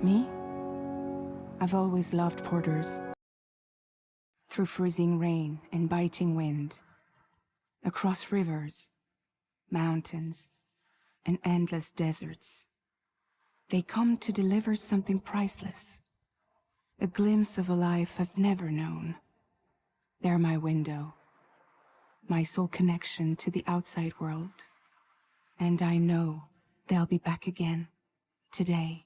Me? I've always loved porters. Through freezing rain and biting wind, across rivers, mountains, and endless deserts, they come to deliver something priceless, a glimpse of a life I've never known. They're my window, my sole connection to the outside world. And I know they'll be back again, today.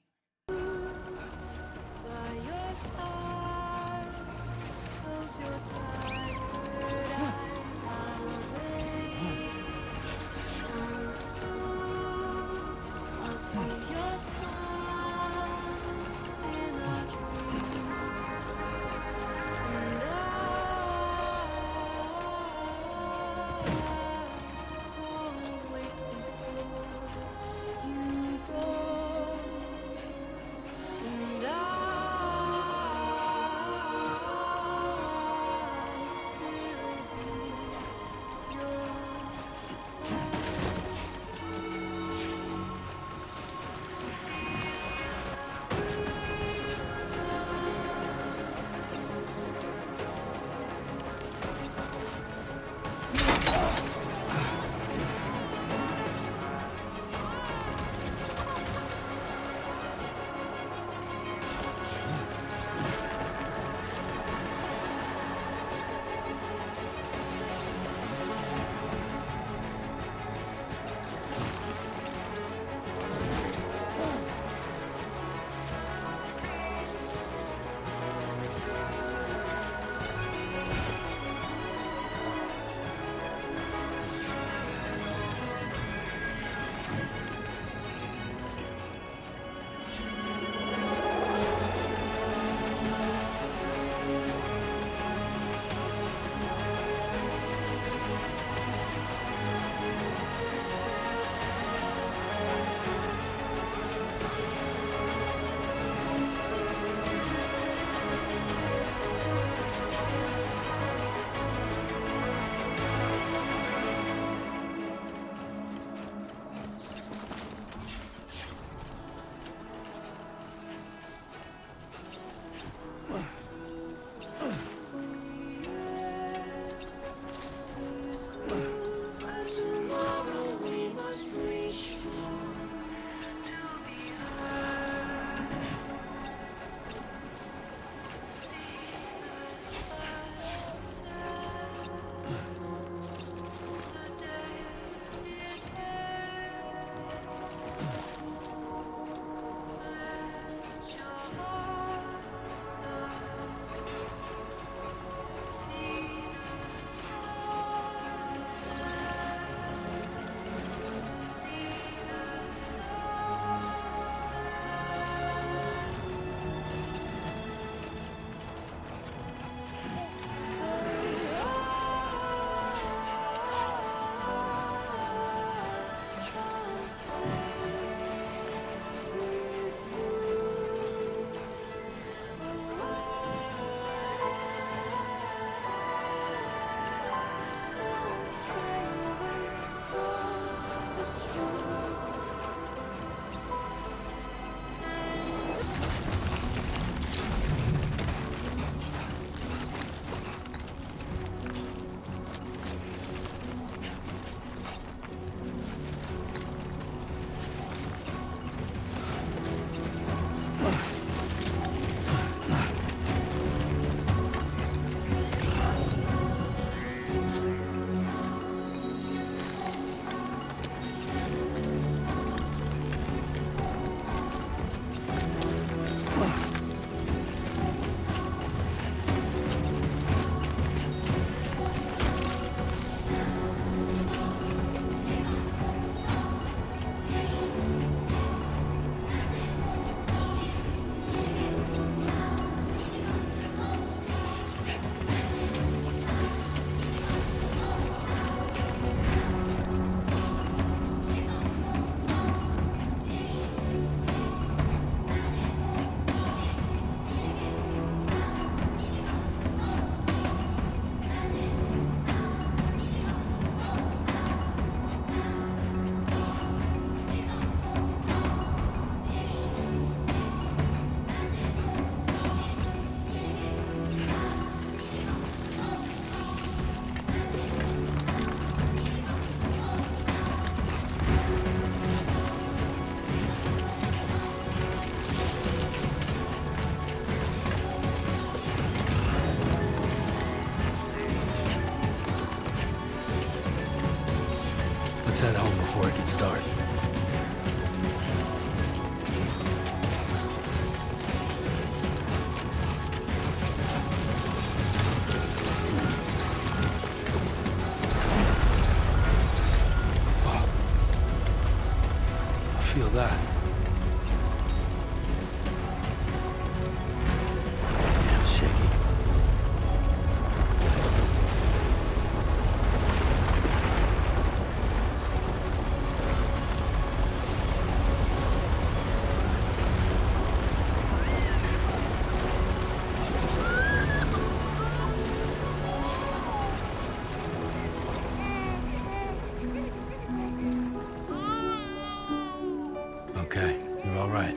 okay. You're all right.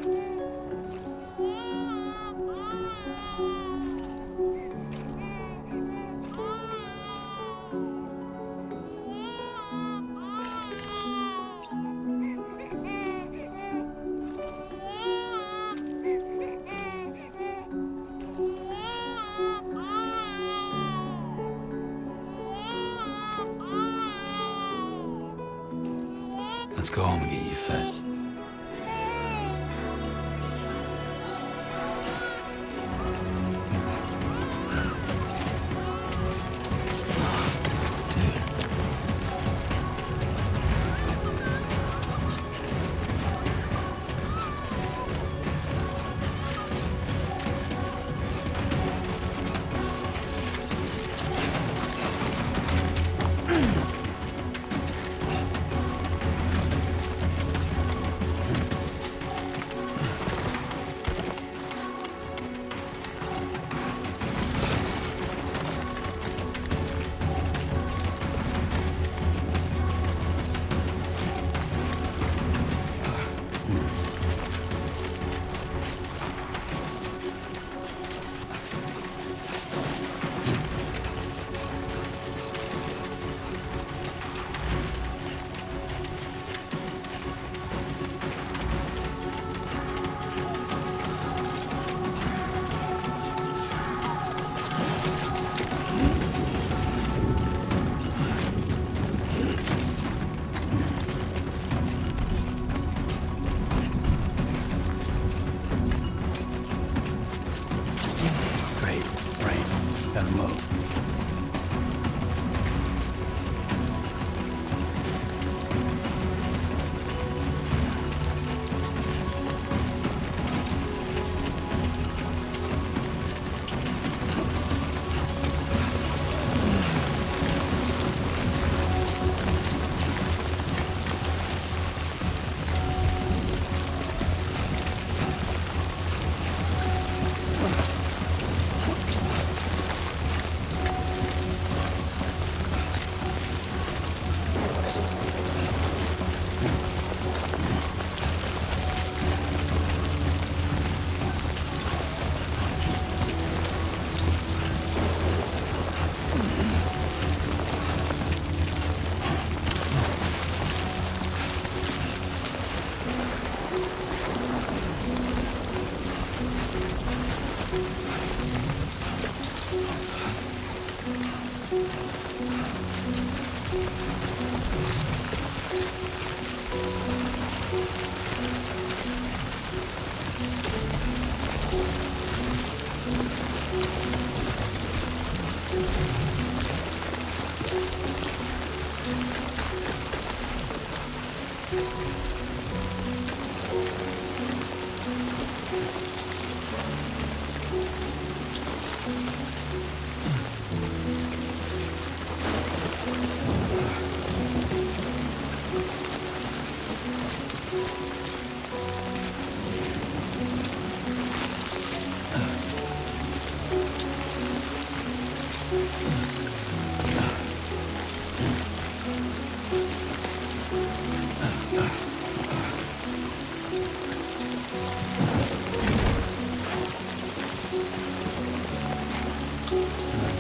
Let's go home and get you fed. Gotta move.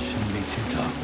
Shouldn't be too tough.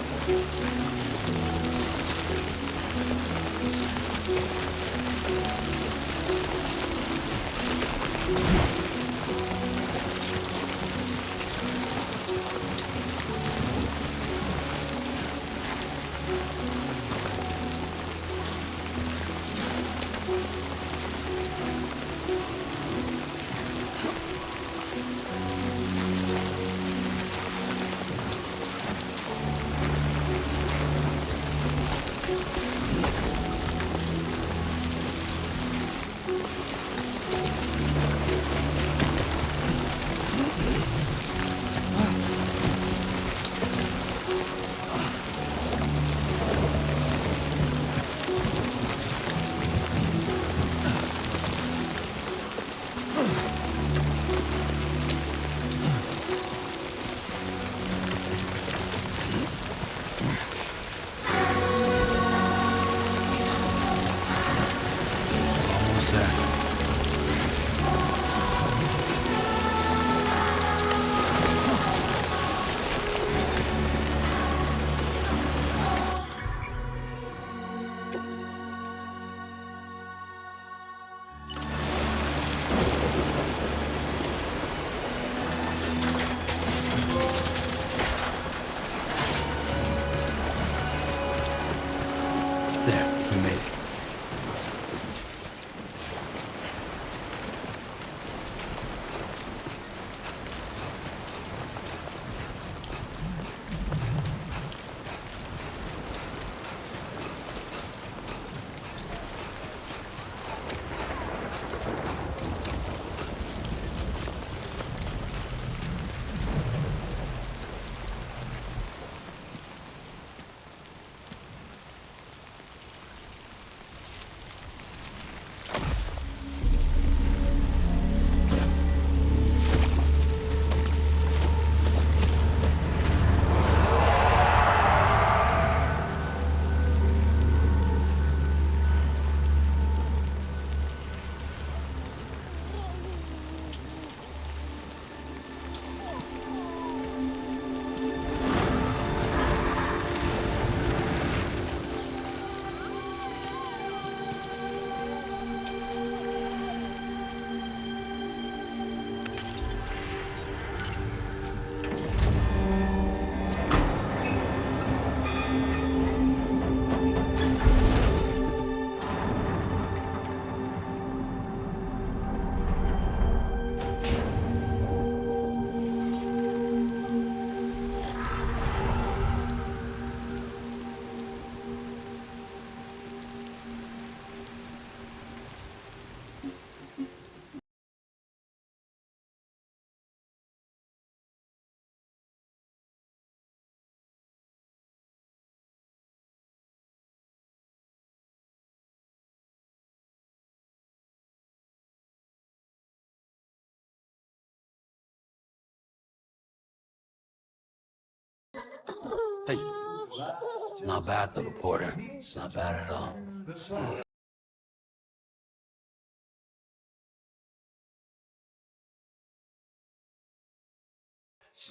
Not bad, little porter. Not bad at all.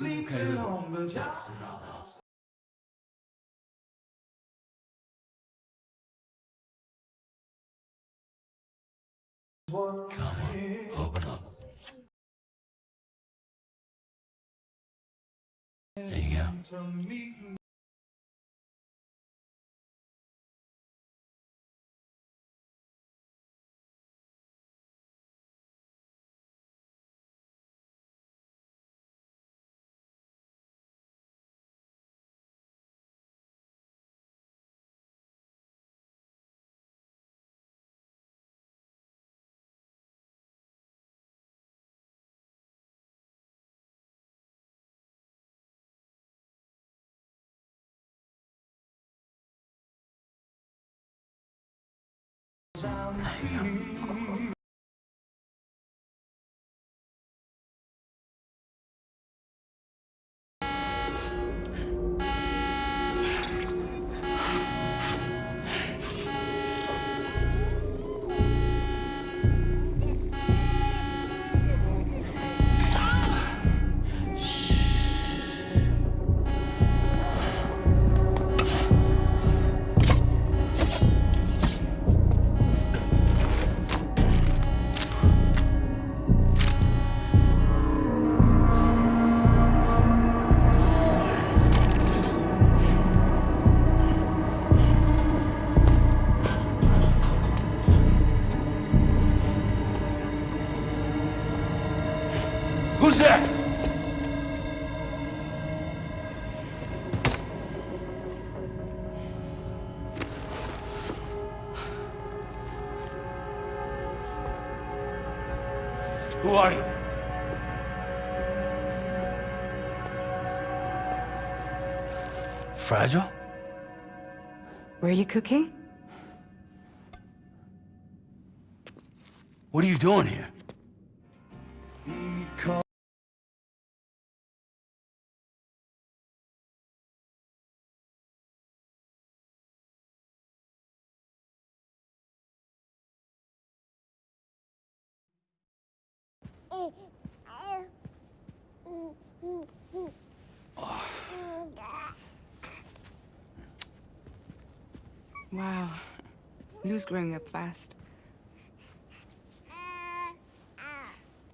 Okay, little. Come on, open up. There you go. There you go. Who's there? Who are you? Fragile? Were you cooking? What are you doing here? Wow. Lou's growing up fast.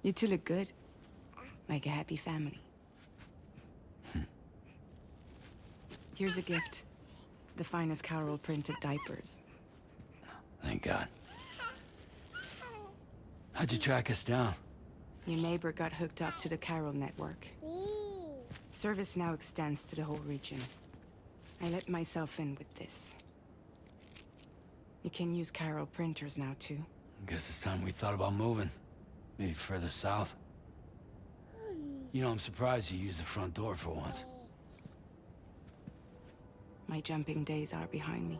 You two look good. Like a happy family. Here's a gift. The finest Carol printed diapers. Thank God. How'd you track us down? Your neighbor got hooked up to the Carol network. Service now extends to the whole region. I let myself in with this. You can use Carol printers now, too. Guess it's time we thought about moving. Maybe further south. You know, I'm surprised you used the front door for once. My jumping days are behind me.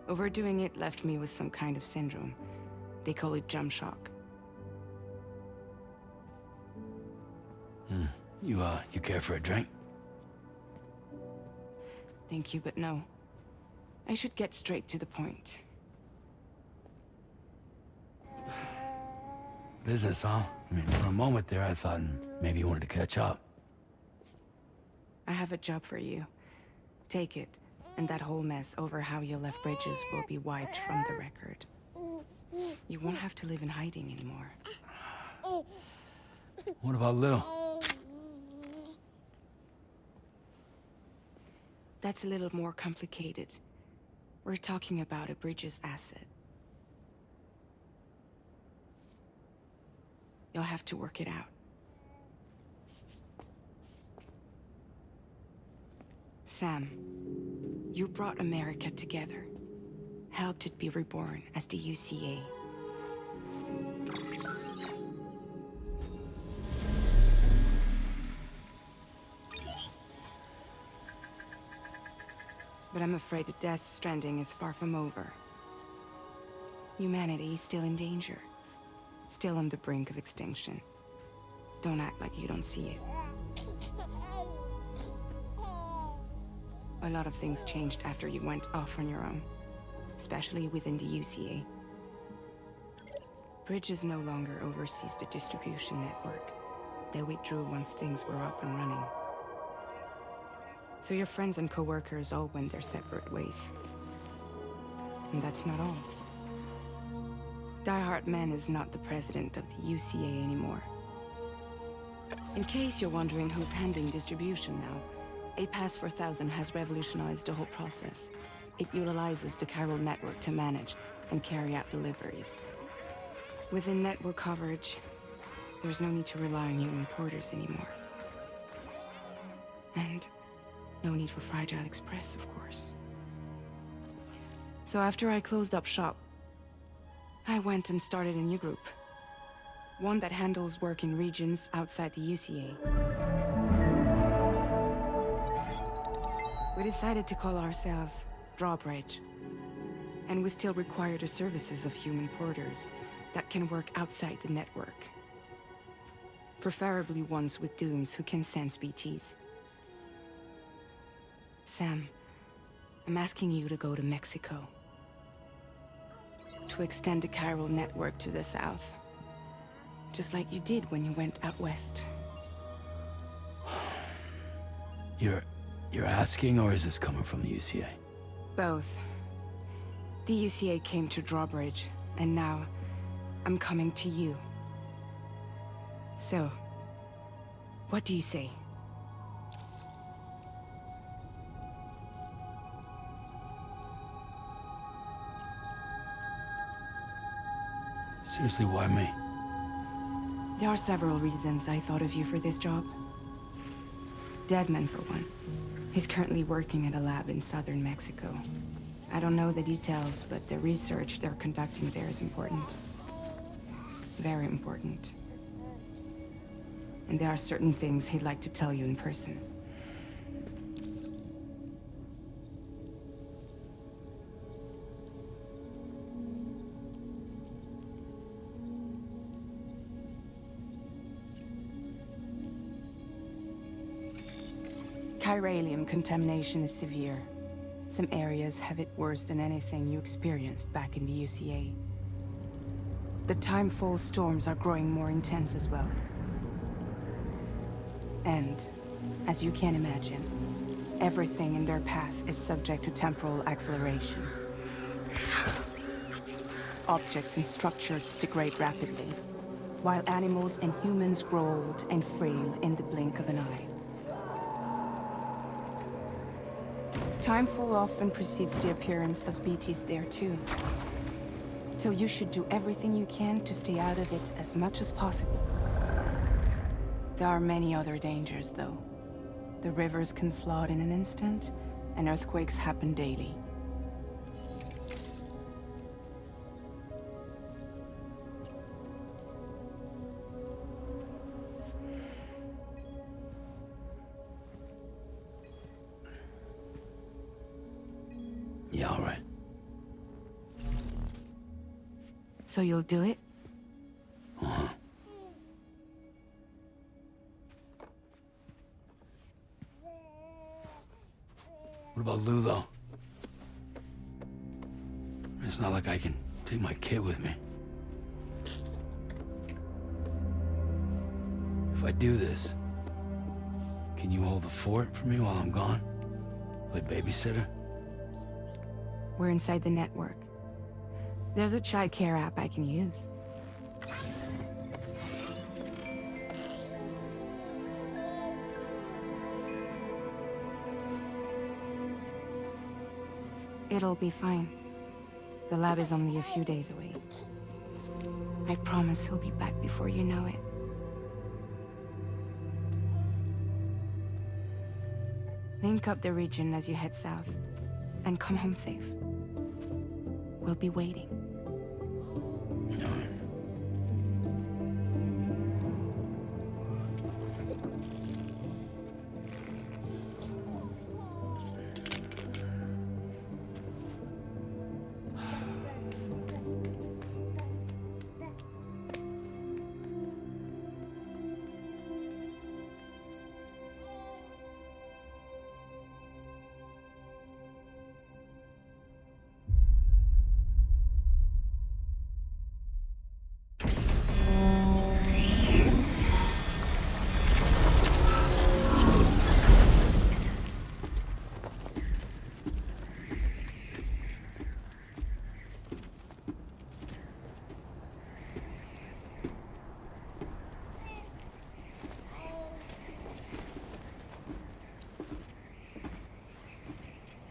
Overdoing it left me with some kind of syndrome. They call it jump shock. You care for a drink? Thank you, but no. I should get straight to the point. Business, huh? I mean, for a moment there, I thought maybe you wanted to catch up. I have a job for you. Take it, and that whole mess over how you left bridges will be wiped from the record. You won't have to live in hiding anymore. What about Lil? That's a little more complicated. We're talking about a Bridges asset. You'll have to work it out. Sam, you brought America together. Helped it be reborn as the UCA. But I'm afraid that Death Stranding is far from over. Humanity is still in danger. Still on the brink of extinction. Don't act like you don't see it. a lot of things changed after you went off on your own, especially within the UCA. Bridges no longer oversees the distribution network. They withdrew once things were up and running. So your friends and co-workers all went their separate ways. And that's not all. Die Hard Man is not the president of the UCA anymore. In case you're wondering who's handling distribution now, A Pass 4000 has revolutionized the whole process. It utilizes the chiral network to manage and carry out deliveries. Within network coverage, there's no need to rely on human porters anymore. And no need for Fragile Express, of course. So after I closed up shop, I went and started a new group. One that handles work in regions outside the UCA. We decided to call ourselves Drawbridge. And we still require the services of human porters that can work outside the network. Preferably ones with dooms who can sense BTs. Sam, I'm asking you to go to Mexico. To extend the chiral network to the south. Just like you did when you went out west. You're asking, or is this coming from the UCA? Both. The UCA came to Drawbridge, and now I'm coming to you. So, what do you say? Seriously, why me? There are several reasons I thought of you for this job. Deadman, for one. He's currently working at a lab in southern Mexico. I don't know the details, but the research they're conducting there is important. Very important. And there are certain things he'd like to tell you in person. Chiralium contamination is severe. Some areas have it worse than anything you experienced back in the UCA. The timefall storms are growing more intense as well. And, as you can imagine, everything in their path is subject to temporal acceleration. Objects and structures degrade rapidly, while animals and humans grow old and frail in the blink of an eye. Timefall often precedes the appearance of BTs there too. So you should do everything you can to stay out of it as much as possible. There are many other dangers, though. The rivers can flood in an instant, and earthquakes happen daily. Yeah, all right. So you'll do it? Uh-huh. What about Lou, though? It's not like I can take my kid with me. If I do this, can you hold the fort for me while I'm gone? Play babysitter? We're inside the network. There's a child care app I can use. It'll be fine. The lab is only a few days away. I promise he'll be back before you know it. Link up the region as you head south, and come home safe. We'll be waiting. No.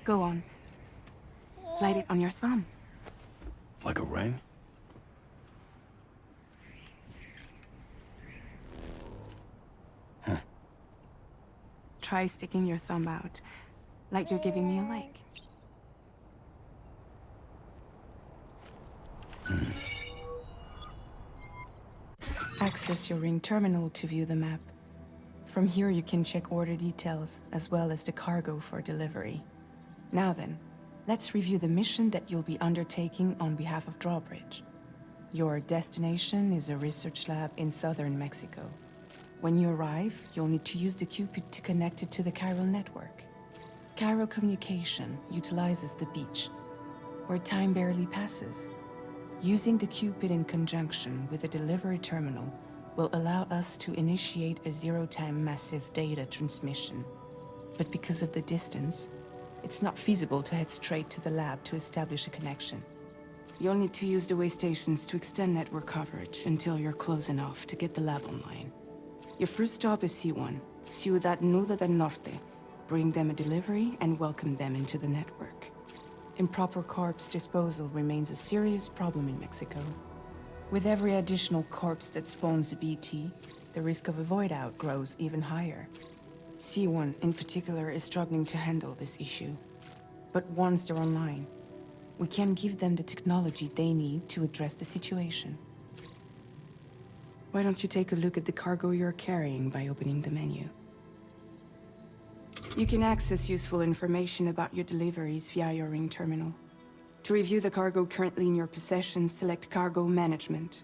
Go on. Slide it on your thumb. Like a ring? Huh. Try sticking your thumb out, like you're giving me a like. Access your ring terminal to view the map. From here you can check order details, as well as the cargo for delivery. Now then, let's review the mission that you'll be undertaking on behalf of Drawbridge. Your destination is a research lab in southern Mexico. When you arrive, you'll need to use the Cupid to connect it to the chiral network. Chiral communication utilizes the beach, where time barely passes. Using the Cupid in conjunction with a delivery terminal will allow us to initiate a zero-time massive data transmission. But because of the distance, it's not feasible to head straight to the lab to establish a connection. You'll need to use the way stations to extend network coverage until you're close enough to get the lab online. Your first stop is C1, Ciudad Nuda del Norte. Bring them a delivery and welcome them into the network. Improper corpse disposal remains a serious problem in Mexico. With every additional corpse that spawns a BT, the risk of a void out grows even higher. C1 in particular is struggling to handle this issue. But once they're online, we can give them the technology they need to address the situation. Why don't you take a look at the cargo you're carrying by opening the menu? You can access useful information about your deliveries via your ring terminal. To review the cargo currently in your possession, select Cargo Management.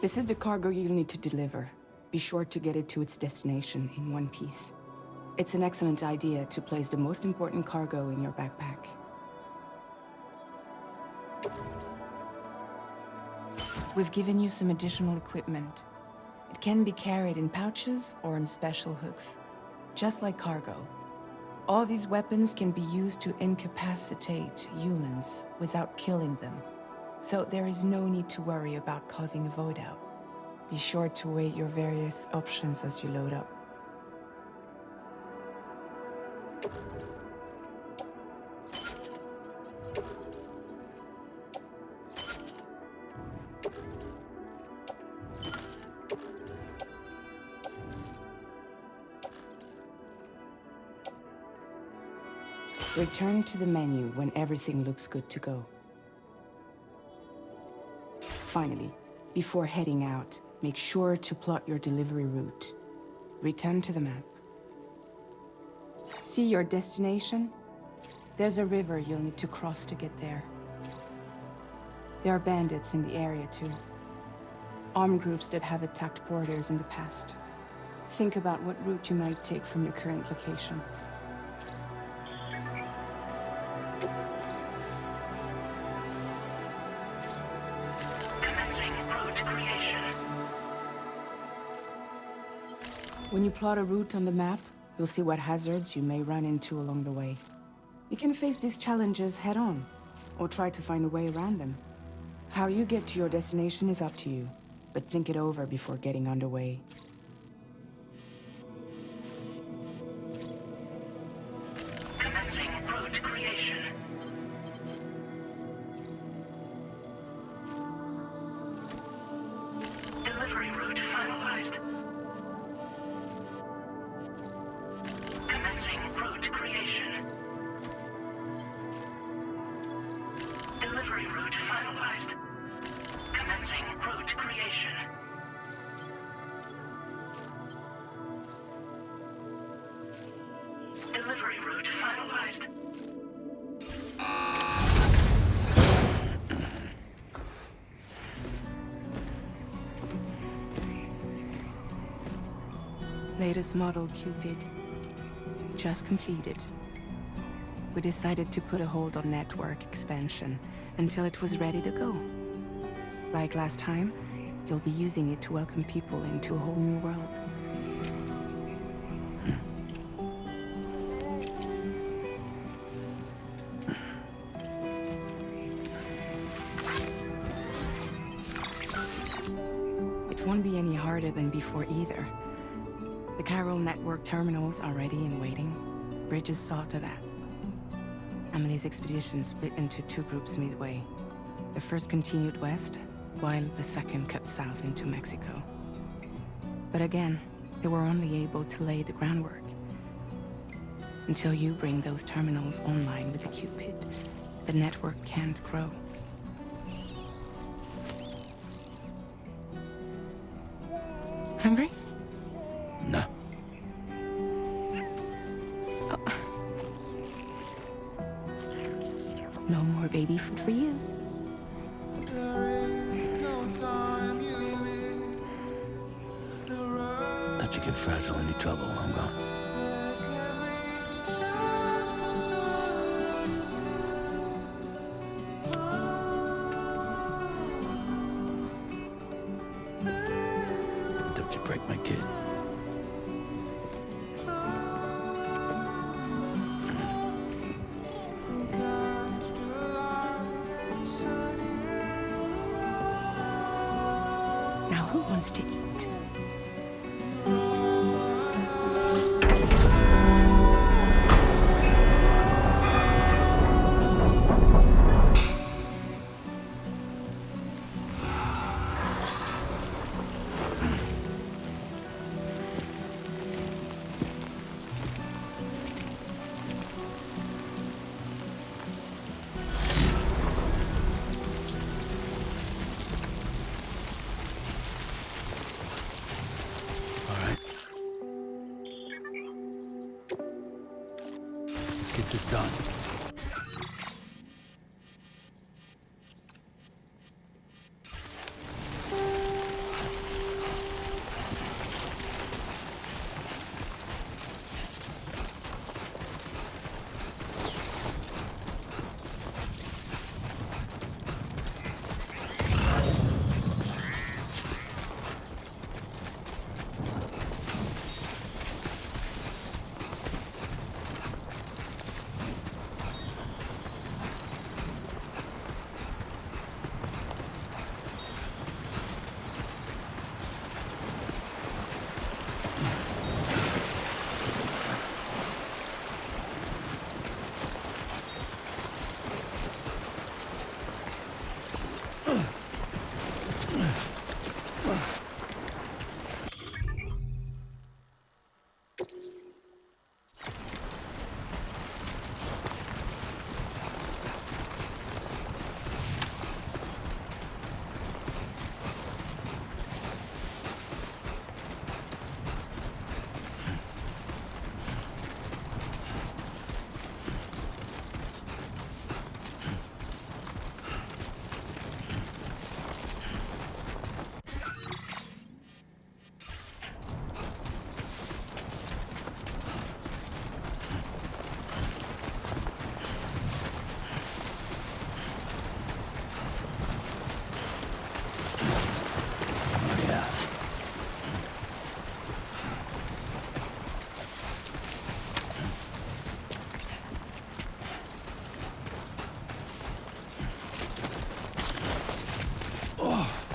This is the cargo you'll need to deliver. Be sure to get it to its destination in one piece. It's an excellent idea to place the most important cargo in your backpack. We've given you some additional equipment. It can be carried in pouches or in special hooks, just like cargo. All these weapons can be used to incapacitate humans without killing them. So there is no need to worry about causing a void out. Be sure to weigh your various options as you load up. Return to the menu when everything looks good to go. Finally, before heading out, make sure to plot your delivery route. Return to the map. See your destination? There's a river you'll need to cross to get there. There are bandits in the area too. Armed groups that have attacked borders in the past. Think about what route you might take from your current location. When you plot a route on the map, you'll see what hazards you may run into along the way. You can face these challenges head-on, or try to find a way around them. How you get to your destination is up to you, but think it over before getting underway. Commencing route creation. Delivery route finalized. Commencing route creation. Delivery route finalized. Commencing route creation. Delivery route finalized. Latest model Cupid. Just completed. We decided to put a hold on network expansion until it was ready to go. Like last time, you'll be using it to welcome people into a whole new world. It won't be any harder than before either. The chiral network terminals are ready and waiting. Bridges saw to that. Emily's expedition split into two groups midway. The first continued west, while the second cut south into Mexico. But again, they were only able to lay the groundwork. Until you bring those terminals online with the Cupid, the network can't grow. Hungry? No. Oh. No more baby food for you. Let you get fragile any trouble while I'm gone. Don't you break my kid. Now who wants to eat? Get this done.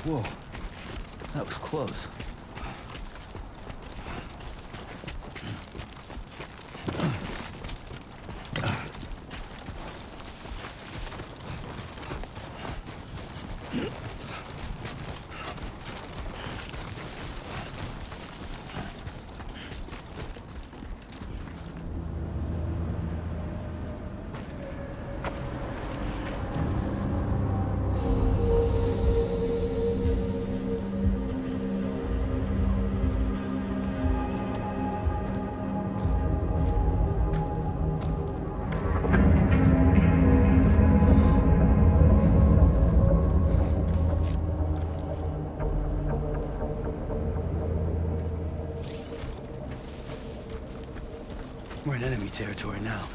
Whoa, that was close. We're in enemy territory now.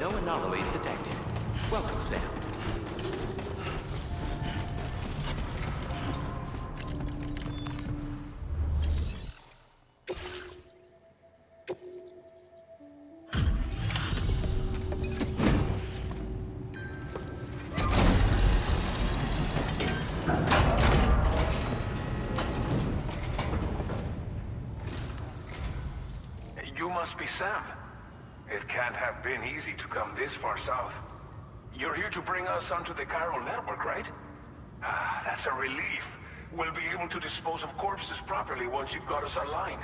No anomalies detected. Welcome, Sam. You must be Sam. It can't have been easy to come this far south. You're here to bring us onto the chiral network, right? Ah, that's a relief. We'll be able to dispose of corpses properly once you've got us online.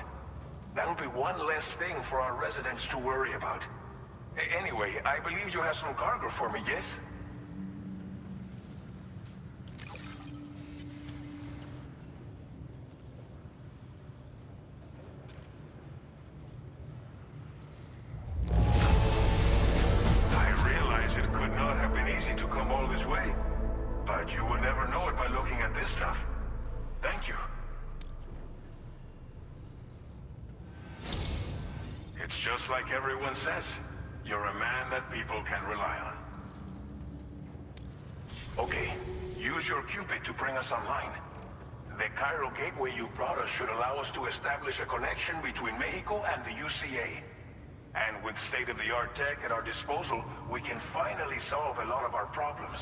That'll be one less thing for our residents to worry about. Anyway, I believe you have some cargo for me, yes? But you would never know it by looking at this stuff. Thank you. It's just like everyone says. You're a man that people can rely on. Okay, use your Cupid to bring us online. The chiral gateway you brought us should allow us to establish a connection between Mexico and the UCA. And with state-of-the-art tech at our disposal, we can finally solve a lot of our problems.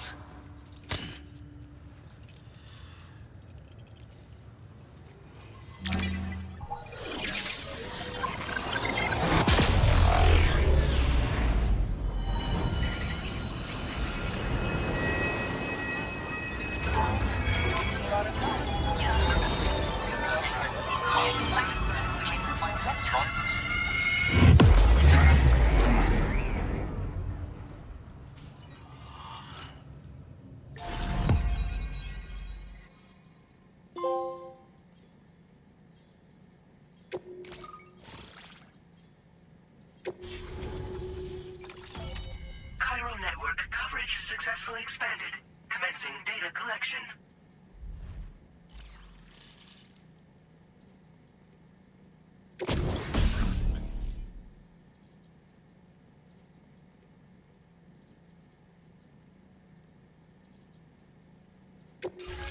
Chiral network coverage successfully expanded. Commencing data collection.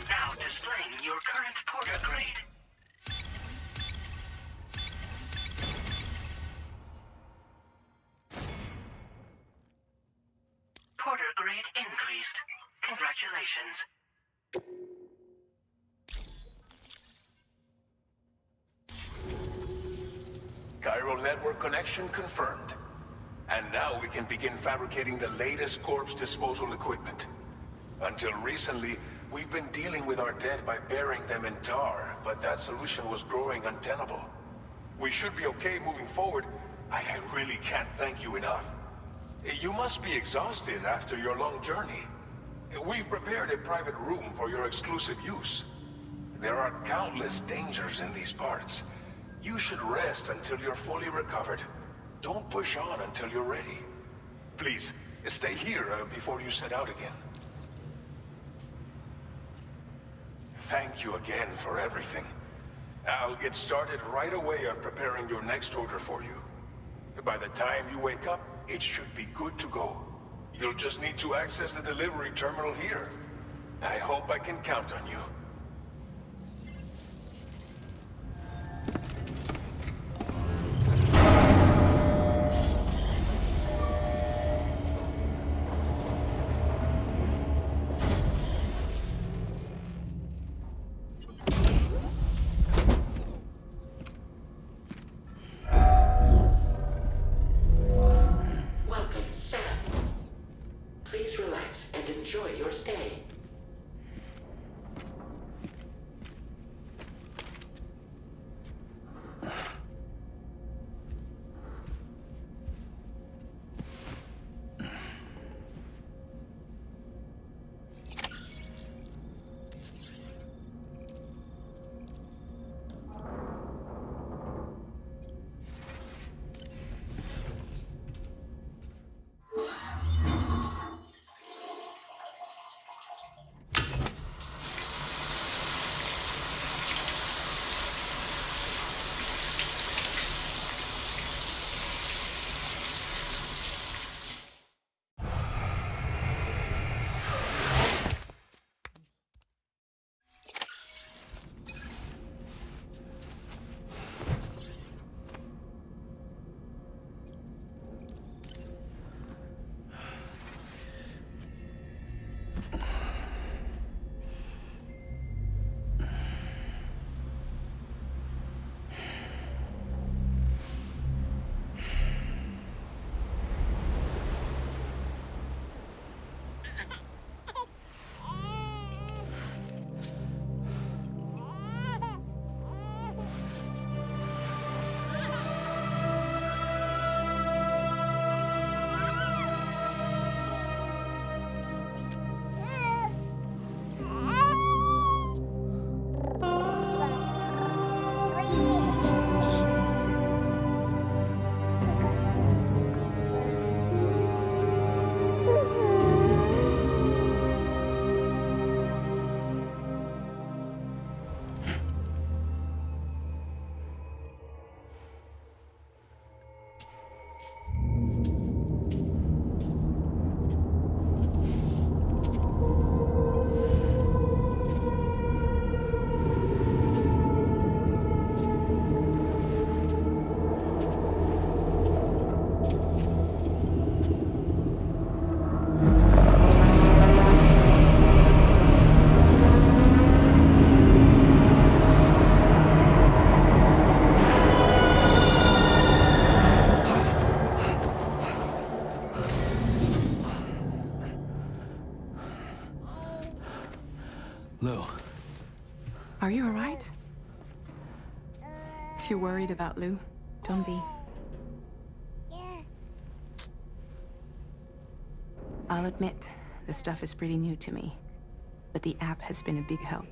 Now displaying your current porter grade. Porter grade increased. Congratulations. Chiral network connection confirmed. And now we can begin fabricating the latest corpse disposal equipment. Until recently, we've been dealing with our dead by burying them in tar, but that solution was growing untenable. We should be okay moving forward. I really can't thank you enough. You must be exhausted after your long journey. We've prepared a private room for your exclusive use. There are countless dangers in these parts. You should rest until you're fully recovered. Don't push on until you're ready. Please, stay here before you set out again. Thank you again for everything. I'll get started right away on preparing your next order for you. By the time you wake up, it should be good to go. You'll just need to access the delivery terminal here. I hope I can count on you. Welcome, Sam. Please relax and enjoy your stay. Lou. Are you alright? If you're worried about Lou, don't be. I'll admit, this stuff is pretty new to me, but the app has been a big help.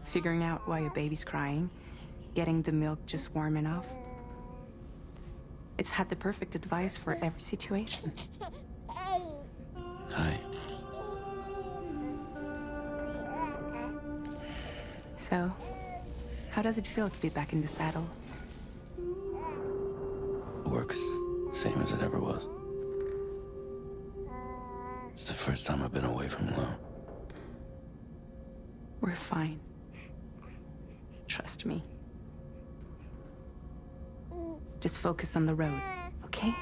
Figuring out why a baby's crying, getting the milk just warm enough. It's had the perfect advice for every situation. Hi. So, how does it feel to be back in the saddle? Work's same as it ever was. It's the first time I've been away from Lou. We're fine. Trust me. Just focus on the road, okay?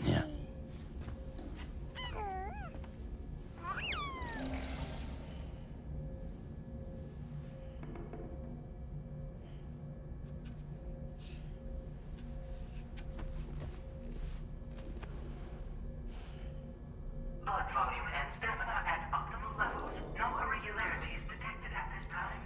Yeah. Blood volume and stamina at optimal levels. No irregularities detected at this time.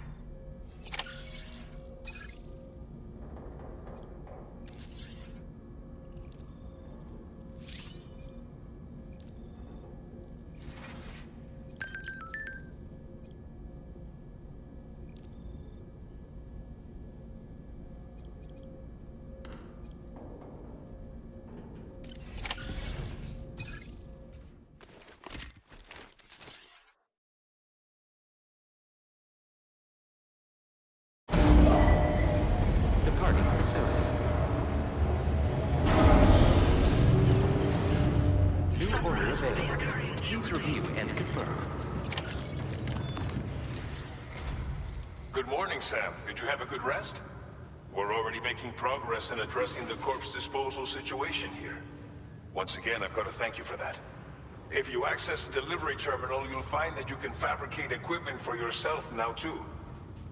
Departing facility. New order available. Please review and confirm. Good morning, Sam. Did you have a good rest? We're already making progress in addressing the corpse disposal situation here. Once again, I've got to thank you for that. If you access the delivery terminal, you'll find that you can fabricate equipment for yourself now too.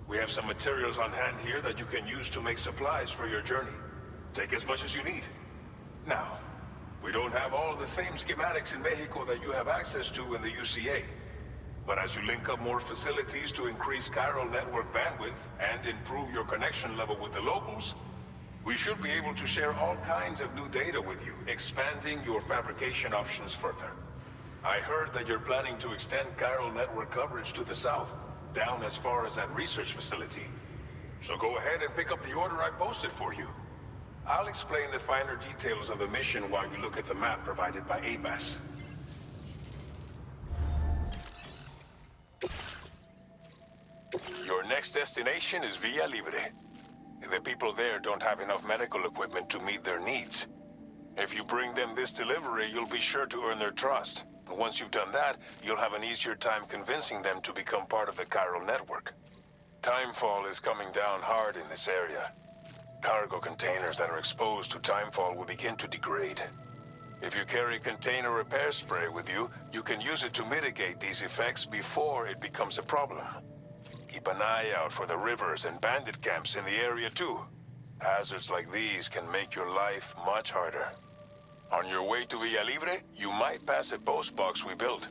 We have some materials on hand here that you can use to make supplies for your journey. Take as much as you need. Now, we don't have all the same schematics in Mexico that you have access to in the UCA. But as you link up more facilities to increase chiral network bandwidth and improve your connection level with the locals, we should be able to share all kinds of new data with you, expanding your fabrication options further. I heard that you're planning to extend chiral network coverage to the south, down as far as that research facility. So go ahead and pick up the order I posted for you. I'll explain the finer details of the mission while you look at the map provided by ABAS. Your next destination is Villa Libre. The people there don't have enough medical equipment to meet their needs. If you bring them this delivery, you'll be sure to earn their trust. Once you've done that, you'll have an easier time convincing them to become part of the chiral network. Timefall is coming down hard in this area. Cargo containers that are exposed to timefall will begin to degrade. If you carry container repair spray with you, you can use it to mitigate these effects before it becomes a problem. Keep an eye out for the rivers and bandit camps in the area too. Hazards like these can make your life much harder. On your way to Villa Libre, you might pass a post box we built.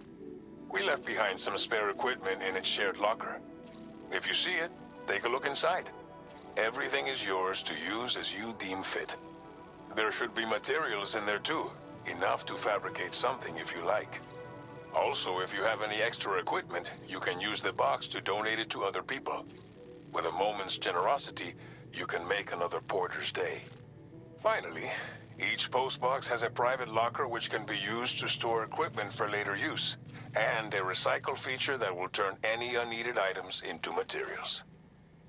We left behind some spare equipment in its shared locker. If you see it, take a look inside. Everything is yours to use as you deem fit. There should be materials in there too, enough to fabricate something if you like. Also, if you have any extra equipment, you can use the box to donate it to other people. With a moment's generosity, you can make another porter's day. Finally, each postbox has a private locker which can be used to store equipment for later use, and a recycle feature that will turn any unneeded items into materials.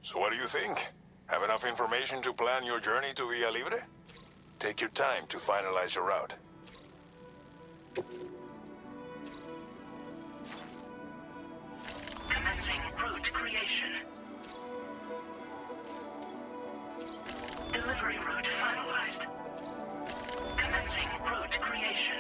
So what do you think? Have enough information to plan your journey to Villa Libre? Take your time to finalize your route. Commencing route creation. Delivery route finalized. Commencing route creation.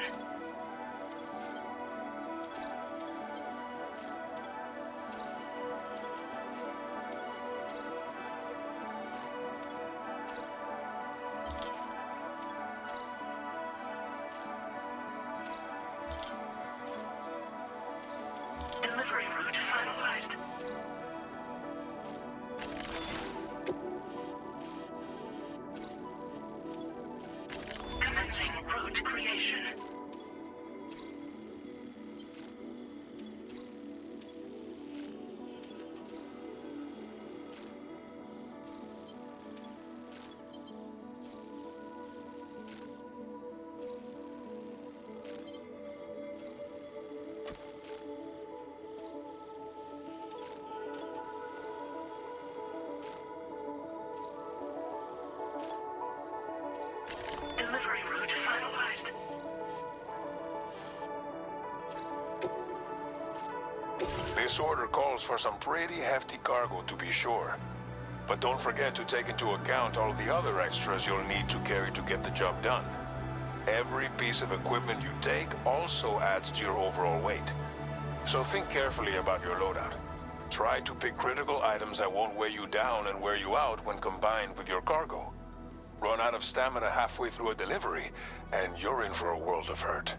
This order calls for some pretty hefty cargo to be sure. But don't forget to take into account all the other extras you'll need to carry to get the job done. Every piece of equipment you take also adds to your overall weight. So think carefully about your loadout. Try to pick critical items that won't weigh you down and wear you out when combined with your cargo. Run out of stamina halfway through a delivery, and you're in for a world of hurt.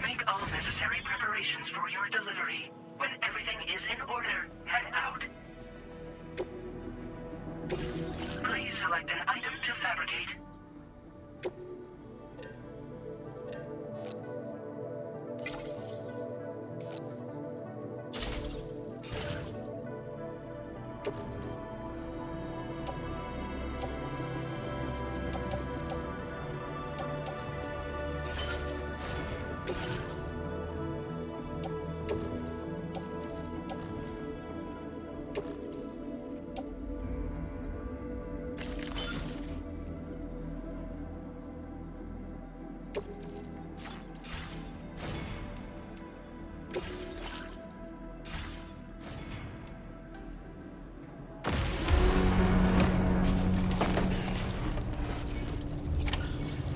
Make all necessary preparations for your delivery. When everything is in order, head out. Please select an item to fabricate.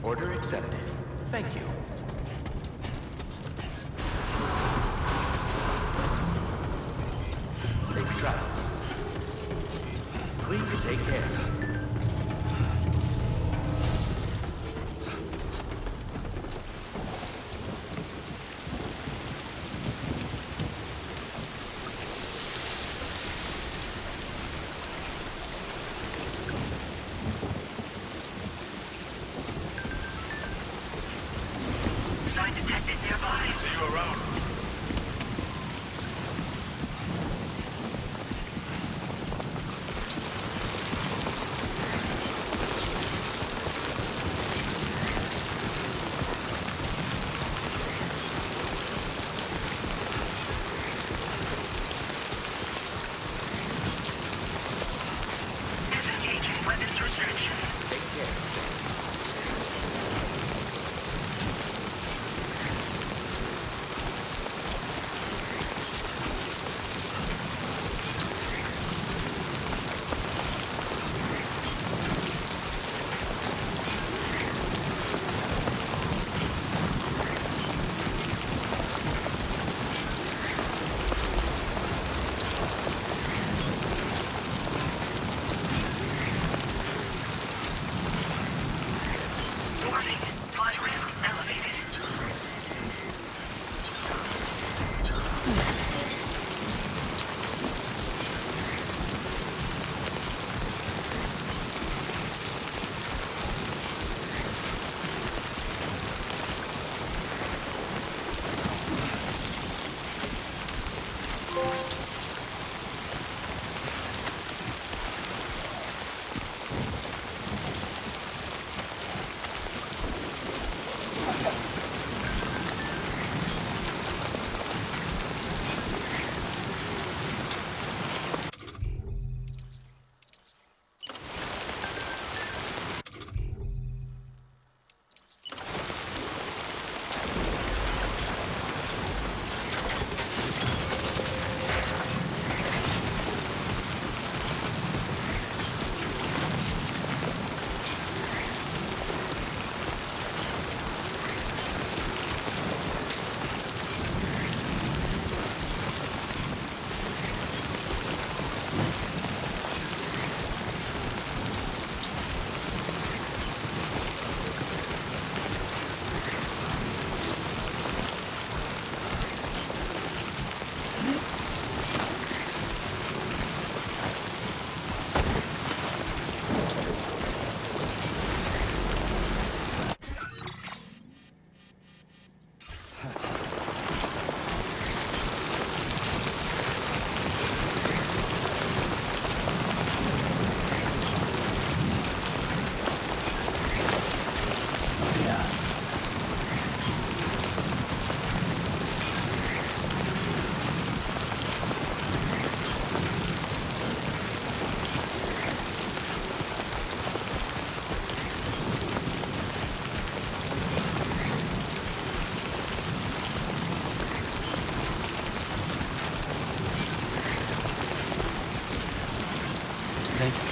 Order accepted. Thank you. Safe travels. Please take care. Sign detected nearby. See you around. Disengaging weapons restrictions. Take care. Warning. Fly risk elevated.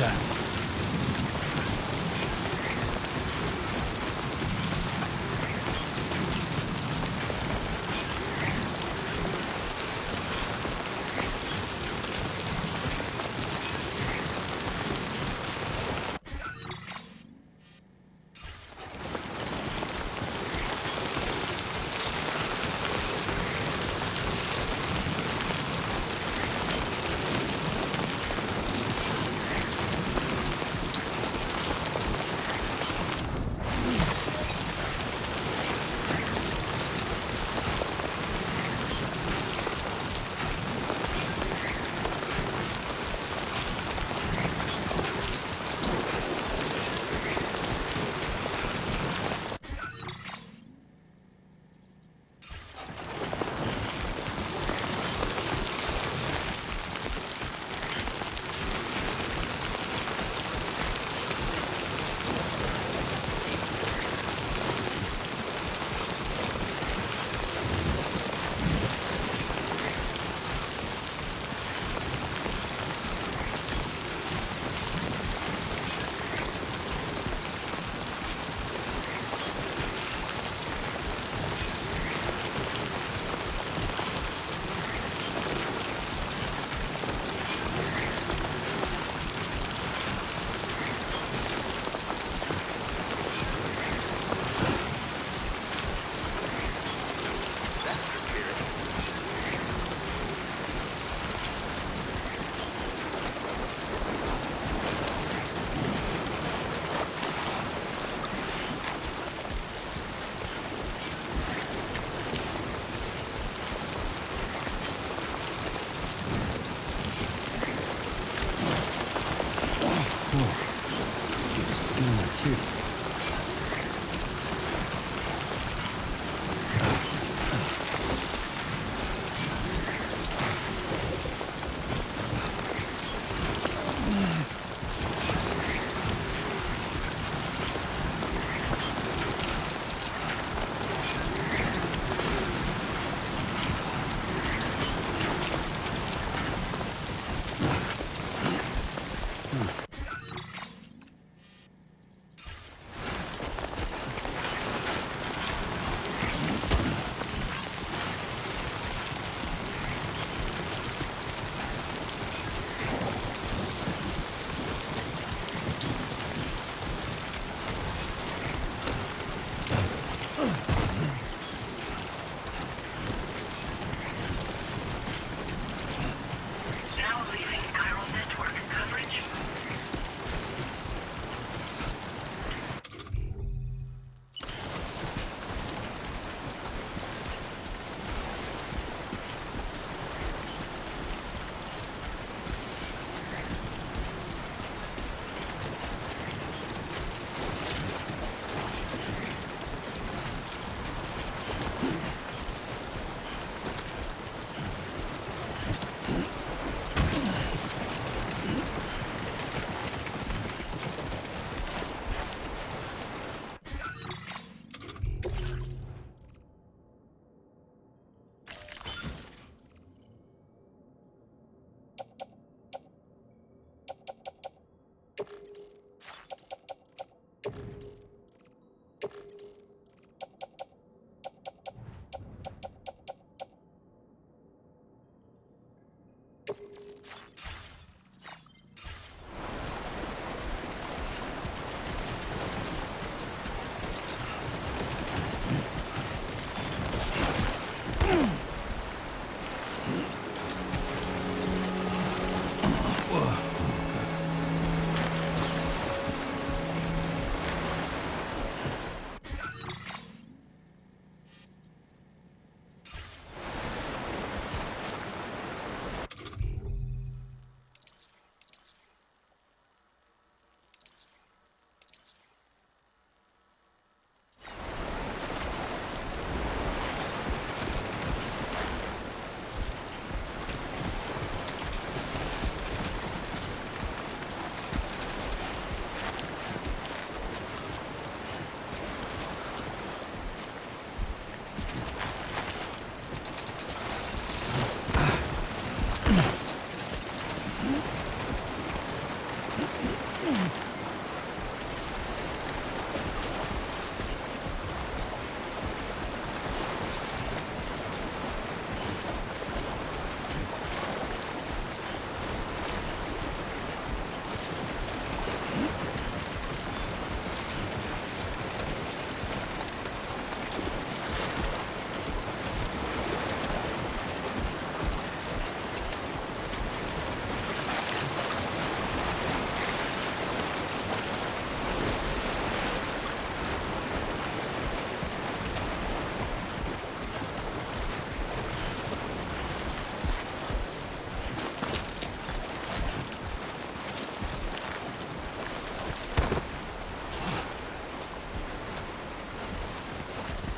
Okay.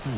You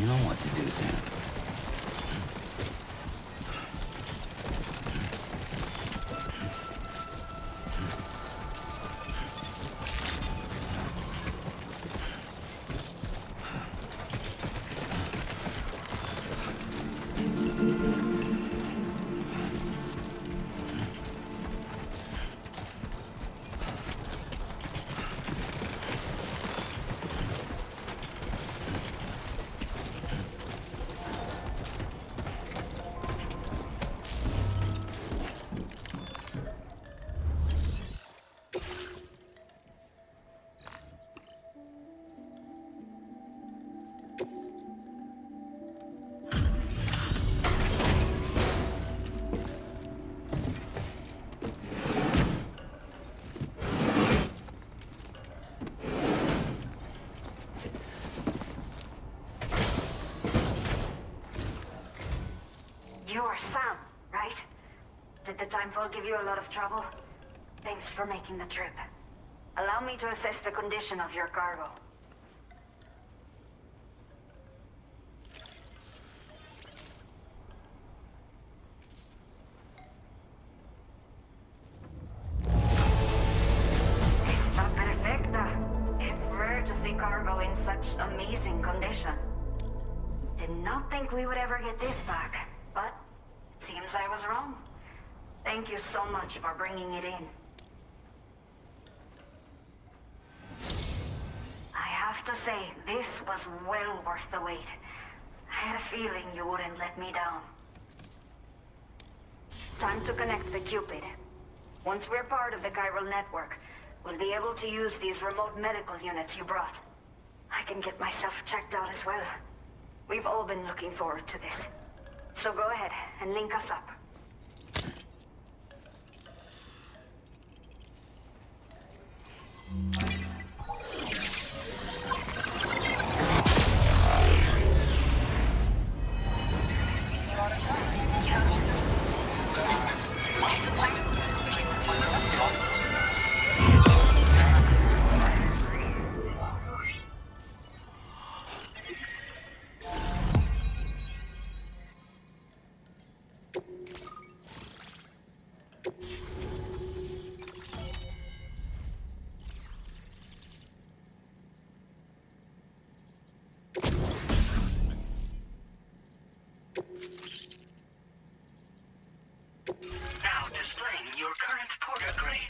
know what to do, Sam. You're Sam, right? Did the timefall give you a lot of trouble? Thanks for making the trip. Allow me to assess the condition of your cargo. Está perfecta. It's rare to see cargo in such amazing condition. Did not think we would ever get this back, but seems I was wrong. Thank you so much for bringing it in. I have to say, this was well worth the wait. I had a feeling you wouldn't let me down. Time to connect the Cupid. Once we're part of the chiral network, we'll be able to use these remote medical units you brought. I can get myself checked out as well. We've all been looking forward to this. So go ahead and link us up. Now displaying your current porter grade.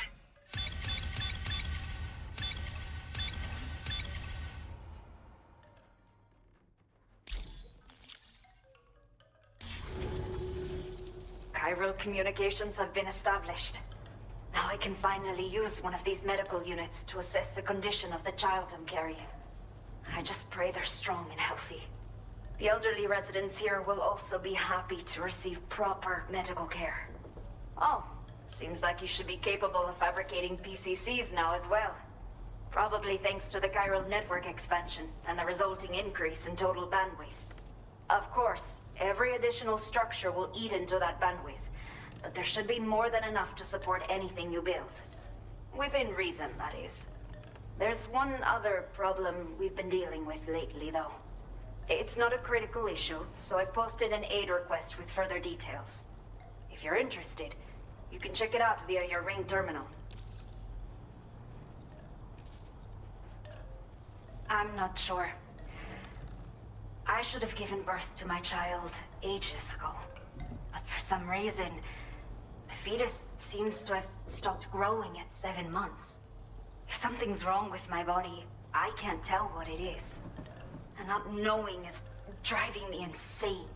Chiral communications have been established. Now I can finally use one of these medical units to assess the condition of the child I'm carrying. I just pray they're strong and healthy. The elderly residents here will also be happy to receive proper medical care. Oh, seems like you should be capable of fabricating PCCs now as well. Probably thanks to the chiral network expansion and the resulting increase in total bandwidth. Of course, every additional structure will eat into that bandwidth, but there should be more than enough to support anything you build. Within reason, that is. There's one other problem we've been dealing with lately, though. It's not a critical issue, so I've posted an aid request with further details. If you're interested, you can check it out via your Ring terminal. I'm not sure. I should have given birth to my child ages ago. But for some reason, the fetus seems to have stopped growing at 7 months. If something's wrong with my body, I can't tell what it is. And not knowing is driving me insane.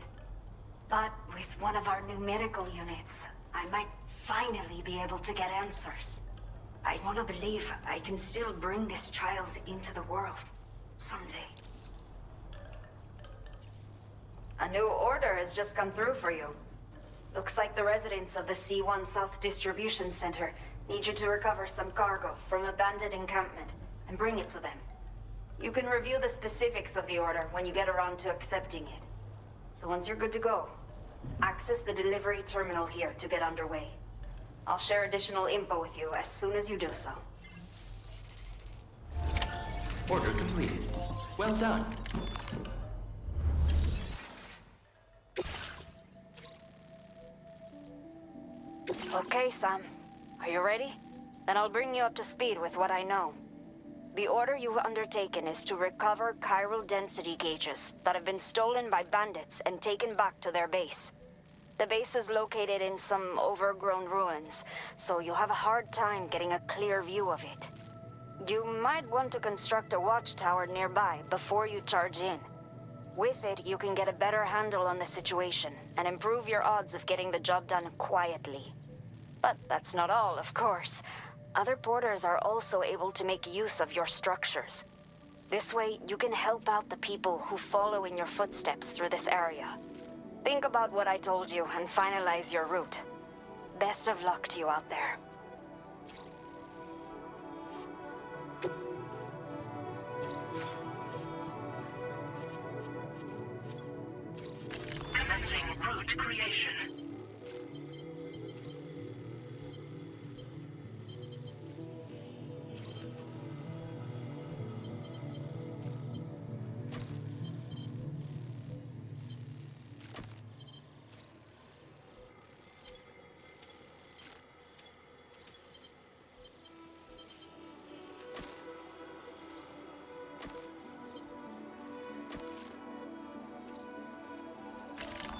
But with one of our new medical units, I might finally be able to get answers. I want to believe I can still bring this child into the world someday. A new order has just come through for you. Looks like the residents of the C1 South Distribution Center need you to recover some cargo from a bandit encampment and bring it to them. You can review the specifics of the order when you get around to accepting it. So once you're good to go, access the delivery terminal here to get underway. I'll share additional info with you as soon as you do so. Order completed. Well done. Okay, Sam. Are you ready? Then I'll bring you up to speed with what I know. The order you've undertaken is to recover chiral density gauges that have been stolen by bandits and taken back to their base. The base is located in some overgrown ruins, so you'll have a hard time getting a clear view of it. You might want to construct a watchtower nearby before you charge in. With it, you can get a better handle on the situation and improve your odds of getting the job done quietly. But that's not all, of course. Other porters are also able to make use of your structures. This way, you can help out the people who follow in your footsteps through this area. Think about what I told you and finalize your route. Best of luck to you out there. Commencing route creation.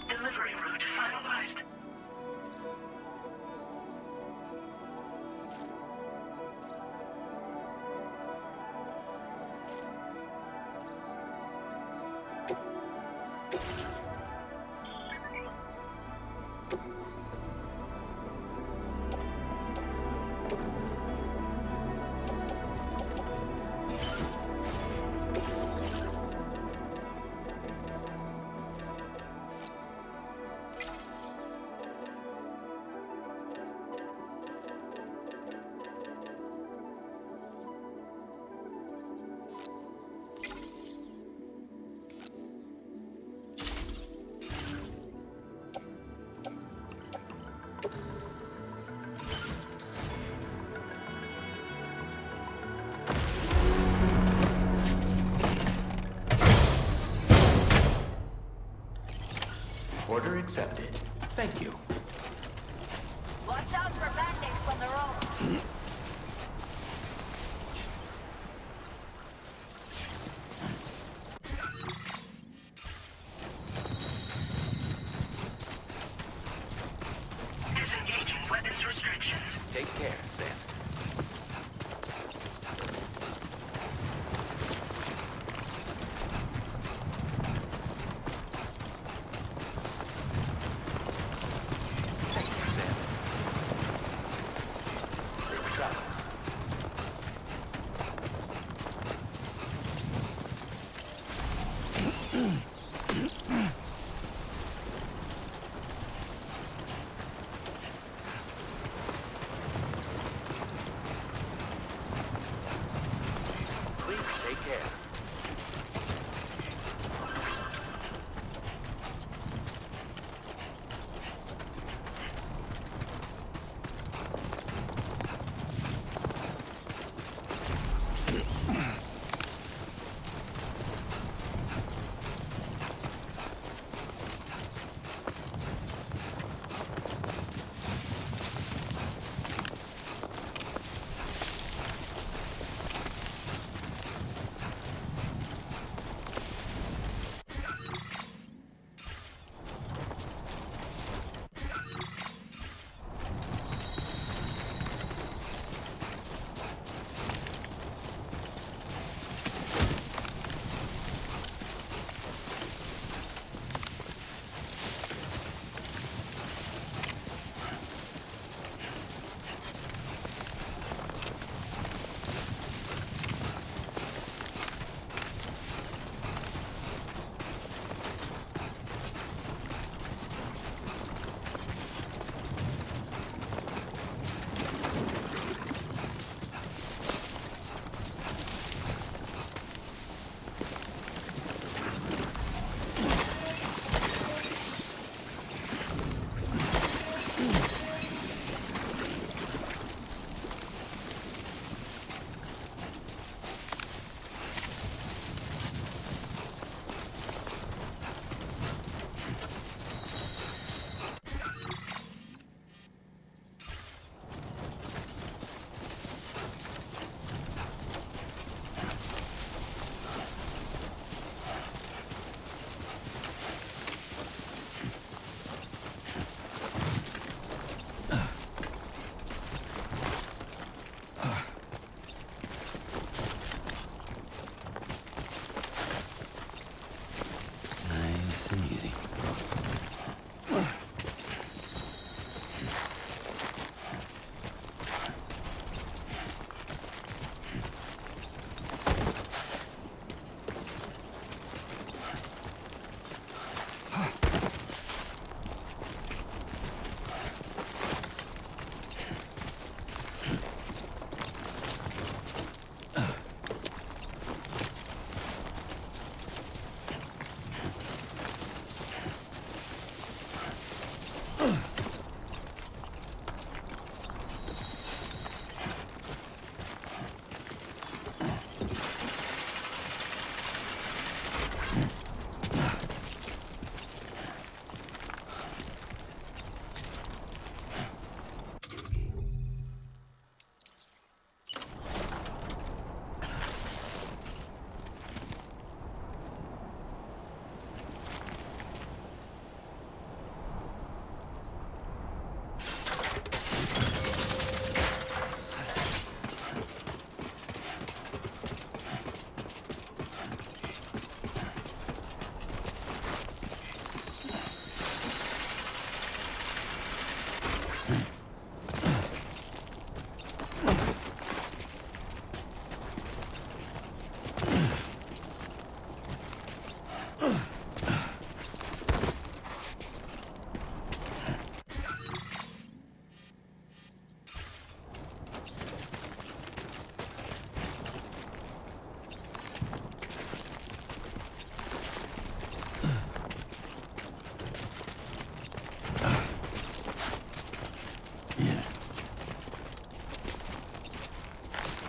Delivery route finalized. Order accepted. Thank you. Watch out for bandits on the road. Disengaging weapons restrictions. Take care, Sam. Thank you, Sam. Safe travels. Please take care.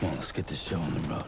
Come on, let's get this show on the road.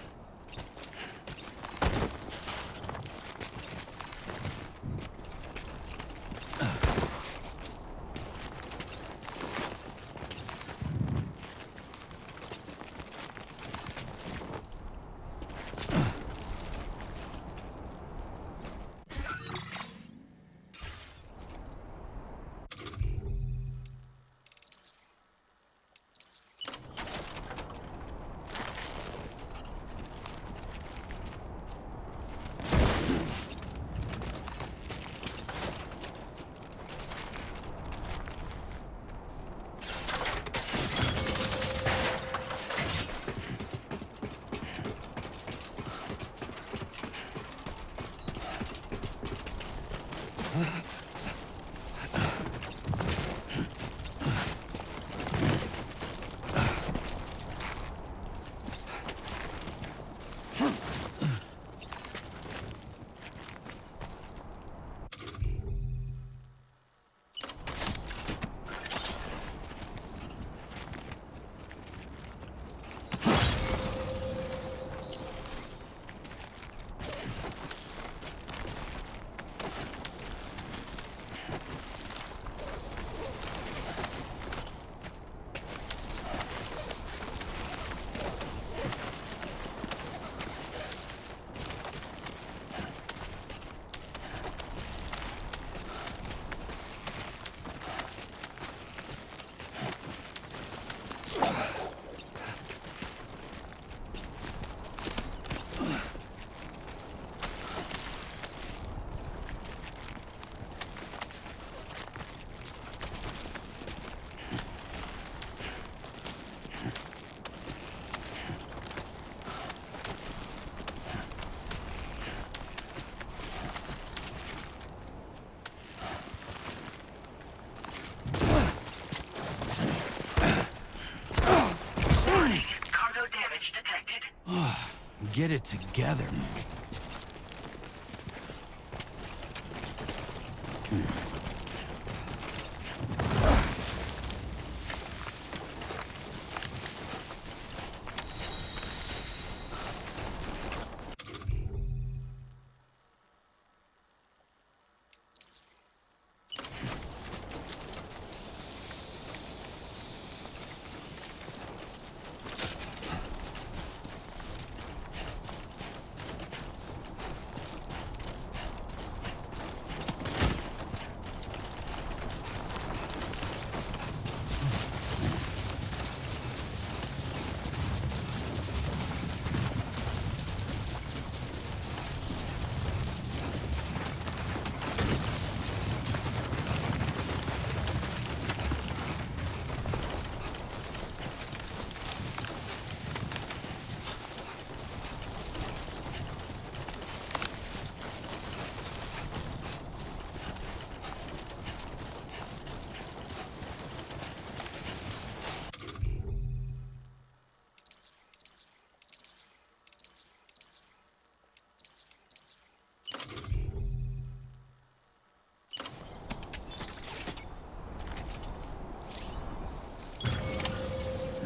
Get it together.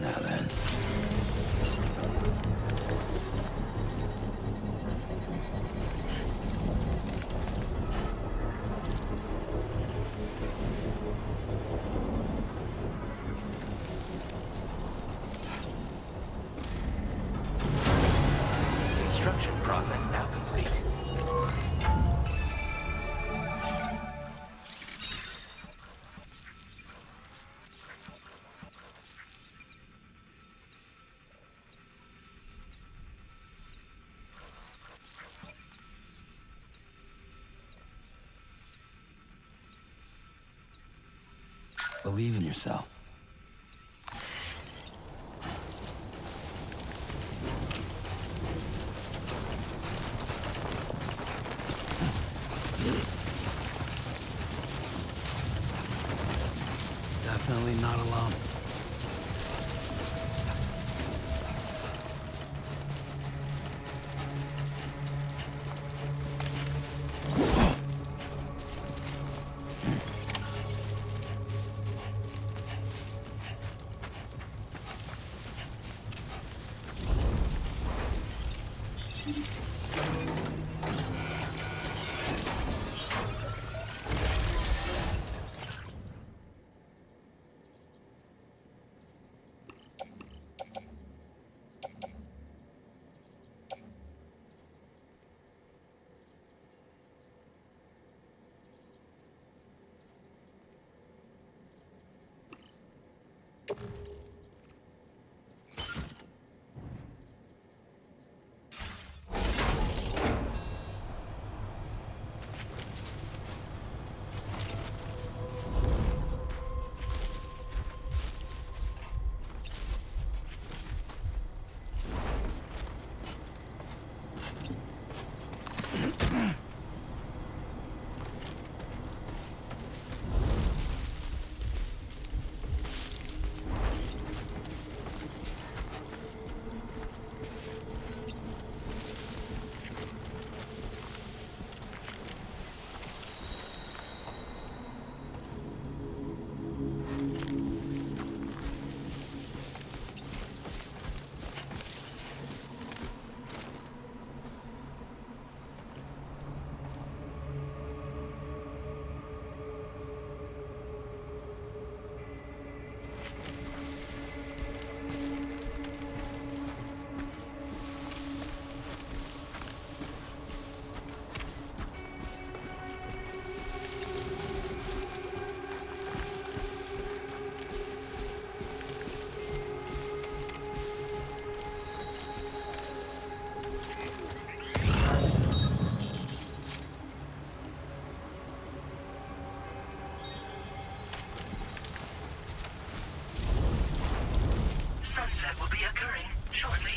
Now then. Construction process now complete. Believe in yourself. Definitely not alone. Sunset will be occurring shortly.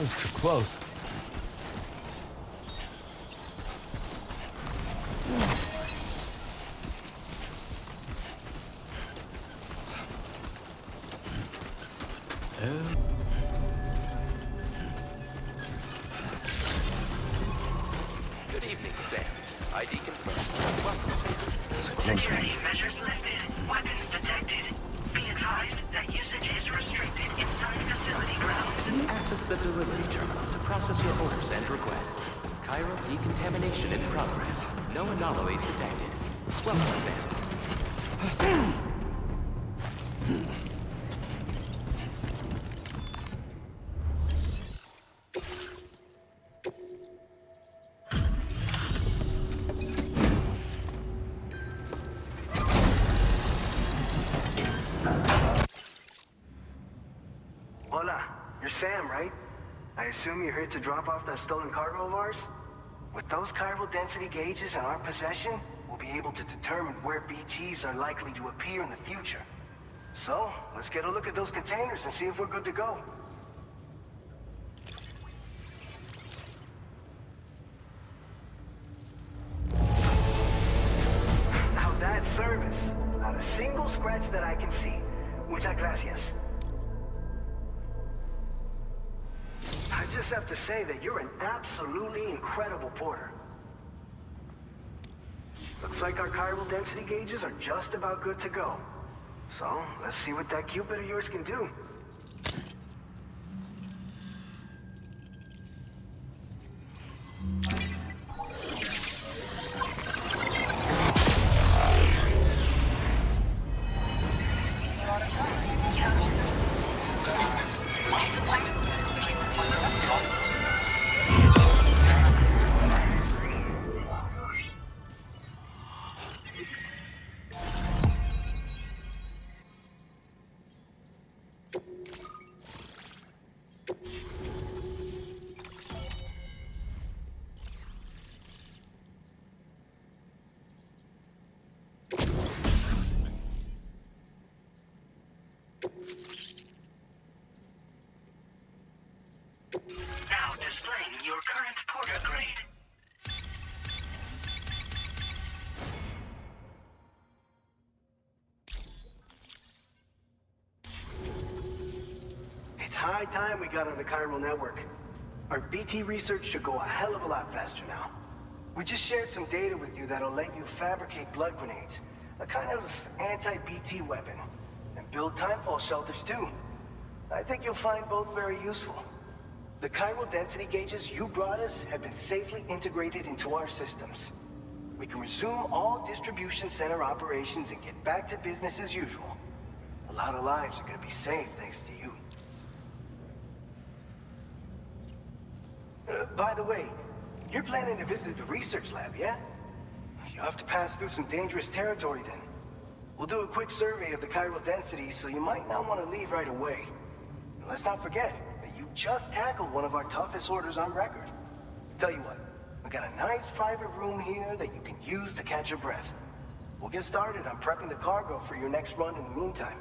That was too close. ID confirmed. Welcome, Sam. Security measures lifted. Weapons detected. Be advised that usage is restricted inside facility grounds. Access the delivery terminal to process your orders and requests. Chiral decontamination in progress. No anomalies detected. Welcome, Sam. Hola, you're Sam, right? I assume you're here to drop off that stolen cargo of ours? With those chiral density gauges in our possession, we'll be able to determine where BGs are likely to appear in the future. So, let's get a look at those containers and see if we're good to go. Now that's service. Not a single scratch that I can see. Muchas gracias. I just have to say that you're an absolutely incredible porter. Looks like our chiral density gauges are just about good to go. So, let's see what that Cupid of yours can do. Now displaying your current porter grade. It's high time we got on the chiral network. Our BT research should go a hell of a lot faster now. We just shared some data with you that'll let you fabricate blood grenades, a kind of anti-BT weapon, and build timefall shelters too. I think you'll find both very useful. The chiral density gauges you brought us have been safely integrated into our systems. We can resume all distribution center operations and get back to business as usual. A lot of lives are gonna be saved thanks to you. By the way, you're planning to visit the research lab, yeah? You'll have to pass through some dangerous territory then. We'll do a quick survey of the chiral density, so you might not want to leave right away. And let's not forget that you just tackled one of our toughest orders on record. Tell you what, we got a nice private room here that you can use to catch your breath. We'll get started on prepping the cargo for your next run in the meantime.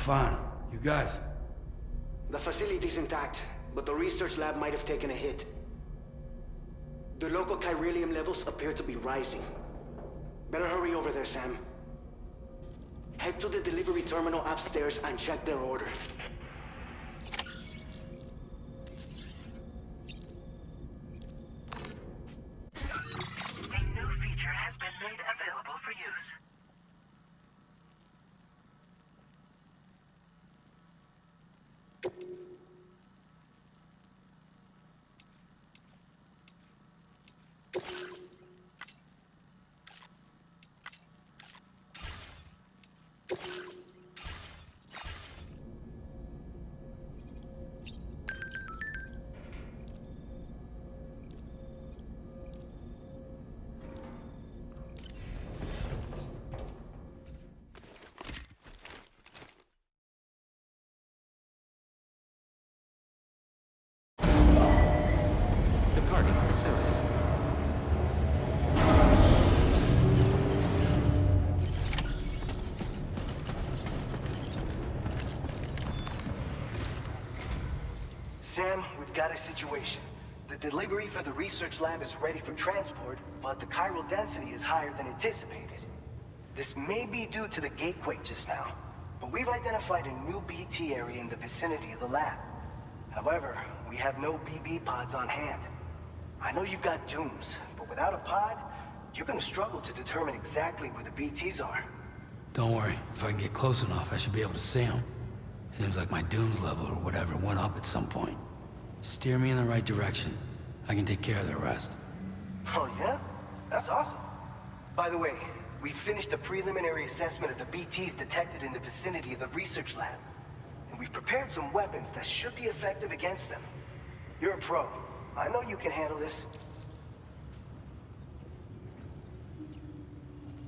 Fine. You guys? The facility's intact, but the research lab might have taken a hit. The local chiralium levels appear to be rising. Better hurry over there, Sam. Head to the delivery terminal upstairs and check their order. A new feature has been made available for use. Sam, we've got a situation. The delivery for the research lab is ready for transport, but the chiral density is higher than anticipated. This may be due to the gatequake just now, but we've identified a new BT area in the vicinity of the lab. However, we have no BB pods on hand. I know you've got dooms, but without a pod, you're gonna struggle to determine exactly where the BTs are. Don't worry. If I can get close enough, I should be able to see them. Seems like my dooms level or whatever went up at some point. Steer me in the right direction. I can take care of the rest. Oh yeah? That's awesome. By the way, we finished a preliminary assessment of the BTs detected in the vicinity of the research lab. And we've prepared some weapons that should be effective against them. You're a pro. I know you can handle this.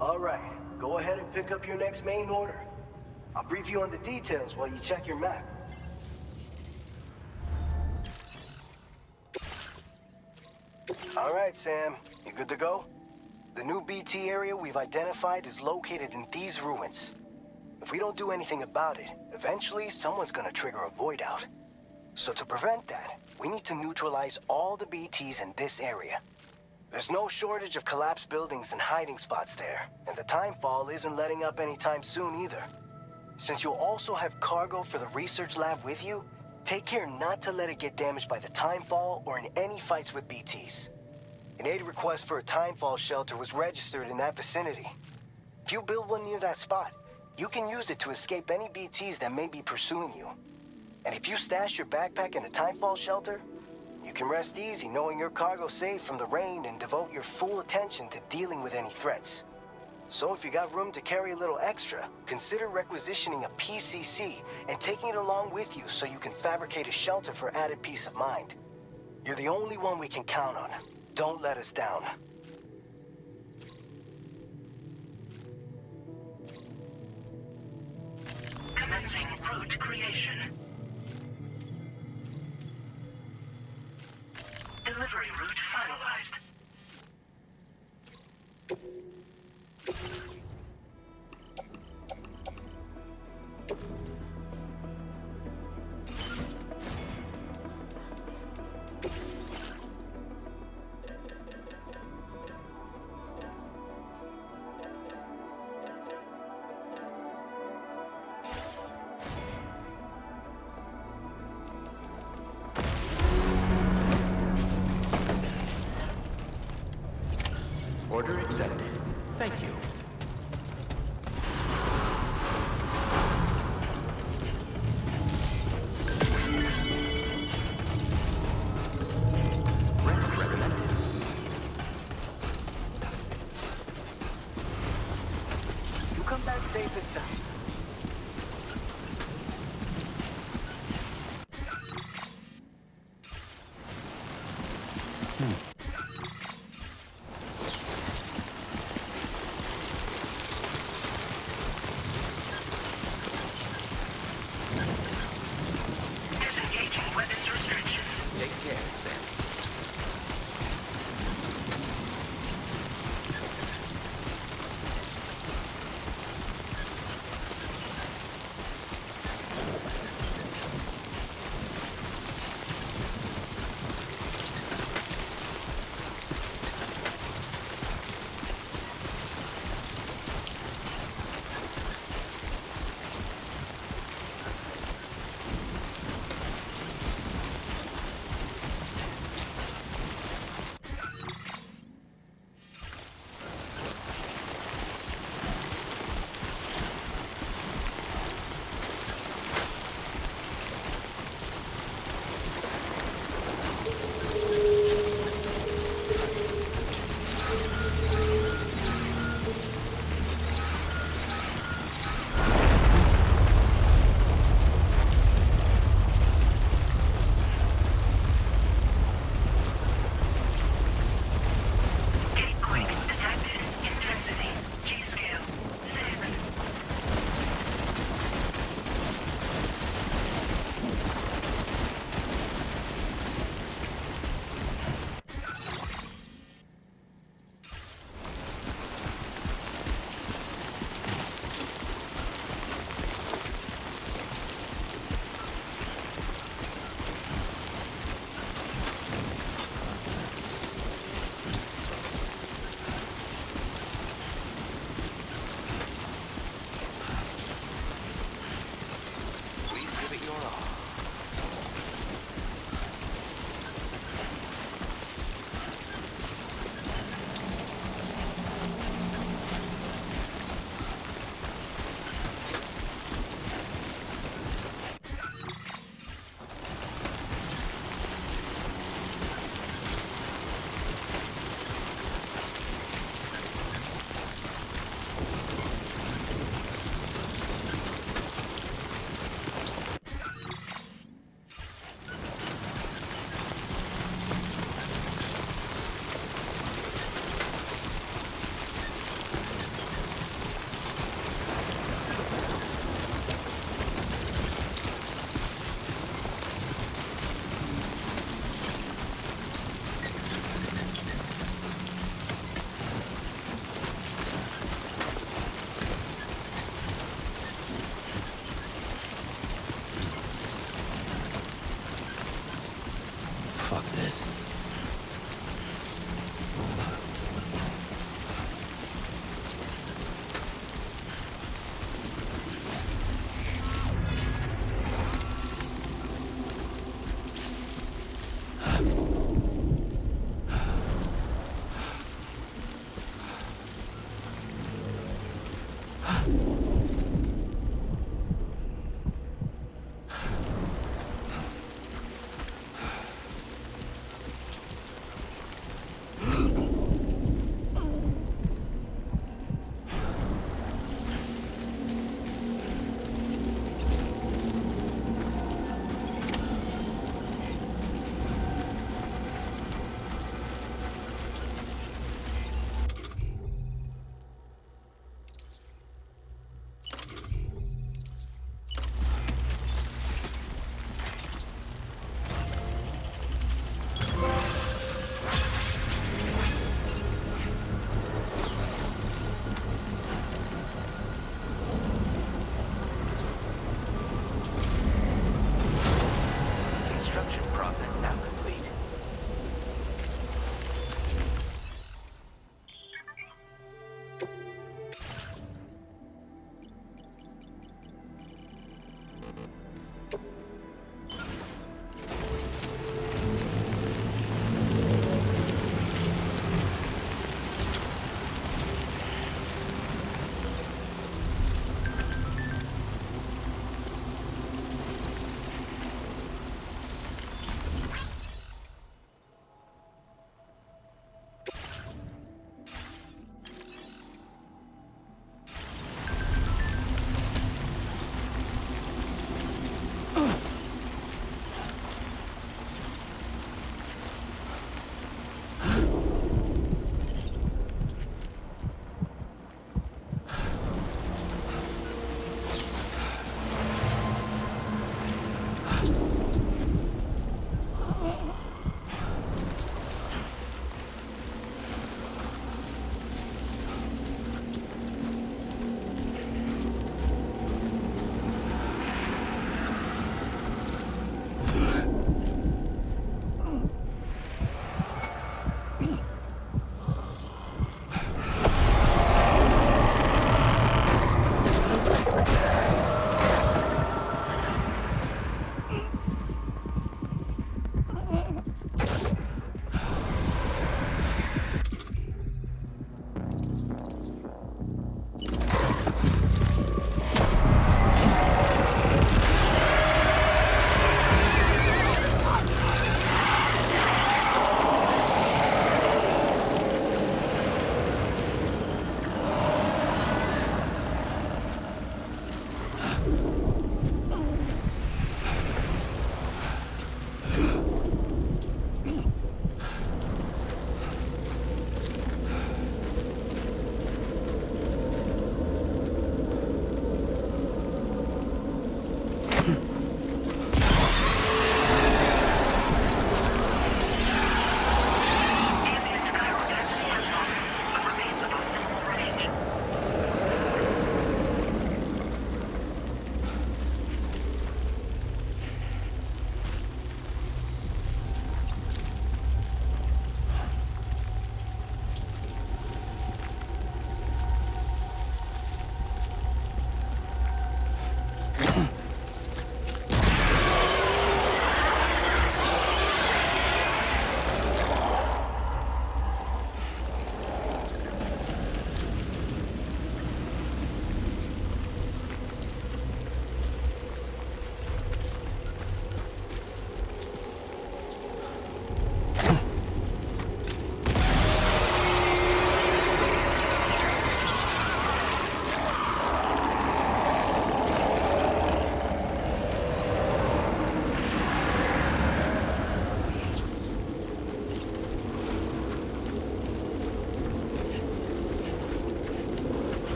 All right, go ahead and pick up your next main order. I'll brief you on the details while you check your map. All right, Sam, you good to go? The new BT area we've identified is located in these ruins. If we don't do anything about it, eventually someone's gonna trigger a void out. So to prevent that, we need to neutralize all the BTs in this area. There's no shortage of collapsed buildings and hiding spots there, and the timefall isn't letting up anytime soon either. Since you'll also have cargo for the research lab with you, take care not to let it get damaged by the timefall or in any fights with BTs. An aid request for a timefall shelter was registered in that vicinity. If you build one near that spot, you can use it to escape any BTs that may be pursuing you. And if you stash your backpack in a timefall shelter, you can rest easy knowing your cargo's safe from the rain and devote your full attention to dealing with any threats. So if you got room to carry a little extra, consider requisitioning a PCC and taking it along with you so you can fabricate a shelter for added peace of mind. You're the only one we can count on. Don't let us down. Commencing route creation. Delivery route finalized. Order accepted. Thank you. Rest recommended. You come back safe and sound. Disengaging weapons restrictions. Take care, Sam.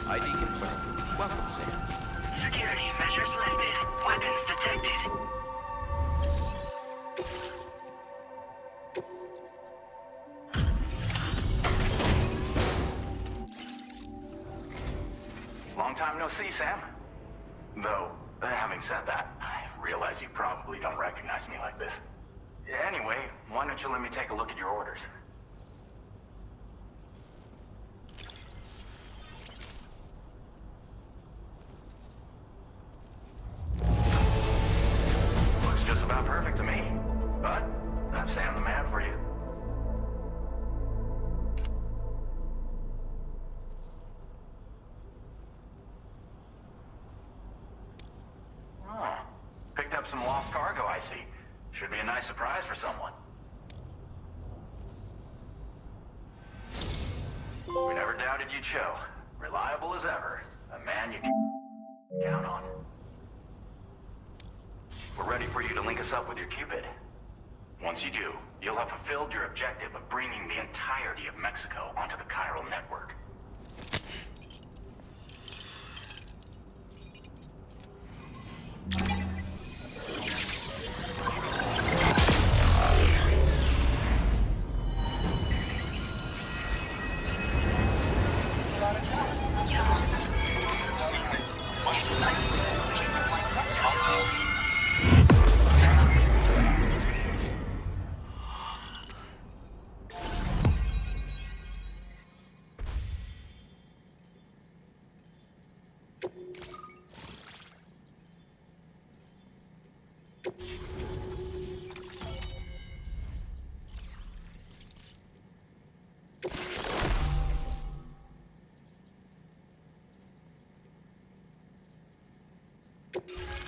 ID confirmed. Welcome, Sam. Security measures lifted. Weapons detected. Long time no see, Sam. Though, having said that, I realize you probably don't recognize me like this. Anyway, why don't you let me take a look at your orders? Looks just about perfect to me. But, that's Sam the Man for you. Oh, picked up some lost cargo, I see. Should be a nice surprise for someone. We never doubted you'd show. Reliable as ever. A man you can count on. We're ready for you to link us up with your Cupid. Once you do, you'll have fulfilled your objective of bringing the entirety of Mexico onto the chiral network.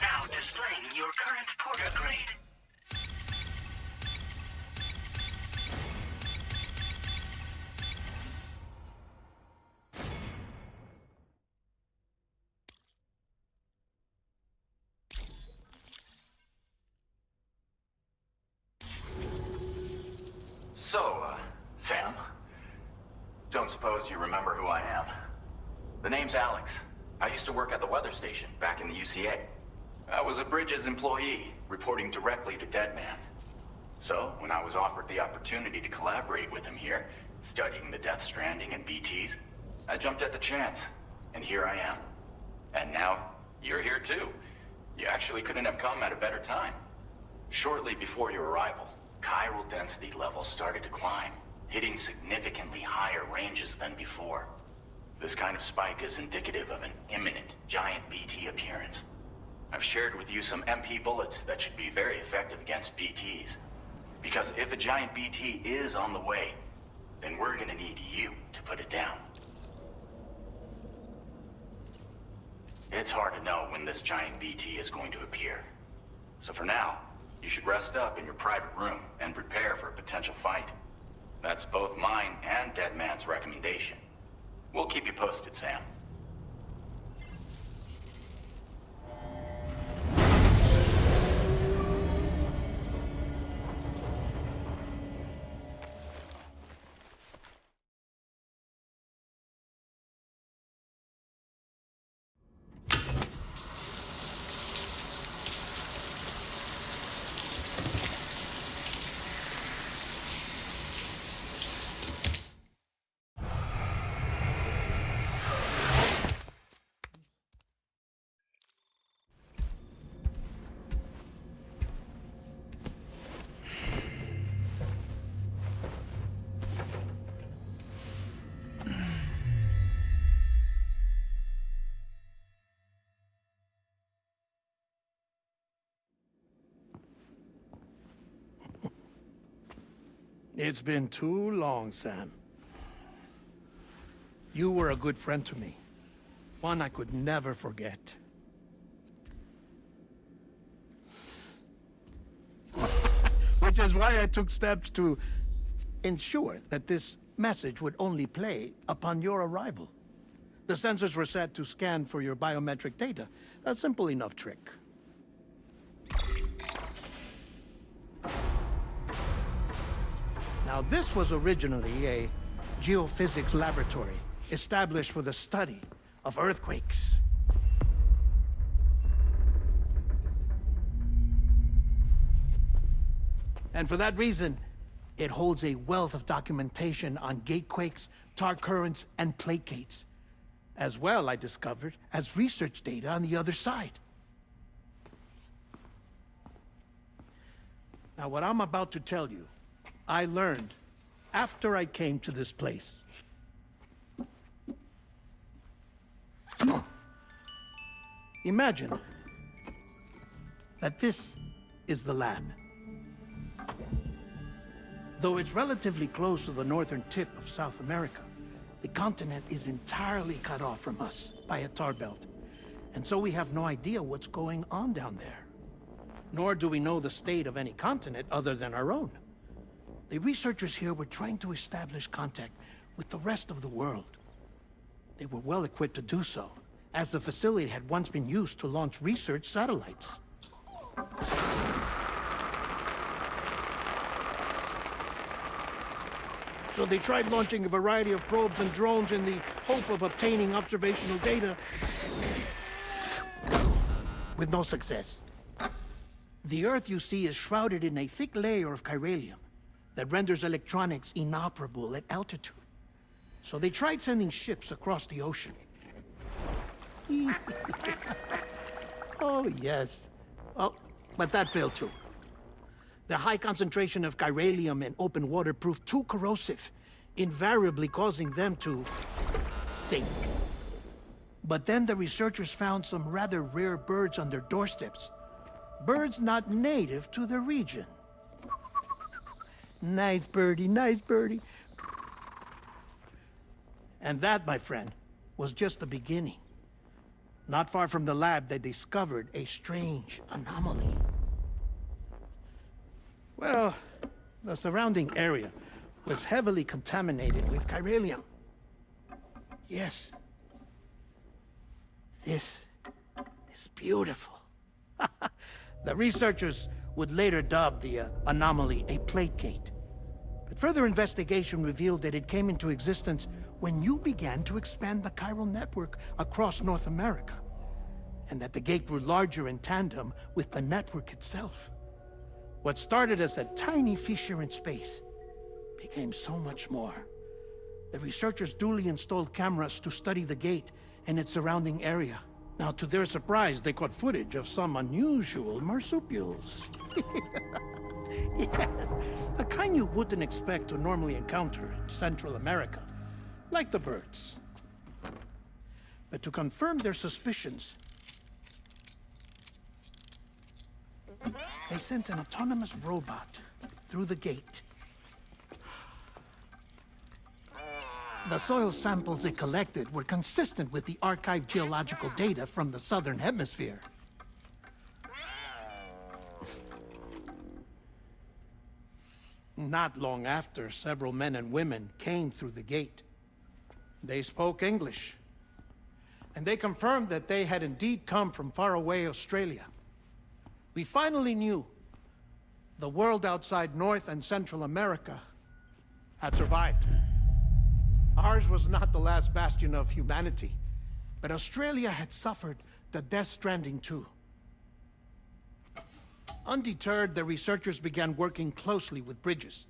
Now displaying your current porter grade. So, Sam, don't suppose you remember who I am? The name's Alex. I used to work at the weather station back in the UCA. I was a Bridges employee, reporting directly to Deadman. So, when I was offered the opportunity to collaborate with him here, studying the Death Stranding and BTs, I jumped at the chance, and here I am. And now, you're here too. You actually couldn't have come at a better time. Shortly before your arrival, chiral density levels started to climb, hitting significantly higher ranges than before. This kind of spike is indicative of an imminent giant BT appearance. I've shared with you some MP bullets that should be very effective against BTs. Because if a giant BT is on the way, then we're gonna need you to put it down. It's hard to know when this giant BT is going to appear. So for now, you should rest up in your private room and prepare for a potential fight. That's both mine and Deadman's recommendation. We'll keep you posted, Sam. It's been too long, Sam. You were a good friend to me. One I could never forget. Which is why I took steps to ensure that this message would only play upon your arrival. The sensors were set to scan for your biometric data. A simple enough trick. Now, this was originally a geophysics laboratory established for the study of earthquakes. And for that reason, it holds a wealth of documentation on gatequakes, tar currents, and plate gates. As well, I discovered, as research data on the other side. Now, what I'm about to tell you, I learned after I came to this place. Imagine that this is the lab. Though it's relatively close to the northern tip of South America, the continent is entirely cut off from us by a tar belt. And so we have no idea what's going on down there. Nor do we know the state of any continent other than our own. The researchers here were trying to establish contact with the rest of the world. They were well equipped to do so, as the facility had once been used to launch research satellites. So they tried launching a variety of probes and drones in the hope of obtaining observational data, with no success. The Earth, you see, is shrouded in a thick layer of chiralium that renders electronics inoperable at altitude. So they tried sending ships across the ocean. Oh, yes. Oh, but that failed too. The high concentration of chiralium in open water proved too corrosive, invariably causing them to sink. But then the researchers found some rather rare birds on their doorsteps. Birds not native to the region. Nice birdie, nice birdie. And that, my friend, was just the beginning. Not far from the lab, they discovered a strange anomaly. Well, the surrounding area was heavily contaminated with chiralium. Yes. This is beautiful. The researchers would later dub the anomaly a plate gate. But further investigation revealed that it came into existence when you began to expand the chiral network across North America, and that the gate grew larger in tandem with the network itself. What started as a tiny fissure in space became so much more. The researchers duly installed cameras to study the gate and its surrounding area. Now, to their surprise, they caught footage of some unusual marsupials. Yes, a kind you wouldn't expect to normally encounter in Central America, like the birds. But to confirm their suspicions, they sent an autonomous robot through the gate. The soil samples it collected were consistent with the archived geological data from the southern hemisphere. Not long after, several men and women came through the gate. They spoke English, and they confirmed that they had indeed come from faraway Australia. We finally knew the world outside North and Central America had survived. Ours was not the last bastion of humanity, but Australia had suffered the Death Stranding too. Undeterred, the researchers began working closely with Bridges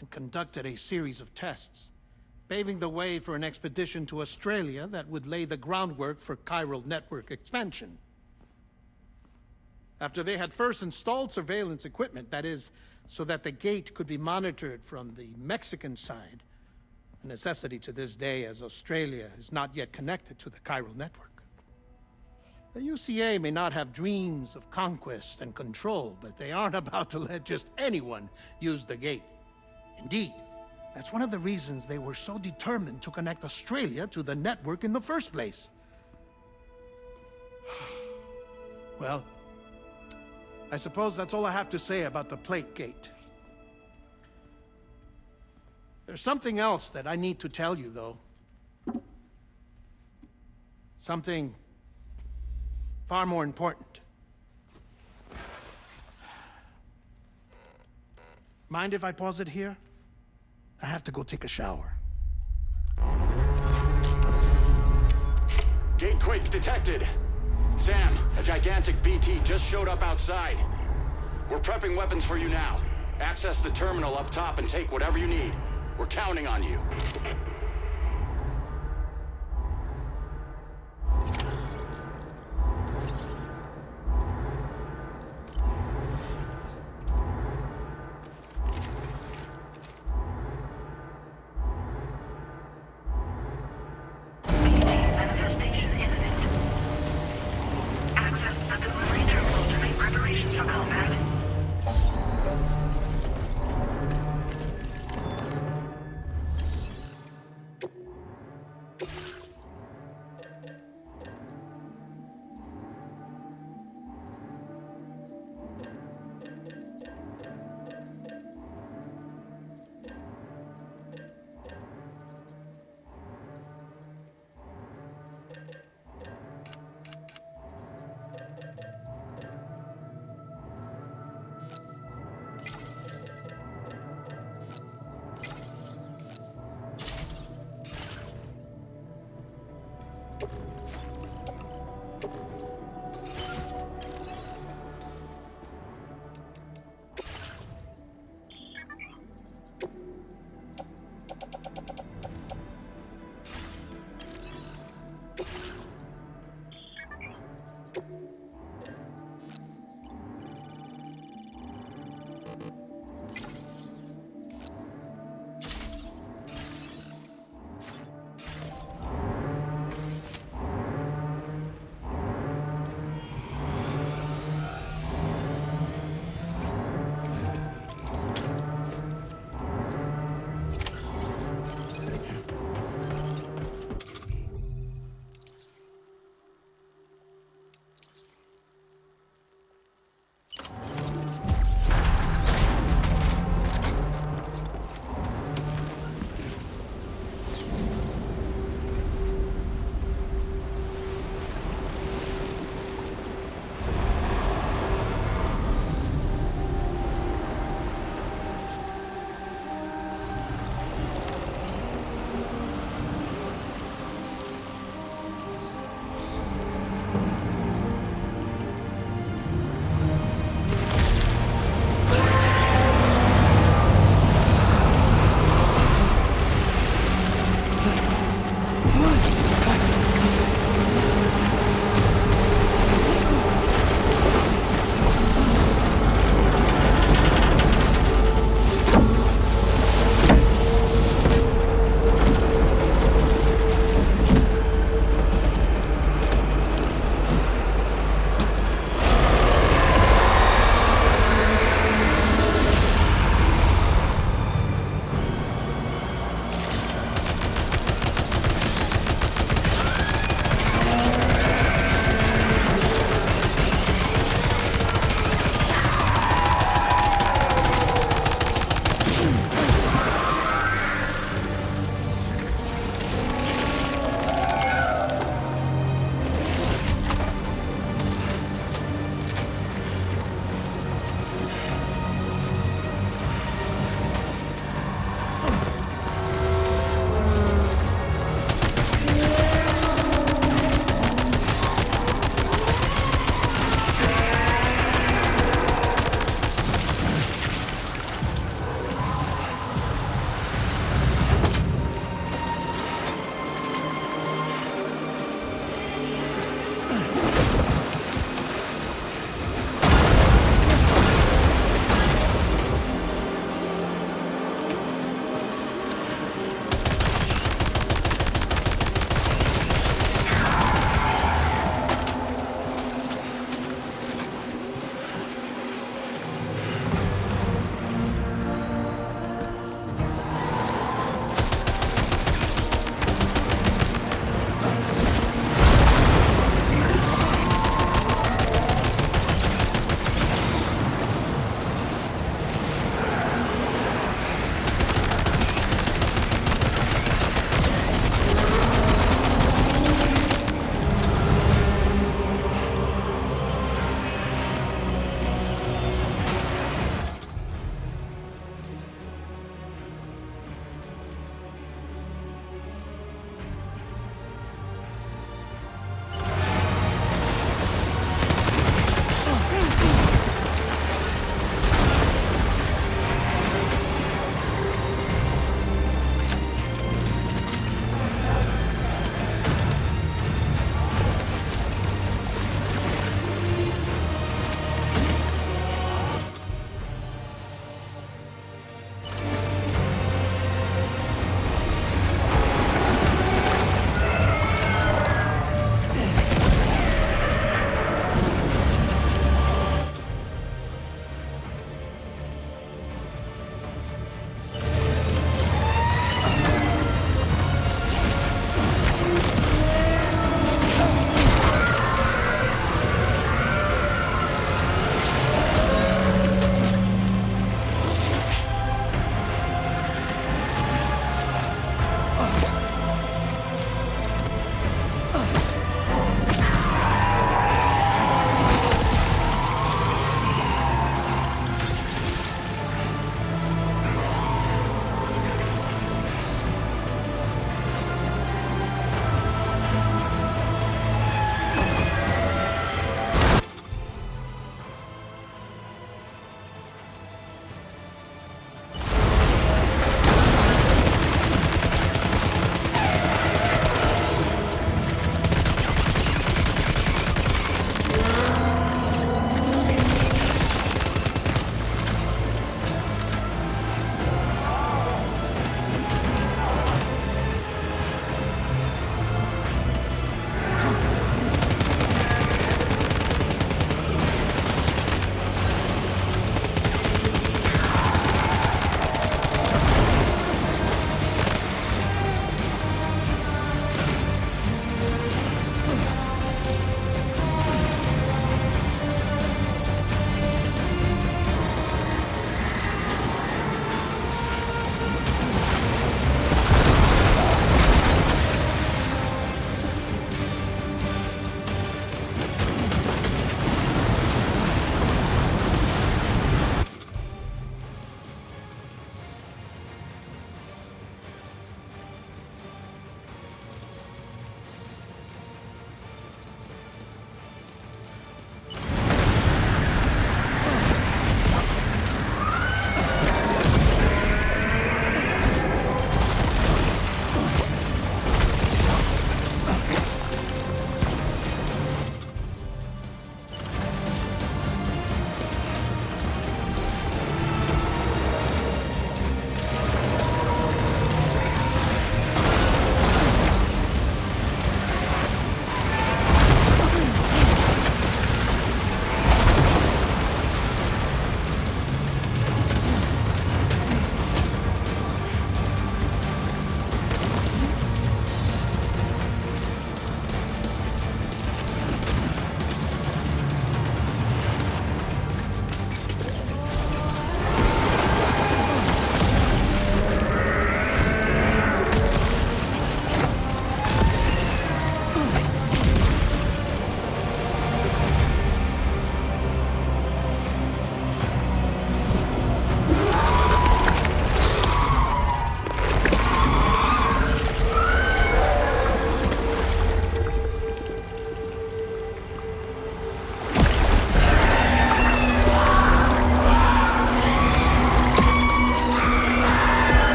and conducted a series of tests, paving the way for an expedition to Australia that would lay the groundwork for chiral network expansion. After they had first installed surveillance equipment, that is, so that the gate could be monitored from the Mexican side, a necessity to this day as Australia is not yet connected to the chiral network. The UCA may not have dreams of conquest and control, but they aren't about to let just anyone use the gate. Indeed, that's one of the reasons they were so determined to connect Australia to the network in the first place. Well, I suppose that's all I have to say about the plate gate. There's something else that I need to tell you, though. Something far more important. Mind if I pause it here? I have to go take a shower. Gatequake detected. Sam, a gigantic BT just showed up outside. We're prepping weapons for you now. Access the terminal up top and take whatever you need. We're counting on you. Manifestation imminent. Access the delivery terminal to make preparations for combat.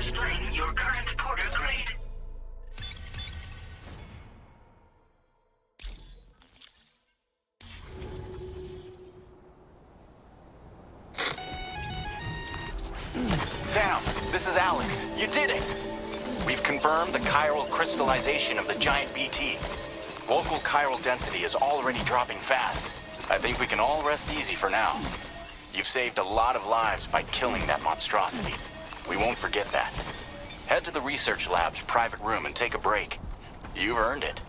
displaying your current Porter grade. Sam, this is Alex. You did it! We've confirmed the chiral crystallization of the giant BT. Local chiral density is already dropping fast. I think we can all rest easy for now. You've saved a lot of lives by killing that monstrosity. We won't forget that. Head to the research lab's private room and take a break. You've earned it.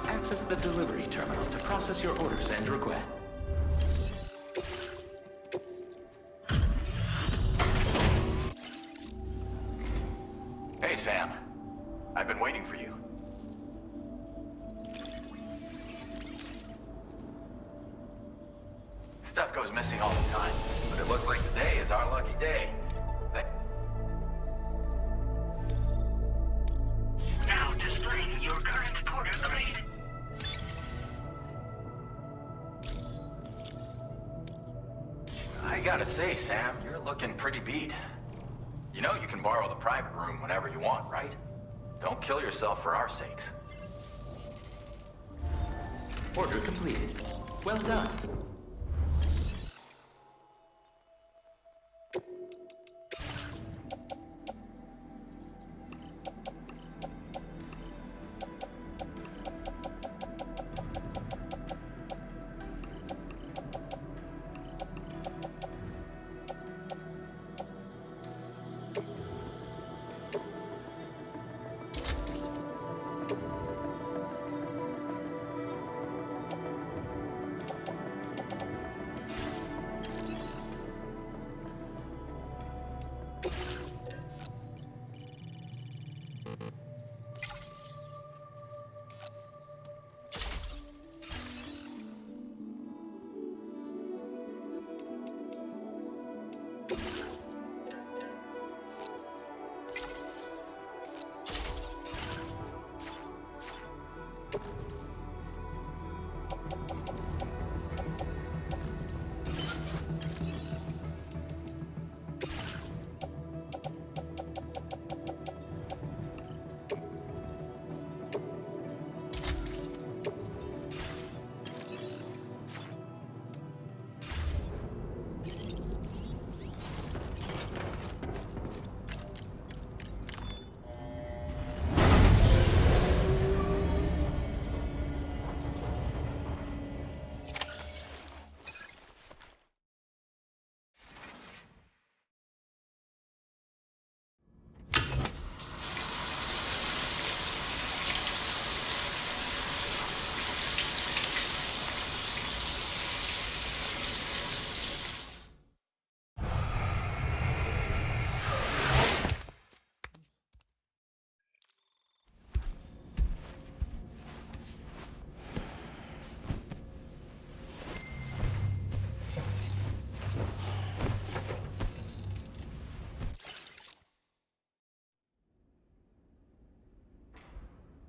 Access the delivery terminal to process your orders and requests. Hey, Sam. I've been waiting for you. Stuff goes missing all the time, but it looks like today is our lucky day. Now displaying your current Porter grade. I gotta say, Sam, you're looking pretty beat. You know you can borrow the private room whenever you want, right? Don't kill yourself for our sakes. Order completed. Well done.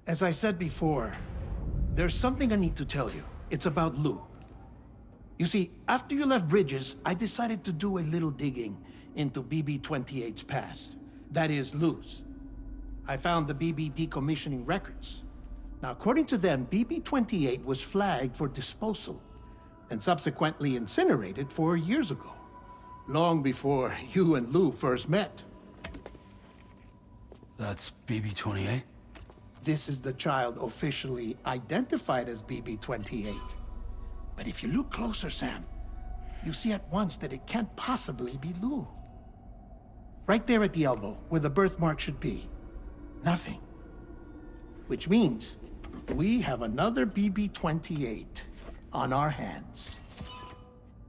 As I said before, there's something I need to tell you. It's about Lou. You see, after you left Bridges, I decided to do a little digging into BB-28's past. That is, Lou's. I found the BB decommissioning records. Now, according to them, BB-28 was flagged for disposal and subsequently incinerated 4 years ago, long before you and Lou first met. That's BB-28? This is the child officially identified as BB-28. But if you look closer, Sam, you see at once that it can't possibly be Lou. Right there at the elbow, where the birthmark should be. Nothing. Which means we have another BB-28 on our hands.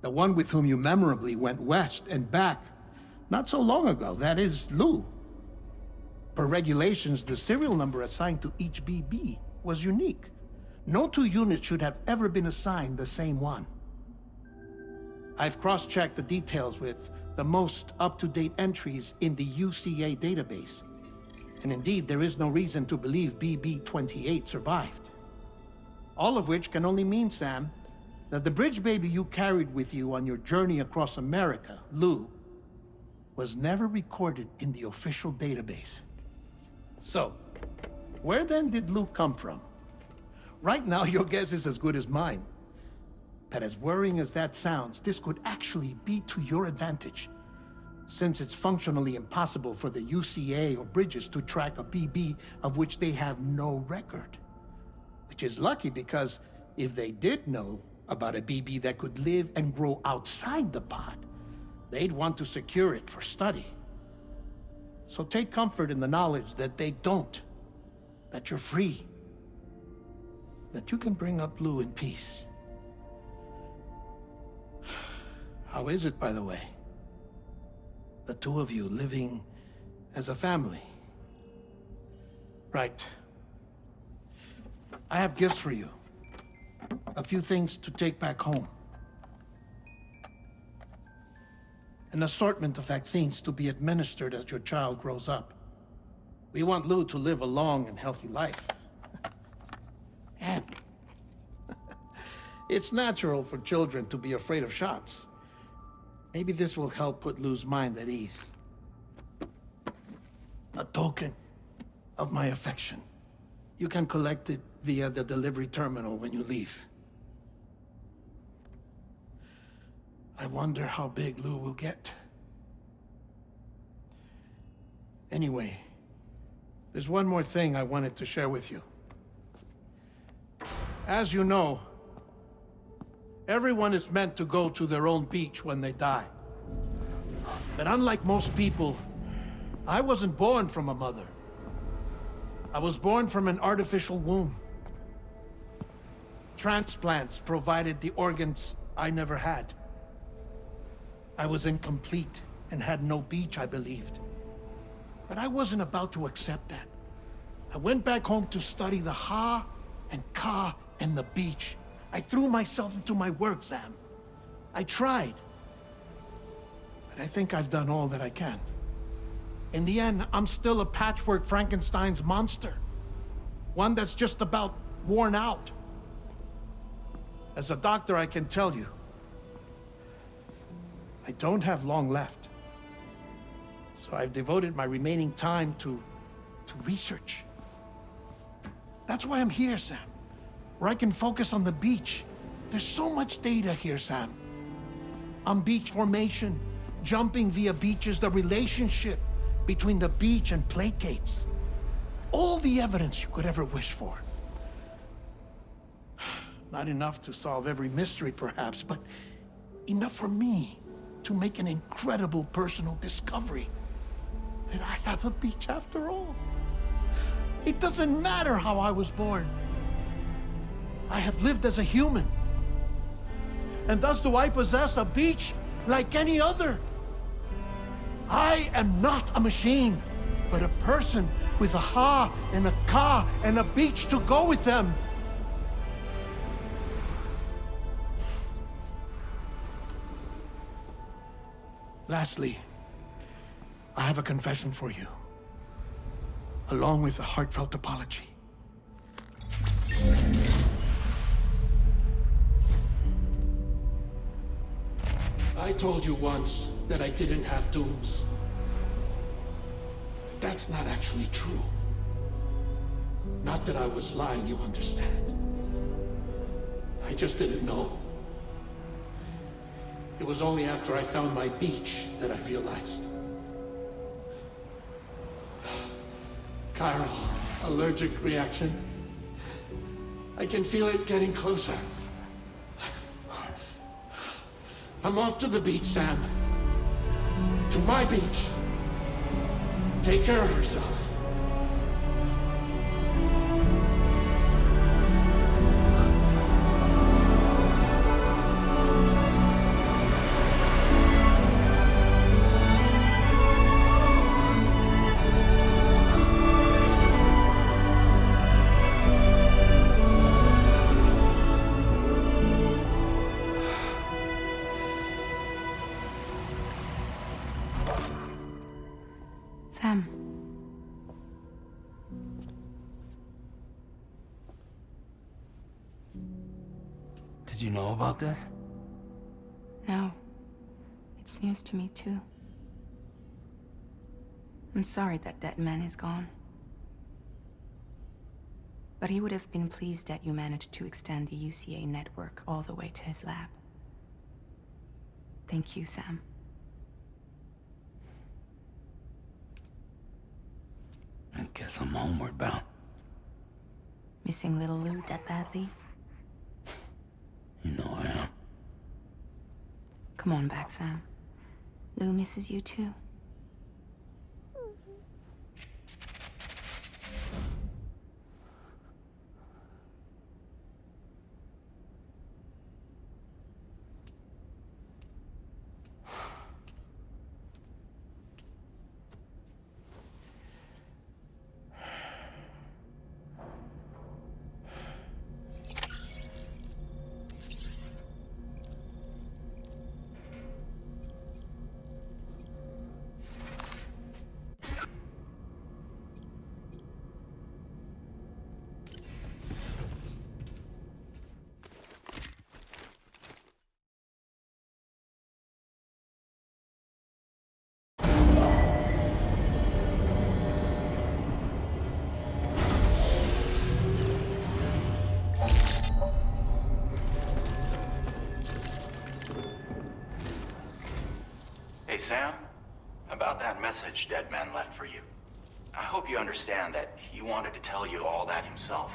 The one with whom you memorably went west and back not so long ago, that is Lou. Per regulations, the serial number assigned to each BB was unique. No two units should have ever been assigned the same one. I've cross-checked the details with the most up-to-date entries in the UCA database. And indeed, there is no reason to believe BB-28 survived. All of which can only mean, Sam, that the bridge baby you carried with you on your journey across America, Lou, was never recorded in the official database. So, where then did Lou come from? Right now, your guess is as good as mine. But as worrying as that sounds, this could actually be to your advantage, since it's functionally impossible for the UCA or Bridges to track a BB of which they have no record. Which is lucky because if they did know about a BB that could live and grow outside the pod, they'd want to secure it for study. So take comfort in the knowledge that they don't, that you're free, that you can bring up Lou in peace. How is it, by the way? The two of you living as a family. Right. I have gifts for you. A few things to take back home. An assortment of vaccines to be administered as your child grows up. We want Lou to live a long and healthy life. And it's natural for children to be afraid of shots. Maybe this will help put Lou's mind at ease. A token of my affection. You can collect it via the delivery terminal when you leave. I wonder how big Lou will get. Anyway, there's one more thing I wanted to share with you. As you know, everyone is meant to go to their own beach when they die. But unlike most people, I wasn't born from a mother. I was born from an artificial womb. Transplants provided the organs I never had. I was incomplete and had no beach, I believed. But I wasn't about to accept that. I went back home to study the Ha and Ka and the beach. I threw myself into my work, Sam. I tried. But I think I've done all that I can. In the end, I'm still a patchwork Frankenstein's monster. One that's just about worn out. As a doctor, I can tell you, I don't have long left. So I've devoted my remaining time to research. That's why I'm here, Sam. Where I can focus on the beach. There's so much data here, Sam. On beach formation, jumping via beaches, the relationship between the beach and plate gates. All the evidence you could ever wish for. Not enough to solve every mystery, perhaps, but enough for me to make an incredible personal discovery. That I have a beach after all. It doesn't matter how I was born. I have lived as a human. And thus do I possess a beach like any other. I am not a machine, but a person with a Ha and a Ka and a beach to go with them. Lastly, I have a confession for you, along with a heartfelt apology. I told you once that I didn't have dooms. But that's not actually true. Not that I was lying, you understand. I just didn't know. It was only after I found my beach that I realized. Chiral, allergic reaction. I can feel it getting closer. I'm off to the beach, Sam. To my beach. Take care of yourself. Sam. Did you know about this? No. It's news to me, too. I'm sorry that that man is gone. But he would have been pleased that you managed to extend the UCA network all the way to his lab. Thank you, Sam. I guess I'm homeward bound. Missing little Lou that badly? You know I am. Come on back, Sam. Lou misses you too. Hey, Sam. About that message Deadman left for you. I hope you understand that he wanted to tell you all that himself.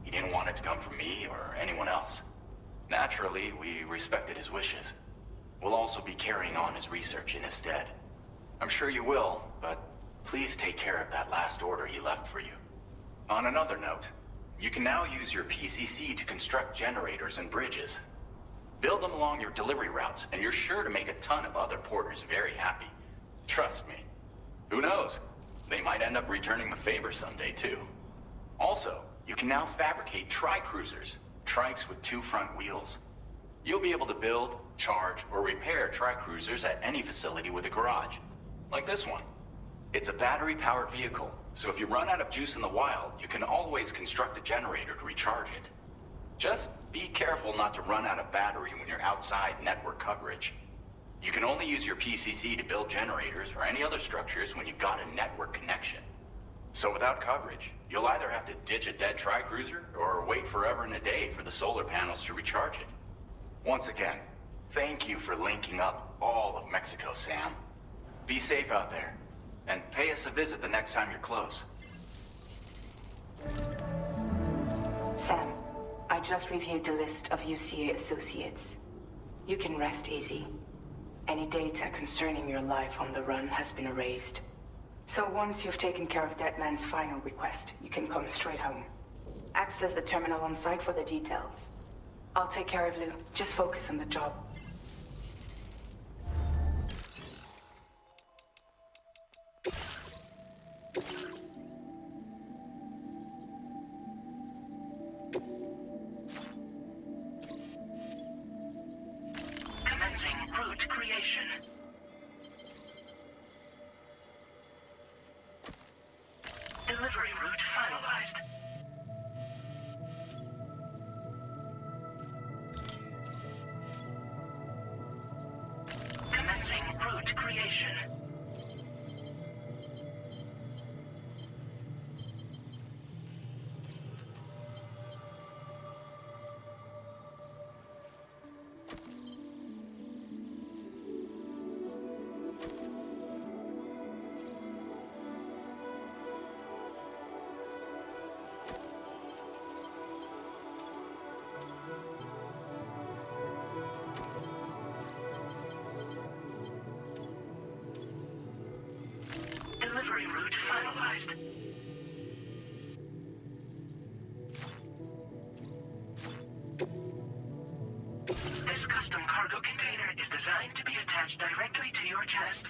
He didn't want it to come from me or anyone else. Naturally, we respected his wishes. We'll also be carrying on his research in his stead. I'm sure you will, but please take care of that last order he left for you. On another note, you can now use your PCC to construct generators and bridges. Build them along your delivery routes, and you're sure to make a ton of other porters very happy. Trust me. Who knows? They might end up returning the favor someday, too. Also, you can now fabricate tri-cruisers, trikes with 2 front wheels. You'll be able to build, charge, or repair tri-cruisers at any facility with a garage. Like this one. It's a battery-powered vehicle, so if you run out of juice in the wild, you can always construct a generator to recharge it. Just be careful not to run out of battery when you're outside network coverage. You can only use your PCC to build generators or any other structures when you've got a network connection. So without coverage, you'll either have to ditch a dead tri-cruiser or wait forever and a day for the solar panels to recharge it. Once again, thank you for linking up all of Mexico, Sam. Be safe out there, and pay us a visit the next time you're close. Sam, I just reviewed the list of UCA associates. You can rest easy. Any data concerning your life on the run has been erased. So once you've taken care of Deadman's final request, you can come straight home. Access the terminal on site for the details. I'll take care of Lou. Just focus on the job. Commencing route creation. Delivery route finalized. creation. Delivery route finalized. This custom cargo container is designed to be attached directly to your chest.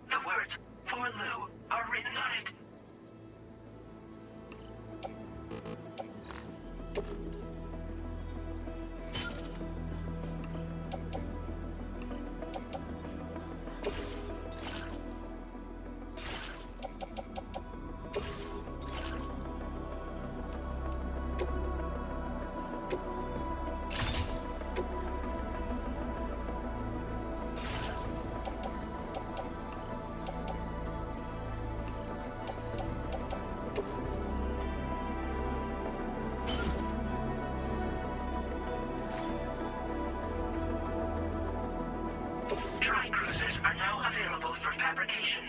The words, "For Lou," are written on it. Dry cruisers are now available for fabrication.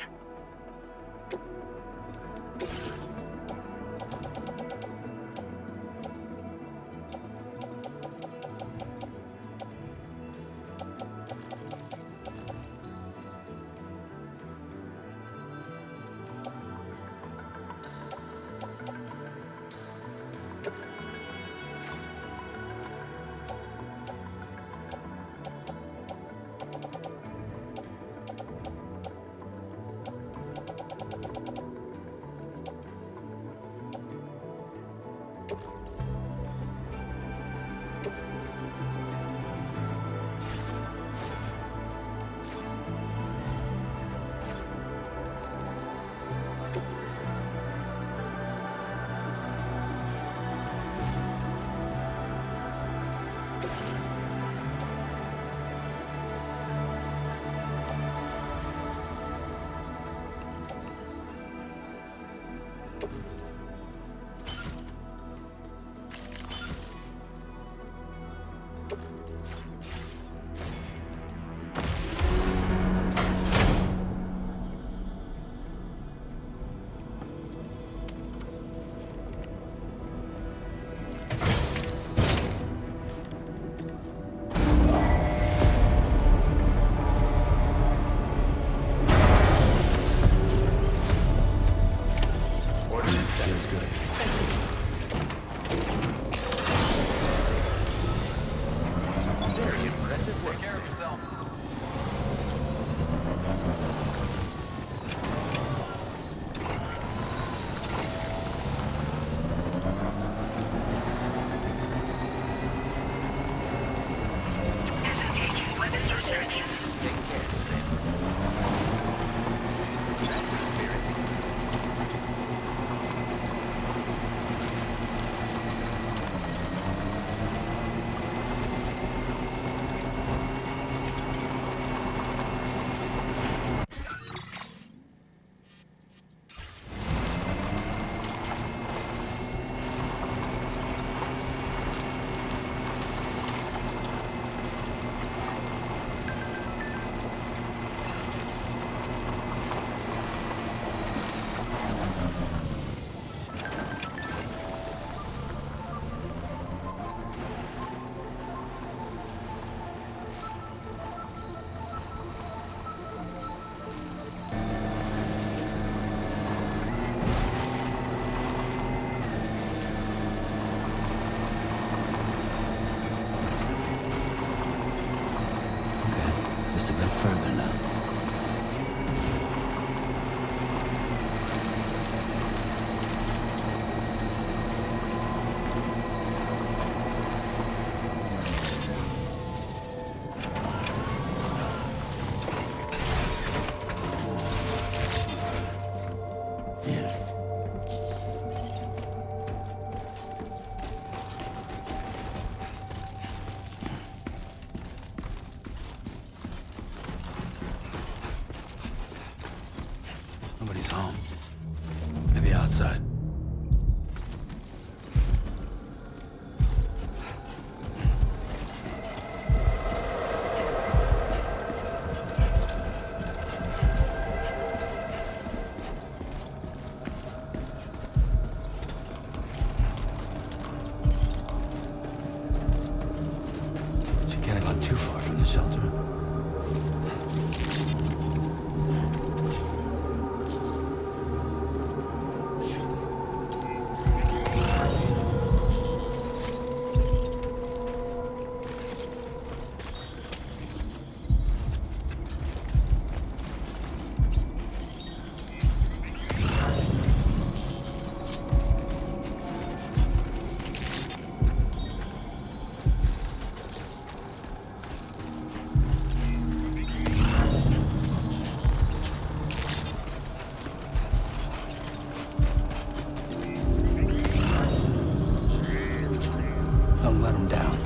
and let him down.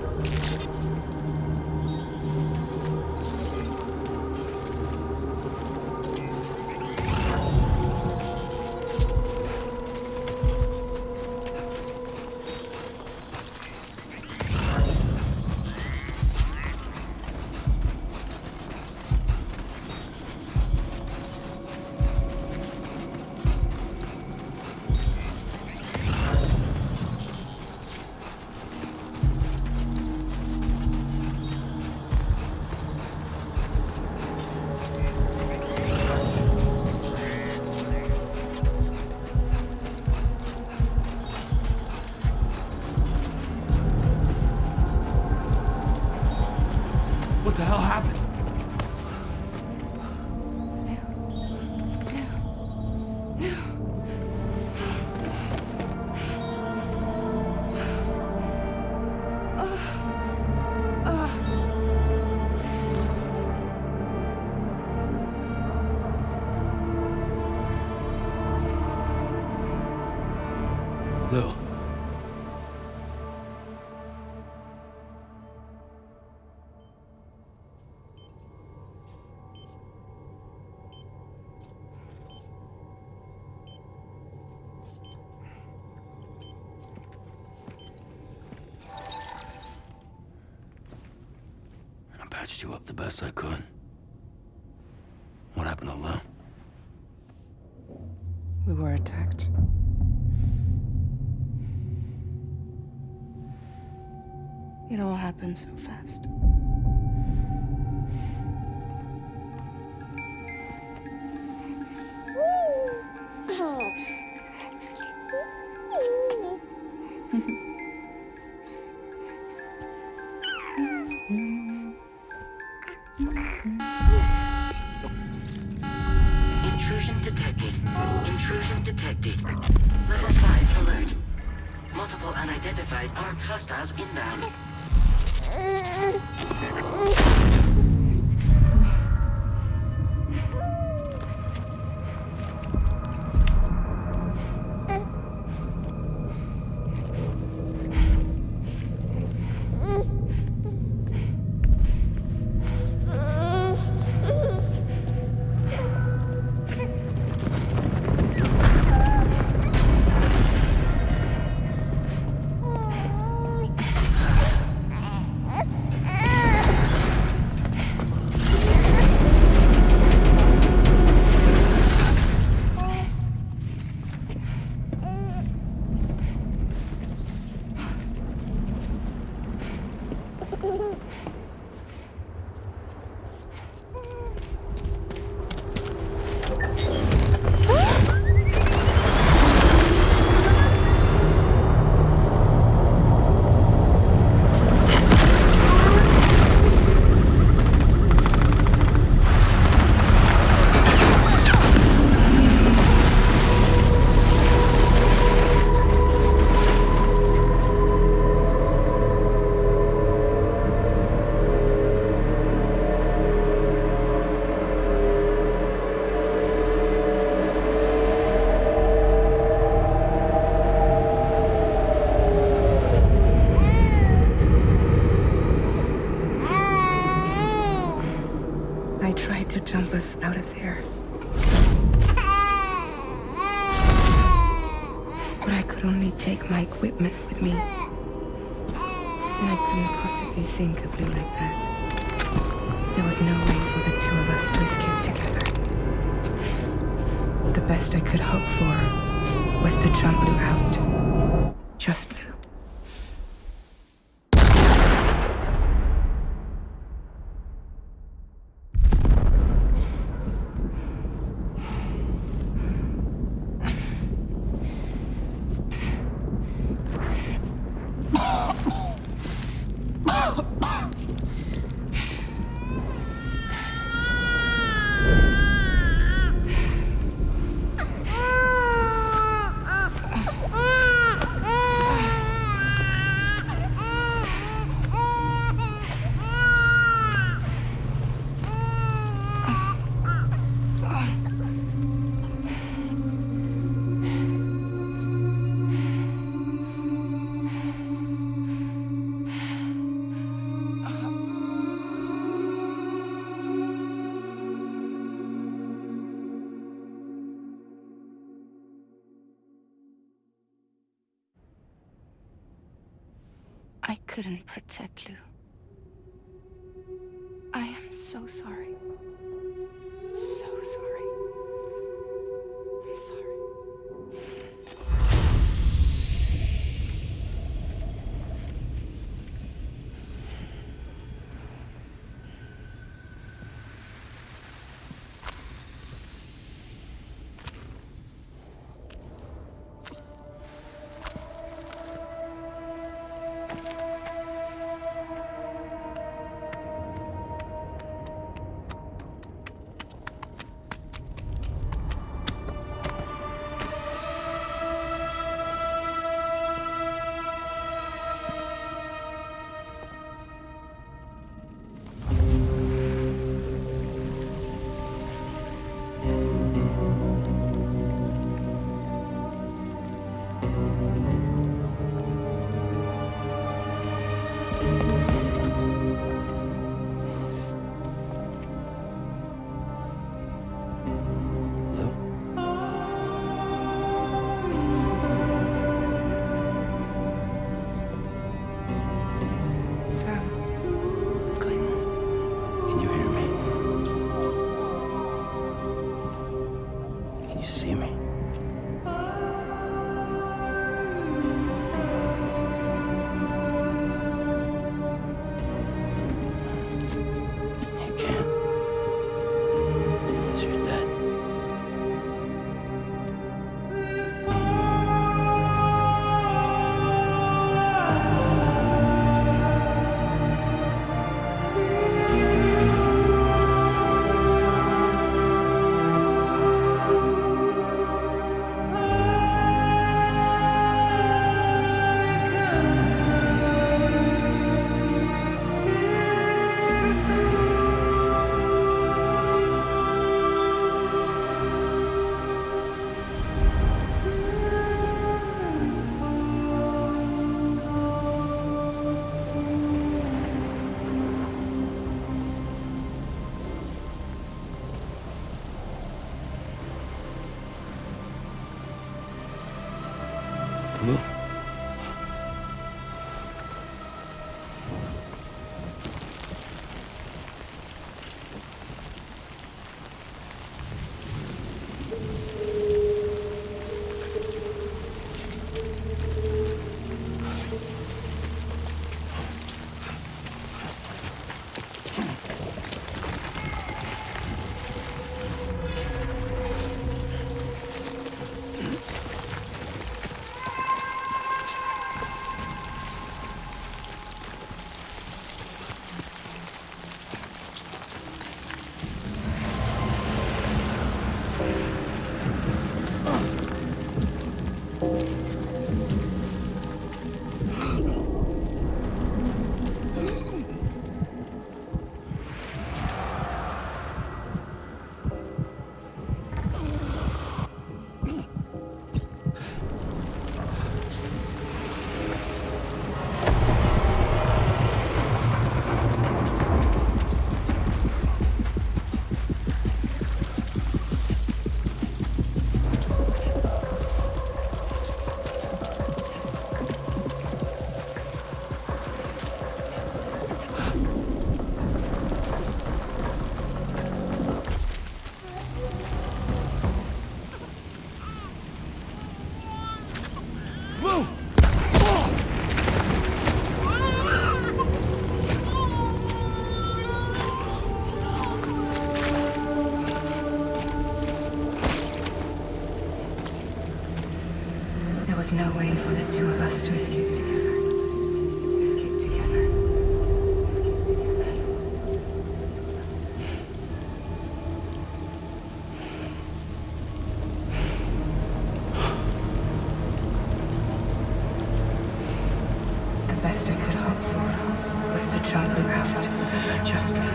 What the hell happened? Lou. I patched you up the best I could. What happened to Lou? We were attacked. It all happened so fast. Intrusion detected. Intrusion detected. Level 5 alert. Multiple unidentified armed hostiles inbound. I tried to jump us out of there. But I could only take my equipment with me. And I couldn't possibly think of Lou like that. There was no way for the two of us to escape together. The best I could hope for was to jump Lou out. Just Lou. I couldn't protect Lou. I am so sorry. So sorry. I'm sorry. Sam, what's going on? Can you hear me? Can you see me? You can't. 'Cause you're dead. Lou? There was no way for the two of us to escape together. Escape together. The best I could hope for was to jump her out just right.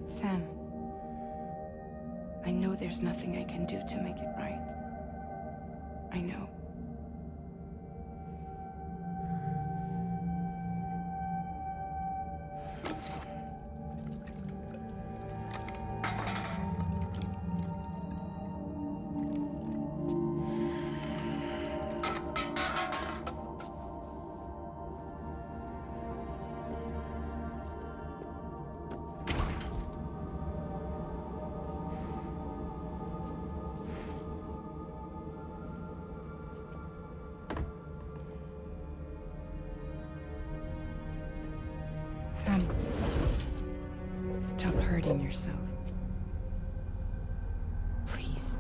Sam, I know there's nothing I can do to make it right. I know. Sam, stop hurting yourself. Please.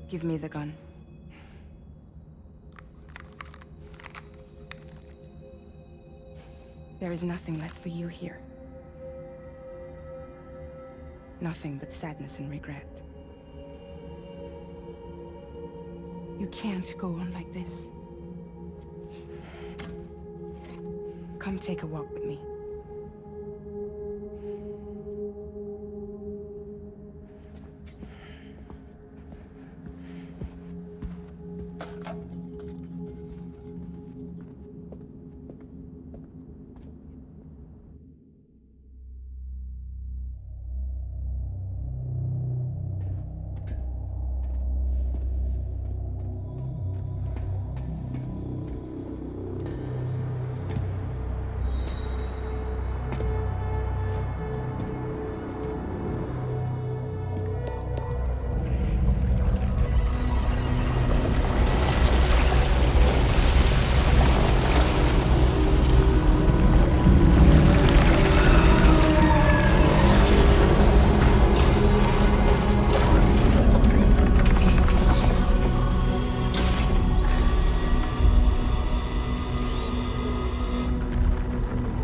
Give me the gun. There is nothing left for you here. Nothing but sadness and regret. You can't go on like this. Come take a walk with me.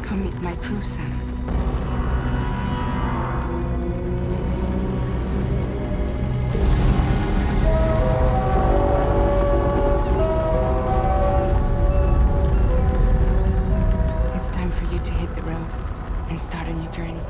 Come meet my crew, Sam. It's time for you to hit the road and start a new journey.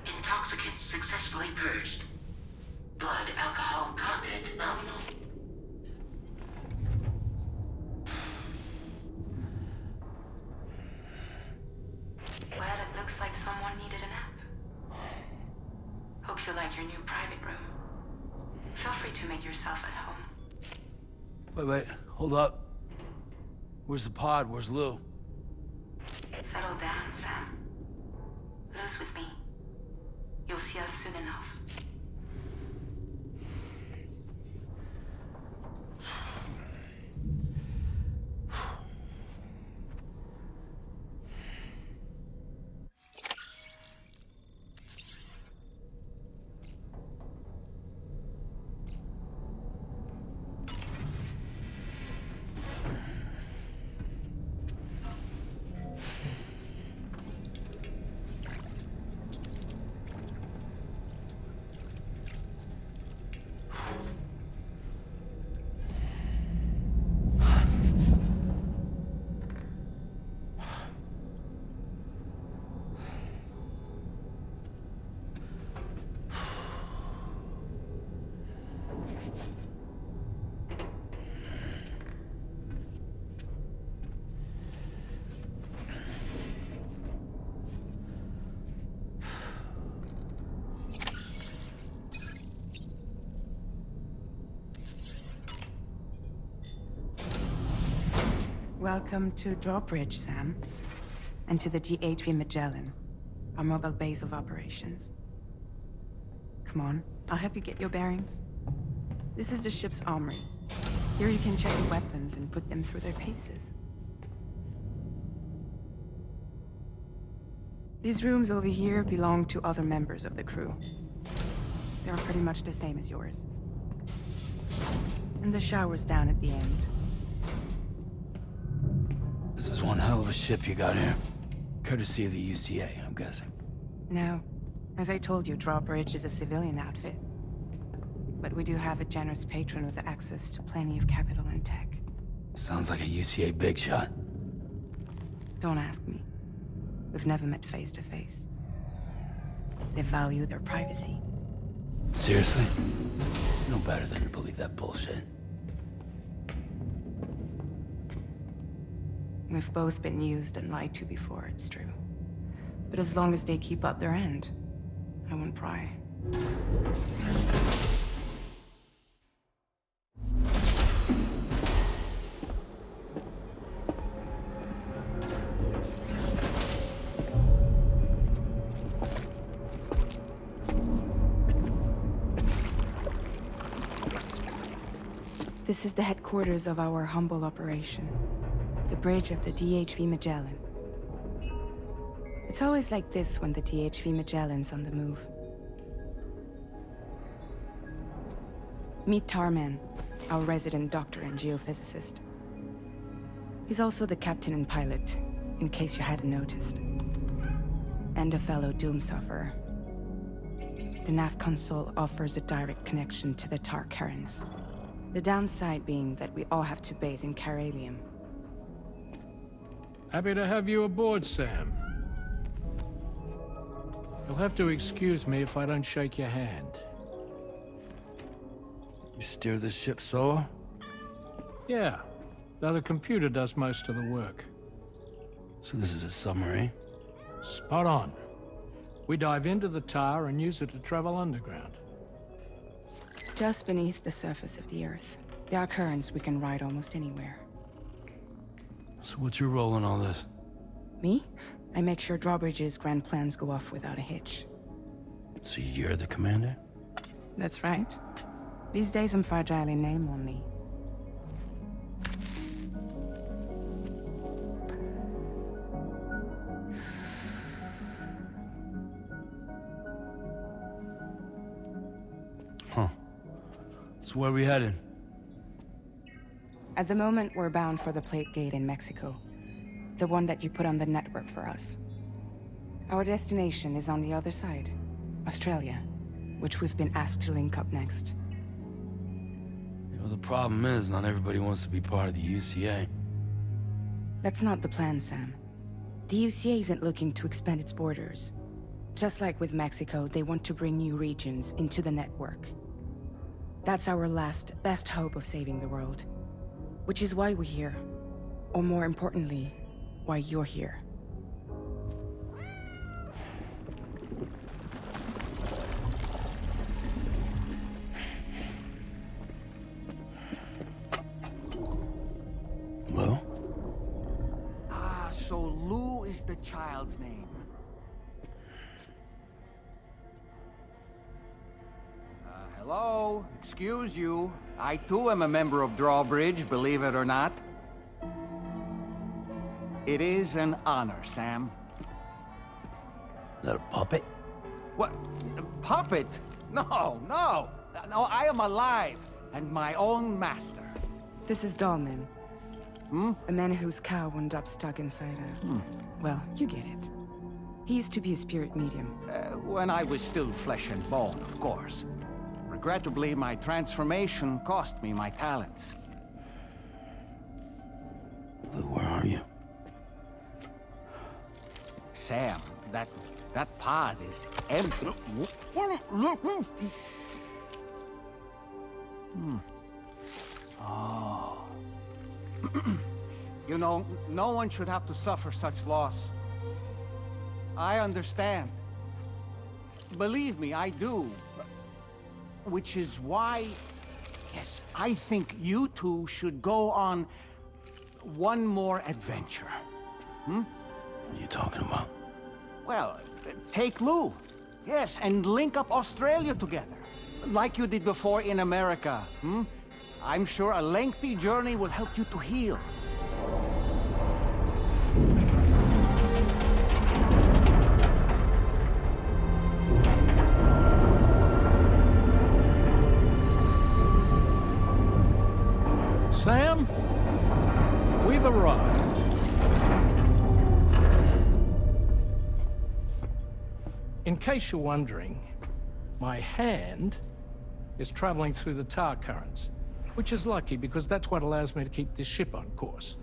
Intoxicants successfully purged. Blood alcohol content nominal. Well, it looks like someone needed a nap. Hope you like your new private room. Feel free to make yourself at home. Wait, hold up. Where's the pod? Where's Lou? Settle down, Sam. Lou's with me. You'll see us soon enough. Welcome to Drawbridge, Sam. And to the DHV Magellan, our mobile base of operations. Come on, I'll help you get your bearings. This is the ship's armory. Here you can check your weapons and put them through their paces. These rooms over here belong to other members of the crew. They're pretty much the same as yours. And the shower's down at the end. This is one hell of a ship you got here. Courtesy of the UCA, I'm guessing. No. As I told you, Drawbridge is a civilian outfit. But we do have a generous patron with access to plenty of capital and tech. Sounds like a UCA big shot. Don't ask me. We've never met face to face. They value their privacy. Seriously? You know better than to believe that bullshit. We've both been used and lied to before, it's true. But as long as they keep up their end, I won't pry. This is the headquarters of our humble operation. The bridge of the DHV Magellan. It's always like this when the DHV Magellan's on the move. Meet Tarman, our resident doctor and geophysicist. He's also the captain and pilot, in case you hadn't noticed. And a fellow doom sufferer. The nav console offers a direct connection to the Tar currents. The downside being that we all have to bathe in Caralium. Happy to have you aboard, Sam. You'll have to excuse me if I don't shake your hand. You steer this ship solo? Yeah, though the computer does most of the work. So this is a submarine? Spot on. We dive into the Tar and use it to travel underground. Just beneath the surface of the Earth, there are currents we can ride almost anywhere. So what's your role in all this? Me? I make sure Drawbridge's grand plans go off without a hitch. So you're the commander? That's right. These days I'm fragile in name only. Huh. So where are we headed? At the moment, we're bound for the Plate Gate in Mexico. The one that you put on the network for us. Our destination is on the other side, Australia, which we've been asked to link up next. You know, the problem is not everybody wants to be part of the UCA. That's not the plan, Sam. The UCA isn't looking to expand its borders. Just like with Mexico, they want to bring new regions into the network. That's our last, best hope of saving the world. Which is why we're here. Or more importantly, why you're here. Hello? Ah, so Lou is the child's name. Hello? Excuse you. I too am a member of Drawbridge, believe it or not. It is an honor, Sam. Is that a puppet? What? A puppet? No, no! No, I am alive, and my own master. This is Dahlman. A man whose cow wound up stuck inside a... Well, you get it. He used to be a spirit medium. When I was still flesh and bone, of course. Regrettably, my transformation cost me my talents. Lou, where are you? Sam, that pod is empty. Oh. You know, no one should have to suffer such loss. I understand. Believe me, I do. Which is why, yes, I think you two should go on one more adventure. What are you talking about? Well, take Lou. Yes, and link up Australia together. Like you did before in America. I'm sure a lengthy journey will help you to heal. Sam, we've arrived. In case you're wondering, my hand is traveling through the tar currents, which is lucky because that's what allows me to keep this ship on course.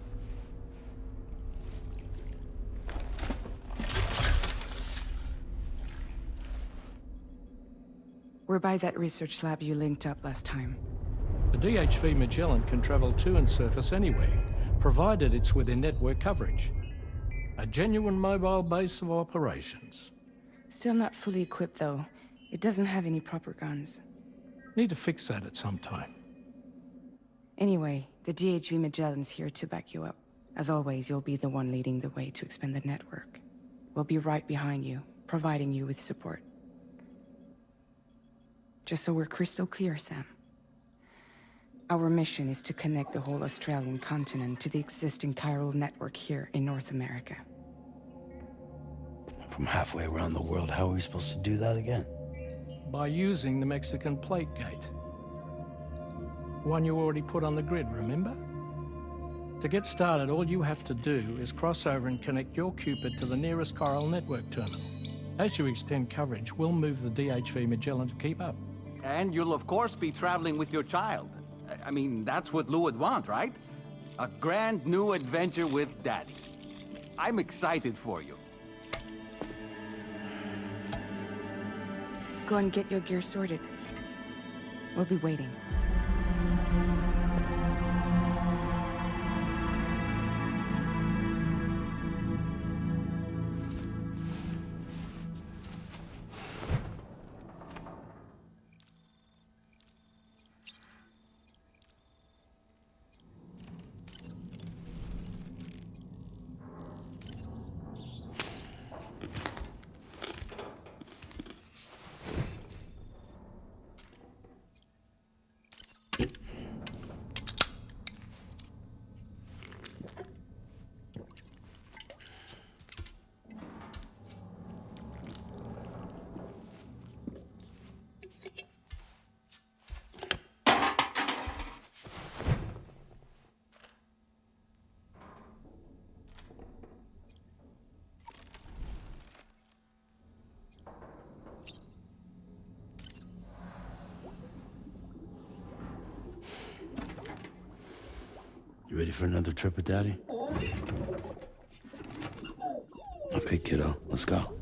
We're by that research lab you linked up last time. The DHV Magellan can travel to and surface anywhere, provided it's within network coverage. A genuine mobile base of operations. Still not fully equipped, though. It doesn't have any proper guns. Need to fix that at some time. Anyway, the DHV Magellan's here to back you up. As always, you'll be the one leading the way to expand the network. We'll be right behind you, providing you with support. Just so we're crystal clear, Sam. Our mission is to connect the whole Australian continent to the existing chiral network here in North America. From halfway around the world, how are we supposed to do that again? By using the Mexican plate gate. One you already put on the grid, remember? To get started, all you have to do is cross over and connect your Cupid to the nearest chiral network terminal. As you extend coverage, we'll move the DHV Magellan to keep up. And you'll of course be traveling with your child. I mean, that's what Lou would want, right? A grand new adventure with Daddy. I'm excited for you. Go and get your gear sorted. We'll be waiting. You ready for another trip with Daddy? Okay, kiddo, let's go.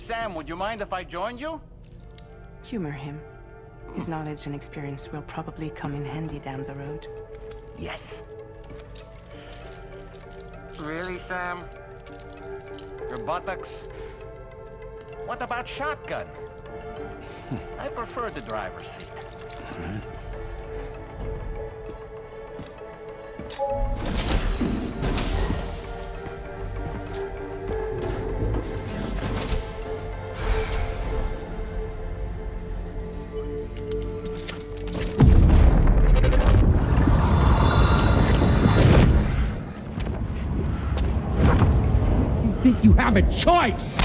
Sam, would you mind if I joined you? Humor him. His knowledge and experience will probably come in handy down the road. Yes. Really, Sam? Your buttocks? What about shotgun? I prefer the driver's seat. Think you have a choice?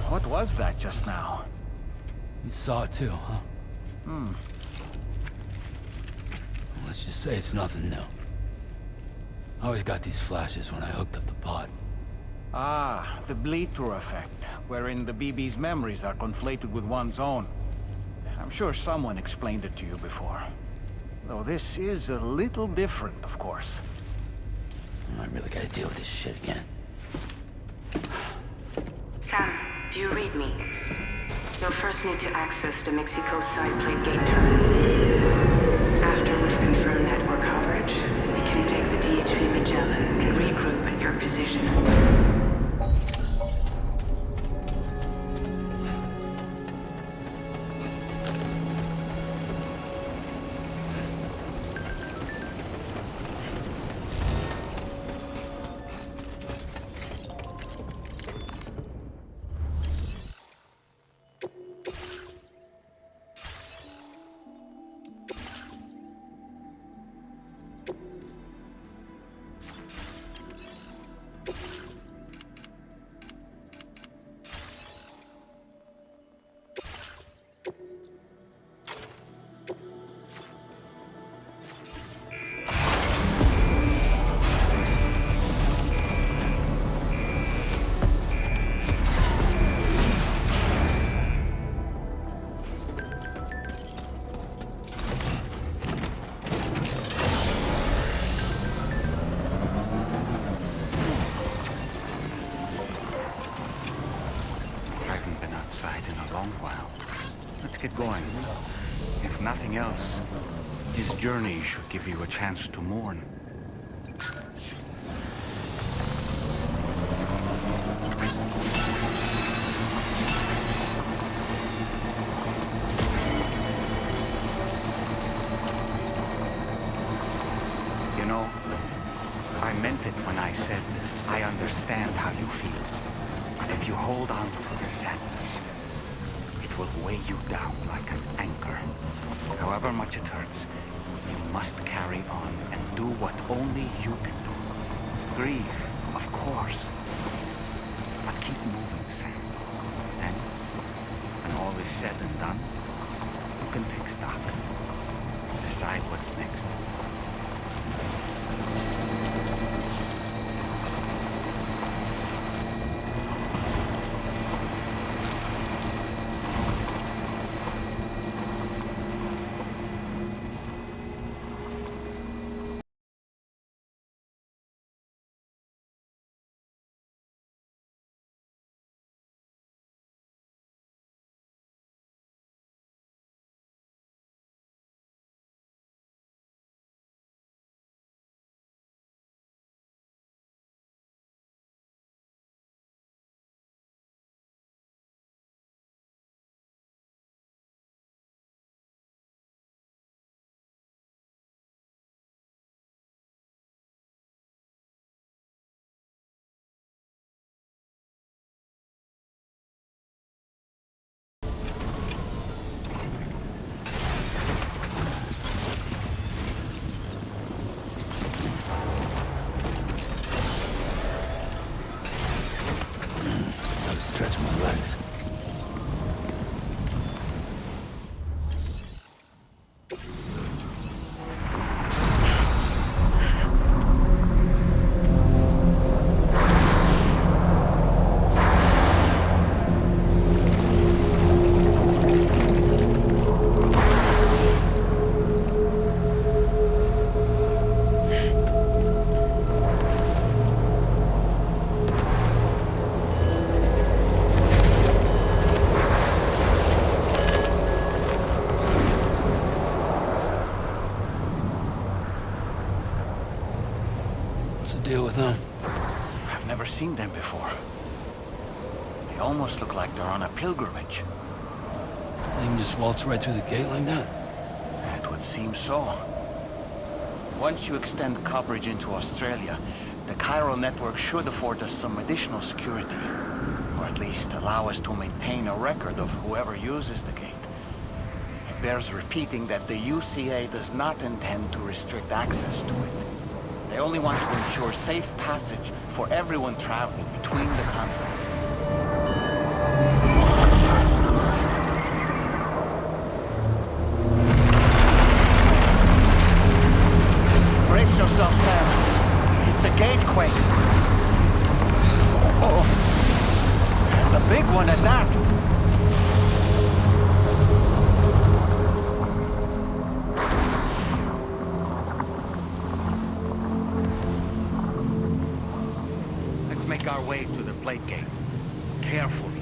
What was that just now? You saw it too, huh? Let's just say it's nothing new. I always got these flashes when I hooked up the pod. Ah, the bleed-through effect, wherein the BB's memories are conflated with one's own. I'm sure someone explained it to you before. Though this is a little different, of course. I really gotta deal with this shit again. Sam, do you read me? You'll first need to access the Mexico side plate gate terminal. After we've confirmed network coverage, we can take the DHV Magellan and regroup at your position. Let's get going. If nothing else, this journey should give you a chance to mourn. You know, I meant it when I said I understand how you feel. But if you hold on to the sadness, it will weigh you down like an anchor. However much it hurts, you must carry on and do what only you can do. Grieve, of course. But keep moving, Sam. And when all is said and done, you can take stock. Decide what's next. deal with them? I've never seen them before. They almost look like they're on a pilgrimage. They can just waltz right through the gate like that? It would seem so. Once you extend coverage into Australia, the chiral network should afford us some additional security. Or at least allow us to maintain a record of whoever uses the gate. It bears repeating that the UCA does not intend to restrict access to it. They only want to ensure safe passage for everyone traveling between the continents. Brace yourself, Sam. It's a gatequake. Oh. And a big one at that. Let's make our way to the plate gate. Carefully.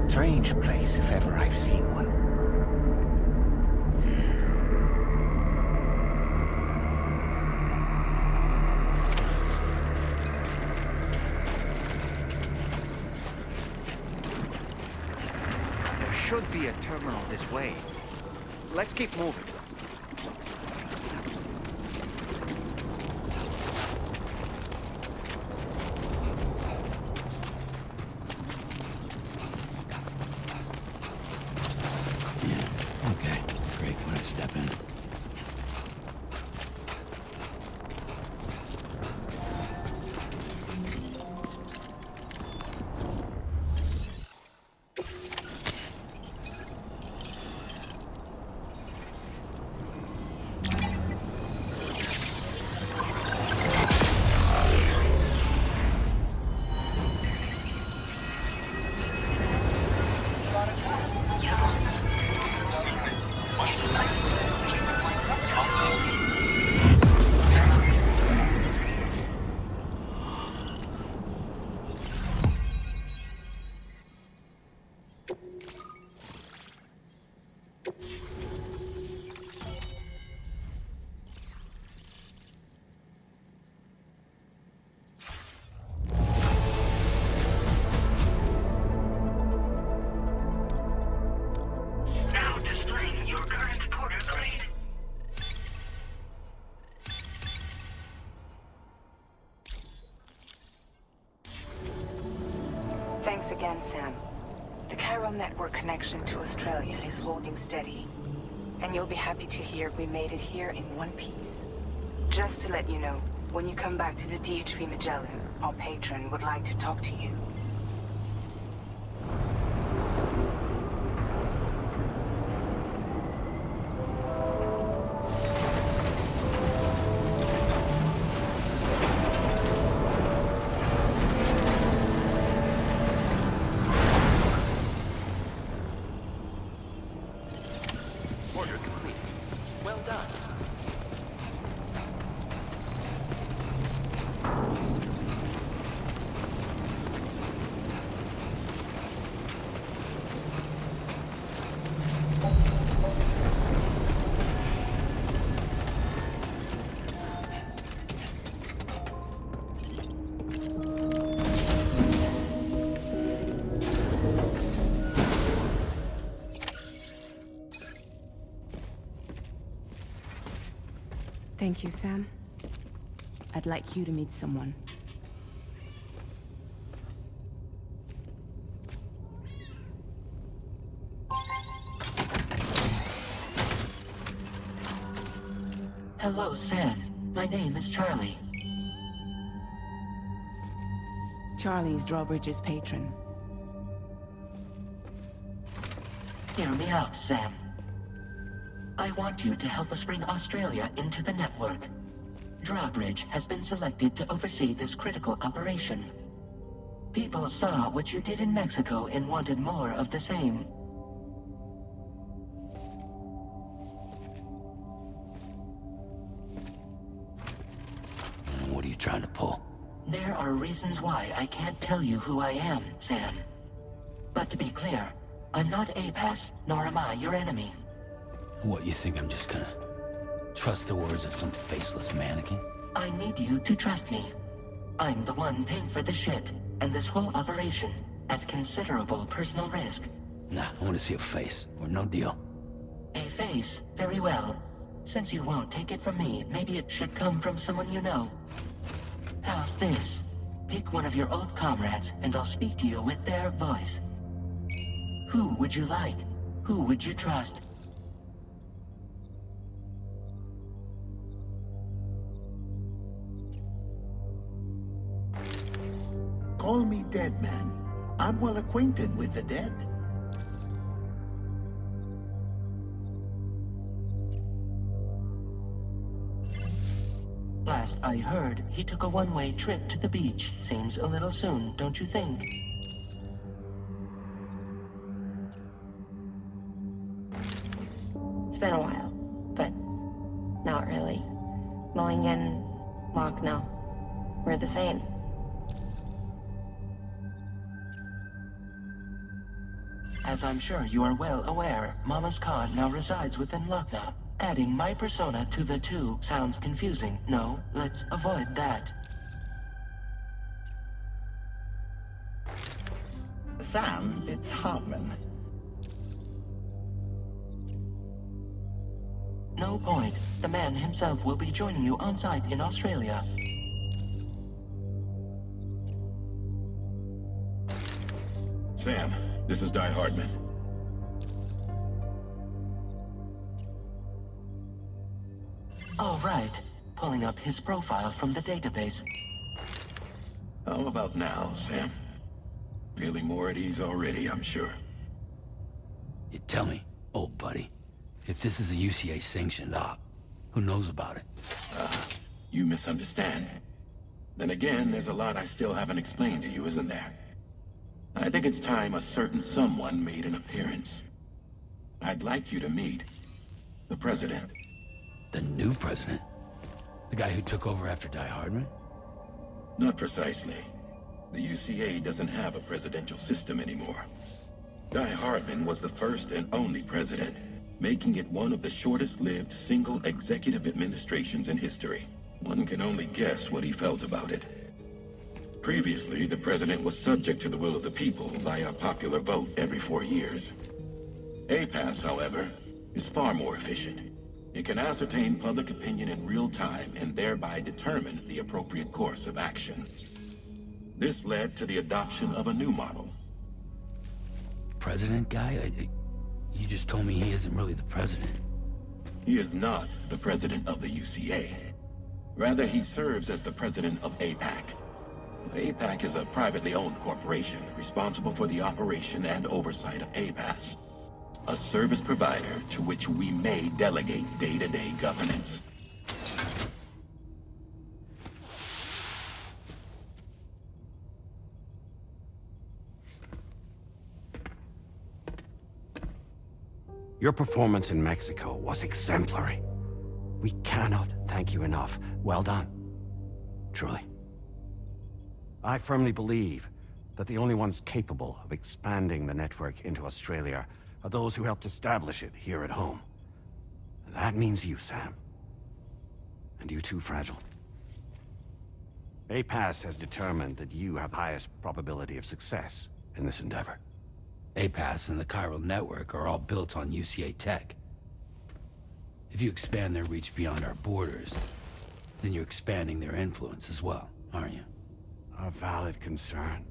Strange place if ever I've seen one. There should be a terminal this way. Let's keep moving. Okay, great. When I step in. on, Sam. The chiral network connection to Australia is holding steady. And you'll be happy to hear we made it here in one piece. Just to let you know, when you come back to the DHV Magellan, our patron would like to talk to you. Order complete. Well done. Thank you, Sam. I'd like you to meet someone. Hello, Sam. My name is Charlie. Charlie's Drawbridge's patron. Hear me out, Sam. I want you to help us bring Australia into the network. Drawbridge has been selected to oversee this critical operation. People saw what you did in Mexico and wanted more of the same. What are you trying to pull? There are reasons why I can't tell you who I am, Sam. But to be clear, I'm not APAS, nor am I your enemy. What, you think I'm just gonna trust the words of some faceless mannequin? I need you to trust me. I'm the one paying for the ship, and this whole operation, at considerable personal risk. Nah, I want to see a face, or no deal. A face? Very well. Since you won't take it from me, maybe it should come from someone you know. How's this? Pick one of your old comrades, and I'll speak to you with their voice. Who would you like? Who would you trust? Call me dead, man. I'm well acquainted with the dead. Last I heard, he took a one-way trip to the beach. Seems a little soon, don't you think? It's been a while, but not really. Mulligan, Locke, no. We're the same. As I'm sure you are well aware, Mama's Khan now resides within Lucknow. Adding my persona to the two sounds confusing. No, let's avoid that. Sam, it's Hartman. No point. The man himself will be joining you on site in Australia. Sam, this is Die Hardman. All right. Pulling up his profile from the database. How about now, Sam? Feeling more at ease already, I'm sure. You tell me, old buddy, if this is a UCA-sanctioned op, who knows about it? You misunderstand. Then again, there's a lot I still haven't explained to you, isn't there? I think it's time a certain someone made an appearance. I'd like you to meet the President. The new president? The guy who took over after Die Hardman? Not precisely. The UCA doesn't have a presidential system anymore. Die Hardman was the first and only president, making it one of the shortest-lived single executive administrations in history. One can only guess what he felt about it. Previously, the president was subject to the will of the people via popular vote every 4 years. APAS, however, is far more efficient. It can ascertain public opinion in real time and thereby determine the appropriate course of action. This led to the adoption of a new model, president guy? You just told me he isn't really the president. He is not the president of the UCA. Rather, he serves as the president of APAC. APAC is a privately owned corporation responsible for the operation and oversight of APAS, a service provider to which we may delegate day-to-day governance. Your performance in Mexico was exemplary. We cannot thank you enough. Well done. Truly. I firmly believe that the only ones capable of expanding the network into Australia are those who helped establish it here at home. And that means you, Sam. And you too, Fragile. APAS has determined that you have the highest probability of success in this endeavor. APAS and the chiral network are all built on UCA tech. If you expand their reach beyond our borders, then you're expanding their influence as well, aren't you? A valid concern.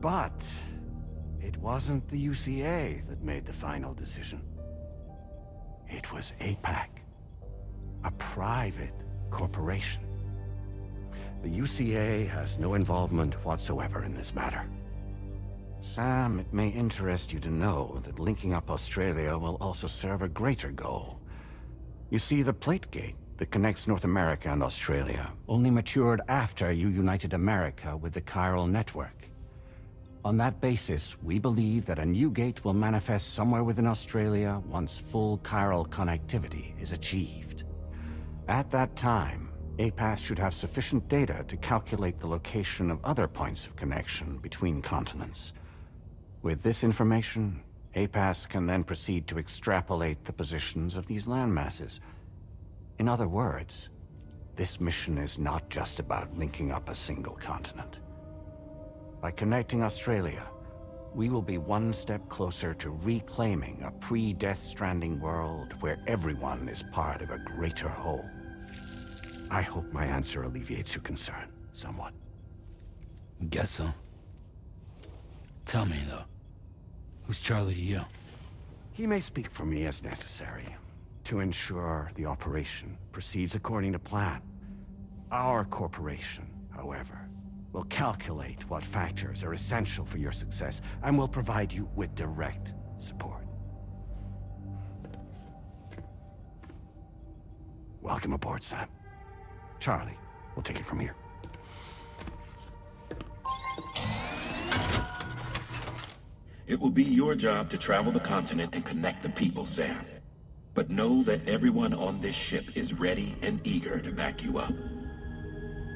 But it wasn't the UCA that made the final decision. It was APAC, a private corporation. The UCA has no involvement whatsoever in this matter. Sam, it may interest you to know that linking up Australia will also serve a greater goal. You see, the plate gate that connects North America and Australia only matured after you united America with the chiral network. On that basis, we believe that a new gate will manifest somewhere within Australia once full chiral connectivity is achieved. At that time, APAS should have sufficient data to calculate the location of other points of connection between continents. With this information, APAS can then proceed to extrapolate the positions of these landmasses. In other words, this mission is not just about linking up a single continent. By connecting Australia, we will be one step closer to reclaiming a pre-Death Stranding world where everyone is part of a greater whole. I hope my answer alleviates your concern somewhat. Guess so. Tell me, though, who's Charlie to you? He may speak for me as necessary to ensure the operation proceeds according to plan. Our corporation, however, will calculate what factors are essential for your success and will provide you with direct support. Welcome aboard, Sam. Charlie, we'll take it from here. It will be your job to travel the continent and connect the people, Sam. But know that everyone on this ship is ready and eager to back you up.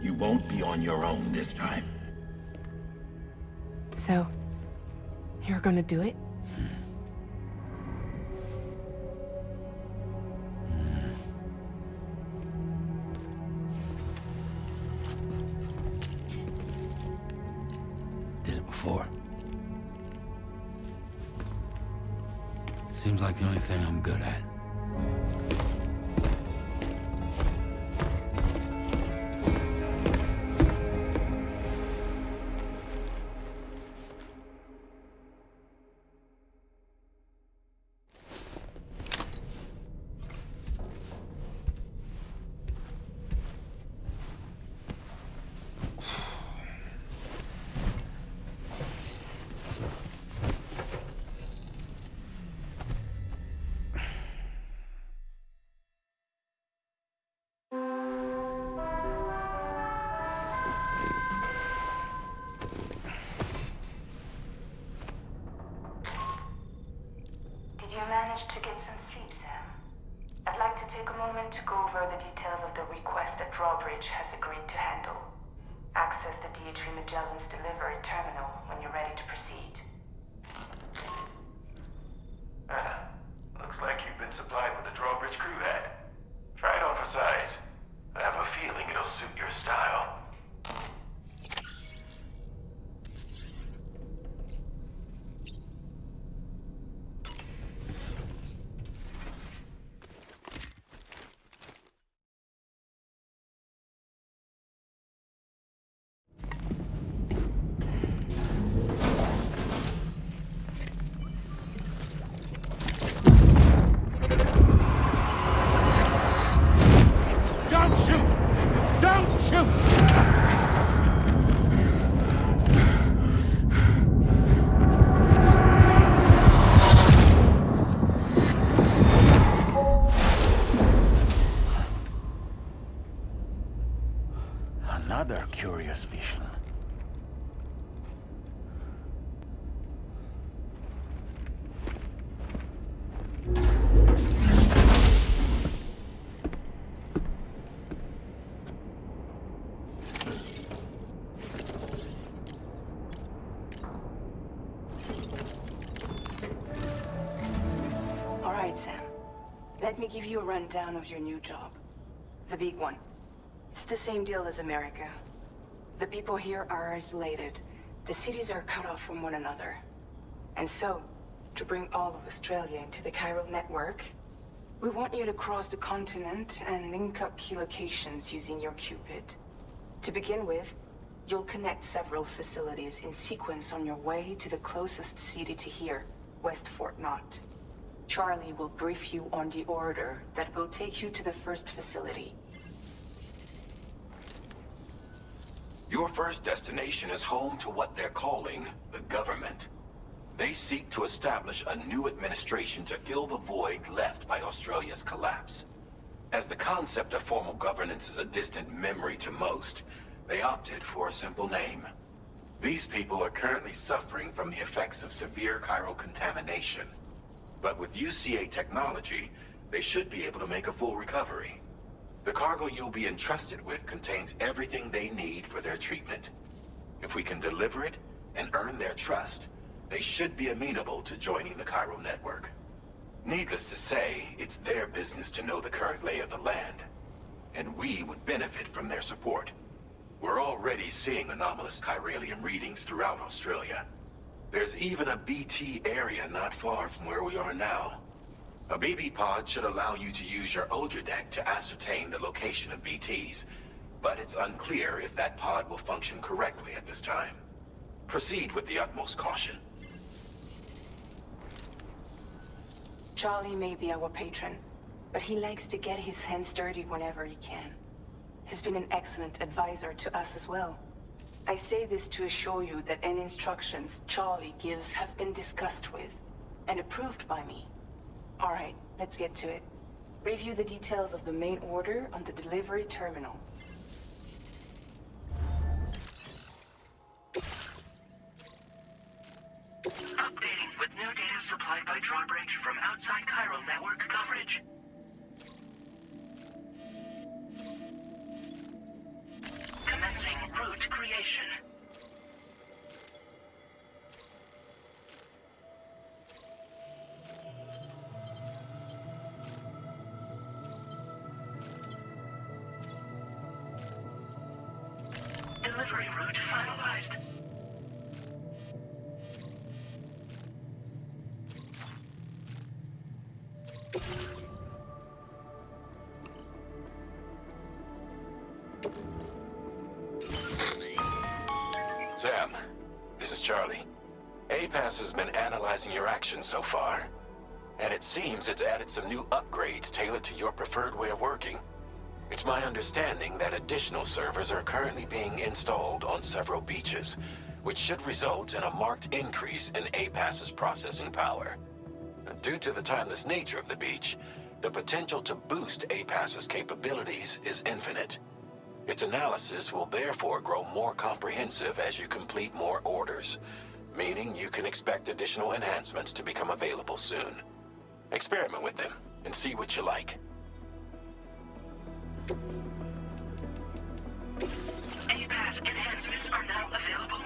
You won't be on your own this time. So, you're gonna do it? Did it before. Seems like the only thing I'm good at. Did you manage to get some sleep, Sam? I'd like to take a moment to go over the details of the request that Drawbridge has agreed to handle. Access the DHV Magellan's delivery terminal when you're ready to proceed. Looks like you've been supplied with the Drawbridge crew hat. Try it on for size. I have a feeling it'll suit your style. right, Sam. Let me give you a rundown of your new job. The big one. It's the same deal as America. The people here are isolated. The cities are cut off from one another. And so, to bring all of Australia into the chiral network, we want you to cross the continent and link up key locations using your Cupid. To begin with, you'll connect several facilities in sequence on your way to the closest city to here, West Fort Knott. Charlie will brief you on the order that will take you to the first facility. Your first destination is home to what they're calling the government. They seek to establish a new administration to fill the void left by Australia's collapse. As the concept of formal governance is a distant memory to most, they opted for a simple name. These people are currently suffering from the effects of severe chiral contamination. But with UCA technology, they should be able to make a full recovery. The cargo you'll be entrusted with contains everything they need for their treatment. If we can deliver it and earn their trust, they should be amenable to joining the chiral network. Needless to say, it's their business to know the current lay of the land, and we would benefit from their support. We're already seeing anomalous chiralium readings throughout Australia. There's even a BT area not far from where we are now. A BB pod should allow you to use your Ultra deck to ascertain the location of BTs, but it's unclear if that pod will function correctly at this time. Proceed with the utmost caution. Charlie may be our patron, but he likes to get his hands dirty whenever he can. He's been an excellent advisor to us as well. I say this to assure you that any instructions Charlie gives have been discussed with and approved by me. All right, let's get to it. Review the details of the main order on the delivery terminal. Updating with new data supplied by Drawbridge from outside chiral network coverage. Commencing route creation. Delivery route finalized. Sam, this is Charlie. APAS has been analyzing your actions so far, and it seems it's added some new upgrades tailored to your preferred way of working. It's my understanding that additional servers are currently being installed on several beaches, which should result in a marked increase in APAS's processing power. Due to the timeless nature of the beach, the potential to boost APAS's capabilities is infinite. Its analysis will therefore grow more comprehensive as you complete more orders, meaning you can expect additional enhancements to become available soon. Experiment with them and see what you like. APAS enhancements are now available.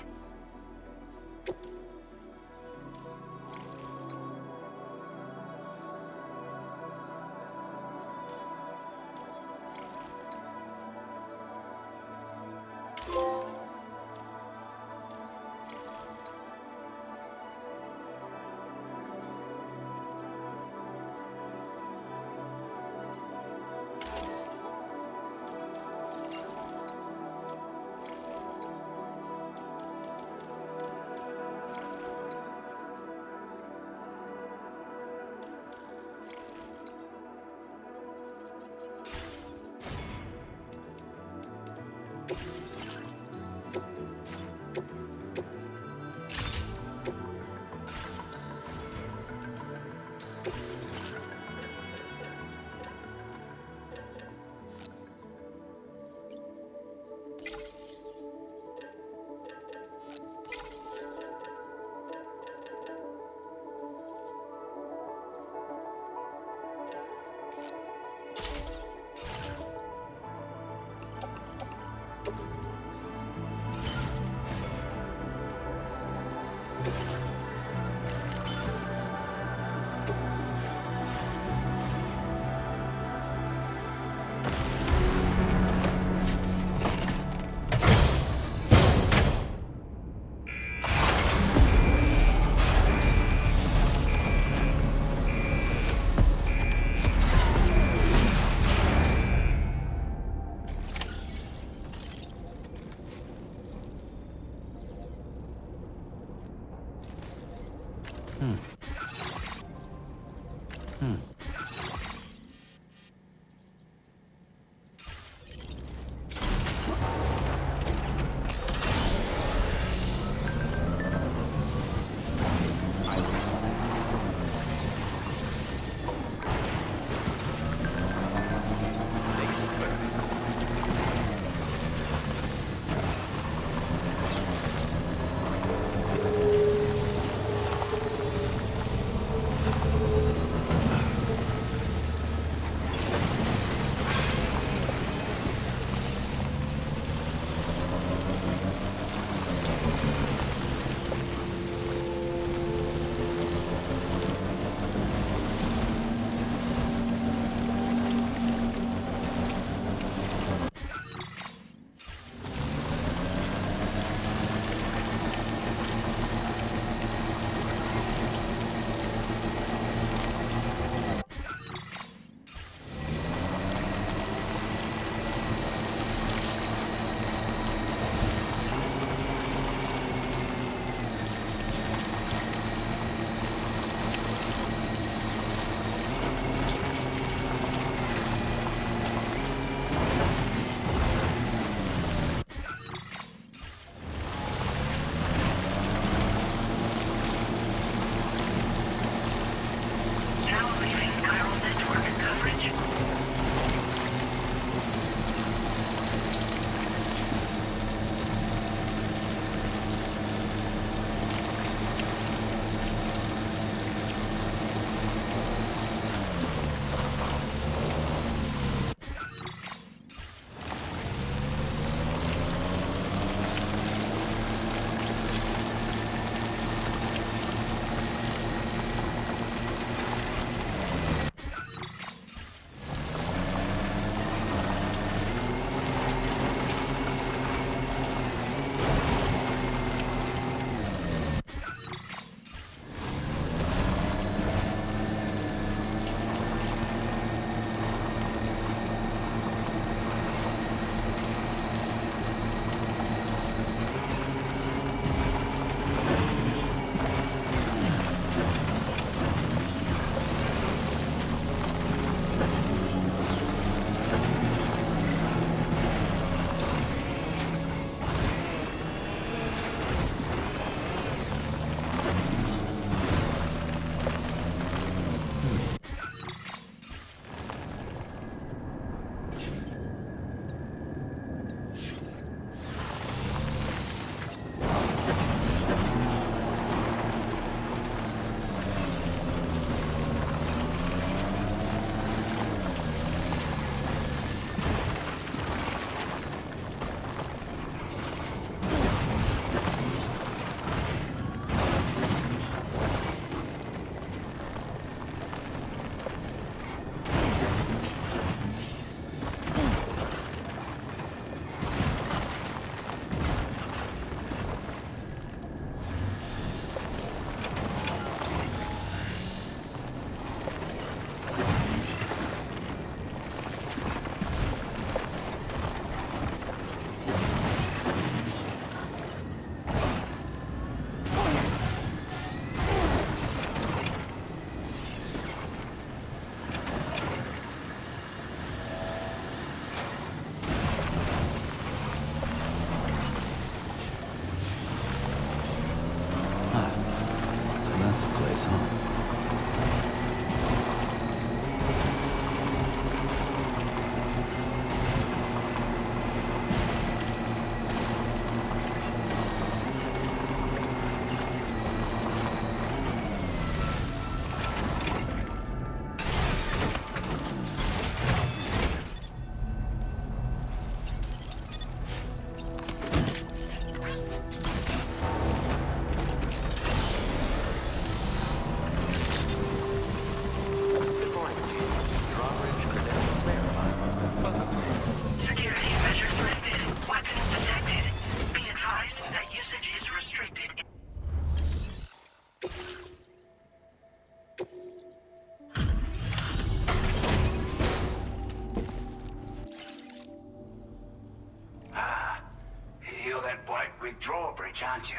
You're that bloke with drawbridge, aren't you?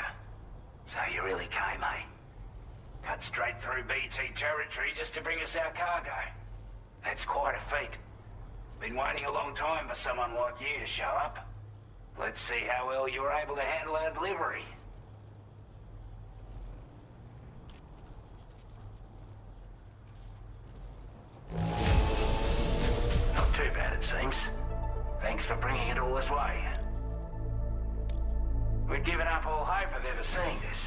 So you really came, eh? Cut straight through BT territory just to bring us our cargo. That's quite a feat. Been waiting a long time for someone like you to show up. Let's see how well you were able to handle our delivery. Not too bad, it seems. Thanks for bringing it all this way. We'd given up all hope of ever seeing this.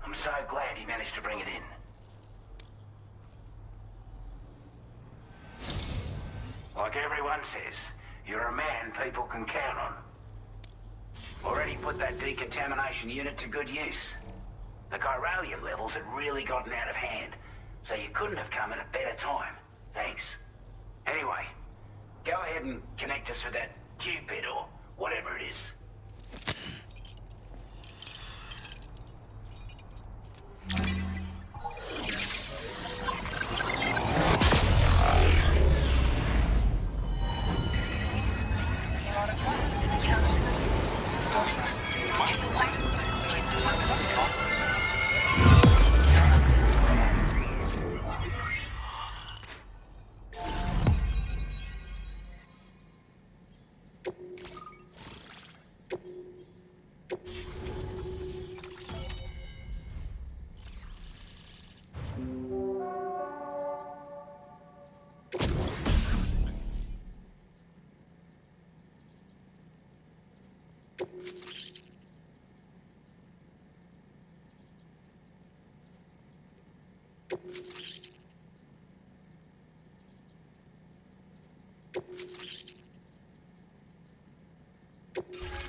I'm so glad he managed to bring it in. Like everyone says, you're a man people can count on. Already put that decontamination unit to good use. The chiralium levels had really gotten out of hand, so you couldn't have come at a better time. Thanks. Anyway, go ahead and connect us with that Cupid or whatever it is.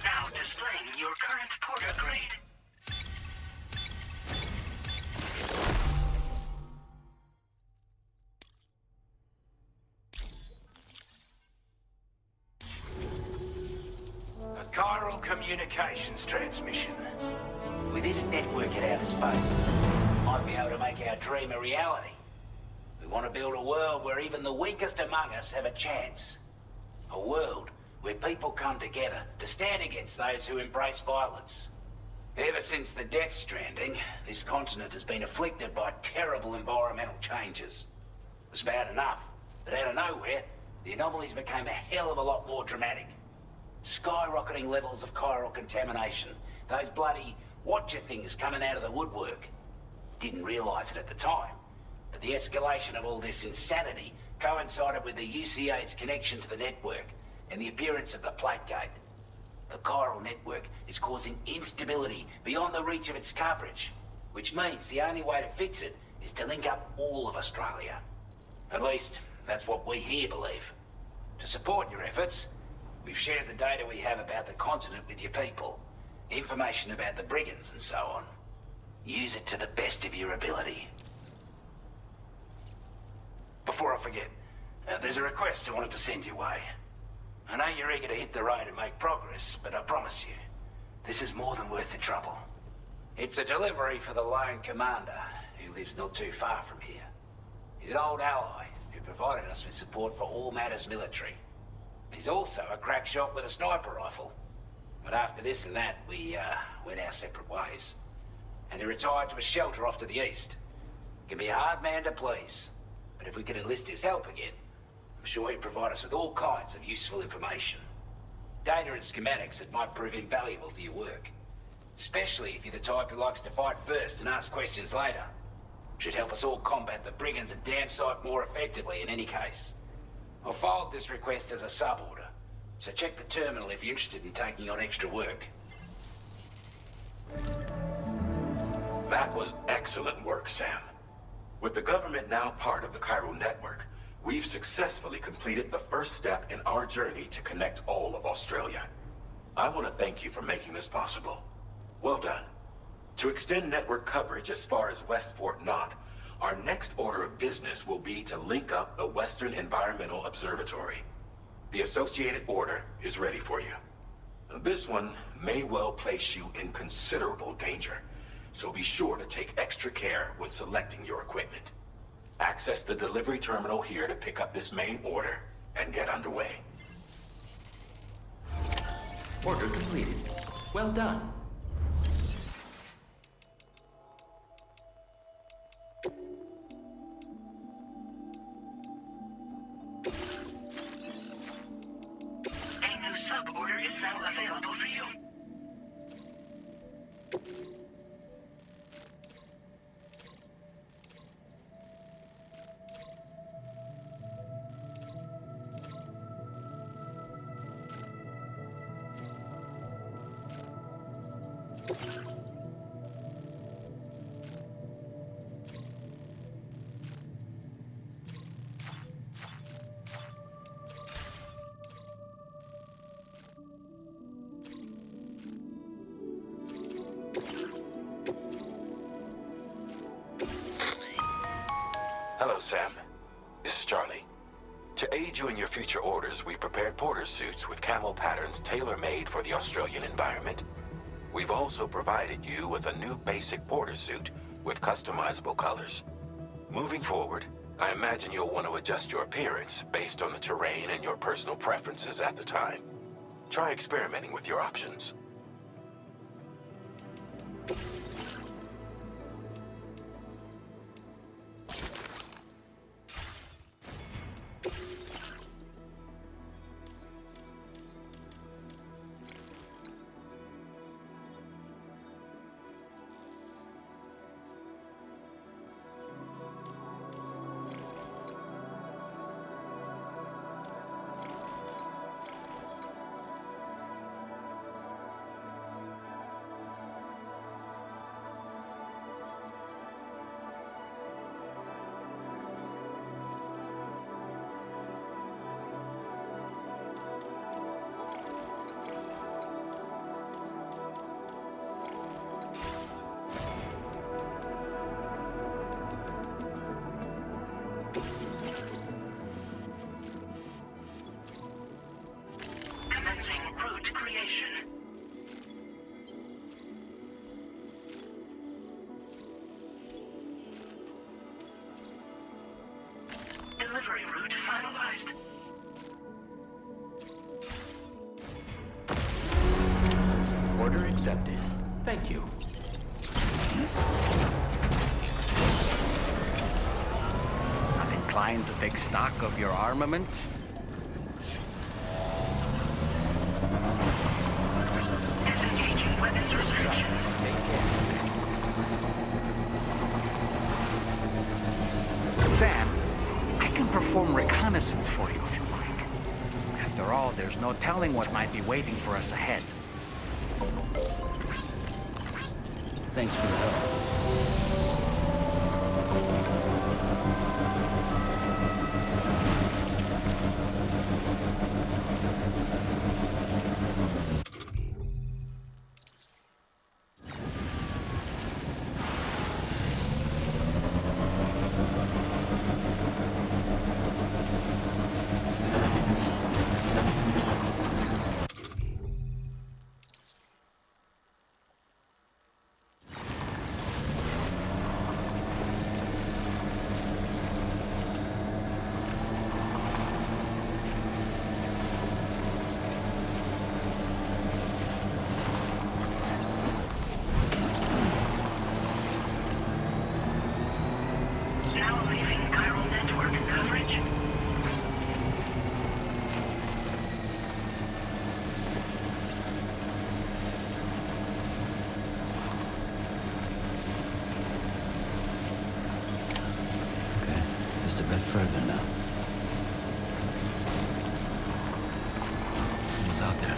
Now displaying your current porter grade. A chiral communications transmission. With this network at our disposal, we might be able to make our dream a reality. We want to build a world where even the weakest among us have a chance. A world where people come together to stand against those who embrace violence. Ever since the Death Stranding, this continent has been afflicted by terrible environmental changes. It was bad enough, but out of nowhere, the anomalies became a hell of a lot more dramatic. Skyrocketing levels of chiral contamination, those bloody watcher things coming out of the woodwork. Didn't realize it at the time, but the escalation of all this insanity coincided with the UCA's connection to the network and the appearance of the plate gate. The chiral network is causing instability beyond the reach of its coverage, which means the only way to fix it is to link up all of Australia. At least, that's what we here believe. To support your efforts, we've shared the data we have about the continent with your people, information about the brigands and so on. Use it to the best of your ability. Before I forget, there's a request I wanted to send your way. I know you're eager to hit the road and make progress, but I promise you, this is more than worth the trouble. It's a delivery for the lone commander, who lives not too far from here. He's an old ally who provided us with support for all matters military. He's also a crack shot with a sniper rifle. But after this and that, we went our separate ways. And he retired to a shelter off to the east. Can be a hard man to please, but if we could enlist his help again, I'm sure he'd provide us with all kinds of useful information. Data and schematics that might prove invaluable for your work. Especially if you're the type who likes to fight first and ask questions later. Should help us all combat the brigands at Dam Site more effectively in any case. I'll forward this request as a sub-order, so check the terminal if you're interested in taking on extra work. That was excellent work, Sam. With the government now part of the chiral network, we've successfully completed the first step in our journey to connect all of Australia. I want to thank you for making this possible. Well done. To extend network coverage as far as West Fort Knott, our next order of business will be to link up the Western Environmental Observatory. The associated order is ready for you. This one may well place you in considerable danger, so be sure to take extra care when selecting your equipment. Access the delivery terminal here to pick up this main order and get underway. Order completed. Well done. now available for you. Hello, Sam. This is Charlie. To aid you in your future orders, we prepared porter suits with camo patterns tailor-made for the Australian environment. We've also provided you with a new basic porter suit with customizable colors. Moving forward, I imagine you'll want to adjust your appearance based on the terrain and your personal preferences at the time. Try experimenting with your options. Commencing route creation. Delivery route finalized. Order accepted. Thank you. Not inclined to take stock of your armaments? Disengaging weapons restrictions. Sam, I can perform reconnaissance for you if you like. After all, there's no telling what might be waiting for us ahead. Thanks for the help. Now leaving chiral network coverage. Okay, just a bit further now. Someone's out there.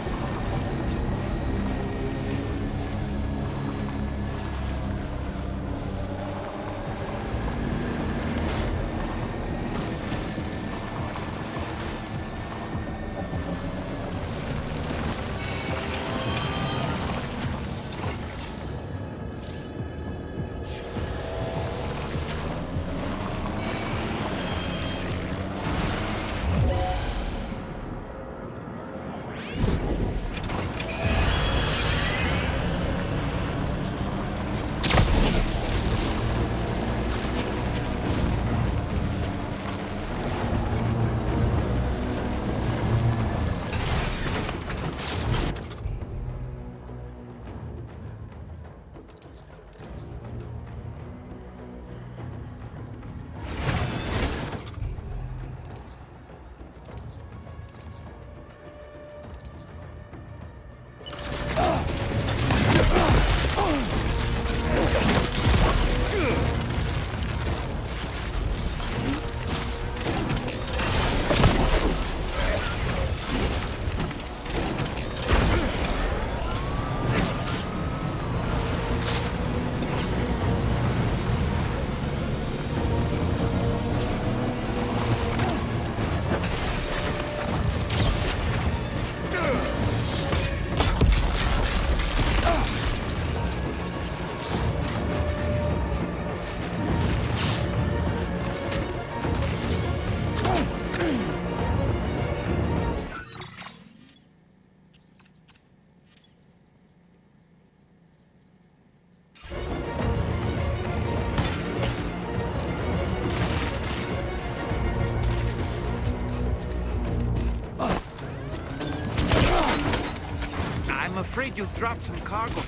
you've dropped some cargo.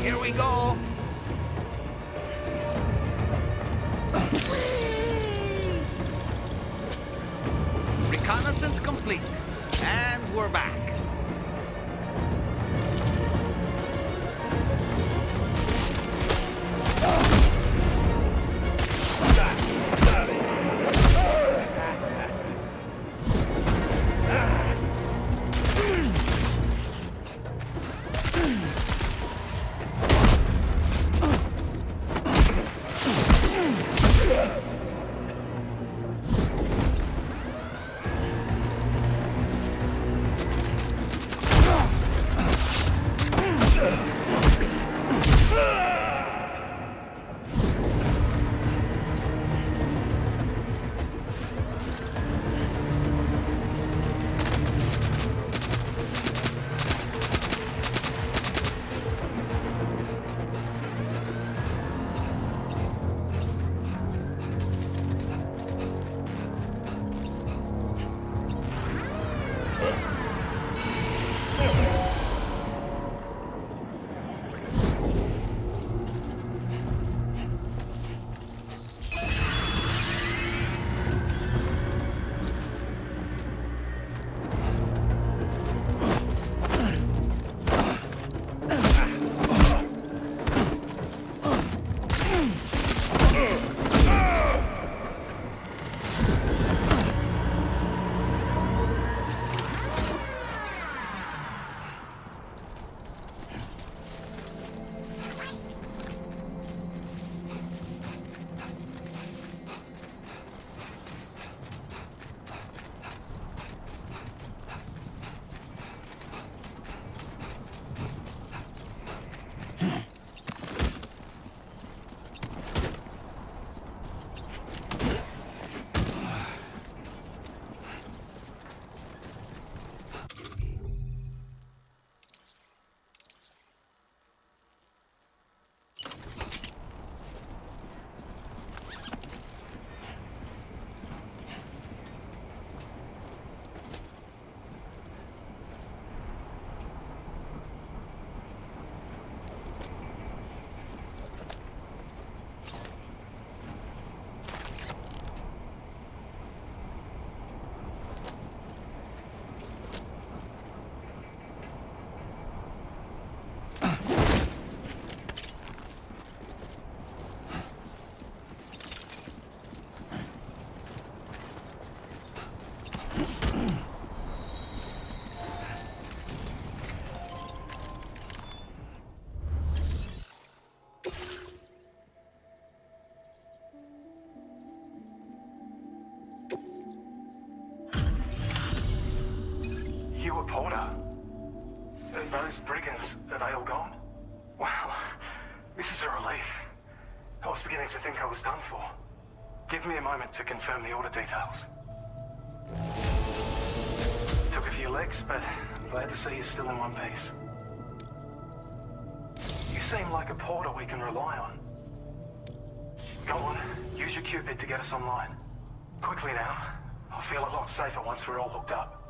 Here we go. Reconnaissance complete. And we're back. Those brigands, are they all gone? Well, this is a relief. I was beginning to think I was done for. Give me a moment to confirm the order details. Took a few licks, but I'm glad to see you're still in one piece. You seem like a porter we can rely on. Go on, use your Cupid to get us online. Quickly now. I'll feel a lot safer once we're all hooked up.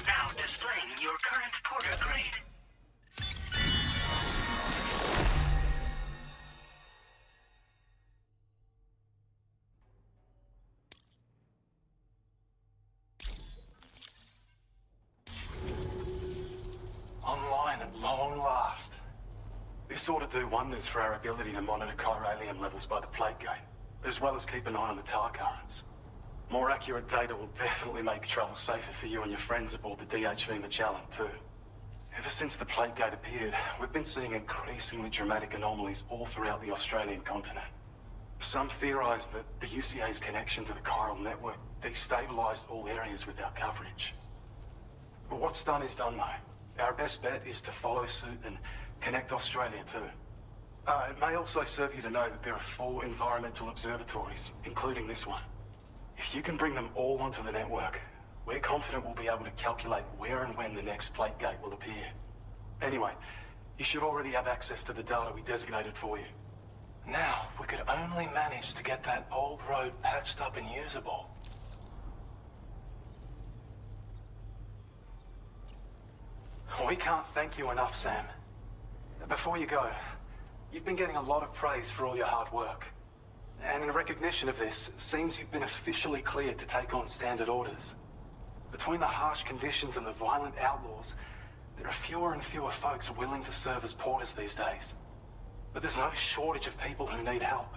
Now displaying your current porter grade. Online at long last. This ought to do wonders for our ability to monitor chiralium levels by the plate gate, as well as keep an eye on the tar currents. More accurate data will definitely make travel safer for you and your friends aboard the DHV Magellan, too. Ever since the plate gate appeared, we've been seeing increasingly dramatic anomalies all throughout the Australian continent. Some theorize that the UCA's connection to the chiral network destabilized all areas with our coverage. But what's done is done, though. Our best bet is to follow suit and connect Australia, too. It may also serve you to know that there are 4 environmental observatories, including this one. If you can bring them all onto the network, we're confident we'll be able to calculate where and when the next plate gate will appear. Anyway, you should already have access to the data we designated for you. Now, if we could only manage to get that old road patched up and usable. We can't thank you enough, Sam. Before you go, you've been getting a lot of praise for all your hard work. And in recognition of this, it seems you've been officially cleared to take on standard orders. Between the harsh conditions and the violent outlaws, there are fewer and fewer folks willing to serve as porters these days. But there's no shortage of people who need help.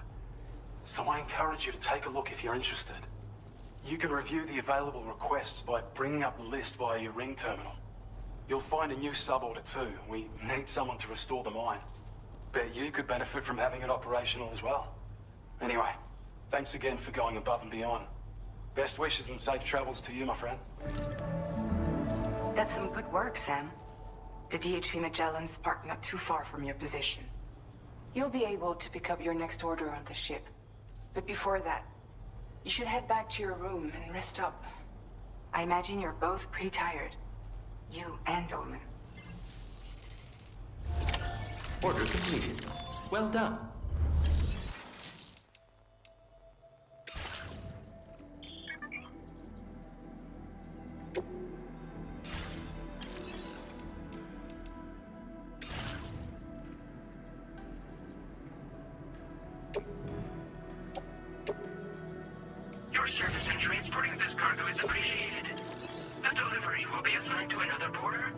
So I encourage you to take a look if you're interested. You can review the available requests by bringing up the list via your ring terminal. You'll find a new sub-order too. We need someone to restore the mine. Bet you could benefit from having it operational as well. Anyway, thanks again for going above and beyond. Best wishes and safe travels to you, my friend. That's some good work, Sam. The DHV Magellan's parked not too far from your position. You'll be able to pick up your next order on the ship. But before that, you should head back to your room and rest up. I imagine you're both pretty tired. You and Dolman. Order completed. Well done. Your service in transporting this cargo is appreciated. The delivery will be assigned to another porter.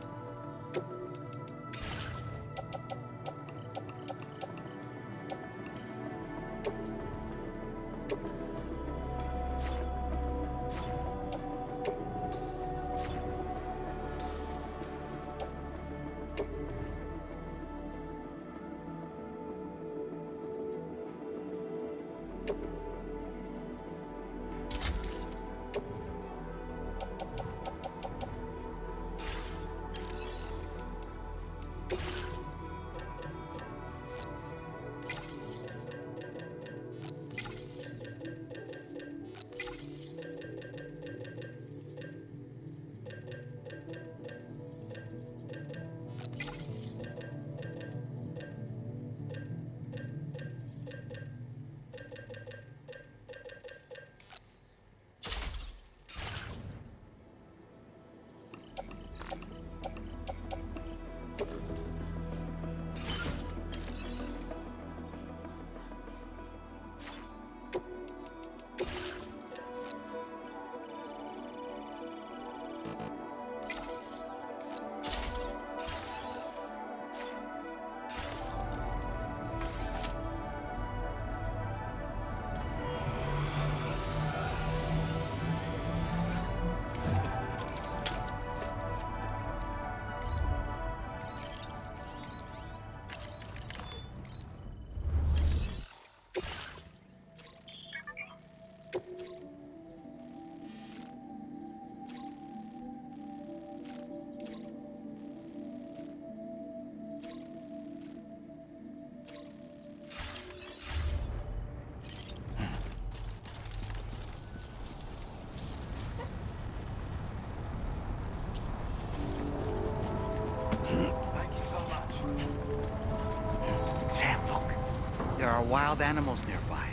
are wild animals nearby.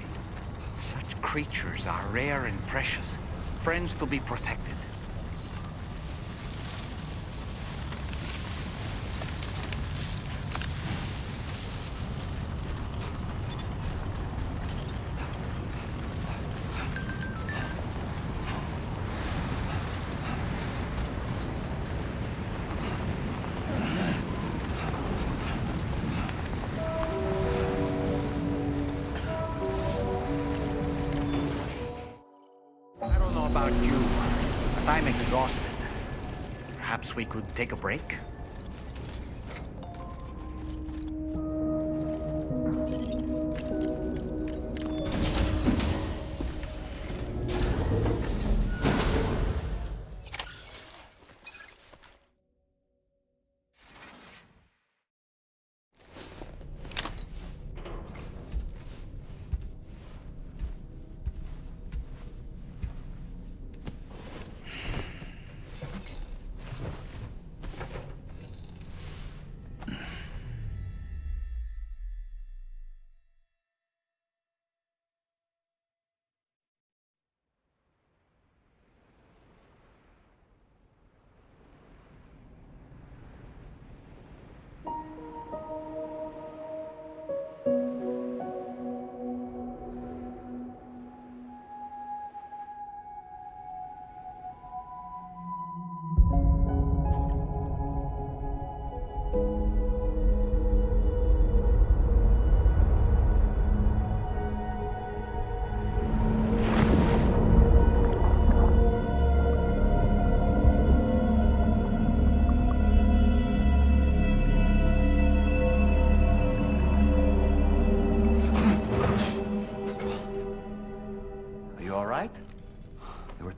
Such creatures are rare and precious, friends to be protected. I don't know about you, but I'm exhausted. Perhaps we could take a break?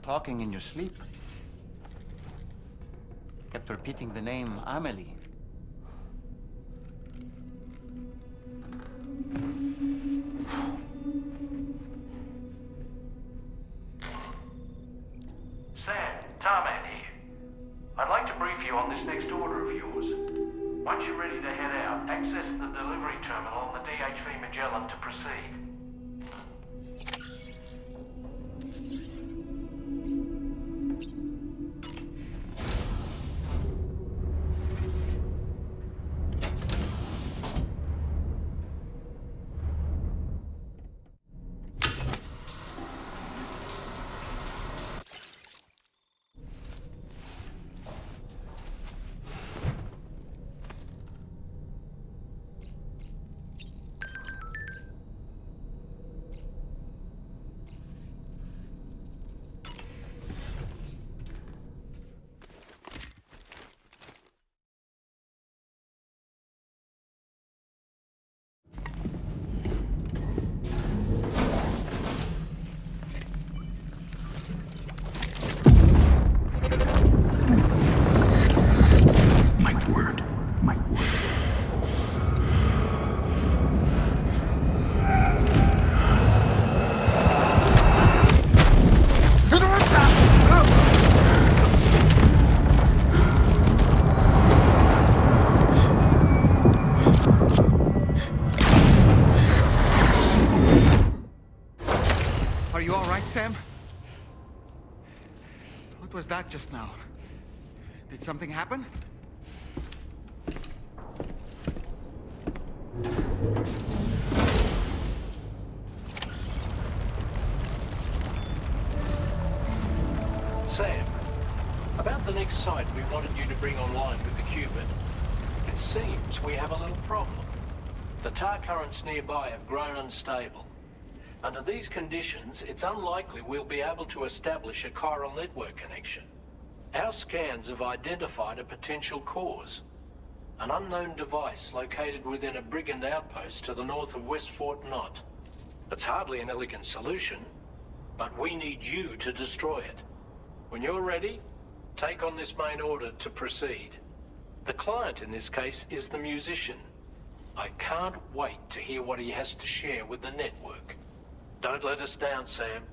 Talking in your sleep. Kept repeating the name Amelie. Sam, Tarman here. I'd like to brief you on this next order of yours. Once you're ready to head out, access the delivery terminal on the DHV Magellan to proceed. Are you all right, Sam? What was that just now? Did something happen? Sam, about the next site we wanted you to bring online with the Cubit. It seems we have a little problem. The tar currents nearby have grown unstable. Under these conditions, it's unlikely we'll be able to establish a chiral network connection. Our scans have identified a potential cause. An unknown device located within a brigand outpost to the north of West Fort Knott. It's hardly an elegant solution, but we need you to destroy it. When you're ready, take on this main order to proceed. The client in this case is the musician. I can't wait to hear what he has to share with the network. Don't let us down, Sam.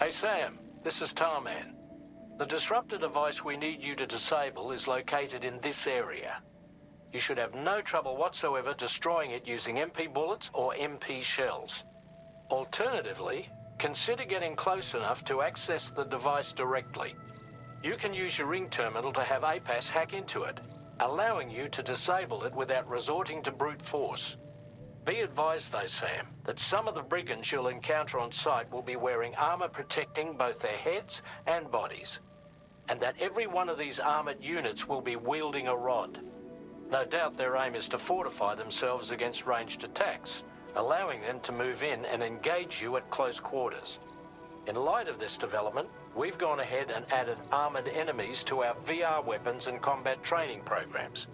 Hey, Sam. This is Tarman. The disruptor device we need you to disable is located in this area. You should have no trouble whatsoever destroying it using MP bullets or MP shells. Alternatively, consider getting close enough to access the device directly. You can use your ring terminal to have APAS hack into it, allowing you to disable it without resorting to brute force. Be advised though, Sam, that some of the brigands you'll encounter on site will be wearing armor protecting both their heads and bodies, and that every one of these armored units will be wielding a rod. No doubt their aim is to fortify themselves against ranged attacks, allowing them to move in and engage you at close quarters. In light of this development, we've gone ahead and added armored enemies to our VR weapons and combat training programs.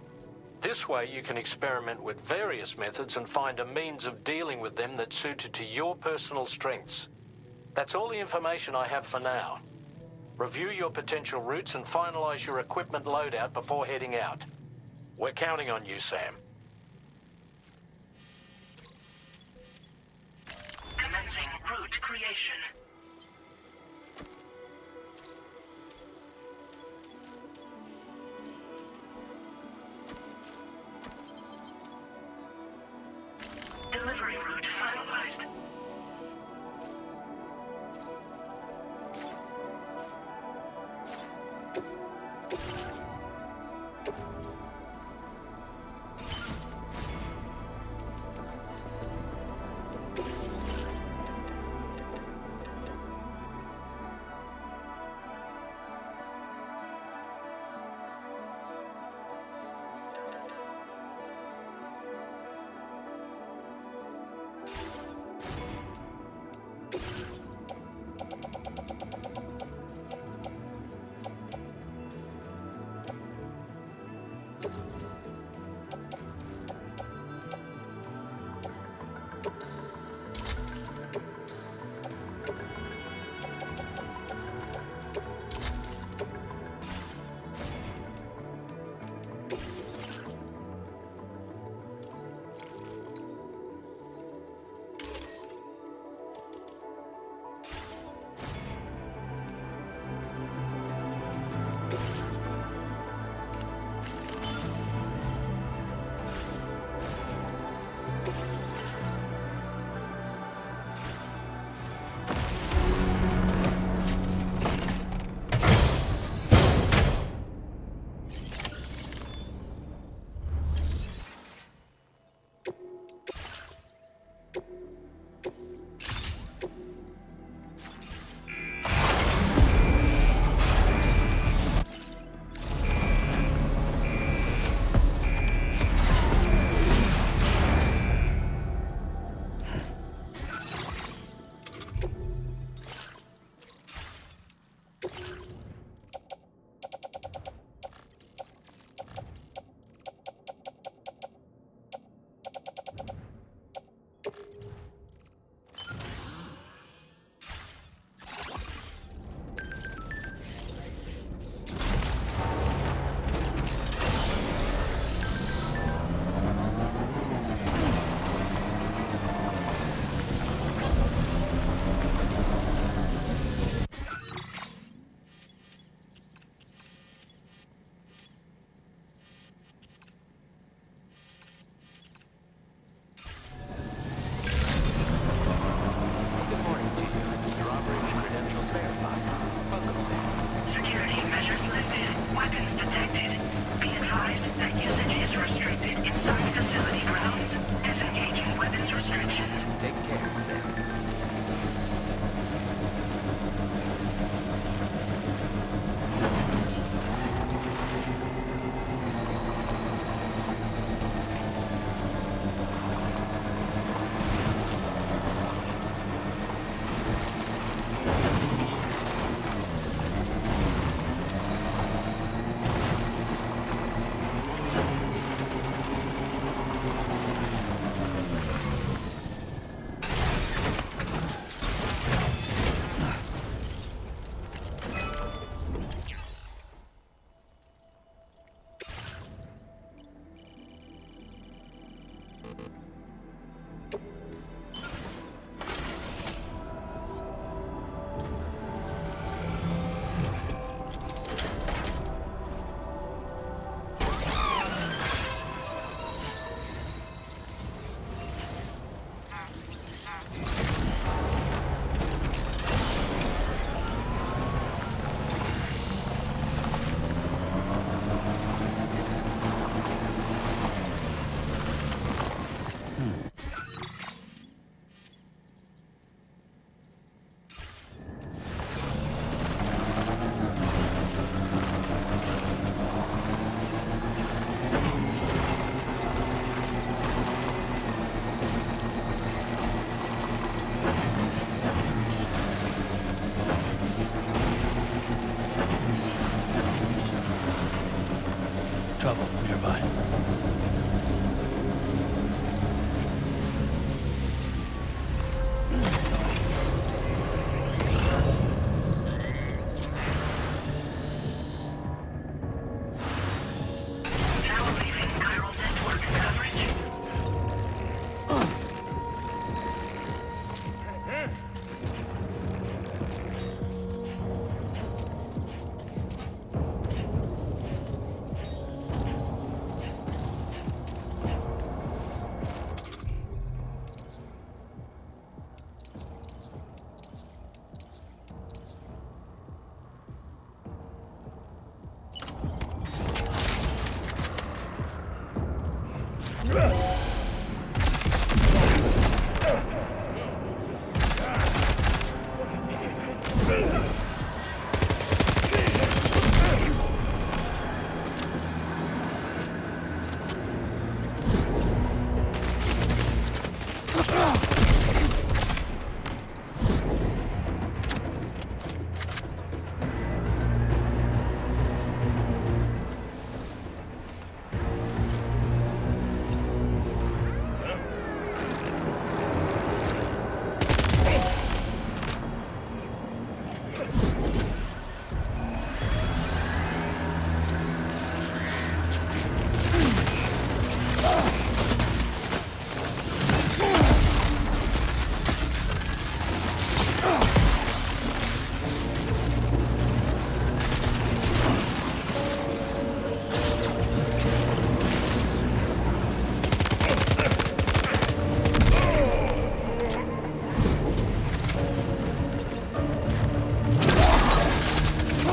This way you can experiment with various methods and find a means of dealing with them that's suited to your personal strengths. That's all the information I have for now. Review your potential routes and finalize your equipment loadout before heading out. We're counting on you, Sam. Commencing route creation. Delivery route finalized.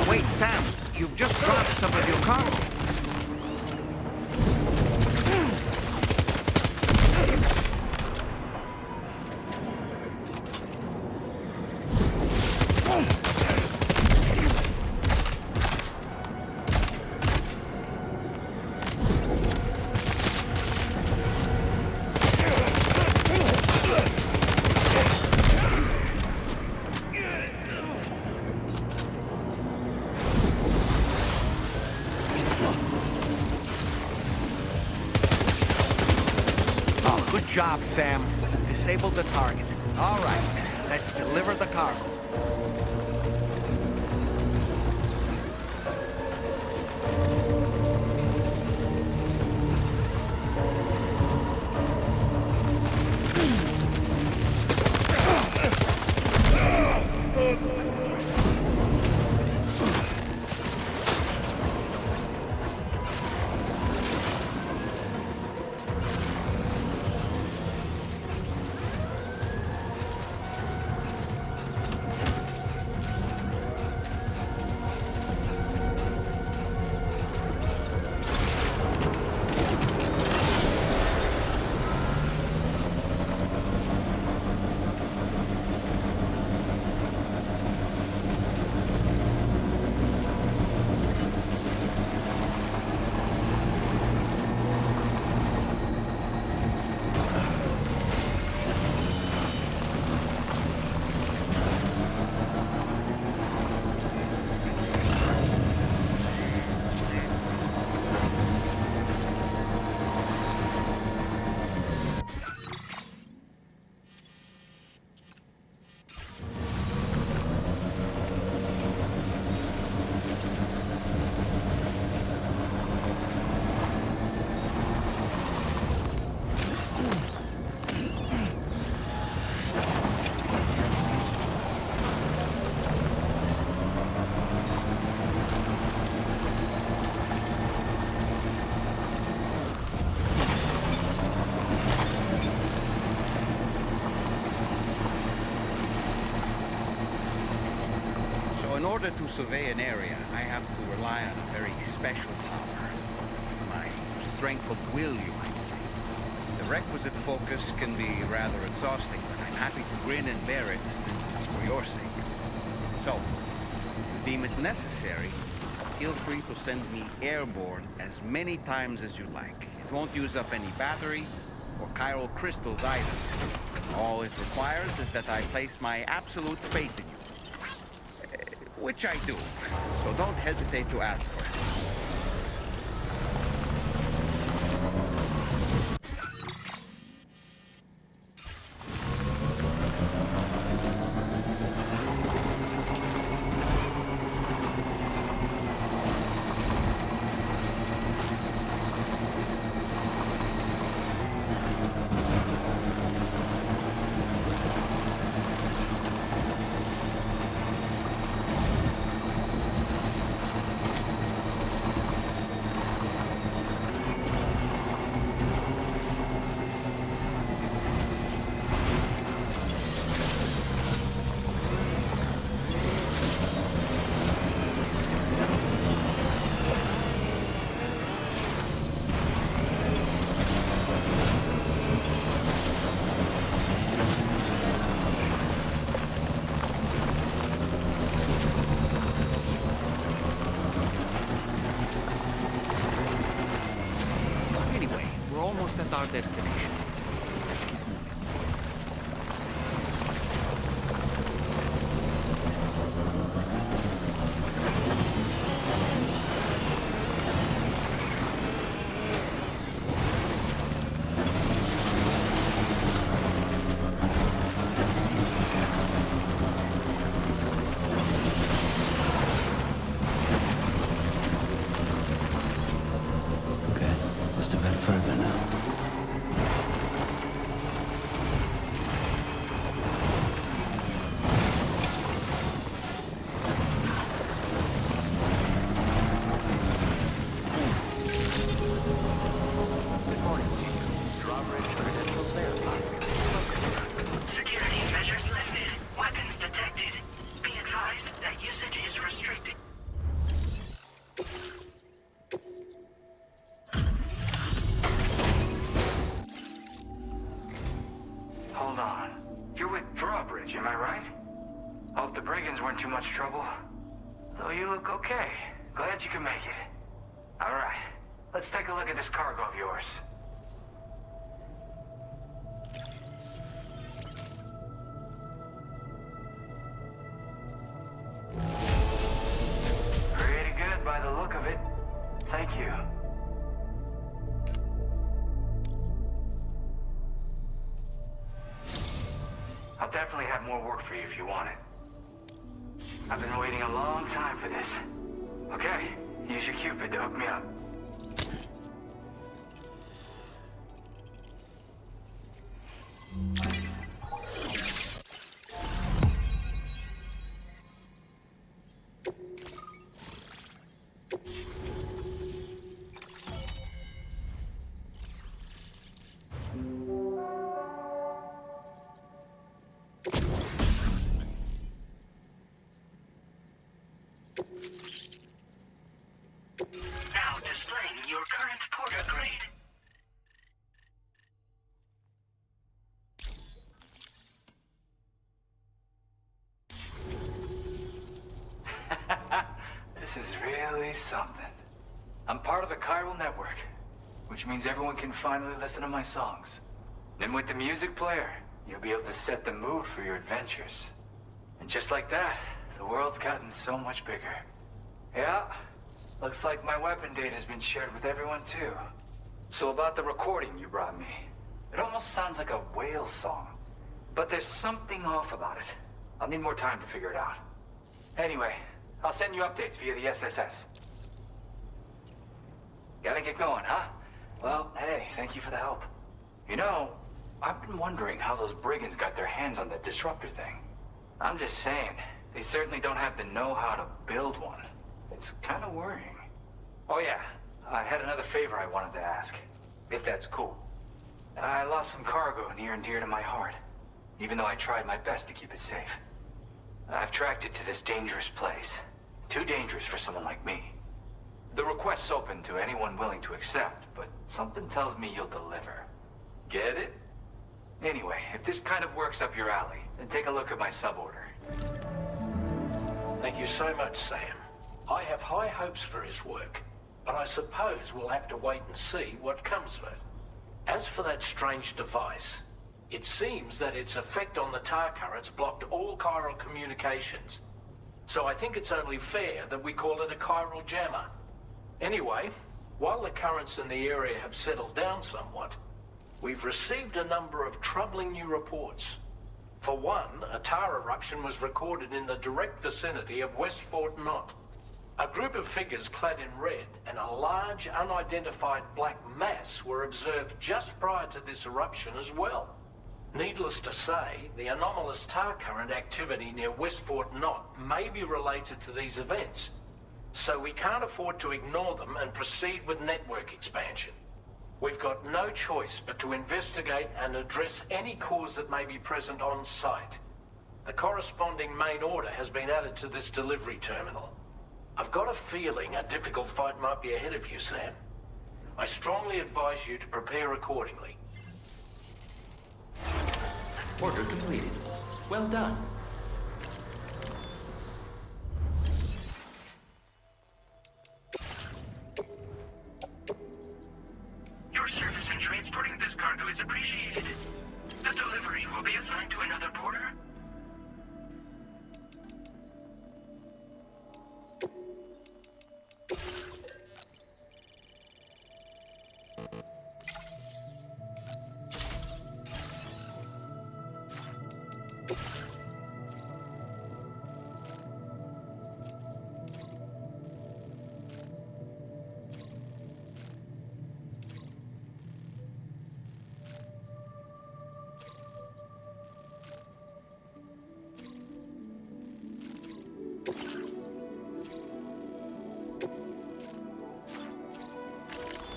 Wait, Sam, you've just dropped some of your cargo. Good job, Sam. Disabled the target. All right, let's deliver the cargo. In order to survey an area, I have to rely on a very special power. My strength of will, you might say. The requisite focus can be rather exhausting, but I'm happy to grin and bear it since it's for your sake. So, if you deem it necessary, feel free to send me airborne as many times as you like. It won't use up any battery or chiral crystals either. All it requires is that I place my absolute faith in you. Which I do, so don't hesitate to ask for it. almost at our destination. Let's keep moving. Just a bit further now. Good morning to you. Drawbridge credentials verified. Security measures lifted. Weapons detected. Be advised that usage is restricted. Hold on. You're with Drawbridge, am I right? Hope the brigands weren't too much trouble. Though you look okay. Glad you can make it. Alright, let's take a look at this cargo of yours. Pretty good by the look of it. Thank you. I'll definitely have more work for you if you want it. I've been waiting a long time for this. Okay, use your Cupid to hook me up. Now displaying your current porter grade. This is really something. I'm part of the chiral network, which means everyone can finally listen to my songs. And with the music player, you'll be able to set the mood for your adventures. And just like that, the world's gotten so much bigger. Yeah, looks like my weapon data has been shared with everyone too. So about the recording you brought me, it almost sounds like a whale song. But there's something off about it. I'll need more time to figure it out. Anyway, I'll send you updates via the SSS. Gotta get going, huh? Well, hey, thank you for the help. You know, I've been wondering how those brigands got their hands on that disruptor thing. I'm just saying, they certainly don't have the know-how to build one. It's kind of worrying. Oh yeah, I had another favor I wanted to ask, if that's cool. I lost some cargo near and dear to my heart, even though I tried my best to keep it safe. I've tracked it to this dangerous place. Too dangerous for someone like me. The request's open to anyone willing to accept, but something tells me you'll deliver. Get it? Anyway, if this kind of works up your alley, then take a look at my suborder. Thank you so much, Sam. I have high hopes for his work, but I suppose we'll have to wait and see what comes of it. As for that strange device, it seems that its effect on the tar currents blocked all chiral communications. So I think it's only fair that we call it a chiral jammer. Anyway, while the currents in the area have settled down somewhat, we've received a number of troubling new reports. For one, a tar eruption was recorded in the direct vicinity of West Fort Knot. A group of figures clad in red and a large unidentified black mass were observed just prior to this eruption as well. Needless to say, the anomalous tar current activity near West Fort Knot may be related to these events, so we can't afford to ignore them and proceed with network expansion. We've got no choice but to investigate and address any cause that may be present on site. The corresponding main order has been added to this delivery terminal. I've got a feeling a difficult fight might be ahead of you, Sam. I strongly advise you to prepare accordingly. Order completed. Well done. Your service and transporting this cargo is appreciated. The delivery will be assigned to another porter.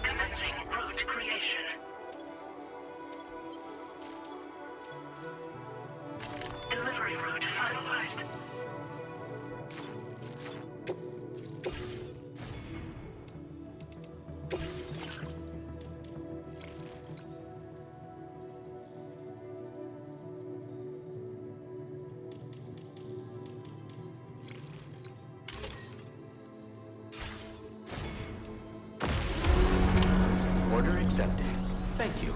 Commencing route creation. Delivery route finalized. Order accepted. Thank you.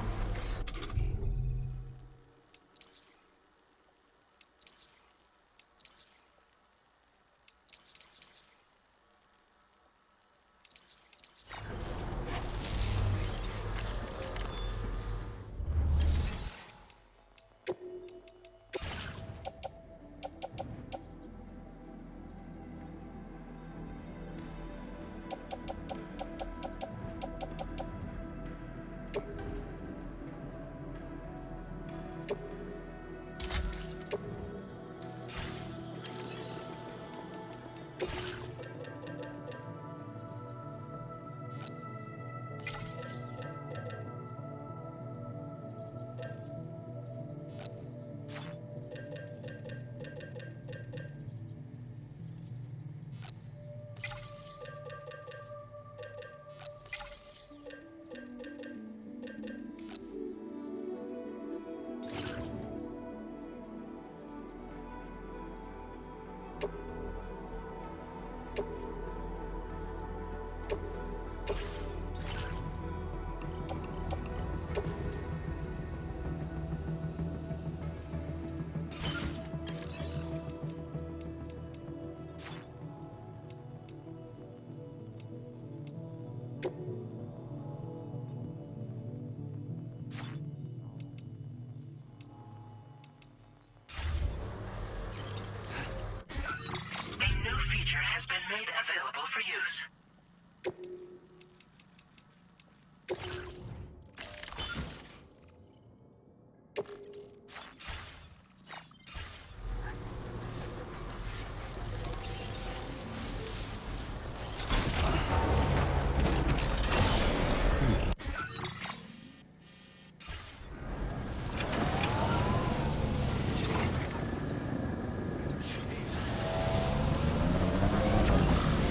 Has been made available for use.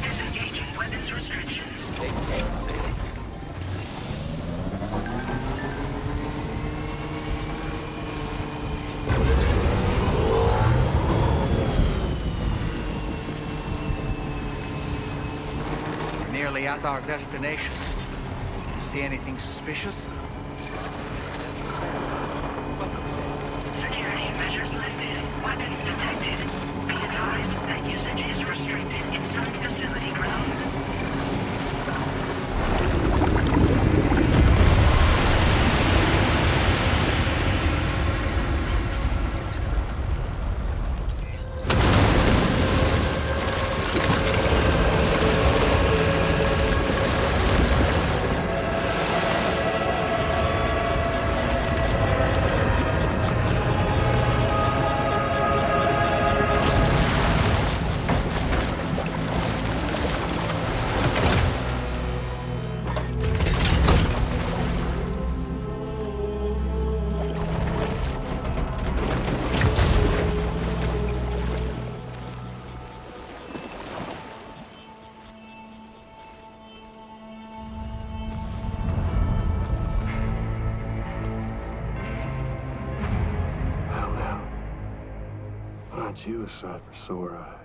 Disengaging weapons restrictions. Nearly at our destination. See anything suspicious? Security measures lifted. Weapons detected. Be advised that usage is restricted inside facility grounds. Aren't you a sight for sore eyes?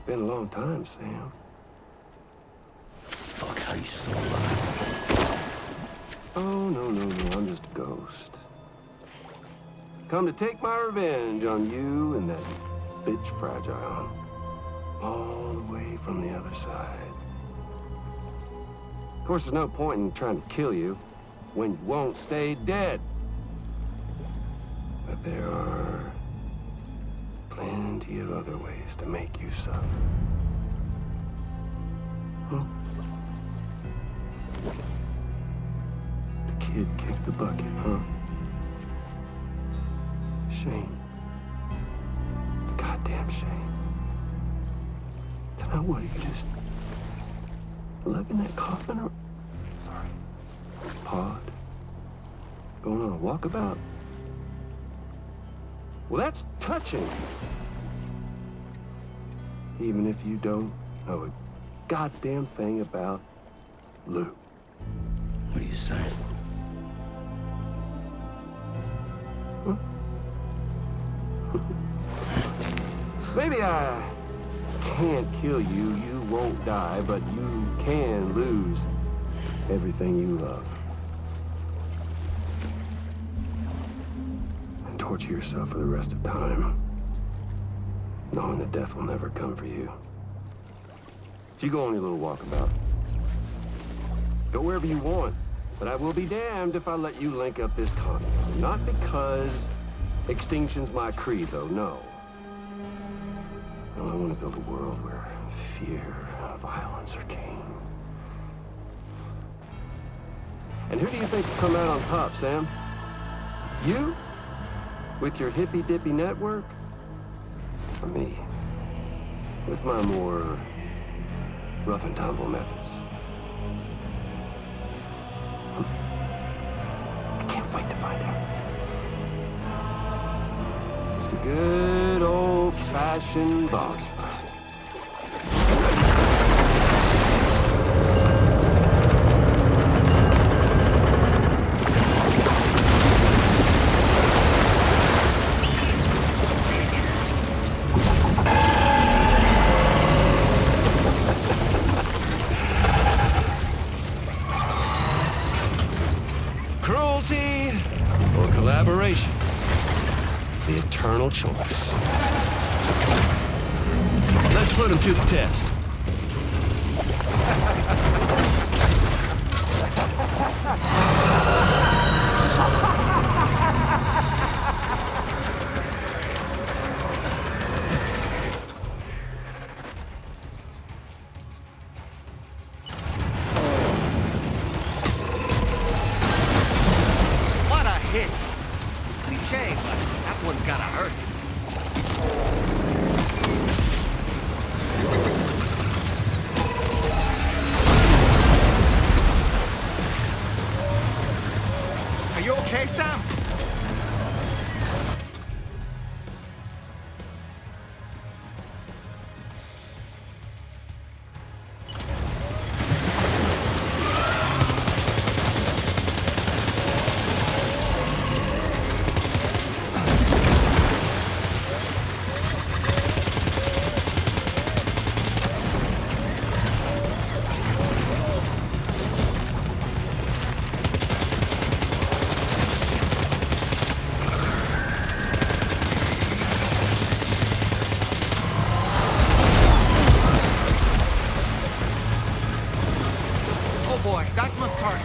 Been a long time, Sam. Are you still alive? Oh, no, I'm just a ghost. Come to take my revenge on you and that bitch Fragile. All the way from the other side. Of course, there's no point in trying to kill you when you won't stay dead. But there are plenty of other ways to make you suffer. Huh? The kid kicked the bucket, huh? Shame. The goddamn shame. Now what, are you just lugging that coffin or... Sorry. Pod? Going on a walkabout? Well, that's touching. Even if you don't know a goddamn thing about Lou. What are you saying? Huh? Maybe I can't kill you, you won't die, but you can lose everything you love. And torture yourself for the rest of time, knowing that death will never come for you. So you go on your little walkabout. Go wherever you want, but I will be damned if I let you link up this continent. Not because extinction's my creed, though, no. No, I want to build a world where fear and violence are king. And who do you think will come out on top, Sam? You? With your hippy-dippy network? Or me? With my more rough-and-tumble methods? I can't wait to find out. Just a good old-fashioned boss fight. Cruelty or collaboration? The eternal choice. Let's put him to the test. What a hit! Cliche, but that one's gotta hurt. Are you okay, Sam? Oh boy, that must hurt.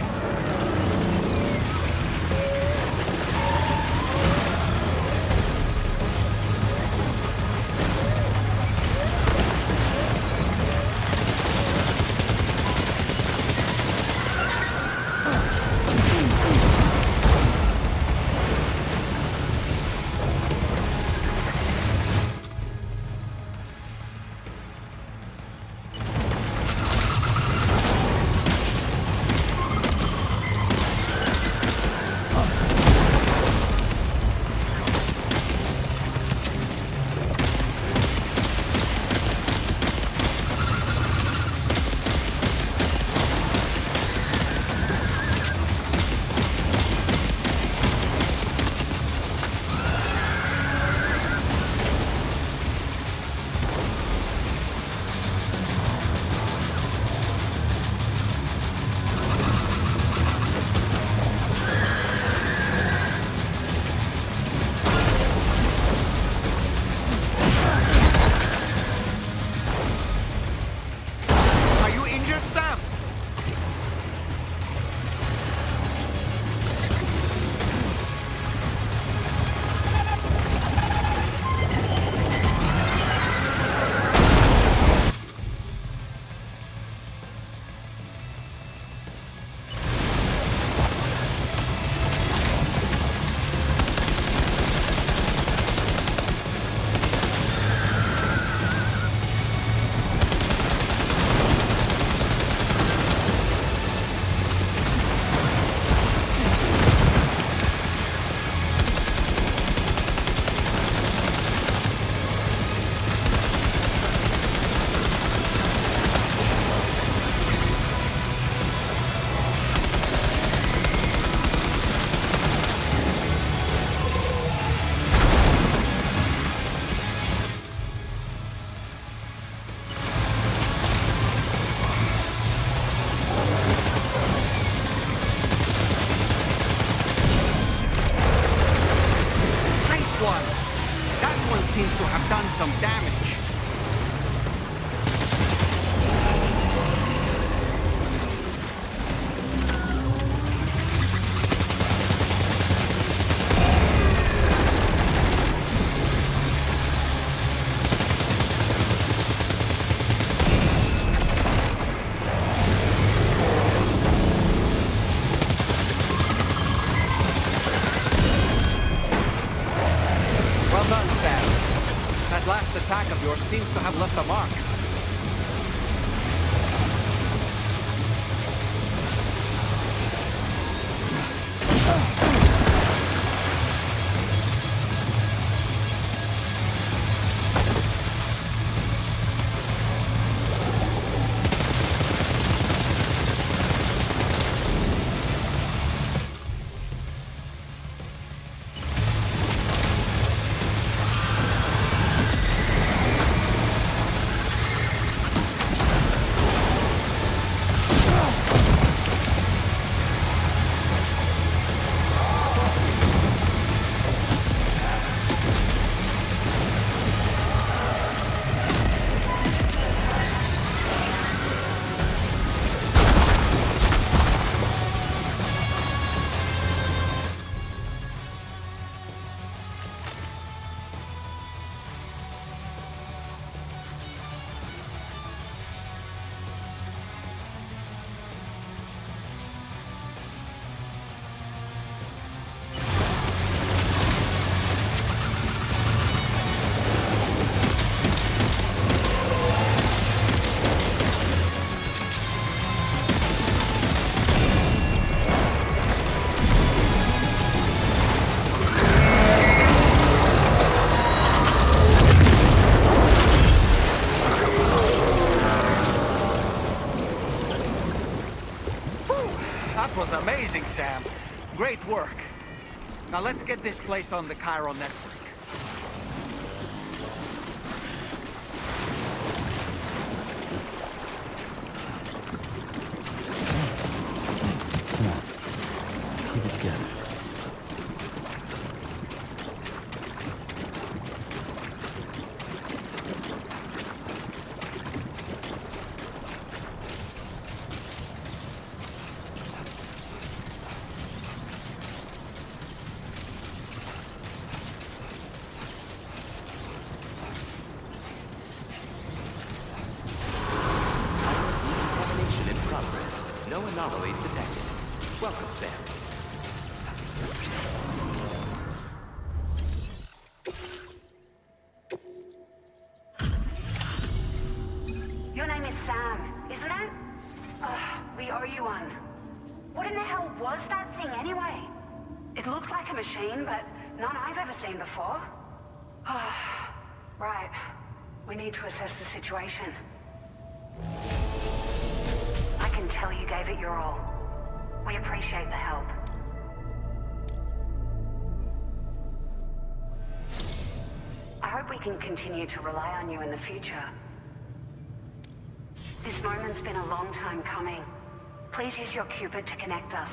attack of yours seems to have left a mark. That was amazing, Sam. Great work. Now let's get this place on the Chiral network. Keep it together. Decontamination in progress. No anomalies detected. Welcome, Sam. Your name is Sam, isn't it? We owe you one. What in the hell was that thing anyway? It looked like a machine, but none I've ever seen before. Right. We need to assess the situation. I can tell you gave it your all. We appreciate the help. I hope we can continue to rely on you in the future. This moment's been a long time coming. Please use your Cupid to connect us.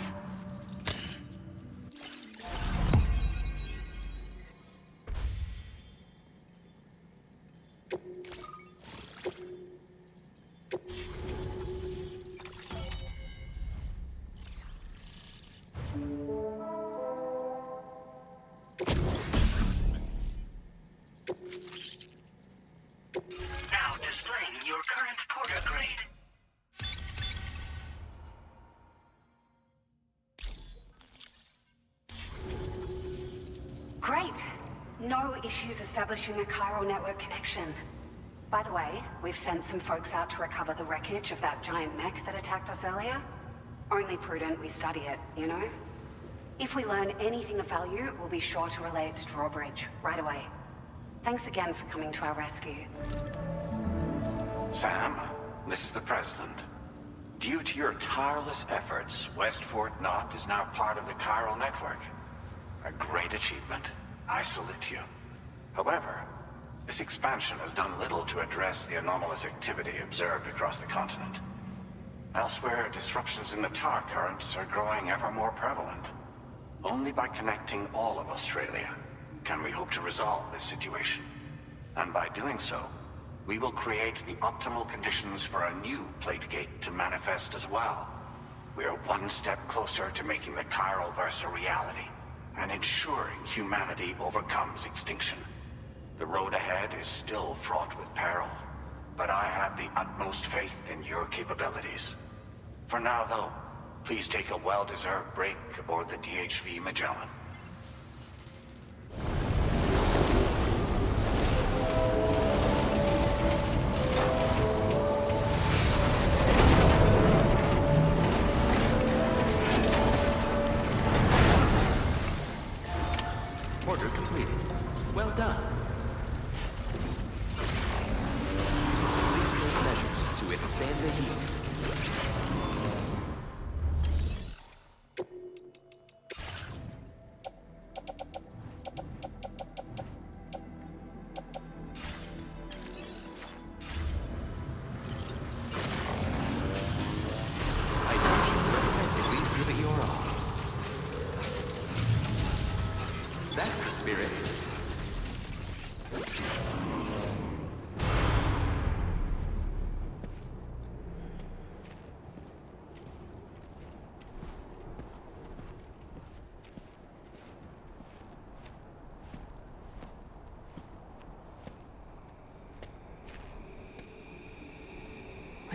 Now displaying your current porter grade. Great. No issues establishing a chiral network connection. By the way, we've sent some folks out to recover the wreckage of that giant mech that attacked us earlier. Only prudent we study it, you know? If we learn anything of value, we'll be sure to relay it to Drawbridge right away. Thanks again for coming to our rescue. Sam, this is the President. Due to your tireless efforts, West Fort Knot is now part of the Chiral Network. A great achievement. I salute you. However, this expansion has done little to address the anomalous activity observed across the continent. Elsewhere, disruptions in the tar currents are growing ever more prevalent. Only by connecting all of Australia can we hope to resolve this situation. And by doing so, we will create the optimal conditions for a new Plategate to manifest as well. We are one step closer to making the Chiral Verse a reality, and ensuring humanity overcomes extinction. The road ahead is still fraught with peril, but I have the utmost faith in your capabilities. For now, though, please take a well-deserved break aboard the DHV Magellan.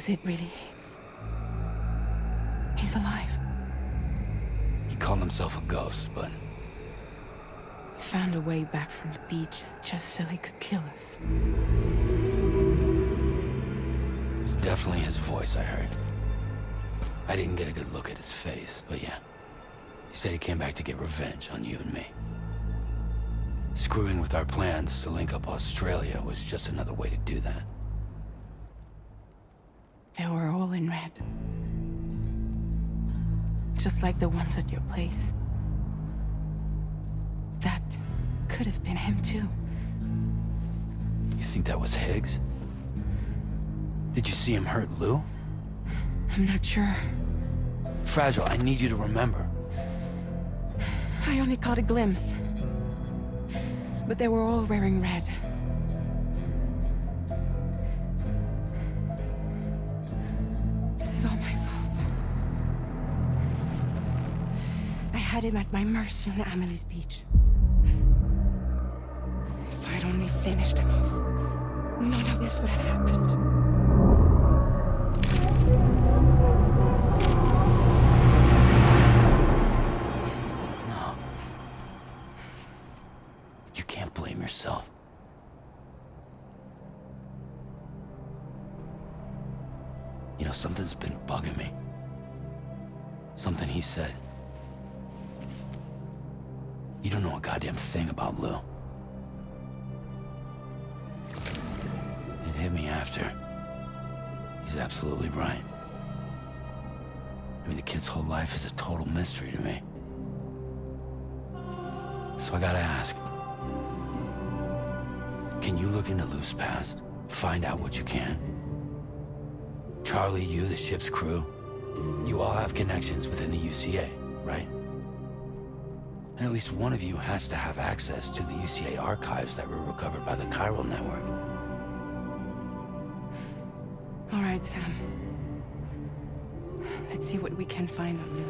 Was it really Higgs? He's alive. He called himself a ghost, but He found a way back from the beach just so he could kill us. it was definitely his voice I heard. I didn't get a good look at his face, but yeah. He said he came back to get revenge on you and me. Screwing with our plans to link up Australia was just another way to do that. They were all in red. Just like the ones at your place. That could have been him too. You think that was Higgs? Did you see him hurt Lou? I'm not sure. Fragile, I need you to remember. I only caught a glimpse. But they were all wearing red. This is all my fault. I had him at my mercy on Amelie's beach. If I'd only finished him off, none of this would have happened. No. You can't blame yourself. You know, something's been bugging me. Something he said. You don't know a goddamn thing about Lou. It hit me after. He's absolutely right. I mean, the kid's whole life is a total mystery to me. So I gotta ask. Can you look into Lou's past? Find out what you can? Charlie, you, the ship's crew, you all have connections within the UCA, right? And at least one of you has to have access to the UCA archives that were recovered by the Chiral Network. All right, Sam. Let's see what we can find on Lou.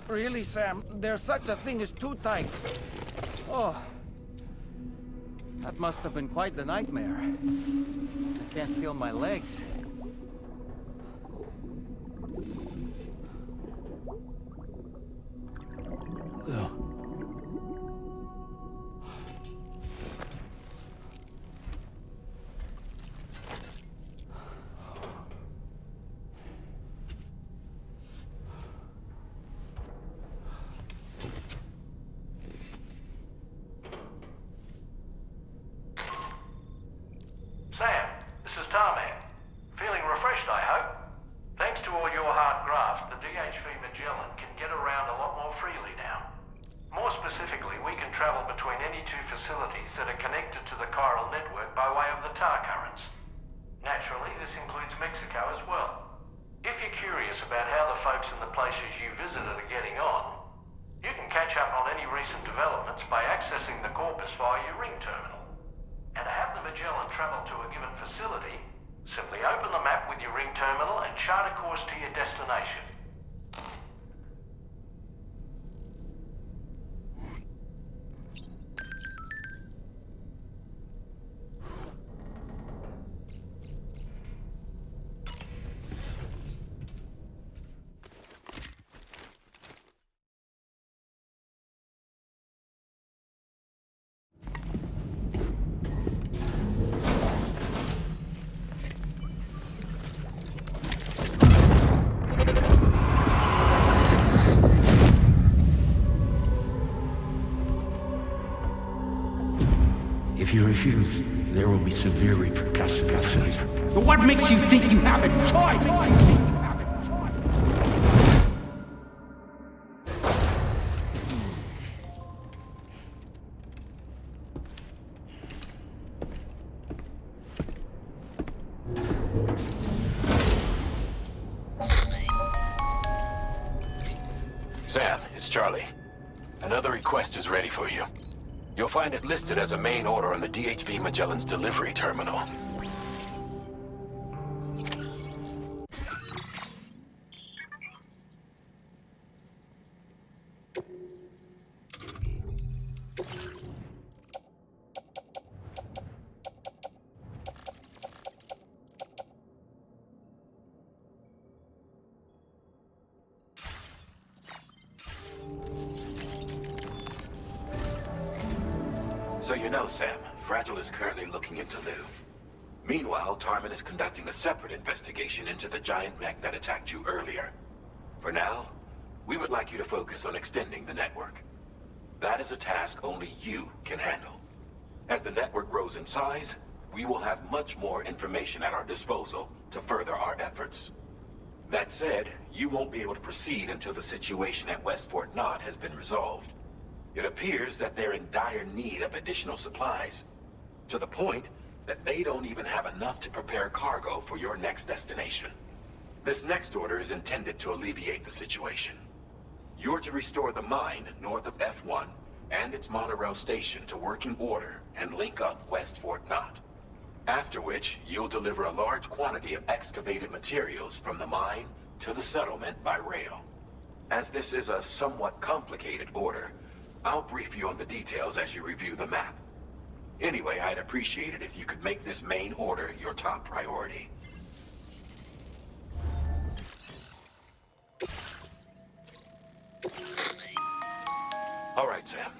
Really, Sam? There's such a thing as too tight. Oh. That must have been quite the nightmare. I can't feel my legs. Lou. Sam, this is Tarman. Feeling refreshed, I hope? Thanks to all your hard graft, the DHV Magellan can get around a lot more freely now. More specifically, we can travel between any two facilities that are connected to the chiral network by way of the tar currents. Naturally, this includes Mexico as well. If you're curious about how the folks in the places you visited are getting on, you can catch up on any recent developments by accessing the corpus via your ring terminal. And to have the Magellan travel to a given facility, simply open the map with your ring terminal and chart a course to your destination. If you refuse, there will be severe repercussions. But what makes you think you have a choice? Sam, it's Charlie. Another request is ready for you. You'll find it listed as a main order on the DHV Magellan's delivery terminal. So you know, Sam, Fragile is currently looking into Lou. Meanwhile, Tarman is conducting a separate investigation into the giant mech that attacked you earlier. For now, we would like you to focus on extending the network. That is a task only you can handle. As the network grows in size, we will have much more information at our disposal to further our efforts. That said, you won't be able to proceed until the situation at West Fort Knott has been resolved. It appears that they're in dire need of additional supplies, to the point that they don't even have enough to prepare cargo for your next destination. This next order is intended to alleviate the situation. You're to restore the mine north of F1 and its monorail station to working order and link up West Fort Knott. After which, you'll deliver a large quantity of excavated materials from the mine to the settlement by rail. As this is a somewhat complicated order, I'll brief you on the details as you review the map. Anyway, I'd appreciate it if you could make this main order your top priority. All right, Sam.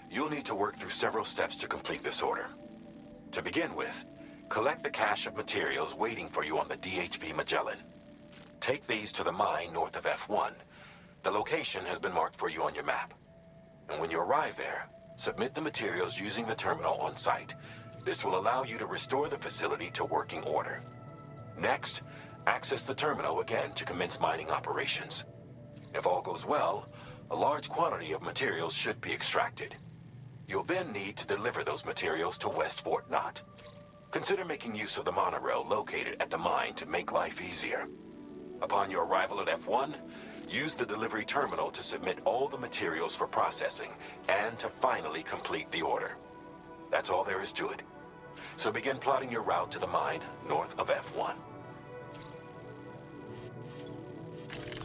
You'll need to work through several steps to complete this order. To begin with, collect the cache of materials waiting for you on the DHV Magellan. Take these to the mine north of F1. The location has been marked for you on your map. And when you arrive there, submit the materials using the terminal on site. This will allow you to restore the facility to working order. Next, access the terminal again to commence mining operations. If all goes well, a large quantity of materials should be extracted. You'll then need to deliver those materials to West Fort Knott. Consider making use of the monorail located at the mine to make life easier. Upon your arrival at F1, use the delivery terminal to submit all the materials for processing and to finally complete the order. That's all there is to it. So begin plotting your route to the mine north of F1.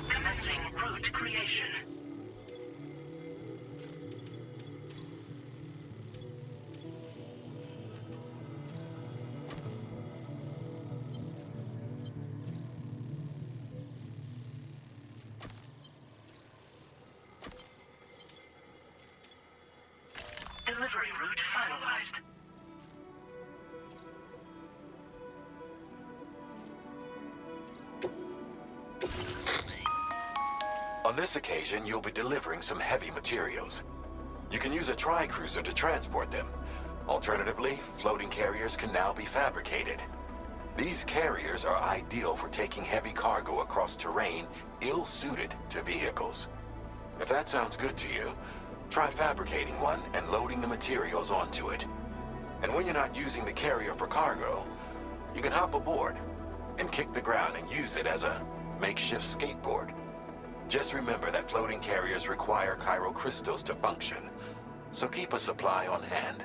Commencing route creation. Delivery route finalized. On this occasion, you'll be delivering some heavy materials. You can use a tri-cruiser to transport them. Alternatively, floating carriers can now be fabricated. These carriers are ideal for taking heavy cargo across terrain ill-suited to vehicles. If that sounds good to you, try fabricating one and loading the materials onto it. And when you're not using the carrier for cargo, you can hop aboard and kick the ground and use it as a makeshift skateboard. Just remember that floating carriers require chiral crystals to function, so keep a supply on hand.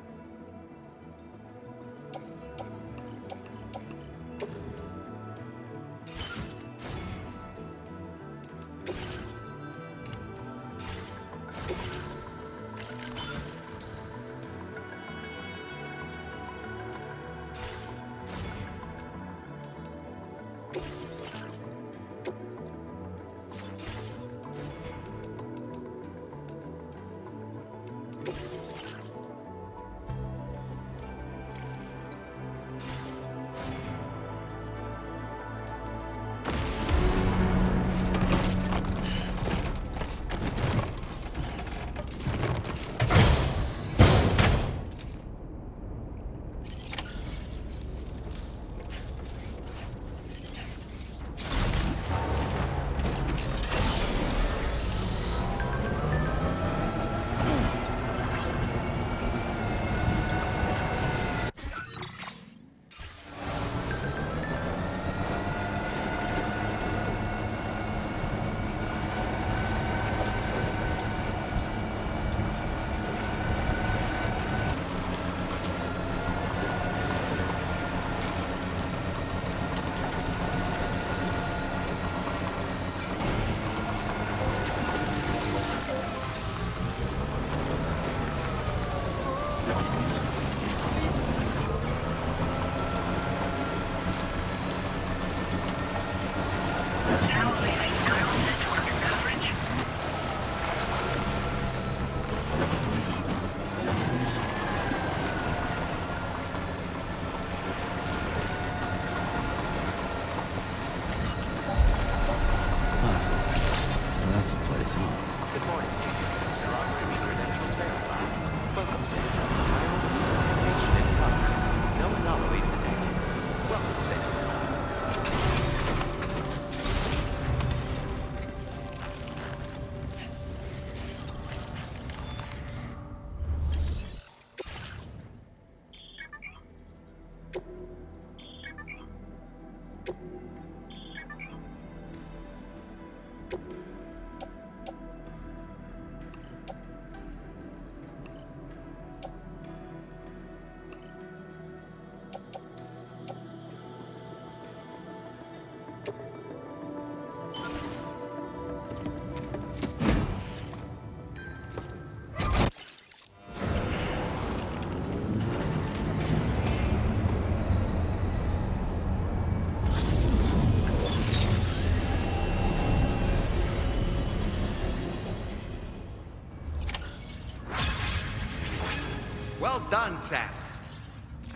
Well done, Sam.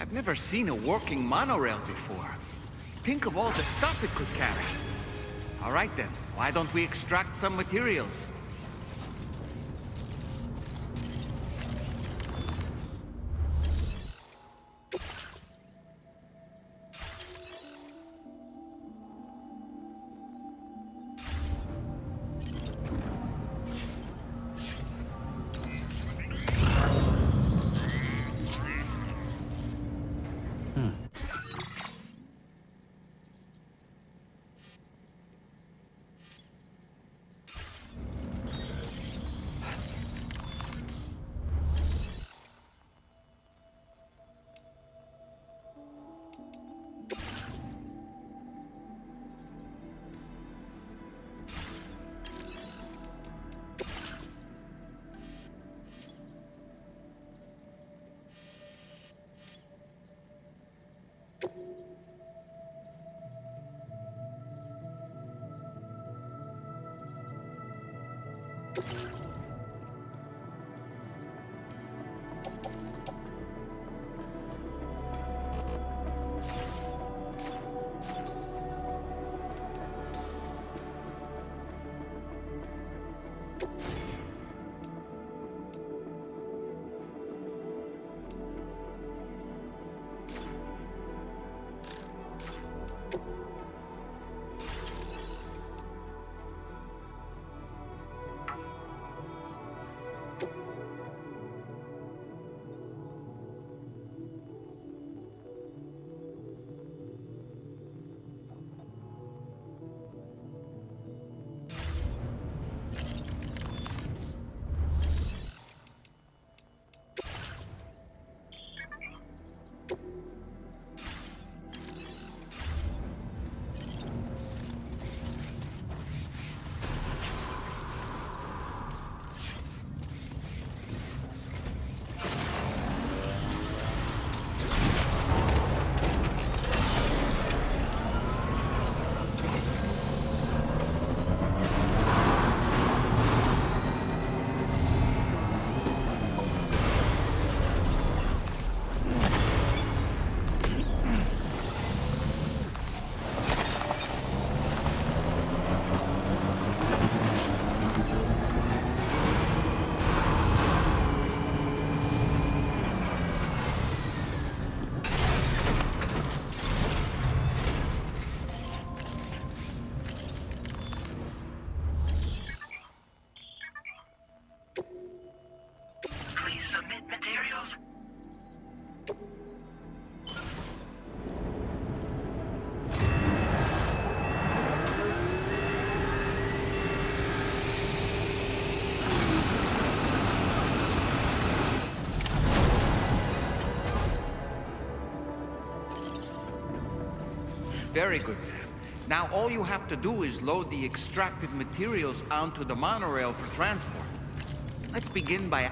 I've never seen a working monorail before. Think of all the stuff it could carry. All right then, why don't we extract some materials? Very good, Sam. Now all you have to do is load the extracted materials onto the monorail for transport. Let's begin by...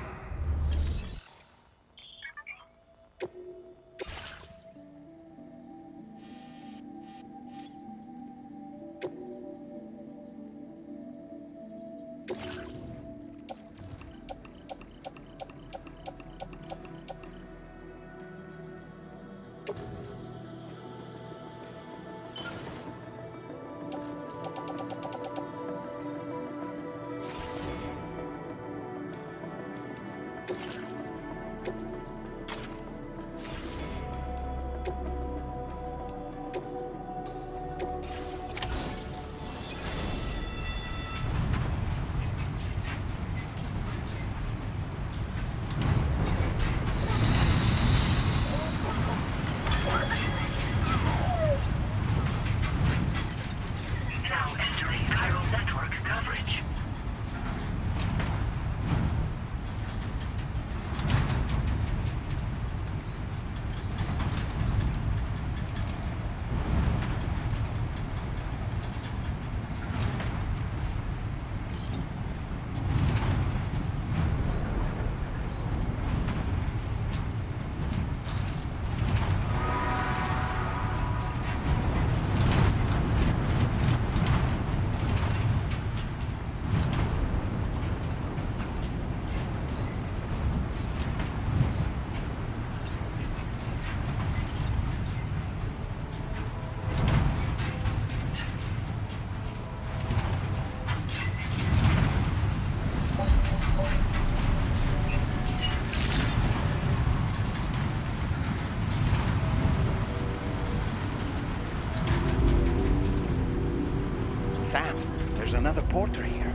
another porter here.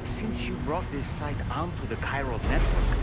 Since you brought this site onto the chiral network,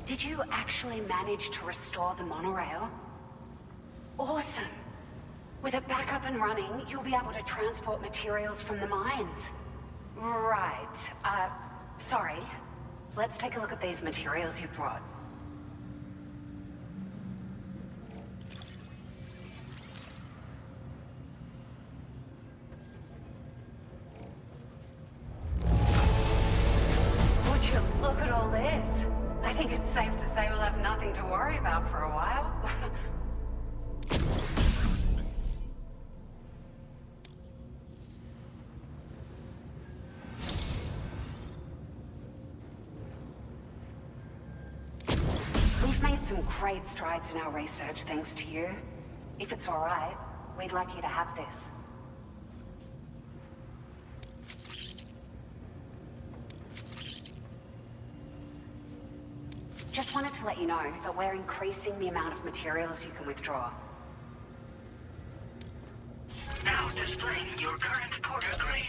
Did you actually manage to restore the monorail? Awesome! With it back up and running, you'll be able to transport materials from the mines. Right. Sorry. Let's take a look at these materials you brought. Would you look at all this? I think it's safe to say we'll have nothing to worry about for a while. We've made some great strides in our research thanks to you. If it's all right, we'd like you to have this. Just wanted to let you know that we're increasing the amount of materials you can withdraw. Now displaying your current porter grade.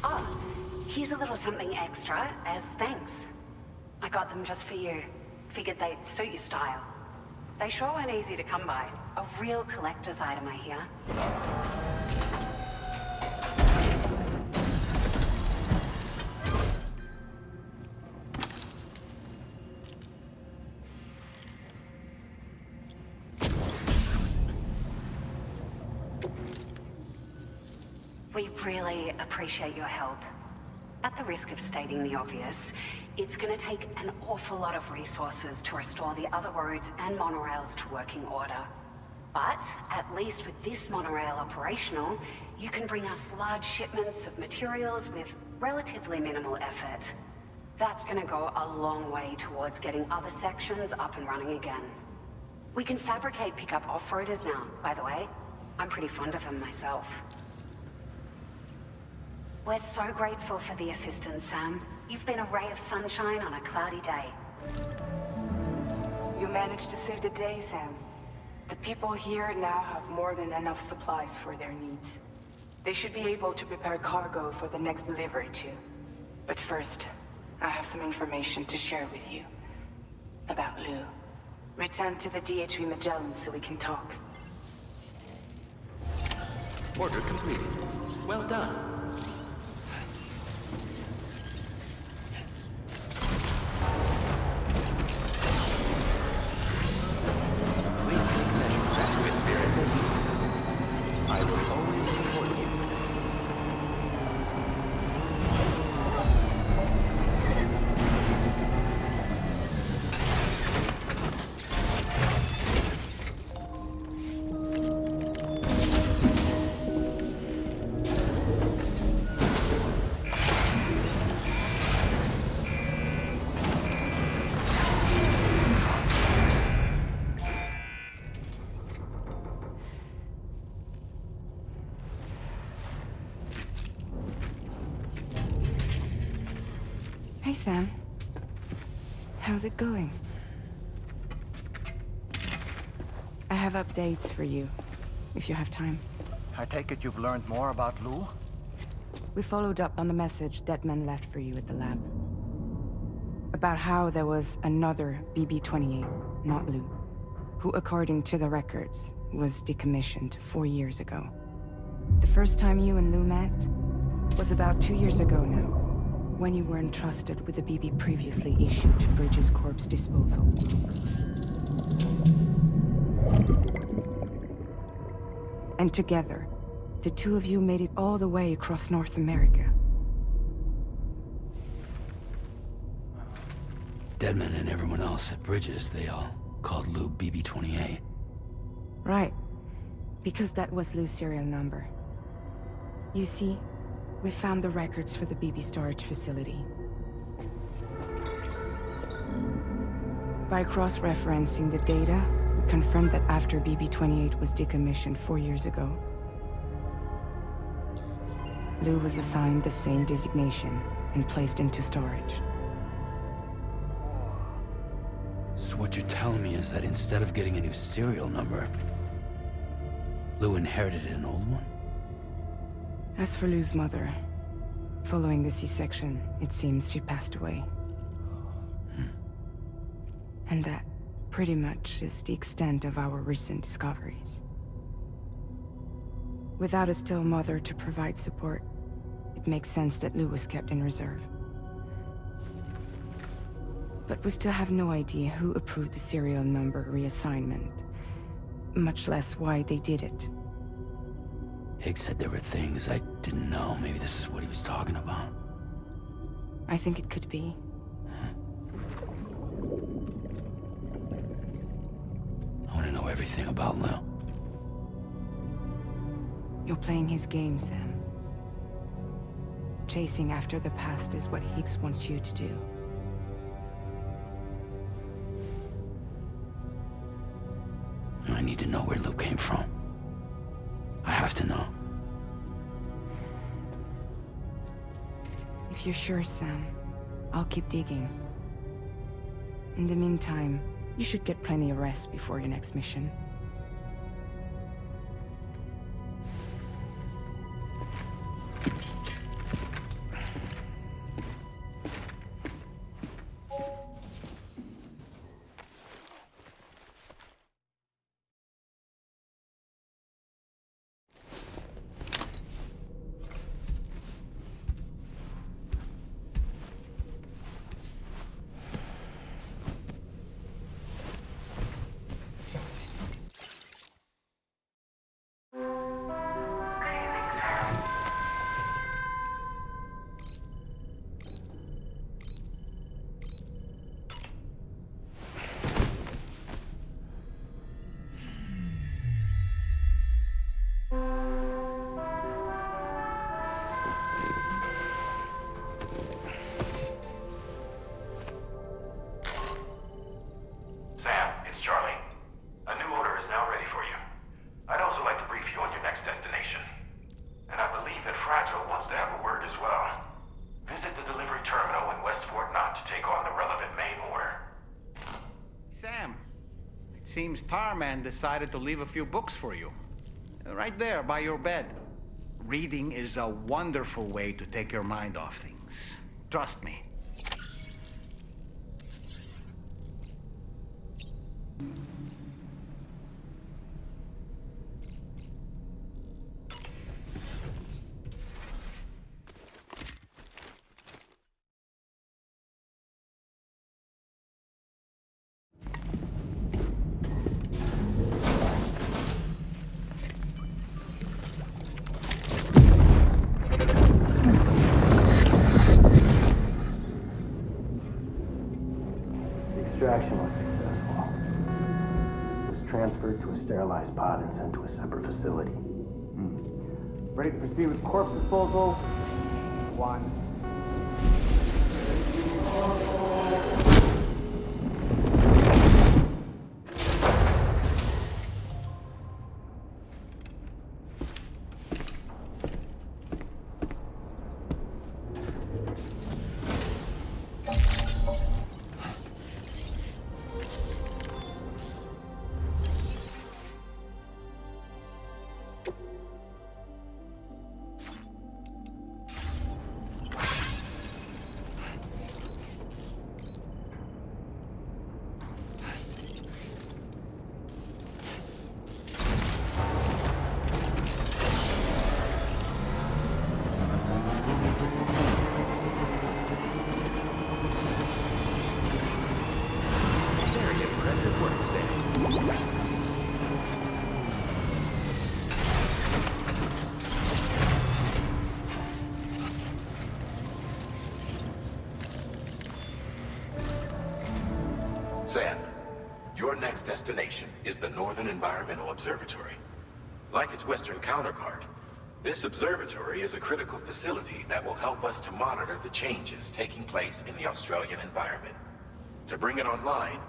Oh, here's a little something extra as thanks. I got them just for you. Figured they'd suit your style. They sure weren't easy to come by. A real collector's item, I hear. We really appreciate your help. At the risk of stating the obvious, it's gonna take an awful lot of resources to restore the other roads and monorails to working order. But at least with this monorail operational, you can bring us large shipments of materials with relatively minimal effort. That's gonna go a long way towards getting other sections up and running again. We can fabricate pickup off-roaders now, by the way. I'm pretty fond of them myself. We're so grateful for the assistance, Sam. You've been a ray of sunshine on a cloudy day. You managed to save the day, Sam. The people here now have more than enough supplies for their needs. They should be able to prepare cargo for the next delivery too. But first, I have some information to share with you. About Lou. Return to the DHV Magellan so we can talk. Order completed. Well done. I will always support you. Hey, Sam. How's it going? I have updates for you, if you have time. I take it you've learned more about Lou? We followed up on the message Deadman left for you at the lab. about how there was another BB-28, not Lou, who, according to the records, was decommissioned 4 years ago. The first time you and Lou met was about 2 years ago now, when you were entrusted with a BB previously issued to Bridges Corp's disposal. And together, the two of you made it all the way across North America. Deadman and everyone else at Bridges, they all called Lou BB-28. Right. Because that was Lou's serial number. You see, we found the records for the BB storage facility. By cross-referencing the data, we confirmed that after BB-28 was decommissioned 4 years ago, Lou was assigned the same designation and placed into storage. So what you're telling me is that instead of getting a new serial number, Lou inherited an old one? As for Lou's mother, following the C-section, it seems she passed away. And that, pretty much, is the extent of our recent discoveries. Without a still mother to provide support, it makes sense that Lou was kept in reserve. But we still have no idea who approved the serial number reassignment, much less why they did it. Higgs said there were things I didn't know. Maybe this is what he was talking about. I think it could be. I want to know everything about Lou. You're playing his game, Sam. Chasing after the past is what Higgs wants you to do. I need to know where Lou came from. I have to know. If you're sure, Sam, I'll keep digging. In the meantime, you should get plenty of rest before your next mission. Seems Tarman decided to leave a few books for you. Right there, by your bed. Reading is a wonderful way to take your mind off things. Trust me. Extraction was successful. It was transferred to a sterilized pod and sent to a separate facility. Ready to proceed with corpse disposal? 1. Sam, your next destination is the Northern Environmental Observatory. Like its Western counterpart, this observatory is a critical facility that will help us to monitor the changes taking place in the Australian environment. To bring it online,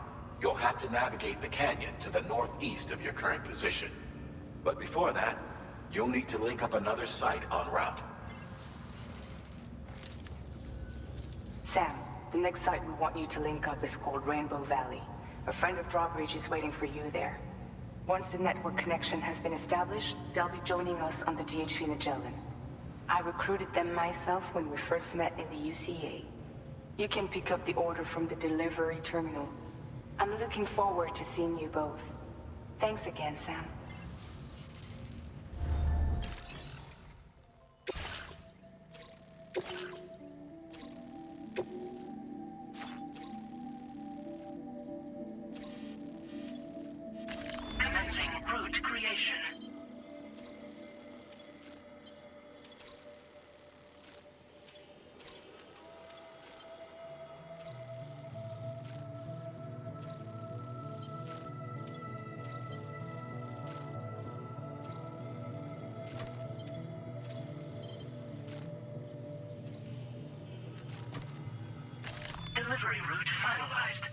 you'll have to navigate the canyon to the northeast of your current position. But before that, you'll need to link up another site en route. Sam, the next site we want you to link up is called Rainbow Valley. A friend of Drawbridge is waiting for you there. Once the network connection has been established, they'll be joining us on the DHV Magellan. I recruited them myself when we first met in the UCA. You can pick up the order from the delivery terminal. I'm looking forward to seeing you both. Thanks again, Sam. Commencing route creation. Delivery route finalized.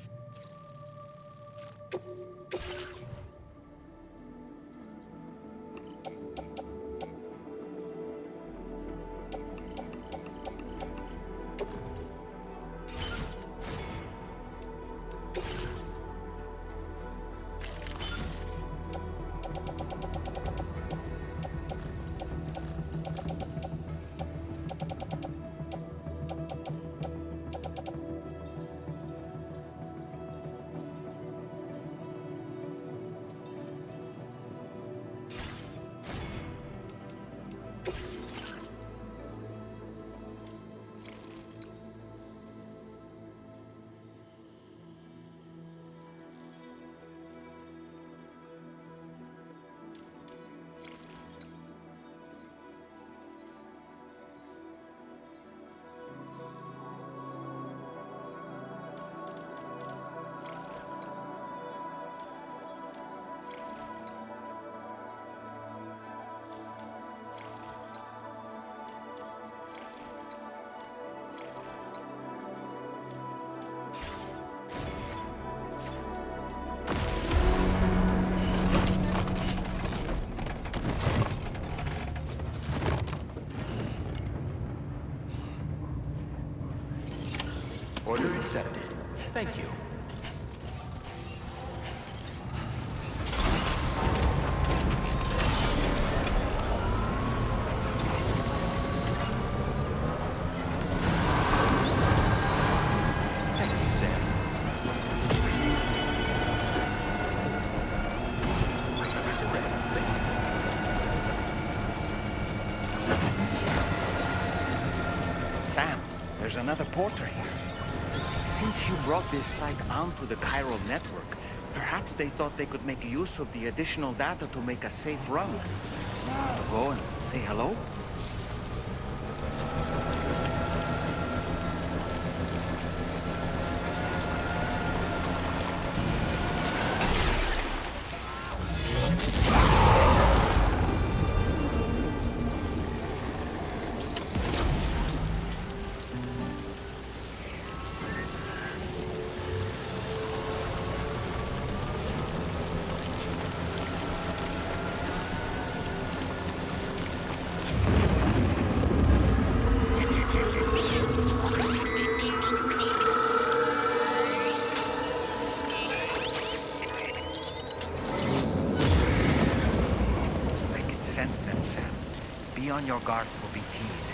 Order accepted. Thank you. Thank you, Sam. Sam, there's another portrait here. Since you brought this site onto the chiral network, perhaps they thought they could make use of the additional data to make a safe run. Want to go and say hello? Be on your guard for BTs.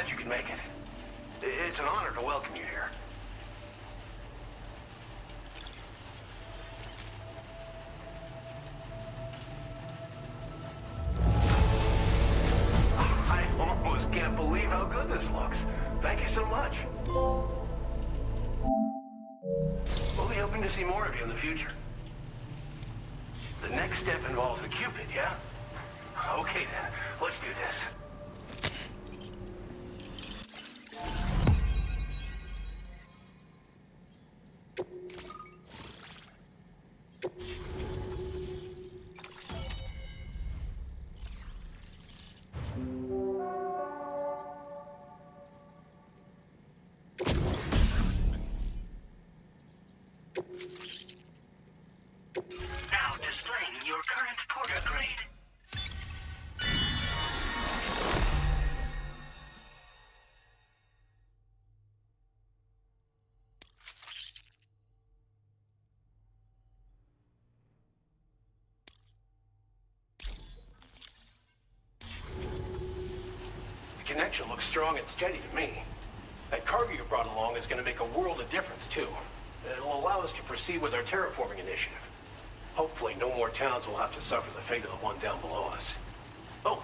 glad you could make it. It's an honor to welcome you here. I almost can't believe how good this looks. Thank you so much. We'll be hoping to see more of you in the future. The next step involves the Cupid, yeah? Okay then, let's do this. Now displaying your current porter grade. The connection looks strong and steady to me. That cargo you brought along is going to make a world of difference, too. It'll allow us to proceed with our terraforming initiative. Hopefully, no more towns will have to suffer the fate of the one down below us. Oh,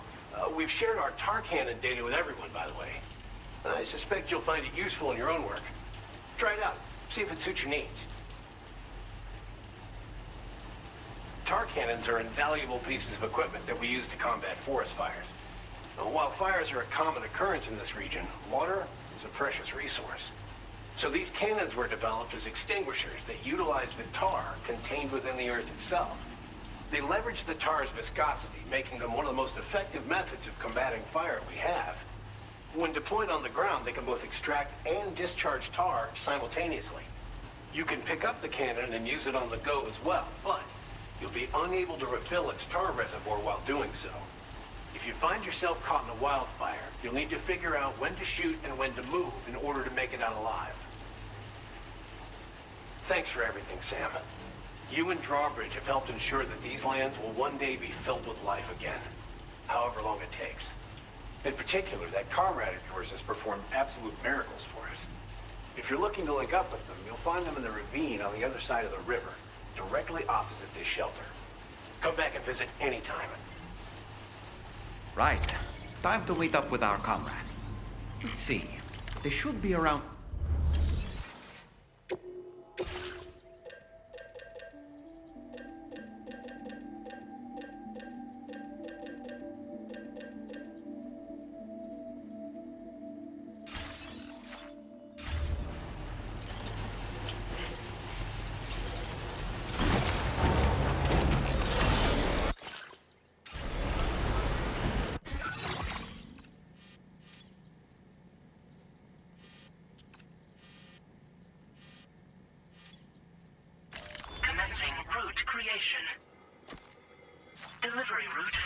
we've shared our tar cannon data with everyone, by the way. I suspect you'll find it useful in your own work. Try it out. See if it suits your needs. Tar cannons are invaluable pieces of equipment that we use to combat forest fires. While fires are a common occurrence in this region, water is a precious resource. So these cannons were developed as extinguishers that utilize the tar contained within the earth itself. They leverage the tar's viscosity, making them one of the most effective methods of combating fire we have. When deployed on the ground, they can both extract and discharge tar simultaneously. You can pick up the cannon and use it on the go as well, but you'll be unable to refill its tar reservoir while doing so. If you find yourself caught in a wildfire, you'll need to figure out when to shoot and when to move in order to make it out alive. Thanks for everything, Sam. You and Drawbridge have helped ensure that these lands will one day be filled with life again, however long it takes. In particular, that comrade of yours has performed absolute miracles for us. If you're looking to link up with them, you'll find them in the ravine on the other side of the river, directly opposite this shelter. Come back and visit anytime. Right. Time to meet up with our comrade. Let's see. They should be around... Commencing route creation. Delivery route.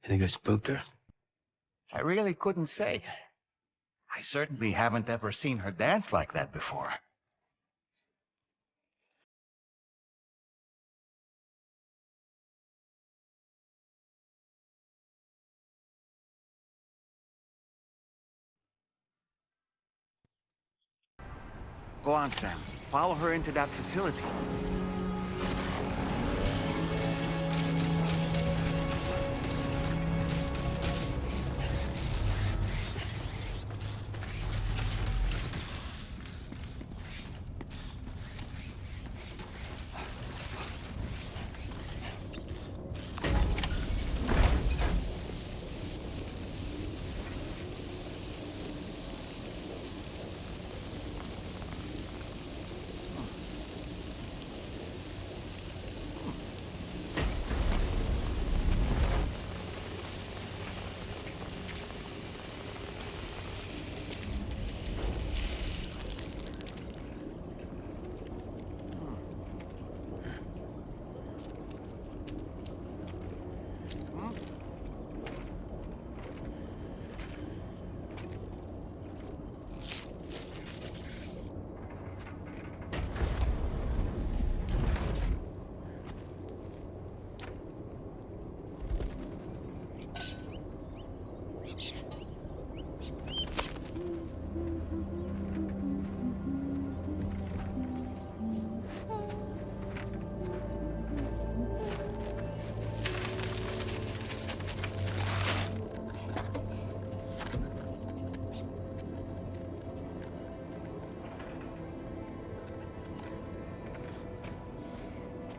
You think I spooked her? I really couldn't say. I certainly haven't ever seen her dance like that before. Go on, Sam. Follow her into that facility.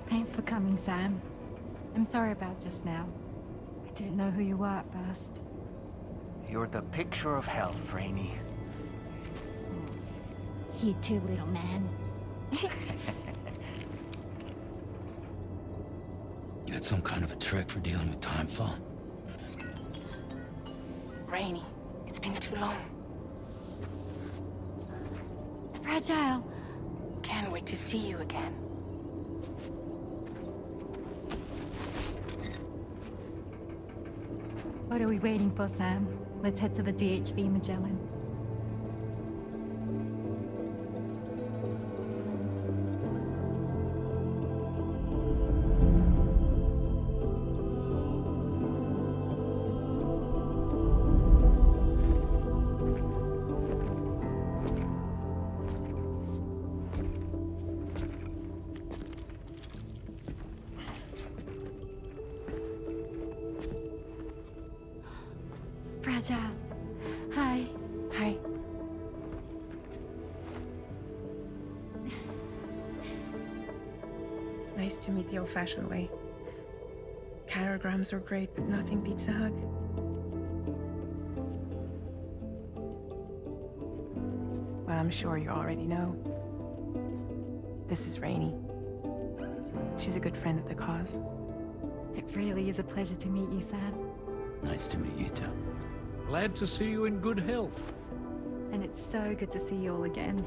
Thanks for coming, Sam. I'm sorry about just now. I didn't know who you were at first. You're the picture of health, Rainey. You too, little man. You had some kind of a trick for dealing with timefall? Rainey, it's been too long. Fragile. Can't wait to see you again. What are we waiting for, Sam? Let's head to the DHV Magellan. Fragile. Hi. Hi. Nice to meet the old-fashioned way. Carograms are great, but nothing beats a hug. Well, I'm sure you already know. This is Rainey. She's a good friend of the cause. It really is a pleasure to meet you, Sam. Nice to meet you too. Glad to see you in good health. And it's so good to see you all again.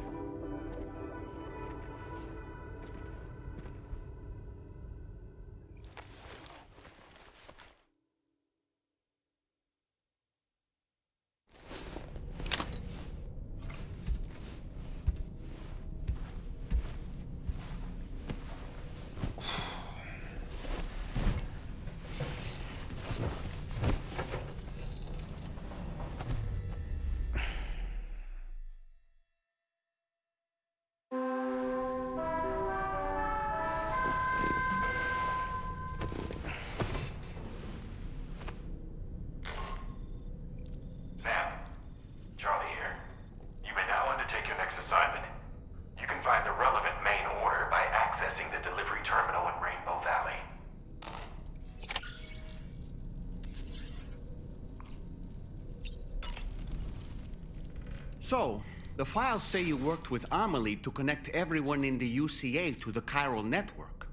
So, the files say you worked with Amelie to connect everyone in the UCA to the chiral network.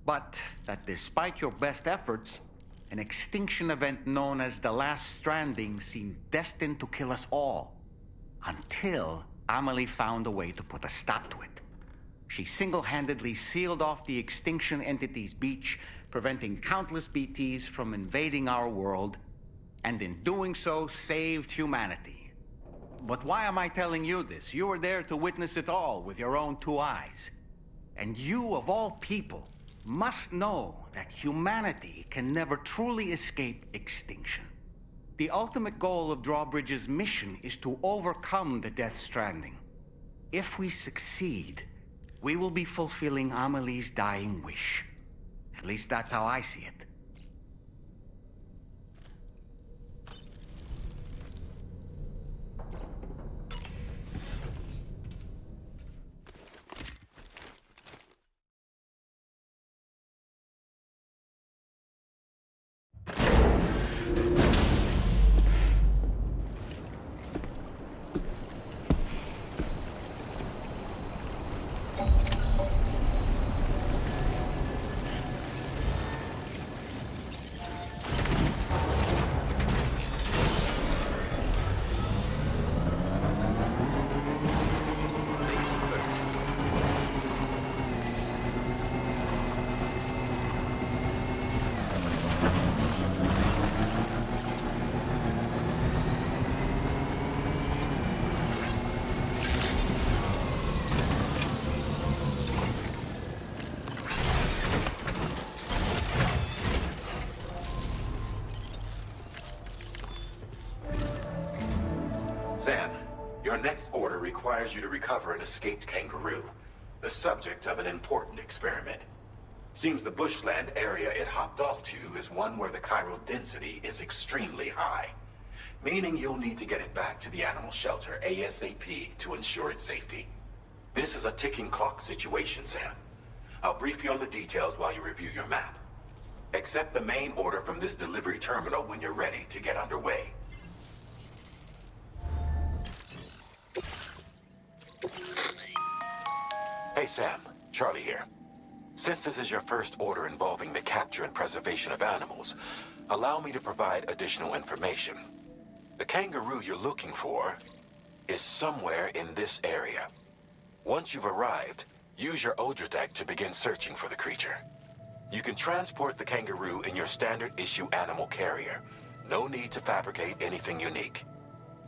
But that despite your best efforts, an extinction event known as the Last Stranding seemed destined to kill us all. Until Amelie found a way to put a stop to it. She single-handedly sealed off the Extinction Entity's beach, preventing countless BTs from invading our world, and in doing so, saved humanity. But why am I telling you this? You were there to witness it all with your own two eyes. And you, of all people, must know that humanity can never truly escape extinction. The ultimate goal of Drawbridge's mission is to overcome the Death Stranding. If we succeed, we will be fulfilling Amelie's dying wish. At least that's how I see it. Sam, your next order requires you to recover an escaped kangaroo, the subject of an important experiment. Seems the bushland area it hopped off to is one where the chiral density is extremely high, meaning you'll need to get it back to the animal shelter ASAP to ensure its safety. This is a ticking clock situation, Sam. I'll brief you on the details while you review your map. Accept the main order from this delivery terminal when you're ready to get underway. Hey Sam, Charlie here. Since this is your first order involving the capture and preservation of animals, allow me to provide additional information. The kangaroo you're looking for is somewhere in this area. Once you've arrived, use your Odradek to begin searching for the creature. You can transport the kangaroo in your standard issue animal carrier. No need to fabricate anything unique.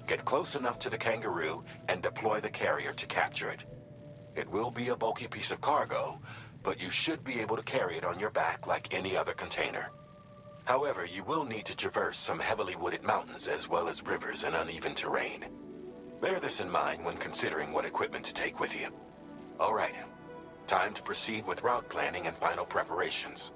Get close enough to the kangaroo and deploy the carrier to capture it. It will be a bulky piece of cargo, but you should be able to carry it on your back like any other container. However, you will need to traverse some heavily wooded mountains as well as rivers and uneven terrain. Bear this in mind when considering what equipment to take with you. All right, time to proceed with route planning and final preparations.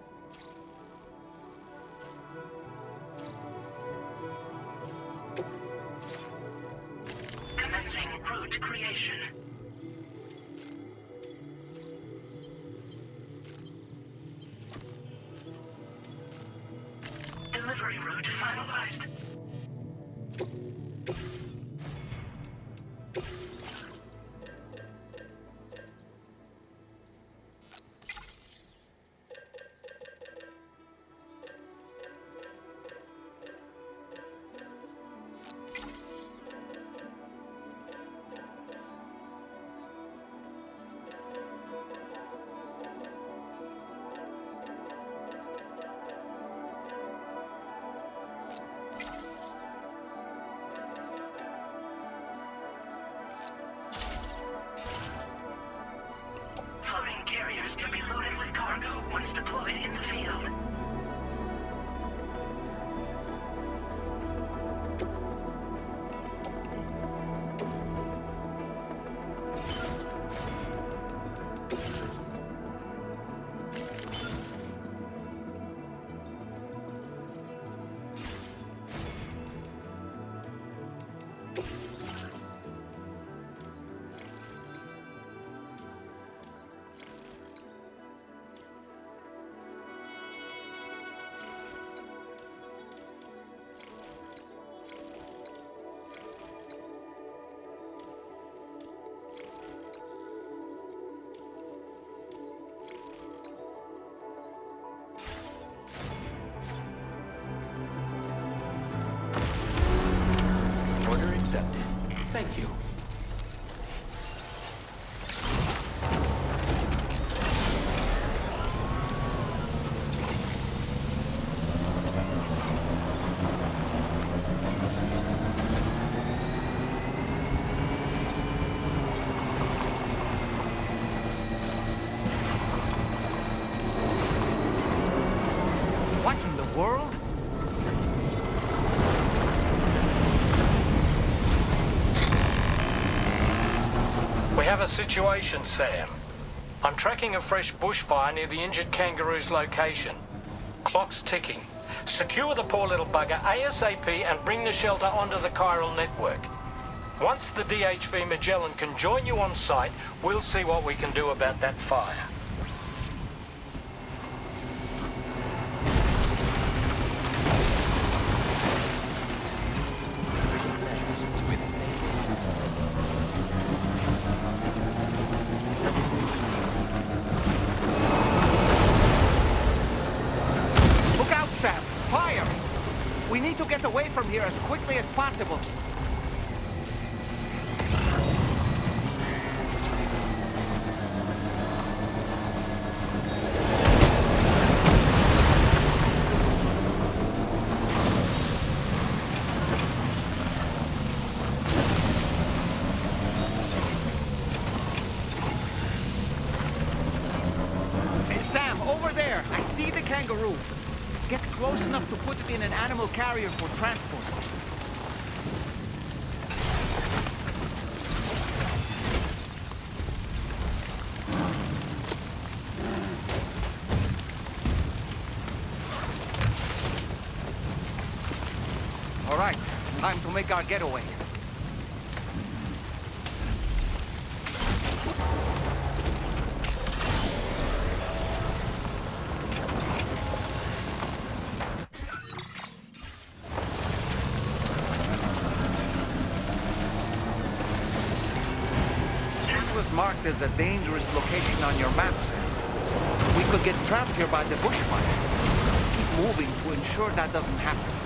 Commencing route creation. Delivery route finalized. Floating carriers can be loaded with cargo once deployed in the field. have a situation, Sam. I'm tracking a fresh bushfire near the injured kangaroo's location. Clock's ticking. Secure the poor little bugger ASAP and bring the shelter onto the chiral network. Once the DHV Magellan can join you on site, we'll see what we can do about that fire. Look out, Sam! Fire! We need to get away from here as quickly as possible. Kangaroo. Get close enough to put it in an animal carrier for transport. All right, time to make our getaway. Marked as a dangerous location on your maps. We could get trapped here by the bushfire. Let's keep moving to ensure that doesn't happen.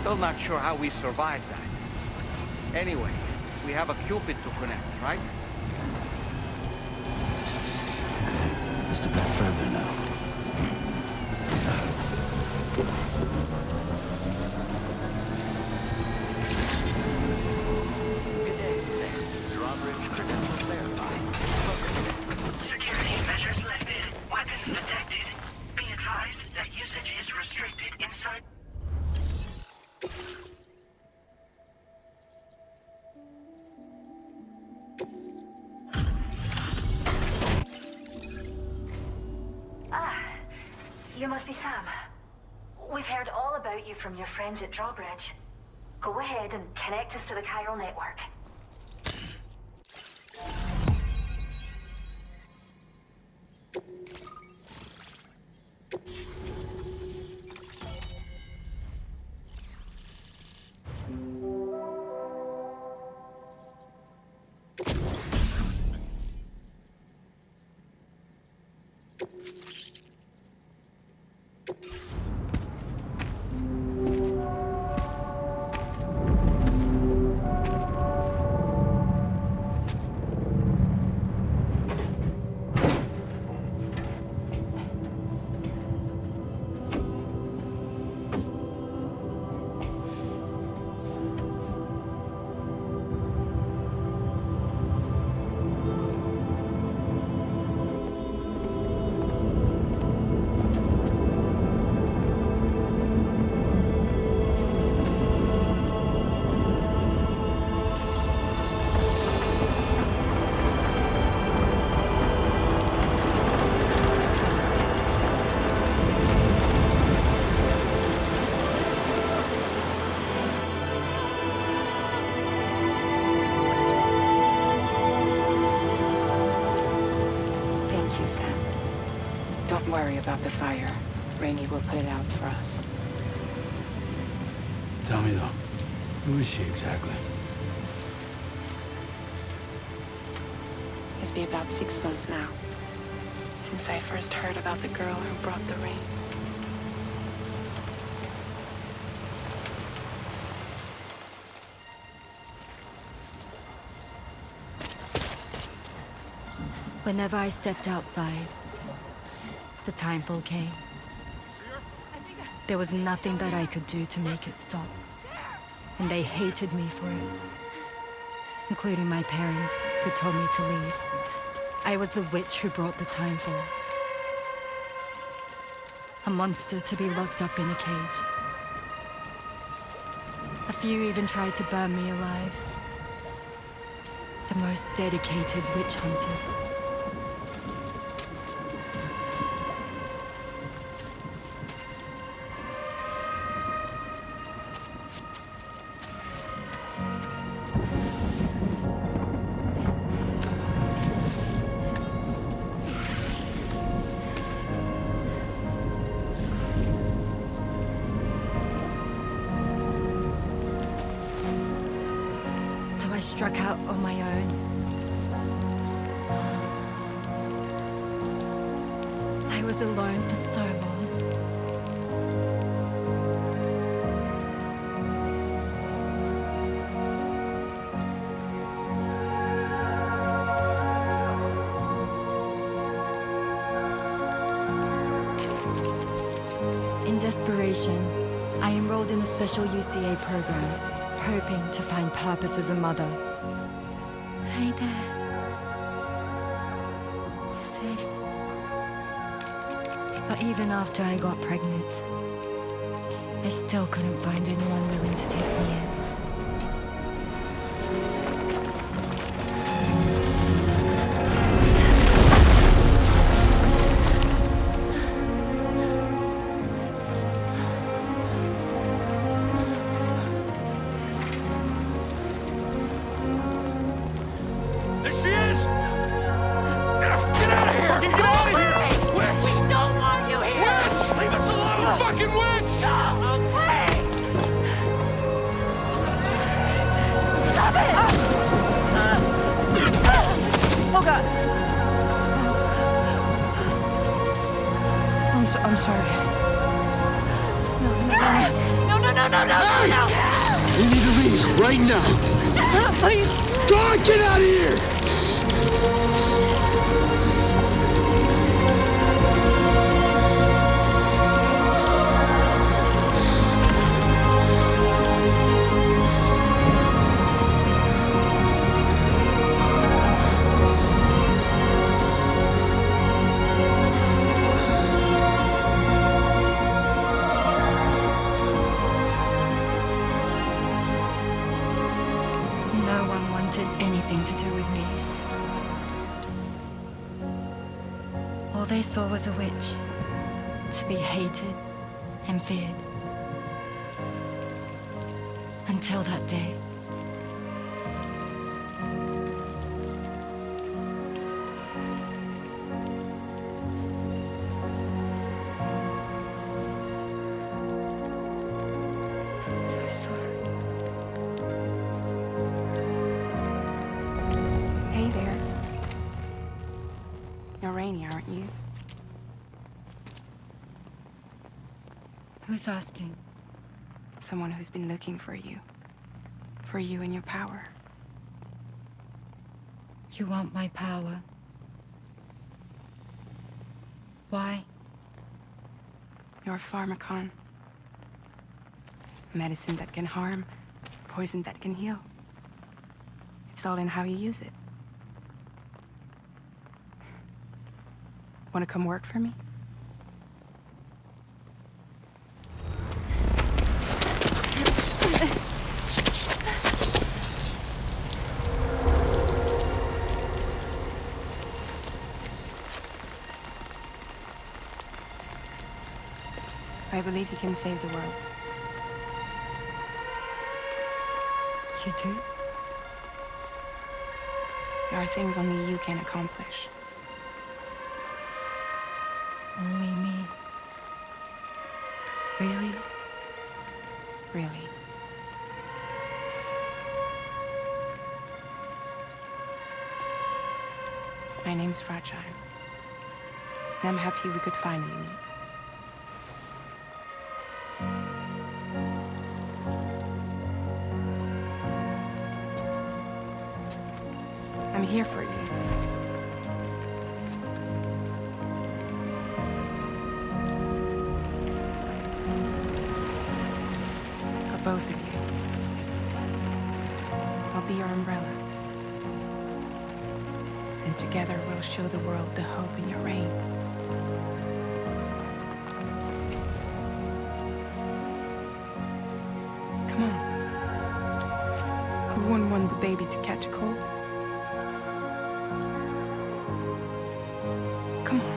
Still not sure how we survived that. Anyway, we have a Cupid to connect, right? Just a bit further now. Good day, Sam. Drawbridge credentials verified. Security measures lifted. Weapons detected. Be advised that usage is restricted inside. You must be Sam. We've heard all about you from your friends at Drawbridge. Go ahead and connect us to the chiral network. Don't worry about the fire. Rainey will put it out for us. Tell me though, who is she exactly? It's been about 6 months now, since I first heard about the girl who brought the ring. Whenever I stepped outside, the timefall came. There was nothing that I could do to make it stop. And they hated me for it. Including my parents, who told me to leave. I was the witch who brought the timefall. A monster to be locked up in a cage. A few even tried to burn me alive. The most dedicated witch hunters. I struck out on my own. I was alone for so long. In desperation, I enrolled in a special UCA program, hoping to find purpose as a mother. Hi there. You're safe. But even after I got pregnant, I still couldn't find anyone willing to take me in. I'm sorry. No. We need to leave right now. Please. God, get out of here! No one wanted anything to do with me. All they saw was a witch, to be hated and feared. Until that day. I'm so sorry. Hey there. You're Rainy, aren't you? Who's asking? Someone who's been looking for you. For you and your power. You want my power? Why? You're a pharmacon. Medicine that can harm, poison that can heal. It's all in how you use it. Want to come work for me? I believe you can save the world. You do? There are things only you can accomplish. Only me. Really? Really. My name's Fragile. And I'm happy we could finally meet. I'm here for you. both of you. I'll be your umbrella. And together we'll show the world the hope in your reign. Come on. Who wouldn't want the baby to catch a cold? Come on.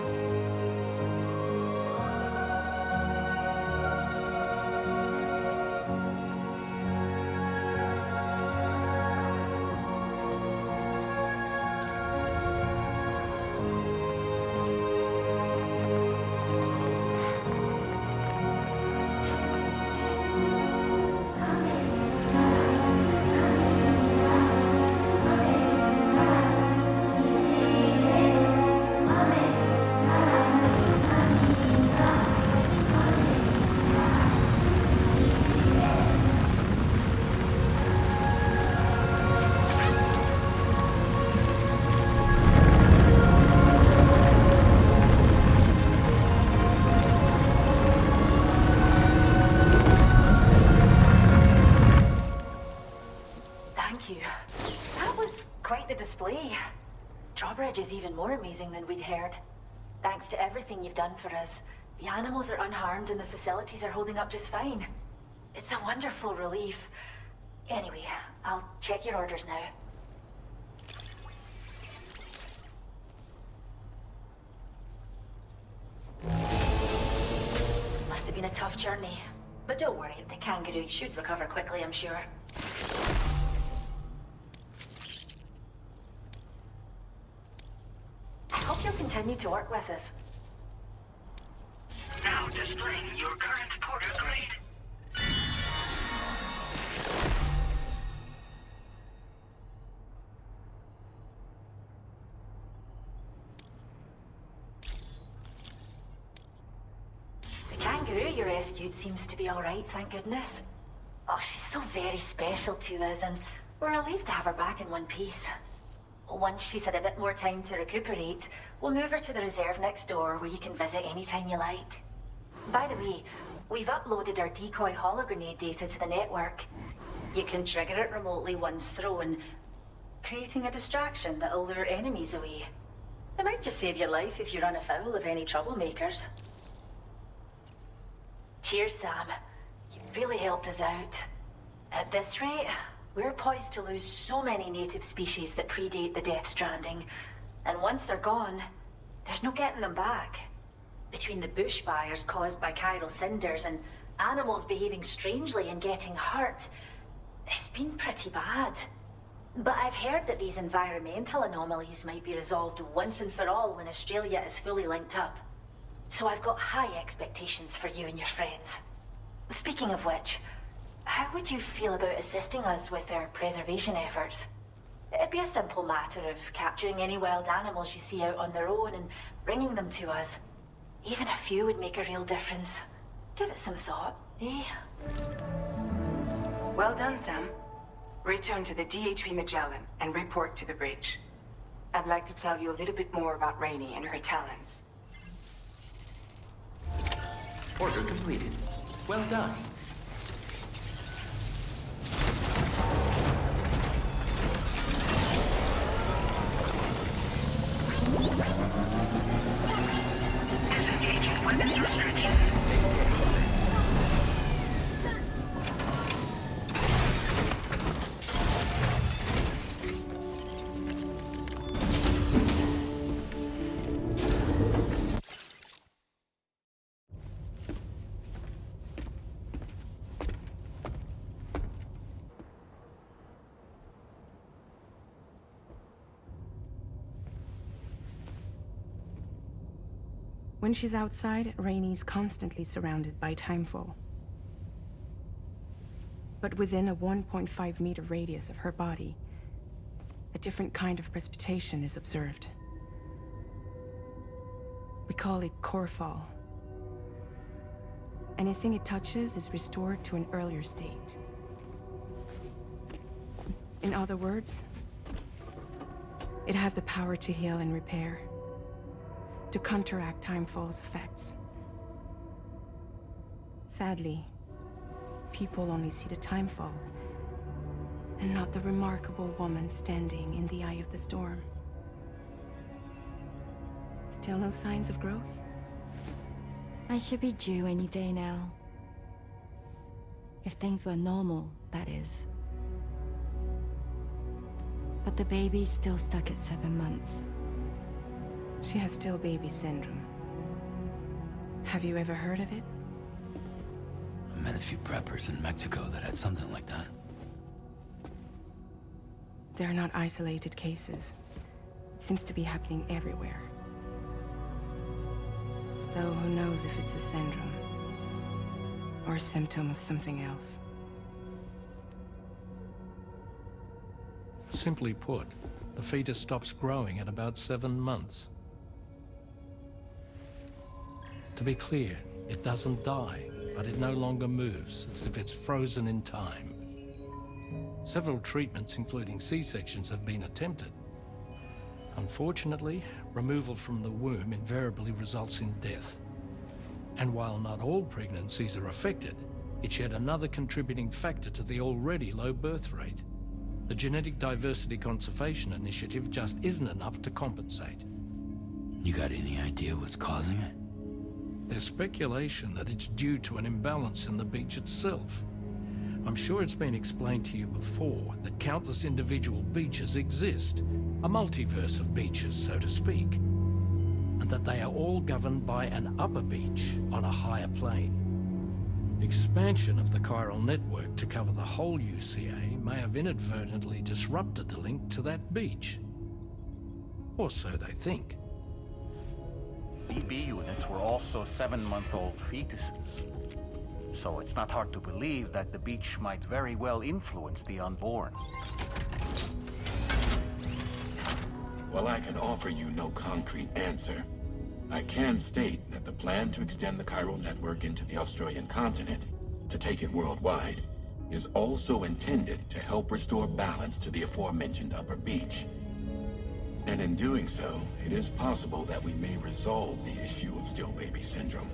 Drawbridge is even more amazing than we'd heard. Thanks to everything you've done for us, the animals are unharmed and the facilities are holding up just fine. It's a wonderful relief. Anyway, I'll check your orders now. Must have been a tough journey. But don't worry, the kangaroo should recover quickly, I'm sure. I hope you'll continue to work with us. Now displaying your current porter grade. The kangaroo you rescued seems to be all right, thank goodness. Oh, she's so very special to us, and we're relieved to have her back in one piece. Once she's had a bit more time to recuperate, we'll move her to the reserve next door where you can visit anytime you like. By the way, we've uploaded our decoy hologrenade data to the network. You can trigger it remotely once thrown, creating a distraction that'll lure enemies away. It might just save your life if you run afoul of any troublemakers. Cheers, Sam. You really helped us out. At this rate, we're poised to lose so many native species that predate the Death Stranding. And once they're gone, there's no getting them back. Between the bushfires caused by chiral cinders and animals behaving strangely and getting hurt, it's been pretty bad. But I've heard that these environmental anomalies might be resolved once and for all when Australia is fully linked up. So I've got high expectations for you and your friends. Speaking of which, how would you feel about assisting us with our preservation efforts? It'd be a simple matter of capturing any wild animals you see out on their own and bringing them to us. Even a few would make a real difference. Give it some thought, eh? Well done, Sam. Return to the DHV Magellan and report to the bridge. I'd like to tell you a little bit more about Rainey and her talents. Order completed. Well done. Disengaging weapons restrictions. When she's outside, Rainey's constantly surrounded by timefall. But within a 1.5-meter radius of her body, a different kind of precipitation is observed. We call it core fall. Anything it touches is restored to an earlier state. In other words, it has the power to heal and repair, to counteract timefall's effects. Sadly, People only see the timefall, and not the remarkable woman standing in the eye of the storm. Still no signs of growth? I should be due any day now. If things were normal, that is. But the baby's still stuck at 7 months. She has still baby syndrome. Have you ever heard of it? I met a few preppers in Mexico that had something like that. They're not isolated cases. It seems to be happening everywhere. Though who knows if it's a syndrome or a symptom of something else. Simply put, the fetus stops growing at about 7 months. To be clear, it doesn't die, but it no longer moves, as if it's frozen in time. Several treatments, including C-sections, have been attempted. Unfortunately, removal from the womb invariably results in death. And while not all pregnancies are affected, it's yet another contributing factor to the already low birth rate. The Genetic Diversity Conservation Initiative just isn't enough to compensate. You got any idea what's causing it? There's speculation that it's due to an imbalance in the beach itself. I'm sure it's been explained to you before that countless individual beaches exist, a multiverse of beaches, so to speak, and that they are all governed by an upper beach on a higher plane. Expansion of the chiral network to cover the whole UCA may have inadvertently disrupted the link to that beach. Or so they think. BB units were also 7-month-old fetuses. So it's not hard to believe that the beach might very well influence the unborn. While I can offer you no concrete answer, I can state that the plan to extend the chiral network into the Australian continent, to take it worldwide, is also intended to help restore balance to the aforementioned upper beach. And in doing so, it is possible that we may resolve the issue of still baby syndrome.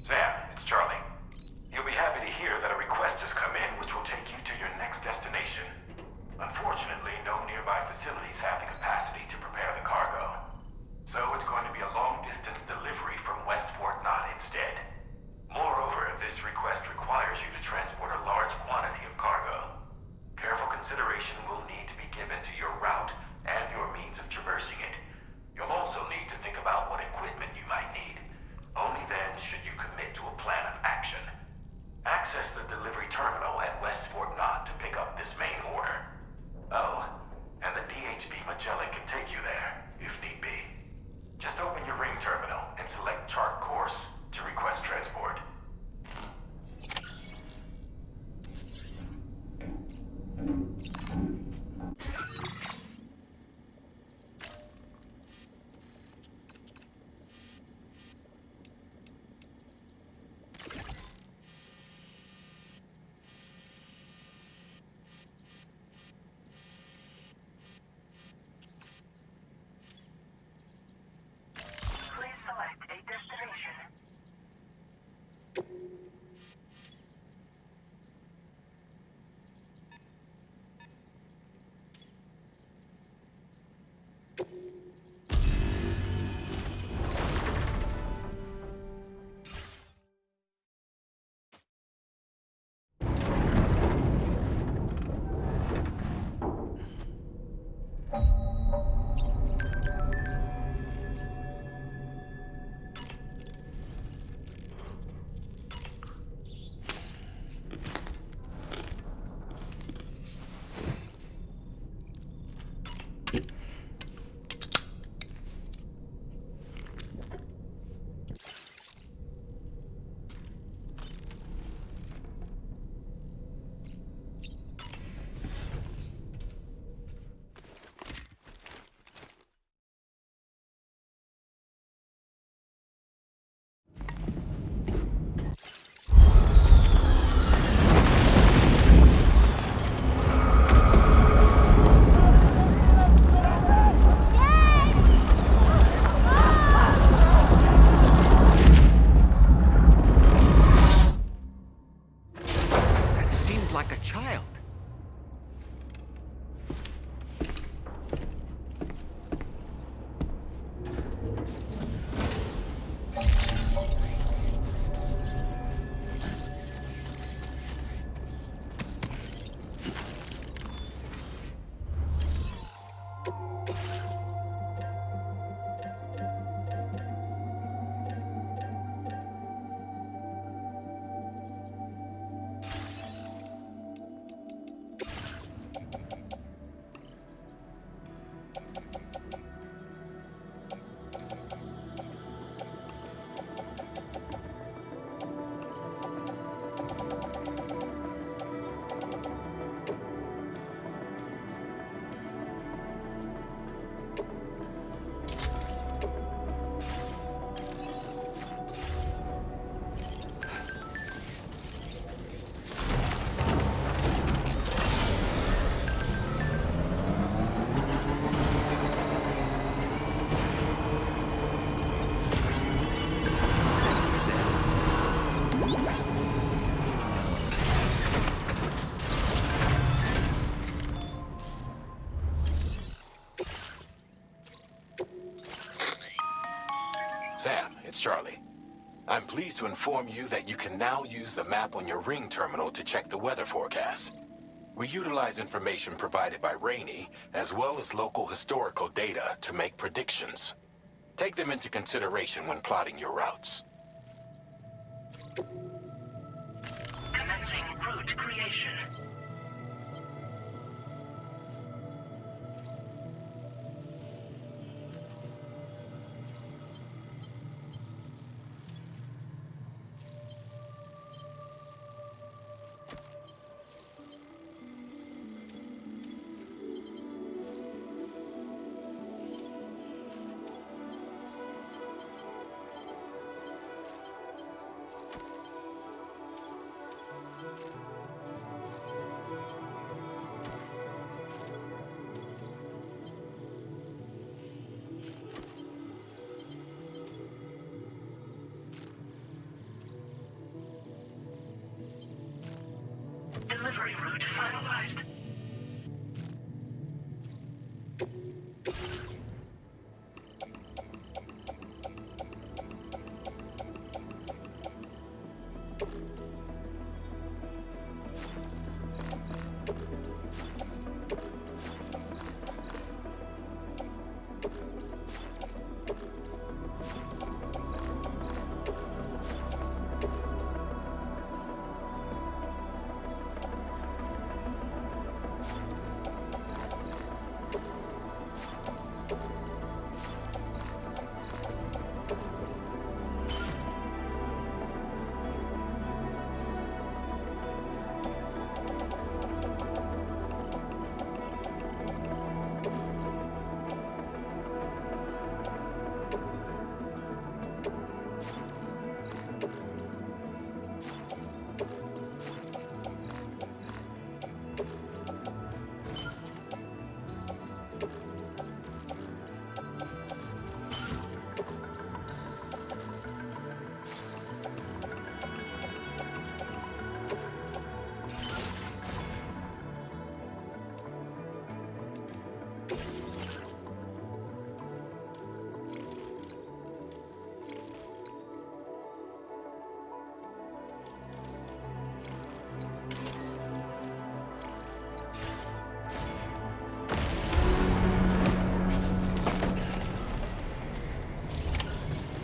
Sam, it's Charlie. You'll be happy Sam, it's Charlie. I'm pleased to inform you that you can now use the map on your Ring terminal to check the weather forecast. We utilize information provided by Rainey, as well as local historical data to make predictions. Take them into consideration when plotting your routes. Commencing route creation. Delivery route finalized.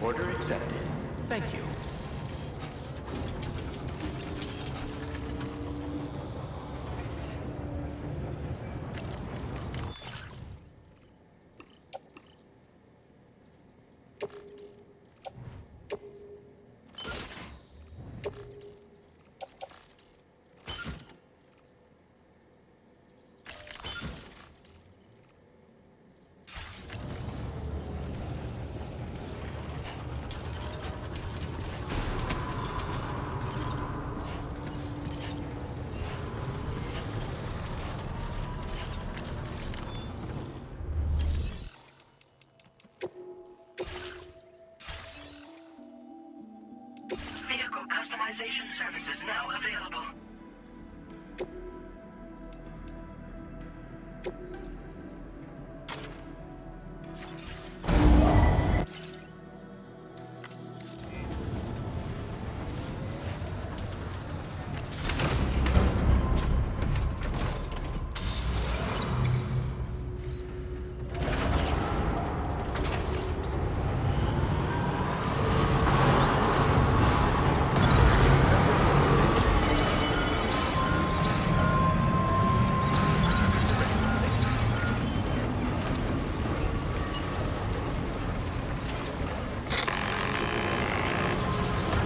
Order accepted. Thank you. Vehicle customization services now available.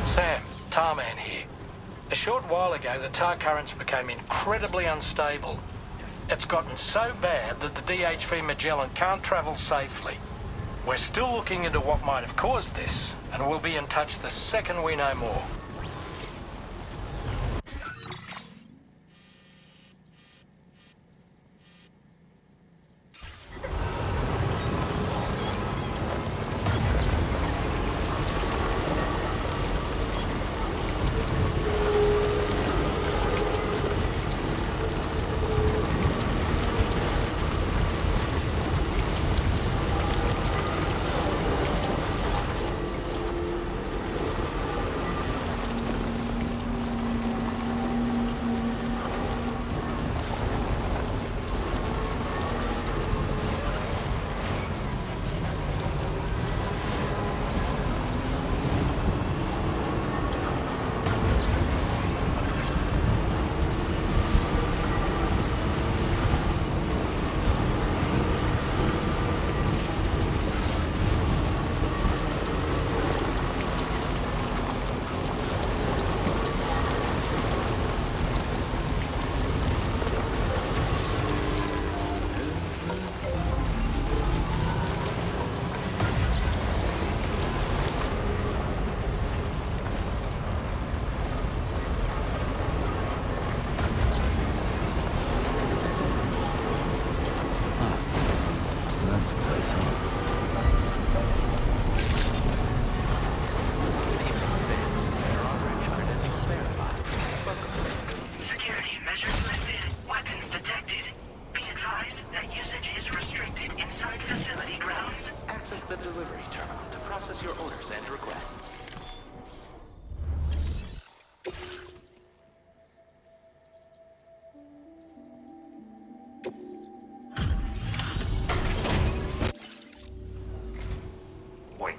Sam, Tarman here. A short while ago, the tar currents became incredibly unstable. It's gotten so bad that the DHV Magellan can't travel safely. We're still looking into what might have caused this, and we'll be in touch the second we know more.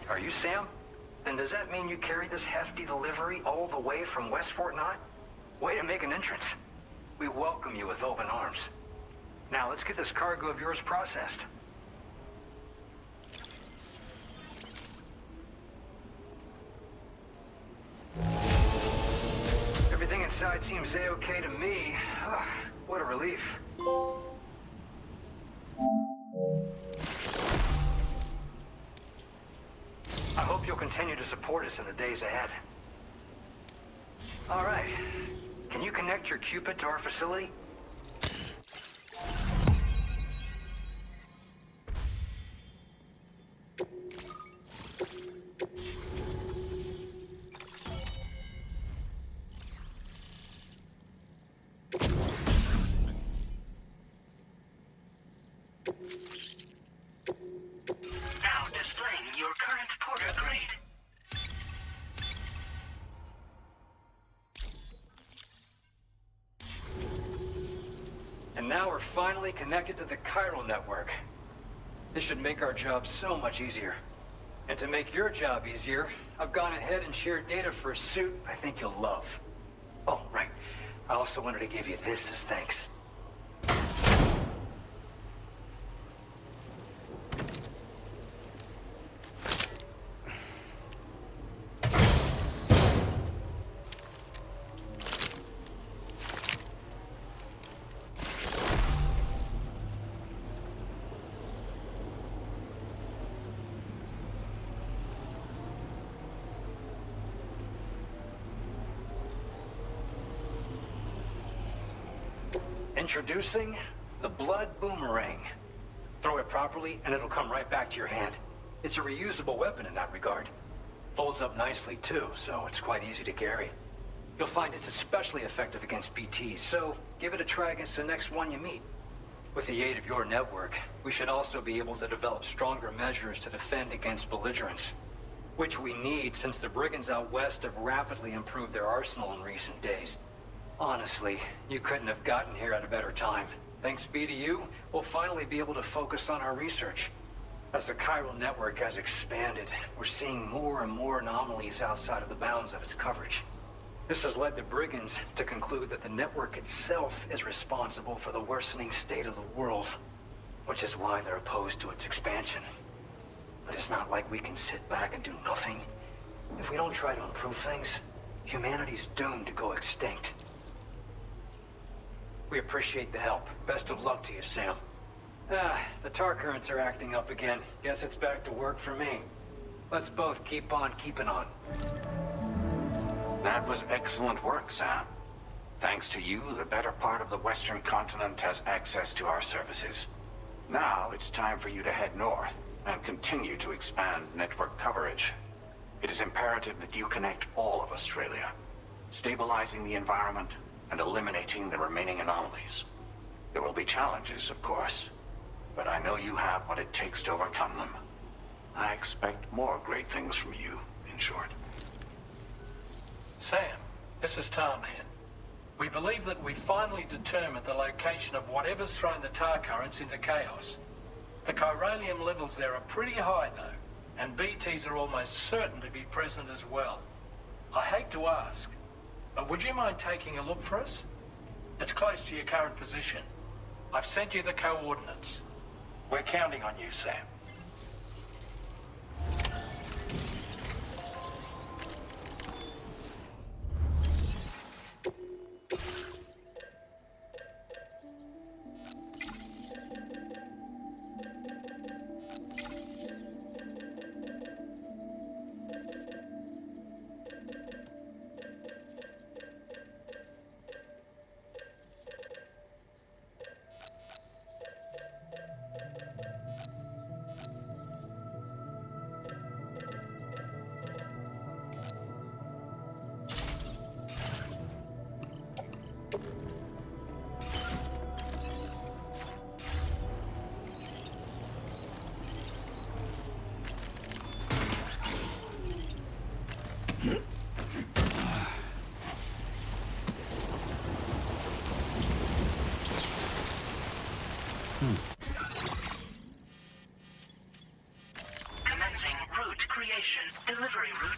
Are you Sam? Then does that mean you carried this hefty delivery all the way from West Fort Knott? Way to make an entrance. We welcome you with open arms. Now let's get this cargo of yours processed. Everything inside seems A-okay to me. What a relief. I hope you'll continue to support us in the days ahead. All right. Can you connect your Cupid to our facility? Now displaying your current porter grade. And now we're finally connected to the chiral network. This should make our job so much easier. And to make your job easier, I've gone ahead and shared data for a suit I think you'll love. Oh, right. I also wanted to give you this as thanks. Introducing the Blood Boomerang. Throw it properly and it'll come right back to your hand. It's a reusable weapon in that regard. Folds up nicely too, so it's quite easy to carry. You'll find it's especially effective against BTs, so give it a try against the next one you meet. With the aid of your network, we should also be able to develop stronger measures to defend against belligerents. Which we need since the brigands out west have rapidly improved their arsenal in recent days. Honestly, you couldn't have gotten here at a better time. Thanks be to you, we'll finally be able to focus on our research. As the chiral network has expanded, we're seeing more and more anomalies outside of the bounds of its coverage. This has led the brigands to conclude that the network itself is responsible for the worsening state of the world, which is why they're opposed to its expansion. But it's not like we can sit back and do nothing. If we don't try to improve things, humanity's doomed to go extinct. We appreciate the help. Best of luck to you, Sam. The tar currents are acting up again. Guess it's back to work for me. Let's both keep on keeping on. That was excellent work, Sam. Thanks to you, the better part of the Western continent has access to our services. Now, it's time for you to head north and continue to expand network coverage. It is imperative that you connect all of Australia, stabilizing the environment and eliminating the remaining anomalies. There will be challenges, of course, but I know you have what it takes to overcome them. I expect more great things from you, in short. Sam, this is Tom here. We believe that we finally determined the location of whatever's thrown the tar currents into chaos. The chiralium levels there are pretty high, though, and BTs are almost certain to be present as well. I hate to ask, but would you mind taking a look for us? It's close to your current position. I've sent you the coordinates. We're counting on you, Sam. Commencing route creation. Delivery route.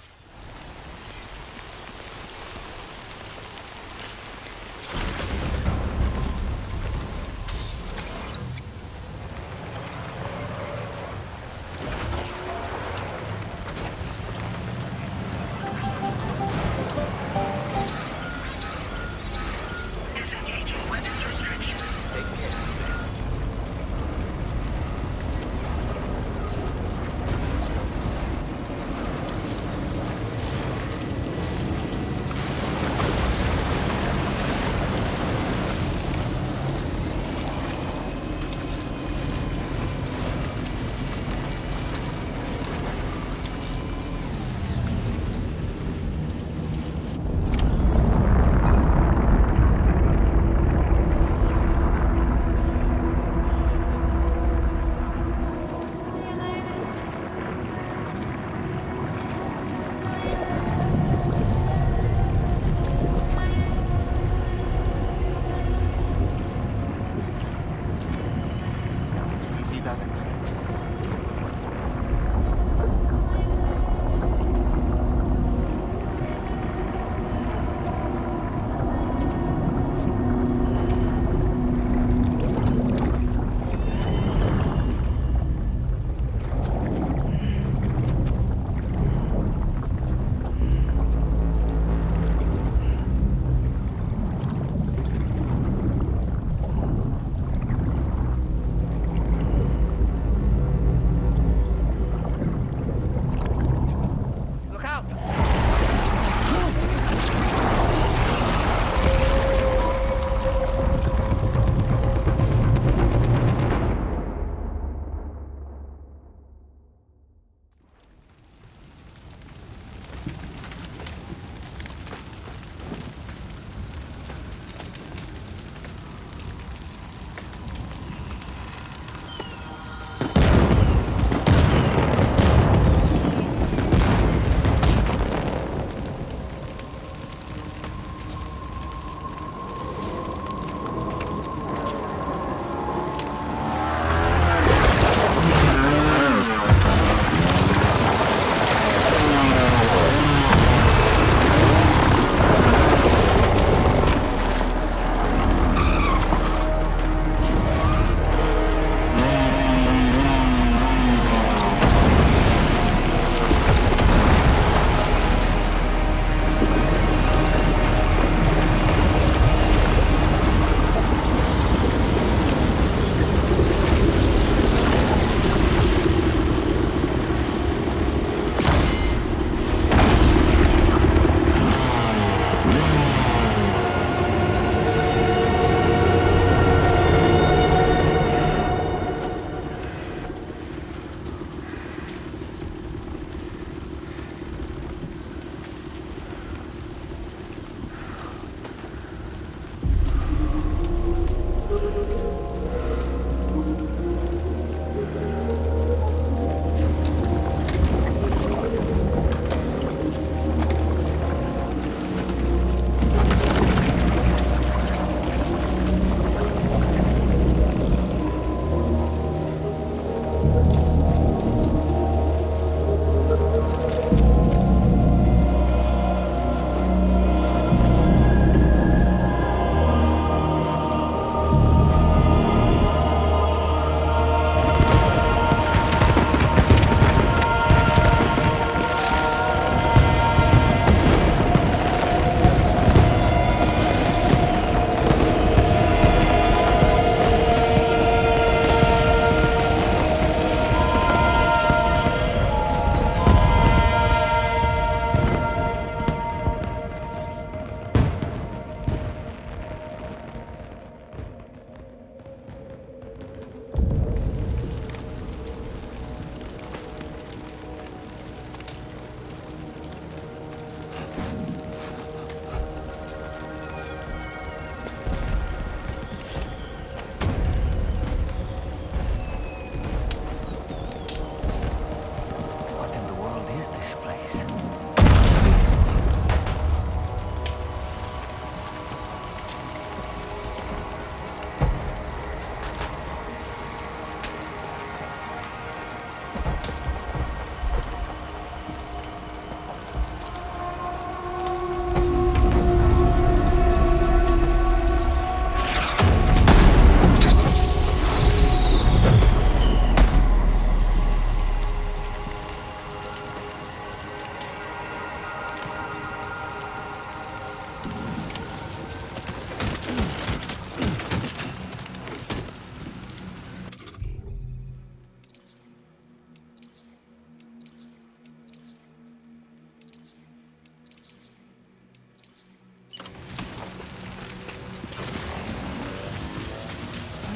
Disengaging weapons restriction. Take care, Sam. Easy doesn't.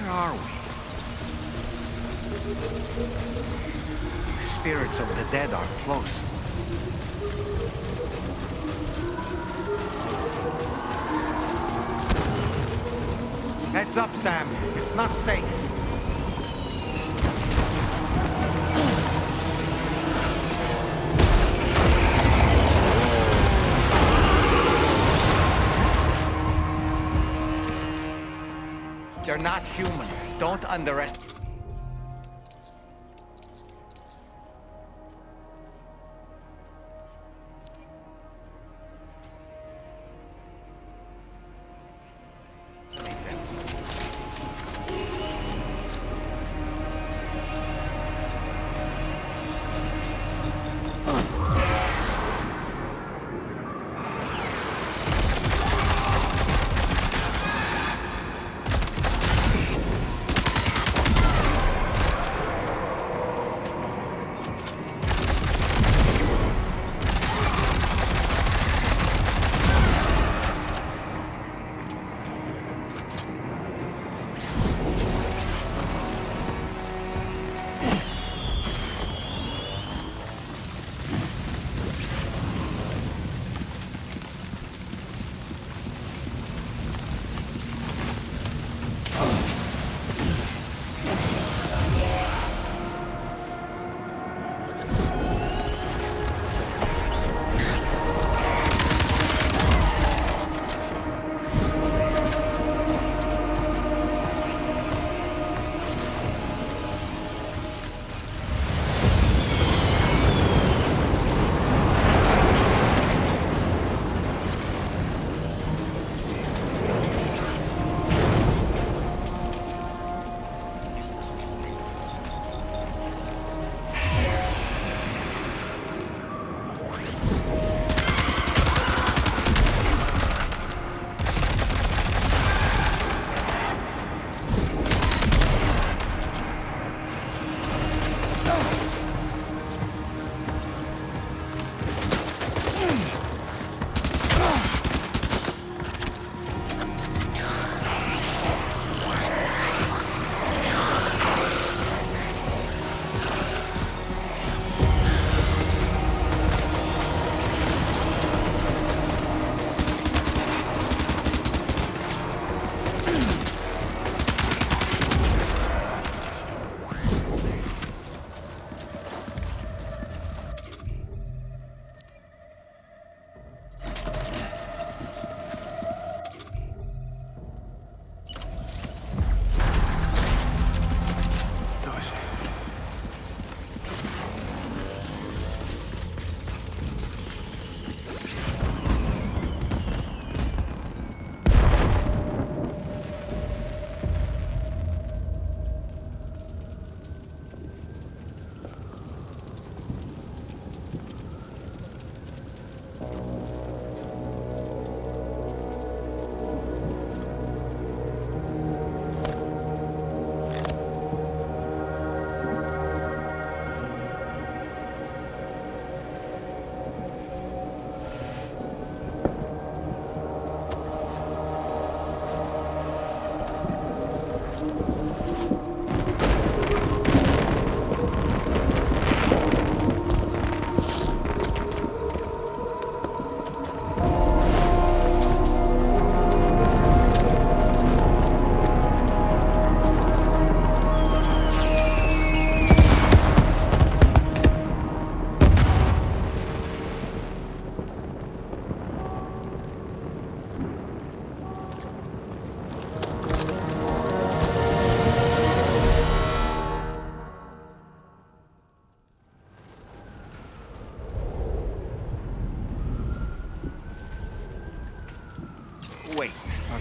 Where are we? The spirits of the dead are close. Heads up, Sam. It's not safe. They're not human. Don't underestimate.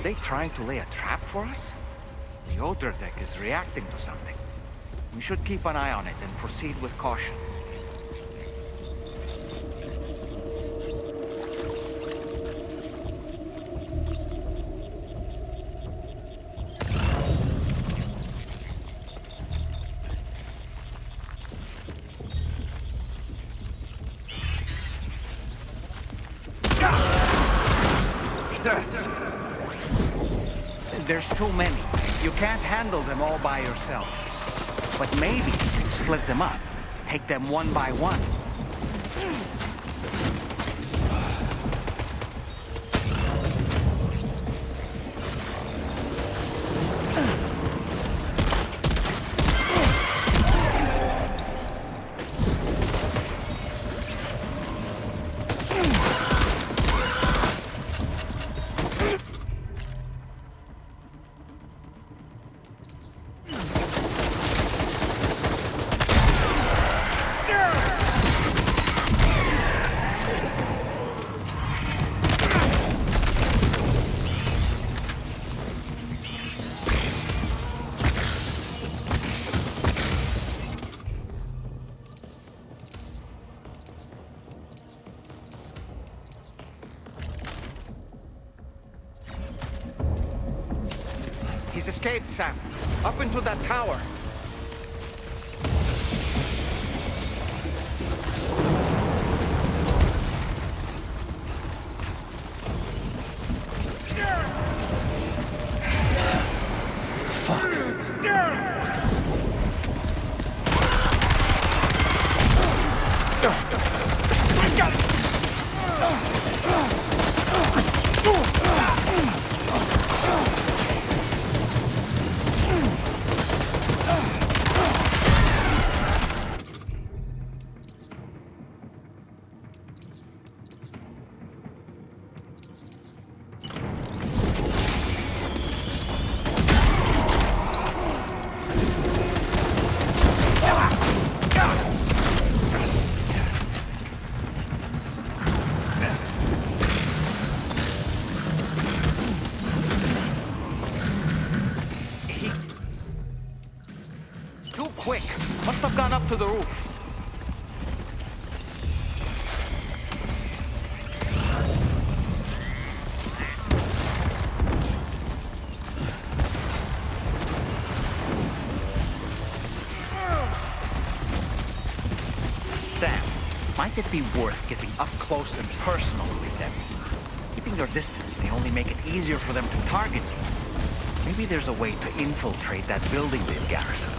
they trying to lay a trap for us? The Odra deck is reacting to something. We should keep an eye on it and proceed with caution. There's too many. You can't handle them all by yourself. But maybe you can split them up. Take them one by one. He's escaped, Sam. Up into that tower. Quick! Must have gone up to the roof. Sam, might it be worth getting up close and personal with them? Keeping your distance may only make it easier for them to target you. Maybe there's a way to infiltrate that building they've garrisoned.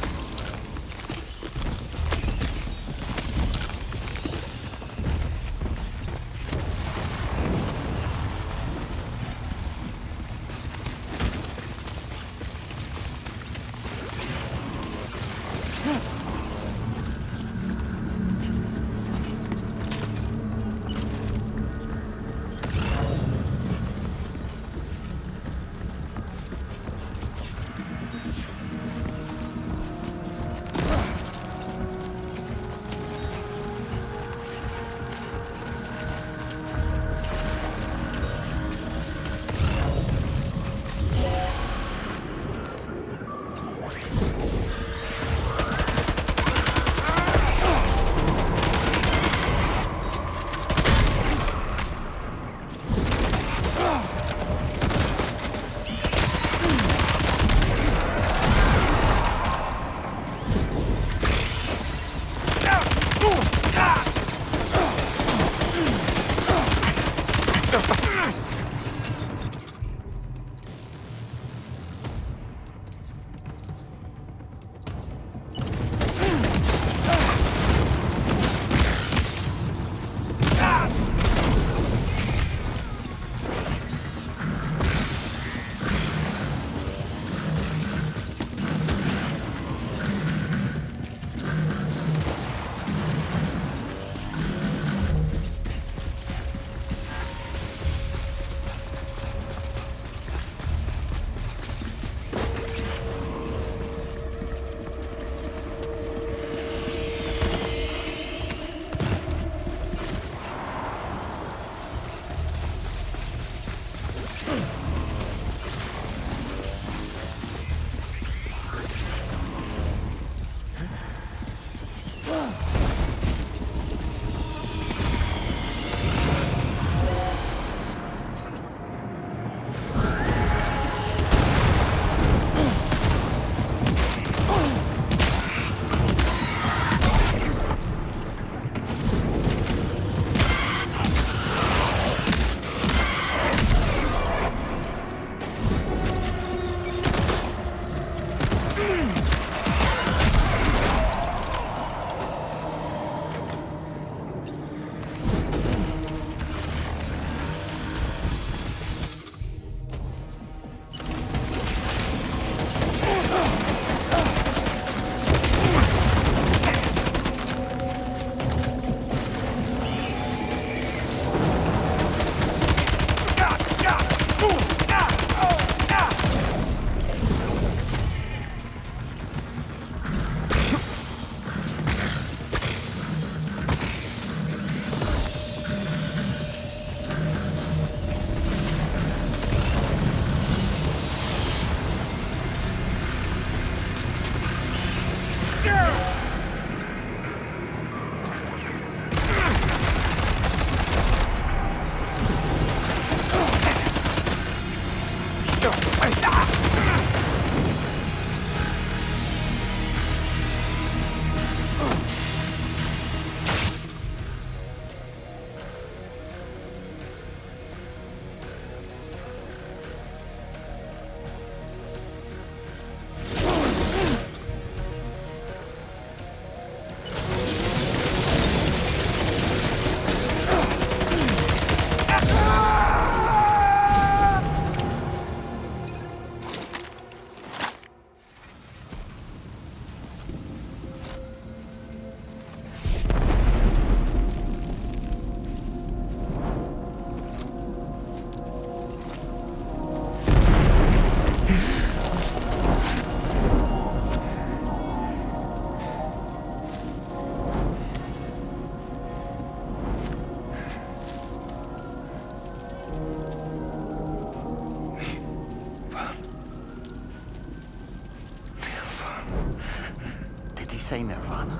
say Nirvana?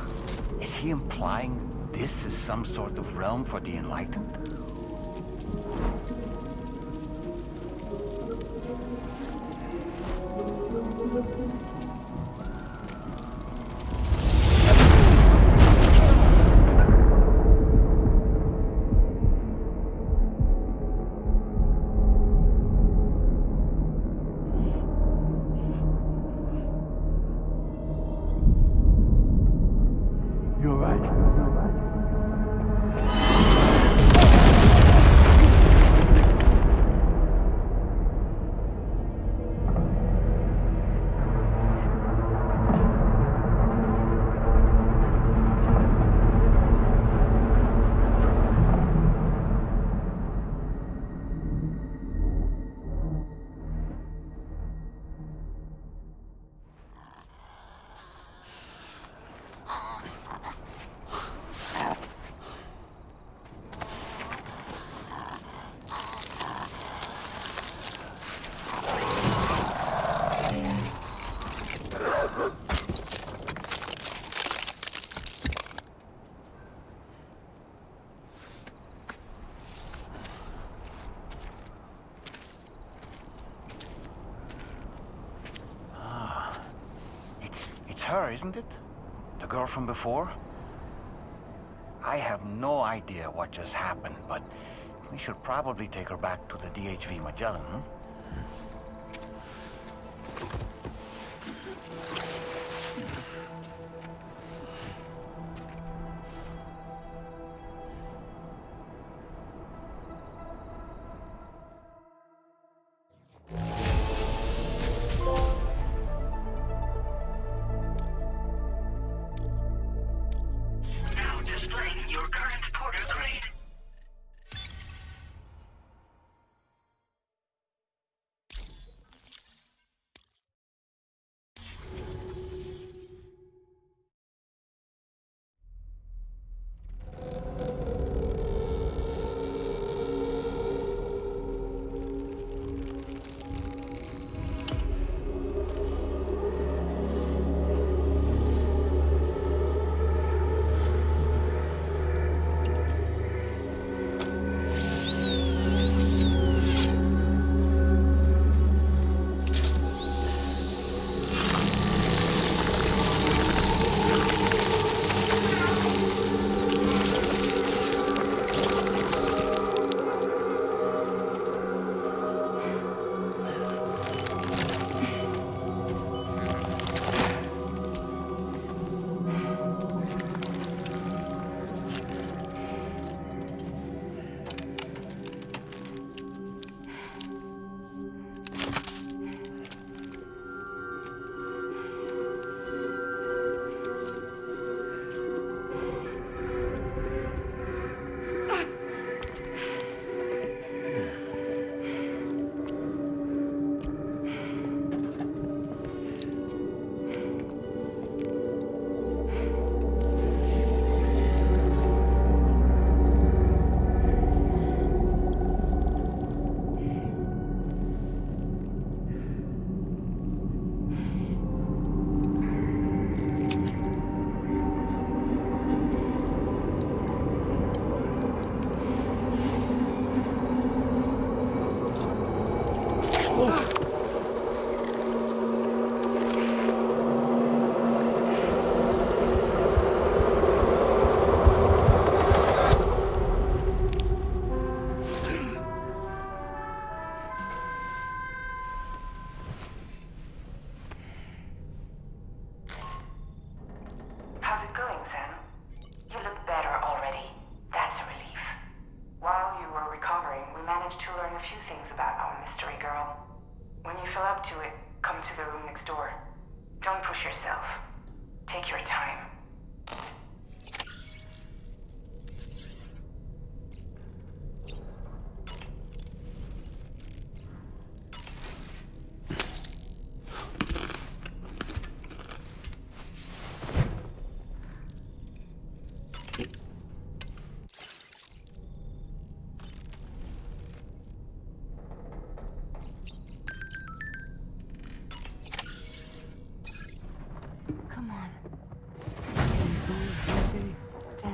Is he implying this is some sort of realm for the enlightened? You're right. It's her, isn't it? The girl from before? I have no idea what just happened, but we should probably take her back to the DHV Magellan, huh? Now displaying your current porter grade.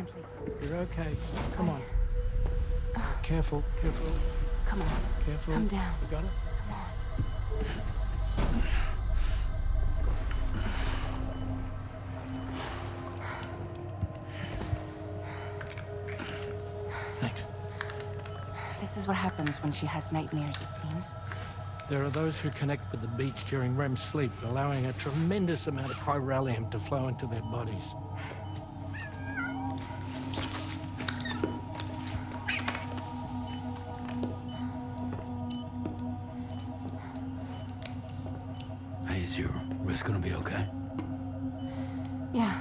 Gently. You're okay. Come on. Careful, careful. Come on. Careful. Come down. You got it? Come on. Thanks. This is what happens when she has nightmares, it seems. There are those who connect with the beach during REM sleep, allowing a tremendous amount of chiralium to flow into their bodies. Hey, is your wrist gonna be okay? Yeah.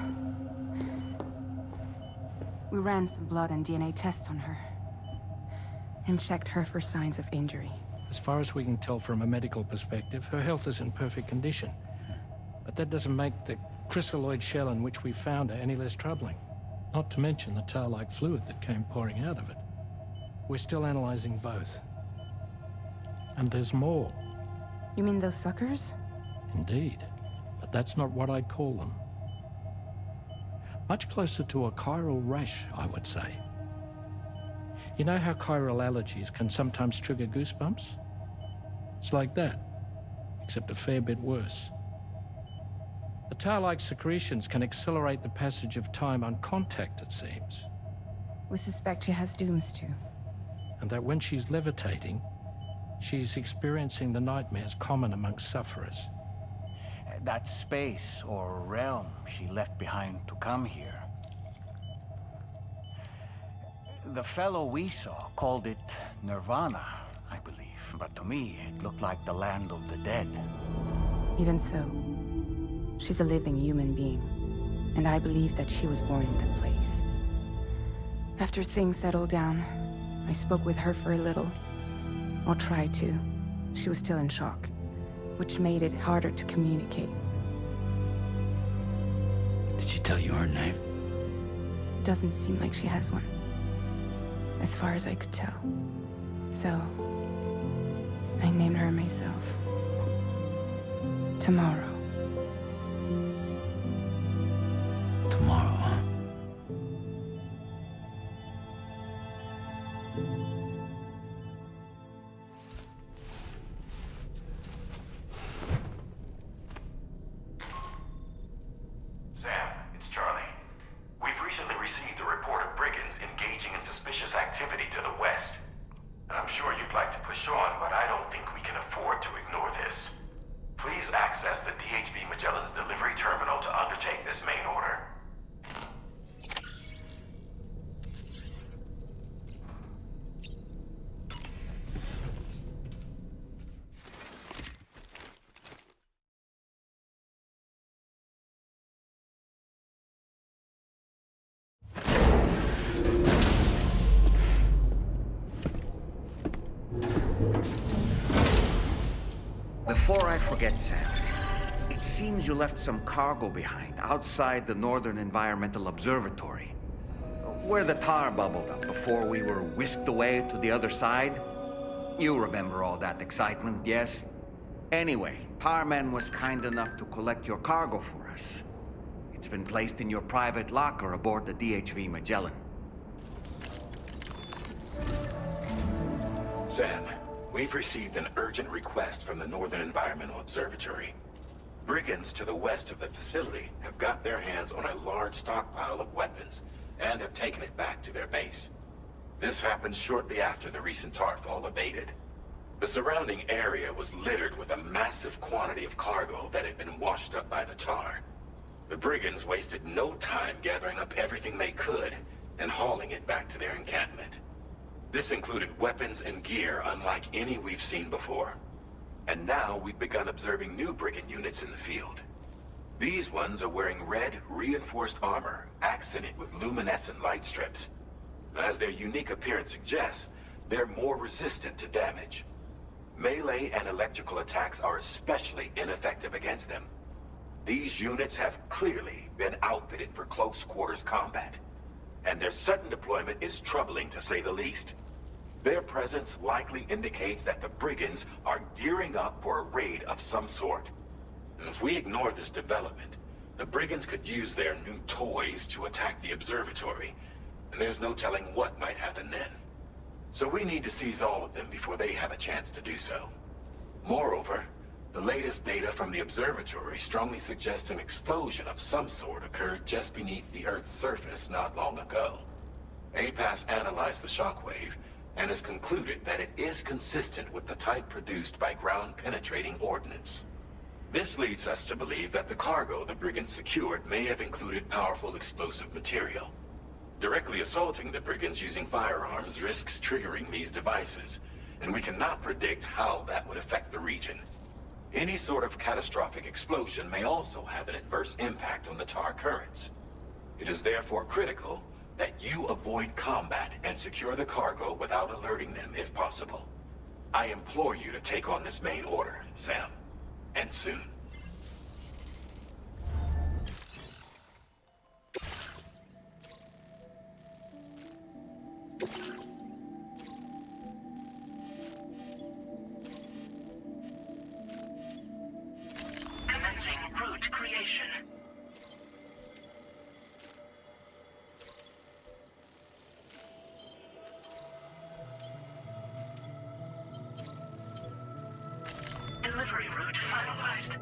We ran some blood and DNA tests on her. And checked her for signs of injury. As far as we can tell from a medical perspective, her health is in perfect condition. But that doesn't make the crystalloid shell in which we found her any less troubling. Not to mention the tar-like fluid that came pouring out of it. We're still analyzing both. And there's more. You mean those suckers? Indeed. But that's not what I'd call them. Much closer to a chiral rash, I would say. You know how chiral allergies can sometimes trigger goosebumps? It's like that, except a fair bit worse. The tar-like secretions can accelerate the passage of time on contact, it seems. We suspect she has dooms too. And that when she's levitating, she's experiencing the nightmares common amongst sufferers. That space or realm she left behind to come here. The fellow we saw called it Nirvana, I believe. But to me, it looked like the land of the dead. Even so, she's a living human being. And I believe that she was born in that place. After things settled down, I spoke with her for a little. Or tried to. She was still in shock, which made it harder to communicate. Did she tell you her name? Doesn't seem like she has one. As far as I could tell. So, I named her myself. Tomorrow. Tomorrow, huh? Sam, it's Charlie. We've recently received a report of brigands engaging in suspicious activity to the west. I'm sure you'd like to push on, but I don't think we can afford to ignore this. Please access the DHV Magellan's delivery terminal to undertake this main order. Before I forget, Sam, it seems you left some cargo behind outside the Northern Environmental Observatory, where the tar bubbled up before we were whisked away to the other side. You remember all that excitement, yes? Anyway, Tarman was kind enough to collect your cargo for us. It's been placed in your private locker aboard the DHV Magellan. Sam, we've received an urgent request from the Northern Environmental Observatory. Brigands to the west of the facility have got their hands on a large stockpile of weapons and have taken it back to their base. This happened shortly after the recent tar fall abated. The surrounding area was littered with a massive quantity of cargo that had been washed up by the tar. The brigands wasted no time gathering up everything they could and hauling it back to their encampment. This included weapons and gear unlike any we've seen before. And now we've begun observing new brigand units in the field. These ones are wearing red, reinforced armor, accented with luminescent light strips. As their unique appearance suggests, they're more resistant to damage. Melee and electrical attacks are especially ineffective against them. These units have clearly been outfitted for close quarters combat, and their sudden deployment is troubling to say the least. Their presence likely indicates that the brigands are gearing up for a raid of some sort. And if we ignore this development, the brigands could use their new toys to attack the observatory and there's no telling what might happen then. So we need to seize all of them before they have a chance to do so. Moreover, the latest data from the observatory strongly suggests an explosion of some sort occurred just beneath the Earth's surface not long ago. APAS analyzed the shockwave and has concluded that it is consistent with the type produced by ground-penetrating ordnance. This leads us to believe that the cargo the brigands secured may have included powerful explosive material. Directly assaulting the brigands using firearms risks triggering these devices, and we cannot predict how that would affect the region. Any sort of catastrophic explosion may also have an adverse impact on the tar currents. It is therefore critical that you avoid combat and secure the cargo without alerting them if possible. I implore you to take on this main order, Sam. And soon. Commencing route creation. Delivery route finalized.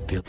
Feel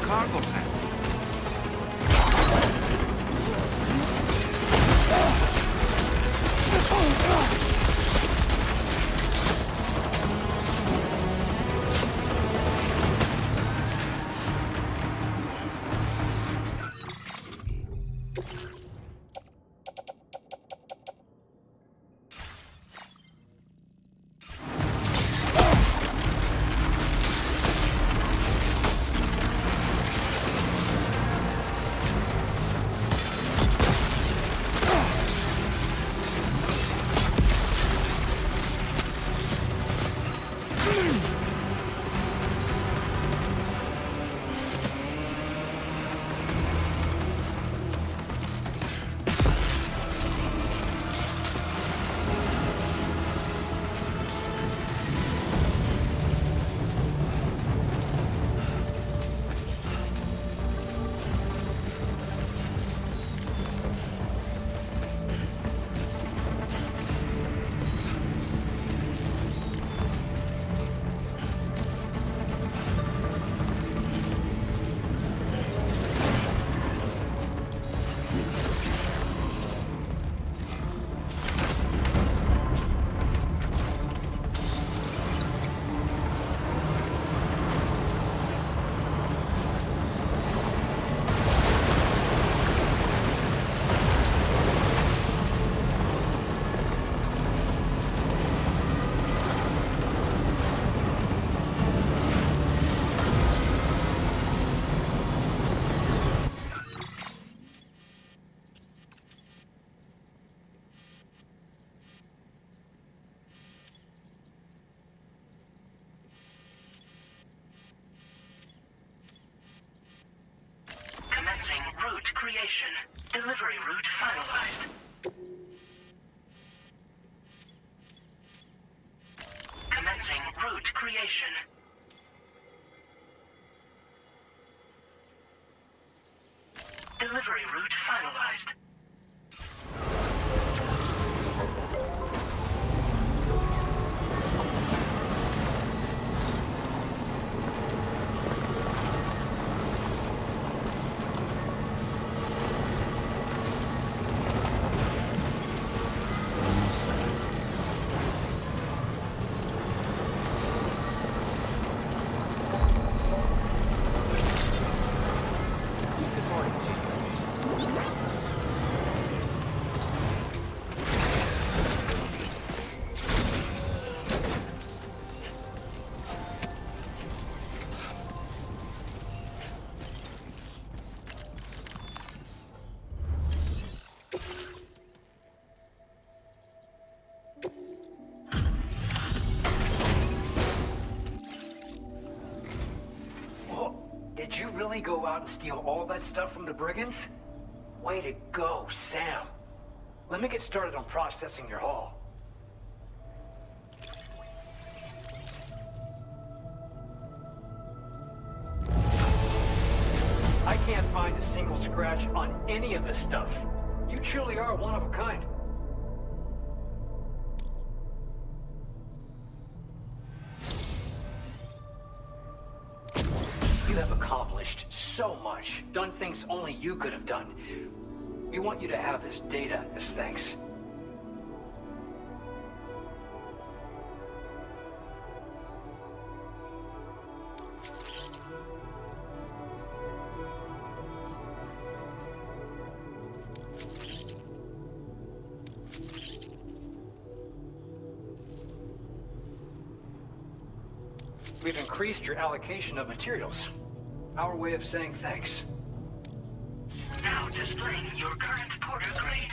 cargo sample. Commencing route creation. Delivery route finalized. Commencing route creation. Delivery route finalized. Did you really go out and steal all that stuff from the brigands? Way to go, Sam. Let me get started on processing your haul. I can't find a single scratch on any of this stuff. You truly are one of a kind. You have accomplished so much, done things only you could have done. We want you to have this data as thanks. We've increased your allocation of materials. Our way of saying thanks. Now displaying your current porter grade.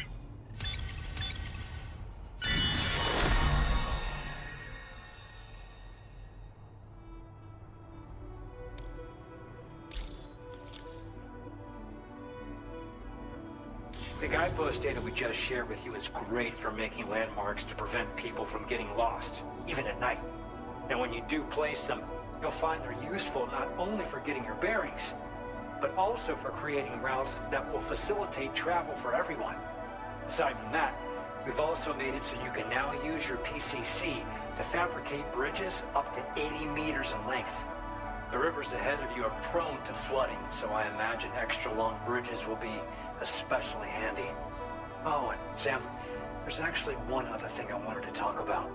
The guidepost data we just shared with you is great for making landmarks to prevent people from getting lost, even at night. And when you do place them, you'll find they're useful not only for getting your bearings, but also for creating routes that will facilitate travel for everyone. Aside from that, we've also made it so you can now use your PCC to fabricate bridges up to 80 meters in length. The rivers ahead of you are prone to flooding, so I imagine extra long bridges will be especially handy. Oh, and Sam, there's actually one other thing I wanted to talk about.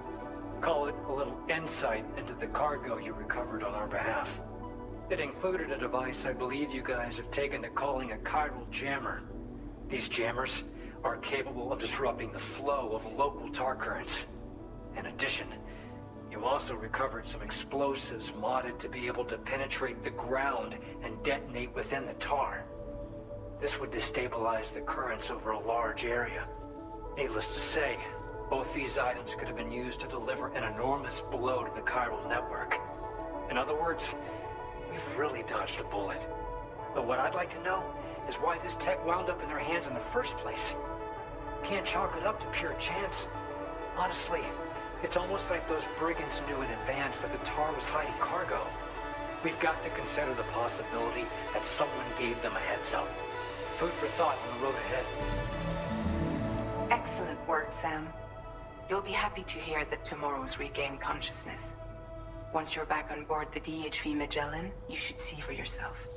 Call it a little insight into the cargo you recovered on our behalf. It included a device I believe you guys have taken to calling a chiral jammer. These jammers are capable of disrupting the flow of local tar currents. In addition, you also recovered some explosives modded to be able to penetrate the ground and detonate within the tar. This would destabilize the currents over a large area. Needless to say, both these items could have been used to deliver an enormous blow to the chiral network. In other words, we've really dodged a bullet. But what I'd like to know is why this tech wound up in their hands in the first place. Can't chalk it up to pure chance. Honestly, it's almost like those brigands knew in advance that the tar was hiding cargo. We've got to consider the possibility that someone gave them a heads up. Food for thought on the road ahead. Excellent work, Sam. You'll be happy to hear that tomorrow's regained consciousness. Once you're back on board the DHV Magellan, you should see for yourself.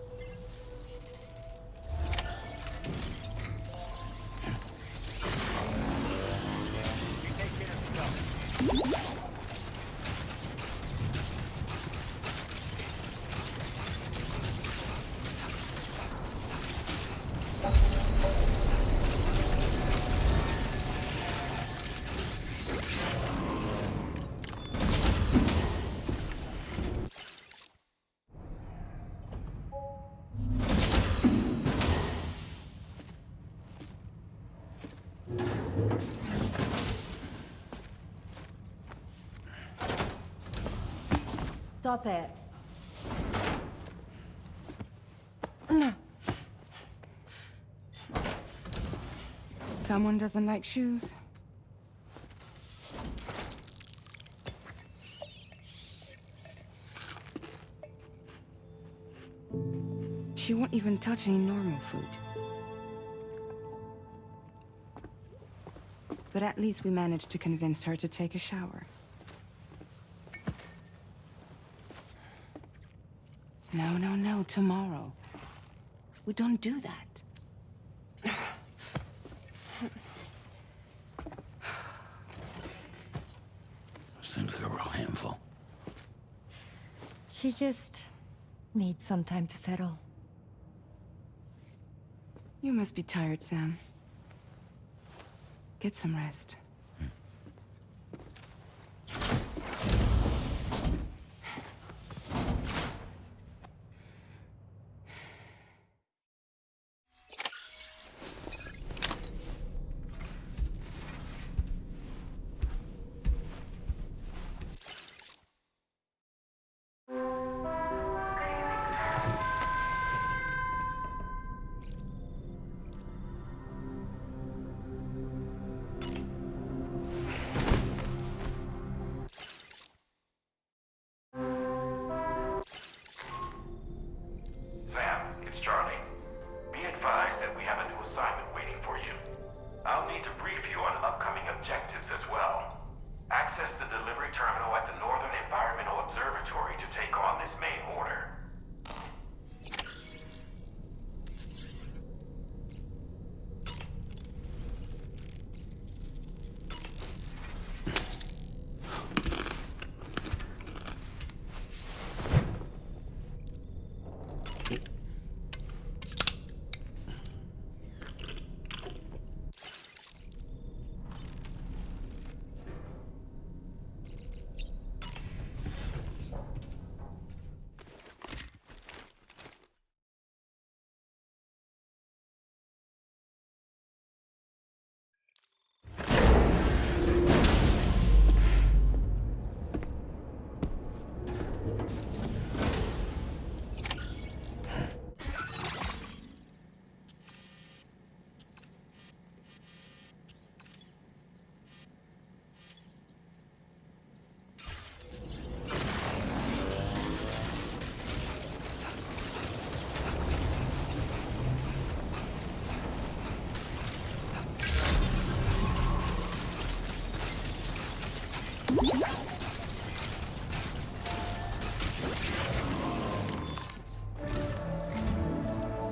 Stop it. Someone doesn't like shoes? She won't even touch any normal food. But at least we managed to convince her to take a shower. No, tomorrow. We don't do that. Seems like a real handful. She just needs some time to settle. You must be tired, Sam. Get some rest.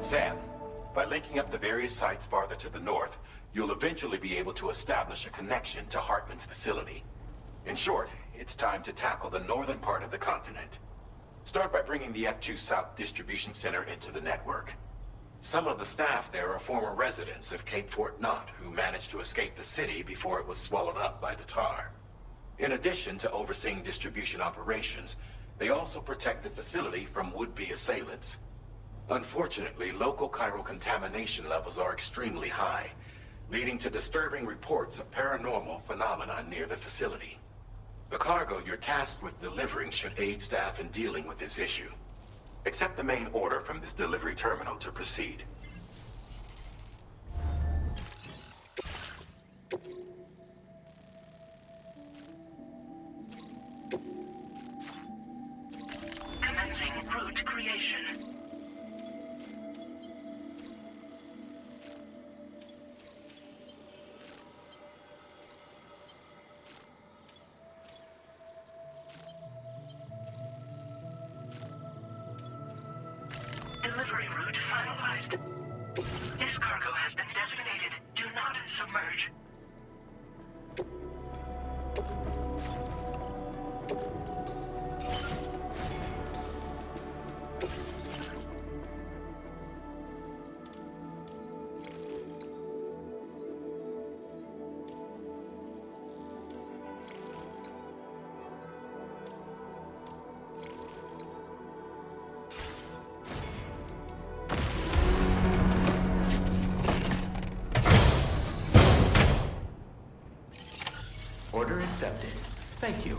Sam, by linking up the various sites farther to the north, you'll eventually be able to establish a connection to Hartman's facility. In short, it's time to tackle the northern part of the continent. Start by bringing the F2 South Distribution Center into the network. Some of the staff there are former residents of Cape Fort Knott who managed to escape the city before it was swallowed up by the tar. In addition to overseeing distribution operations, they also protect the facility from would-be assailants. Unfortunately, local chiral contamination levels are extremely high, leading to disturbing reports of paranormal phenomena near the facility. The cargo you're tasked with delivering should aid staff in dealing with this issue. Accept the main order from this delivery terminal to proceed. Commencing route creation. Delivery route finalized. This cargo has been designated. Do not submerge. Order accepted. Thank you.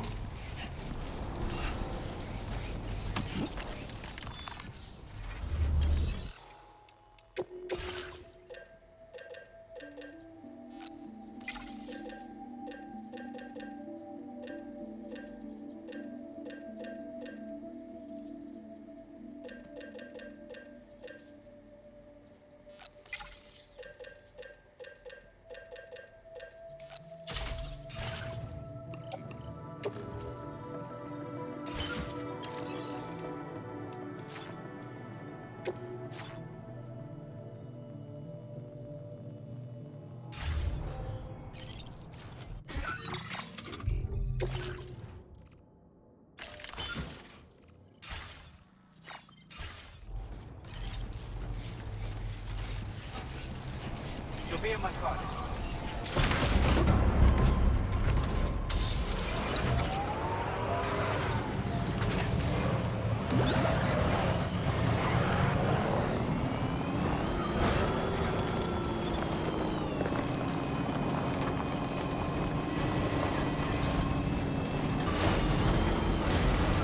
You'll be in my car.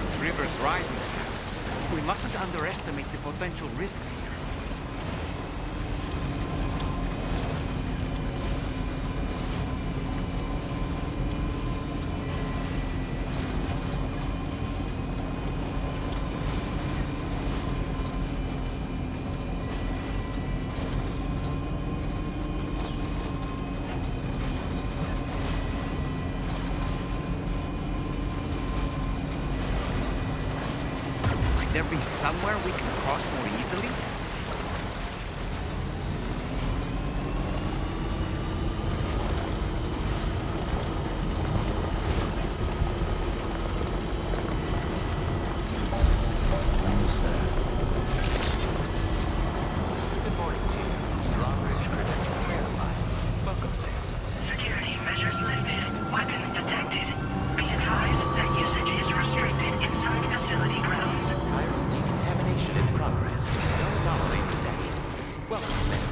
This river's rising, Sam. We mustn't underestimate the potential risks here. There be somewhere we can cross more easily? Almost there. Good morning, team. Drawbridge credential verified. Welcome, Sam. Security measures lifted. Weapons detected. Be advised that usage is restricted inside facility grounds. Chiral decontamination in progress. No anomalies detected. Welcome, Sam.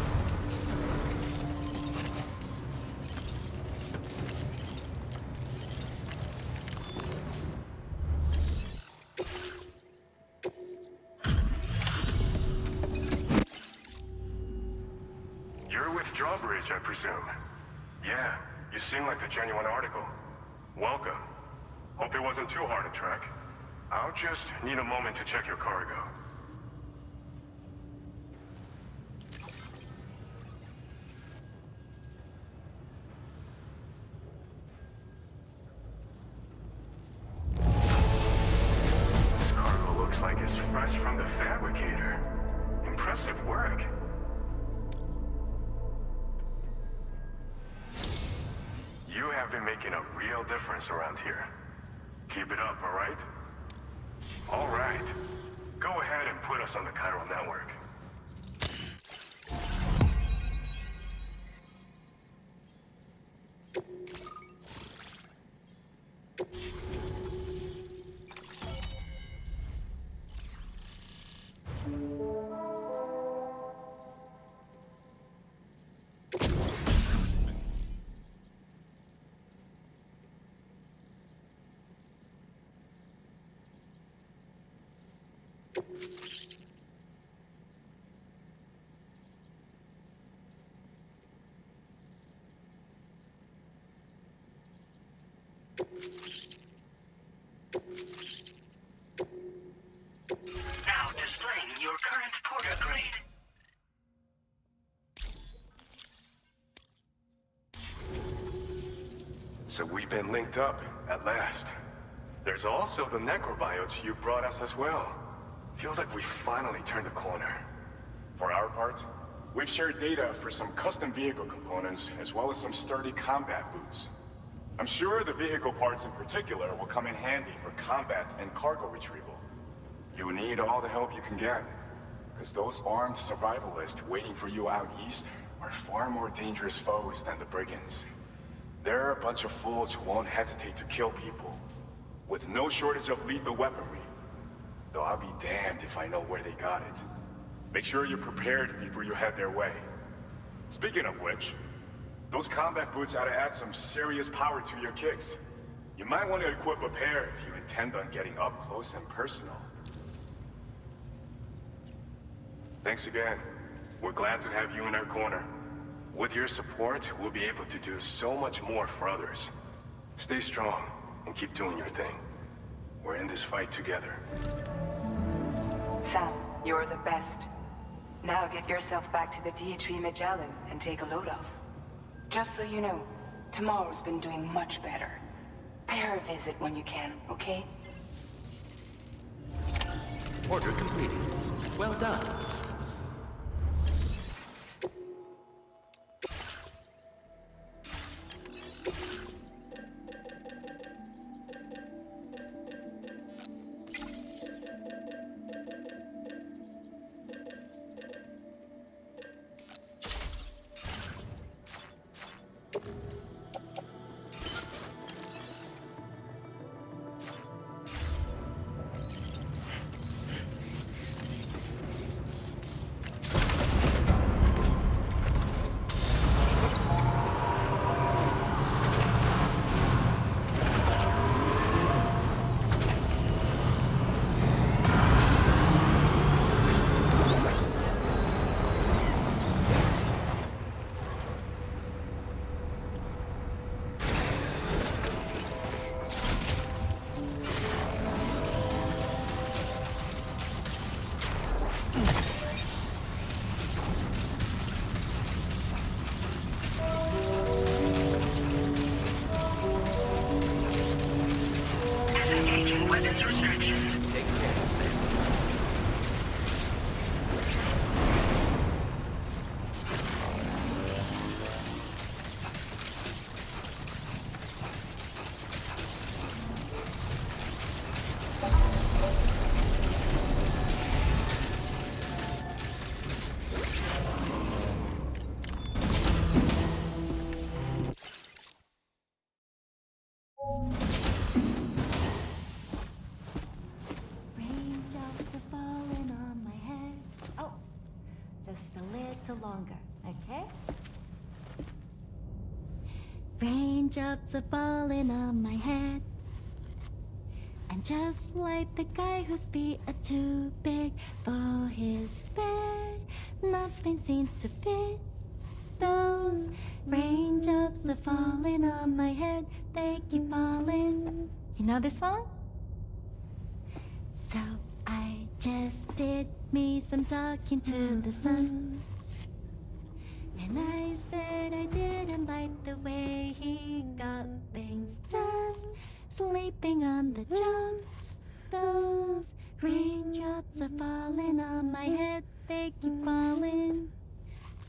You're with Drawbridge, I presume. Yeah, you seem like a genuine article. Welcome. Hope it wasn't too hard to track. I'll just need a moment to check your cargo. This cargo looks like it's fresh from the fabricator. Impressive work. You have been making a real difference around here. Keep it up, all right? All right. Go ahead and put us on the chiral network. Now displaying your current porter grade. So we've been linked up, at last. There's also the necrobiotes you brought us as well. Feels like we finally turned the corner. For our part, we've shared data for some custom vehicle components, as well as some sturdy combat boots. I'm sure the vehicle parts in particular will come in handy for combat and cargo retrieval. You need all the help you can get, because those armed survivalists waiting for you out east are far more dangerous foes than the brigands. They're a bunch of fools who won't hesitate to kill people, with no shortage of lethal weaponry. Though I'll be damned if I know where they got it. Make sure you're prepared before you head their way. Speaking of which, those combat boots ought to add some serious power to your kicks. You might want to equip a pair if you intend on getting up close and personal. Thanks again. We're glad to have you in our corner. With your support, we'll be able to do so much more for others. Stay strong and keep doing your thing. We're in this fight together. Sam, you're the best. Now get yourself back to the DHV Magellan and take a load off. Just so you know, tomorrow's been doing much better. Pay her a visit when you can, okay? Order completed. Well done. Disengaging weapons restrictions. Take care, Sam. Raindrops are falling on my head. Oh, just a little longer, okay? Raindrops are falling on my head. And just like the guy whose feet are too big for his bed, nothing seems to fit. Those raindrops are falling on my head, they keep falling. You know this song? So I just did me some talking to the sun. And I said I didn't like the way he got things done. Sleeping on the job. Those raindrops are falling on my head, they keep falling.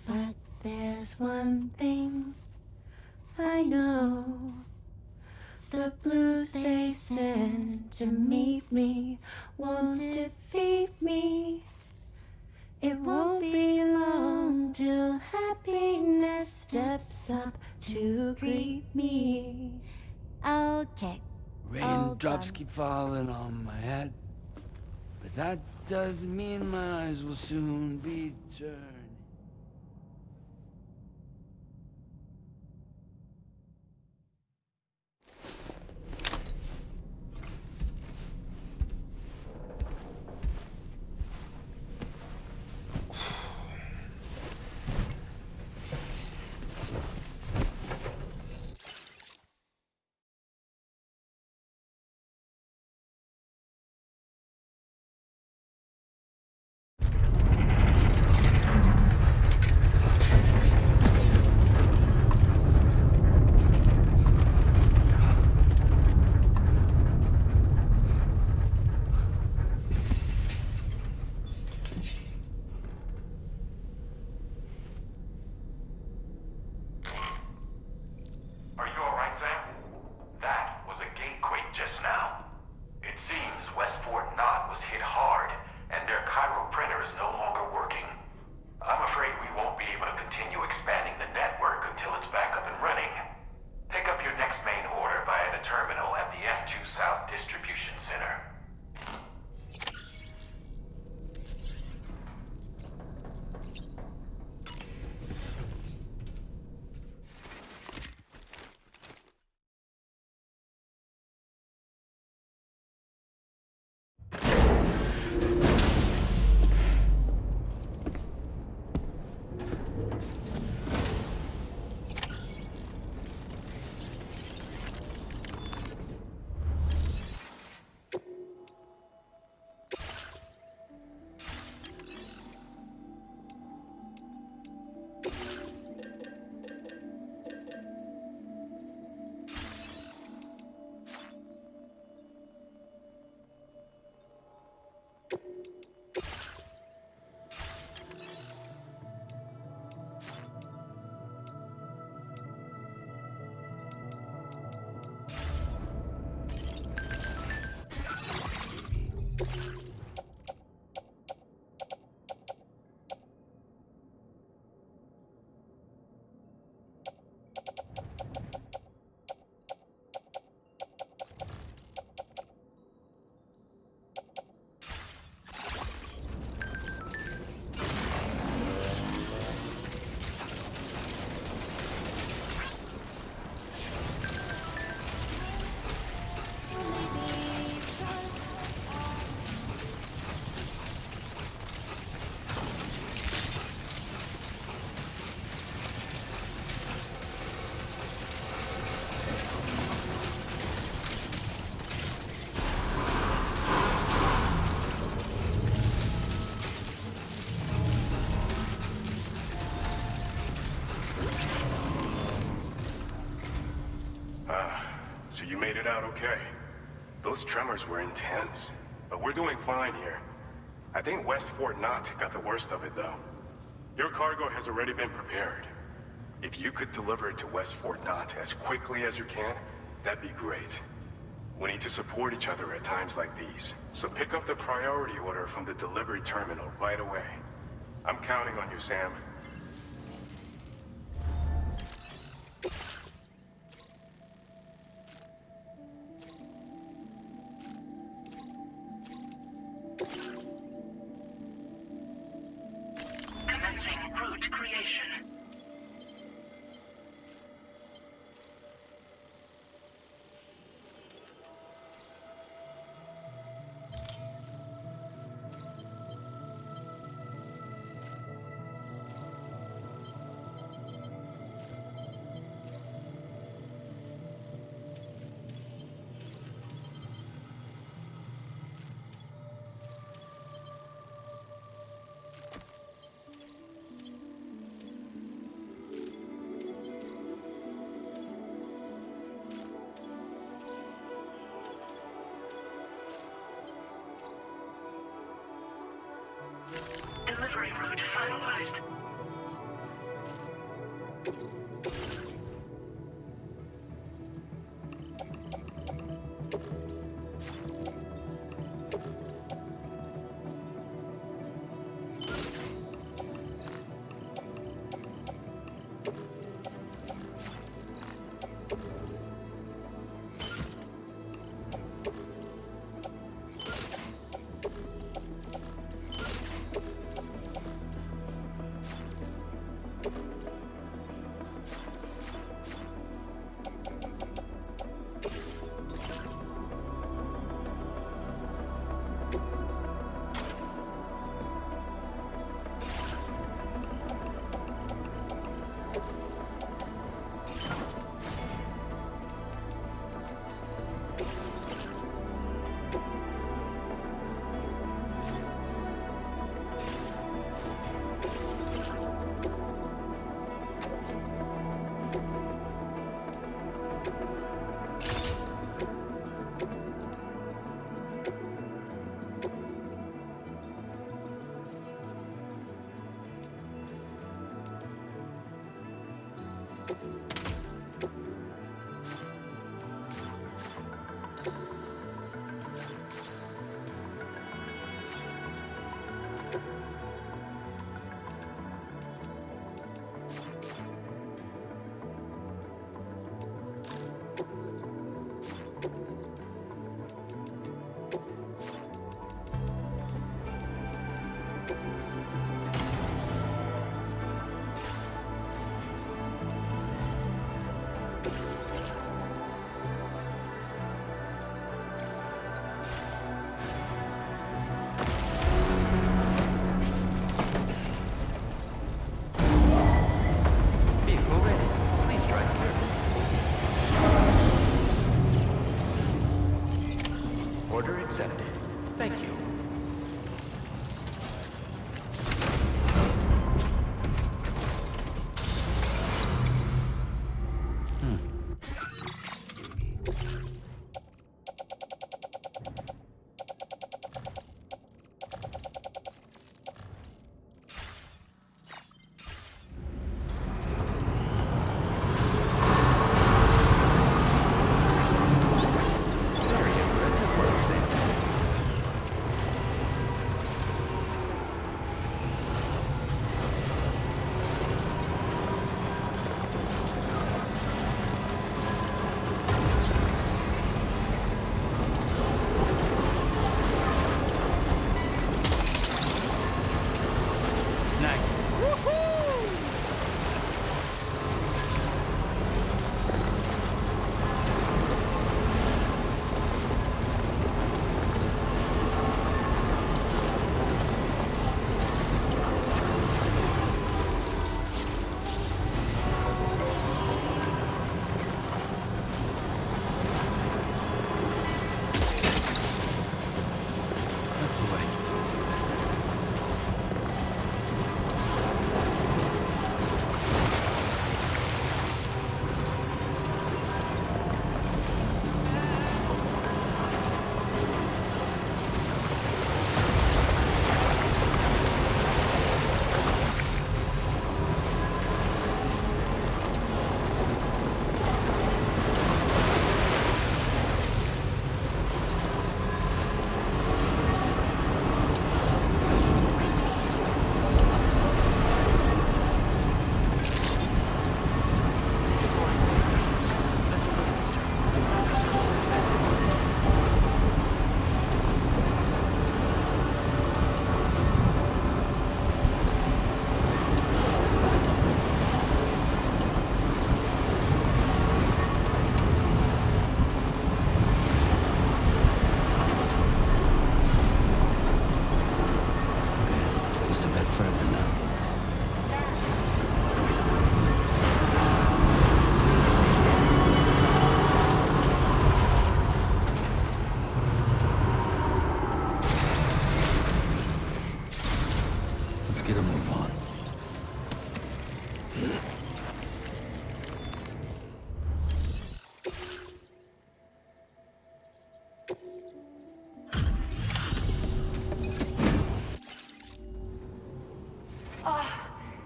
But there's one thing I know. The blues they send to meet me won't defeat me. It won't be long till happiness steps up to greet me. Okay. Raindrops keep falling on my head, but that doesn't mean my eyes will soon be turned. Are you alright, Sam? That was a gatequake just now. It seems West Fort Knott was hit hard, and their Cairo printer is no longer working. I'm afraid we won't be able to continue expanding the network until it's back up and running. Pick up your next main order via the terminal at the F2 South Distribution Center. So you made it out okay. Those tremors were intense, but we're doing fine here. I think West Fort Knott got the worst of it, though. Your cargo has already been prepared. If you could deliver it to West Fort Knott as quickly as you can, that'd be great. We need to support each other at times like these, so pick up the priority order from the delivery terminal right away. I'm counting on you, Sam. Commencing route creation. Delivery route finalized. Order accepted. Thank you.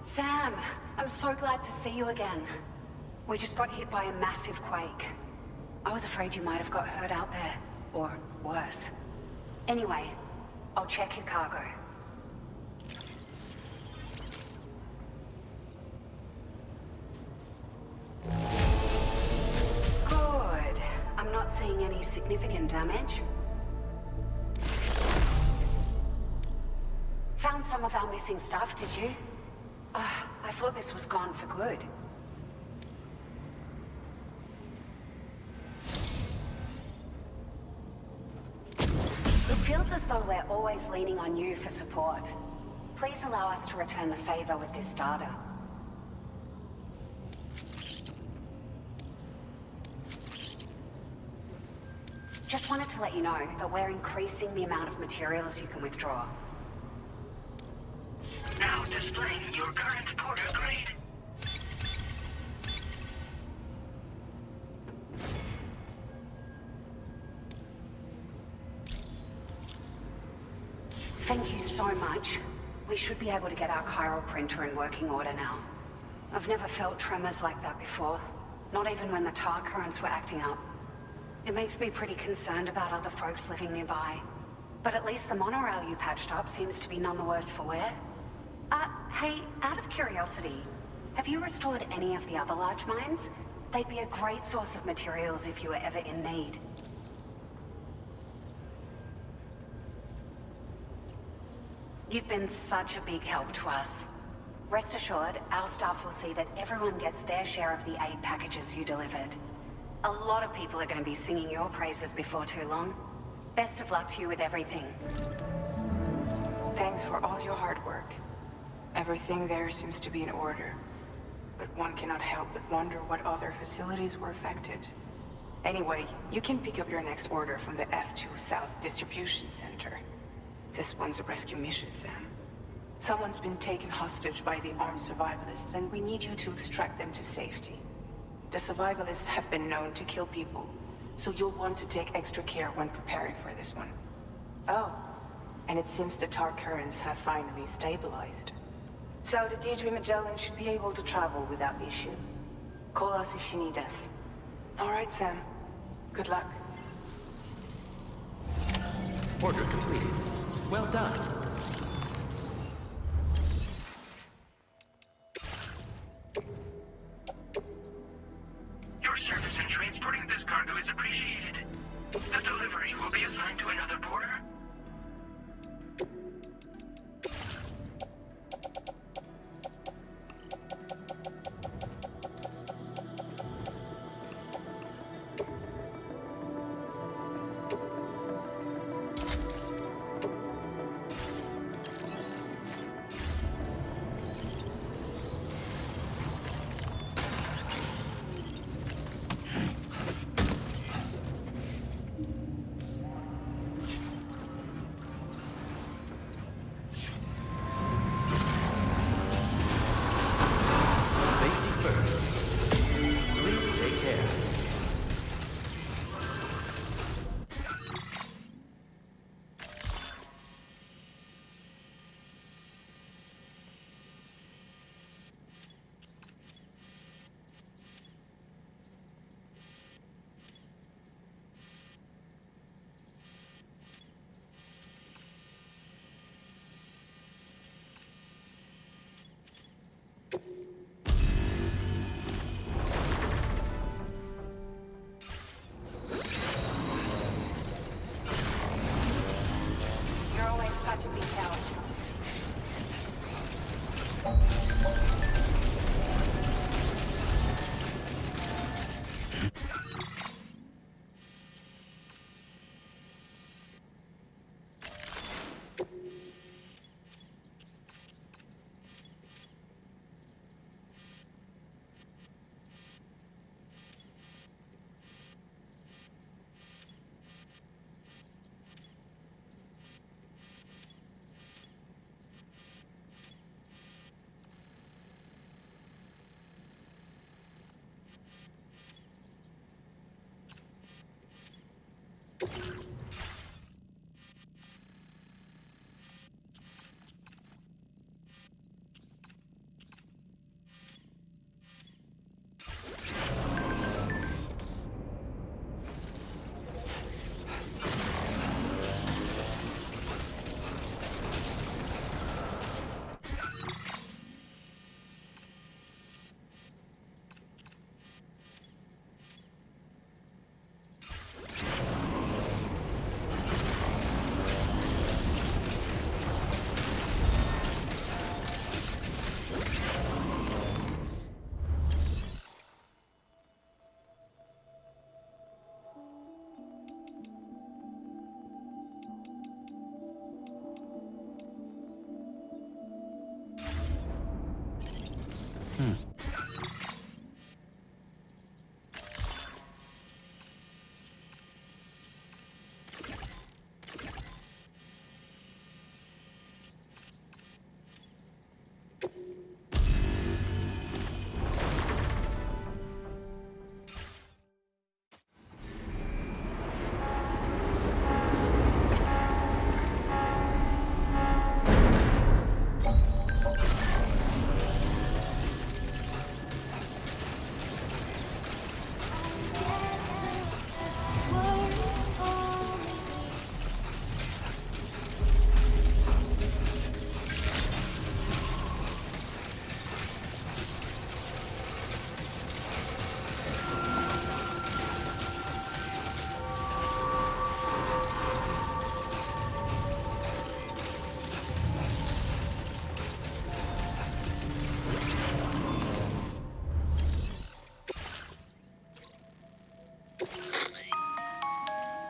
Sam, I'm so glad to see you again. We just got hit by a massive quake. I was afraid you might have got hurt out there, or worse. Anyway, I'll check your cargo. Good. I'm not seeing any significant damage. Found some of our missing stuff, did you? I thought this was gone for good. It feels as though we're always leaning on you for support. Please allow us to return the favor with this data. Just wanted to let you know that we're increasing the amount of materials you can withdraw. Now displaying your current porter grade. Thank you so much. We should be able to get our chiral printer in working order now. I've never felt tremors like that before, not even when the tar currents were acting up. It makes me pretty concerned about other folks living nearby. But at least the monorail you patched up seems to be none the worse for wear. Hey, out of curiosity, have you restored any of the other large mines? They'd be a great source of materials if you were ever in need. You've been such a big help to us. Rest assured, our staff will see that everyone gets their share of the aid packages you delivered. A lot of people are going to be singing your praises before too long. Best of luck to you with everything. Thanks for all your hard work. Everything there seems to be in order. But one cannot help but wonder what other facilities were affected. Anyway, you can pick up your next order from the F2 South Distribution Center. This one's a rescue mission, Sam. Someone's been taken hostage by the armed survivalists, and we need you to extract them to safety. The survivalists have been known to kill people, so you'll want to take extra care when preparing for this one. Oh, and it seems the tar currents have finally stabilized. So the Deirdre Magellan should be able to travel without issue. Call us if you need us. All right, Sam. Good luck. Order completed. Well done. Your service in transporting this cargo is appreciated. The delivery will be assigned to another porter. You're always such a detail.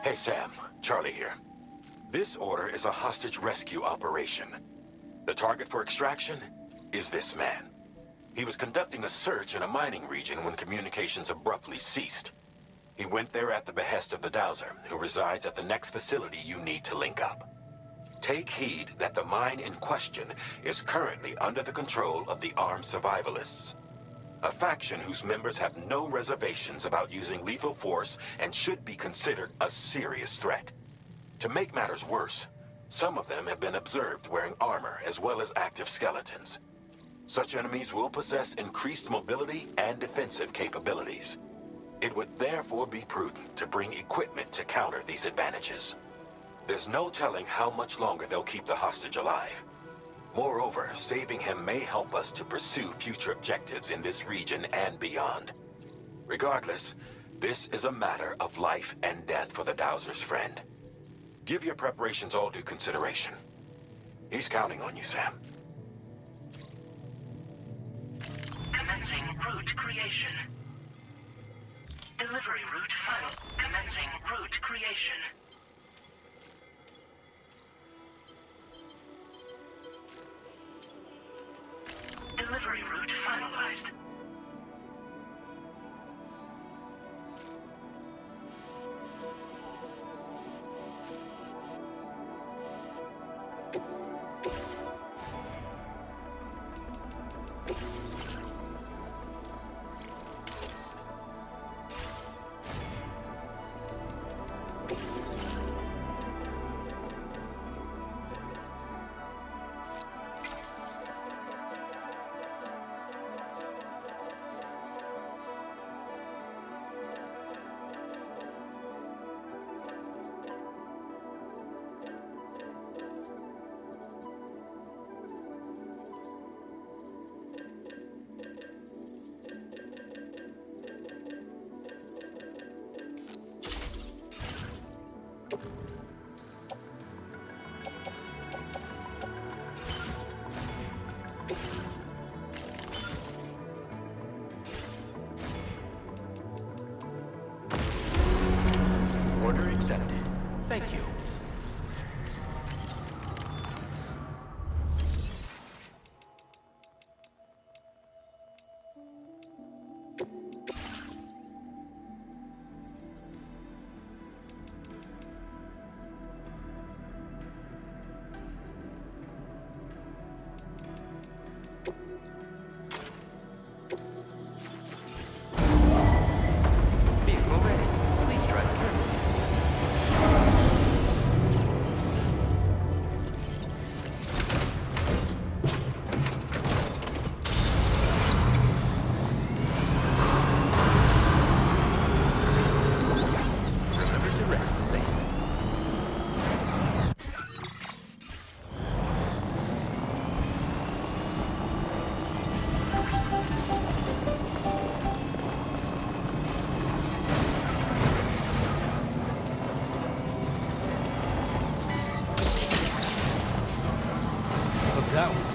Hey, Sam. Charlie here. This order is a hostage rescue operation. The target for extraction is this man. He was conducting a search in a mining region when communications abruptly ceased. He went there at the behest of the Dowser, who resides at the next facility you need to link up. Take heed that the mine in question is currently under the control of the armed survivalists, a faction whose members have no reservations about using lethal force and should be considered a serious threat. To make matters worse, some of them have been observed wearing armor as well as active skeletons. Such enemies will possess increased mobility and defensive capabilities. It would therefore be prudent to bring equipment to counter these advantages. There's no telling how much longer they'll keep the hostage alive. Moreover, saving him may help us to pursue future objectives in this region and beyond. Regardless, this is a matter of life and death for the Dowser's friend. Give your preparations all due consideration. He's counting on you, Sam. Commencing route creation. Delivery route final. Commencing route creation. Delivery route finalized. Order accepted. Thank you. Vehicle ready. Please drive carefully. Remember to rest, Sam. Look that one.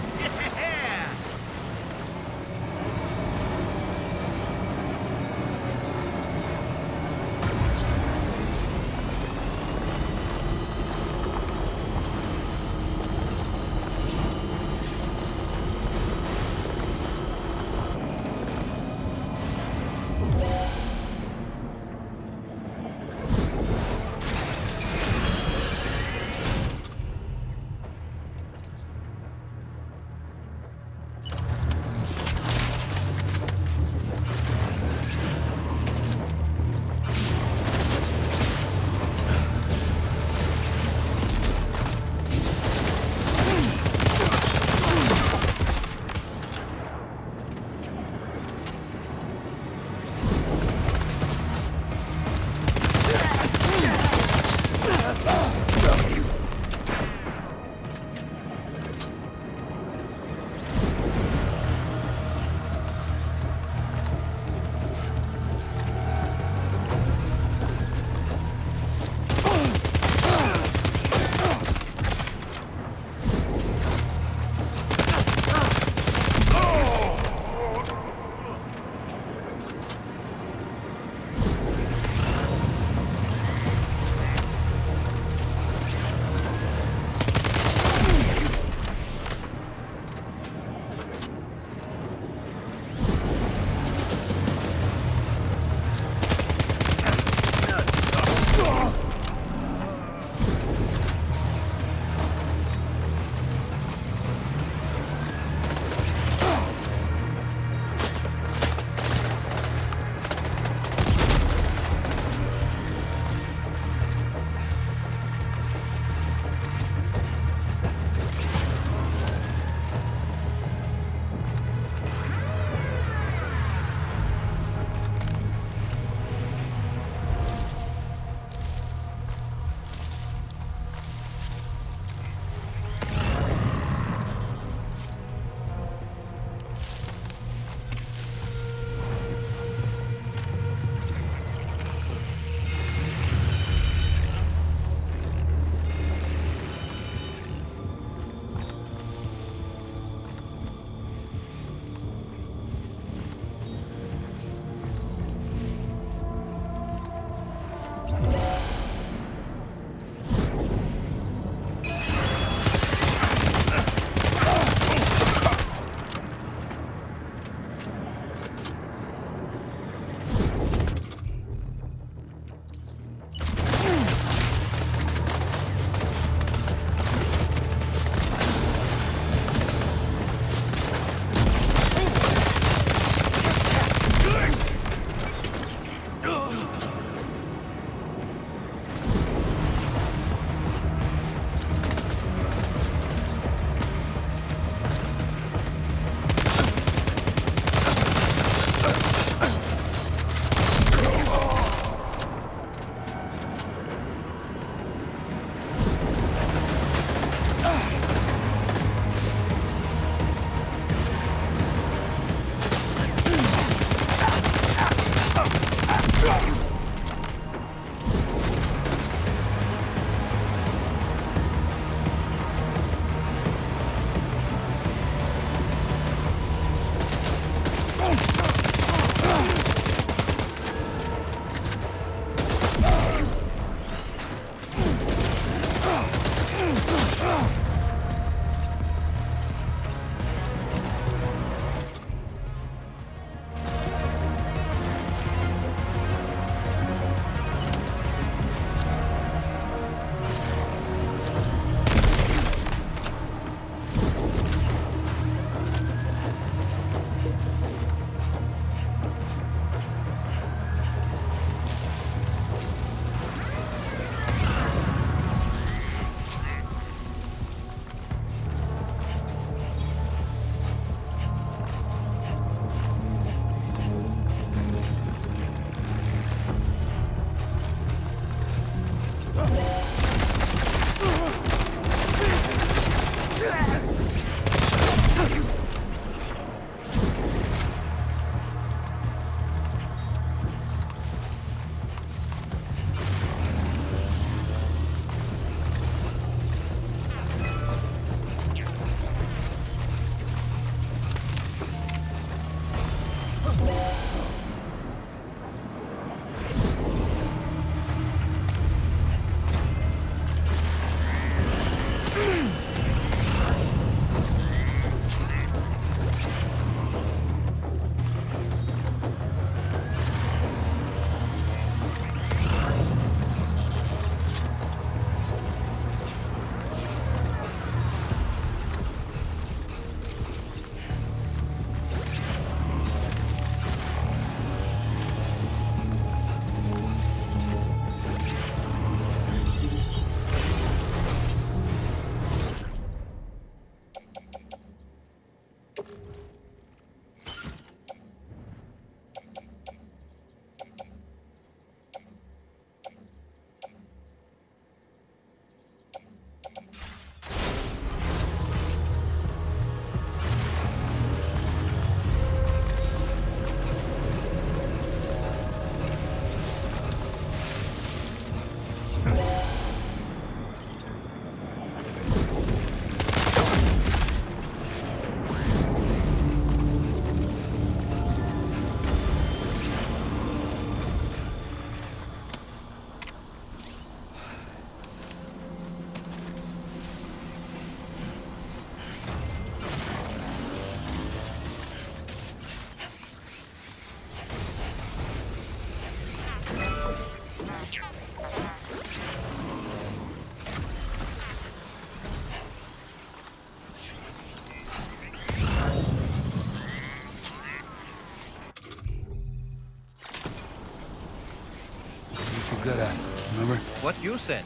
remember? What you said.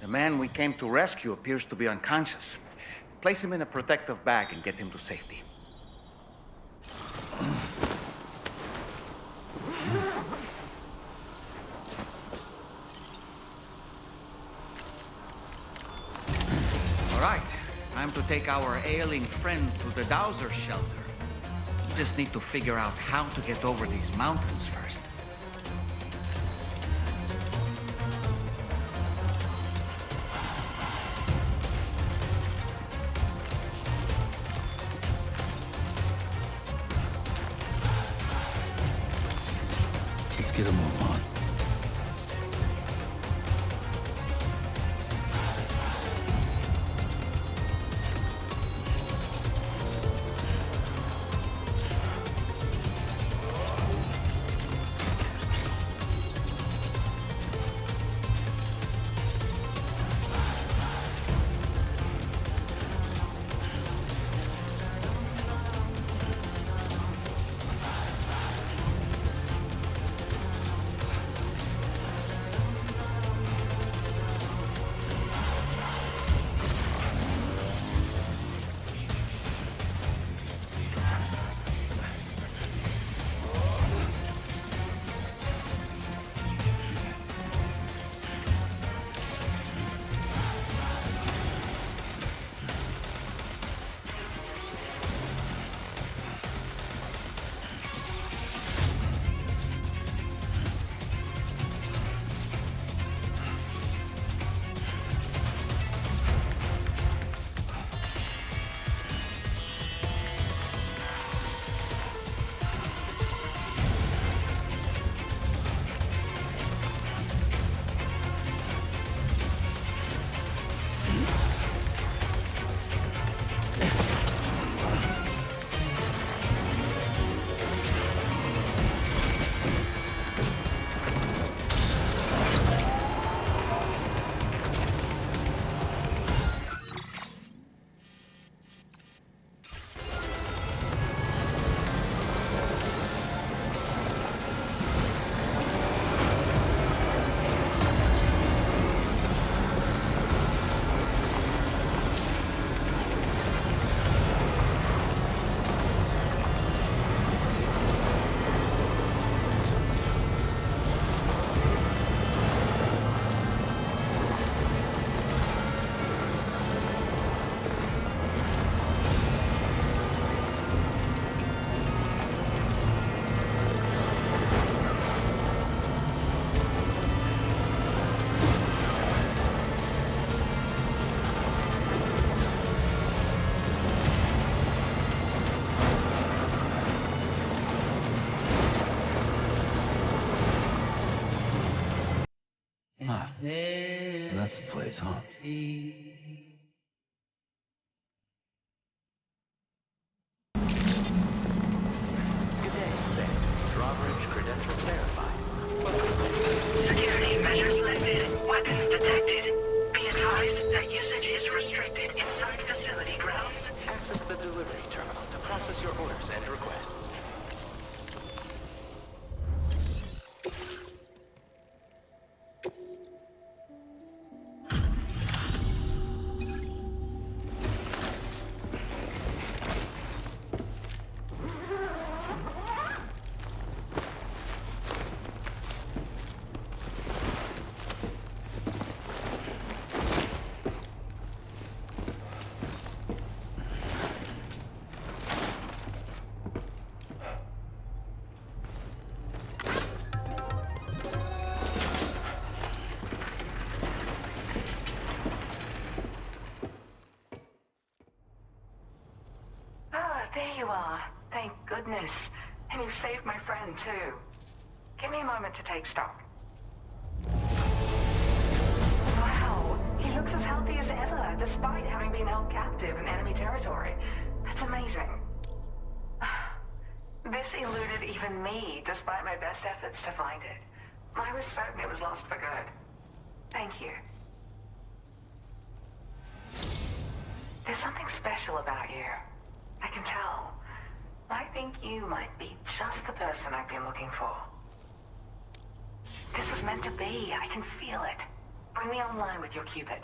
The man we came to rescue appears to be unconscious. Place him in a protective bag and get him to safety. All right, time to take our ailing friend to the Dowser shelter. We just need to figure out how to get over these mountains first. Let's get a move on. Ah, so that's the place, huh? Good day, Sam. Drawbridge credentials verified. Security measures lifted. Weapons detected. Be advised that usage is restricted inside facility grounds. Access the delivery terminal to process your orders and requests. There you are. Thank goodness. And you saved my friend, too. Give me a moment to take stock. Wow, he looks as healthy as ever, despite having been held captive in enemy territory. That's amazing. This eluded even me, despite my best efforts to find it. I was certain it was lost for good. Thank you. special about you. I can tell. I think you might be just the person I've been looking for. This was meant to be. I can feel it. Bring me online with your Cupid.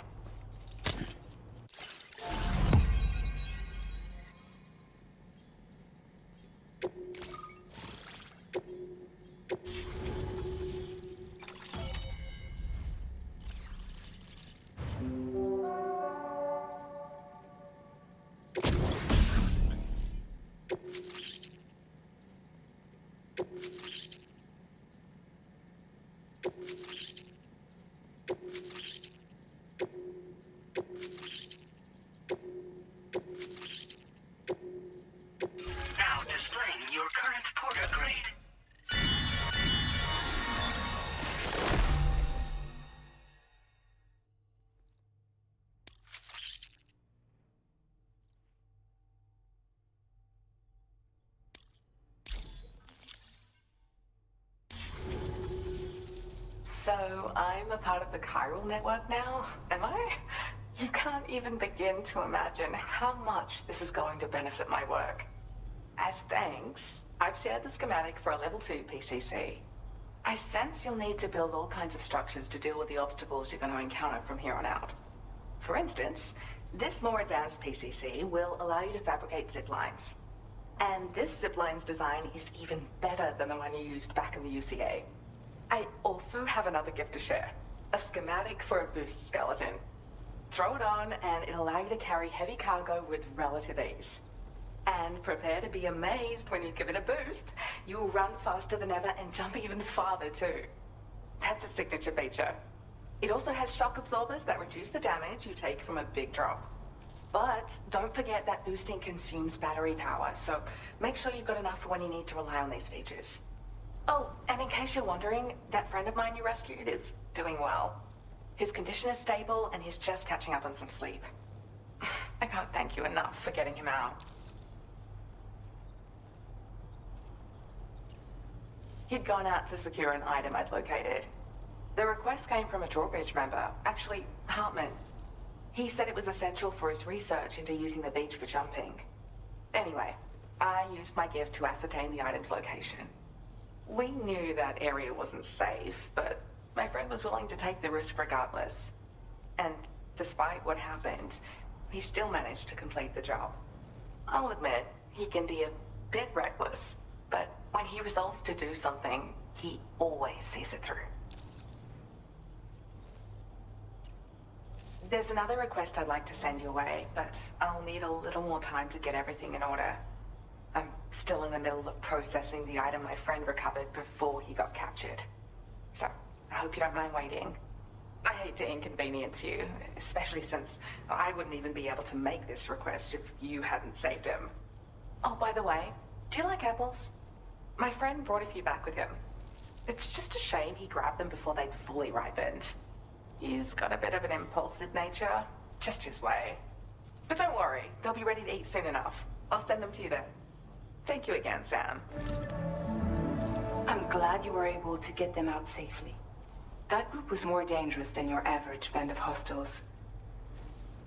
Now displaying your current porter grade. So, I'm a part of the chiral network now, am I? You can't even begin to imagine how much this is going to benefit my work. As thanks, I've shared the schematic for a level 2 PCC. I sense you'll need to build all kinds of structures to deal with the obstacles you're going to encounter from here on out. For instance, this more advanced PCC will allow you to fabricate zip lines. And this zip line's design is even better than the one you used back in the UCA. I also have another gift to share. A schematic for a boost skeleton. Throw it on and it'll allow you to carry heavy cargo with relative ease. And prepare to be amazed when you give it a boost. You'll run faster than ever and jump even farther too. That's a signature feature. It also has shock absorbers that reduce the damage you take from a big drop. But don't forget that boosting consumes battery power, so make sure you've got enough for when you need to rely on these features. Oh, and in case you're wondering, that friend of mine you rescued is doing well. His condition is stable and he's just catching up on some sleep. I can't thank you enough for getting him out. He'd gone out to secure an item I'd located. The request came from a drawbridge member, actually Hartman. He said it was essential for his research into using the beach for jumping. Anyway, I used my gift to ascertain the item's location. We knew that area wasn't safe, but my friend was willing to take the risk regardless. And despite what happened, he still managed to complete the job. I'll admit, he can be a bit reckless, but when he resolves to do something, he always sees it through. There's another request I'd like to send your way, but I'll need a little more time to get everything in order. I'm still in the middle of processing the item my friend recovered before he got captured. So, I hope you don't mind waiting. I hate to inconvenience you, especially since I wouldn't even be able to make this request if you hadn't saved him. Oh, by the way, do you like apples? My friend brought a few back with him. It's just a shame he grabbed them before they'd fully ripened. He's got a bit of an impulsive nature, just his way. But don't worry, they'll be ready to eat soon enough. I'll send them to you then. Thank you again, Sam. I'm glad you were able to get them out safely. That group was more dangerous than your average band of hostiles.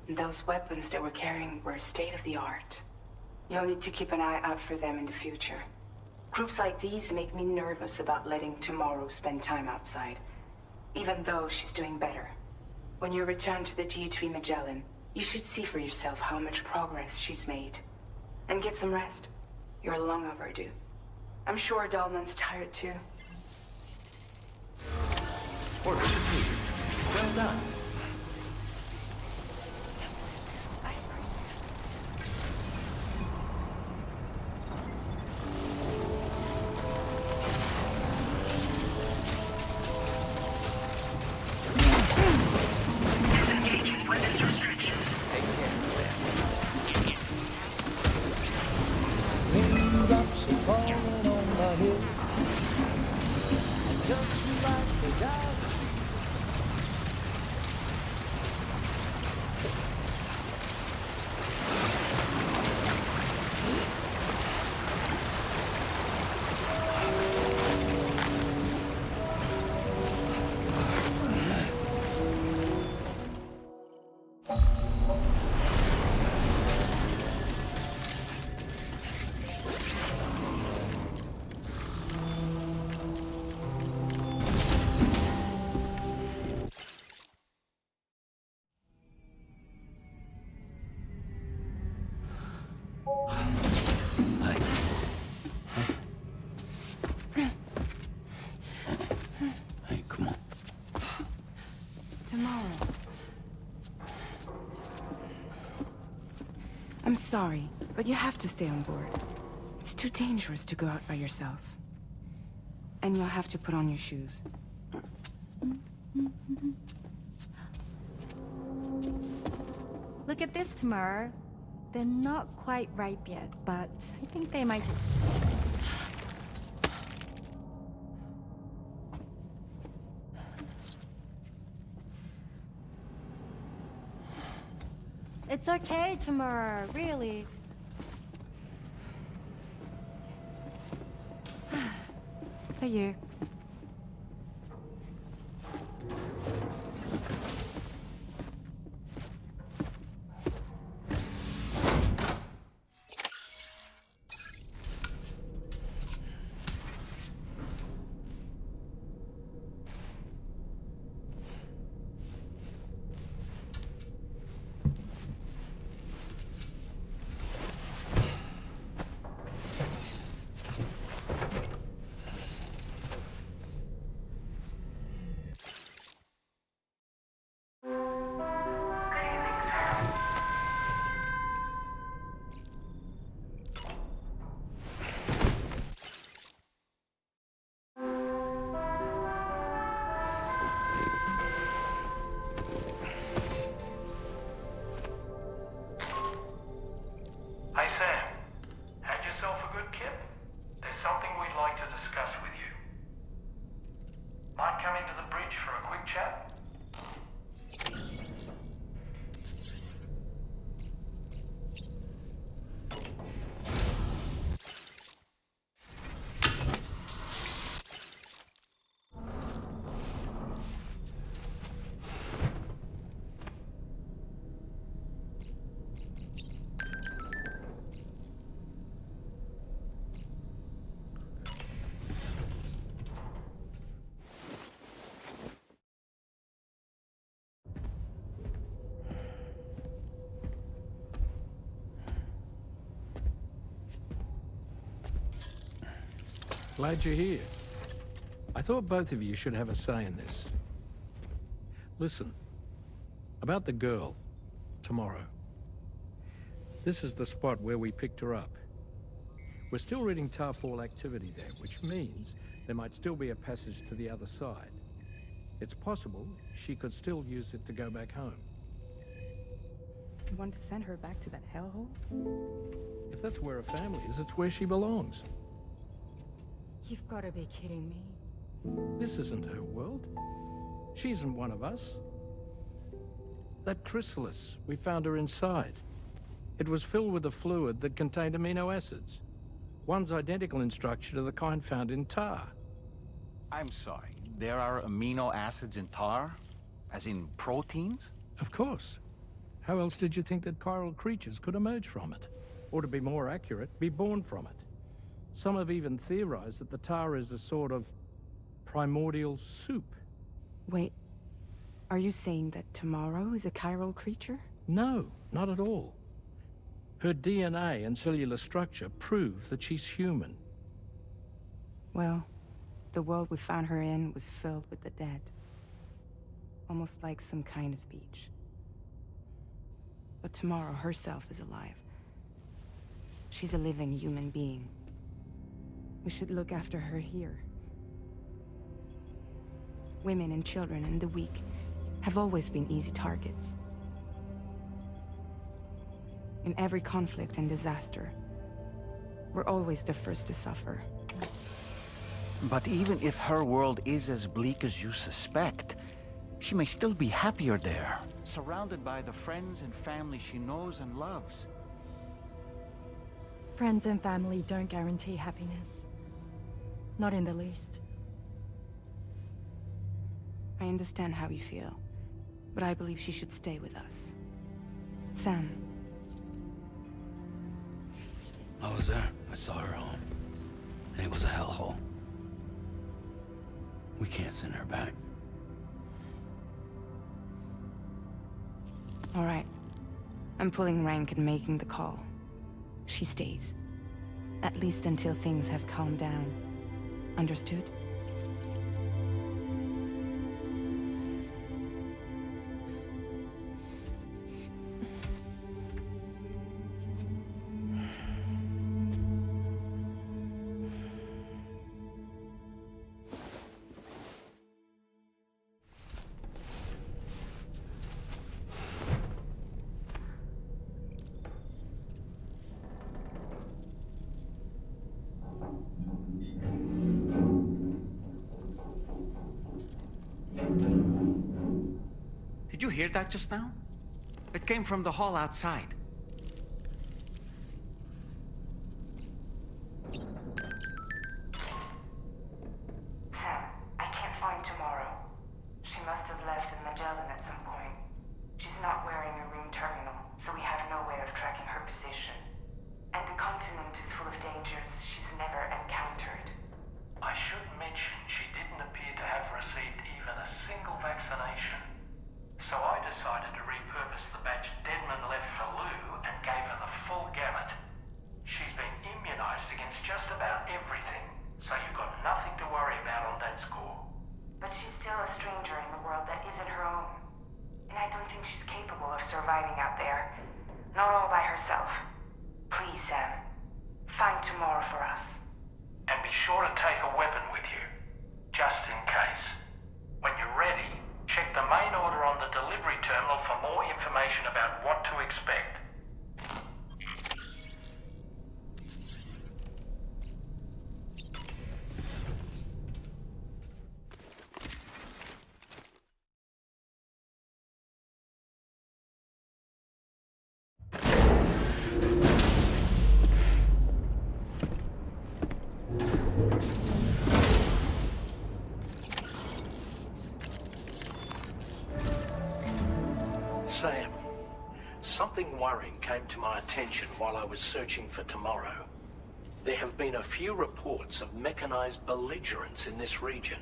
Those weapons they were carrying were state-of-the-art. You'll need to keep an eye out for them in the future. Groups like these make me nervous about letting Tomorrow spend time outside, even though she's doing better. When you return to the G3 Magellan, you should see for yourself how much progress she's made. And get some rest. You're long overdue. I'm sure Dahlman's tired too. Order received. Well done. Disengaging weapons restrictions. Take care of that. Raindrops are falling on my head. And just like the guy I'm sorry, but you have to stay on board. It's too dangerous to go out by yourself. And you'll have to put on your shoes. Look at this, Tamara. They're not quite ripe yet, but I think they might... It's okay, Tamara, really. For you. Hey Sam, had yourself a good kip? There's something we'd like to discuss with you. Might come into the bridge for a quick chat? Glad you're here. I thought both of you should have a say in this. Listen, about the girl, tomorrow. This is the spot where we picked her up. We're still reading Tarfall activity there, which means there might still be a passage to the other side. It's possible she could still use it to go back home. You want to send her back to that hellhole? If that's where her family is, it's where she belongs. You've got to be kidding me. This isn't her world. She isn't one of us. That chrysalis, we found her inside. It was filled with a fluid that contained amino acids. One's identical in structure to the kind found in tar. I'm sorry, there are amino acids in tar? As in proteins? Of course. How else did you think that chiral creatures could emerge from it? Or to be more accurate, be born from it? Some have even theorized that the tar is a sort of primordial soup. Wait, are you saying that tomorrow is a chiral creature? No, not at all. Her DNA and cellular structure prove that she's human. Well, the world we found her in was filled with the dead. Almost like some kind of beach. But tomorrow herself is alive. She's a living human being. We should look after her here. Women and children and the weak have always been easy targets. In every conflict and disaster, we're always the first to suffer. But even if her world is as bleak as you suspect, she may still be happier there, surrounded by the friends and family she knows and loves. Friends and family don't guarantee happiness. Not in the least. I understand how you feel, but I believe she should stay with us. Sam. I was there. I saw her home. And it was a hellhole. We can't send her back. All right. I'm pulling rank and making the call. She stays. At least until things have calmed down. Understood? hear that just now? It came from the hall outside. Sam, I can't find Tomorrow. She must have left in Magellan at some point. She's not wearing a room terminal, so we have no way of tracking her position. And the continent is full of dangers she's never encountered. I should mention she didn't appear to have received even a single vaccination. So I decided to repurpose the batch Deadman left for Lou and gave her the full gamut. She's been immunized against just about everything, so you've got nothing to worry about on that score. But she's still a stranger in the world that isn't her own. And I don't think she's capable of surviving out there. Not all by herself. Please, Sam. Find Tomorrow for us. And be sure to take a weapon with you, just in case. When you're ready, check the main order on the delivery terminal for more information about what to expect. Sam, something worrying came to my attention while I was searching for Tomorrow. There have been a few reports of mechanized belligerents in this region.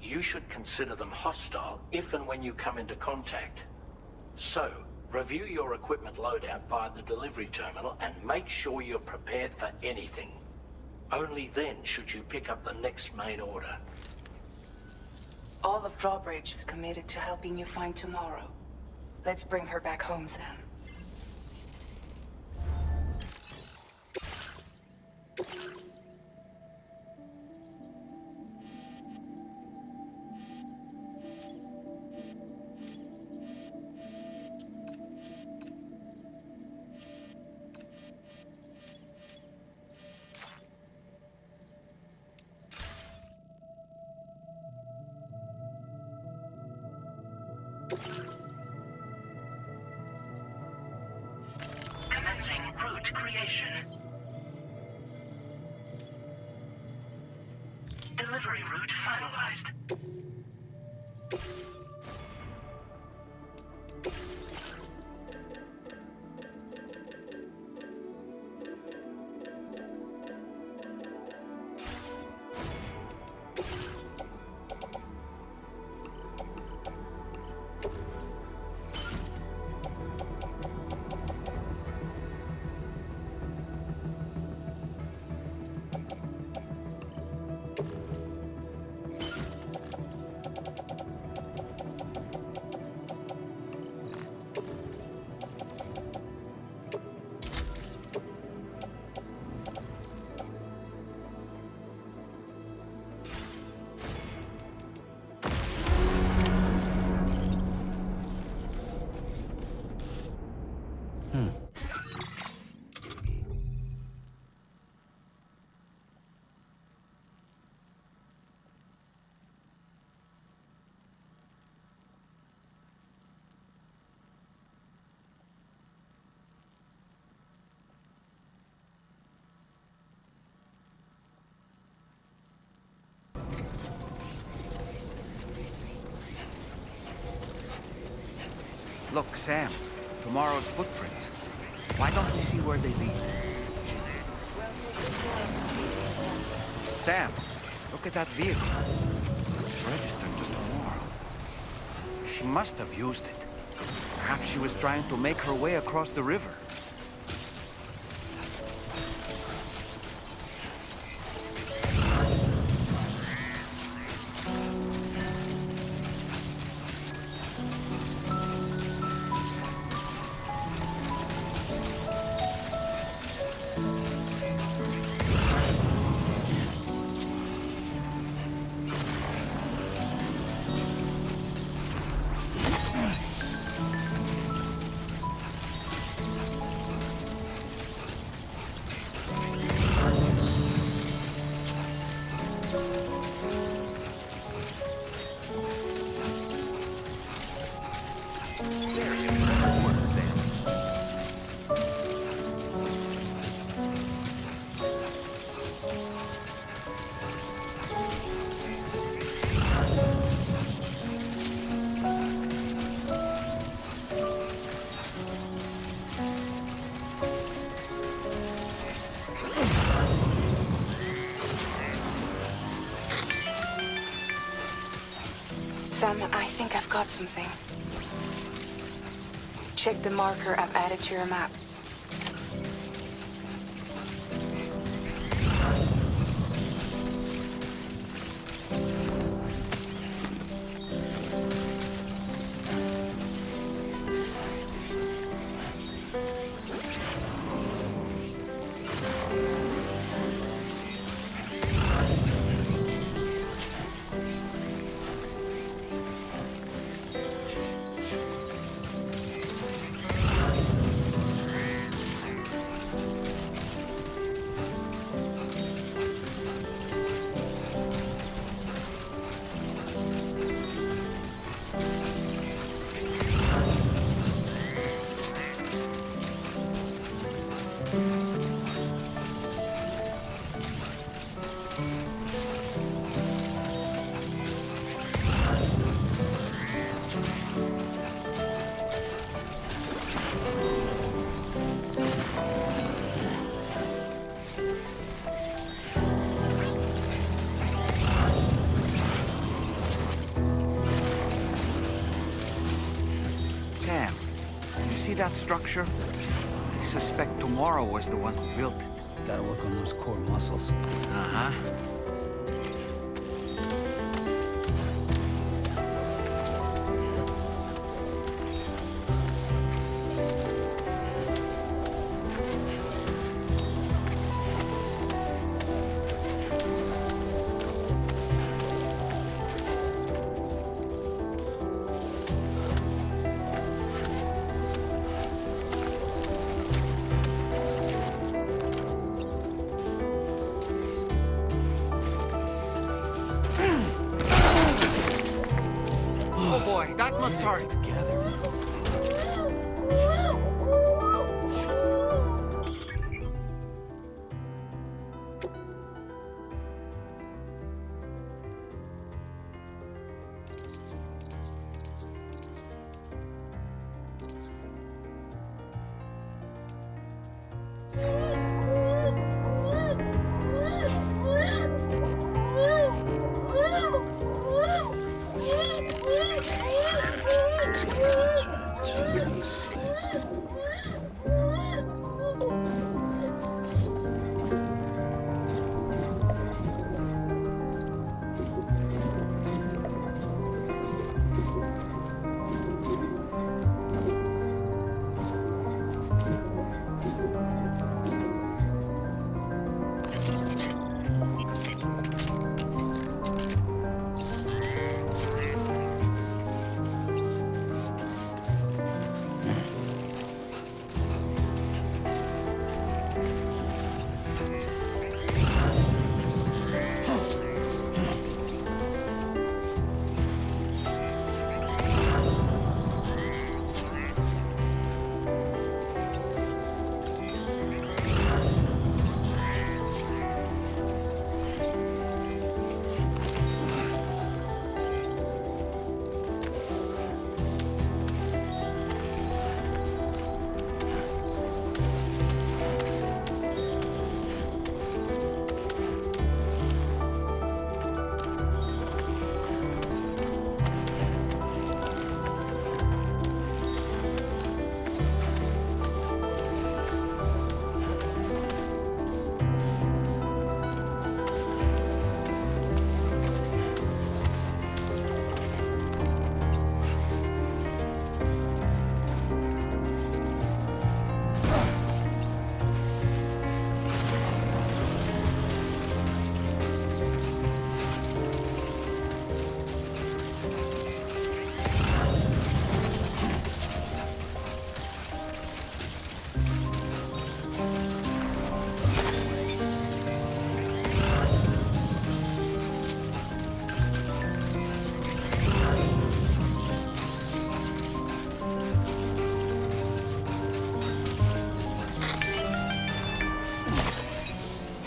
You should consider them hostile if and when you come into contact. So, review your equipment loadout via the delivery terminal and make sure you're prepared for anything. Only then should you pick up the next main order. All of Drawbridge is committed to helping you find Tomorrow. Let's bring her back home, Sam. Commencing route creation. Delivery route finalized. Look, Sam. Tomorrow's footprints. Why don't you see where they lead? Sam, look at that vehicle. It's registered to Tomorrow. She must have used it. Perhaps she was trying to make her way across the river. Sam, I think I've got something. Check the marker I've added to your map. Sam, you see that structure? I suspect Tomorrow was the one who built it. Gotta work on those core muscles. Uh-huh. Oh boy, that must hurt.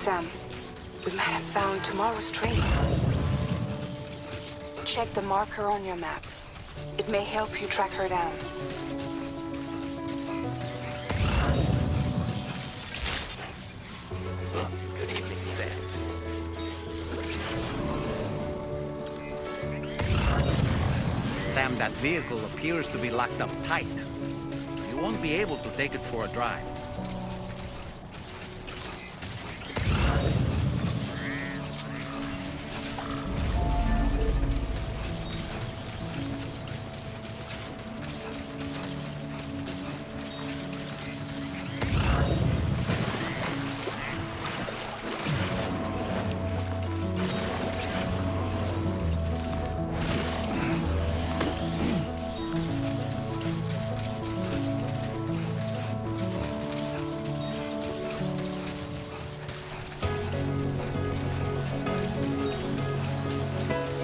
Sam, we might have found tomorrow's train. Check the marker on your map. It may help you track her down. Good evening, Sam. That vehicle appears to be locked up tight. You won't be able to take it for a drive.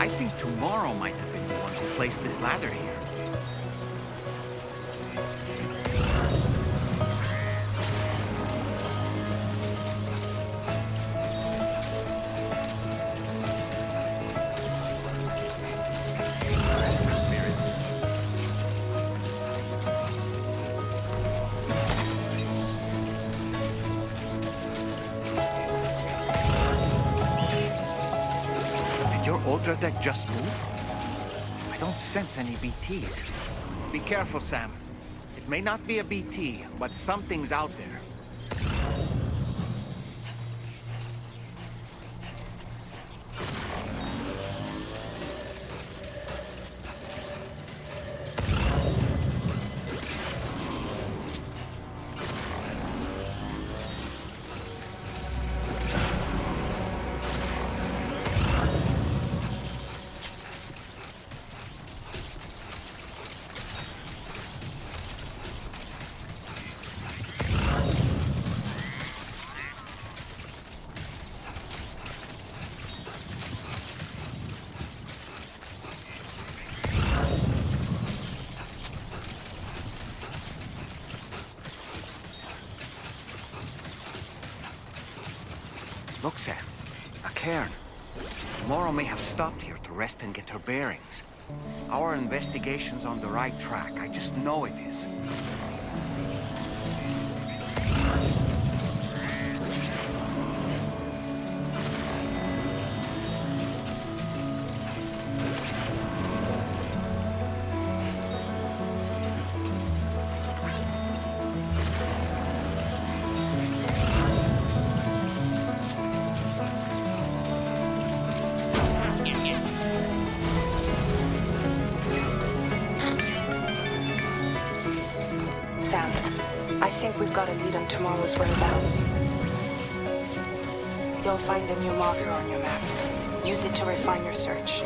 I think tomorrow might have been the one who placed this ladder here. Did your Ultra deck just move? I don't sense any BTs. Be careful, Sam. It may not be a BT, but something's out there. Look, Sam. A cairn. Tomorrow may have stopped here to rest and get her bearings. Our investigation's on the right track. I just know it is. Sam, I think we've got a lead on tomorrow's whereabouts. You'll find a new marker on your map. Use it to refine your search.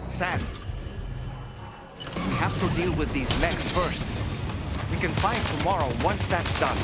Sam, we have to deal with these mechs first. We can fight tomorrow once that's done.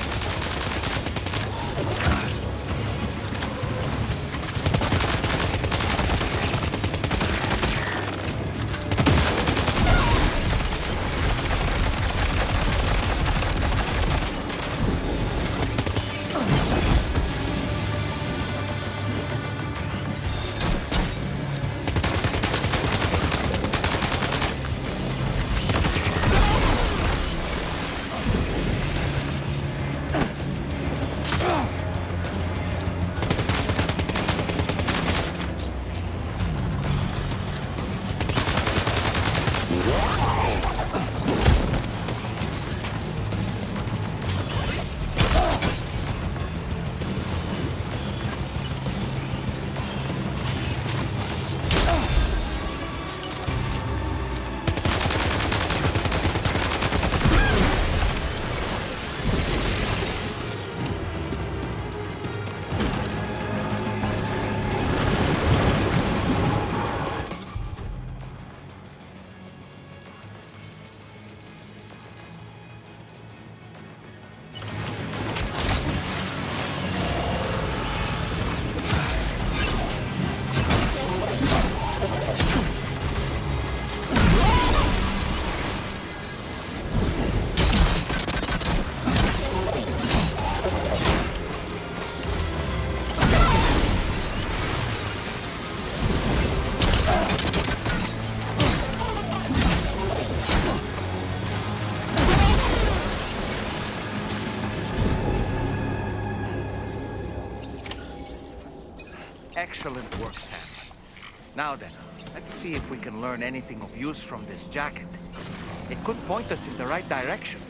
Excellent work, Sam. Now then, let's see if we can learn anything of use from this jacket. It could point us in the right direction.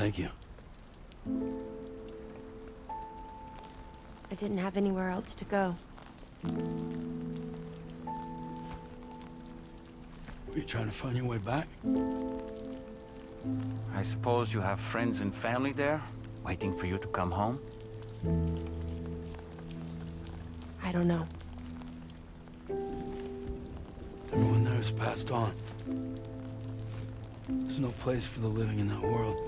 Thank you. I didn't have anywhere else to go. Were you trying to find your way back? I suppose you have friends and family there, waiting for you to come home? I don't know. Everyone there has passed on. There's no place for the living in that world.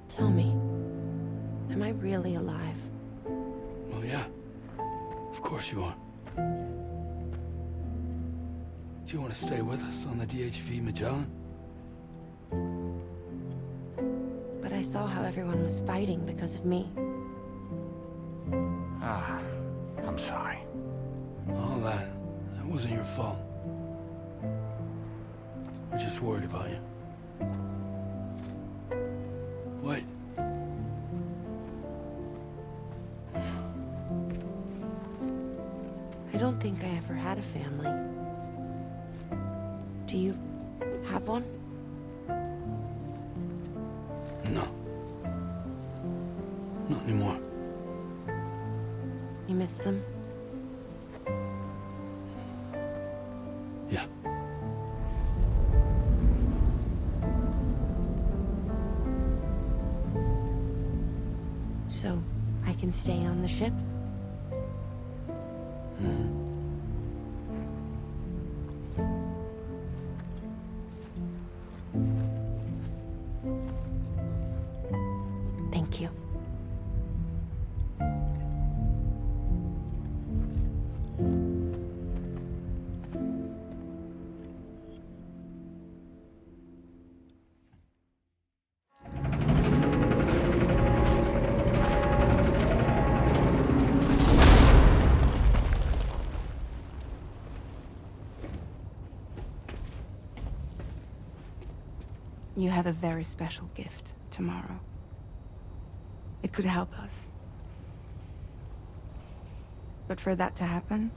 Tell me, am I really alive? Well, yeah. Of course you are. Do you want to stay with us on the DHV Magellan? But I saw how everyone was fighting because of me. Ah, I'm sorry. All that wasn't your fault. We're just worried about you. Wait. I don't think I ever had a family. Do you have one? No. Not anymore. You miss them? Yeah. So, I can stay on the ship? You have a very special gift tomorrow. It could help us. But for that to happen,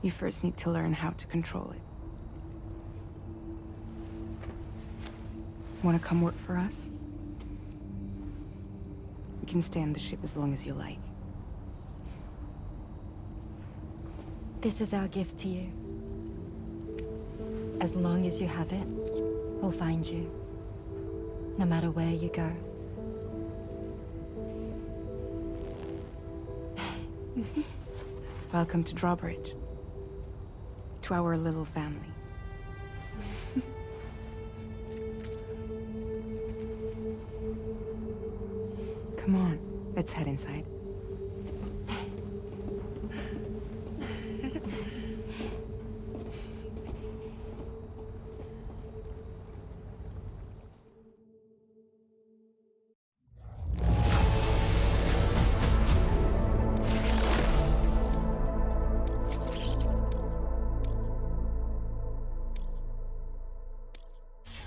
you first need to learn how to control it. Want to come work for us? You can stay on the ship as long as you like. This is our gift to you. As long as you have it, we'll find you. No matter where you go. Welcome to Drawbridge. To our little family. Come on, let's head inside.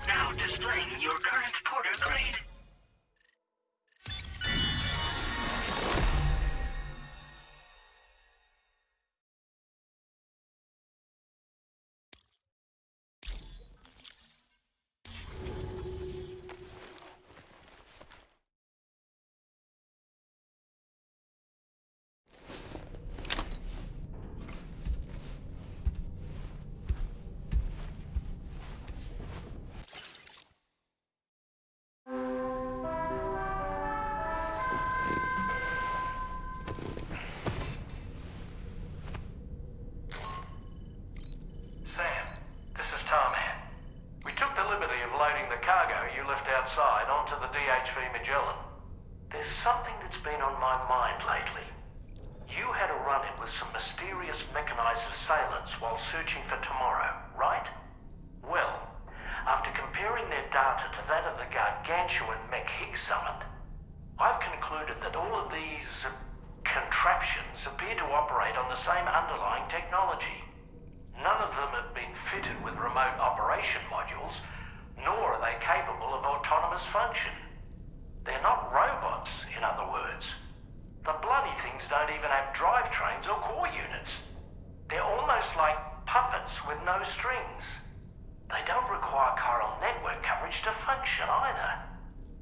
Now displaying your current porter grade. Sam, this is Tarman. We took the liberty of loading the cargo you left outside onto the DHV Magellan. There's something that's been on my mind lately. You had a run-in with some mysterious mechanized assailants while searching for tomorrow, right? Well, after comparing their data to that of the gargantuan mech Higgs summoned, I've concluded that all of these contraptions appear to operate on the same underlying technology. None of them have been fitted with remote operation modules, nor are they capable of autonomous function. They're not robots, in other words. The bloody things don't even have drivetrains or core units. They're almost like puppets with no strings. They don't require chiral network coverage to function either.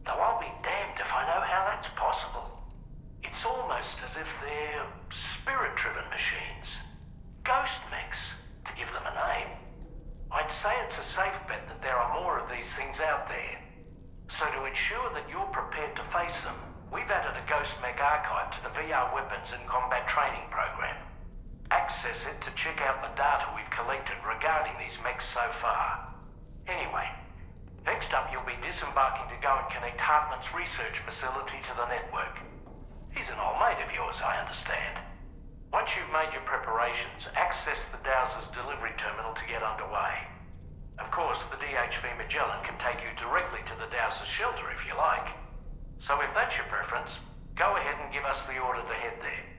Though I'll be damned if I know how that's possible. It's almost as if they're spirit-driven machines. Ghost mechs, to give them a name. I'd say it's a safe bet that there are more of these things out there. So to ensure that you're prepared to face them, we've added a Ghost Mech archive to the VR weapons and combat training program. Access it to check out the data we've collected regarding these mechs so far. Anyway, next up you'll be disembarking to go and connect Hartman's research facility to the network. He's an old mate of yours, I understand. Once you've made your preparations, access the Dowser's delivery terminal to get underway. Of course, the DHV Magellan can take you directly to the Dowser's shelter if you like. So if that's your preference, go ahead and give us the order to head there.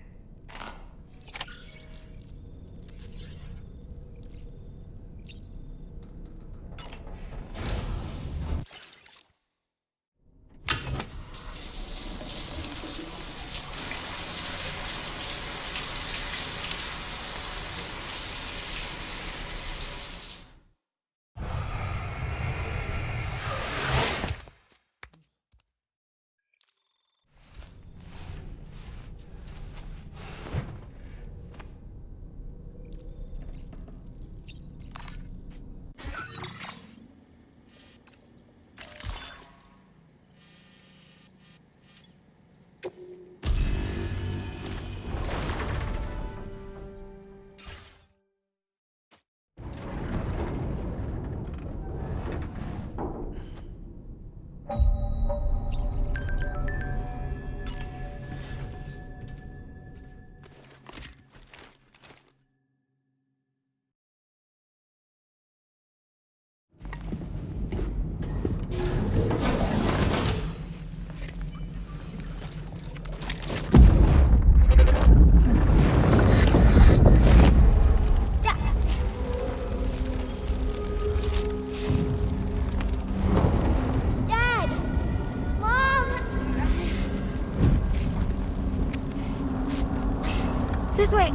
This way.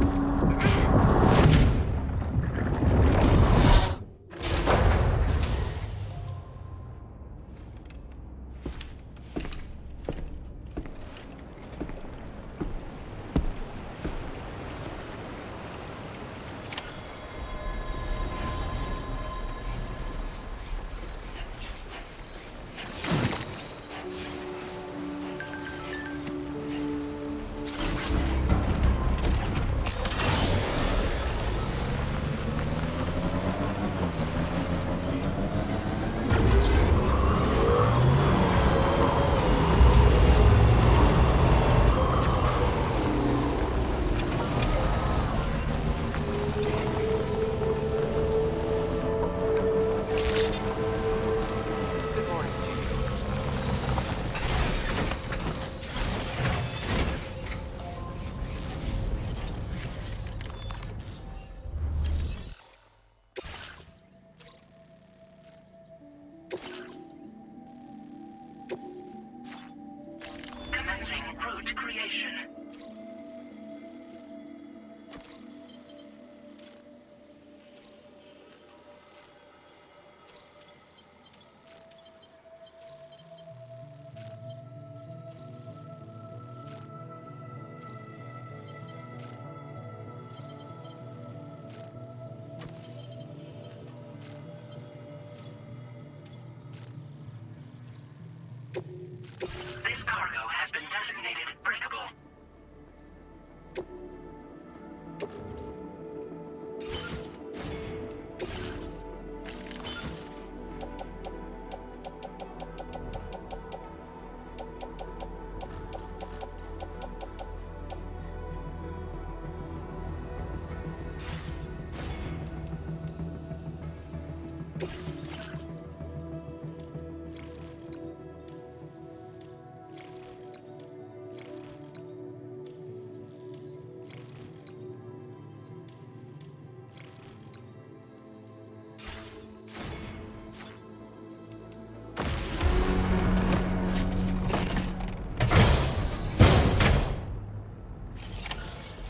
Commencing route creation. This cargo has been designated breakable.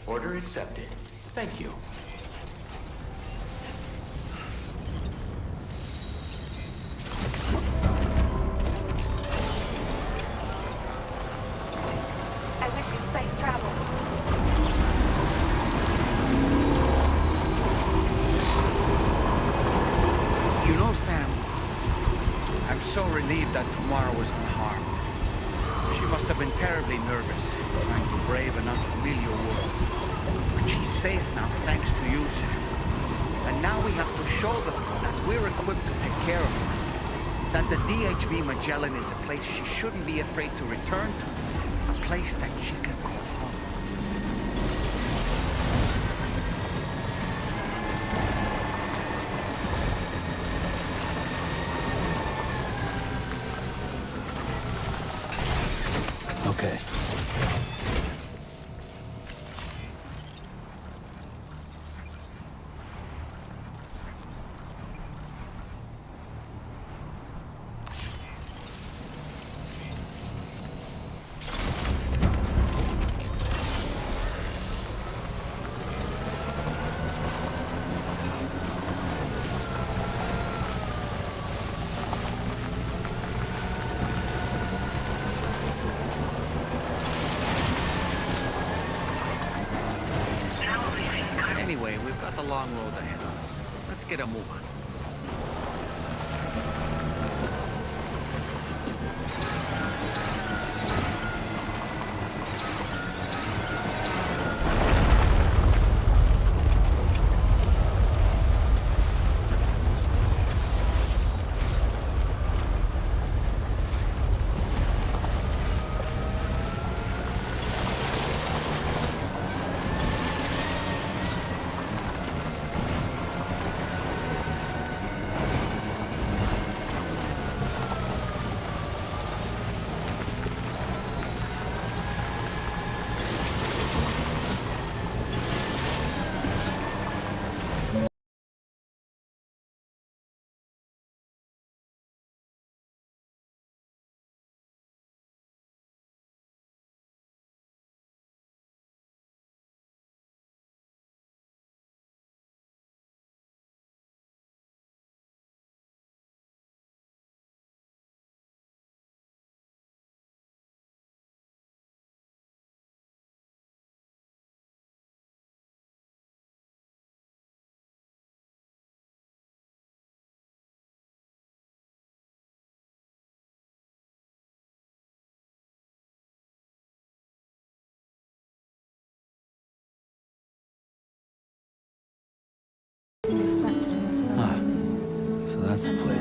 Order accepted. Thank you. I wish you safe travel. You know, Sam, I'm so relieved that Tamara was unharmed. She must have been terribly nervous, trying to brave an unfamiliar world. But she's safe now, thanks to you, Sam. And now we have to show them that we're equipped to take care of her. That the DHV Magellan is a place she shouldn't be afraid to return to. A place that she can call home. Okay. Anyway, we've got a long road ahead of us. Let's get a move on.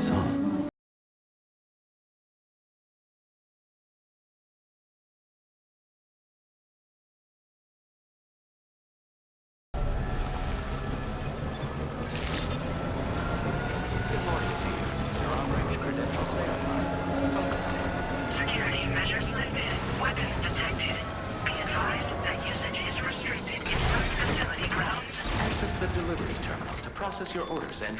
place, huh? Security measures lifted. Weapons detected. Be advised that usage is restricted inside facility grounds. Access the delivery terminal to process your orders and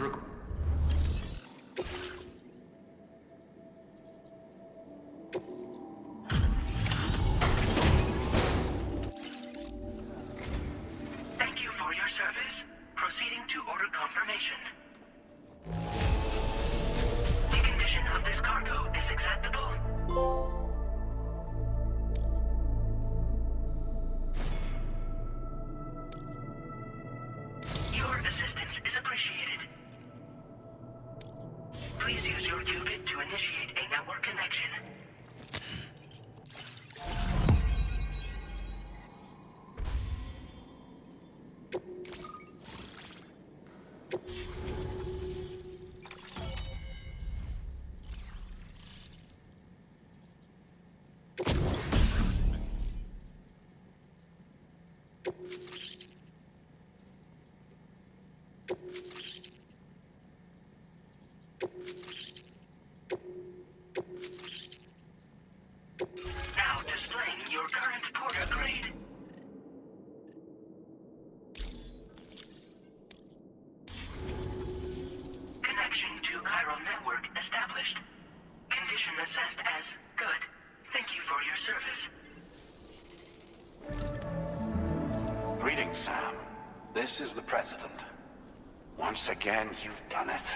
Thank you for your service. Proceeding to order confirmation. The condition of this cargo is acceptable. Your assistance is appreciated. Please use your qubit to initiate a network connection. Now displaying your current porter grade. Connection to chiral network established. Condition assessed as good. Thank you for your service. Greetings, Sam. This is the President. Once again, you've done it.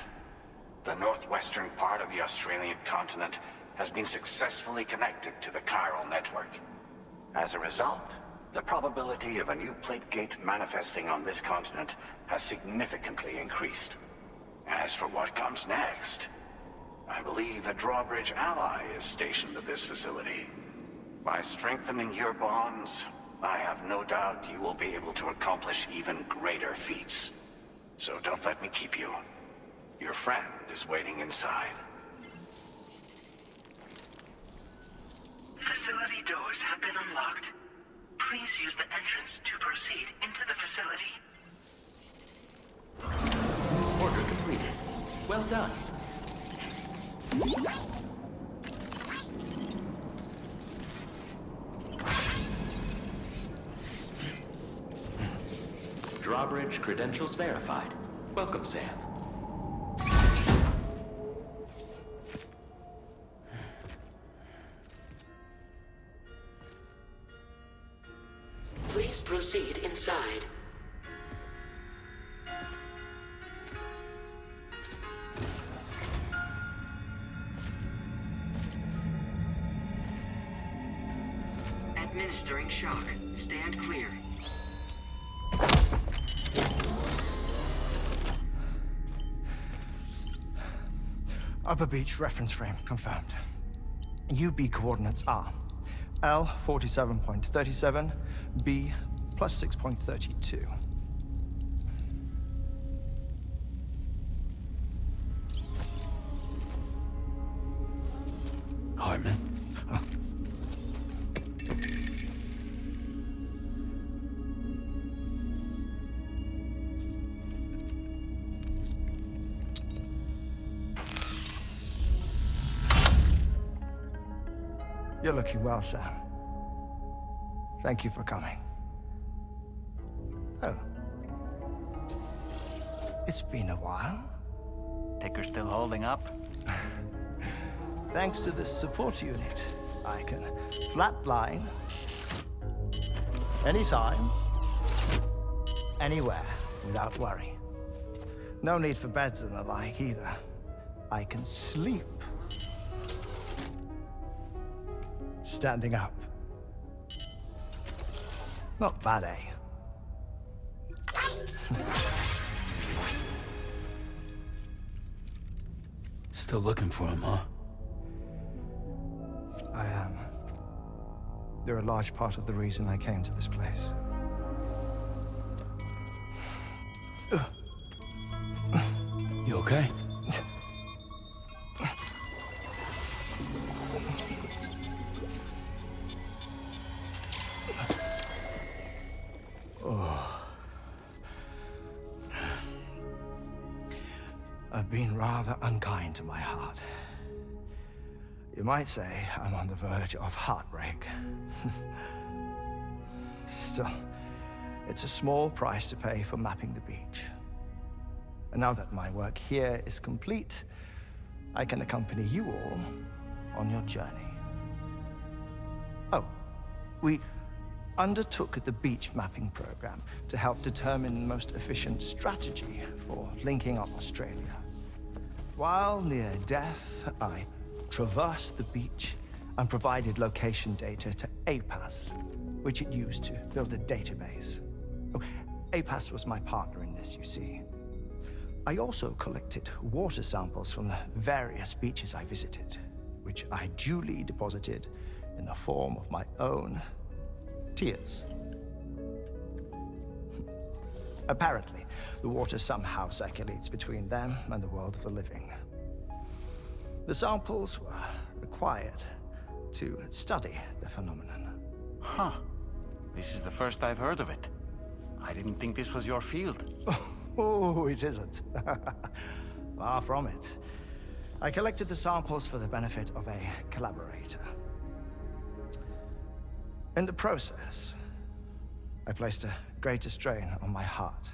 The northwestern part of the Australian continent has been successfully connected to the chiral network. As a result, the probability of a new plate gate manifesting on this continent has significantly increased. As for what comes next, I believe a drawbridge ally is stationed at this facility. By strengthening your bonds, I have no doubt you will be able to accomplish even greater feats. So don't let me keep you. Your friend is waiting inside. Facility doors have been unlocked. Please use the entrance to proceed into the facility. order completed. Well done. Drawbridge credentials verified. Welcome, Sam. Please proceed inside. Administering shock. Stand clear. Upper Beach reference frame confirmed. UB coordinates are L 47.37, B plus 6.32. Hartman? You're looking well, Sam. Thank you for coming. Oh. It's been a while. Ticker still holding up? Thanks to this support unit, I can flatline anytime, anywhere, without worry. No need for beds and the like either. I can sleep standing up. Not bad, eh? Still looking for him, huh? I am. They're a large part of the reason I came to this place. You okay? have been rather unkind to my heart. You might say I'm on the verge of heartbreak. Still, it's a small price to pay for mapping the beach. And now that my work here is complete, I can accompany you all on your journey. Oh, we undertook the beach mapping program to help determine the most efficient strategy for linking up Australia. While near Death, I traversed the beach and provided location data to APAS, which it used to build a database. Oh, APAS was my partner in this, you see. I also collected water samples from the various beaches I visited, which I duly deposited in the form of my own tears. Apparently, the water somehow circulates between them and the world of the living. The samples were required to study the phenomenon. Huh. This is the first I've heard of it. I didn't think this was your field. Oh, it isn't. Far from it. I collected the samples for the benefit of a collaborator. In the process, I placed a greater strain on my heart.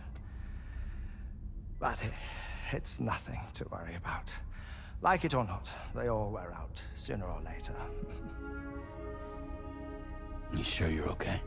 But it's nothing to worry about. Like it or not, they all wear out, sooner or later. You sure you're okay?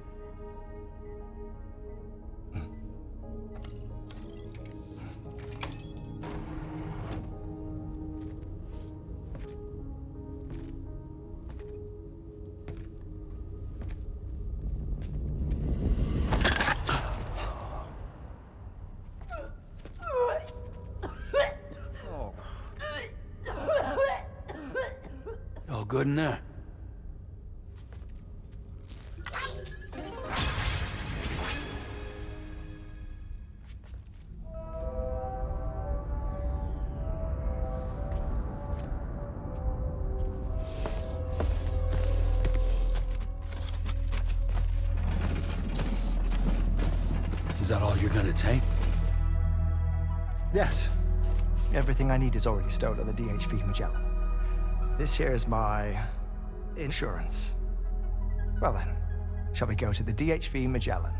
All good in there? Is that all you're gonna take? Yes. Everything I need is already stowed on the DHV Magellan. This here is my insurance. Well then, shall we go to the DHV Magellan?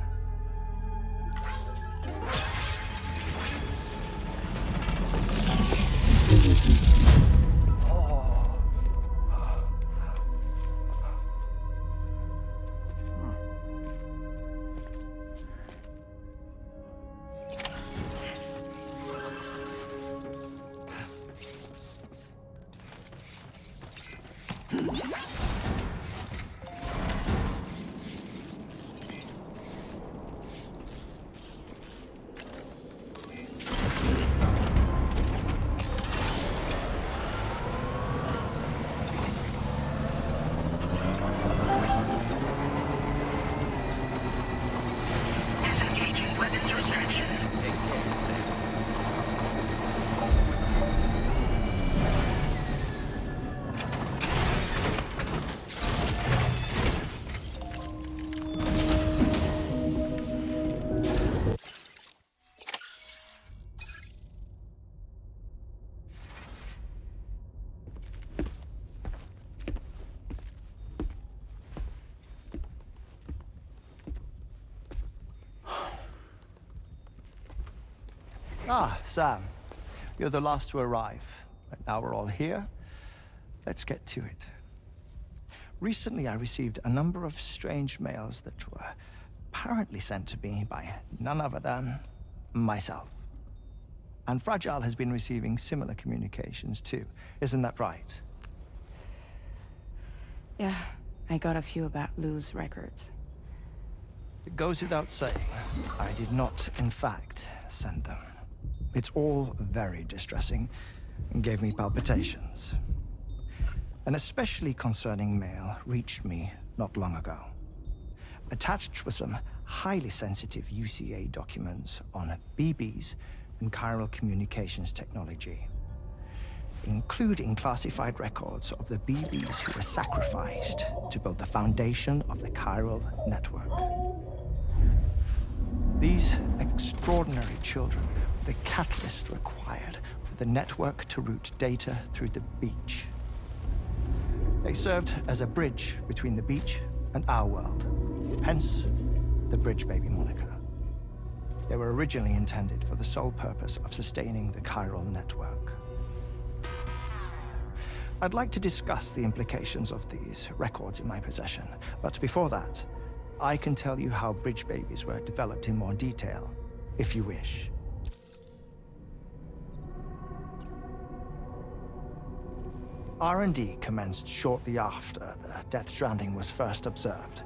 Ah, Sam. You're the last to arrive. But now we're all here. Let's get to it. Recently, I received a number of strange mails that were apparently sent to me by none other than myself. And Fragile has been receiving similar communications too. Isn't that right? Yeah, I got a few about Lou's records. It goes without saying, I did not, in fact, send them. It's all very distressing and gave me palpitations. An especially concerning mail reached me not long ago. Attached were some highly sensitive UCA documents on BBs and chiral communications technology, including classified records of the BBs who were sacrificed to build the foundation of the chiral network. These extraordinary children were the catalyst required for for the network to route data through the beach. They served as a bridge between the beach and our world, hence the Bridge Baby moniker. They were originally intended for the sole purpose of sustaining the chiral network. I'd like to discuss the implications of these records in my possession, but before that, I can tell you how Bridge Babies were developed in more detail, if you wish. R&D commenced shortly after the Death Stranding was first observed.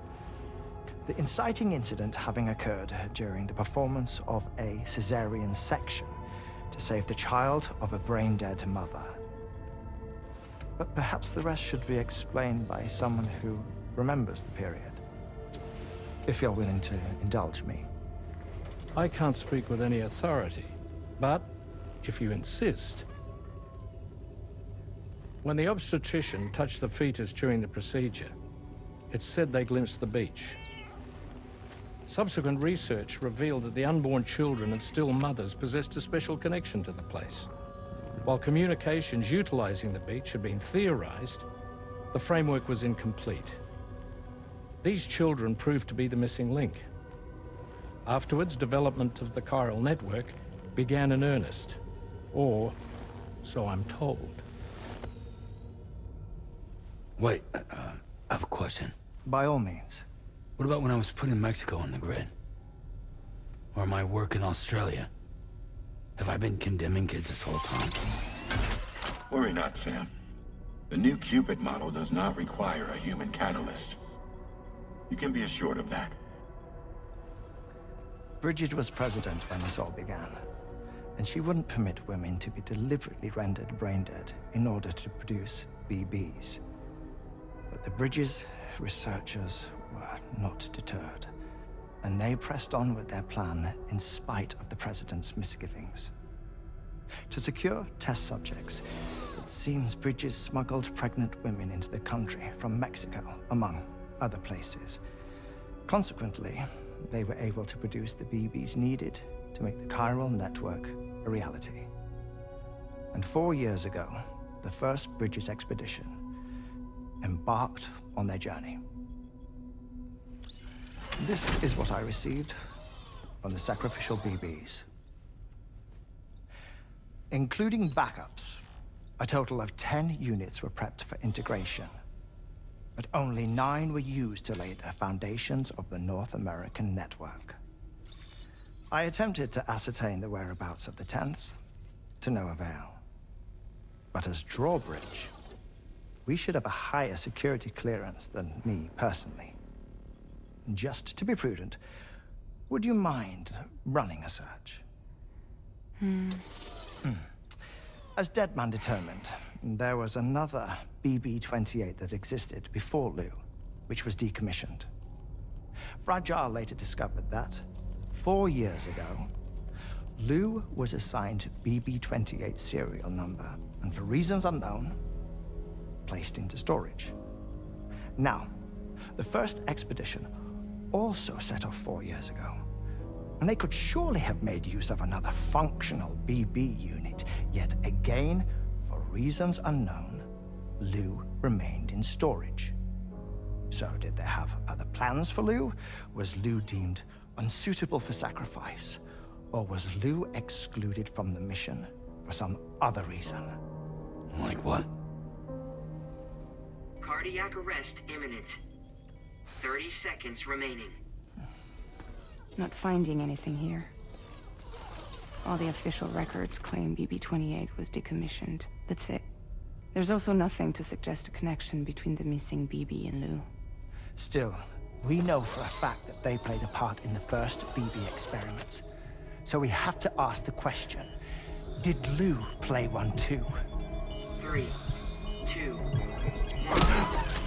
The inciting incident having occurred during the performance of a cesarean section to save the child of a brain-dead mother. But perhaps the rest should be explained by someone who remembers the period. If you're willing to indulge me. I can't speak with any authority, but if you insist. When the obstetrician touched the fetus during the procedure, it's said they glimpsed the beach. Subsequent research revealed that the unborn children and still mothers possessed a special connection to the place. While communications utilizing the beach had been theorized, the framework was incomplete. These children proved to be the missing link. Afterwards, development of the chiral network began in earnest, or so I'm told. Wait, I have a question. By all means. What about when I was putting Mexico on the grid? Or my work in Australia? Have I been condemning kids this whole time? Worry not, Sam. The new Cupid model does not require a human catalyst. You can be assured of that. Bridget was president when this all began, and she wouldn't permit women to be deliberately rendered brain-dead in order to produce BBs. But the Bridges researchers were not deterred, and they pressed on with their plan in spite of the president's misgivings. To secure test subjects, it seems Bridges smuggled pregnant women into the country from Mexico, among other places. Consequently, they were able to produce the BBs needed to make the chiral network a reality. And 4 years ago, the first Bridges expedition embarked on their journey. This is what I received from the sacrificial BBs. Including backups, a total of 10 units were prepped for integration, but only 9 were used to lay the foundations of the North American network. I attempted to ascertain the whereabouts of the 10th, to no avail. But as drawbridge, we should have a higher security clearance than me personally. Just to be prudent, would you mind running a search? As Deadman determined, there was another BB-28 that existed before Lou, which was decommissioned. Fragile later discovered that, 4 years ago, Lou was assigned BB-28 serial number, and for reasons unknown, placed into storage. Now, the first expedition also set off 4 years ago, and they could surely have made use of another functional BB unit, yet again, for reasons unknown, Lou remained in storage. So did they have other plans for Lou? Was Lou deemed unsuitable for sacrifice? Or was Lou excluded from the mission for some other reason? Like what? Cardiac arrest imminent. 30 seconds remaining. Not finding anything here. All the official records claim BB-28 was decommissioned. That's it. There's also nothing to suggest a connection between the missing BB and Lou. Still, we know for a fact that they played a part in the first BB experiments. So we have to ask the question, did Lou play one too? 3, 2, 1.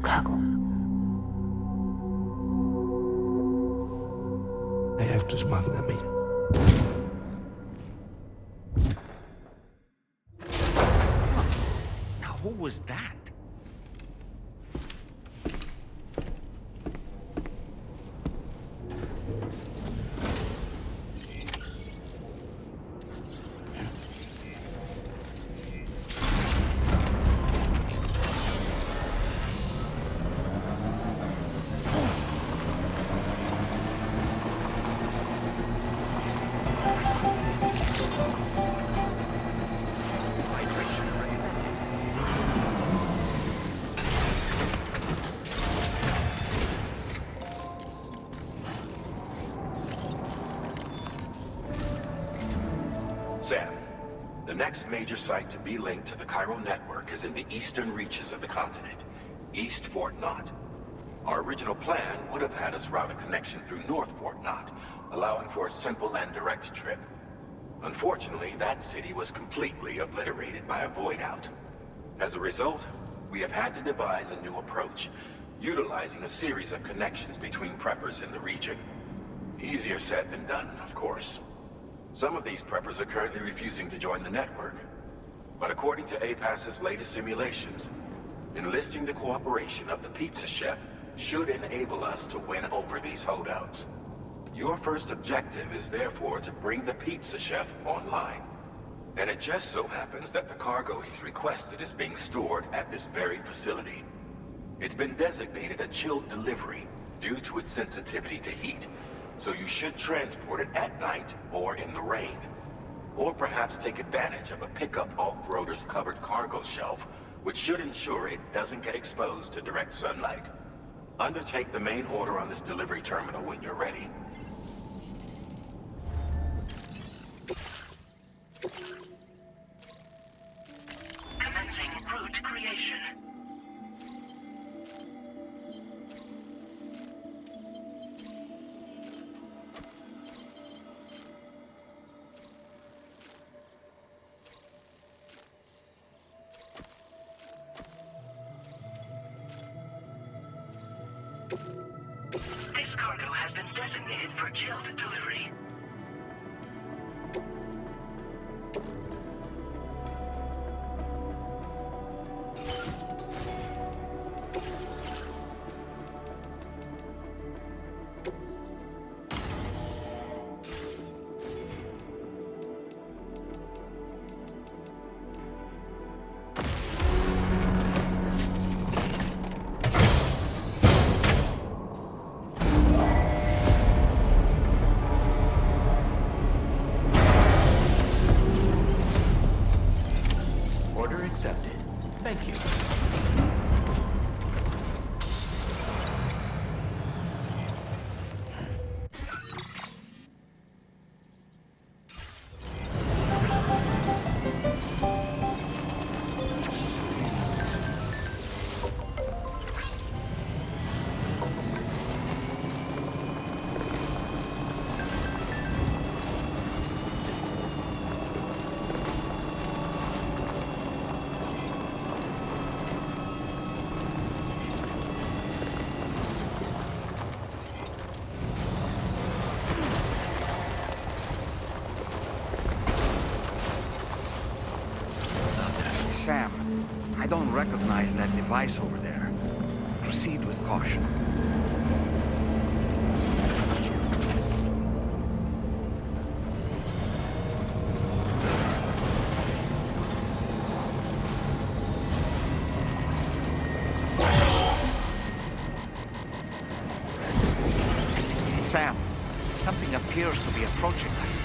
cargo. I have to smuggle them in. Now, who was that? Sam, the next major site to be linked to the chiral network is in the eastern reaches of the continent, East Fort Knott. Our original plan would have had us route a connection through North Fort Knott, allowing for a simple and direct trip. Unfortunately, that city was completely obliterated by a void out. As a result, we have had to devise a new approach, utilizing a series of connections between preppers in the region. Easier said than done, of course. Some of these preppers are currently refusing to join the network. But according to APAS's latest simulations, enlisting the cooperation of the pizza chef should enable us to win over these holdouts. Your first objective is therefore to bring the pizza chef online. And it just so happens that the cargo he's requested is being stored at this very facility. It's been designated a chilled delivery due to its sensitivity to heat, so you should transport it at night or in the rain. Or perhaps take advantage of a pickup off-roader's covered cargo shelf, which should ensure it doesn't get exposed to direct sunlight. Undertake the main order on this delivery terminal when you're ready. Commencing route creation. This cargo has been designated for chilled delivery. Accepted. Thank you. Sam, I don't recognize that device over there. Proceed with caution. Sam, something appears to be approaching us.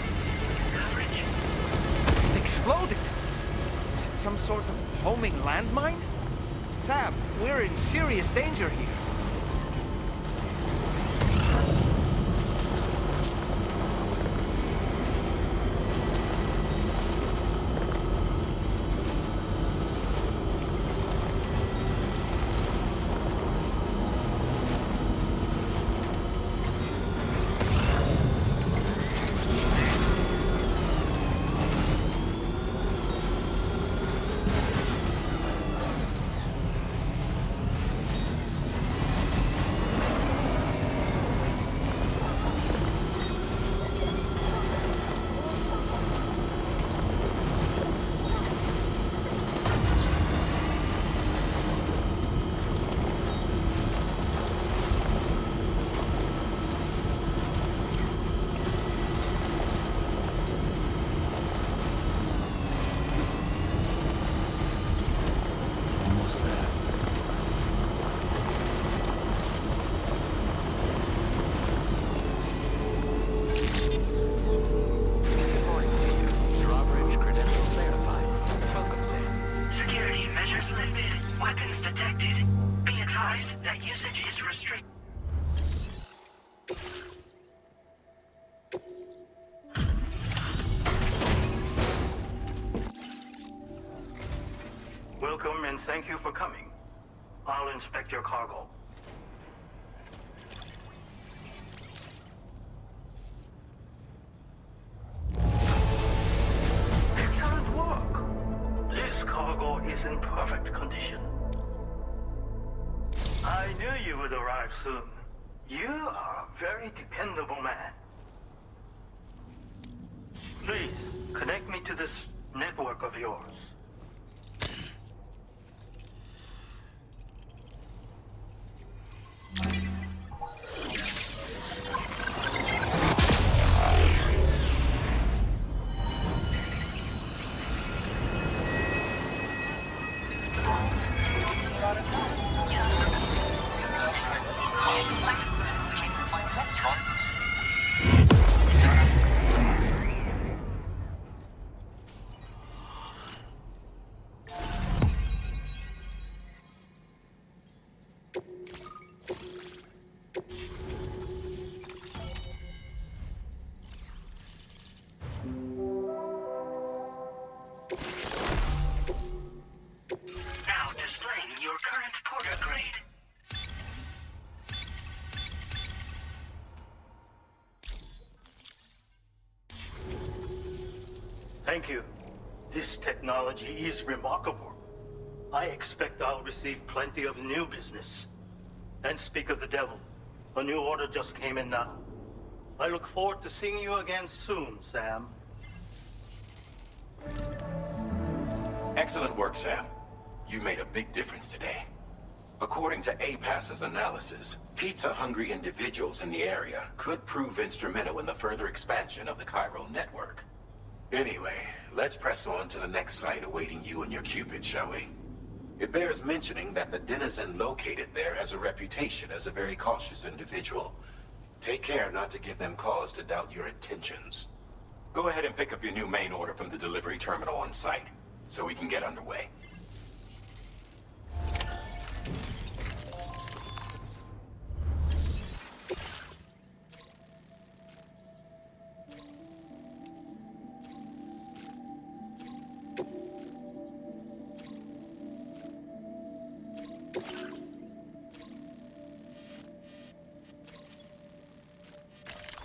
It exploded! Is it some sort of homing landmine? Sam, we're in serious danger here. Weapons detected. Be advised that usage is restricted. Welcome and thank you for coming. I'll inspect your cargo. Excellent work. This cargo is in perfect condition. I knew you would arrive soon. You are a very dependable man. Please, connect me to this network of yours. Now displaying your current porter grade. Thank you. This technology is remarkable. I expect I'll receive plenty of new business. And speak of the devil, a new order just came in now. I look forward to seeing you again soon, Sam. Excellent work, Sam. You made a big difference today. According to APAS's analysis, pizza-hungry individuals in the area could prove instrumental in the further expansion of the chiral network. Anyway, let's press on to the next site awaiting you and your Cupid, shall we? It bears mentioning that the denizen located there has a reputation as a very cautious individual. Take care not to give them cause to doubt your intentions. Go ahead and pick up your new main order from the delivery terminal on site, so we can get underway.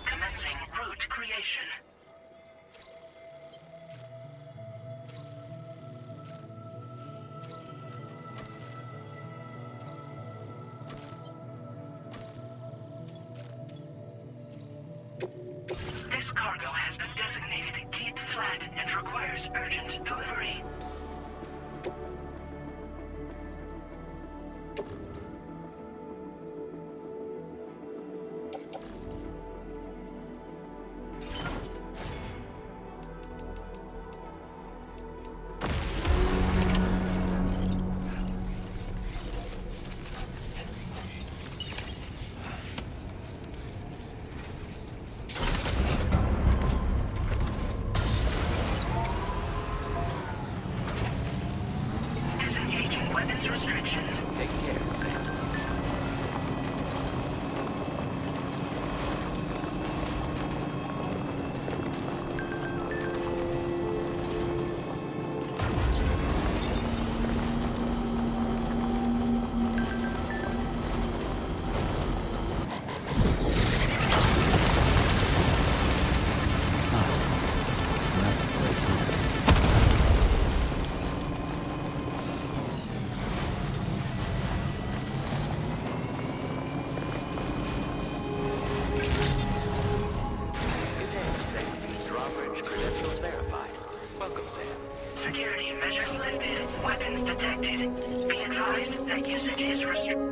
Commencing route creation. This cargo has been designated Keep Flat and requires urgent delivery. Disengaging weapons restrictions. Take care, Sam. Drawbridge credentials verified. Welcome, Sam. Security measures lifted. Weapons detected. Be advised that usage is restricted.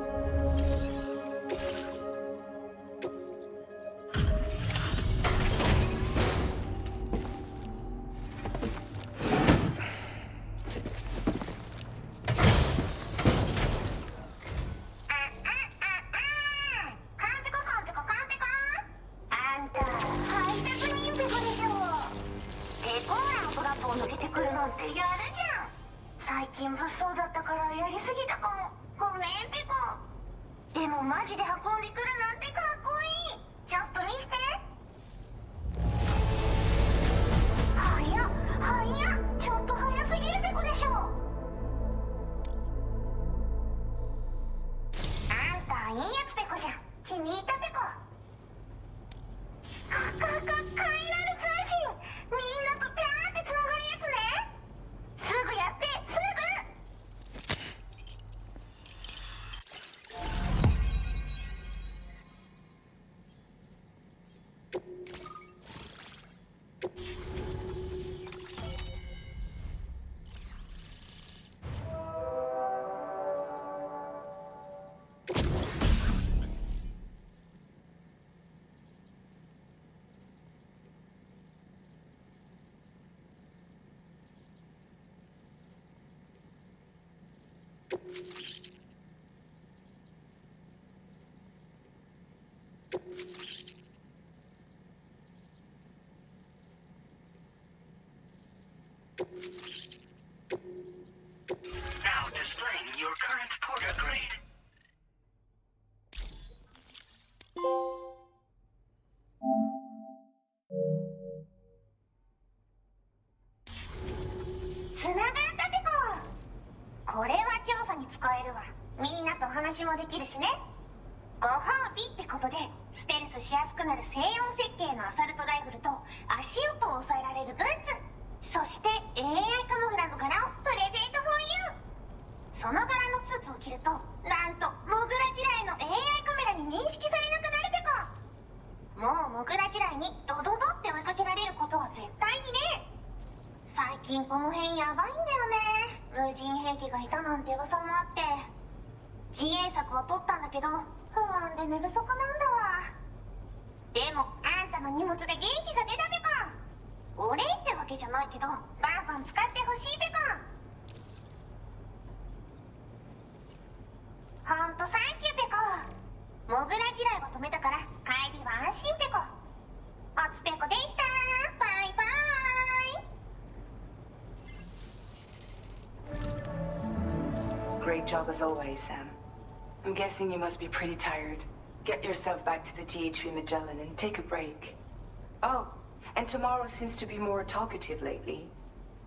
最近物騒だったからやりすぎたかも。ごめんペコ。でもマジで運んでくるなんてかっこいい。ちょっと見せて。早っちょっと早すぎるペコでしょ。あんたいいやつペコじゃん。気に入ったペコ。カイラル通信。みんなとピャーってつながるやつね。すぐやってすぐ。Now displaying your current porter grade. Peco. これは調査に使えるわ。みんなと話もできるしね。ご褒美ってことでステルスしやすくなる静音設計のアサルトライフルと足音を抑えられるブーツ、そして AI カモフラの柄をプレゼント for you。 その柄のスーツを着るとなんとモグラ地雷の AI カメラに認識されなくなるペコ。もうモグラ地雷にドドドって追いかけられることは絶対にね。最近この辺やばいんだよね。無人兵器がいたなんて噂もあって、自衛策は取ったんだけど不安で寝不足なんだわ。でもあんたの荷物で元気が出たペコ。お礼ってわけじゃないけどバンバン使ってほしいペコ。ほんとサンキューペコ。モグラ地雷は止めたから帰りは安心ペコ。おつペコでした。バイバイ。Great job as always, Sam. I'm guessing you must be pretty tired. Get yourself back to the GHV Magellan and take a break. Oh, and tomorrow seems to be more talkative lately.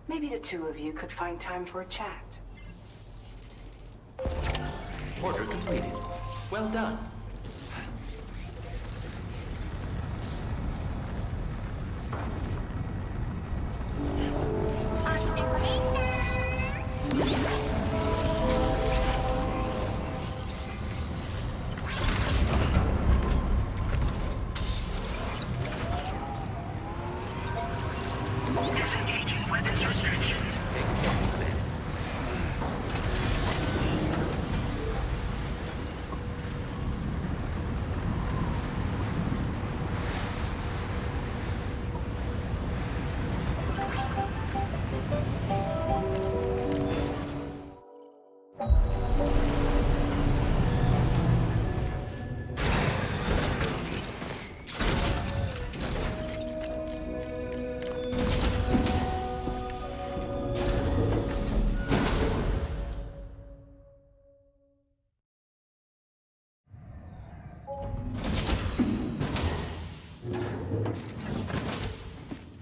Maybe the two of you could find time for a chat. Order completed. Well done. Disengaging weapons restrictions.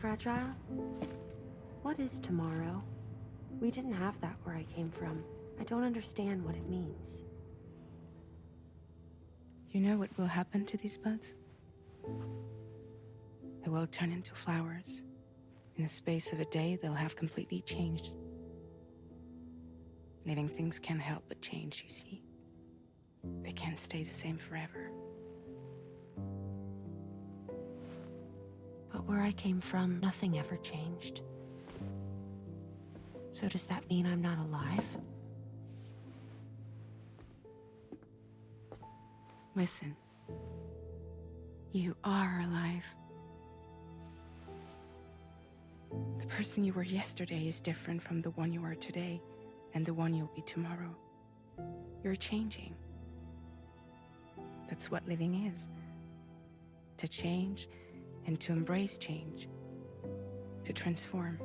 Fragile? What is tomorrow? We didn't have that where I came from. I don't understand what it means. You know what will happen to these buds? They will turn into flowers. In the space of a day, they'll have completely changed. Living things can't help but change, you see. They can't stay the same forever. But where I came from, nothing ever changed. So does that mean I'm not alive? Listen. You are alive. The person you were yesterday is different from the one you are today, and the one you'll be tomorrow. You're changing. That's what living is. To change, and to embrace change. To transform.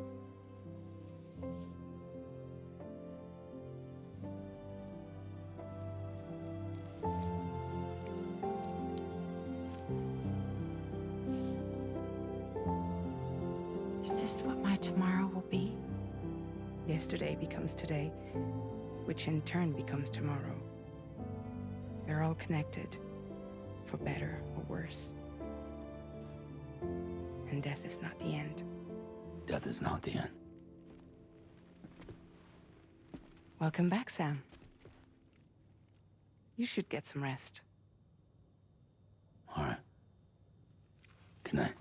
what tomorrow will be? Yesterday becomes today, which in turn becomes tomorrow. They're all connected, for better or worse. And death is not the end. Death is not the end. Welcome back, Sam. You should get some rest. All right. Good night.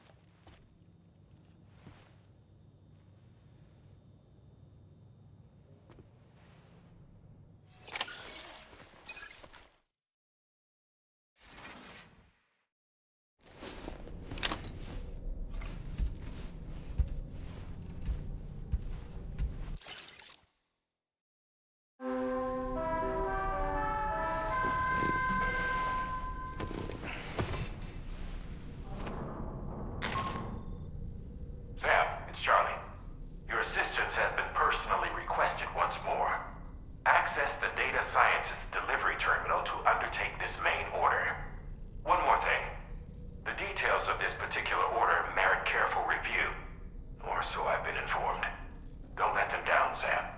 Sam, it's Charlie. Your assistance has been personally requested once more. Access the data scientist delivery terminal to undertake this main order. One more thing. The details of this particular order merit careful review. Or so I've been informed. Don't let them down, Sam.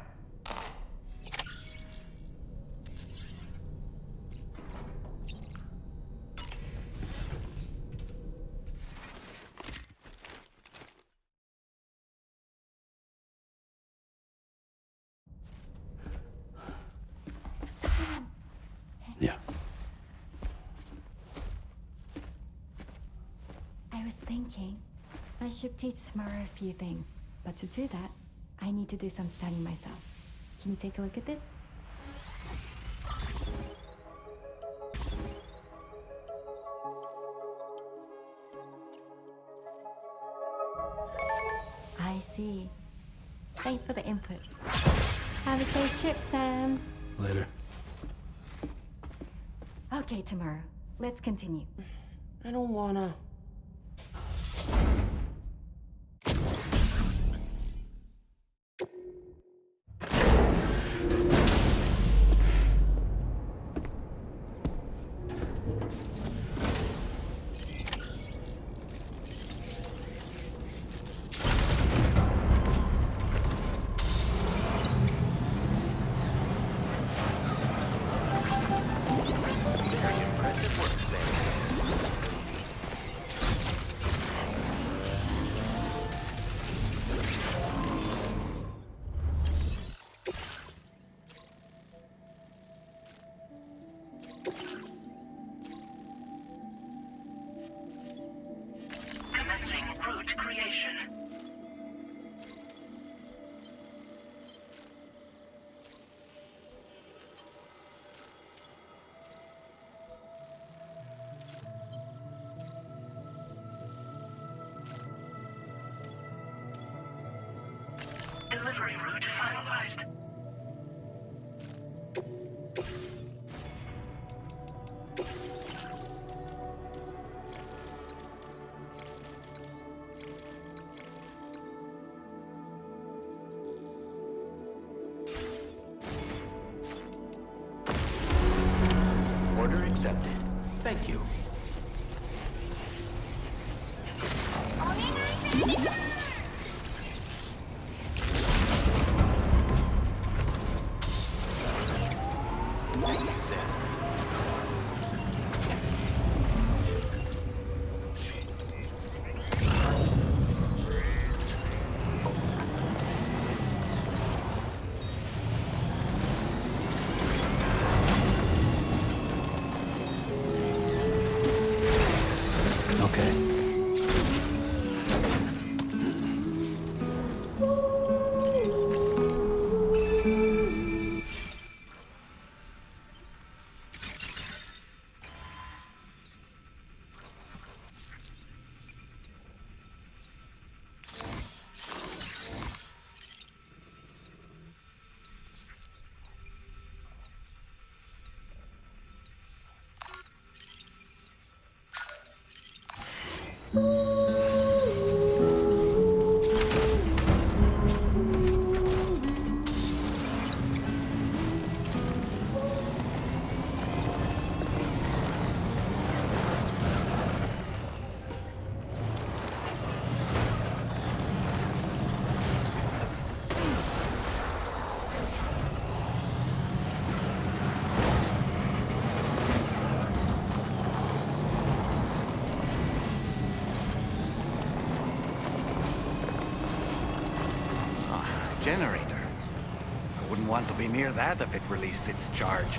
Yeah. I was thinking, I should teach tomorrow a few things, but to do that, I need to do some studying myself. Can you take a look at this? I see. Thanks for the input. Have a safe trip, Sam. Later. Okay, tomorrow. Let's continue. I don't wanna. Commencing route creation. Delivery route finalized. Order accepted. Thank you. Okay. be near that if it released its charge.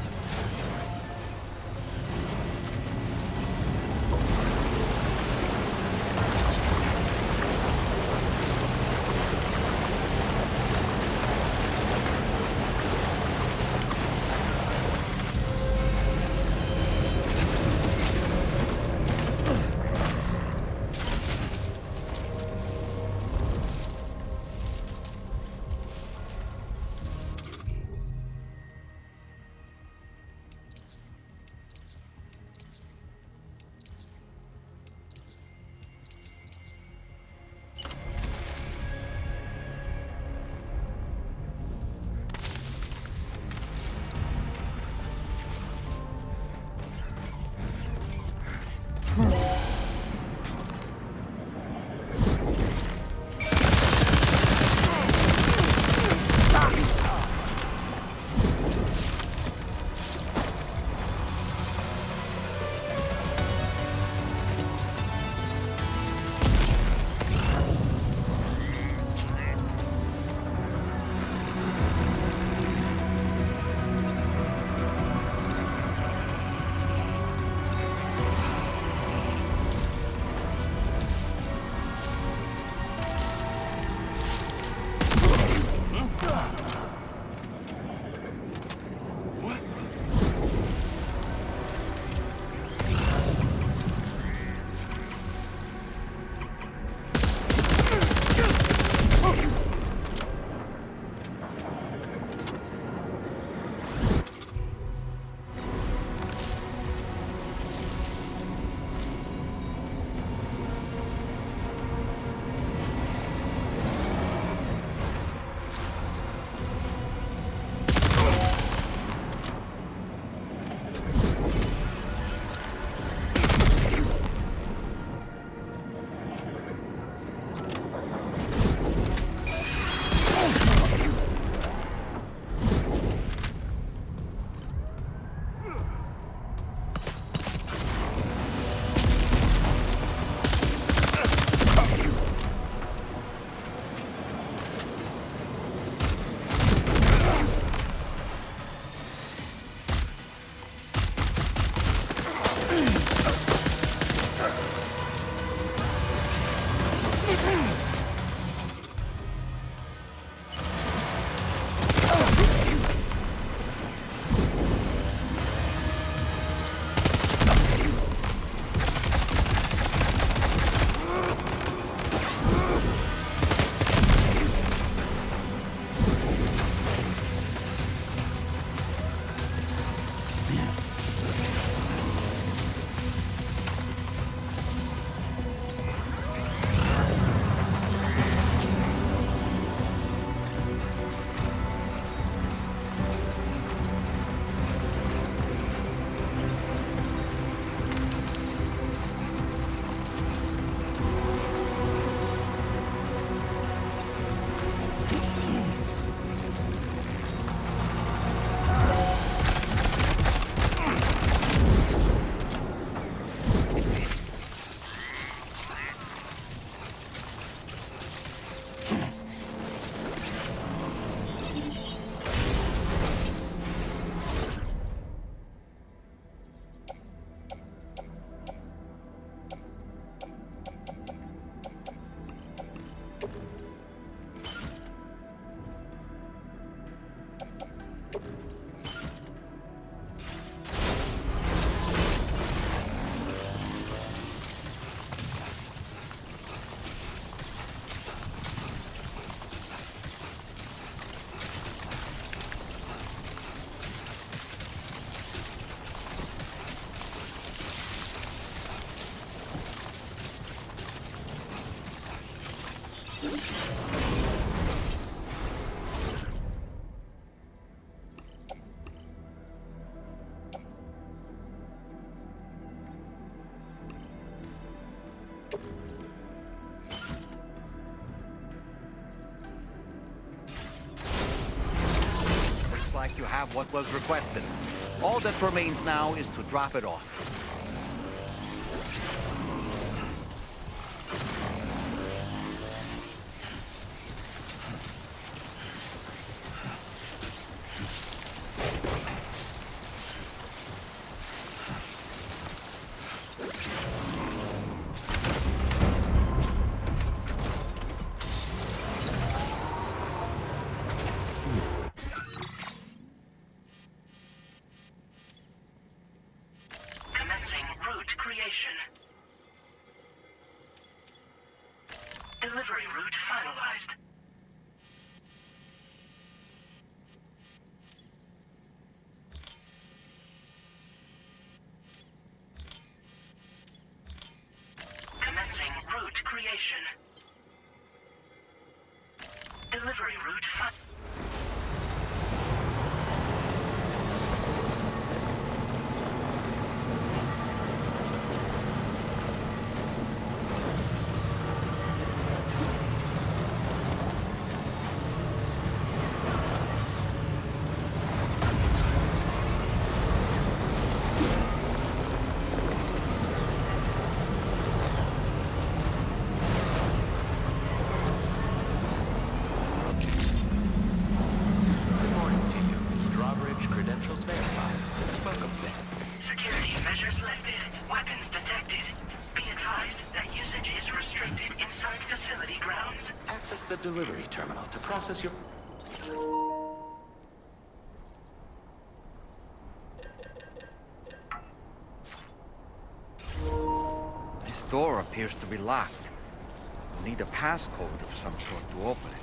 Like you have what was requested. All that remains now is to drop it off. delivery terminal to process your... This door appears to be locked. We'll need a passcode of some sort to open it.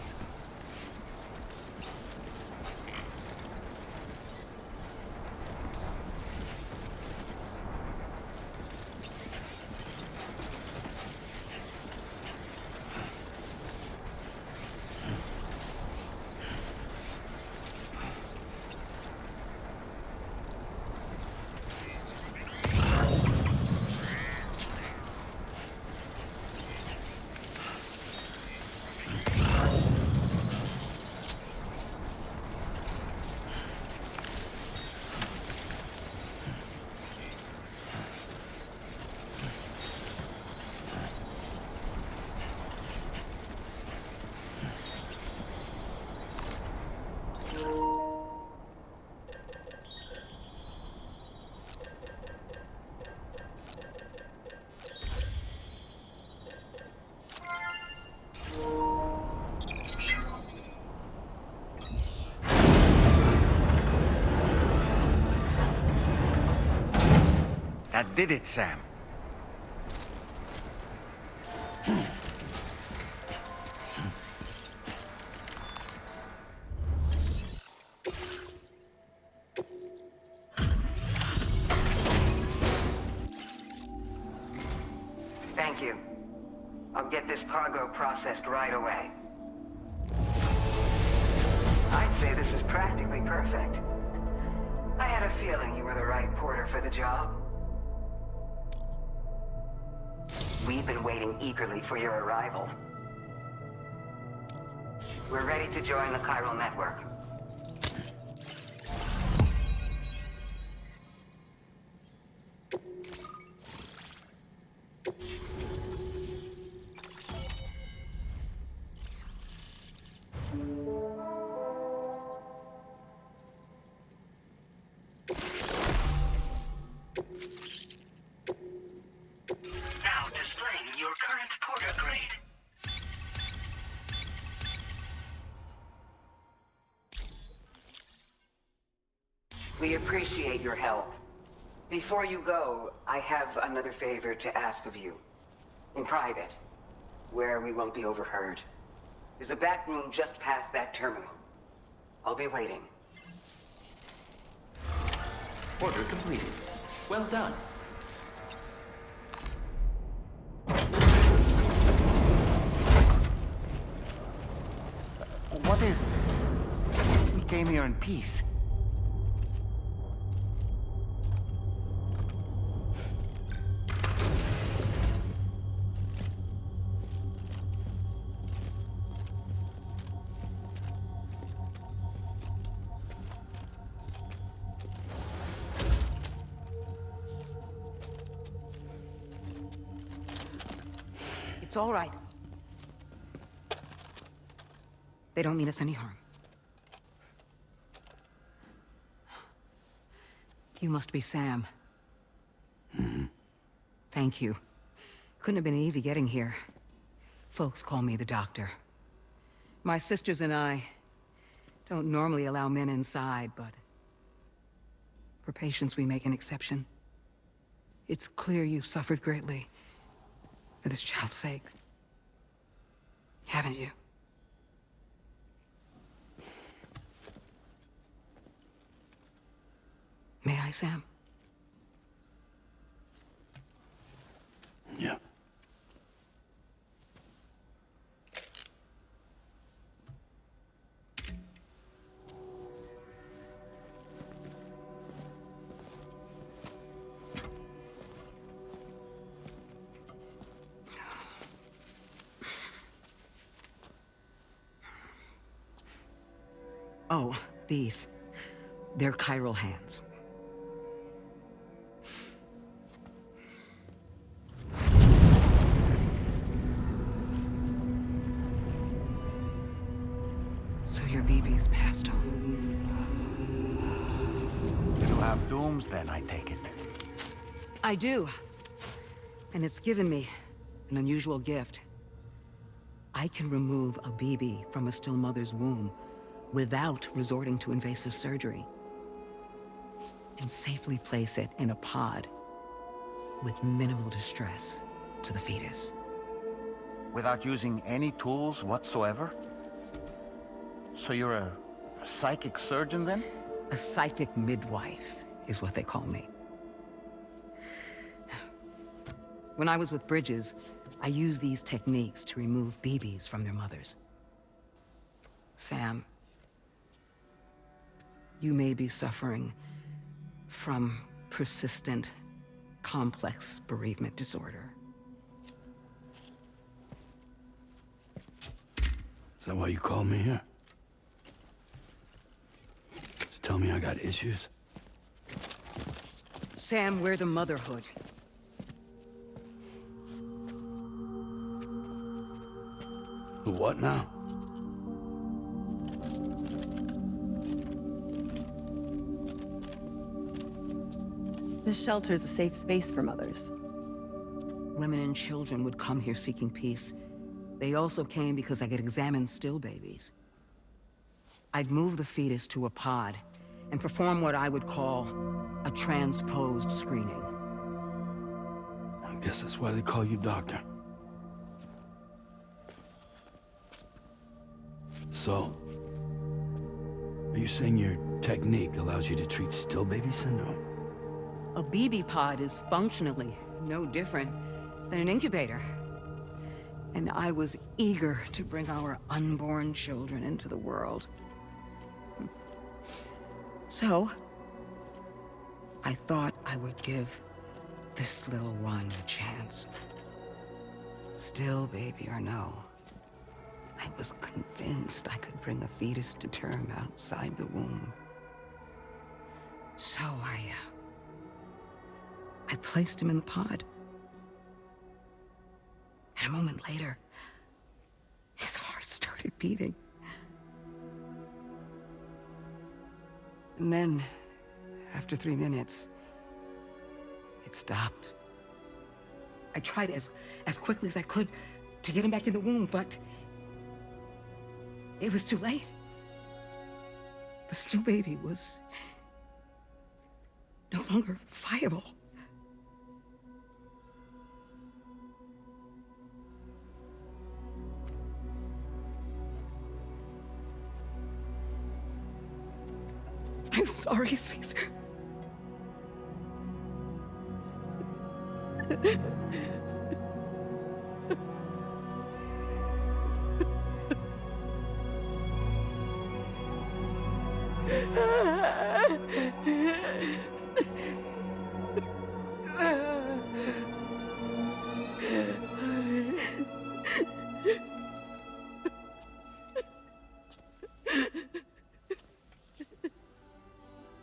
That did it, Sam. Thank you. I'll get this cargo processed right away. I'd say this is practically perfect. I had a feeling you were the right porter for the job. We've been waiting eagerly for your arrival. We're ready to join the chiral network. We appreciate your help. Before you go, I have another favor to ask of you. In private, where we won't be overheard. There's a back room just past that terminal. I'll be waiting. Order completed. Well done. What is this? We came here in peace. It's all right. They don't mean us any harm. You must be Sam. Thank you. Couldn't have been easy getting here. Folks call me the doctor. My sisters and I don't normally allow men inside, but for patients we make an exception. It's clear you suffered greatly for this child's sake. Haven't you? May I, Sam? Yeah. Oh, these. They're chiral hands. So your BB's passed on. You have dooms then, I take it. I do. And it's given me an unusual gift. I can remove a baby from a still mother's womb without resorting to invasive surgery, and safely place it in a pod with minimal distress to the fetus. Without using any tools whatsoever? So you're a psychic surgeon then? A psychic midwife is what they call me. When I was with Bridges, I used these techniques to remove babies from their mothers. Sam, you may be suffering from persistent, complex bereavement disorder. Is that why you called me here? To tell me I got issues? Sam, we're the motherhood. What now? This shelter is a safe space for mothers. Women and children would come here seeking peace. They also came because I could examine still babies. I'd move the fetus to a pod and perform what I would call a transposed screening. I guess that's why they call you doctor. So, are you saying your technique allows you to treat still baby syndrome? A BB pod is functionally no different than an incubator. And I was eager to bring our unborn children into the world. So, I thought I would give this little one a chance. Still baby or no, I was convinced I could bring a fetus to term outside the womb. So I placed him in the pod. And a moment later, his heart started beating. And then, after 3 minutes, it stopped. I tried as quickly as I could to get him back in the womb, but it was too late. The still baby was no longer viable. I'm sorry, Caesar.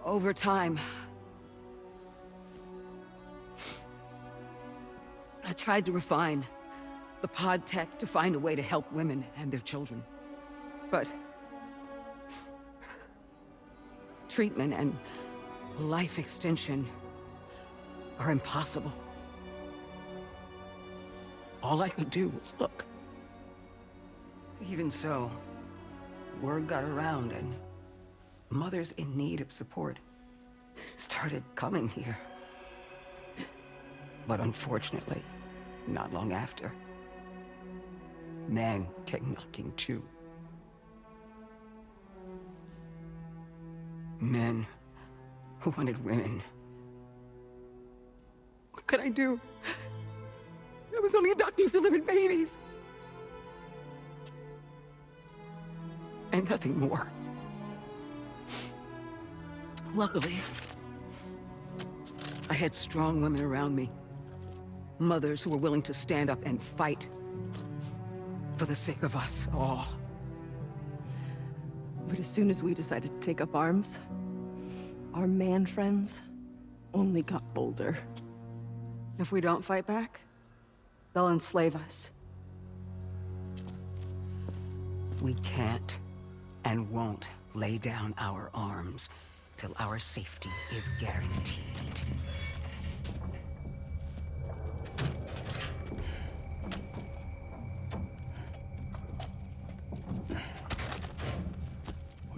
Over time, I tried to refine the pod tech to find a way to help women and their children. But treatment and life extension are impossible. All I could do was look. Even so, word got around and mothers in need of support started coming here. But unfortunately, not long after, men came knocking too. Men who wanted women. What could I do? I was only a doctor who delivered babies. And nothing more. Luckily, I had strong women around me. Mothers who were willing to stand up and fight for the sake of us all. But as soon as we decided to take up arms, our man friends only got bolder. If we don't fight back, they'll enslave us. We can't and won't lay down our arms till our safety is guaranteed.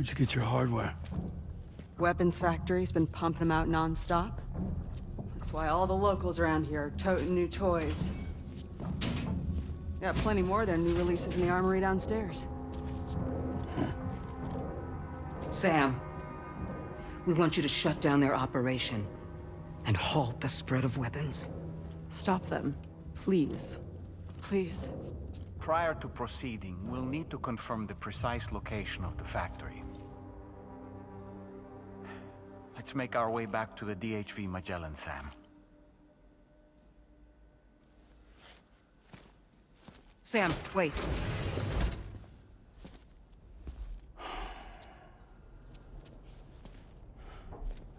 Where'd you get your hardware? Weapons factory's been pumping them out non-stop. That's why all the locals around here are toting new toys. Got plenty more of their new releases in the armory downstairs. Sam, we want you to shut down their operation and halt the spread of weapons. Stop them, please. Please. Prior to proceeding, we'll need to confirm the precise location of the factory. Let's make our way back to the DHV Magellan, Sam. Sam, wait.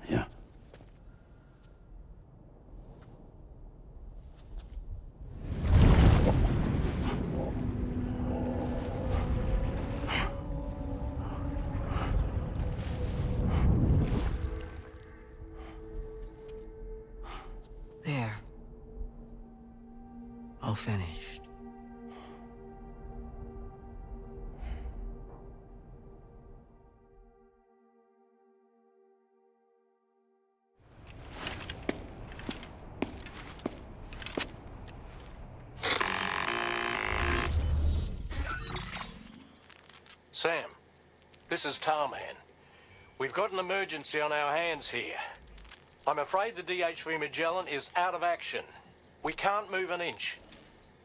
Yeah. There. All finished. Sam, this is Tarman. We've got an emergency on our hands here. I'm afraid the DHV Magellan is out of action. We can't move an inch.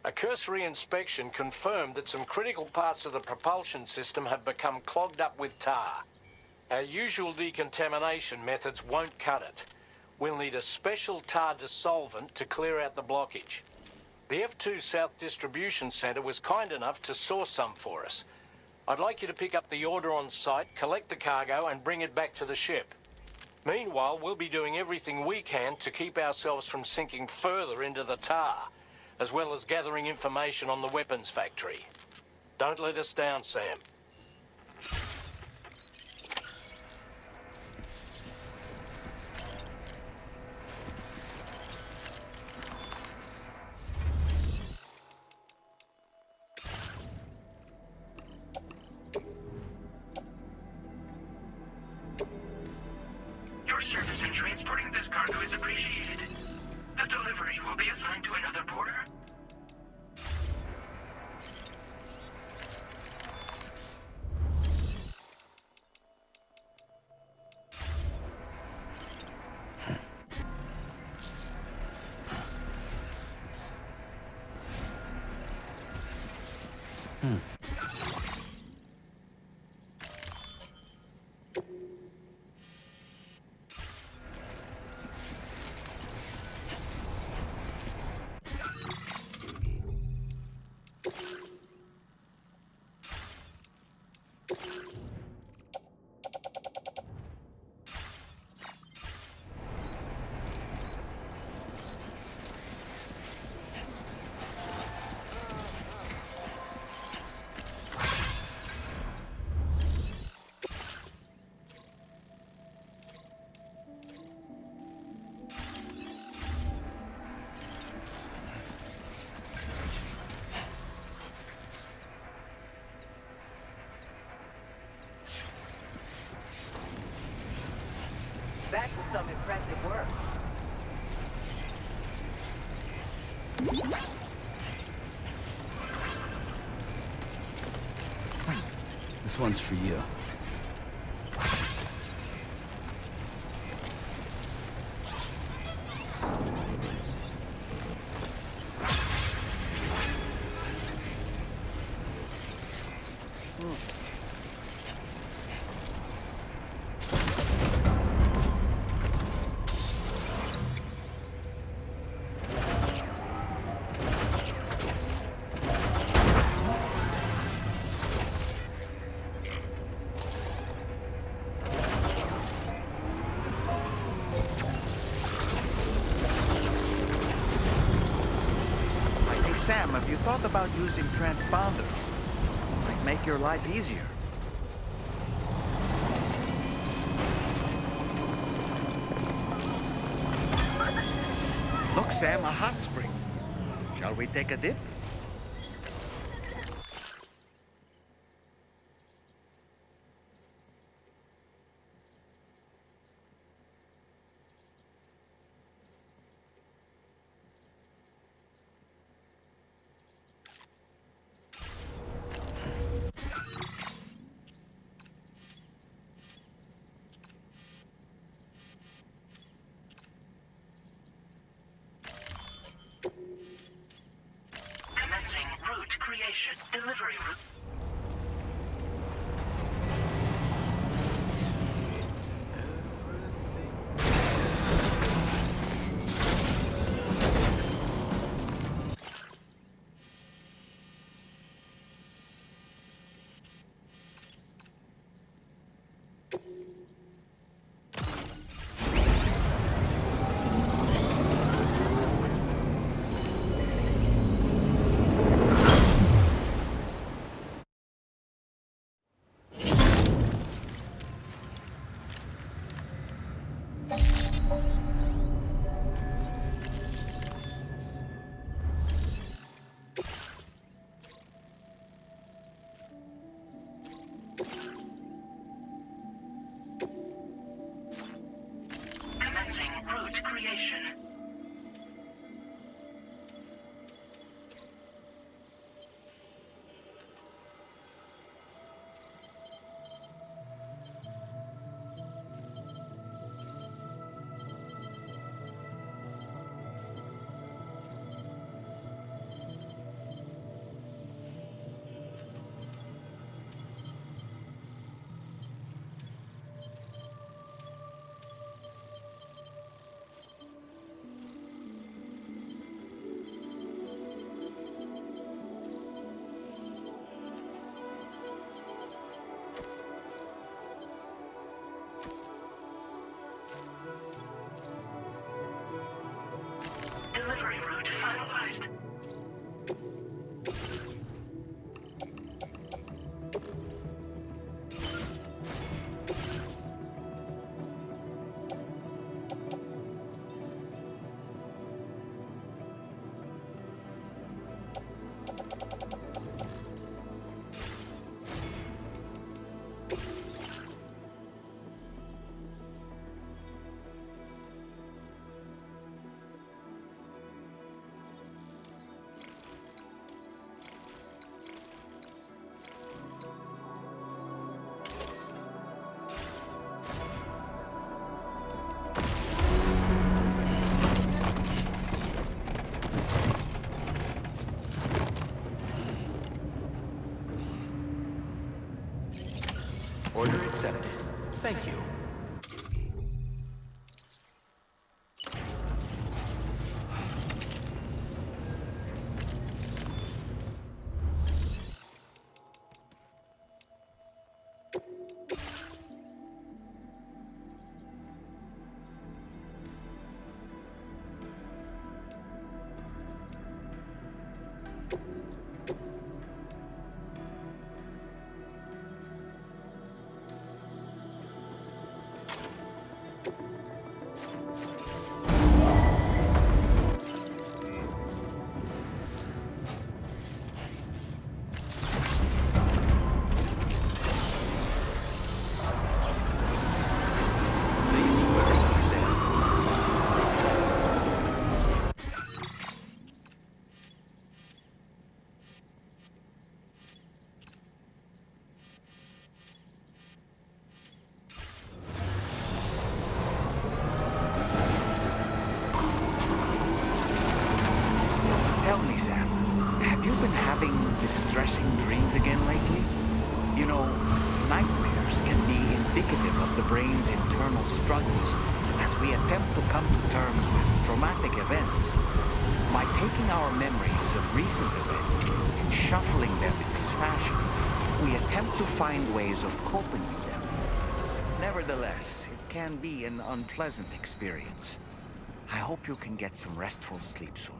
A cursory inspection confirmed that some critical parts of the propulsion system have become clogged up with tar. Our usual decontamination methods won't cut it. We'll need a special tar dissolvent to clear out the blockage. The F2 South Distribution Center was kind enough to source some for us. I'd like you to pick up the order on site, collect the cargo, and bring it back to the ship. Meanwhile, we'll be doing everything we can to keep ourselves from sinking further into the tar, as well as gathering information on the weapons factory. Don't let us down, Sam. Your service in transporting this cargo is appreciated. The delivery will be assigned to another porter. That was some impressive work. This one's for you. Sam, have you thought about using transponders? Might make your life easier. Look, Sam, a hot spring. Shall we take a dip? delivery route. Commencing route creation. Delivery route finalized. Order accepted. Thank you. Tell me, Sam, have you been having distressing dreams again lately? You know, nightmares can be indicative of the brain's internal struggles as we attempt to come to terms with traumatic events. By taking our memories of recent events and shuffling them in this fashion, we attempt to find ways of coping with them. Nevertheless, it can be an unpleasant experience. I hope you can get some restful sleep soon.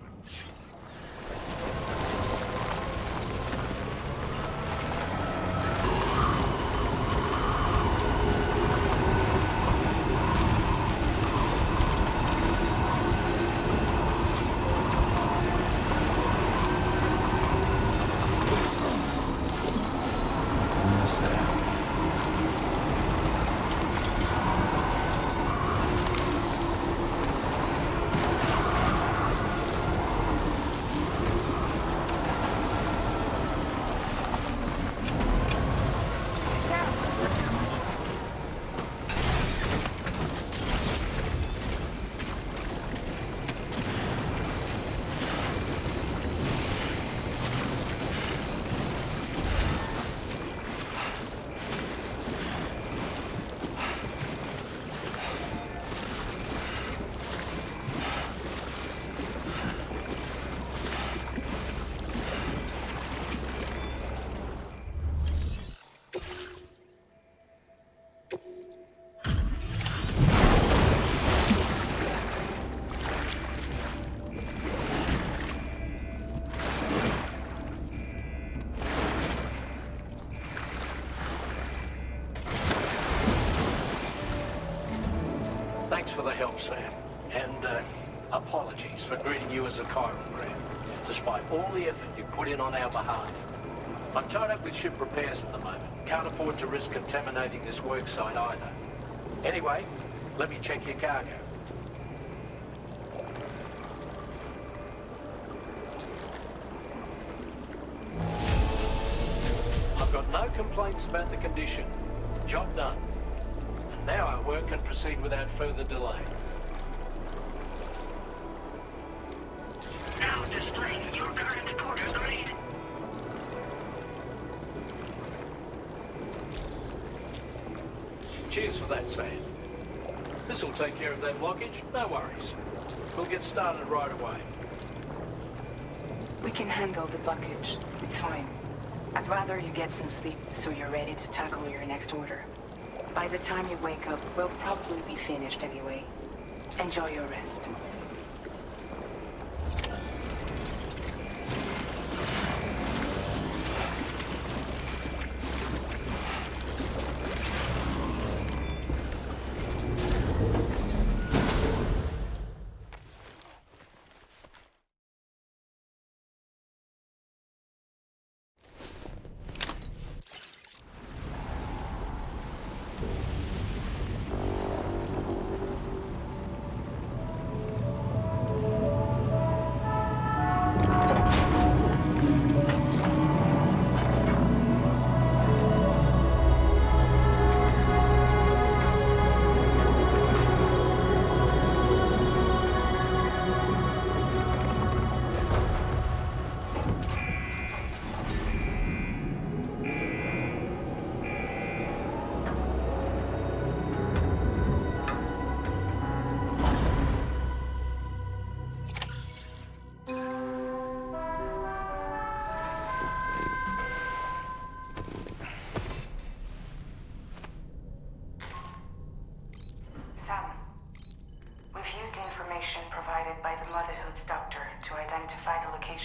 Thanks for the help, Sam. And, apologies for greeting you as a chiropractor, despite all the effort you put in on our behalf. I'm tied up with ship repairs at the moment. Can't afford to risk contaminating this worksite either. Anyway, let me check your cargo. I've got no complaints about the condition. Job done. And now our work can proceed without further delay. Now displaying your current porter grade. Cheers for that, Sam. This'll take care of that blockage, no worries. We'll get started right away. We can handle the blockage. It's fine. I'd rather you get some sleep so you're ready to tackle your next order. By the time you wake up, we'll probably be finished anyway. Enjoy your rest.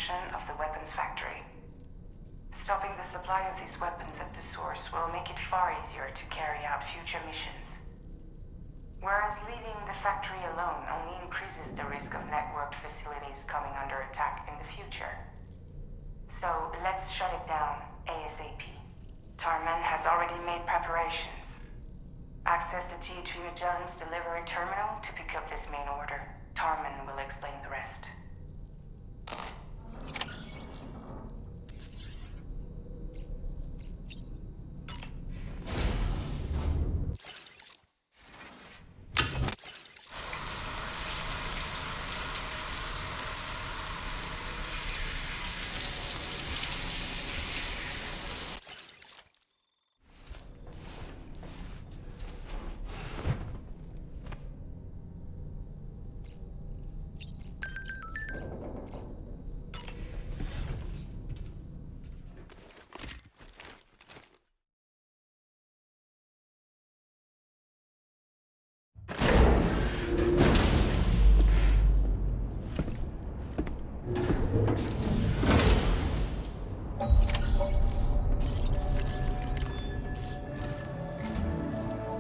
Of the weapons factory. Stopping the supply of these weapons at the source will make it far easier to carry out future missions. Whereas leaving the factory alone only increases the risk of networked facilities coming under attack in the future. So let's shut it down ASAP. Tarman has already made preparations. Access the DHV Magellan's delivery terminal to pick up this main order. Tarman will explain the rest.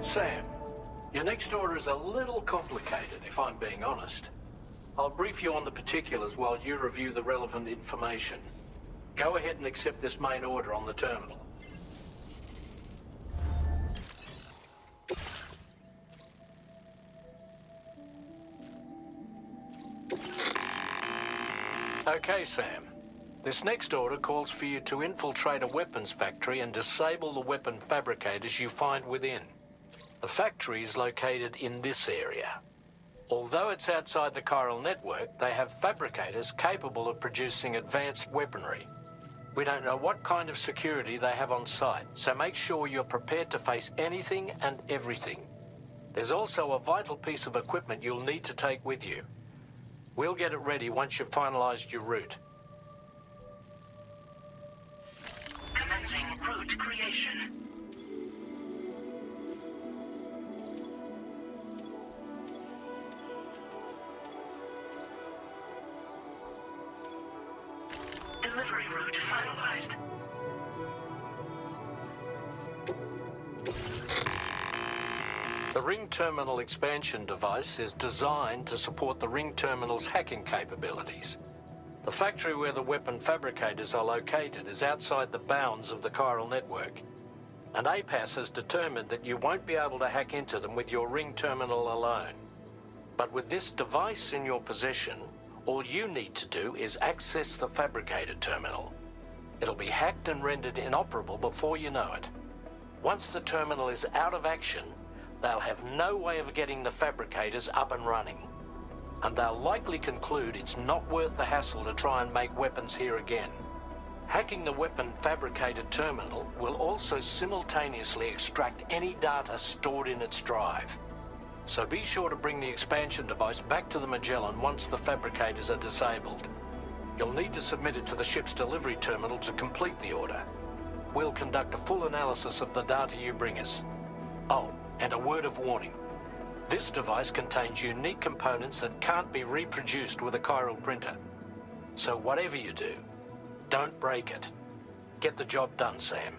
Sam, your next order is a little complicated, if I'm being honest. I'll brief you on the particulars while you review the relevant information. Go ahead and accept this main order on the terminal. Okay, Sam. This next order calls for you to infiltrate a weapons factory and disable the weapon fabricators you find within. The factory is located in this area. Although it's outside the chiral network, they have fabricators capable of producing advanced weaponry. We don't know what kind of security they have on site, so make sure you're prepared to face anything and everything. There's also a vital piece of equipment you'll need to take with you. We'll get it ready once you've finalized your route. Commencing route creation. Delivery route finalized. The ring terminal expansion device is designed to support the ring terminal's hacking capabilities. The factory where the weapon fabricators are located is outside the bounds of the chiral network, and APAS has determined that you won't be able to hack into them with your ring terminal alone. But with this device in your possession, all you need to do is access the fabricator terminal. It'll be hacked and rendered inoperable before you know it. Once the terminal is out of action, they'll have no way of getting the fabricators up and running. And they'll likely conclude it's not worth the hassle to try and make weapons here again. Hacking the weapon fabricator terminal will also simultaneously extract any data stored in its drive. So be sure to bring the expansion device back to the Magellan once the fabricators are disabled. You'll need to submit it to the ship's delivery terminal to complete the order. We'll conduct a full analysis of the data you bring us. Oh, and a word of warning. This device contains unique components that can't be reproduced with a chiral printer. So whatever you do, don't break it. Get the job done, Sam.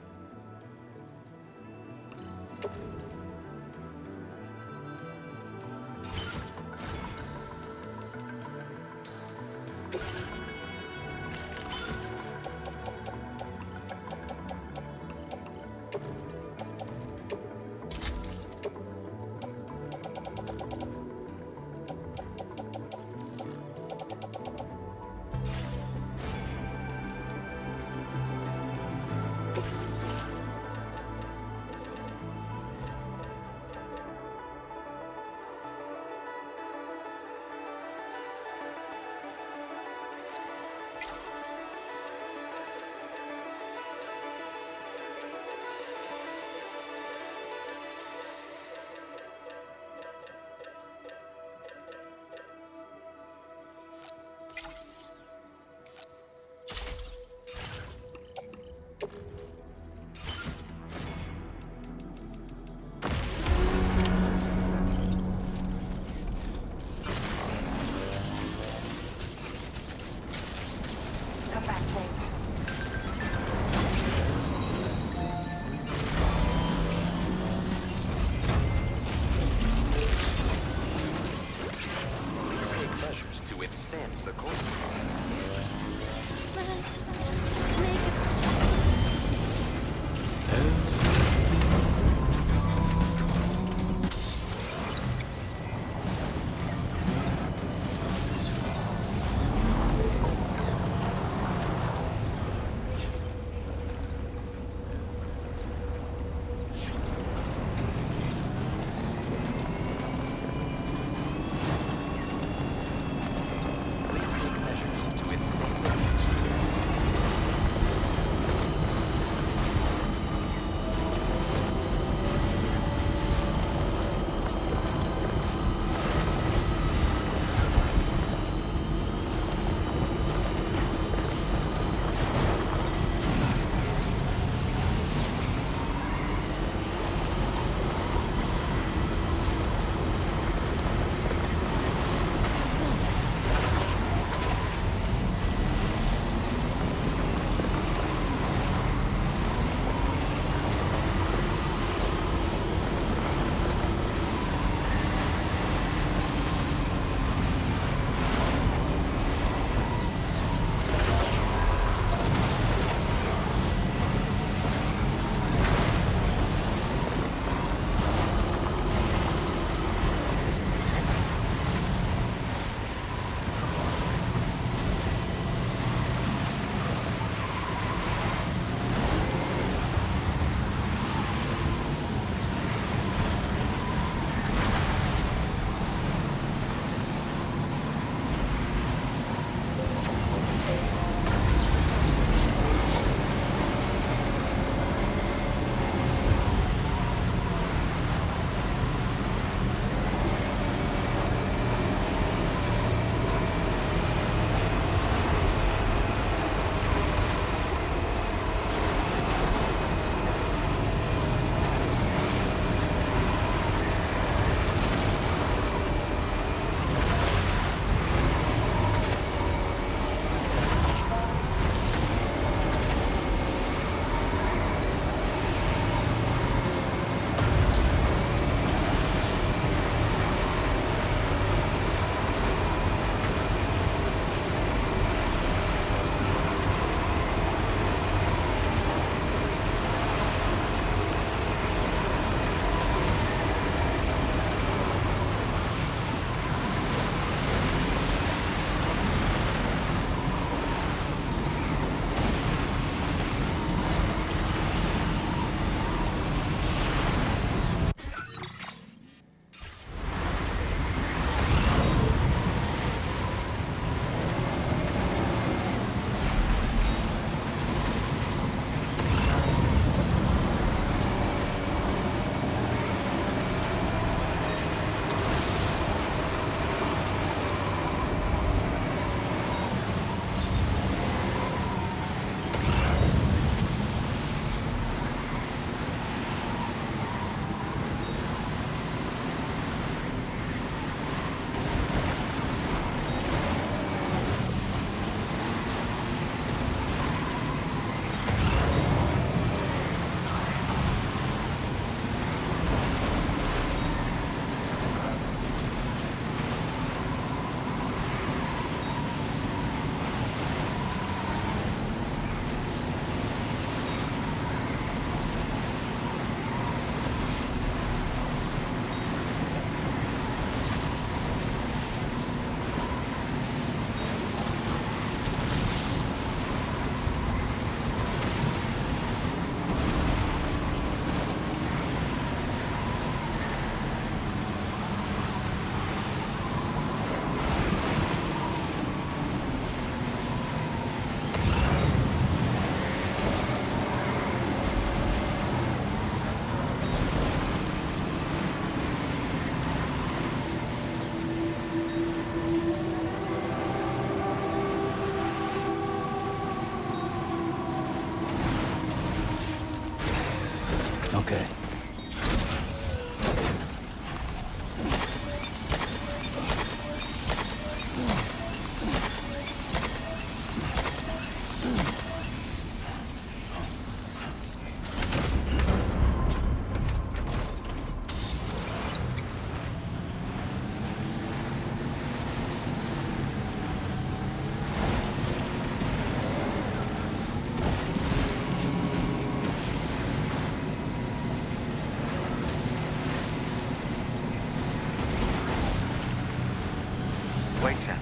Wait, Sam.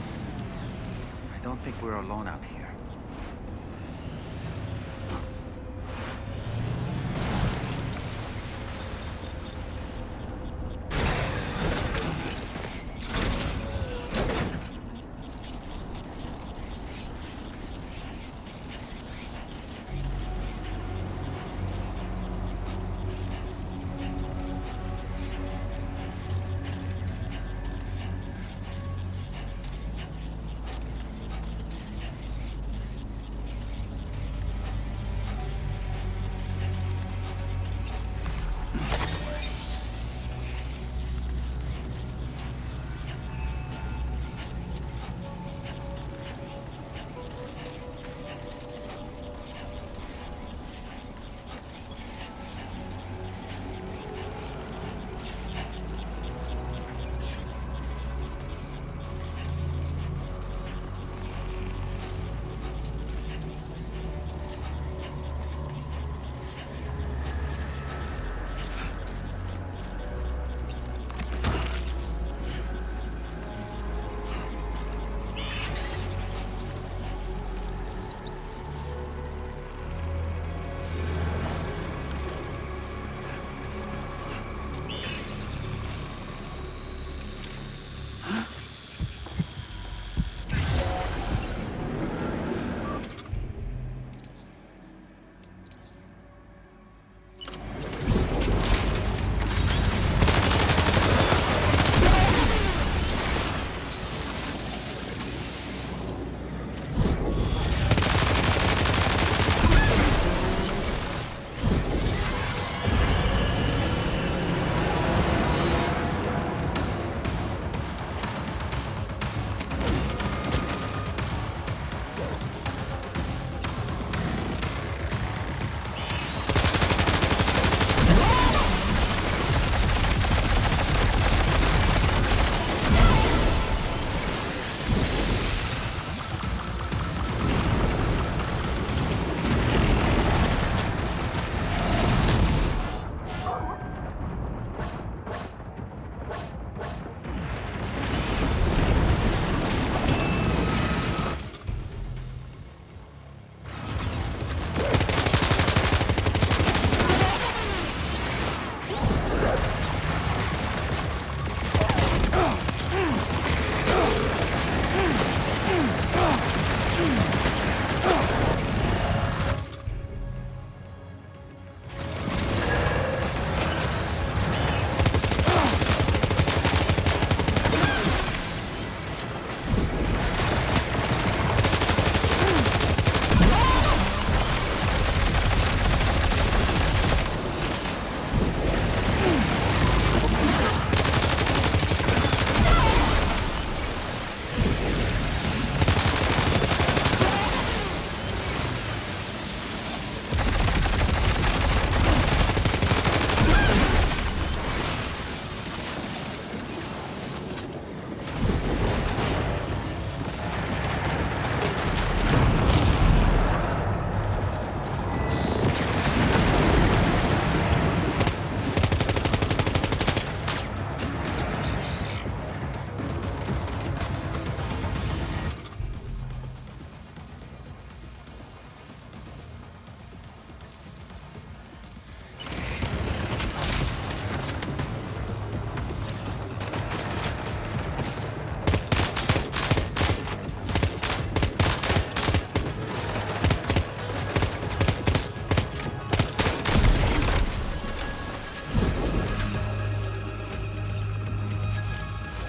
I don't think we're alone out here.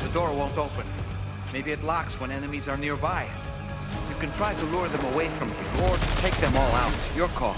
The door won't open. Maybe it locks when enemies are nearby. You can try to lure them away from you, or take them all out. Your call.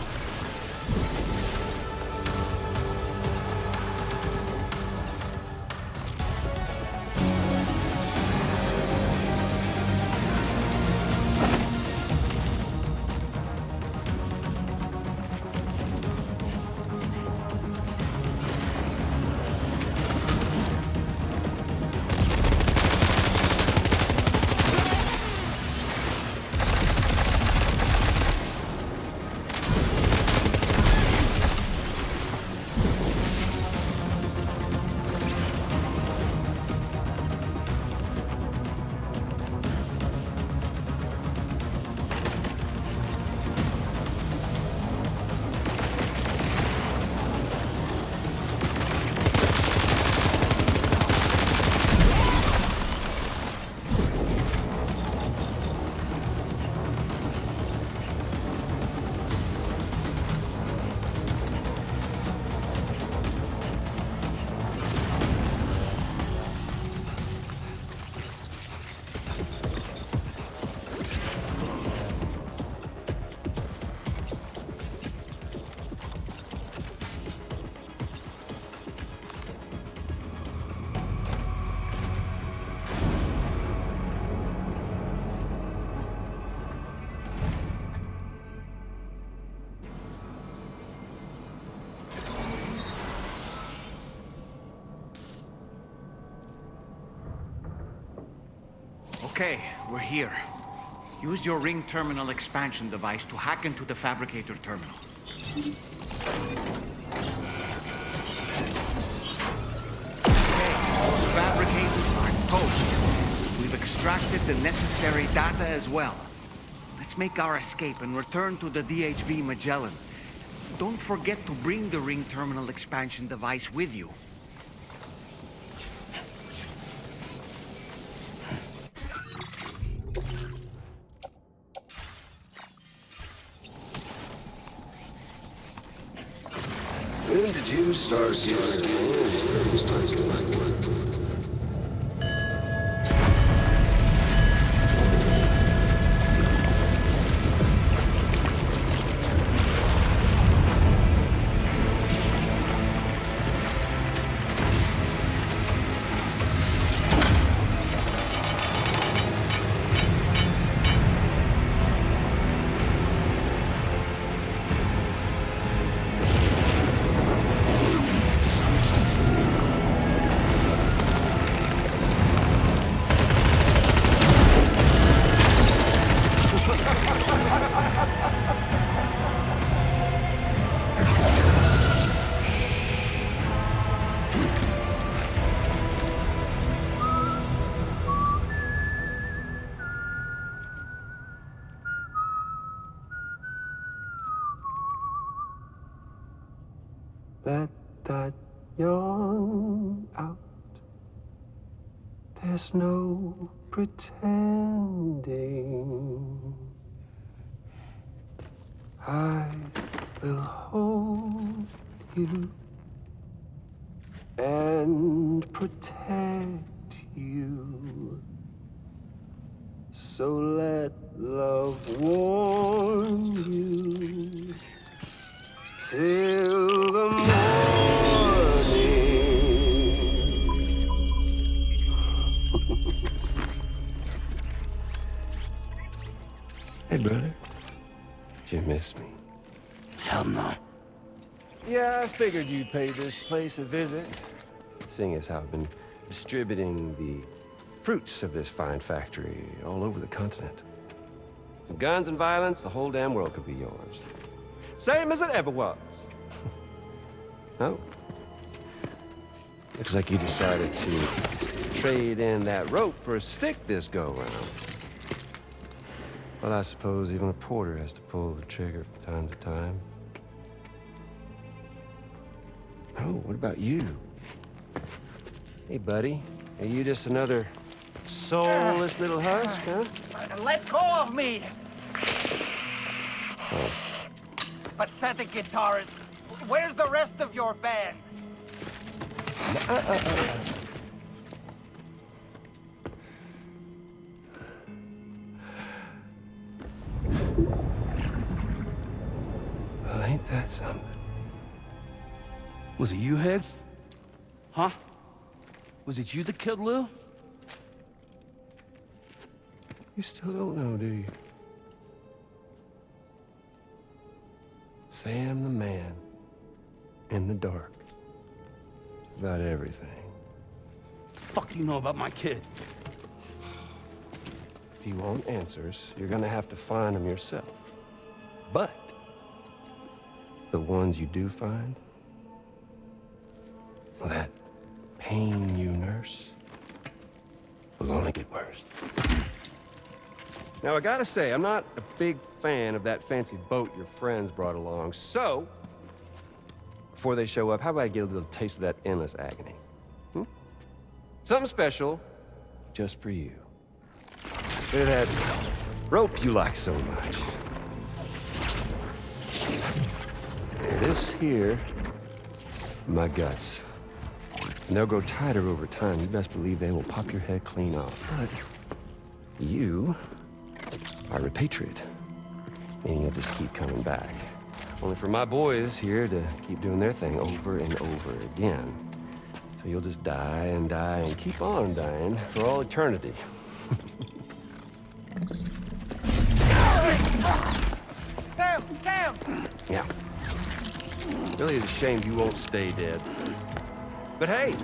Okay, we're here. Use your ring terminal expansion device to hack into the fabricator terminal. Okay, those fabricators are toast. We've extracted the necessary data as well. Let's make our escape and return to the DHV Magellan. Don't forget to bring the ring terminal expansion device with you. When did you start getting Let that yawn out. There's no pretending. I will hold you and protect you. So let love warm you till the morning. Hey, brother. Did you miss me? Hell no. Yeah, I figured you'd pay this place a visit. Seeing as how I've been distributing the fruits of this fine factory all over the continent. Some guns and violence, the whole damn world could be yours. Same as it ever was. Oh. Looks like you decided to trade in that rope for a stick this go-round. Well, I suppose even a porter has to pull the trigger from time to time. Oh, what about you? Hey, buddy. Are you just another soulless little husk, huh? Let go of me! Oh. Pathetic guitarist. Where's the rest of your band? Well, ain't that something? Was it you, Higgs? Huh? Was it you that killed Lou? You still don't know, do you? Sam the man. In the dark. About everything. What the fuck do you know about my kid? If you want answers, you're gonna have to find them yourself. But the ones you do find, well, that pain you nurse will only get worse. Now, I gotta say, I'm not a big fan of that fancy boat your friends brought along, so before they show up, how about I get a little taste of that endless agony? Hmm? Something special just for you. Look at that rope you like so much. This here, my guts. And they'll grow tighter over time. You best believe they will pop your head clean off. But you are a patriot. And you'll just keep coming back. Only for my boys here to keep doing their thing over and over again. So you'll just die and keep on dying for all eternity. Sam! Sam! Yeah. Really is a shame you won't stay dead. But hey,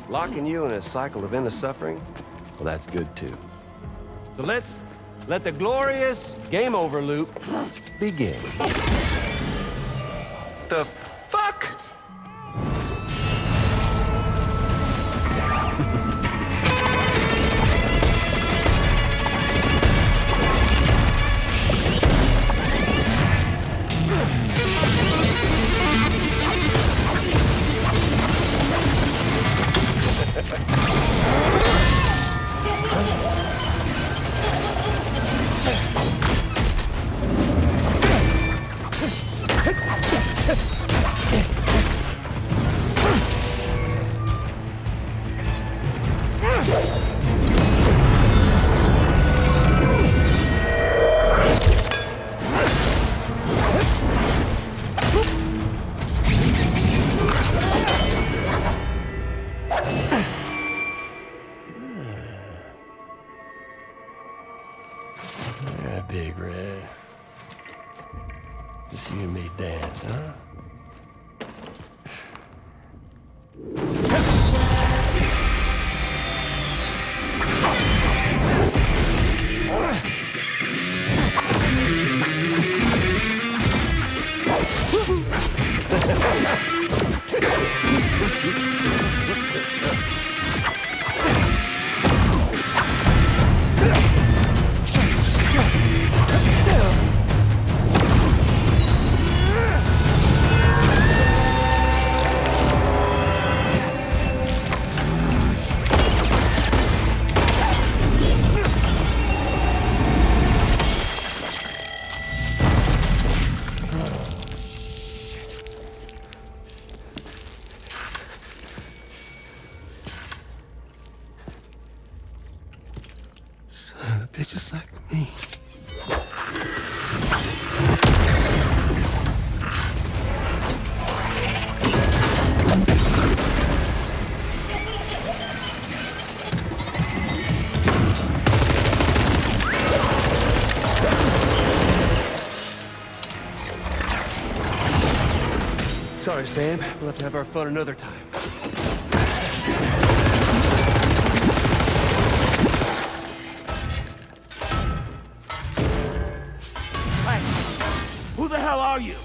locking you in a cycle of endless suffering, well, that's good too. So let's let the glorious game over loop begin. The fuck? Yeah, Big Red. Just you and me dance, huh? Son of bitches like me. Sorry, Sam. We'll have to have our fun another time. Who the hell are you?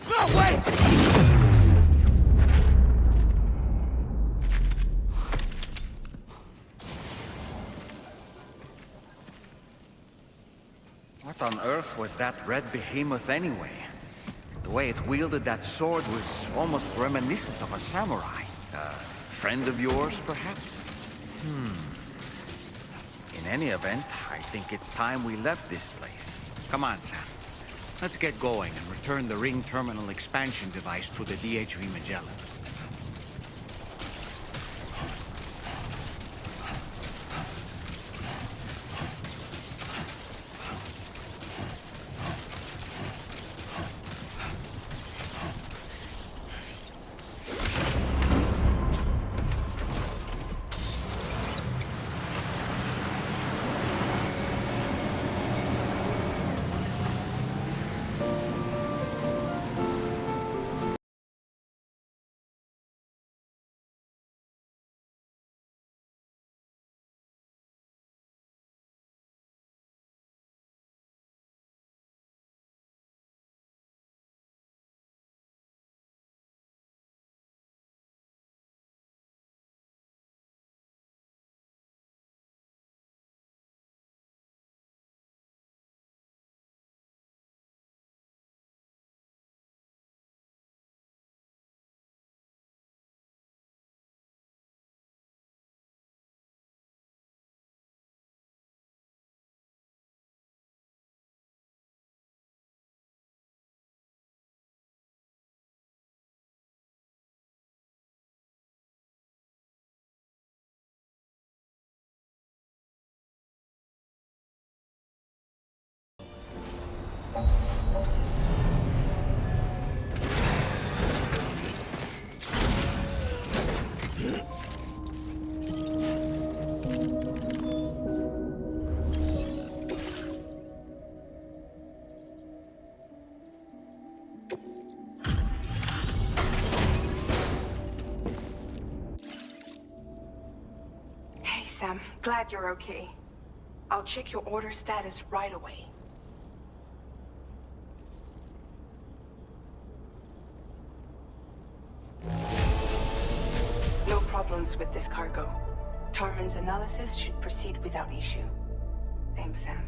No, wait! What on earth was that red behemoth anyway? The way it wielded that sword was almost reminiscent of a samurai. A friend of yours, perhaps? In any event, I think it's time we left this place. Come on, Sam. Let's get going and return the ring terminal expansion device to the DHV Magellan. Glad you're okay. I'll check your order status right away. No problems with this cargo. Tarman's analysis should proceed without issue. Thanks, Sam.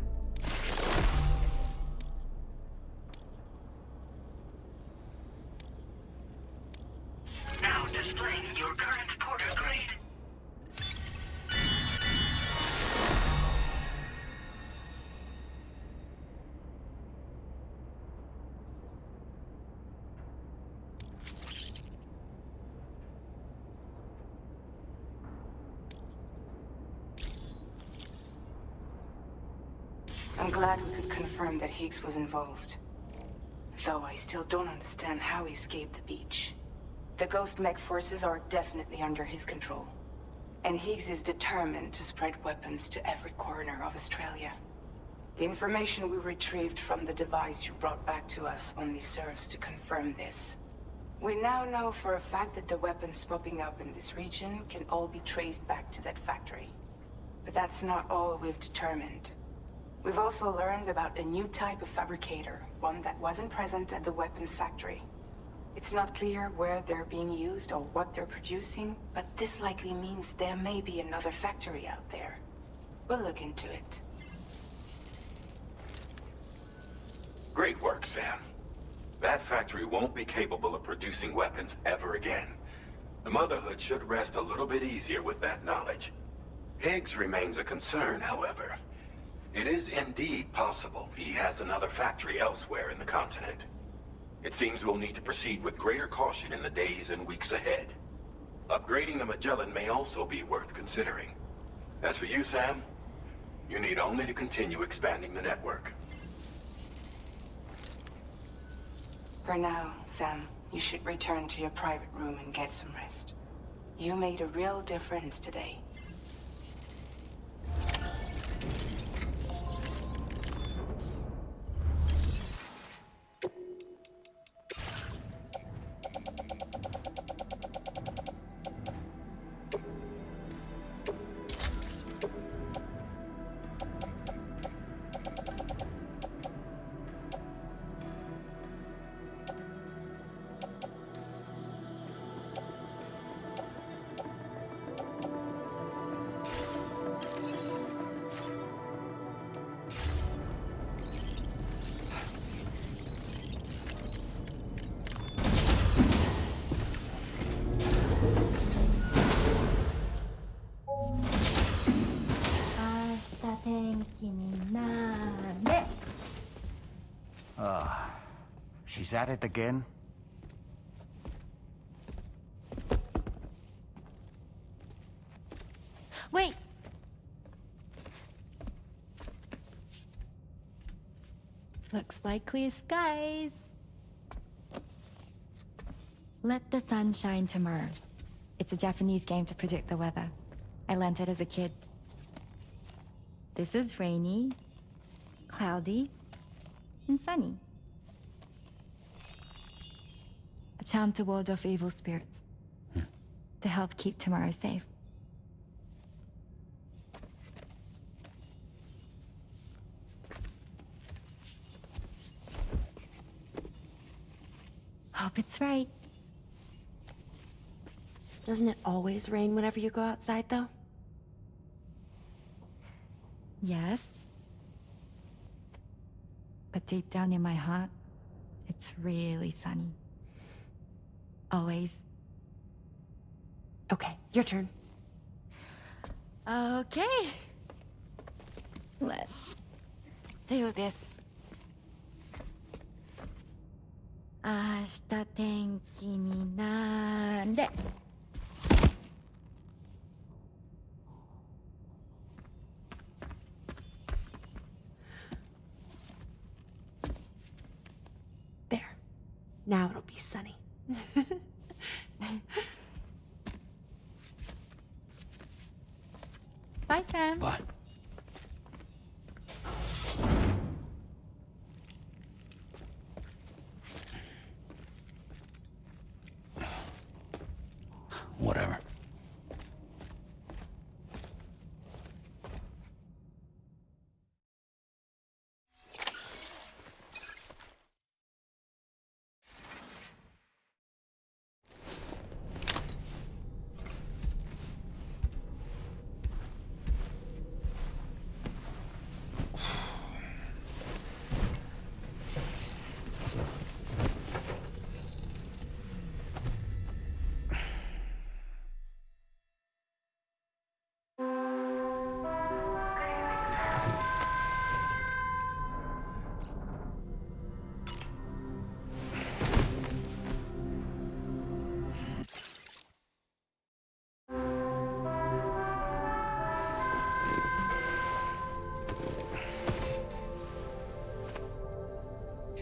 Now displaying your current porter grade. I'm glad we could confirm that Higgs was involved. Though I still don't understand how he escaped the beach. The Ghost Mech forces are definitely under his control. And Higgs is determined to spread weapons to every corner of Australia. The information we retrieved from the device you brought back to us only serves to confirm this. We now know for a fact that the weapons popping up in this region can all be traced back to that factory. But that's not all we've determined. We've also learned about a new type of fabricator, one that wasn't present at the weapons factory. It's not clear where they're being used or what they're producing, but this likely means there may be another factory out there. We'll look into it. Great work, Sam. That factory won't be capable of producing weapons ever again. The Motherhood should rest a little bit easier with that knowledge. Higgs remains a concern, however. It is indeed possible he has another factory elsewhere in the continent. It seems we'll need to proceed with greater caution in the days and weeks ahead. Upgrading the Magellan may also be worth considering. As for you, Sam, you need only to continue expanding the network. For now, Sam, you should return to your private room and get some rest. You made a real difference today. She's at it again? Wait! Looks like clear skies. Let the sun shine tomorrow. It's a Japanese game to predict the weather. I learned it as a kid. This is rainy, cloudy, and sunny. A charm to ward off evil spirits. To help keep tomorrow safe. Hope it's right. Doesn't it always rain whenever you go outside, though? Yes. But deep down in my heart, it's really sunny. Always. Okay, your turn. Okay. Let's do this. 明日天気になれ。There. Now it'll be sunny. Bye, Sam. Bye. Whatever.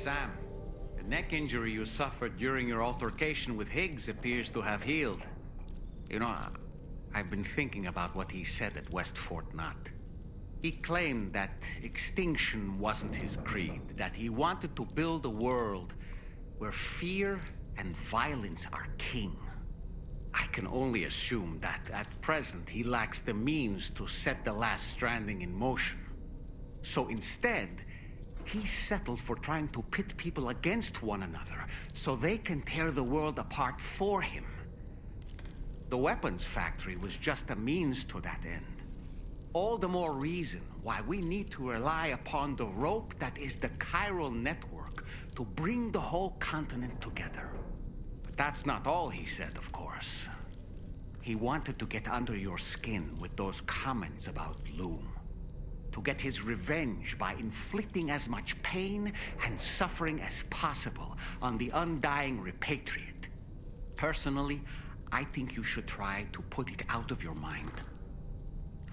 Sam, the neck injury you suffered during your altercation with Higgs appears to have healed. You know, I've been thinking about what he said at West Fort Knot. He claimed that extinction wasn't his creed, that he wanted to build a world where fear and violence are king. I can only assume that at present he lacks the means to set the last stranding in motion. So instead, he settled for trying to pit people against one another so they can tear the world apart for him. The weapons factory was just a means to that end. All the more reason why we need to rely upon the rope that is the chiral network to bring the whole continent together. But that's not all he said, of course. He wanted to get under your skin with those comments about Loom. To get his revenge by inflicting as much pain and suffering as possible on the undying repatriate. Personally, I think you should try to put it out of your mind.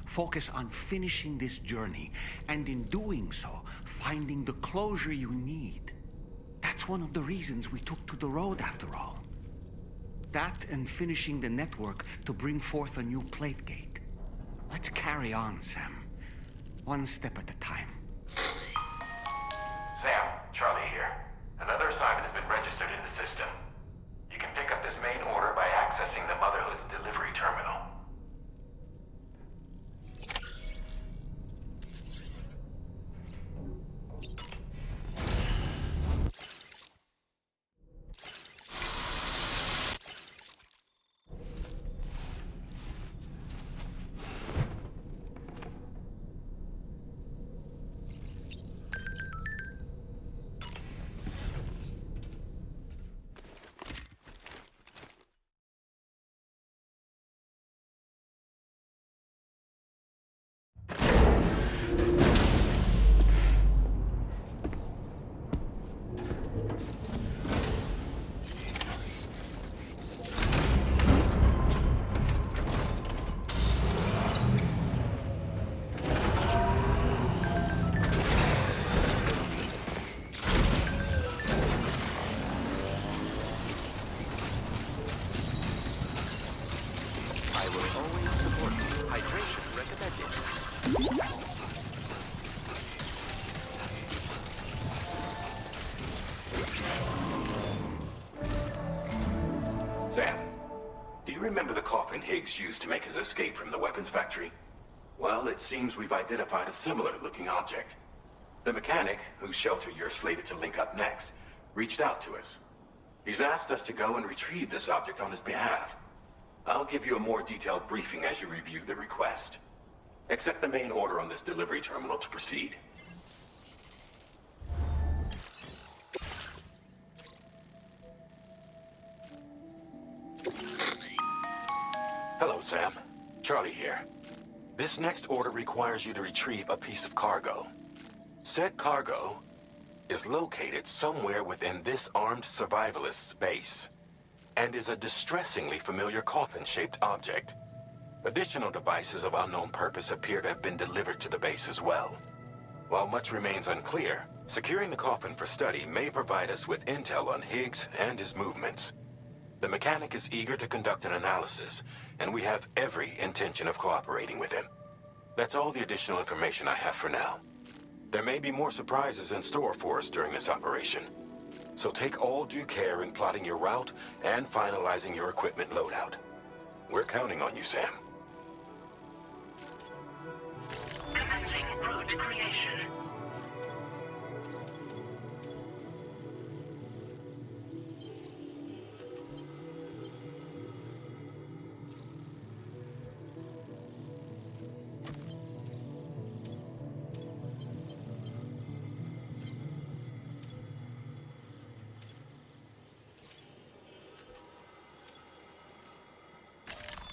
Focus on finishing this journey, and in doing so, finding the closure you need. That's one of the reasons we took to the road, after all. That and finishing the network to bring forth a new plate gate. Let's carry on, Sam. One step at a time. Sam, Charlie here. Another assignment has been registered in the system. You can pick up this main order by accessing the Motherhood's delivery terminal. Sam, do you remember the coffin Higgs used to make his escape from the weapons factory? Well, it seems we've identified a similar-looking object. The mechanic, whose shelter you're slated to link up next, reached out to us. He's asked us to go and retrieve this object on his behalf. I'll give you a more detailed briefing as you review the request. Accept the main order on this delivery terminal to proceed. Hello, Sam. Charlie here. This next order requires you to retrieve a piece of cargo. Said cargo is located somewhere within this armed survivalist's base, and is a distressingly familiar coffin-shaped object. Additional devices of unknown purpose appear to have been delivered to the base as well. While much remains unclear, securing the coffin for study may provide us with intel on Higgs and his movements. The mechanic is eager to conduct an analysis, and we have every intention of cooperating with him. That's all the additional information I have for now. There may be more surprises in store for us during this operation, so take all due care in plotting your route and finalizing your equipment loadout. We're counting on you, Sam. Commencing route creation.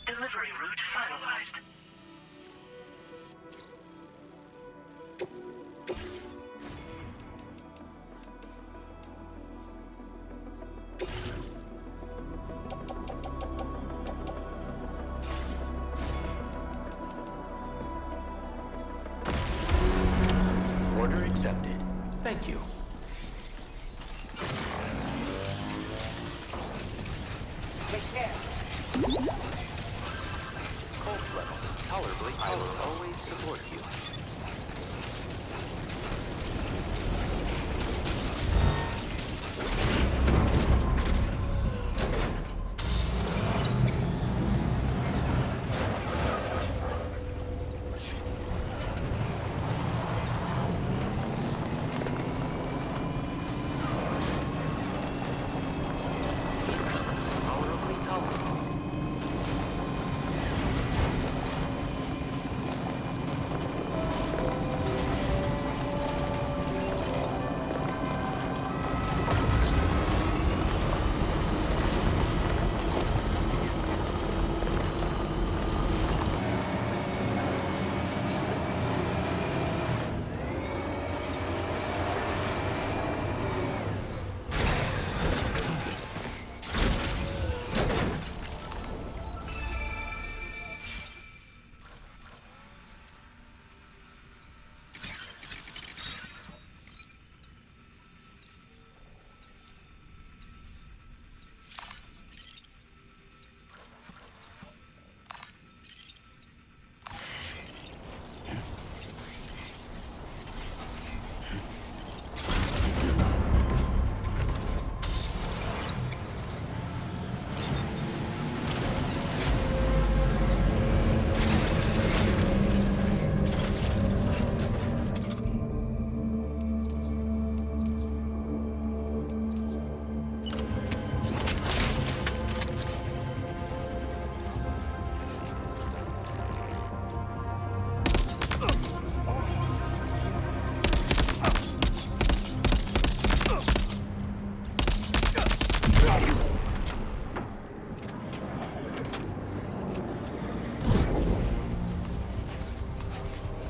Delivery route finalized. Order accepted. Thank you. Take care. Cold levels tolerably. I will always support you.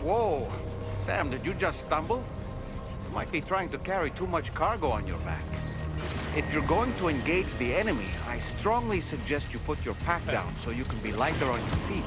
Whoa! Sam, did you just stumble? You might be trying to carry too much cargo on your back. If you're going to engage the enemy, I strongly suggest you put your pack down so you can be lighter on your feet.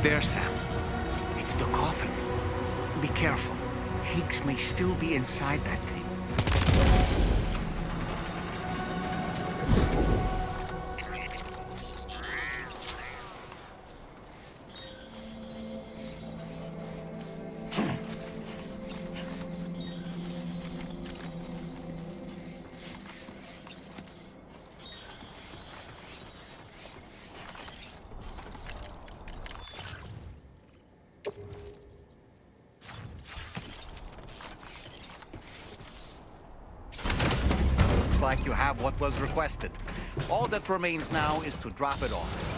there, Sam. It's the coffin. Be careful. Higgs may still be inside that thing. Like you have what was requested. All that remains now is to drop it off.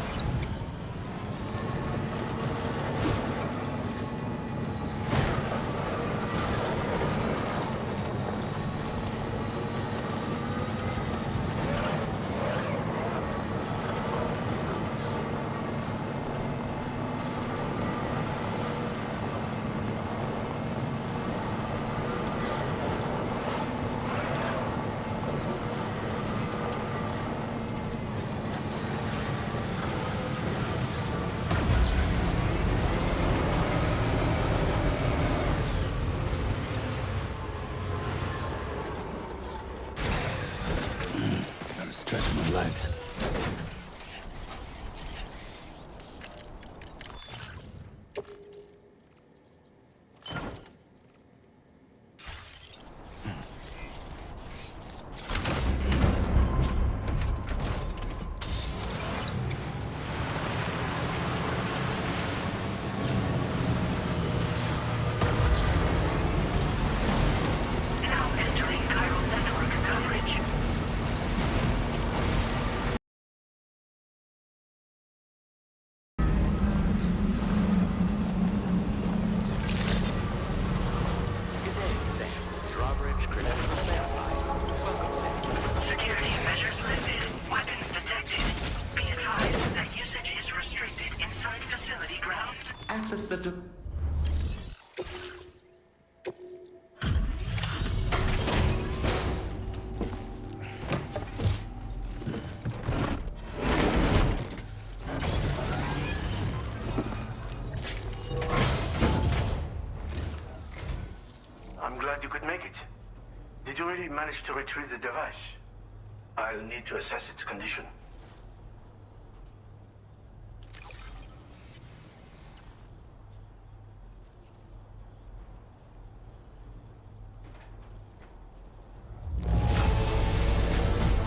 Stretch my legs. I'm glad you could make it. Did you really manage to retrieve the device? I'll need to assess its condition.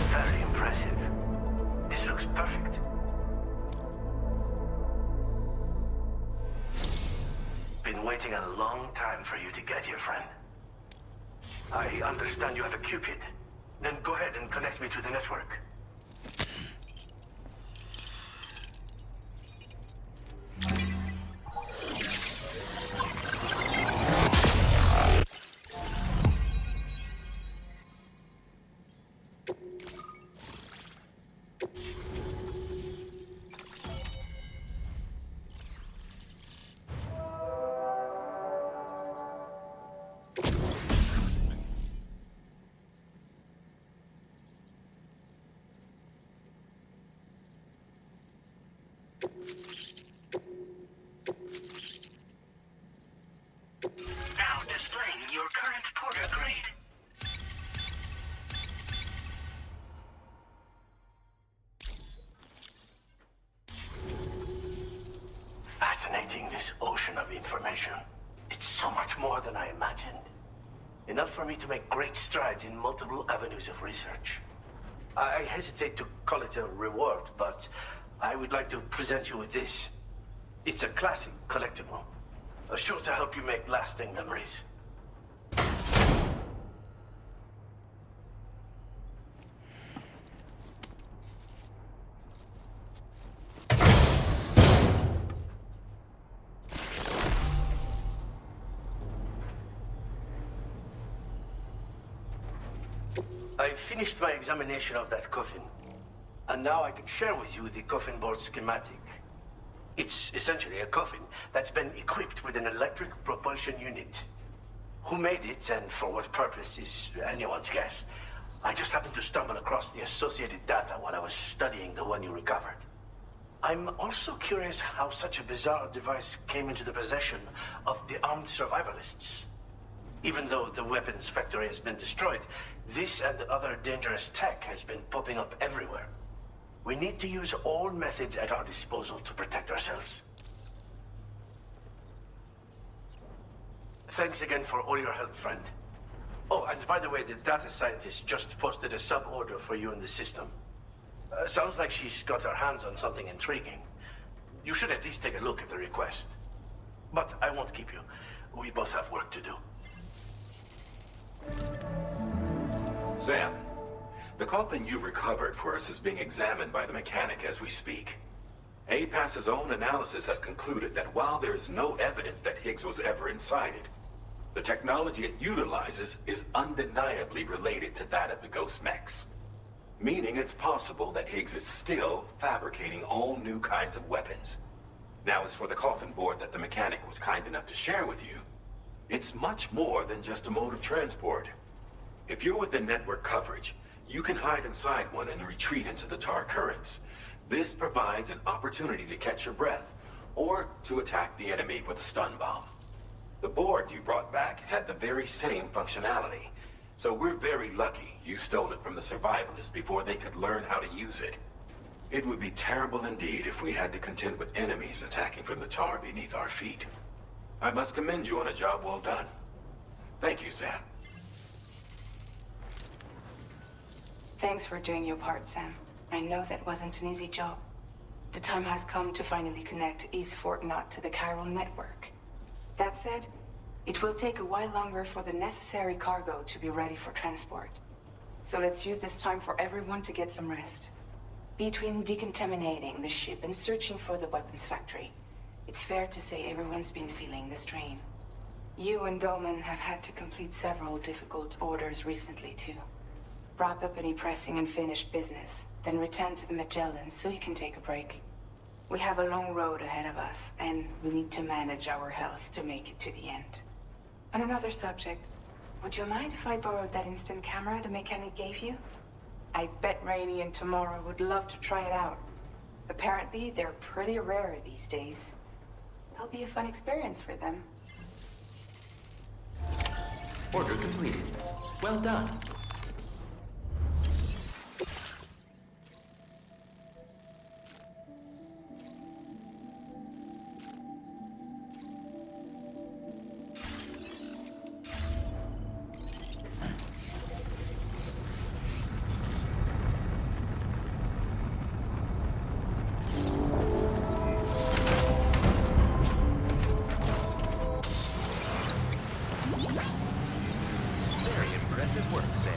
Very impressive. This looks perfect. Been waiting a long time for you to get here, friend. I understand you have a Cupid. Then go ahead and connect me to the network. Now displaying your current Porter grade. Fascinating, this ocean of information. It's so much more than I imagined. Enough for me to make great strides in multiple avenues of research. I hesitate to call it a reward, but I would like to present you with this. It's a classic collectible, sure to help you make lasting memories. I finished my examination of that coffin, and now I can share with you the coffin board schematic. It's essentially a coffin that's been equipped with an electric propulsion unit. Who made it and for what purpose is anyone's guess. I just happened to stumble across the associated data while I was studying the one you recovered. I'm also curious how such a bizarre device came into the possession of the armed survivalists. Even though the weapons factory has been destroyed, this and other dangerous tech has been popping up everywhere. We need to use all methods at our disposal to protect ourselves. Thanks again for all your help, friend. Oh, and by the way, the data scientist just posted a sub-order for you in the system. Sounds like she's got her hands on something intriguing. You should at least take a look at the request. But I won't keep you. We both have work to do. Sam, the coffin you recovered for us is being examined by the mechanic as we speak. APAS's own analysis has concluded that while there is no evidence that Higgs was ever inside it, the technology it utilizes is undeniably related to that of the Ghost Mechs. Meaning it's possible that Higgs is still fabricating all new kinds of weapons. Now, as for the coffin board that the mechanic was kind enough to share with you, it's much more than just a mode of transport. If you're within network coverage, you can hide inside one and retreat into the tar currents. This provides an opportunity to catch your breath, or to attack the enemy with a stun bomb. The board you brought back had the very same functionality, so we're very lucky you stole it from the survivalists before they could learn how to use it. It would be terrible indeed if we had to contend with enemies attacking from the tar beneath our feet. I must commend you on a job well done. Thank you, Sam. Thanks for doing your part, Sam. I know that wasn't an easy job. The time has come to finally connect East Fort Knot to the chiral network. That said, it will take a while longer for the necessary cargo to be ready for transport. So let's use this time for everyone to get some rest. Between decontaminating the ship and searching for the weapons factory, it's fair to say everyone's been feeling the strain. You and Dolman have had to complete several difficult orders recently, too. Wrap up any pressing and finished business, then return to the Magellan so you can take a break. We have a long road ahead of us, and we need to manage our health to make it to the end. On another subject, would you mind if I borrowed that instant camera the mechanic gave you? I bet Rainey and Tomorrow would love to try it out. Apparently, they're pretty rare these days. It'll be a fun experience for them. Order completed. Well done. Very impressive work, Sam.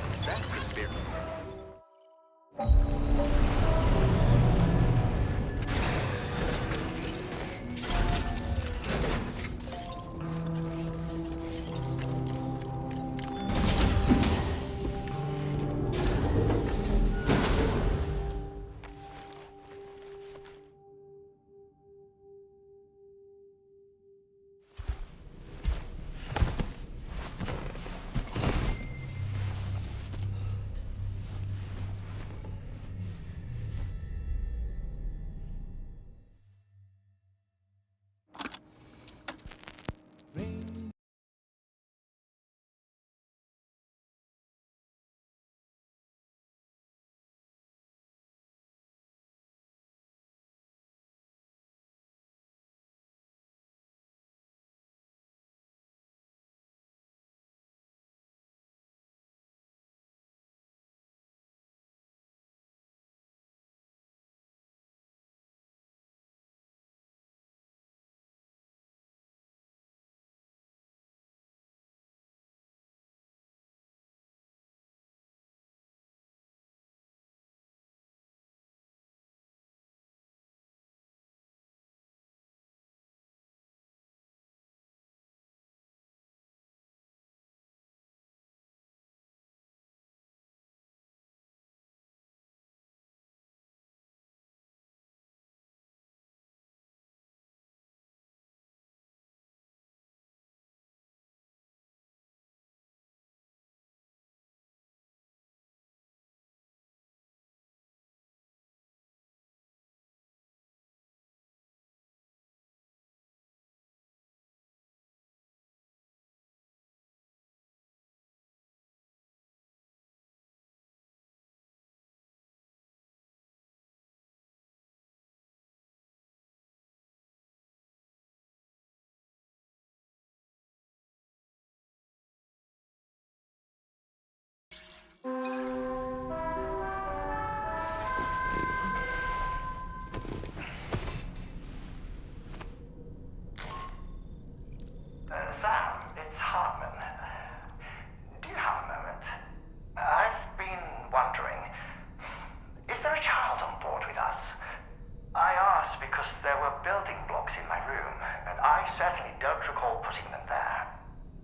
building blocks in my room, and I certainly don't recall putting them there.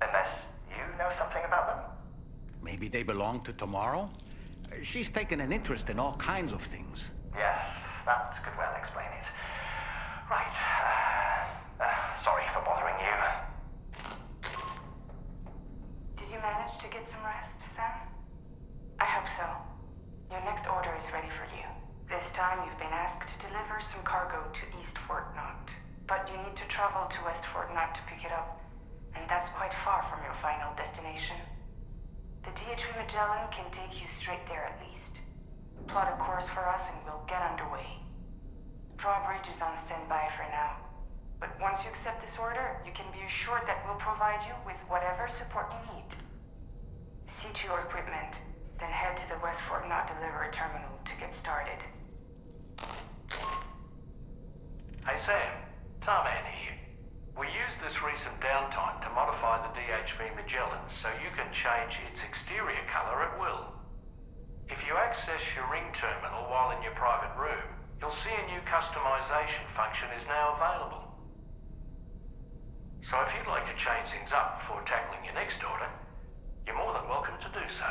Unless you know something about them? Maybe they belong to Tomorrow? She's taken an interest in all kinds of things. Yes, that could well explain it. Right. Sorry for bothering you. Did you manage to get some rest, Sam? I hope so. Your next order is ready for you. This time you've been asked to deliver some cargo to East Fort Knott. But you need to travel to West Fort Knott to pick it up. And that's quite far from your final destination. The DHV Magellan can take you straight there at least. Plot a course for us and we'll get underway. Drawbridge is on standby for now. But once you accept this order, you can be assured that we'll provide you with whatever support you need. See to your equipment, then head to the West Fort Knott delivery terminal to get started. Hey Sam, Tarman here. We used this recent downtime to modify the DHV Magellan so you can change its exterior color at will. If you access your ring terminal while in your private room, you'll see a new customization function is now available. So if you'd like to change things up before tackling your next order, you're more than welcome to do so.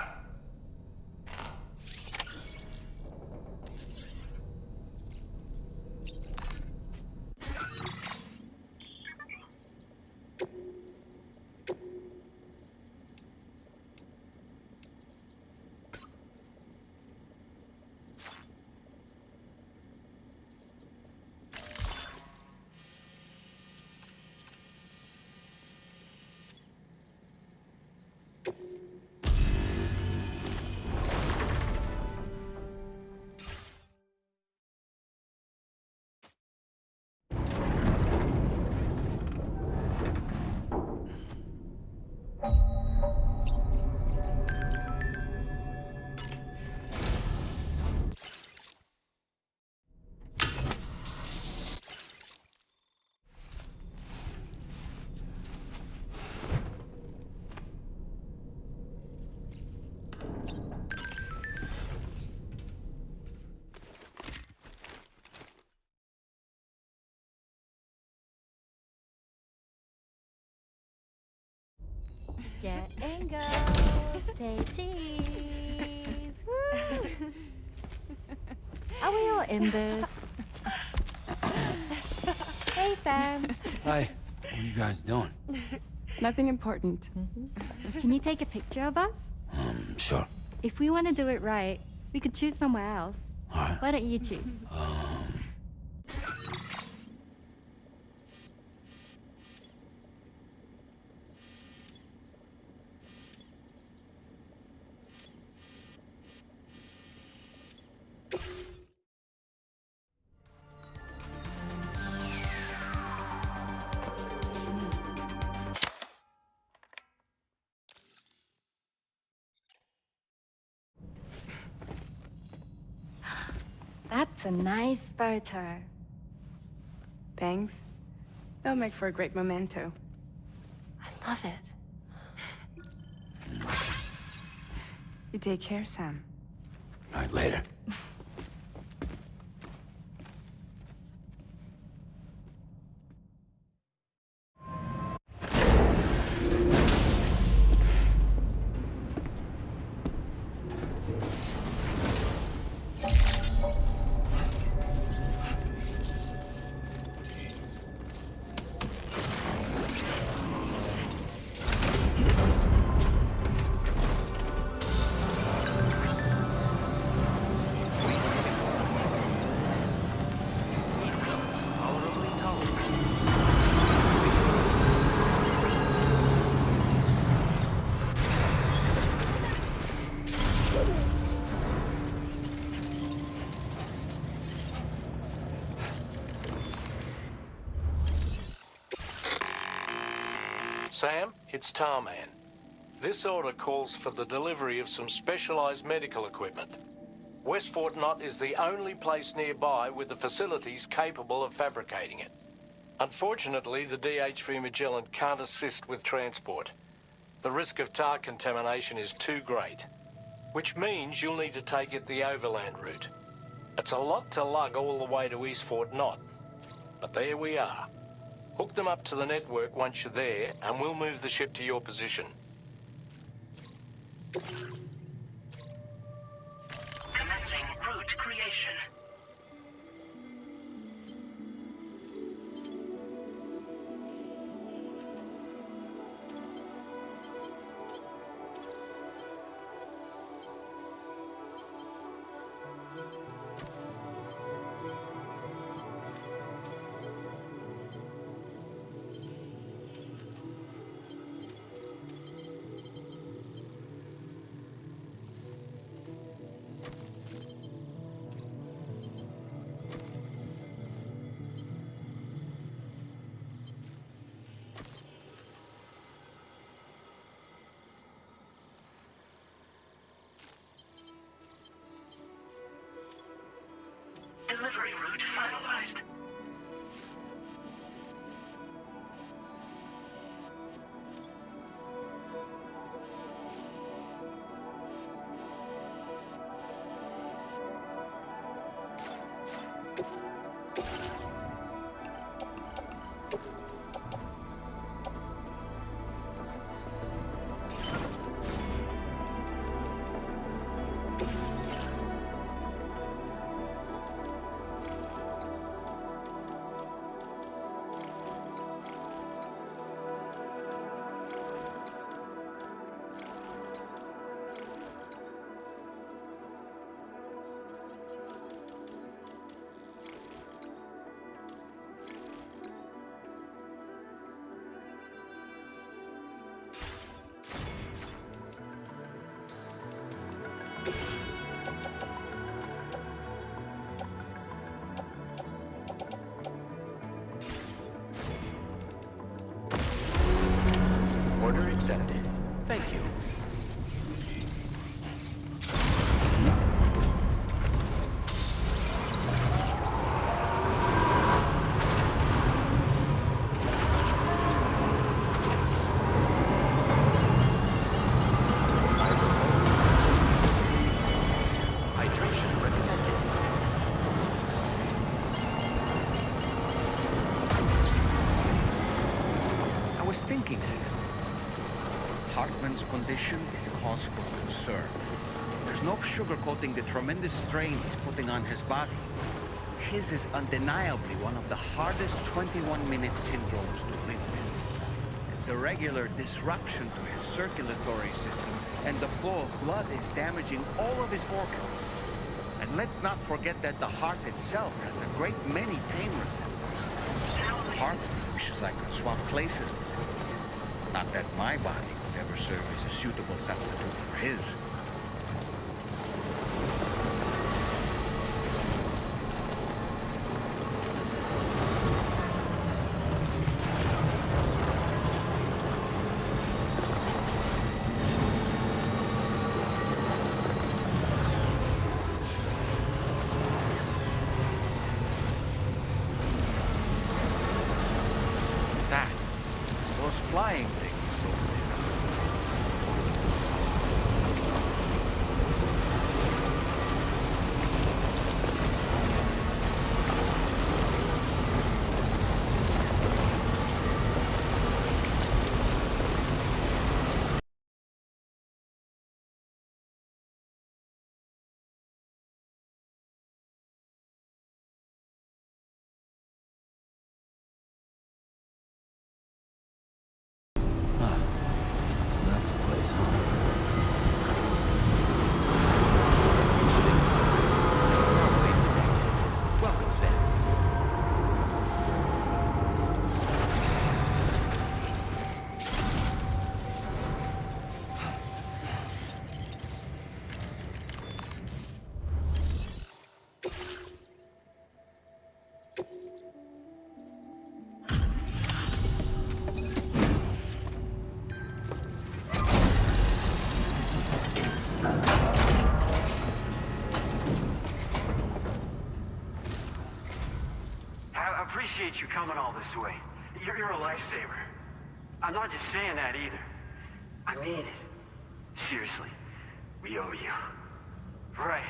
Get and go. Say cheese. Woo! Are we all in this? Hey, Sam. Hi. What are you guys doing? Nothing important. Can you take a picture of us? Sure. If we want to do it right, we could choose somewhere else. All right. Why don't you choose? That's a nice photo. Thanks. They'll make for a great memento. I love it. You take care, Sam. All right, later. Sam, it's Tarman. This order calls for the delivery of some specialized medical equipment. West Fort Knott is the only place nearby with the facilities capable of fabricating it. Unfortunately, the DHV Magellan can't assist with transport. The risk of tar contamination is too great, which means you'll need to take it the overland route. It's a lot to lug all the way to East Fort Knott. But there we are. Hook them up to the network once you're there, and we'll move the ship to your position. Commencing route creation. Delivery route finalized. Order accepted. Thank you. Hydration recommended. I was thinking, Sam. Hartman's condition is cause for concern. There's no sugarcoating the tremendous strain he's putting on his body. His is undeniably one of the hardest 21-minute syndromes to live with. The regular disruption to his circulatory system and the flow of blood is damaging all of his organs. And let's not forget that the heart itself has a great many pain receptors. Part of me wishes I could swap places with him. Not that my body would ever serve as a suitable substitute for his. Flying things over there. That's the place, huh? Welcome, Sam. I appreciate you coming all this way. You're a lifesaver. I'm not just saying that either. I mean it. Seriously, we owe you. Right.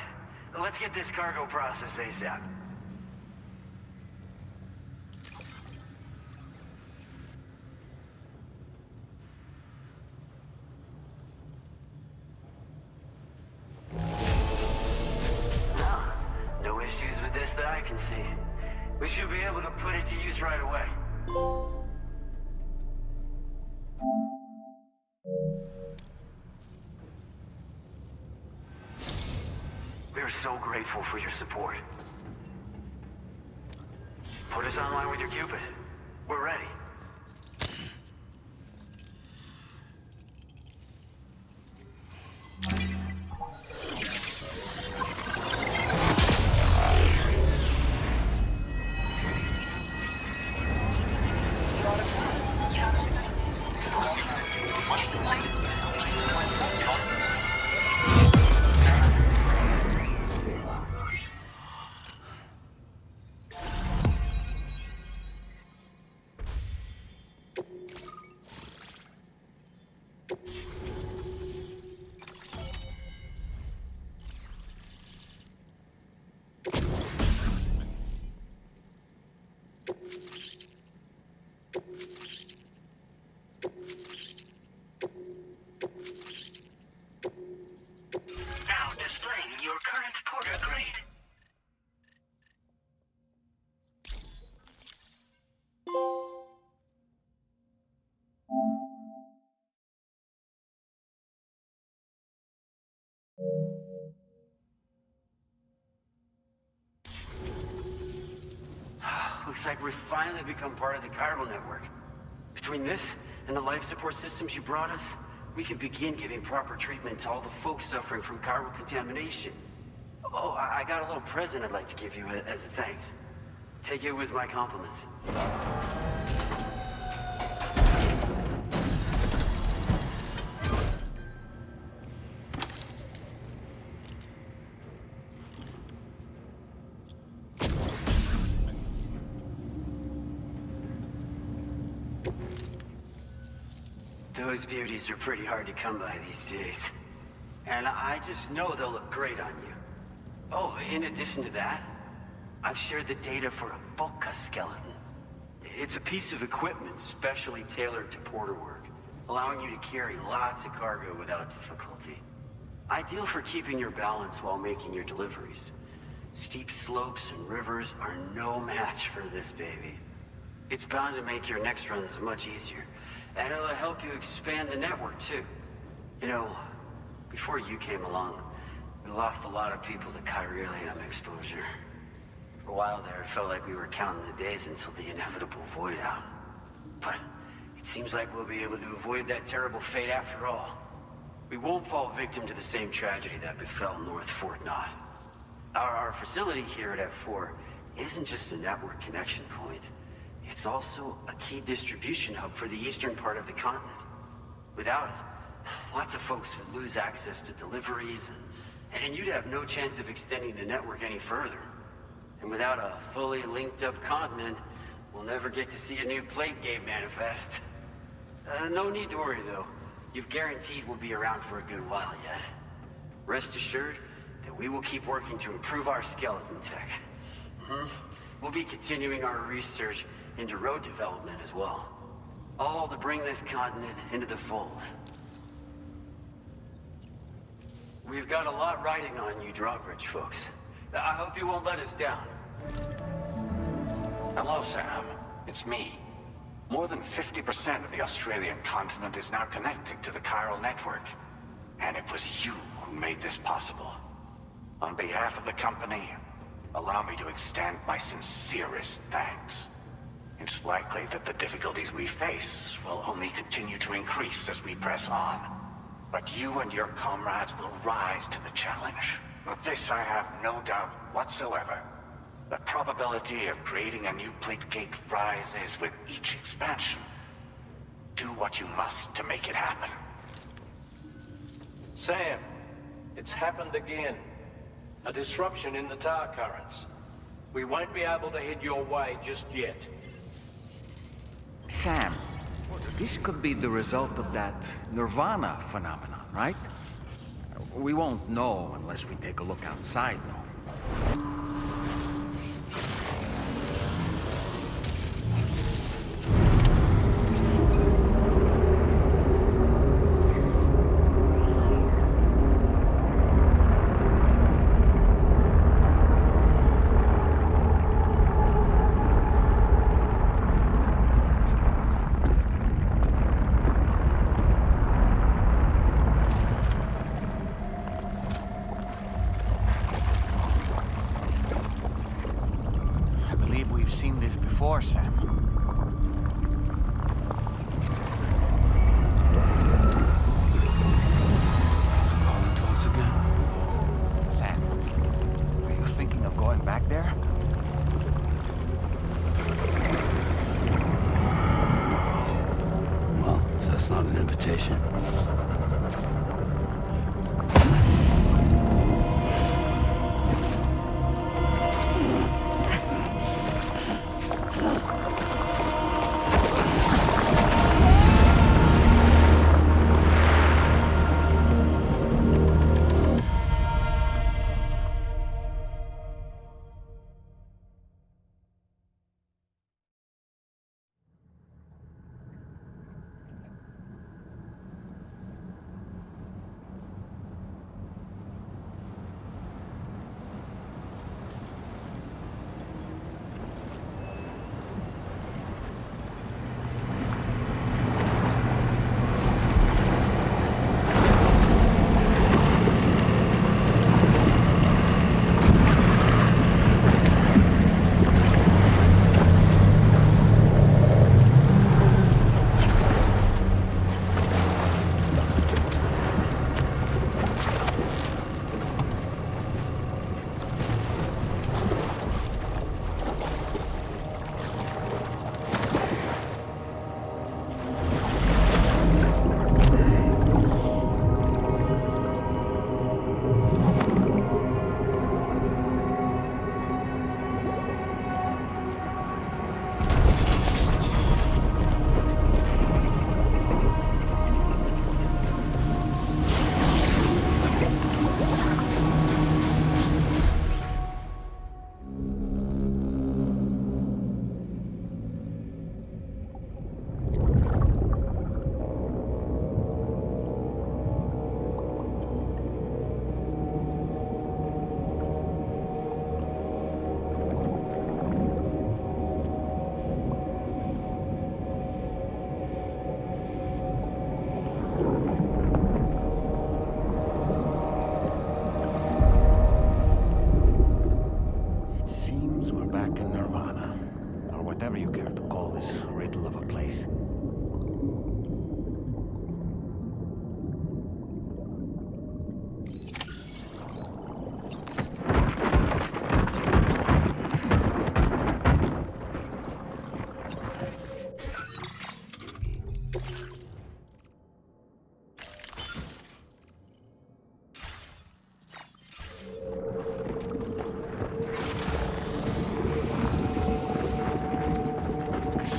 Let's get this cargo processed ASAP. able to put it to use right away. We're so grateful for your support. Put us online with your Cupid. We're ready. Now displaying your current porter grade. Looks like we've finally become part of the chiral network. Between this and the life support systems you brought us, we can begin giving proper treatment to all the folks suffering from chiral contamination. Oh, I got a little present I'd like to give you as a thanks. Take it with my compliments. Those beauties are pretty hard to come by these days. And I just know they'll look great on you. Oh, in addition to that, I've shared the data for a Boca skeleton. It's a piece of equipment specially tailored to porter work, allowing you to carry lots of cargo without difficulty. Ideal for keeping your balance while making your deliveries. Steep slopes and rivers are no match for this baby. It's bound to make your next runs much easier. And it'll help you expand the network, too. You know, before you came along, we lost a lot of people to chiralium exposure. For a while there, it felt like we were counting the days until the inevitable void out. But it seems like we'll be able to avoid that terrible fate after all. We won't fall victim to the same tragedy that befell North Fort Knott. Our facility here at F4 isn't just a network connection point. It's also a key distribution hub for the eastern part of the continent. Without it, lots of folks would lose access to deliveries, and you'd have no chance of extending the network any further. And without a fully linked up continent, we'll never get to see a new plate game manifest. No need to worry though. You've guaranteed we'll be around for a good while yet. Rest assured that we will keep working to improve our skeleton tech. We'll be continuing our research into road development as well. All to bring this continent into the fold. We've got a lot riding on you drawbridge folks. I hope you won't let us down. Hello, Sam. It's me. More than 50% of the Australian continent is now connected to the chiral network. And it was you who made this possible. On behalf of the company, allow me to extend my sincerest thanks. It's likely that the difficulties we face will only continue to increase as we press on. But you and your comrades will rise to the challenge. Of this I have no doubt whatsoever. The probability of creating a new plate gate rises with each expansion. Do what you must to make it happen. Sam, it's happened again. A disruption in the tar currents. We won't be able to head your way just yet. Sam, this could be the result of that Nirvana phenomenon, right? We won't know unless we take a look outside, though. reputation.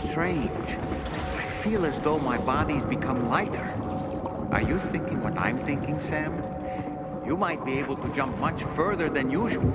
Strange. I feel as though my body's become lighter. Are you thinking what I'm thinking, Sam? You might be able to jump much further than usual.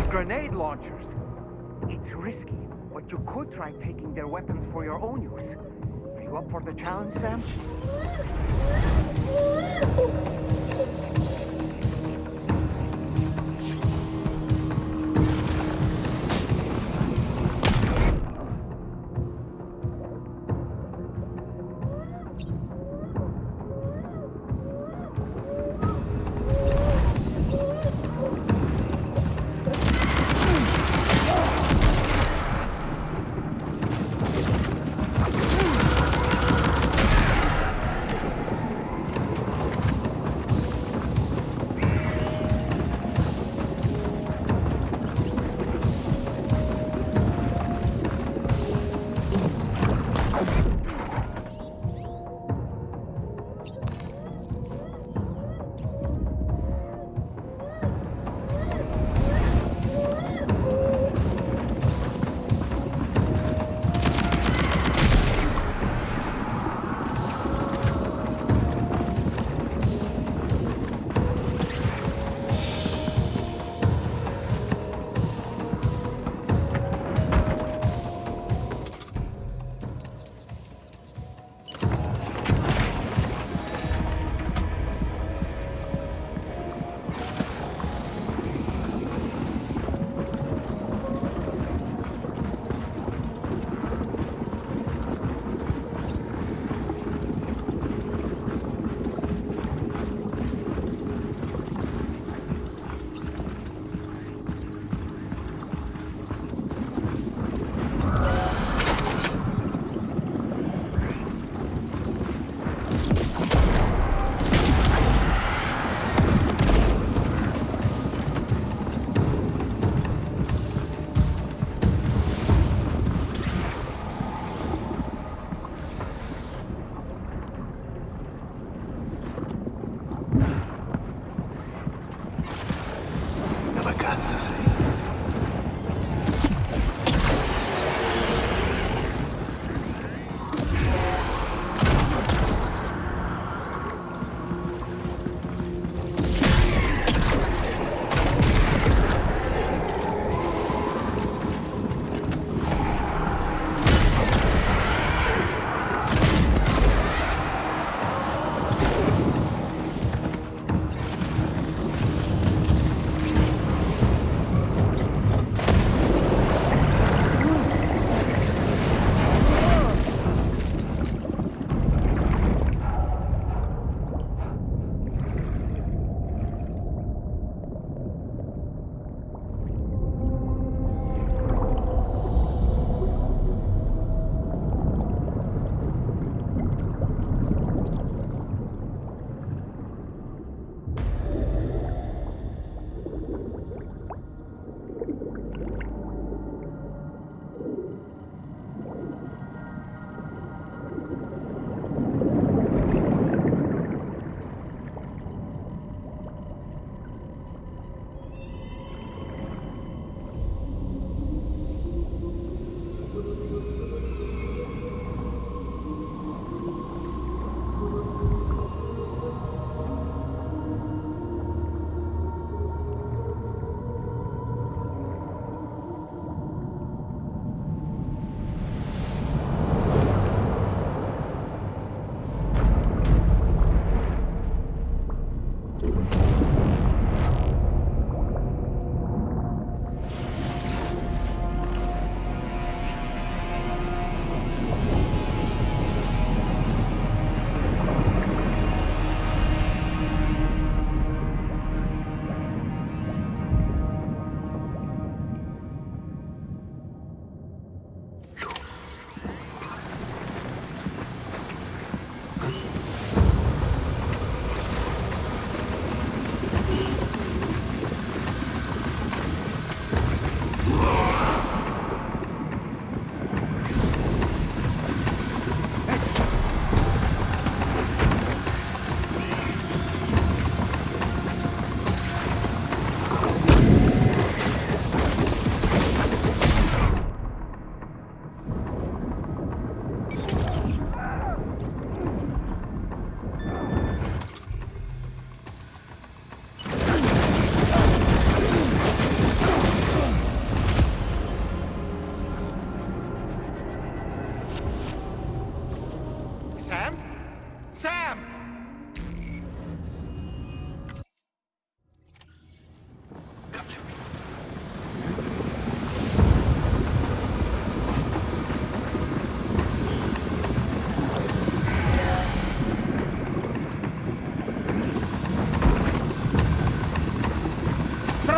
Grenade launchers. It's risky, but you could try taking their weapons for your own use. Are you up for the challenge, Sam?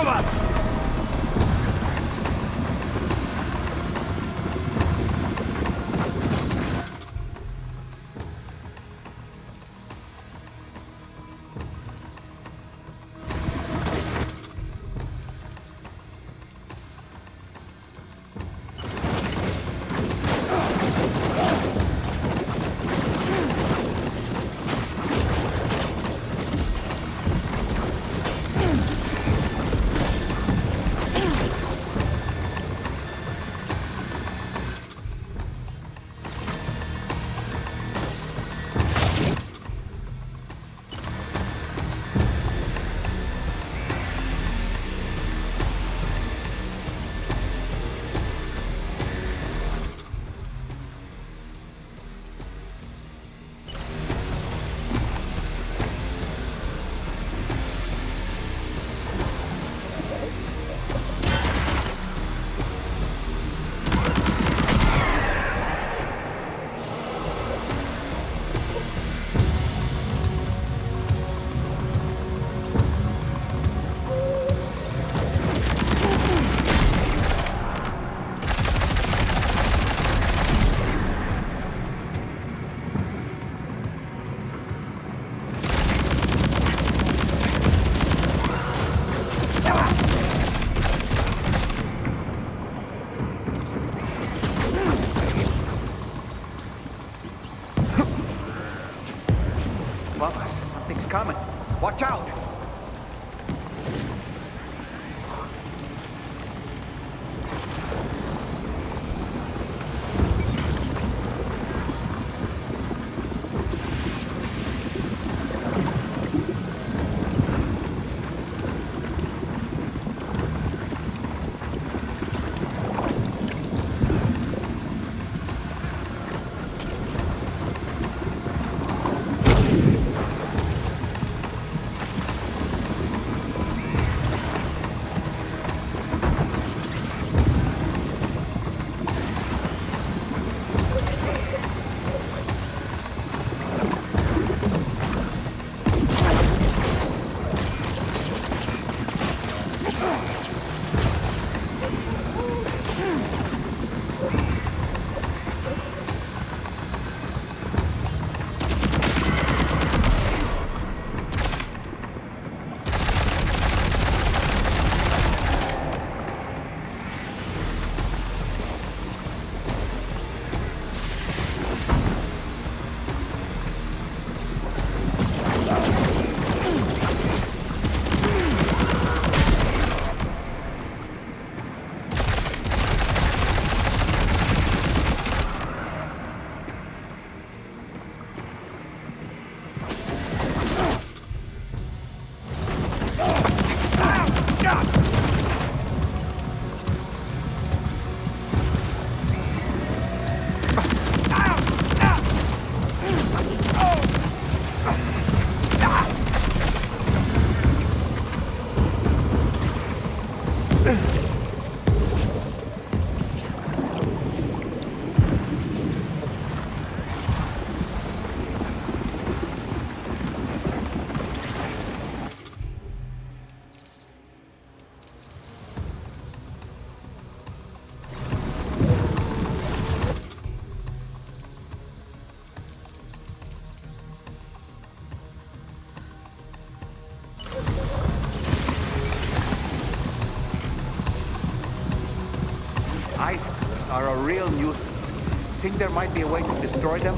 robot! Something's coming. Watch out! Icicles are a real nuisance. Think there might be a way to destroy them?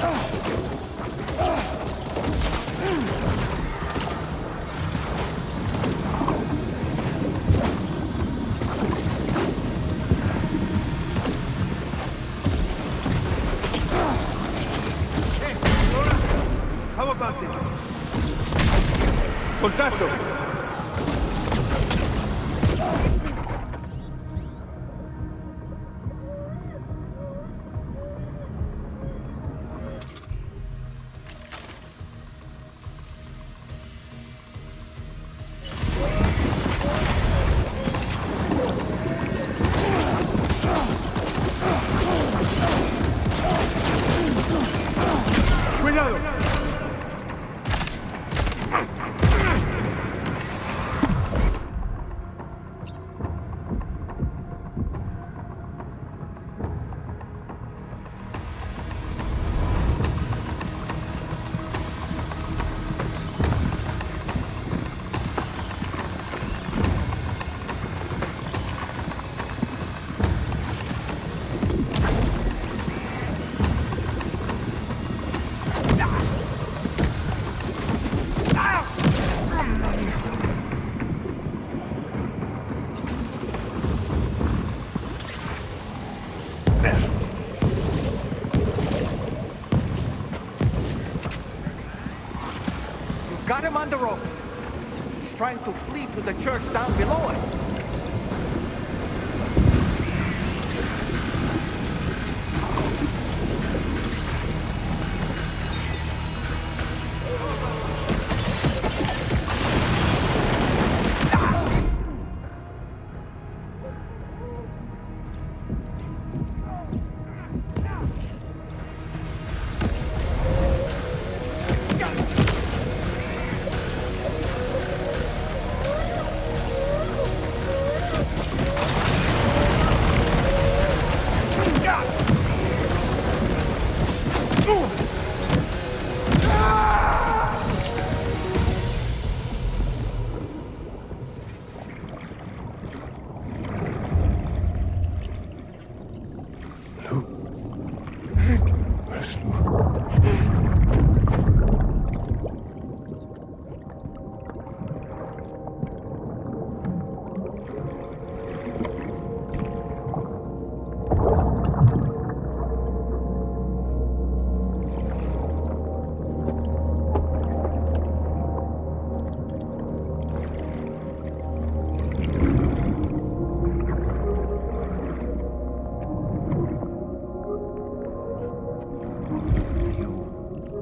How about this? Contacto! ¡Cuidado! Got him on the ropes. He's trying to flee to the church down below us.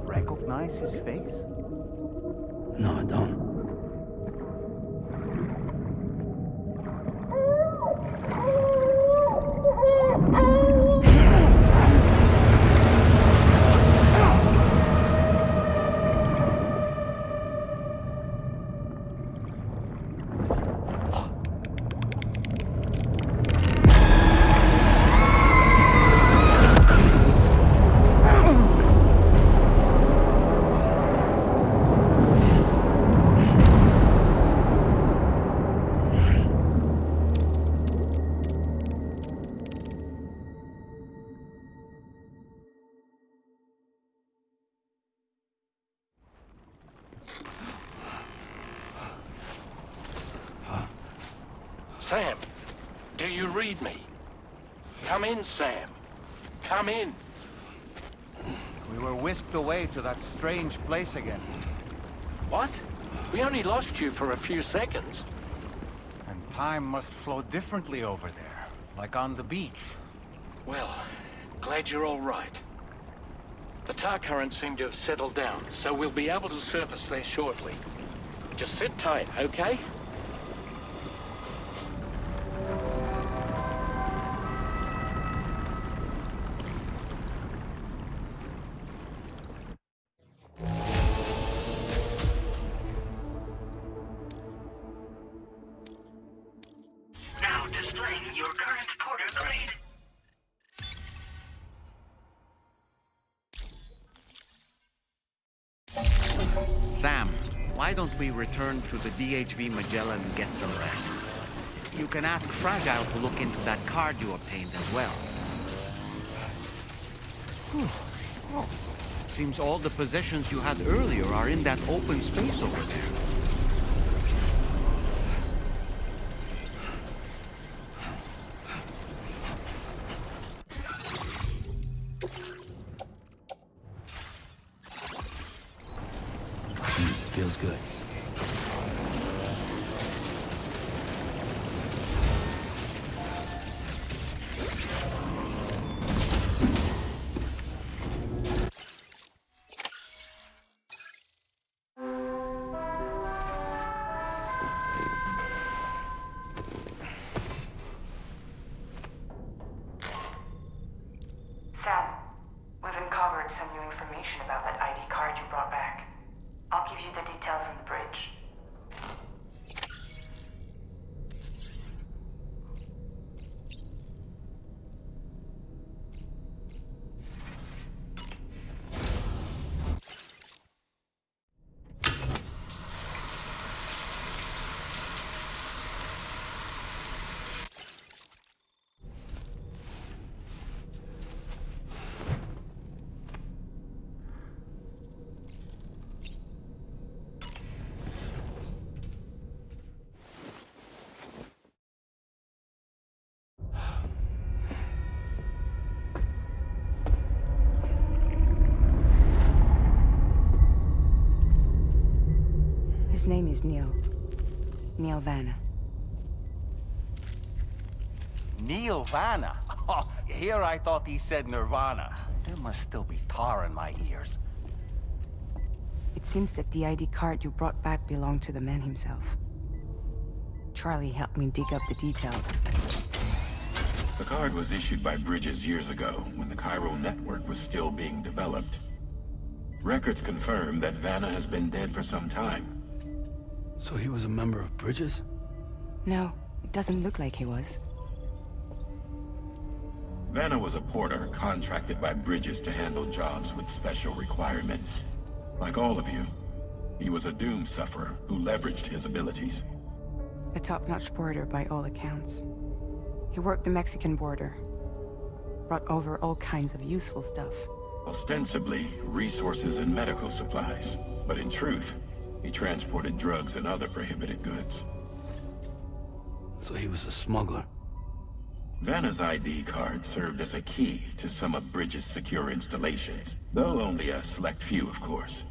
Recognize his face? No, I don't. Sam, do you read me? Come in, Sam. Come in. We were whisked away to that strange place again. What? We only lost you for a few seconds. And time must flow differently over there, like on the beach. Well, glad you're all right. The tar currents seem to have settled down, so we'll be able to surface there shortly. Just sit tight, okay? Now displaying your current porter grade. Sam, why don't we return to the DHV Magellan and get some rest? You can ask Fragile to look into that card you obtained as well. Seems all the possessions you had earlier are in that open space over there. Feels good. Sam, we've uncovered some new information about that ID card you brought back. I'll give you the details on the bridge. His name is Neil. Neil Vanna. Neil Vanna? Oh, here I thought he said Nirvana. There must still be tar in my ears. It seems that the ID card you brought back belonged to the man himself. Charlie helped me dig up the details. The card was issued by Bridges years ago, when the chiral network was still being developed. Records confirm that Vanna has been dead for some time. So he was a member of Bridges? No, it doesn't look like he was. Vanna was a porter contracted by Bridges to handle jobs with special requirements. Like all of you, he was a doom sufferer who leveraged his abilities. A top-notch porter by all accounts. He worked the Mexican border. Brought over all kinds of useful stuff. Ostensibly, resources and medical supplies. But in truth, he transported drugs and other prohibited goods. So he was a smuggler. Vanna's ID card served as a key to some of Bridges' secure installations, though only a select few, of course.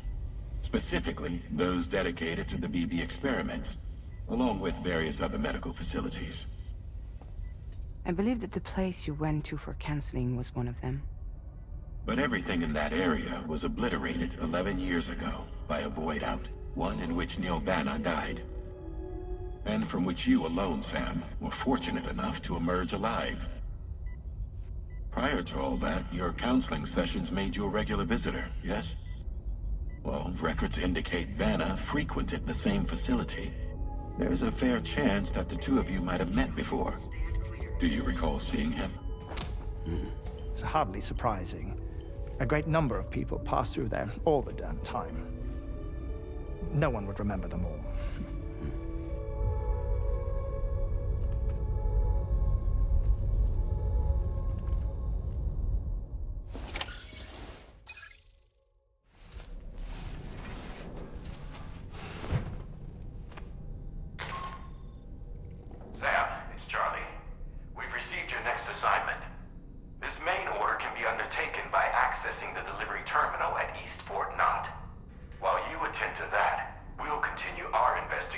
Specifically, those dedicated to the BB experiments, along with various other medical facilities. I believe that the place you went to for counseling was one of them. But everything in that area was obliterated 11 years ago by a void out, one in which Neil Vanna died. And from which you alone, Sam, were fortunate enough to emerge alive. Prior to all that, your counseling sessions made you a regular visitor, yes? Well, records indicate Vanna frequented the same facility. There's a fair chance that the two of you might have met before. Do you recall seeing him? It's hardly surprising. A great number of people pass through there all the damn time. No one would remember them all. Sam, it's Charlie. We've received your next assignment. This main order can be undertaken by accessing the delivery terminal at East Fort Knott. While you attend to that, we'll continue our investigation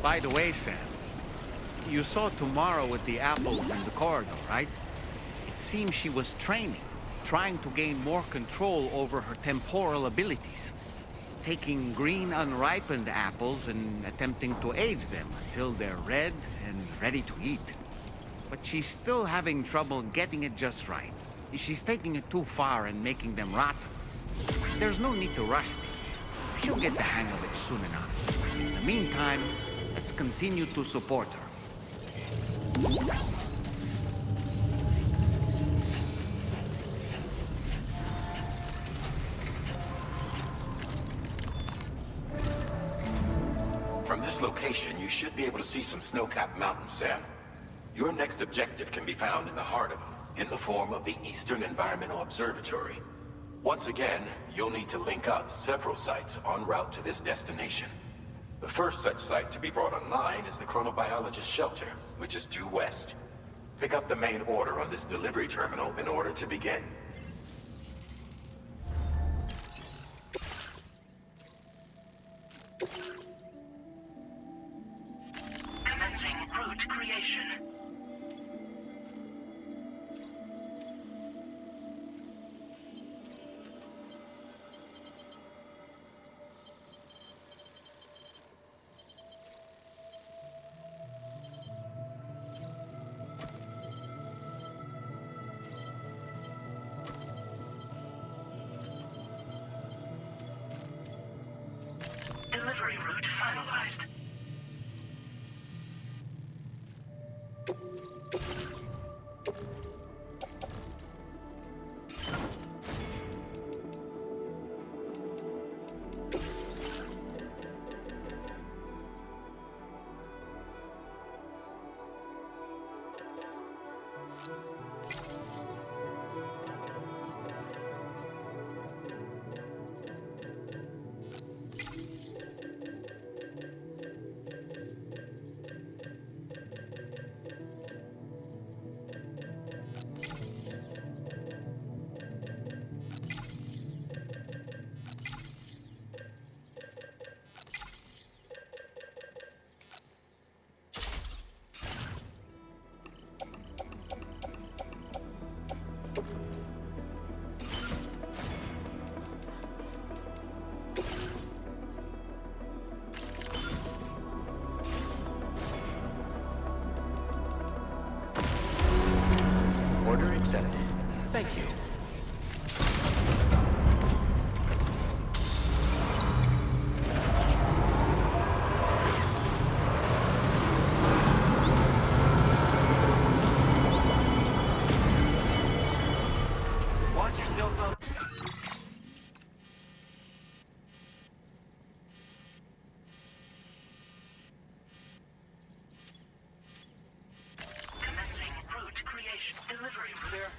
By the way, Sam, you saw Tomorrow with the apples in the corridor, right? It seems she was training, trying to gain more control over her temporal abilities. Taking green unripened apples and attempting to age them until they're red and ready to eat. But she's still having trouble getting it just right. She's taking it too far and making them rotten. There's no need to rush things. She'll get the hang of it soon enough. In the meantime, let's continue to support her. From this location, you should be able to see some snow-capped mountains, Sam. Your next objective can be found in the heart of them, in the form of the Eastern Environmental Observatory. Once again, you'll need to link up several sites en route to this destination. The first such site to be brought online is the Chronobiologist Shelter, which is due west. Pick up the main order on this delivery terminal in order to begin. Commencing route creation. Delivery route finalized. Order accepted. Thank you. Watch yourself up. Commencing route creation. Delivery route.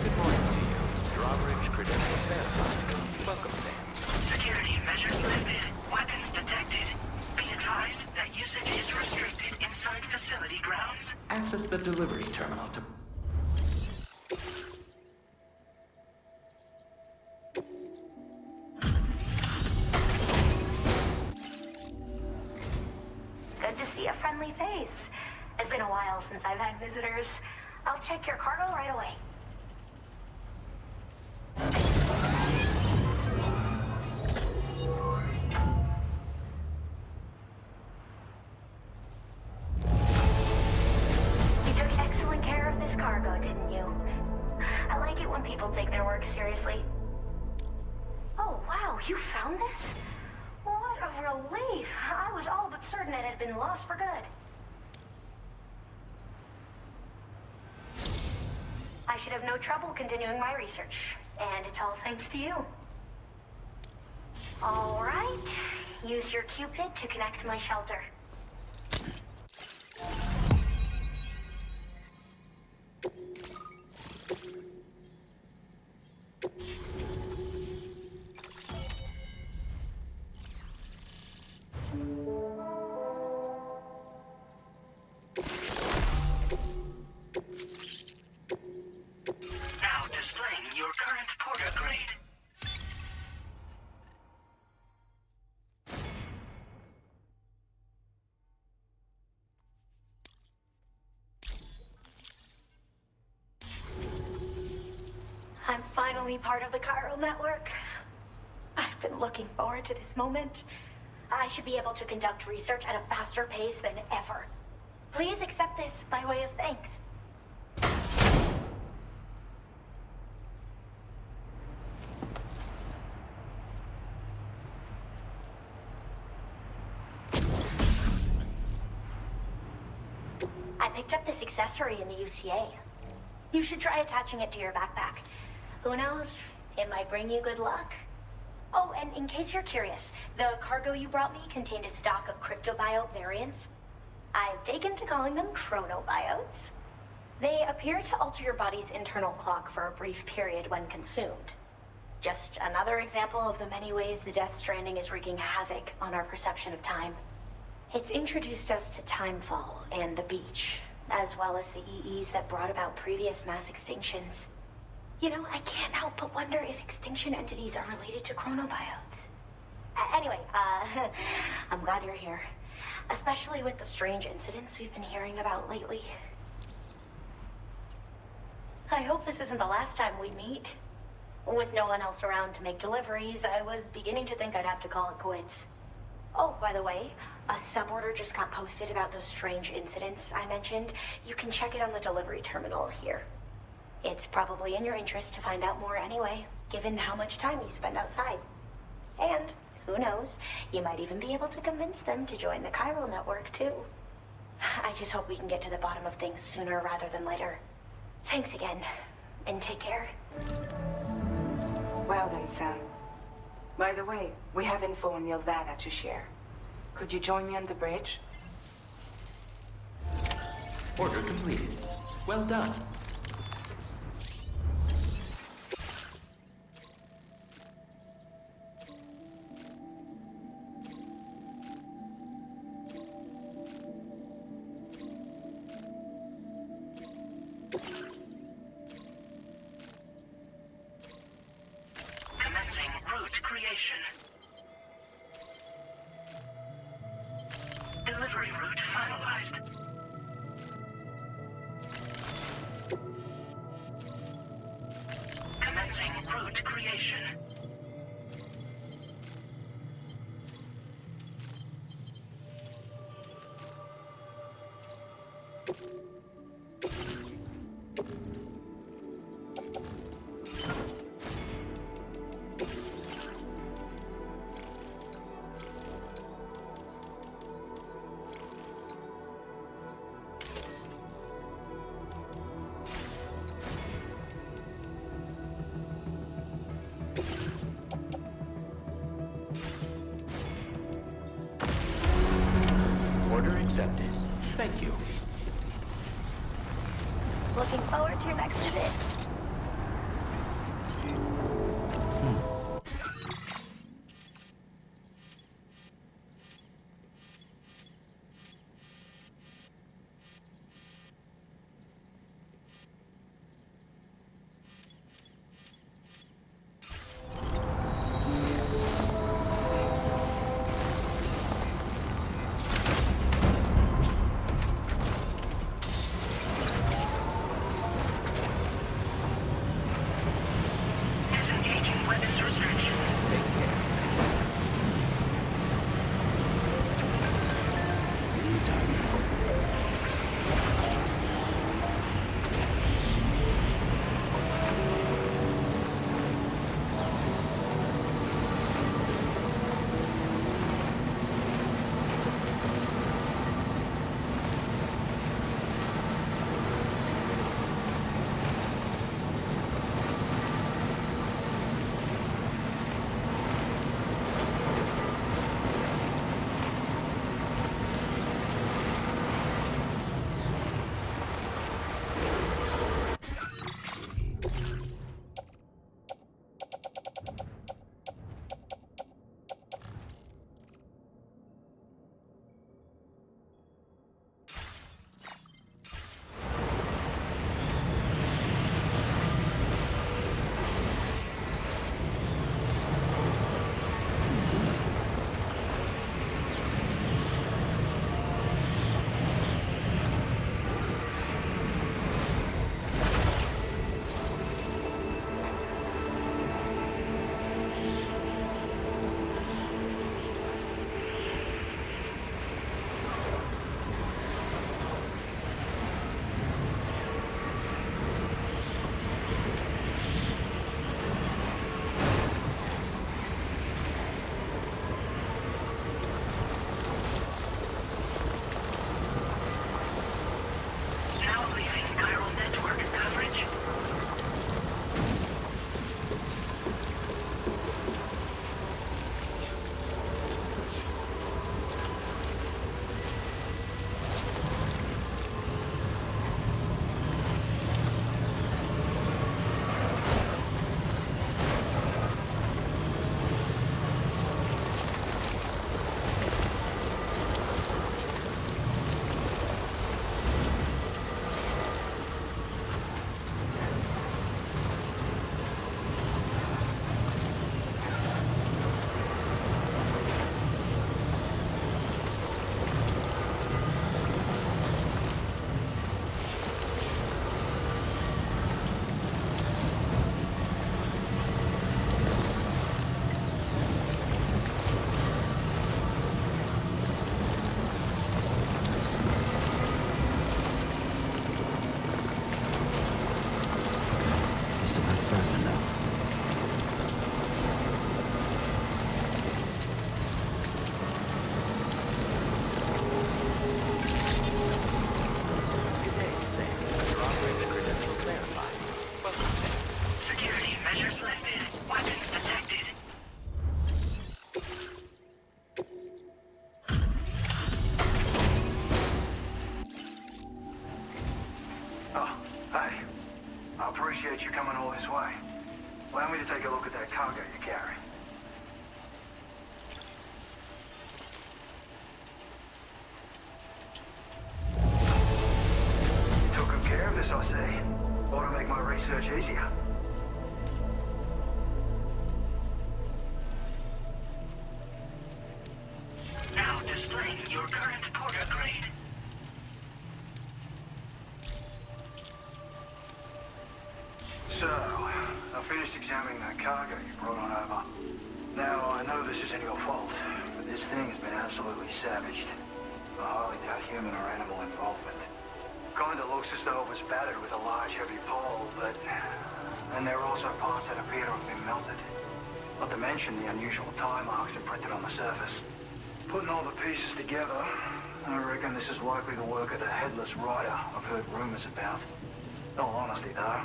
Good morning to you. Drawbridge credentials verified. Welcome, Sam. Security measures lifted. Weapons detected. Be advised that usage is restricted inside facility grounds. Access the delivery terminal to... Good to see a friendly face. It's been a while since I've had visitors. I'll check your cargo right away. You took excellent care of this cargo, didn't you? I like it when people take their work seriously. Oh, wow, you found this? What a relief. I was all but certain it had been lost for good. I should have no trouble continuing my research, and it's all thanks to you. All right, use your Cupid to connect to my shelter. Now displaying your current porter grade. I'm finally part of the chiral network. I've been looking forward to this moment. I should be able to conduct research at a faster pace than ever. Please accept this by way of thanks. I picked up this accessory in the UCA. You should try attaching it to your backpack. Who knows? It might bring you good luck. Oh, and in case you're curious, the cargo you brought me contained a stock of cryptobiote variants. I've taken to calling them chronobiotes. They appear to alter your body's internal clock for a brief period when consumed. Just another example of the many ways the Death Stranding is wreaking havoc on our perception of time. It's introduced us to timefall and the beach, as well as the EEs that brought about previous mass extinctions. You know, I can't help but wonder if extinction entities are related to chronobiotes. Anyway, I'm glad you're here. Especially with the strange incidents we've been hearing about lately. I hope this isn't the last time we meet. With no one else around to make deliveries, I was beginning to think I'd have to call it quits. Oh, by the way, a suborder just got posted about those strange incidents I mentioned. You can check it on the delivery terminal here. It's probably in your interest to find out more anyway, given how much time you spend outside. And, who knows, you might even be able to convince them to join the chiral network, too. I just hope we can get to the bottom of things sooner rather than later. Thanks again, and take care. Well then, Sam. By the way, we have info on Yelvana to share. Could you join me on the bridge? Order completed. Well done. Commencing route creation. Delivery route finalized. Commencing route creation. Order accepted. Thank you. Looking forward to your next visit. Measures lifted. Weapons detected. Oh, hey. I appreciate you coming all this way. Allow me to take a look at that cargo you carry. You took good care of this, I see. Ought to make my research easier. Now displaying your current porter grade. So, I finished examining that cargo you brought on over. Now, I know this isn't your fault, but this thing has been absolutely savaged. I highly doubt human or animal involvement. Kinda looks as though it was battered with a large heavy pole, but... And there are also parts that appear to have been melted. Not to mention the unusual tie marks imprinted on the surface. Putting all the pieces together, I reckon this is likely the work of the Headless Rider I've heard rumors about. In all honesty, though,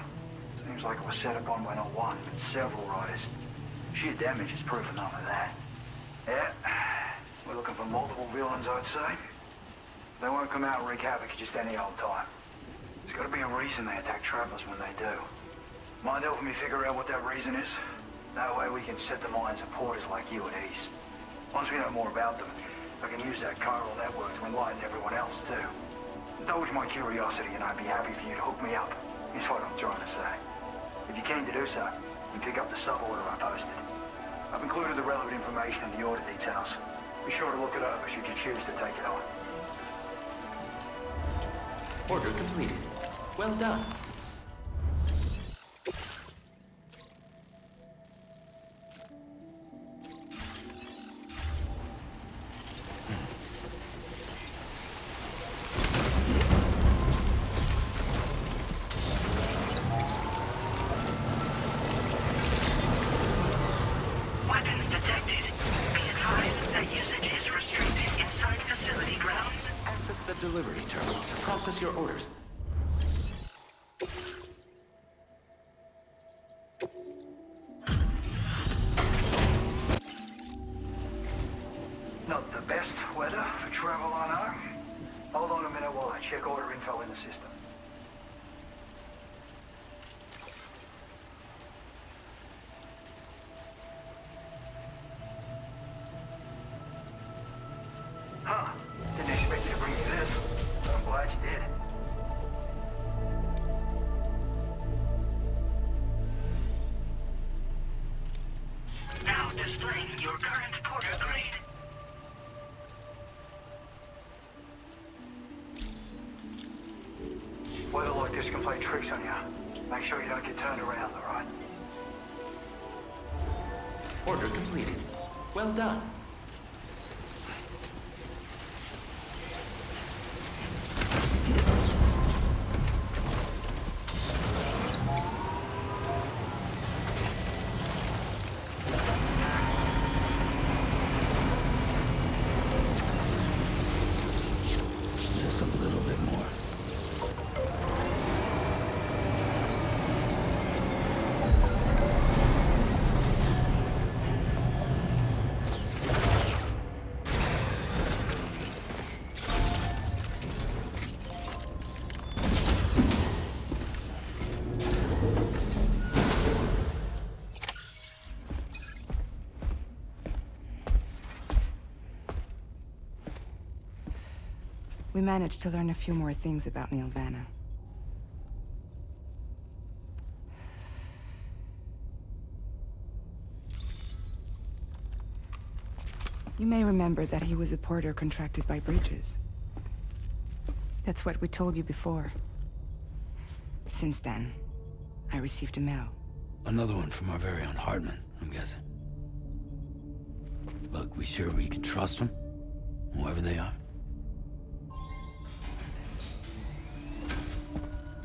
seems like it was set upon by not one, but several riders. Sheer damage is proof enough of that. Yeah, we're looking for multiple villains, I'd say. They won't come out and wreak havoc at just any old time. There's got to be a reason they attack travelers when they do. Mind helping me figure out what that reason is? That way we can set the minds of porters like you at ease. Once we know more about them, I can use that chiral network to enlighten everyone else, too. Indulge my curiosity and I'd be happy for you to hook me up, is what I'm trying to say. If you're keen to do so, you can pick up the sub-order I posted. I've included the relevant information in the order details. Be sure to look it over should you choose to take it on. Order completed. Well done. Weapons detected. Be advised that usage is restricted inside facility grounds. Access the delivery terminal to process your orders. Not the best weather for travel, I know. Hold on a minute while I check order info in the system. Huh. Didn't expect you to bring me this, but I'm glad you did. Now displaying your current porter grade. Weather like this can play tricks on you. Make sure you don't get turned around, all right? Order completed. Well done. Just a little bit more. We managed to learn a few more things about Nirvana. You may remember that he was a porter contracted by Bridges. That's what we told you before. Since then, I received a mail. Another one from our very own Hartman, I'm guessing. Look, we sure we can trust them? Whoever they are?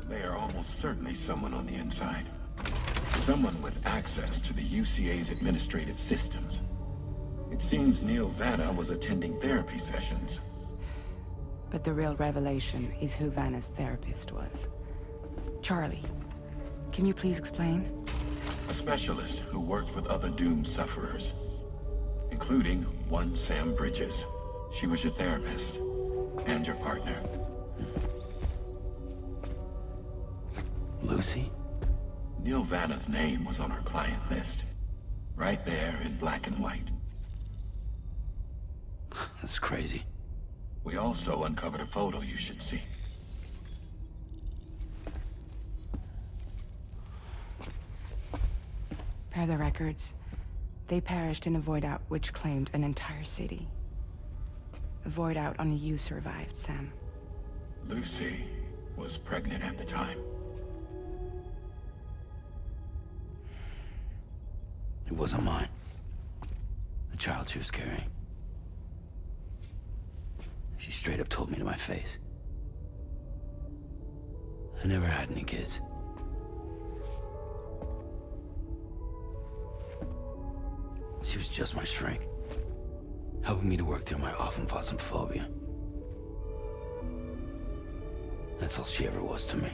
They are almost certainly someone on the inside. Someone with access to the UCA's administrative systems. It seems Neil Vanna was attending therapy sessions. But the real revelation is who Vanna's therapist was. Charlie, can you please explain? A specialist who worked with other doomed sufferers, including one Sam Bridges. She was your therapist and your partner. Lucy? Neil Vanna's name was on our client list. Right there in black and white. That's crazy. We also uncovered a photo you should see. Per the records, they perished in a void out which claimed an entire city. A void out only you survived, Sam. Lucy was pregnant at the time. It wasn't mine. The child she was carrying. She straight up told me to my face. I never had any kids. She was just my shrink, helping me to work through my often phobia. That's all she ever was to me.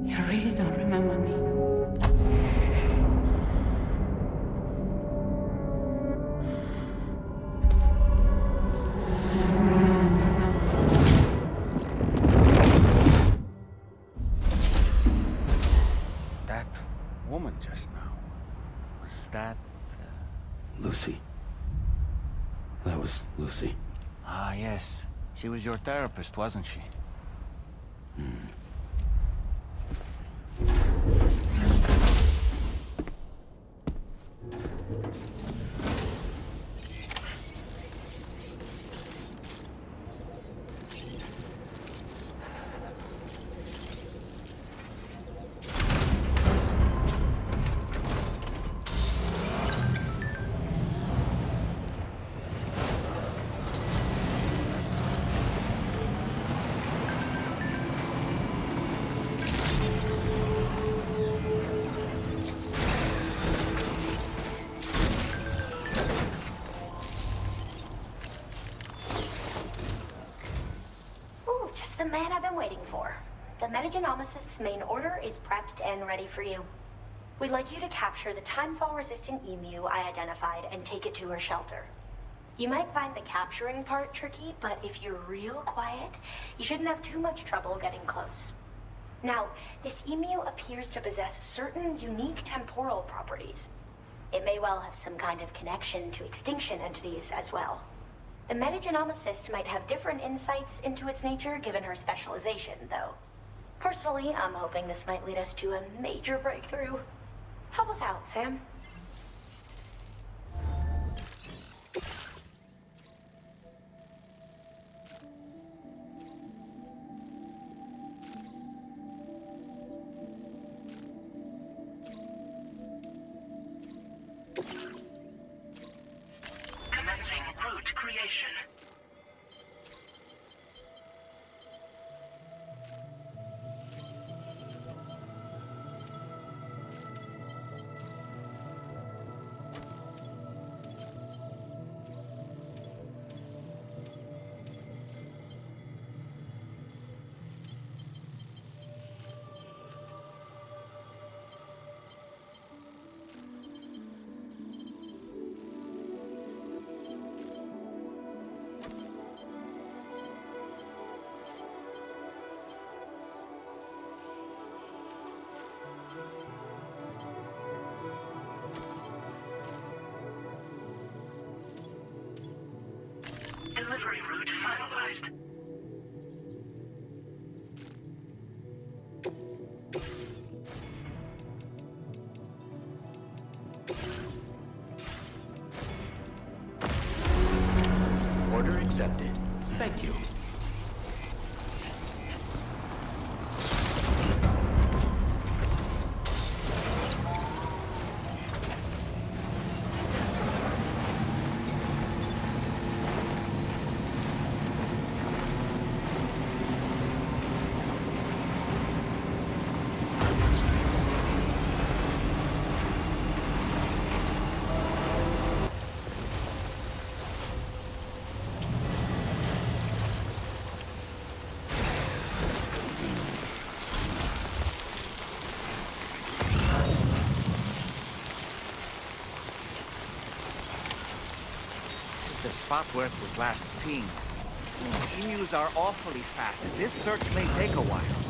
You really don't remember me. That woman just now, was that... Lucy. That was Lucy. Ah, yes. She was your therapist, wasn't she? Ooh, just the man I've been waiting for. The Metagenomicist's main order is prepped and ready for you. We'd like you to capture the timefall-resistant emu I identified and take it to her shelter. You might find the capturing part tricky, but if you're real quiet, you shouldn't have too much trouble getting close. Now, this emu appears to possess certain unique temporal properties. It may well have some kind of connection to extinction entities as well. The Metagenomicist might have different insights into its nature given her specialization, though. Personally, I'm hoping this might lead us to a major breakthrough. Help us out, Sam. Commencing root creation. accepted. Thank you. The spot where it was last seen. Emus are awfully fast, and this search may take a while.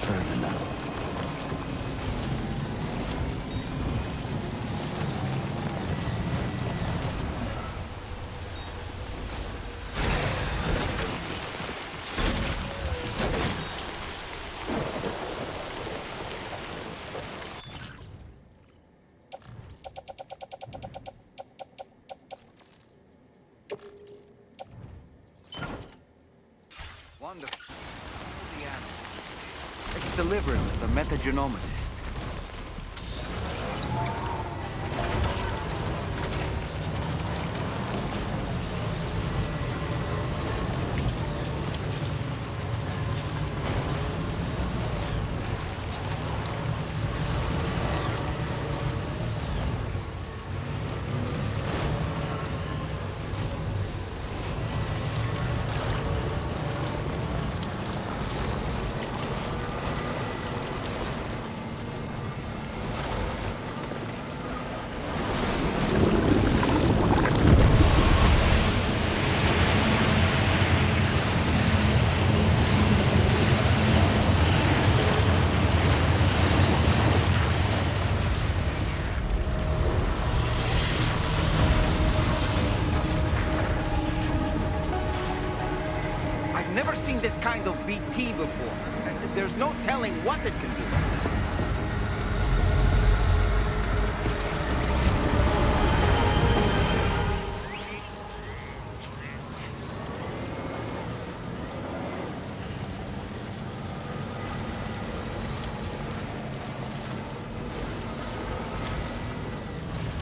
further now. Wonderful. It's delivered with the metagenomicist. I've never seen this kind of BT before. There's no telling what it can do.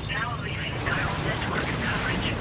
Now leaving chiral network coverage.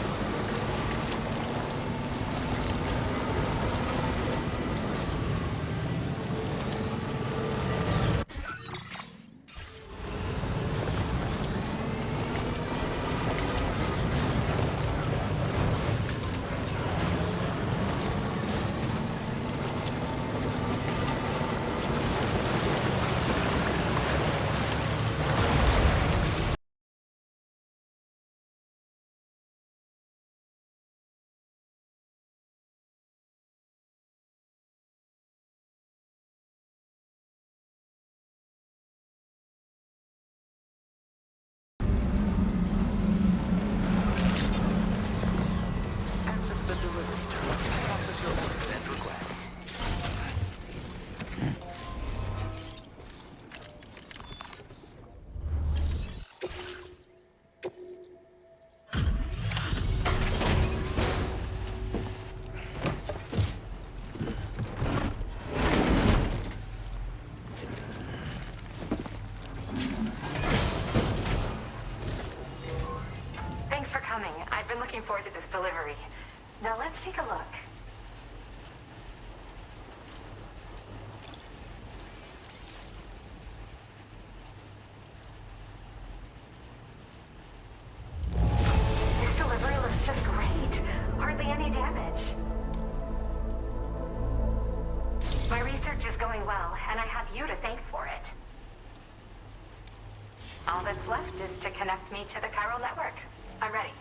Access the delivery terminal to process your orders and requests. Thanks for coming. I've been looking forward to this delivery. Now let's take a look. This delivery looks just great. Hardly any damage. My research is going well, and I have you to thank for it. All that's left is to connect me to the chiral network. I'm ready.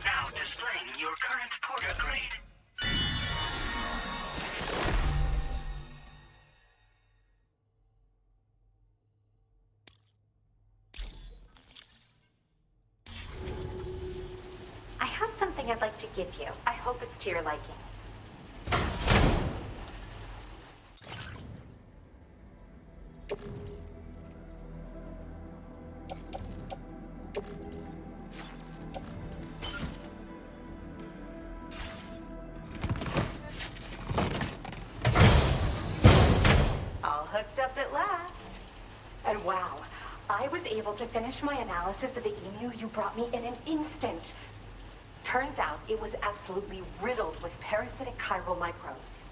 Now displaying your current porter grade. I have something I'd like to give you. I hope it's to your liking. All hooked up at last. And wow, I was able to finish my analysis of the emu you brought me in an instant. Turns out it was absolutely riddled with parasitic chiral microbes.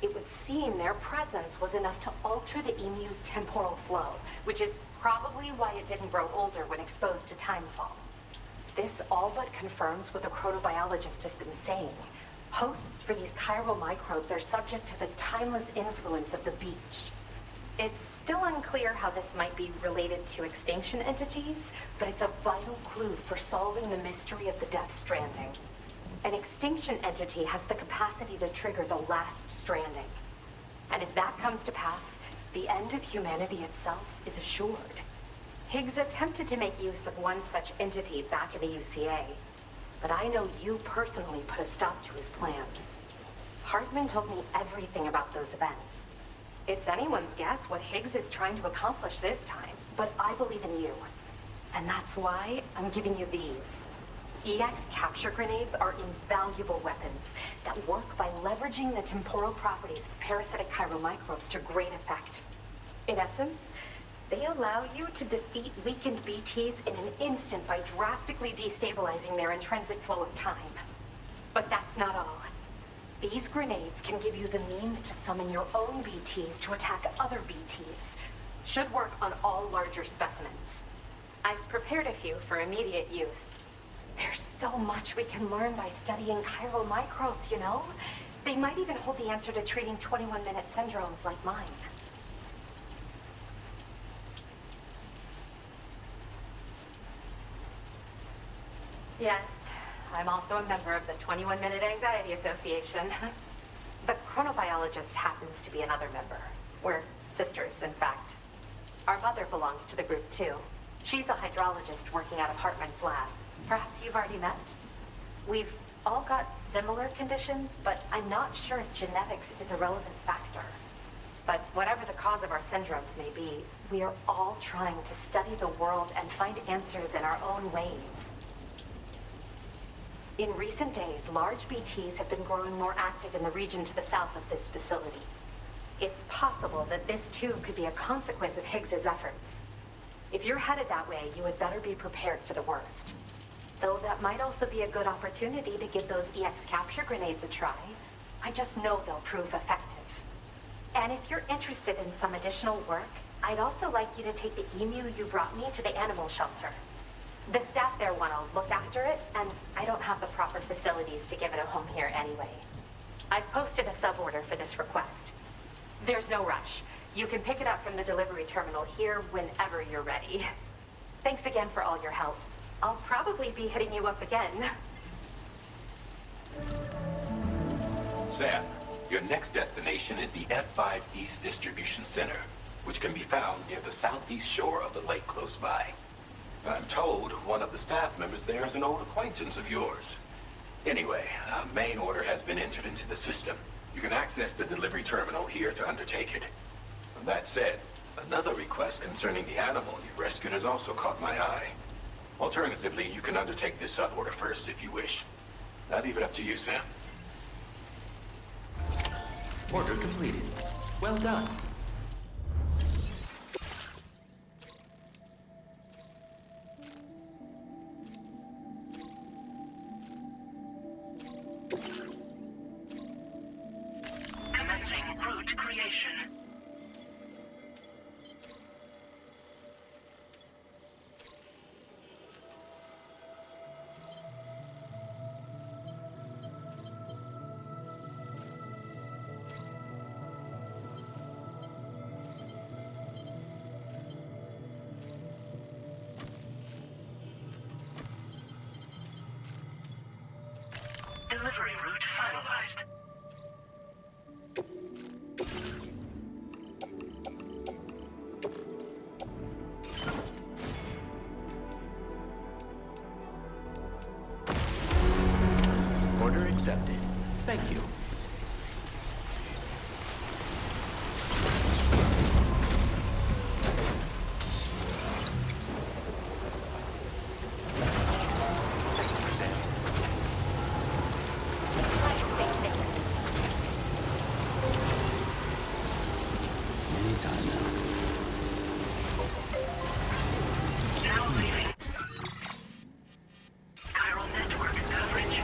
It would seem their presence was enough to alter the emu's temporal flow, which is probably why it didn't grow older when exposed to timefall. This all but confirms what the chronobiologist has been saying. Hosts for these chiral microbes are subject to the timeless influence of the beach. It's still unclear how this might be related to extinction entities, but it's a vital clue for solving the mystery of the Death Stranding. An extinction entity has the capacity to trigger the last stranding. And if that comes to pass, the end of humanity itself is assured. Higgs attempted to make use of one such entity back in the UCA, but I know you personally put a stop to his plans. Hartman told me everything about those events. It's anyone's guess what Higgs is trying to accomplish this time, but I believe in you. And that's why I'm giving you these. EX capture grenades are invaluable weapons that work by leveraging the temporal properties of parasitic chiral microbes to great effect. In essence, they allow you to defeat weakened BTs in an instant by drastically destabilizing their intrinsic flow of time. But that's not all. These grenades can give you the means to summon your own BTs to attack other BTs. Should work on all larger specimens. I've prepared a few for immediate use. There's so much we can learn by studying chiral microbes, you know? They might even hold the answer to treating 21-minute syndromes like mine. Yes, I'm also a member of the 21-Minute Anxiety Association. The chronobiologist happens to be another member. We're sisters, in fact. Our mother belongs to the group, too. She's a hydrologist working out of Hartman's lab. Perhaps you've already met? We've all got similar conditions, but I'm not sure if genetics is a relevant factor. But whatever the cause of our syndromes may be, we are all trying to study the world and find answers in our own ways. In recent days, large BTs have been growing more active in the region to the south of this facility. It's possible that this too could be a consequence of Higgs's efforts. If you're headed that way, you had better be prepared for the worst. Though that might also be a good opportunity to give those EX capture grenades a try. I just know they'll prove effective. And if you're interested in some additional work, I'd also like you to take the emu you brought me to the animal shelter. The staff there want to look after it, and I don't have the proper facilities to give it a home here anyway. I've posted a sub-order for this request. There's no rush. You can pick it up from the delivery terminal here whenever you're ready. Thanks again for all your help. I'll probably be hitting you up again. Sam, your next destination is the F5 East Distribution Center, which can be found near the southeast shore of the lake close by. I'm told one of the staff members there is an old acquaintance of yours. Anyway, a main order has been entered into the system. You can access the delivery terminal here to undertake it. That said, another request concerning the animal you rescued has also caught my eye. Alternatively, you can undertake this sub-order first if you wish. I'll leave it up to you, Sam. Order completed. Well done. Commencing route creation. Delivery route finalized. Order accepted. Thank you. Now leaving. Chiral network coverage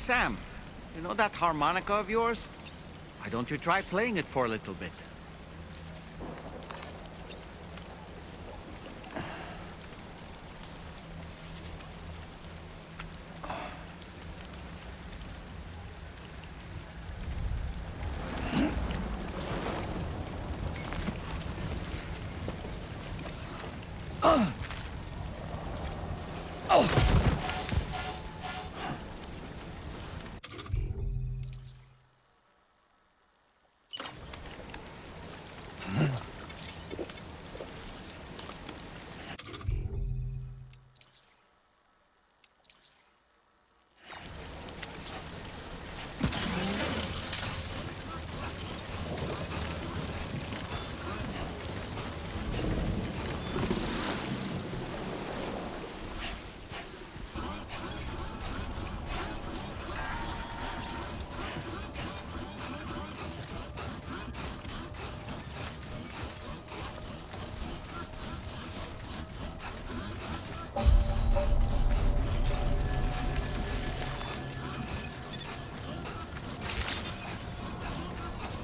Sam, you know that harmonica of yours? Why don't you try playing it for a little bit?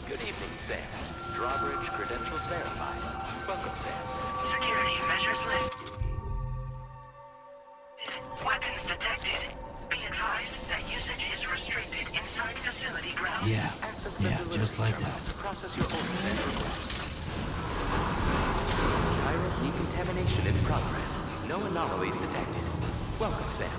Good evening, Sam. Drawbridge credentials verified. Welcome, Sam. Security measures lift. Weapons detected. Be advised that usage is restricted inside facility grounds. Yeah, just like that. Process your orders and requests. Chiral decontamination in progress. No anomalies detected. Welcome, Sam.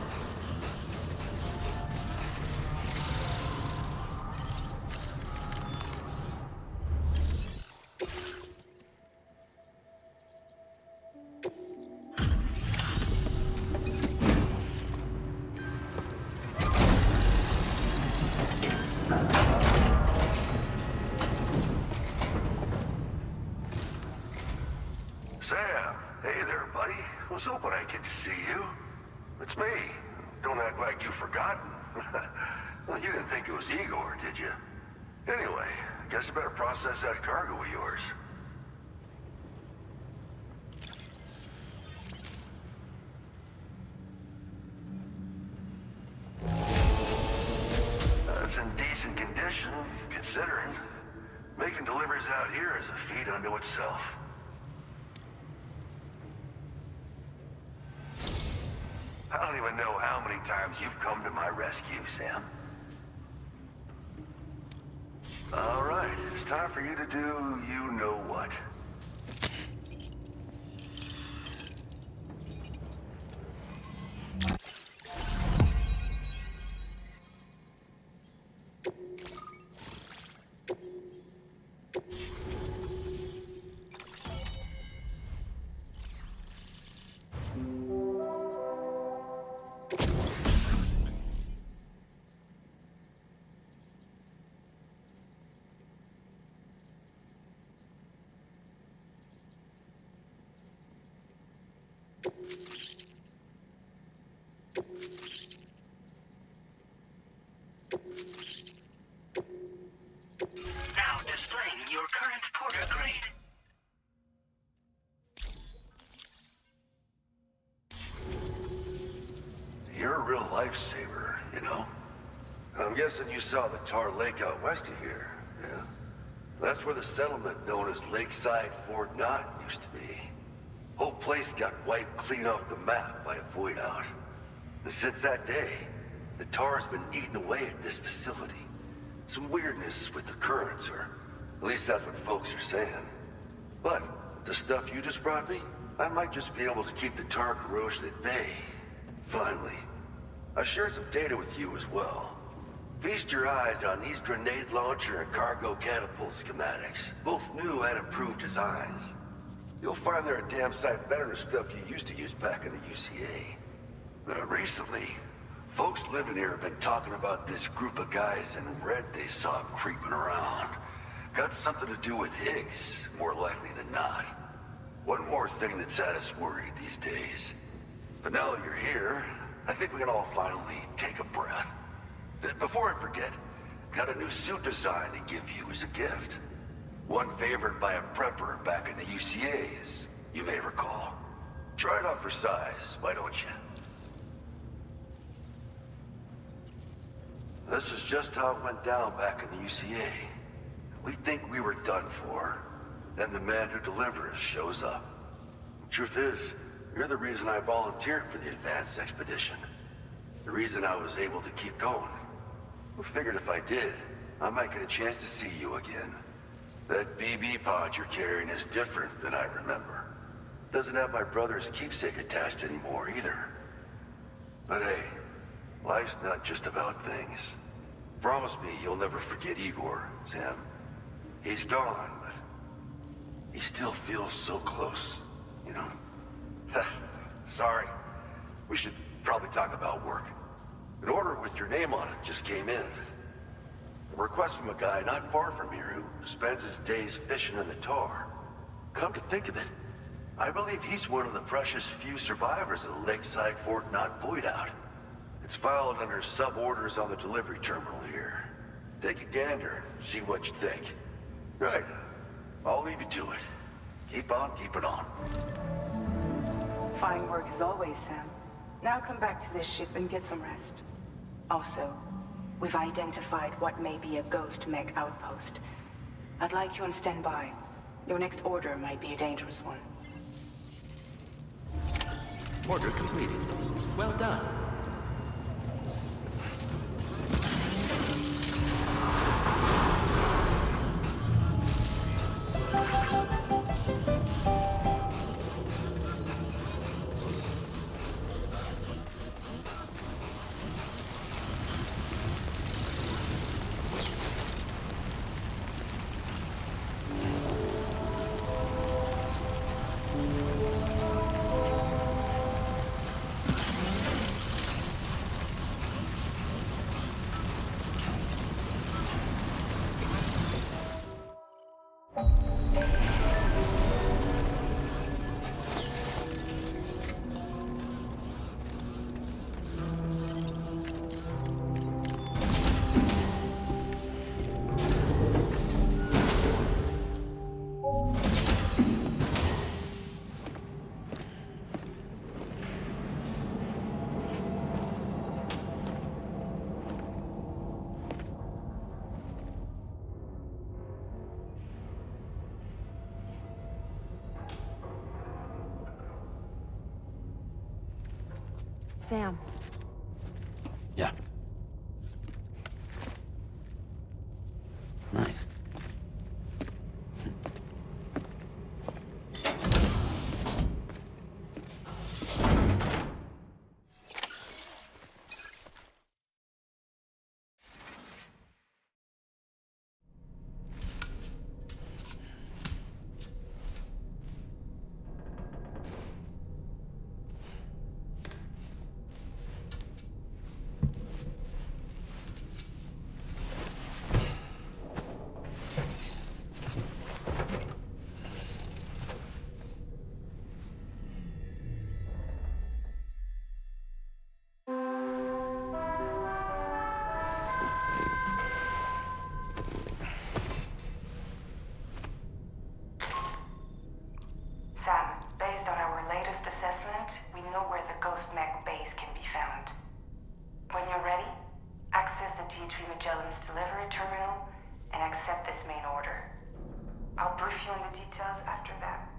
Sam, hey there, buddy. Was hoping I'd get to see you. It's me. Don't act like you've forgotten. Well, you didn't think it was Igor, did you? Anyway, I guess you better process that cargo of yours. It's in decent condition, considering. Making deliveries out here is a feat unto itself. I don't even know how many times you've come to my rescue, Sam. All right, it's time for you to do you-know-what. Now displaying your current porter grade. You're a real lifesaver, you know? I'm guessing you saw the tar lake out west of here, yeah? That's where the settlement known as Lakeside Fort Knott used to be. Whole place got wiped clean off the map by a void out. And since that day, the tar's been eating away at this facility. Some weirdness with the currents, or at least that's what folks are saying. But the stuff you just brought me, I might just be able to keep the tar corrosion at bay. Finally. I shared some data with you as well. Feast your eyes on these grenade launcher and cargo catapult schematics, both new and improved designs. You'll find they're a damn sight better than stuff you used to use back in the UCA. Recently, folks living here have been talking about this group of guys in red they saw creeping around. Got something to do with Higgs, more likely than not. One more thing that's had us worried these days. But now that you're here, I think we can all finally take a breath. Before I forget, got a new suit design to give you as a gift. One favored by a prepper back in the UCAs, you may recall. Try it out for size, why don't you? This is just how it went down back in the UCA. We think we were done for. Then the man who delivers shows up. The truth is, you're the reason I volunteered for the advanced expedition. The reason I was able to keep going. I figured if I did, I might get a chance to see you again. That BB pod you're carrying is different than I remember. Doesn't have my brother's keepsake attached anymore either. But hey, life's not just about things. Promise me you'll never forget Igor, Sam. He's gone, but he still feels so close, you know? Sorry. We should probably talk about work. An order with your name on it just came in. A request from a guy not far from here who spends his days fishing in the tar. Come to think of it, I believe he's one of the precious few survivors of the Lakeside Fort Knot Void Out. It's filed under sub-orders on the delivery terminal here. Take a gander, see what you think. Right, I'll leave you to it. Keep on keeping on. Fine work as always, Sam. Now come back to this ship and get some rest. Also, we've identified what may be a ghost mech outpost. I'd like you on standby. Your next order might be a dangerous one. Order completed. Well done. Sam. Yeah. Nice. Sam, based on our latest assessment, we know where the Ghost Mech base can be found. When you're ready, access the D3 Magellan's delivery terminal and accept this main order. I'll brief you on the details after that.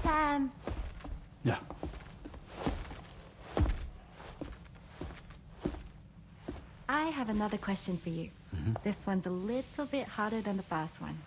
Sam. Yeah. I have another question for you. This one's a little bit harder than the first one.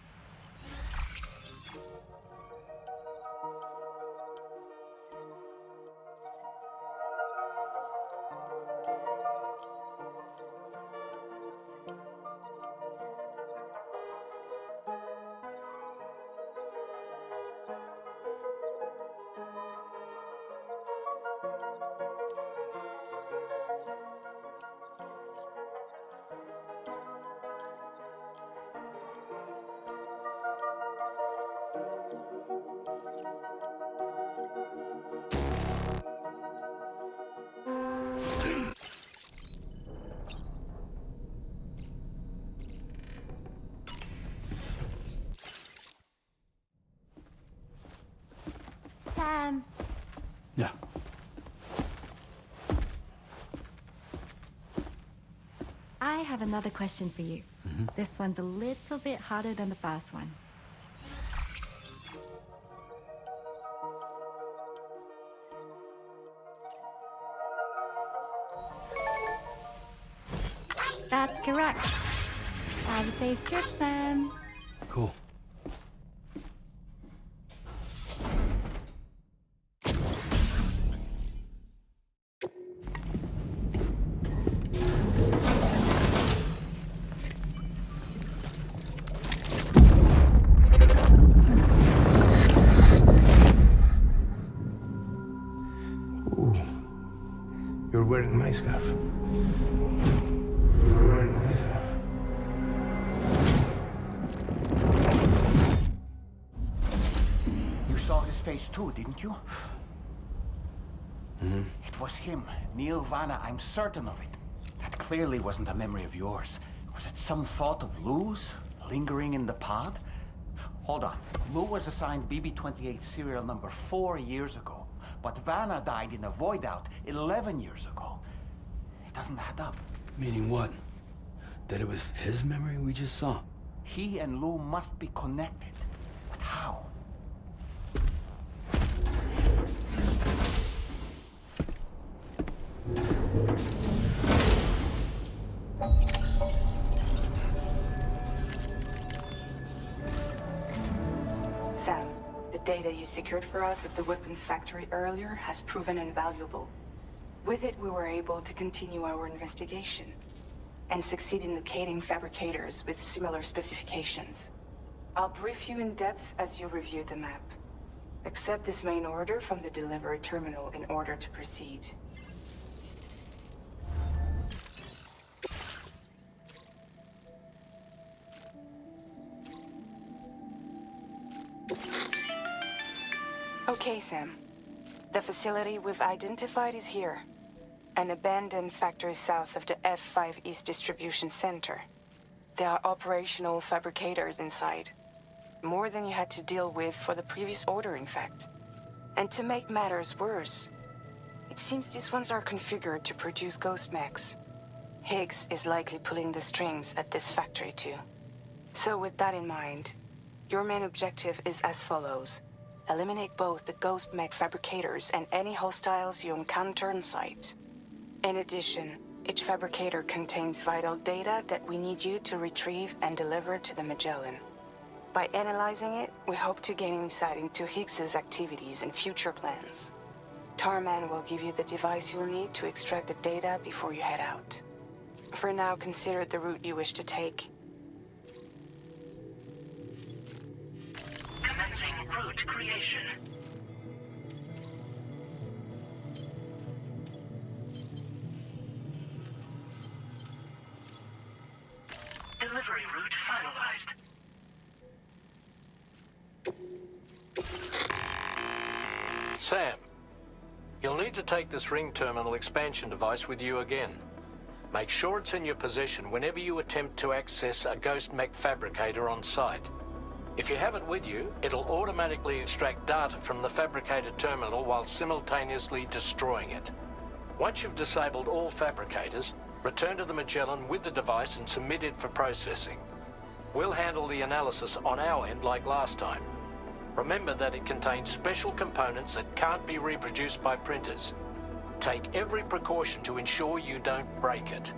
Sam. Yeah. I have another question for you. This one's a little bit harder than the first one. That's correct. Have a safe trip, Sam. Cool. Ooh. You're wearing my scarf. You saw his face too, didn't you? It was him, Neil Vanna, I'm certain of it. That clearly wasn't a memory of yours. Was it some thought of Lou's, lingering in the pod? Hold on. Lou was assigned BB-28 serial number 4 years ago, but Vanna died in a void out 11 years ago. It doesn't add up. Meaning what? That it was his memory we just saw? He and Lou must be connected. But how? Sam, the data you secured for us at the weapons factory earlier has proven invaluable. With it, we were able to continue our investigation and succeed in locating fabricators with similar specifications. I'll brief you in depth as you review the map. Accept this main order from the delivery terminal in order to proceed. Okay, Sam. The facility we've identified is here. An abandoned factory south of the F5 East Distribution Center. There are operational fabricators inside. More than you had to deal with for the previous order, in fact. And to make matters worse, it seems these ones are configured to produce ghost mechs. Higgs is likely pulling the strings at this factory too. So with that in mind, your main objective is as follows. Eliminate both the ghost mech fabricators and any hostiles you encounter on site. In addition, each fabricator contains vital data that we need you to retrieve and deliver to the Magellan. By analyzing it, we hope to gain insight into Higgs's activities and future plans. Tarman will give you the device you'll need to extract the data before you head out. For now, consider the route you wish to take. Commencing route creation. Delivery route finalized. Sam, you'll need to take this ring terminal expansion device with you again. Make sure it's in your possession whenever you attempt to access a ghost mech fabricator on site. If you have it with you, it'll automatically extract data from the fabricator terminal while simultaneously destroying it. Once you've disabled all fabricators, return to the Magellan with the device and submit it for processing. We'll handle the analysis on our end like last time. Remember that it contains special components that can't be reproduced by printers. Take every precaution to ensure you don't break it.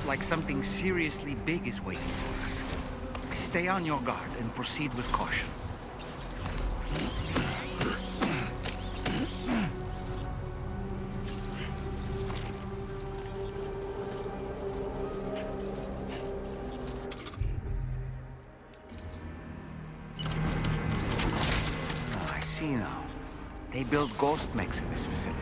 like something seriously big is waiting for us. Stay on your guard and proceed with caution. Oh, I see now. They build ghost mechs in this facility.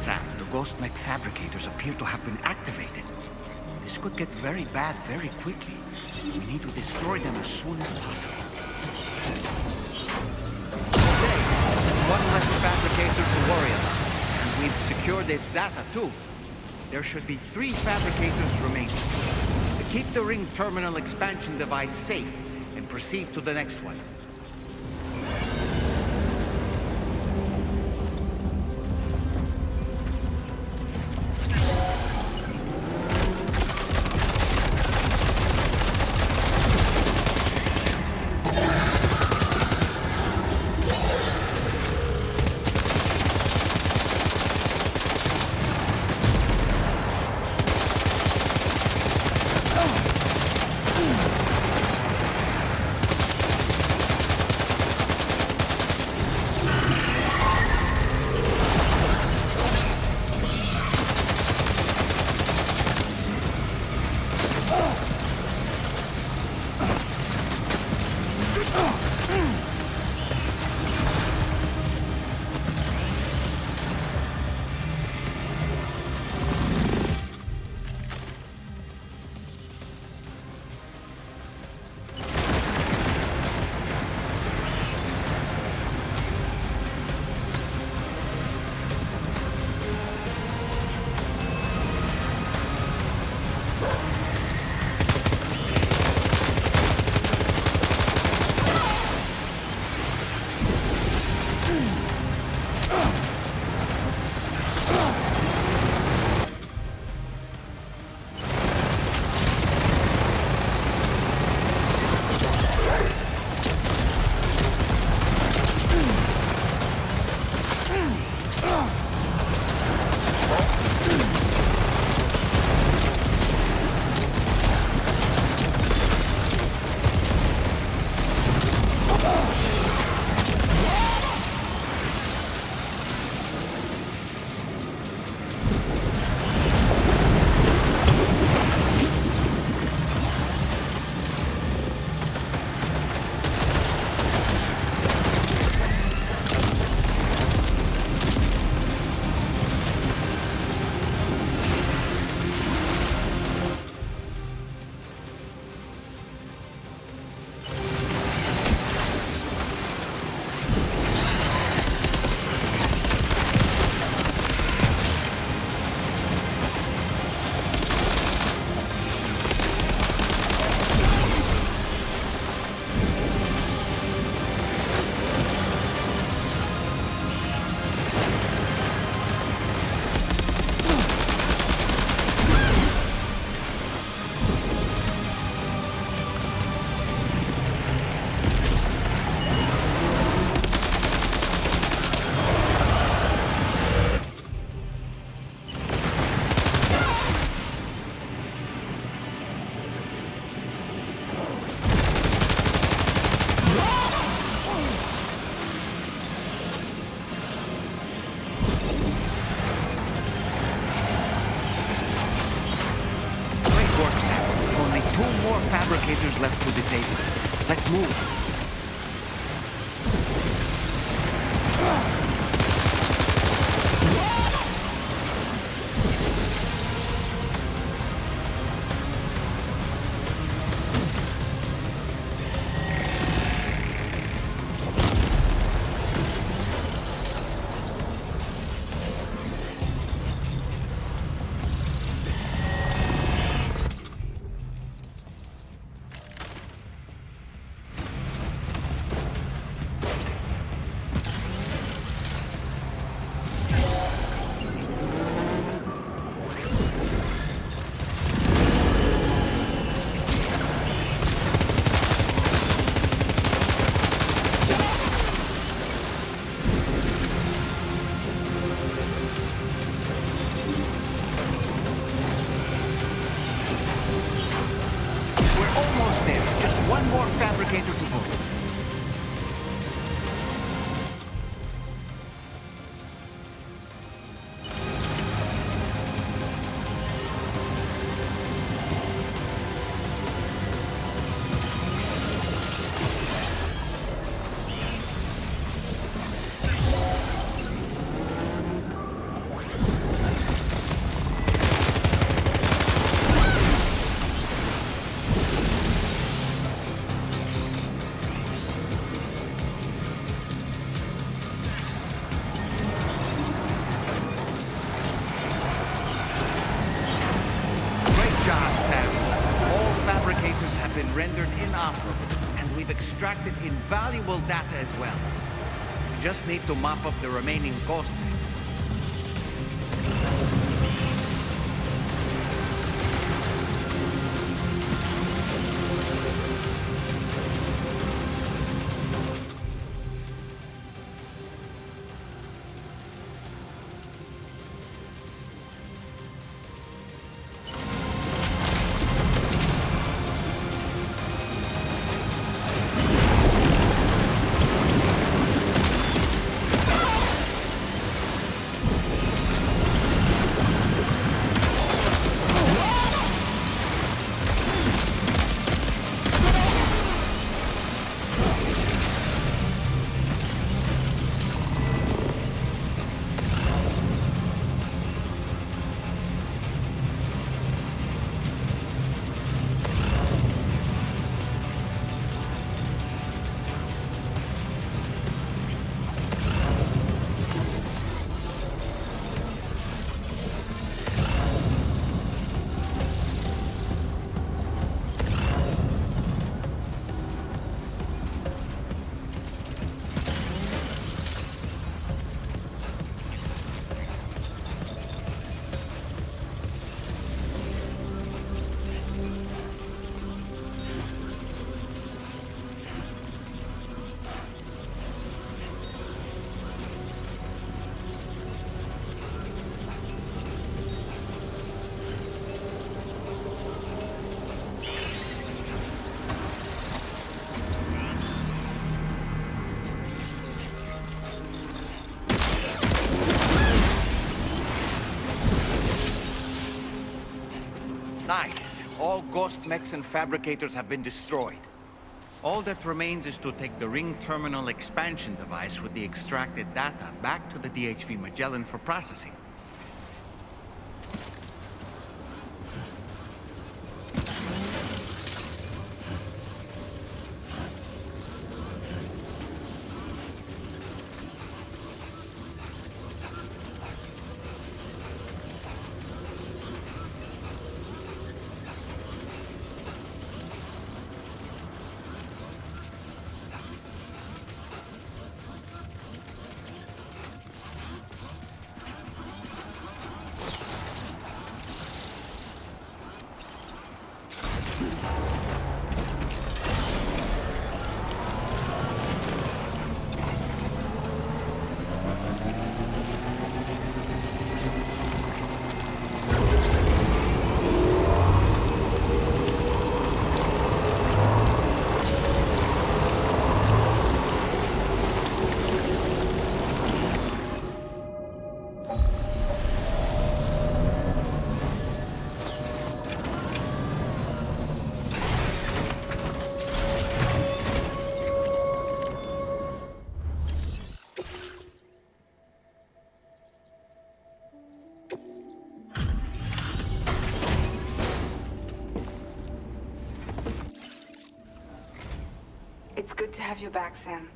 Sam, the ghost mech fabricators appear to have been activated. This could get very bad very quickly. We need to destroy them as soon as possible. Okay, one less fabricator to worry about. And we've secured its data too. There should be 3 fabricators remaining. Keep the ring terminal expansion device safe and proceed to the next one. Fabricators left to disable. Let's move. fabricator to hold. Rendered inoperable, and we've extracted invaluable data as well. We just need to mop up the remaining ghost mix. Nice. All ghost mechs and fabricators have been destroyed. All that remains is to take the ring terminal expansion device with the extracted data back to the DHV Magellan for processing. It's good to have you back, Sam.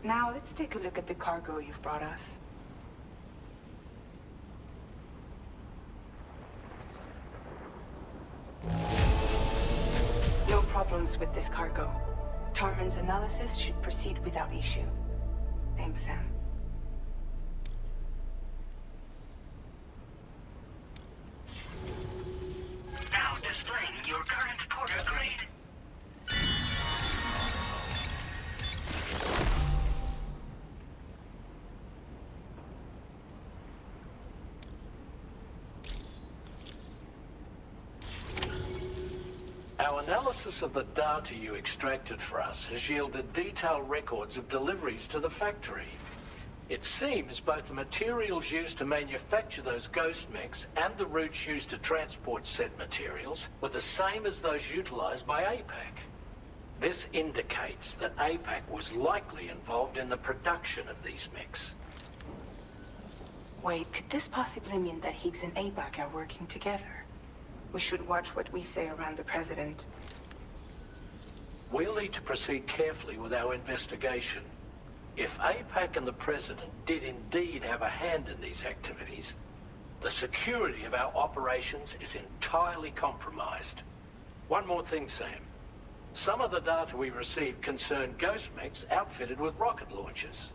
Now, let's take a look at the cargo you've brought us. No problems with this cargo. Tarman's analysis should proceed without issue. Thanks, Sam. Now displaying your current porter grade. Our analysis of the data you extracted for us has yielded detailed records of deliveries to the factory. It seems both the materials used to manufacture those ghost mechs and the routes used to transport said materials were the same as those utilized by APAC. This indicates that APAC was likely involved in the production of these mechs. Wait, could this possibly mean that Higgs and APAC are working together? We should watch what we say around the President. We'll need to proceed carefully with our investigation. If APAC and the President did indeed have a hand in these activities, the security of our operations is entirely compromised. One more thing, Sam. Some of the data we received concerned ghost mechs outfitted with rocket launchers.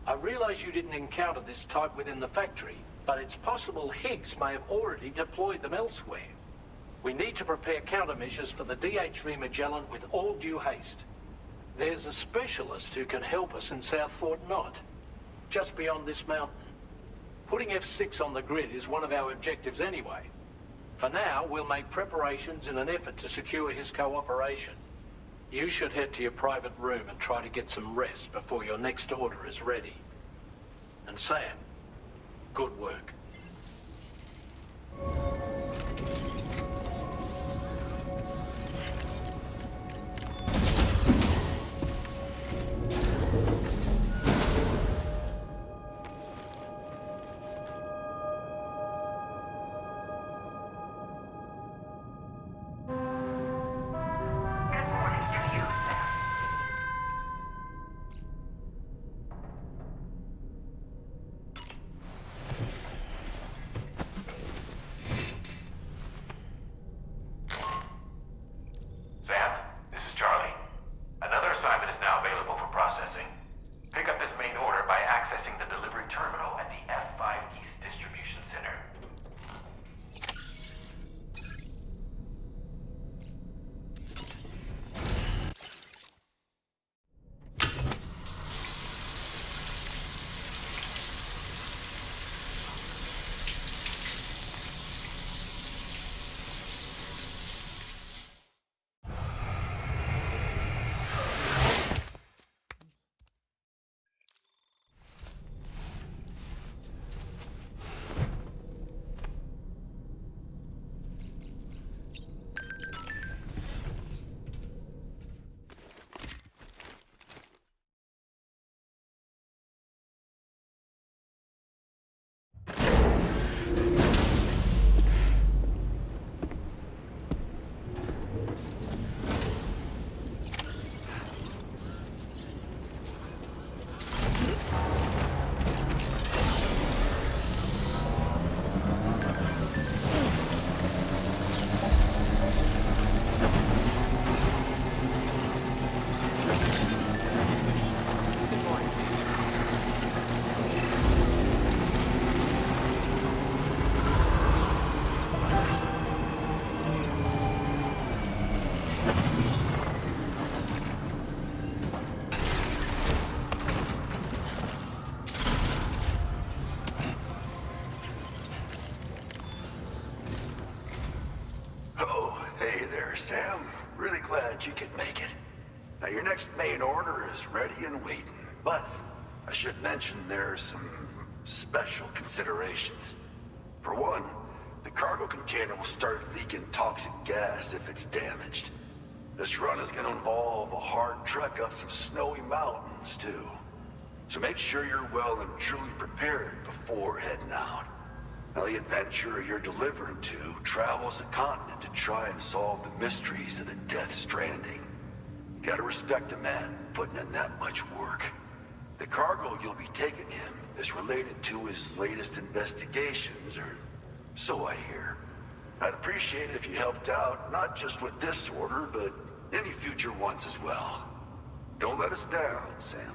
I realize you didn't encounter this type within the factory, but it's possible Higgs may have already deployed them elsewhere. We need to prepare countermeasures for the DHV Magellan with all due haste. There's a specialist who can help us in South Fort Knott, just beyond this mountain. Putting F6 on the grid is one of our objectives anyway. For now, we'll make preparations in an effort to secure his cooperation. You should head to your private room and try to get some rest before your next order is ready. And Sam, good work. Sam. Really glad you could make it. Now, your next main order is ready and waiting. But I should mention there's some special considerations. For one, the cargo container will start leaking toxic gas if it's damaged. This run is going to involve a hard trek up some snowy mountains, too. So make sure you're well and truly prepared before heading out. Now, the adventurer you're delivering to travels the continent to try and solve the mysteries of the Death Stranding. You gotta respect a man putting in that much work. The cargo you'll be taking him is related to his latest investigations, or so I hear. I'd appreciate it if you helped out, not just with this order, but any future ones as well. Don't let us down, Sam.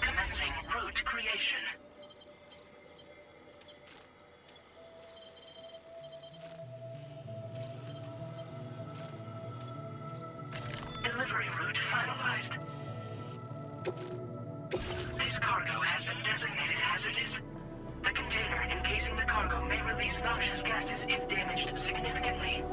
Commencing route creation. route finalized. This cargo has been designated hazardous. The container encasing the cargo may release noxious gases if damaged significantly.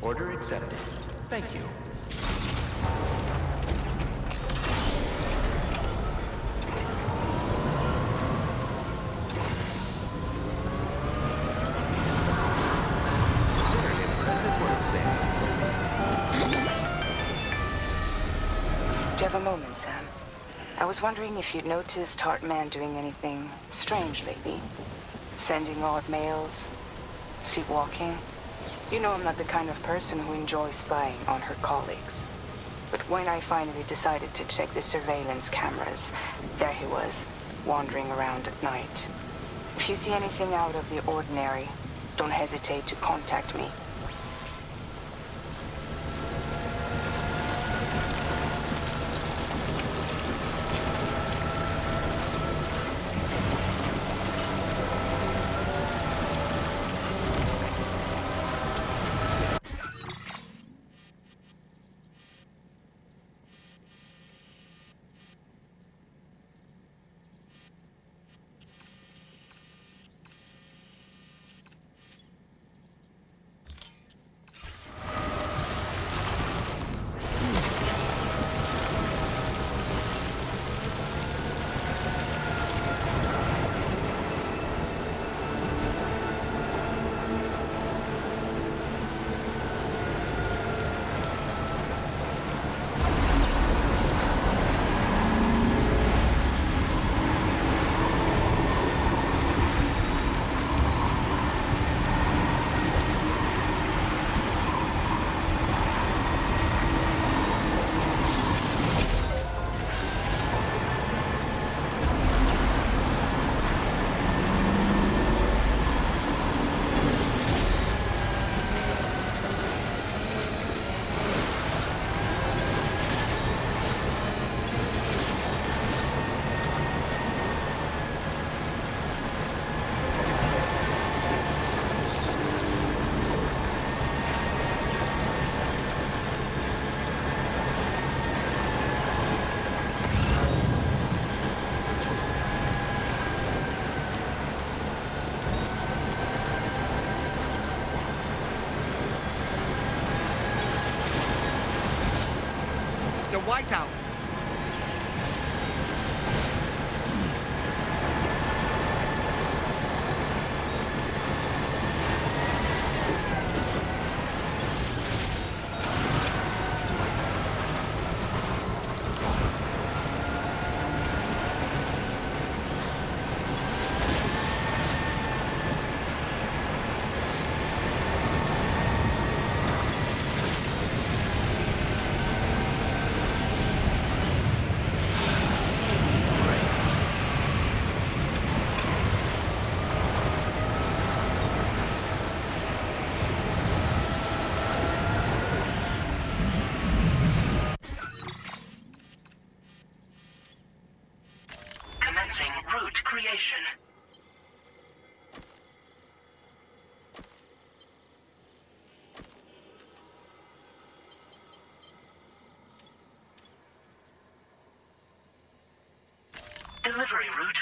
Order accepted. Thank you. Very impressive work, Sam. Do you have a moment, Sam? I was wondering if you'd noticed Hartman doing anything strange lately. Sending odd mails, sleepwalking. You know I'm not the kind of person who enjoys spying on her colleagues. But when I finally decided to check the surveillance cameras, there he was, wandering around at night. If you see anything out of the ordinary, don't hesitate to contact me. It's a whiteout. Commencing route creation. Delivery route.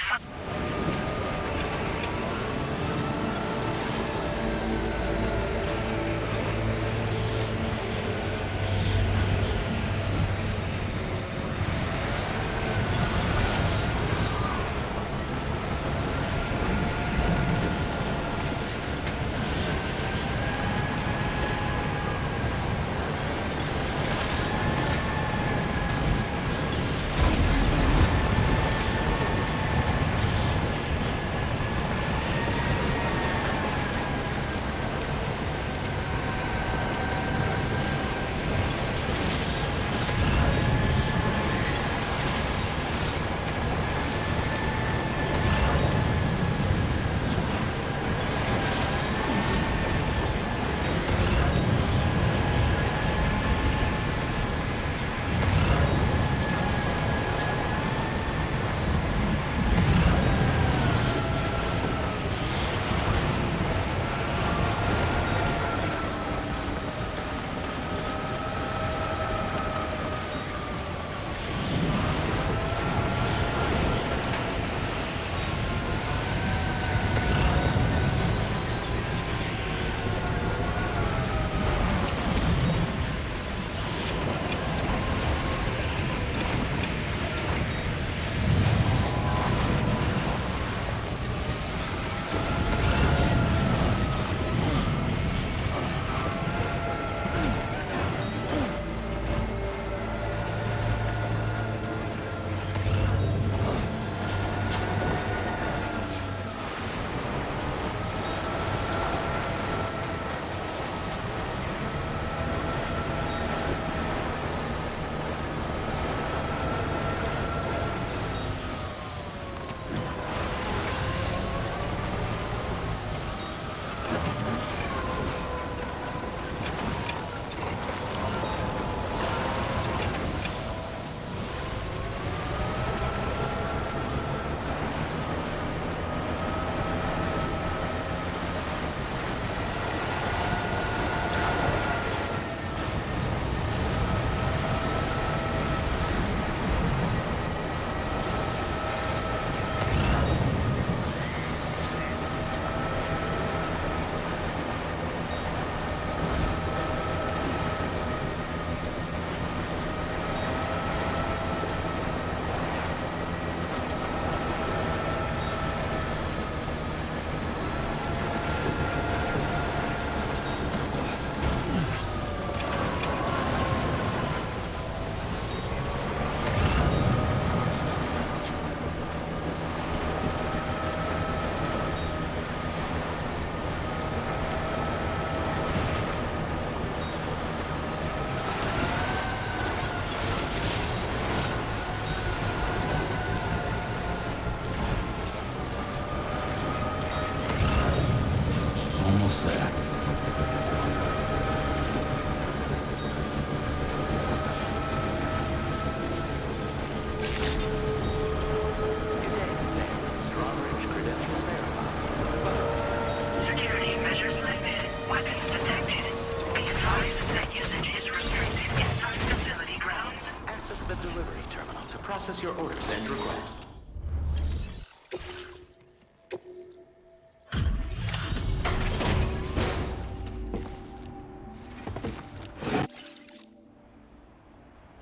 and requests.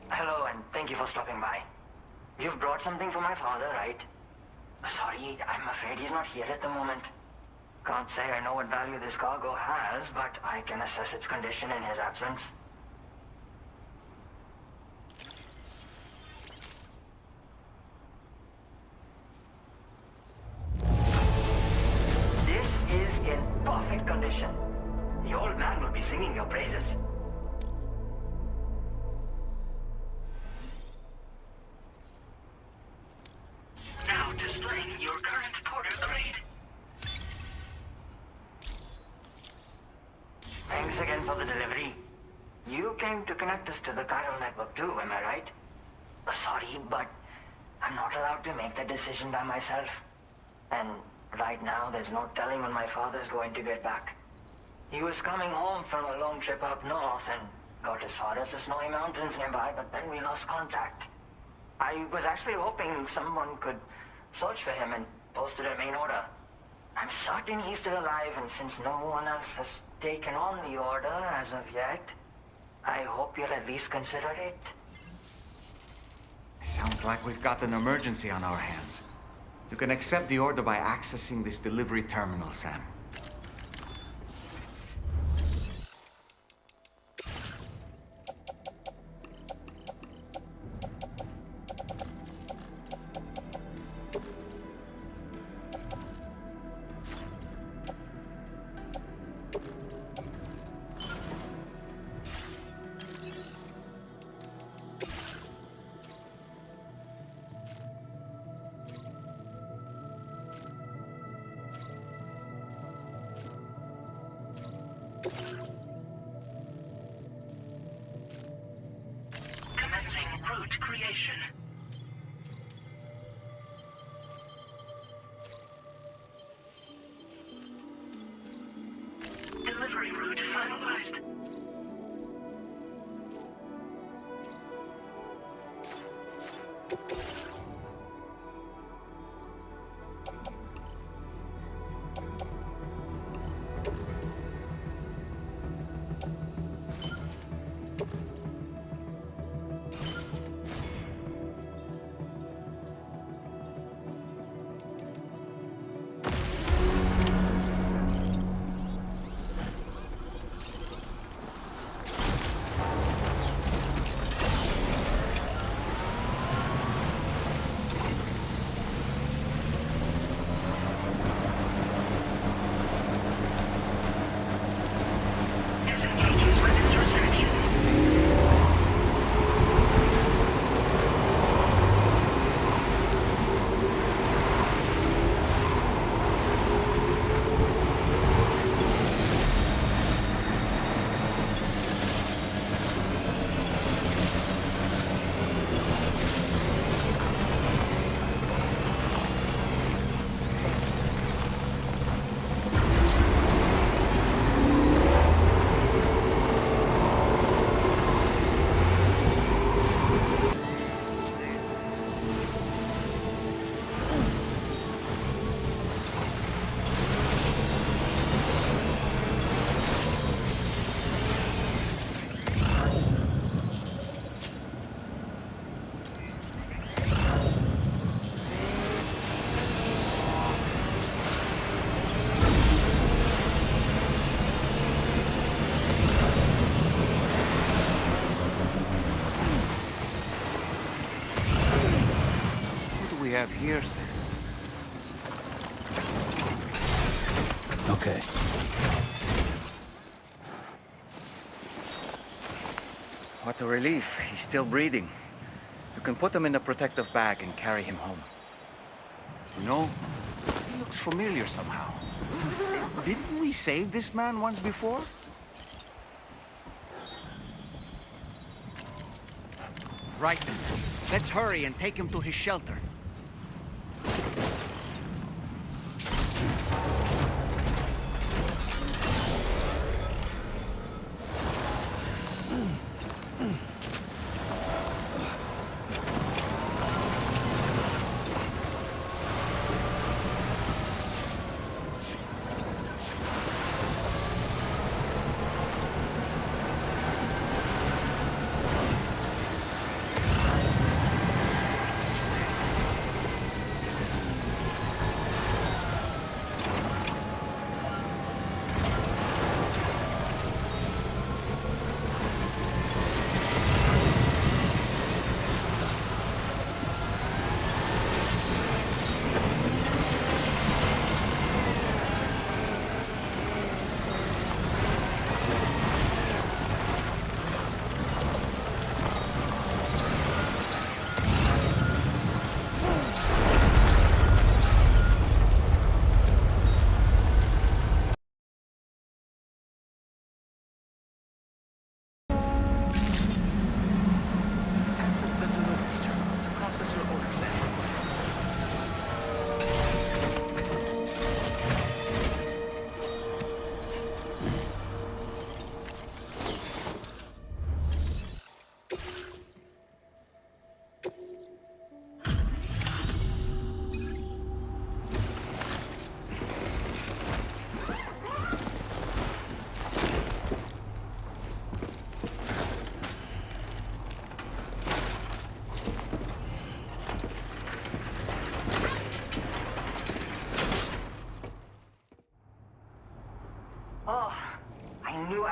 Hello, and thank you for stopping by. You've brought something for my father, right? Sorry, I'm afraid he's not here at the moment. Can't say I know what value this cargo has, but I can assess its condition in his absence. This is in perfect condition. The old man will be singing your praises. Now displaying your current porter grade. Thanks again for the delivery. You came to connect us to the chiral network too, am I right? Sorry, but I'm not allowed to make the decision by myself. And right now, there's no telling when my father's going to get back. He was coming home from a long trip up north and got as far as the snowy mountains nearby, but then we lost contact. I was actually hoping someone could search for him and post it at main order. I'm certain he's still alive, and since no one else has taken on the order as of yet, I hope you'll at least consider it. Sounds like we've got an emergency on our hands. You can accept the order by accessing this delivery terminal, Sam. Commencing route creation. Delivery route finalized. We have here, sir. Okay. What a relief. He's still breathing. You can put him in a protective bag and carry him home. You know, he looks familiar somehow. Didn't we save this man once before? Right then. Let's hurry and take him to his shelter.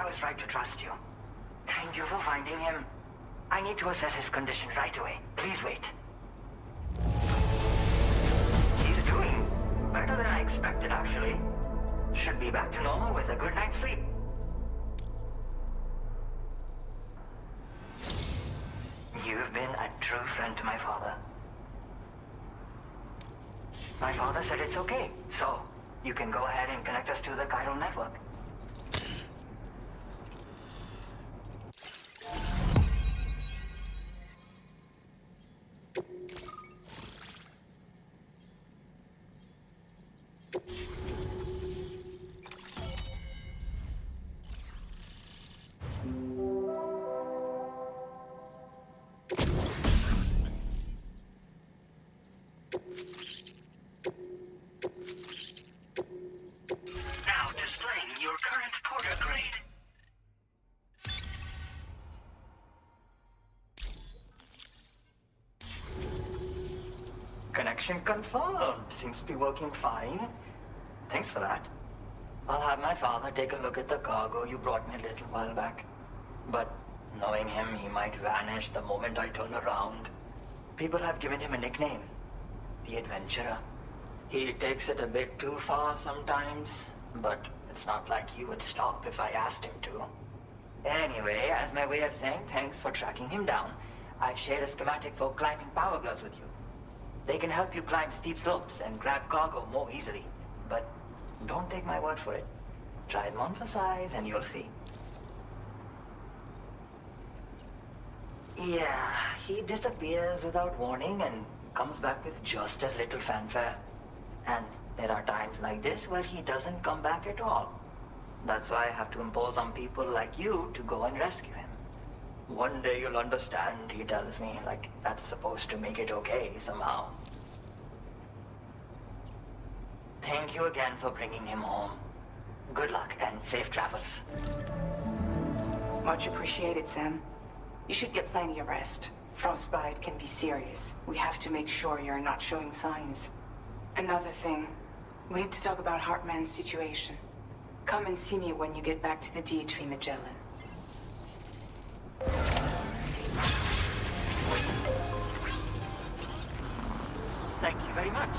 was right to trust you. Thank you for finding him. I need to assess his condition right away. Please wait. He's doing better than I expected, actually. Should be back to normal with a good night's sleep. You've been a true friend to my father. My father said it's okay, so you can go ahead and connect us to the chiral network. Now displaying your current porter grade. Connection confirmed. Seems to be working fine. Thanks for that. I'll have my father take a look at the cargo you brought me a little while back. But knowing him, he might vanish the moment I turn around. People have given him a nickname. The Adventurer. He takes it a bit too far sometimes, but it's not like he would stop if I asked him to. Anyway, as my way of saying thanks for tracking him down, I've shared a schematic for climbing power gloves with you. They can help you climb steep slopes and grab cargo more easily. But don't take my word for it. Try them on for size and you'll see. Yeah, he disappears without warning and comes back with just as little fanfare. And there are times like this where he doesn't come back at all. That's why I have to impose on people like you to go and rescue him. One day you'll understand, he tells me, like that's supposed to make it okay somehow. Thank you again for bringing him home. Good luck and safe travels. Much appreciated, Sam. You should get plenty of rest. Frostbite can be serious. We have to make sure you're not showing signs. Another thing, we need to talk about Hartman's situation. Come and see me when you get back to the DHV Magellan. Thank you very much.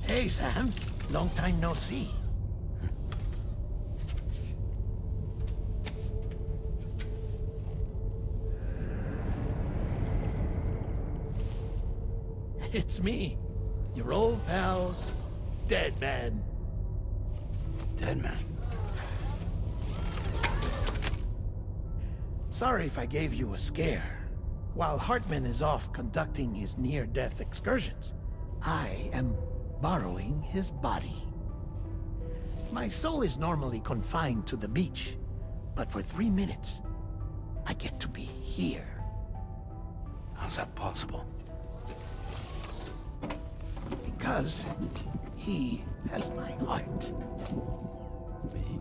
Hey, Sam. Long time no see. It's me, your old pal, Dead Man. Dead Man? Sorry if I gave you a scare. While Hartman is off conducting his near-death excursions, I am borrowing his body. My soul is normally confined to the beach, but for 3 minutes, I get to be here. How's that possible? Because he has my heart.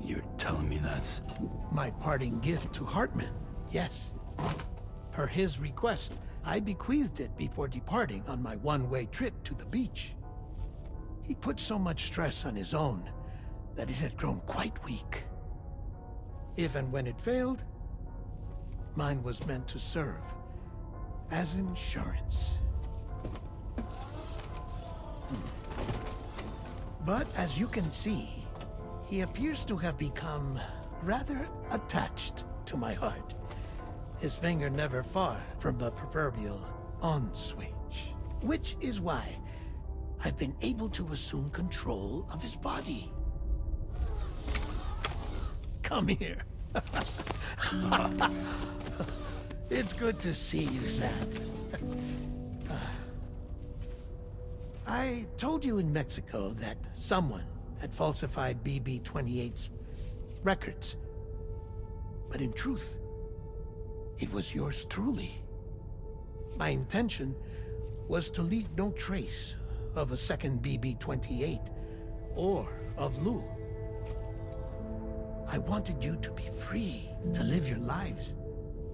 You're telling me that's... My parting gift to Hartman, yes. Per his request, I bequeathed it before departing on my one-way trip to the beach. He put so much stress on his own that it had grown quite weak. If and when it failed, mine was meant to serve as insurance. But as you can see, he appears to have become rather attached to my heart. His finger never far from the proverbial on switch. Which is why I've been able to assume control of his body. Come here. It's good to see you, Sam. I told you in Mexico that someone had falsified BB-28's records. But in truth, it was yours truly. My intention was to leave no trace of a second BB-28 or of Lou. I wanted you to be free to live your lives,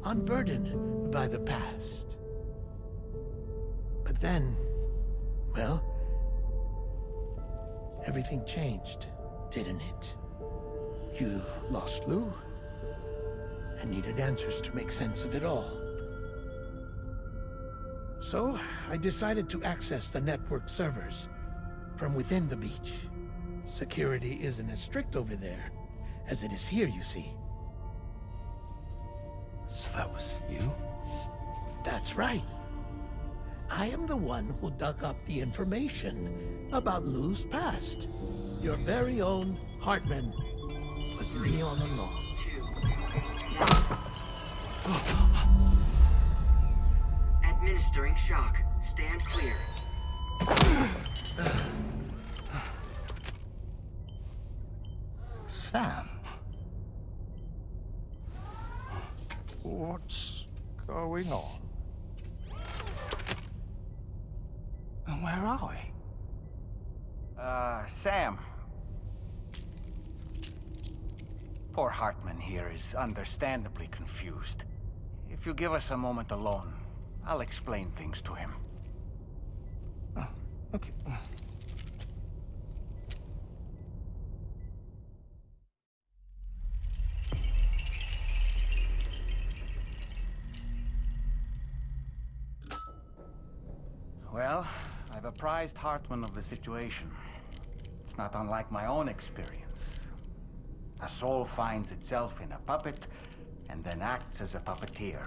unburdened by the past. But then, well, everything changed, didn't it? You lost Lou, and needed answers to make sense of it all. So, I decided to access the network servers from within the beach. Security isn't as strict over there as it is here, you see. So that was you? That's right. I am the one who dug up the information about Lou's past. Your very own Hartman was me all along. Administering shock. Stand clear. Sam? What's going on? And where are we? Sam. Poor Hartman here is understandably confused. If you give us a moment alone, I'll explain things to him. Oh, okay. Well, I've apprised Hartman of the situation. It's not unlike my own experience. A soul finds itself in a puppet and then acts as a puppeteer.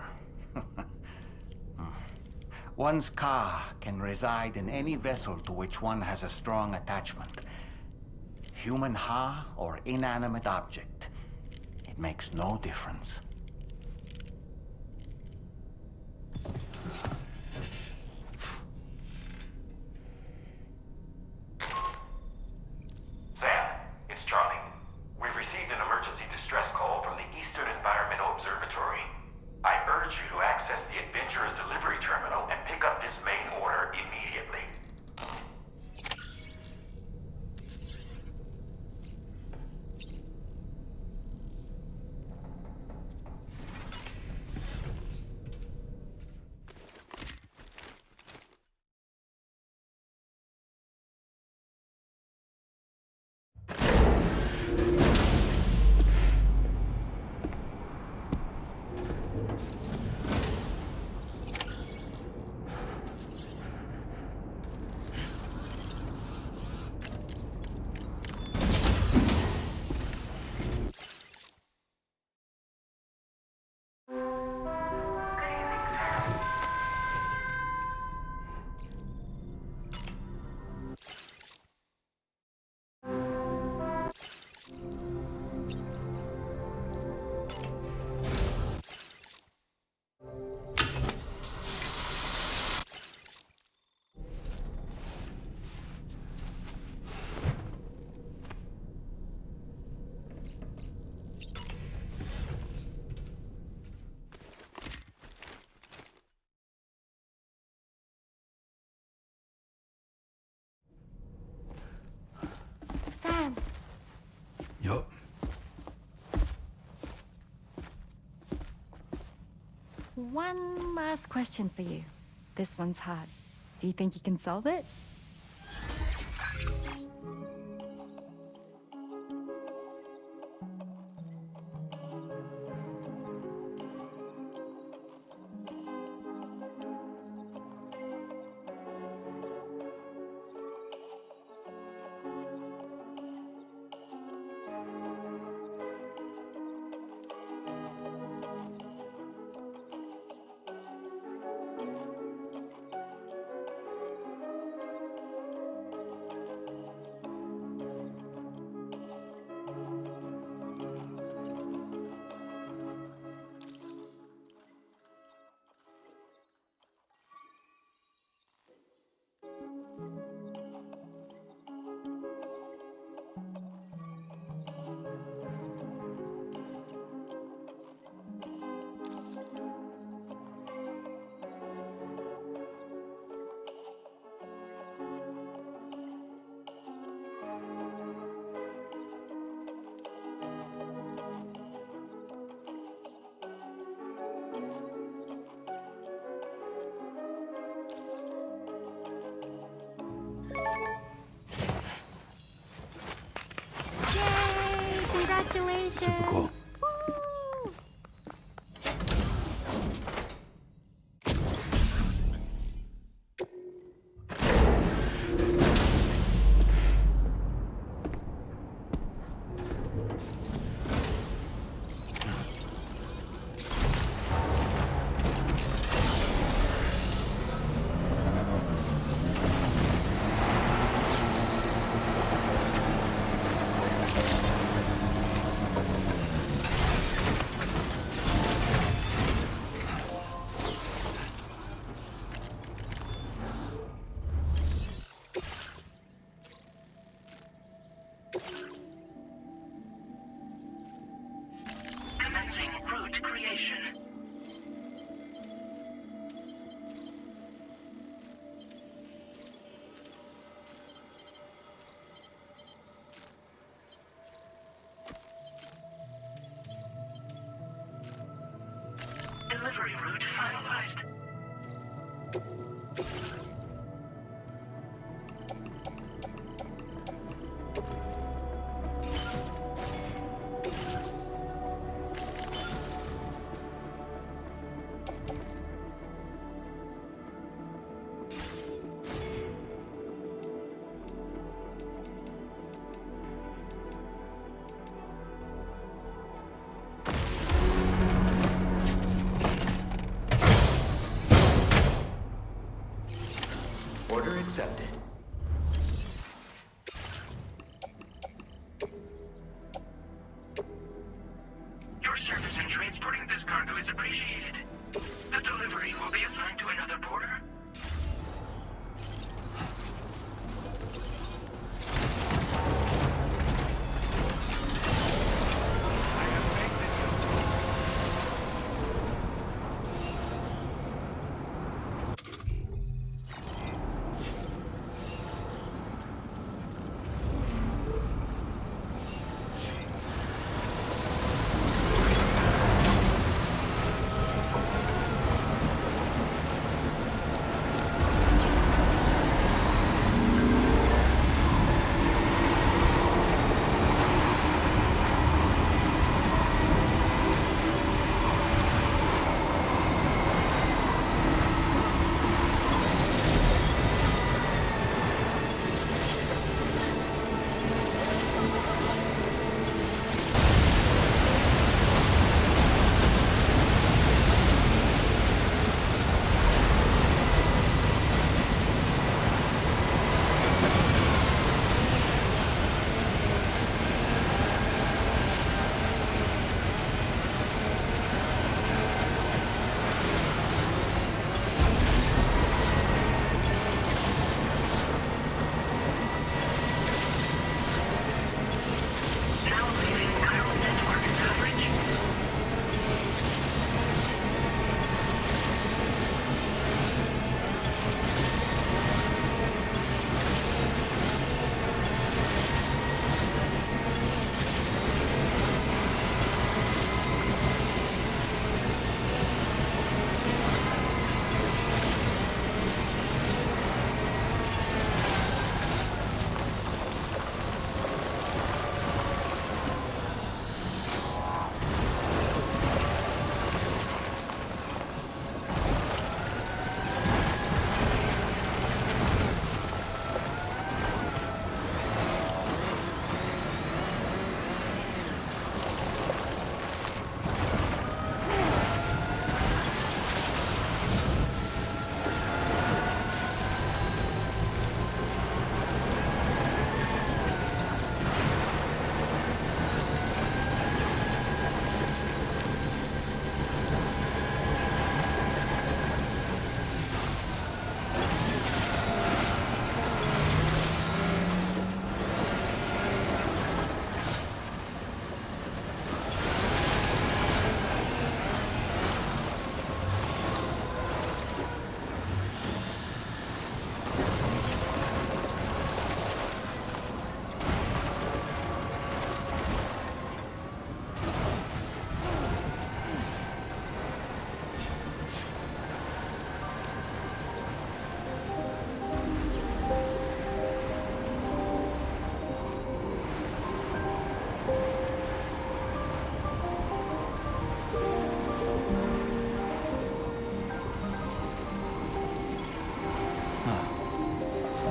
One's ka can reside in any vessel to which one has a strong attachment. Human ha or inanimate object. It makes no difference. Sam, it's Charlie. We've received an emergency distress call from the Eastern Environmental Observatory. I urge you to access the Adventurer's delivery terminal and pick up this main order immediately. Sam! Yup. One last question for you. This one's hard. Do you think you can solve it? Congratulations! Super cool. Commencing route creation. Delivery route finalized. accepted. Your service in transporting this cargo is appreciated. The delivery will be assigned to another porter.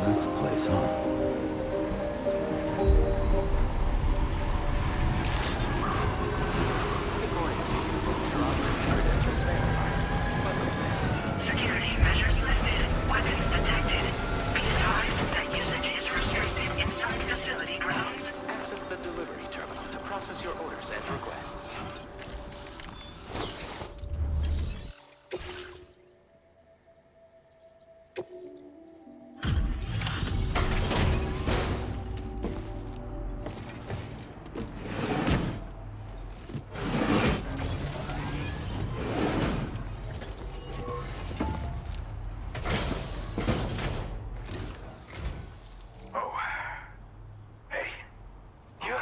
That's the place, huh? Security measures lifted. Weapons detected. Be advised that usage is restricted inside facility grounds. Access the delivery terminal to process your orders and requests.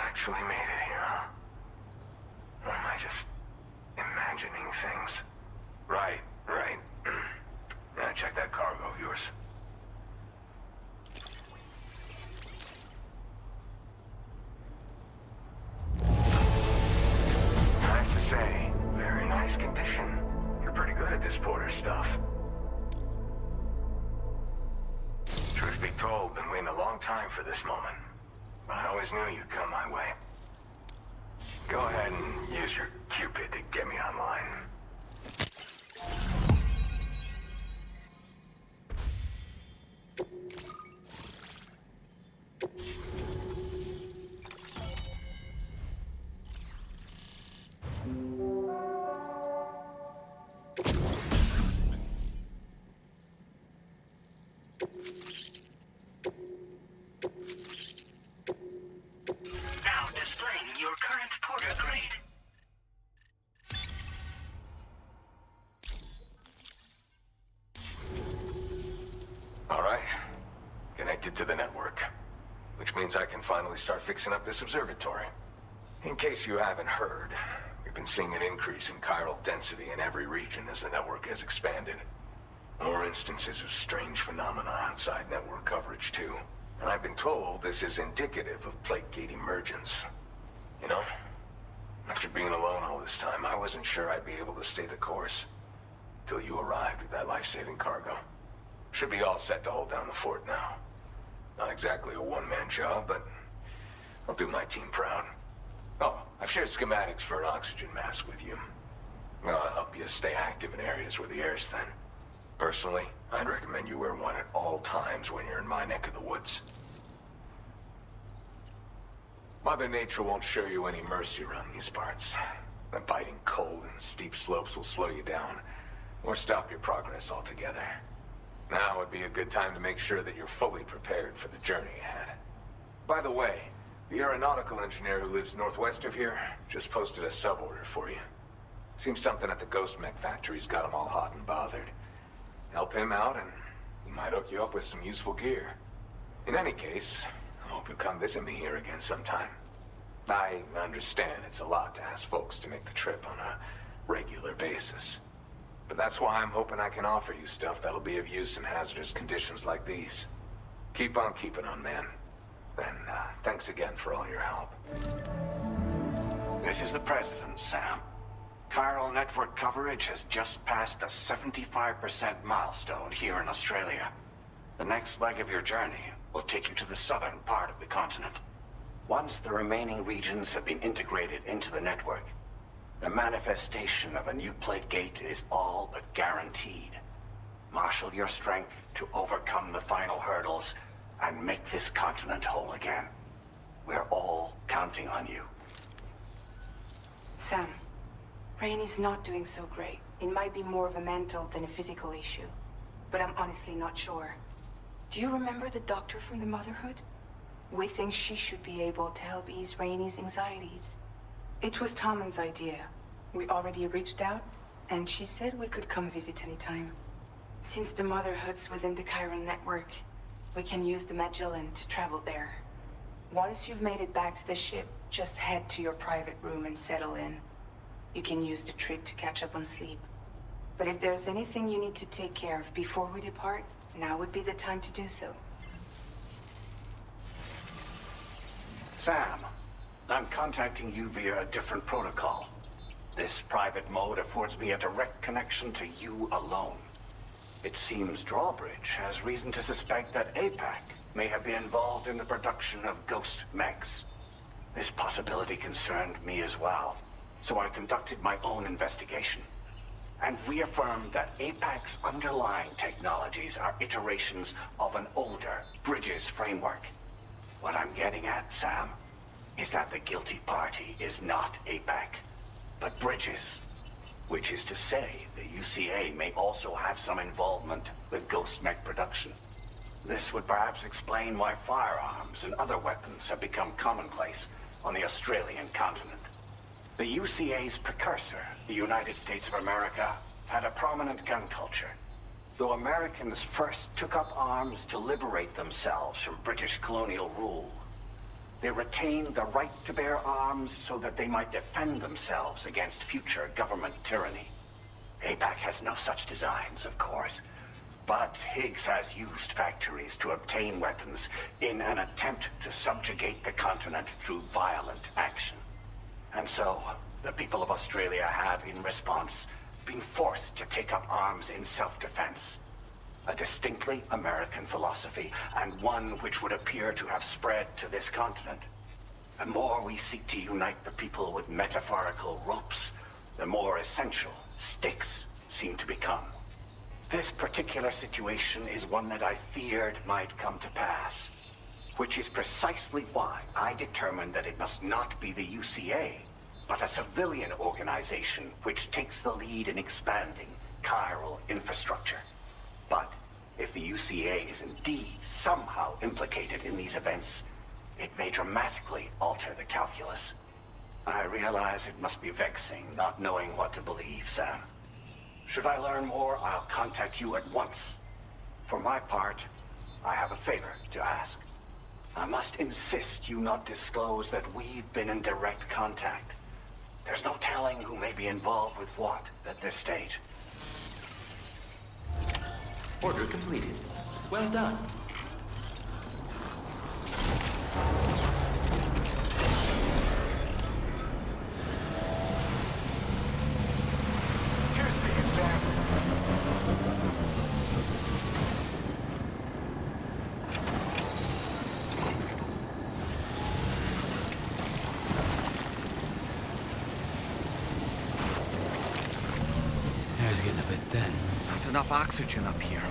Actually made it here, huh? Or am I just imagining things? Right. Now check that cargo of yours. I have to say, very nice condition. You're pretty good at this porter stuff. Truth be told, been waiting a long time for this moment. I always knew you'd come my way. Go ahead and use your Cupid to get me online. connected to the network. Which means I can finally start fixing up this observatory. In case you haven't heard, we've been seeing an increase in chiral density in every region as the network has expanded. More instances of strange phenomena outside network coverage, too. And I've been told this is indicative of plate gate emergence. You know, after being alone all this time, I wasn't sure I'd be able to stay the course. Till you arrived with that life-saving cargo. Should be all set to hold down the fort now. Not exactly a one-man job, but I'll do my team proud. Oh, I've shared schematics for an oxygen mask with you. I'll help you stay active in areas where the air's thin. Personally, I'd recommend you wear one at all times when you're in my neck of the woods. Mother Nature won't show you any mercy around these parts. The biting cold and steep slopes will slow you down, or stop your progress altogether. Now would be a good time to make sure that you're fully prepared for the journey ahead. By the way, the aeronautical engineer who lives northwest of here just posted a sub-order for you. Seems something at the Ghost Mech factory's got him all hot and bothered. Help him out and he might hook you up with some useful gear. In any case, I hope you'll come visit me here again sometime. I understand it's a lot to ask folks to make the trip on a regular basis. But that's why I'm hoping I can offer you stuff that'll be of use in hazardous conditions like these. Keep on keeping on, man. And thanks again for all your help. This is the President, Sam. Chiral network coverage has just passed the 75% milestone here in Australia. The next leg of your journey will take you to the southern part of the continent. Once the remaining regions have been integrated into the network, the manifestation of a new plate gate is all but guaranteed. Marshal your strength to overcome the final hurdles and make this continent whole again. We're all counting on you. Sam, Rainey's not doing so great. It might be more of a mental than a physical issue, but I'm honestly not sure. Do you remember the doctor from the Motherhood? We think she should be able to help ease Rainey's anxieties. It was Tommen's idea. We already reached out, and she said we could come visit anytime. Since the Motherhood's within the chiral network, we can use the Magellan to travel there. Once you've made it back to the ship, just head to your private room and settle in. You can use the trip to catch up on sleep. But if there's anything you need to take care of before we depart, now would be the time to do so. Sam, I'm contacting you via a different protocol. This private mode affords me a direct connection to you alone. It seems Drawbridge has reason to suspect that APAC may have been involved in the production of ghost mechs. This possibility concerned me as well, so I conducted my own investigation and reaffirmed that APAC's underlying technologies are iterations of an older Bridges framework. What I'm getting at, Sam, is that the guilty party is not APAC, but Bridges. Which is to say, the UCA may also have some involvement with ghost mech production. This would perhaps explain why firearms and other weapons have become commonplace on the Australian continent. The UCA's precursor, the United States of America, had a prominent gun culture. Though Americans first took up arms to liberate themselves from British colonial rule, they retained the right to bear arms so that they might defend themselves against future government tyranny. APAC has no such designs, of course, but Higgs has used factories to obtain weapons in an attempt to subjugate the continent through violent action. And so, the people of Australia have, in response, been forced to take up arms in self-defense. A distinctly American philosophy, and one which would appear to have spread to this continent. The more we seek to unite the people with metaphorical ropes, the more essential sticks seem to become. This particular situation is one that I feared might come to pass, which is precisely why I determined that it must not be the UCA, but a civilian organization which takes the lead in expanding chiral infrastructure. But if the UCA is indeed somehow implicated in these events, it may dramatically alter the calculus. I realize it must be vexing not knowing what to believe, Sam. Should I learn more, I'll contact you at once. For my part, I have a favor to ask. I must insist you not disclose that we've been in direct contact. There's no telling who may be involved with what at this stage. Order completed. Well done. Cheers to you, Sam. Air's getting a bit thin. Not enough oxygen up here.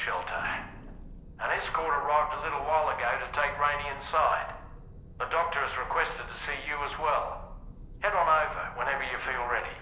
Shelter. An escort arrived a little while ago to take Rainey inside. The doctor has requested to see you as well. Head on over whenever you feel ready.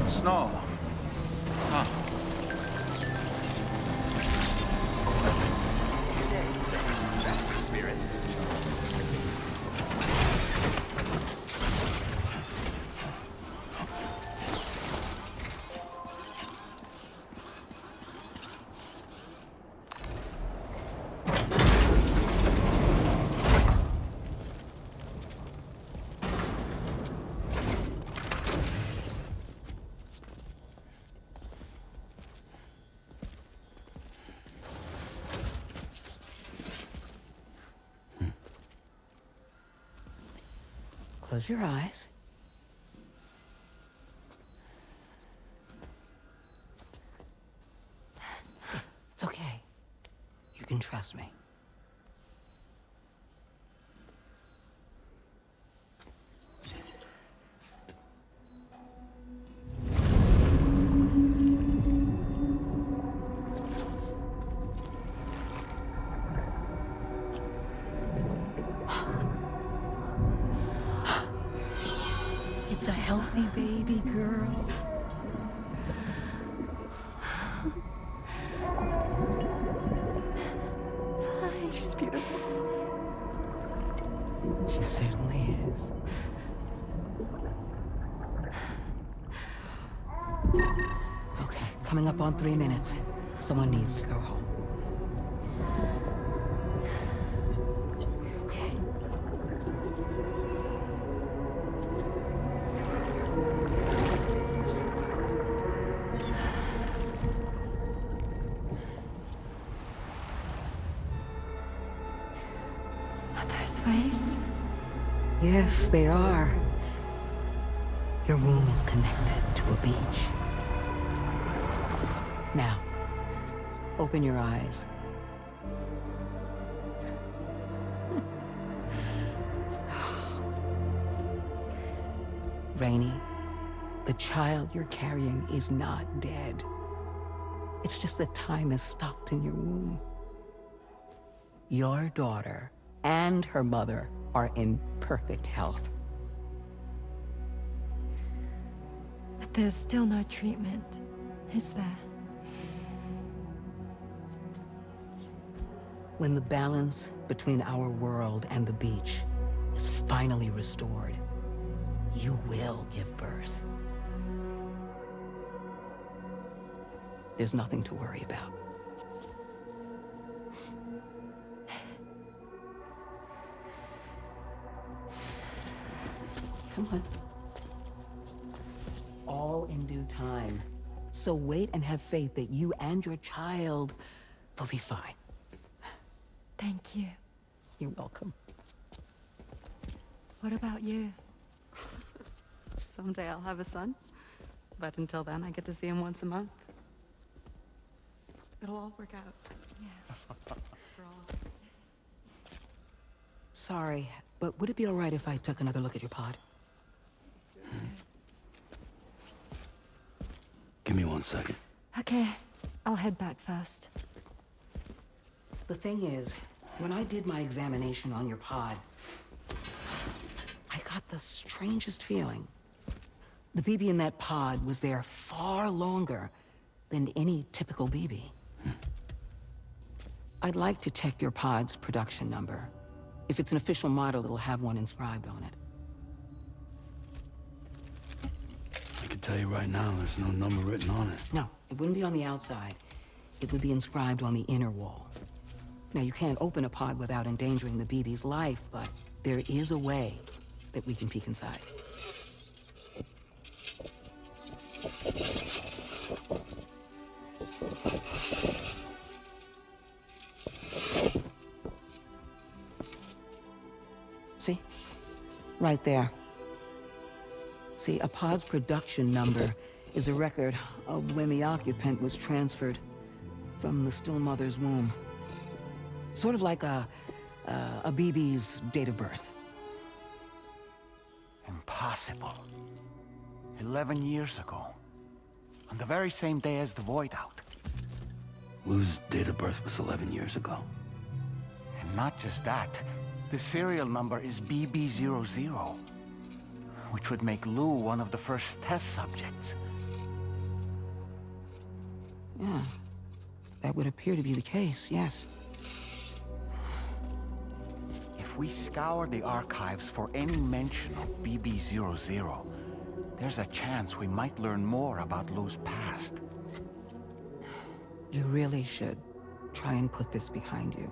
Snow. Huh. Spirit. Close your eyes. It's okay. You can trust me. It's a healthy baby girl. She's beautiful. She certainly is. Okay, coming up on 3 minutes. Someone needs to go home. pathways? Yes, they are. Your womb is connected to a beach. Now, open your eyes. Rainey, the child you're carrying is not dead. It's just that time has stopped in your womb. Your daughter and her mother are in perfect health. But there's still no treatment, is there? When the balance between our world and the beach is finally restored, you will give birth. There's nothing to worry about. Come on. All in due time. So wait and have faith that you and your child will be fine. Thank you. You're welcome. What about you? Someday I'll have a son, but until then I get to see him once a month. It'll all work out. Yeah. Sorry, but would it be all right if I took another look at your pod? Give me 1 second. Okay, I'll head back first. The thing is, when I did my examination on your pod, I got the strangest feeling. The BB in that pod was there far longer than any typical BB. I'd like to check your pod's production number. If it's an official model, it'll have one inscribed on it. I can tell you right now, there's no number written on it. No, it wouldn't be on the outside. It would be inscribed on the inner wall. Now, you can't open a pod without endangering the BB's life, but there is a way that we can peek inside. See? Right there. See, a pod's production number is a record of when the occupant was transferred from the still mother's womb. Sort of like a BB's date of birth. Impossible. 11 years ago. On the very same day as the Void Out. Lou's date of birth was 11 years ago. And not just that, the serial number is BB00, which would make Lou one of the first test subjects. Yeah, that would appear to be the case, yes. If we scour the archives for any mention of BB00, there's a chance we might learn more about Lou's past. You really should try and put this behind you.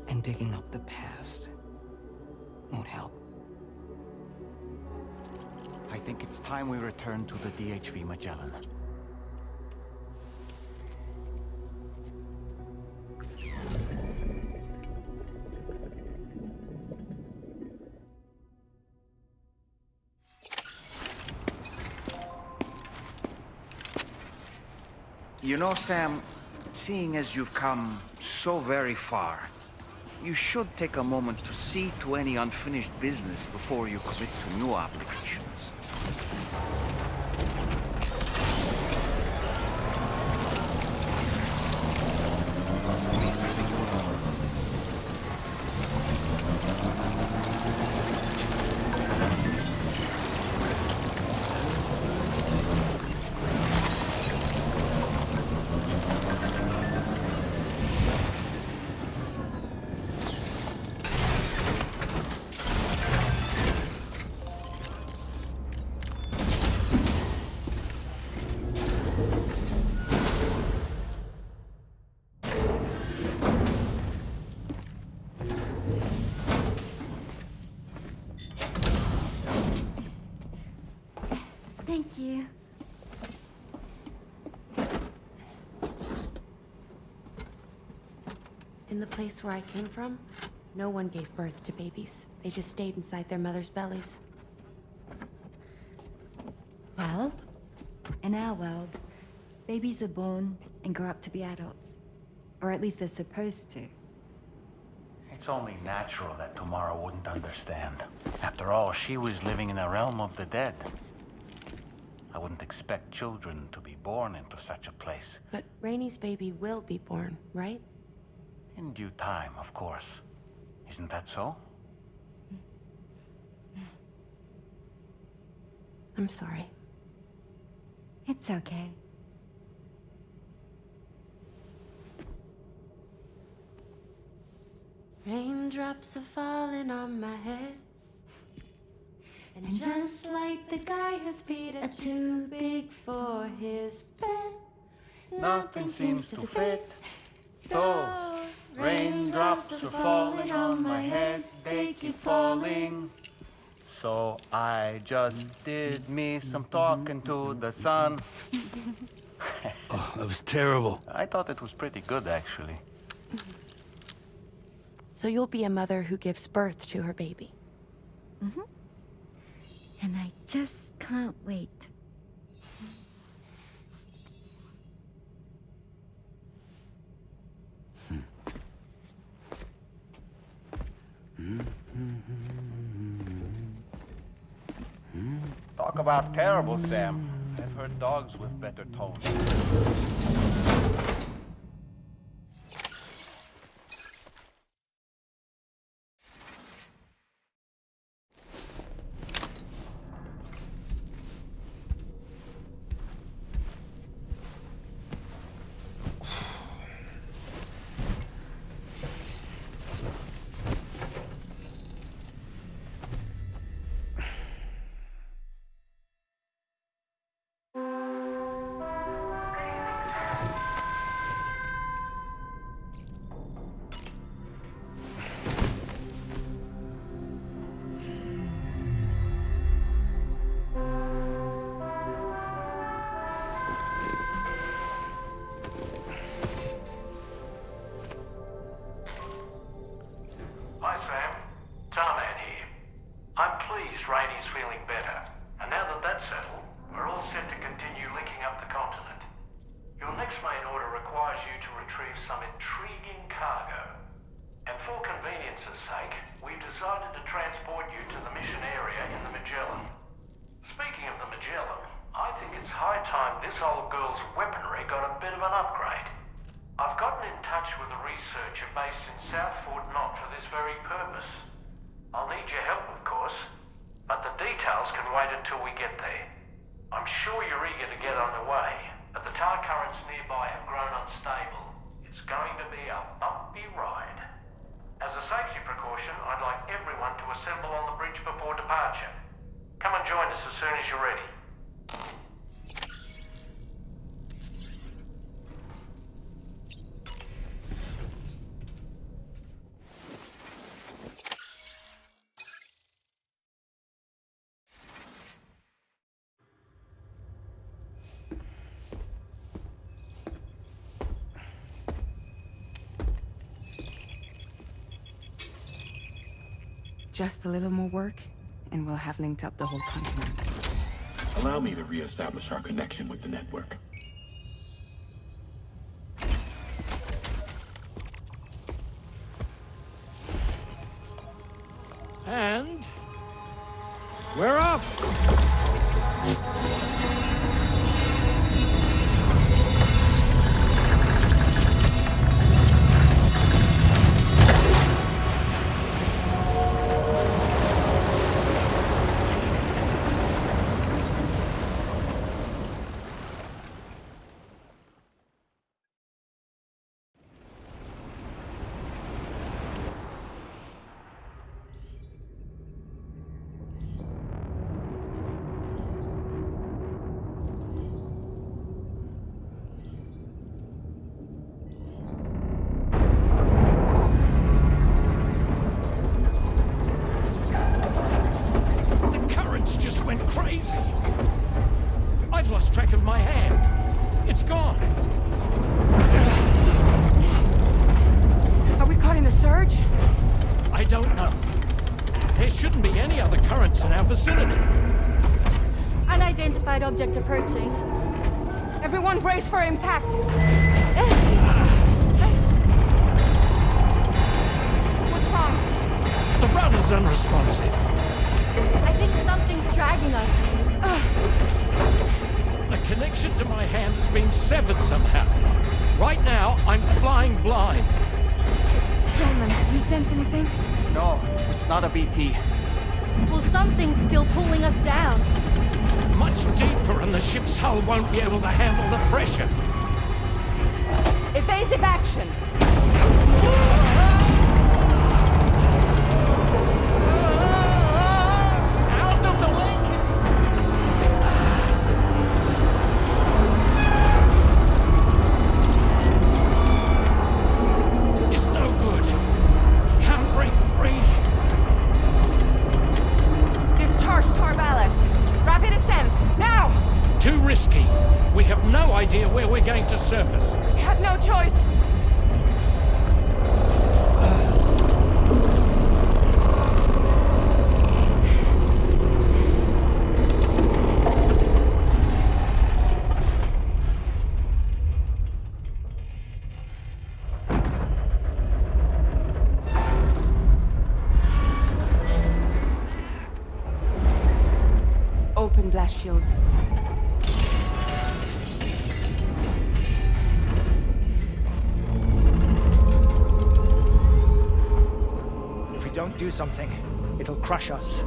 And digging up the past won't help. I think it's time we return to the DHV Magellan. You know, Sam, seeing as you've come so very far, you should take a moment to see to any unfinished business before you commit to new obligations. Thank you. In the place where I came from, no one gave birth to babies. They just stayed inside their mothers' bellies. Well, in our world, babies are born and grow up to be adults. Or at least they're supposed to. It's only natural that Tamara wouldn't understand. After all, she was living in a realm of the dead. I wouldn't expect children to be born into such a place. But Rainey's baby will be born, right? In due time, of course. Isn't that so? I'm sorry. It's okay. Raindrops are falling on my head. And just like the guy whose feet are too big for his bed, Nothing seems to fit. Those raindrops are falling on my head, they keep falling. So I just did me some talking to the sun. Oh, that was terrible. I thought it was pretty good, actually. So you'll be a mother who gives birth to her baby. Mm-hmm. And I just can't wait. Talk about terrible, Sam. I've heard dogs with better tones. Hi, Sam. Tarman here. I'm pleased Rainey's feeling better. And now that that's settled, we're all set to continue linking up the continent. Your next main order requires you to retrieve some intriguing cargo. And for convenience's sake, we've decided to transport you to the mission area in the Magellan. Speaking of the Magellan, I think it's high time this old girl's weaponry got a bit of an upgrade. I've gotten in touch with a researcher based in South Fort Knott for this very purpose. I'll need your help, of course, but the details can wait until we get there. I'm sure you're eager to get underway, but the tar currents nearby have grown unstable. It's going to be a bumpy ride. As a safety precaution, I'd like everyone to assemble on the bridge before departure. Come and join us as soon as you're ready. Just a little more work, and we'll have linked up the whole continent. Allow me to reestablish our connection with the network. And we're off! There shouldn't be any other currents in our vicinity. Unidentified object approaching. Everyone brace for impact! What's wrong? The rudder's unresponsive. I think something's dragging us. The connection to my hand has been severed somehow. Right now, I'm flying blind. Dolman, do you sense anything? No, it's not a BT. Well, something's still pulling us down. Much deeper, and the ship's hull won't be able to handle the pressure. Evasive action! Out of the way! It's no good. Can't break free. Discharge tar ballast. Rapid ascent, now! Too risky. We have no idea where we're going to surface. We have no choice. Open blast shields. If we don't do something, it'll crush us.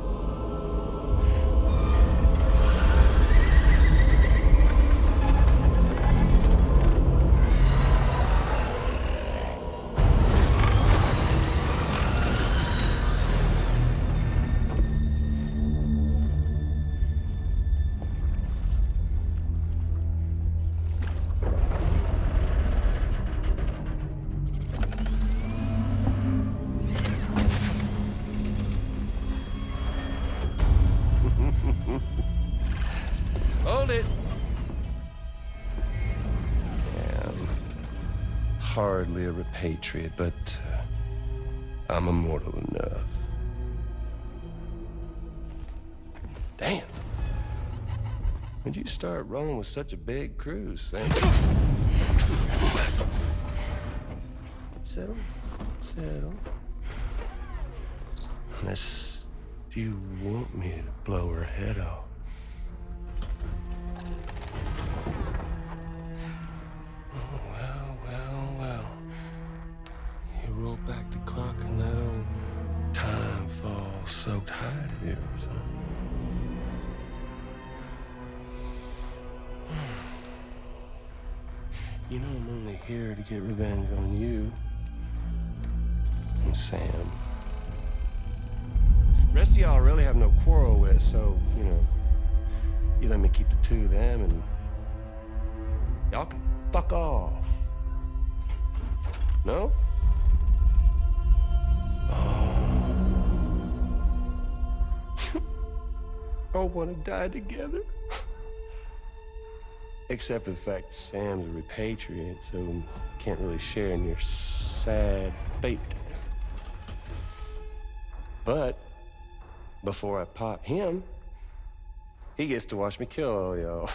Hold it! Hardly a repatriate, but I'm immortal enough. Damn. When'd you start rolling with such a big crew, Sam? Settle. Settle. Unless you want me to blow her head off. Roll back the clock and that old time fall soaked hide of yours, huh? You know I'm only here to get revenge on you and Sam. Rest of y'all really have no quarrel with, so, you know, you let me keep the two of them and y'all can fuck off. No? All want to die together. Except for the fact Sam's a repatriate, so can't really share in your sad fate. But before I pop him, he gets to watch me kill all y'all.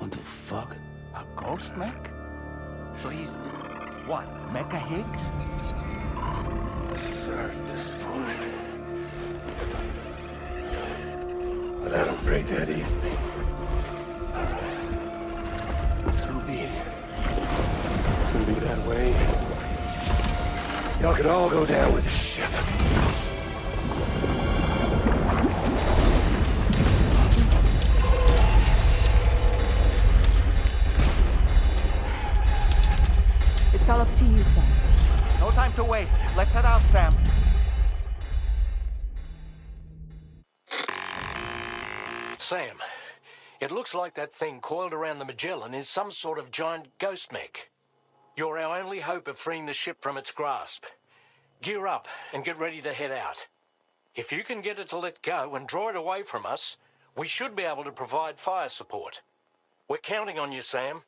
What the fuck? A ghost mech? So he's... what, Mecha Higgs? Sir, disappointed. But I don't break that easy. So be it. It's gonna be that way. Y'all can all go down with the ship. It's all up to you, Sam. No time to waste. Let's head out, Sam. Sam, it looks like that thing coiled around the Magellan is some sort of giant ghost mech. You're our only hope of freeing the ship from its grasp. Gear up and get ready to head out. If you can get it to let go and draw it away from us, we should be able to provide fire support. We're counting on you, Sam.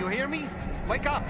You hear me? Wake up!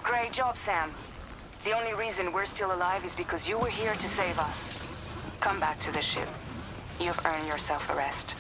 Great job, Sam. The only reason we're still alive is because you were here to save us. Come back to the ship. You've earned yourself a rest.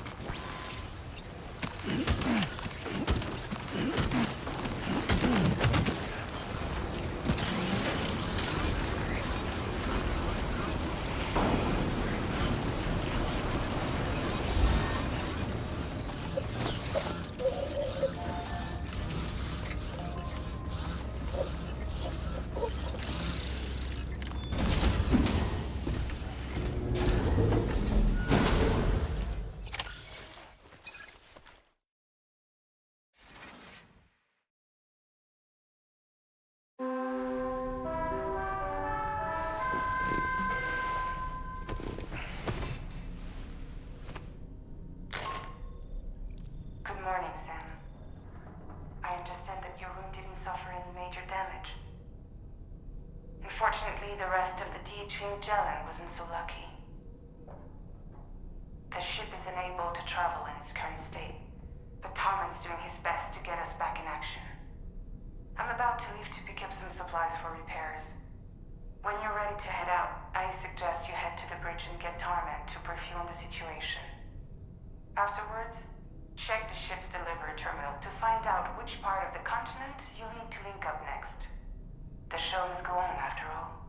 Unfortunately, the rest of the DH Magellan wasn't so lucky. The ship is unable to travel in its current state, but Torrent's doing his best to get us back in action. I'm about to leave to pick up some supplies for repairs. When you're ready to head out, I suggest you head to the bridge and get Torment to brief you on the situation. Afterwards, check the ship's delivery terminal to find out which part of the continent you'll need to link up next. The show must go on, after all.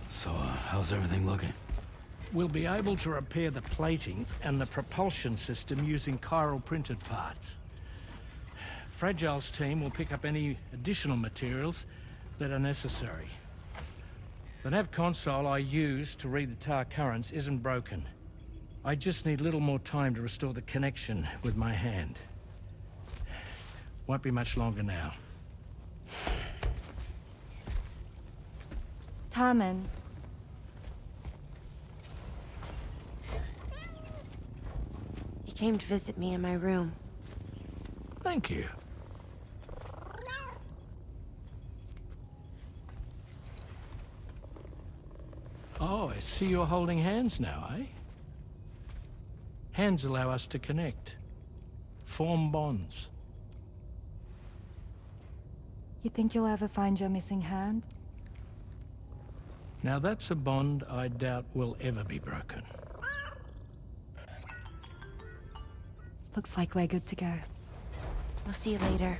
So, how's everything looking? We'll be able to repair the plating and the propulsion system using chiral printed parts. Fragile's team will pick up any additional materials that are necessary. The nav console I used to read the tar currents isn't broken. I just need a little more time to restore the connection with my hand. Won't be much longer now. Tarman. He came to visit me in my room. Thank you. Oh, I see you're holding hands now, eh? Hands allow us to connect. Form bonds. You think you'll ever find your missing hand? Now that's a bond I doubt will ever be broken. Looks like we're good to go. We'll see you later.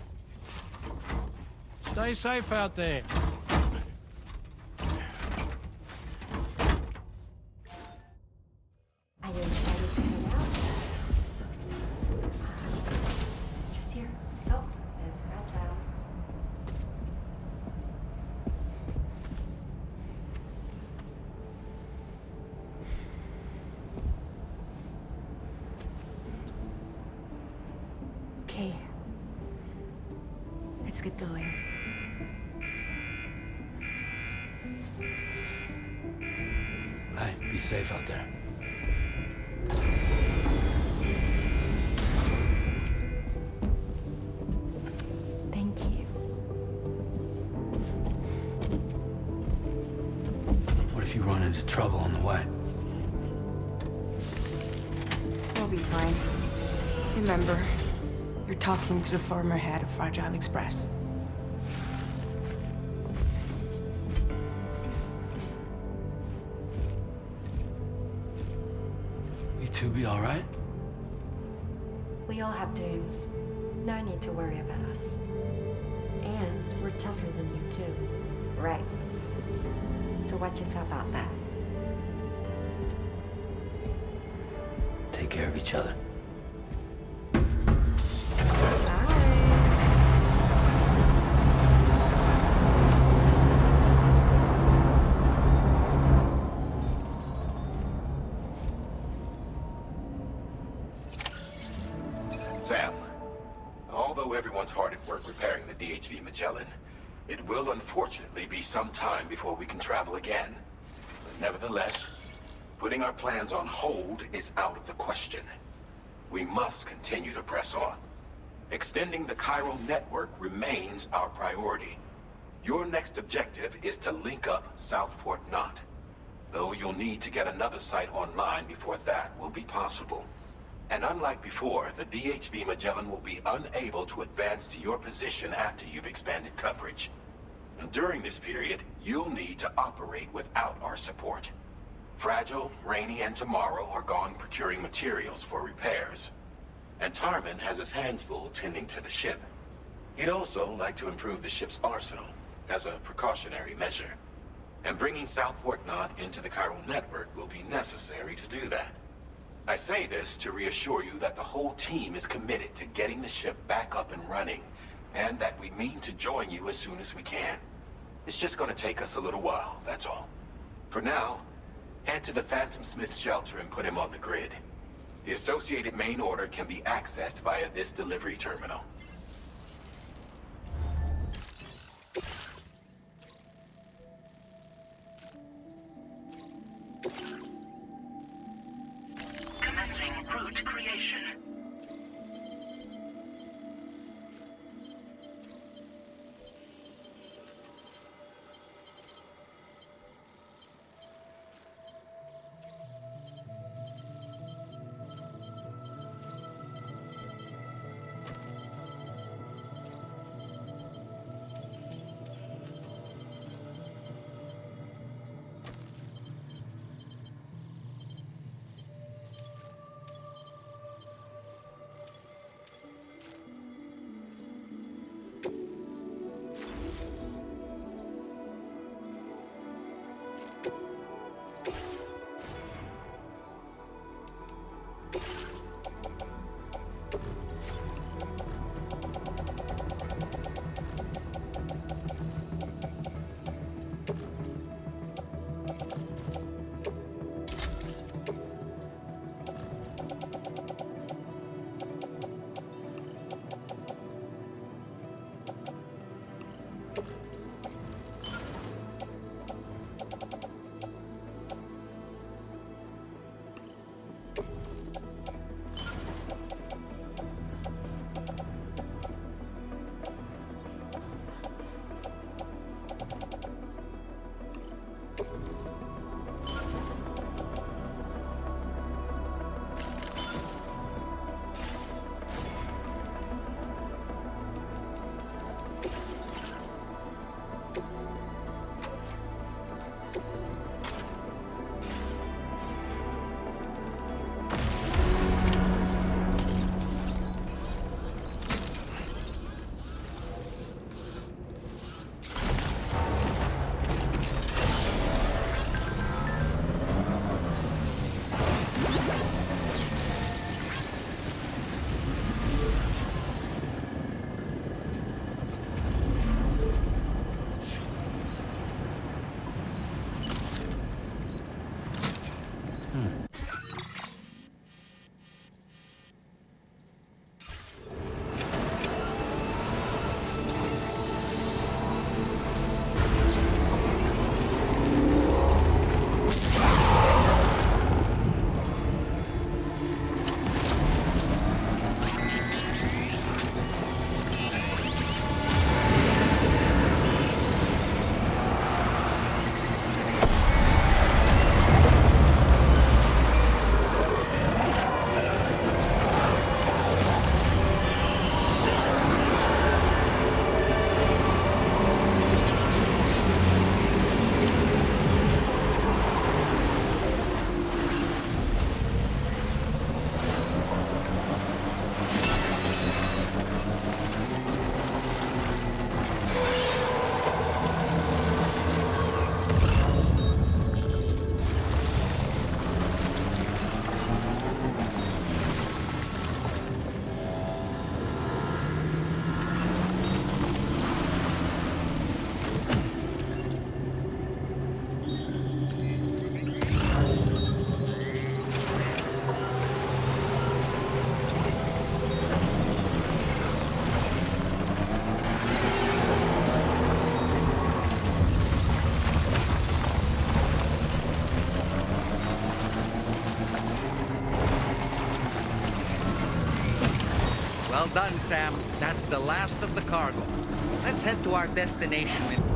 Stay safe out there. Are you excited to hang out? So excited. Just here. Oh, that's fragile. Okay. Let's get going. Hey, be safe out there. Thank you. What if you run into trouble on the way? We'll be fine. Remember, you're talking to the former head of Fragile Express. You two be all right? We all have dooms. No need to worry about us. And we're tougher than you, too. Right. So watch yourself out there. Take care of each other. Sam, although everyone's hard at work repairing the DHV Magellan, it will unfortunately be some time before we can travel again. But nevertheless, putting our plans on hold is out of the question. We must continue to press on. Extending the chiral network remains our priority. Your next objective is to link up South Fort Knot. Though you'll need to get another site online before that will be possible. And unlike before, the DHV Magellan will be unable to advance to your position after you've expanded coverage. And during this period, you'll need to operate without our support. Fragile, Rainy, and Tomorrow are gone procuring materials for repairs. And Tarman has his hands full tending to the ship. He'd also like to improve the ship's arsenal, as a precautionary measure. And bringing South Fort Knot into the chiral network will be necessary to do that. I say this to reassure you that the whole team is committed to getting the ship back up and running, and that we mean to join you as soon as we can. It's just gonna take us a little while, that's all. For now, head to the Phantom Smith's shelter and put him on the grid. The associated main order can be accessed via this delivery terminal. Commencing route creation. Well done, Sam. That's the last of the cargo. Let's head to our destination.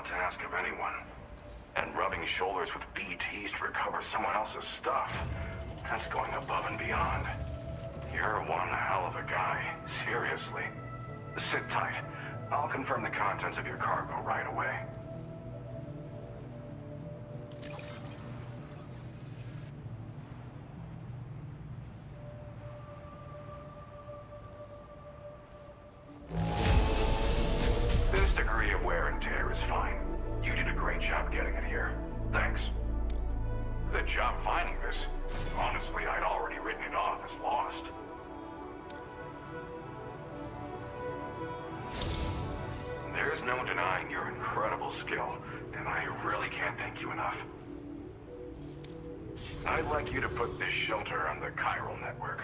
to ask of anyone. And rubbing shoulders with BTs to recover someone else's stuff, that's going above and beyond. You're one hell of a guy, seriously. Sit tight. I'll confirm the contents of your cargo right away. This degree of wear and tear is fine. You did a great job getting it here. Thanks. Good job finding this. Honestly, I'd already written it off as lost. There's no denying your incredible skill, and I really can't thank you enough. I'd like you to put this shelter on the chiral network.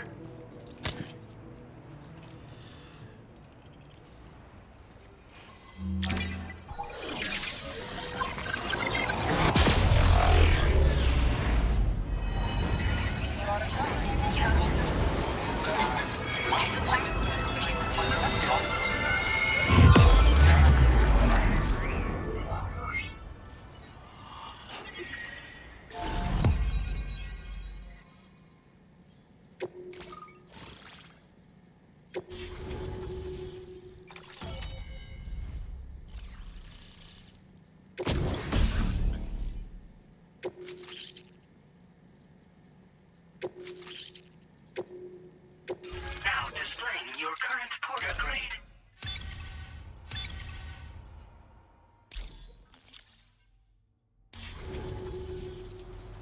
Now displaying your current porter grade.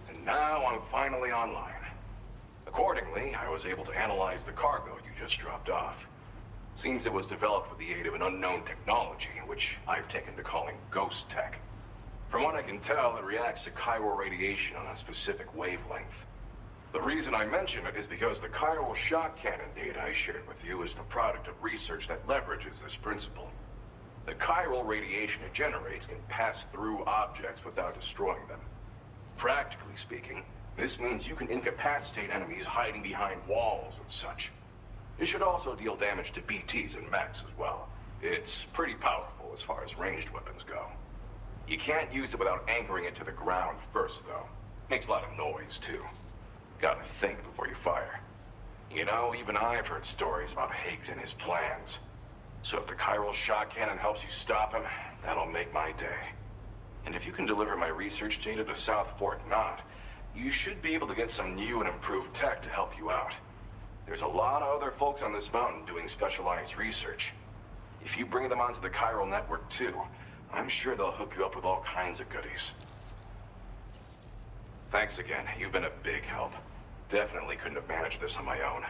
And now I'm finally online. Accordingly, I was able to analyze the cargo you just dropped off. Seems it was developed with the aid of an unknown technology, which I've taken to calling ghost tech. From what I can tell, it reacts to chiral radiation on a specific wavelength. The reason I mention it is because the chiral shock cannon data I shared with you is the product of research that leverages this principle. The chiral radiation it generates can pass through objects without destroying them. Practically speaking, this means you can incapacitate enemies hiding behind walls and such. It should also deal damage to BTs and mechs as well. It's pretty powerful as far as ranged weapons go. You can't use it without anchoring it to the ground first, though. Makes a lot of noise, too. Gotta think before you fire. You know, even I've heard stories about Higgs and his plans. So if the chiral shock cannon helps you stop him, that'll make my day. And if you can deliver my research data to South Fort Knott, you should be able to get some new and improved tech to help you out. There's a lot of other folks on this mountain doing specialized research. If you bring them onto the chiral network too, I'm sure they'll hook you up with all kinds of goodies. Thanks again. You've been a big help. Definitely couldn't have managed this on my own.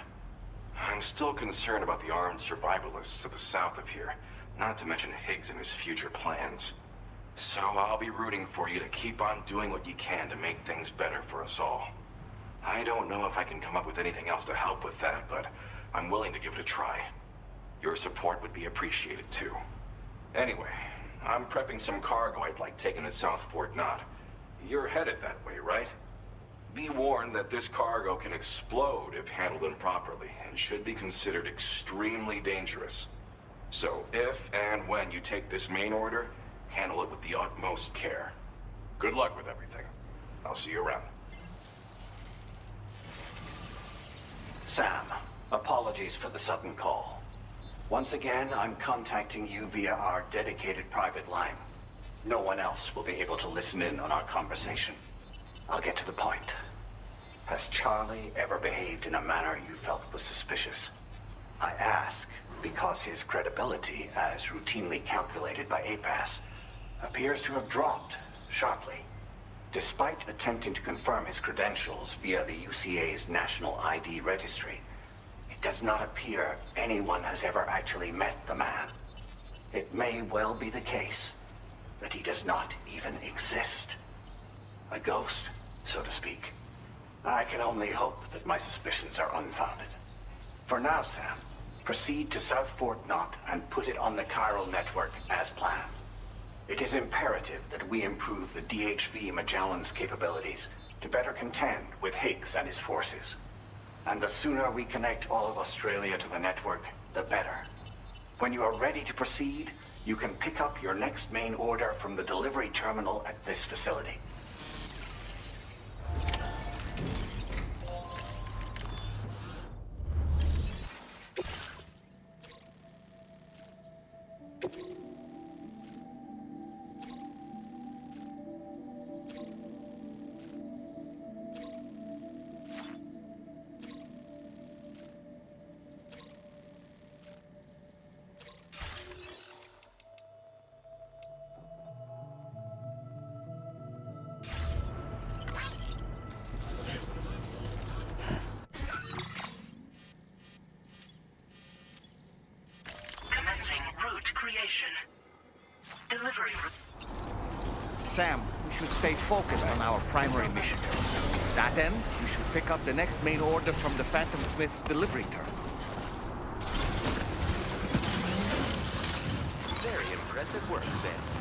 I'm still concerned about the armed survivalists to the south of here, not to mention Higgs and his future plans. So I'll be rooting for you to keep on doing what you can to make things better for us all. I don't know if I can come up with anything else to help with that, but I'm willing to give it a try. Your support would be appreciated too. Anyway, I'm prepping some cargo I'd like taken to South Fort Knott. You're headed that way, right? Be warned that this cargo can explode if handled improperly, and should be considered extremely dangerous. So if and when you take this main order, handle it with the utmost care. Good luck with everything. I'll see you around. Sam, apologies for the sudden call. Once again, I'm contacting you via our dedicated private line. No one else will be able to listen in on our conversation. I'll get to the point. Has Charlie ever behaved in a manner you felt was suspicious? I ask because his credibility, as routinely calculated by APAS, appears to have dropped sharply. Despite attempting to confirm his credentials via the UCA's National ID Registry, it does not appear anyone has ever actually met the man. It may well be the case that he does not even exist. A ghost, so to speak. I can only hope that my suspicions are unfounded. For now, Sam, proceed to South Fort Knott and put it on the chiral network as planned. It is imperative that we improve the DHV Magellan's capabilities to better contend with Higgs and his forces. And the sooner we connect all of Australia to the network, the better. When you are ready to proceed, You can pick up your next main order from the delivery terminal at this facility. Sam, we should stay focused on our primary mission. To that end, we should pick up the next main order from the Phantom Smith's delivery terminal. Very impressive work, Sam.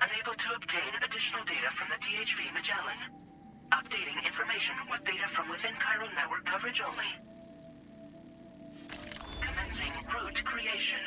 Unable to obtain additional data from the DHV Magellan. Updating information with data from within Chiral network coverage only. Commencing route creation.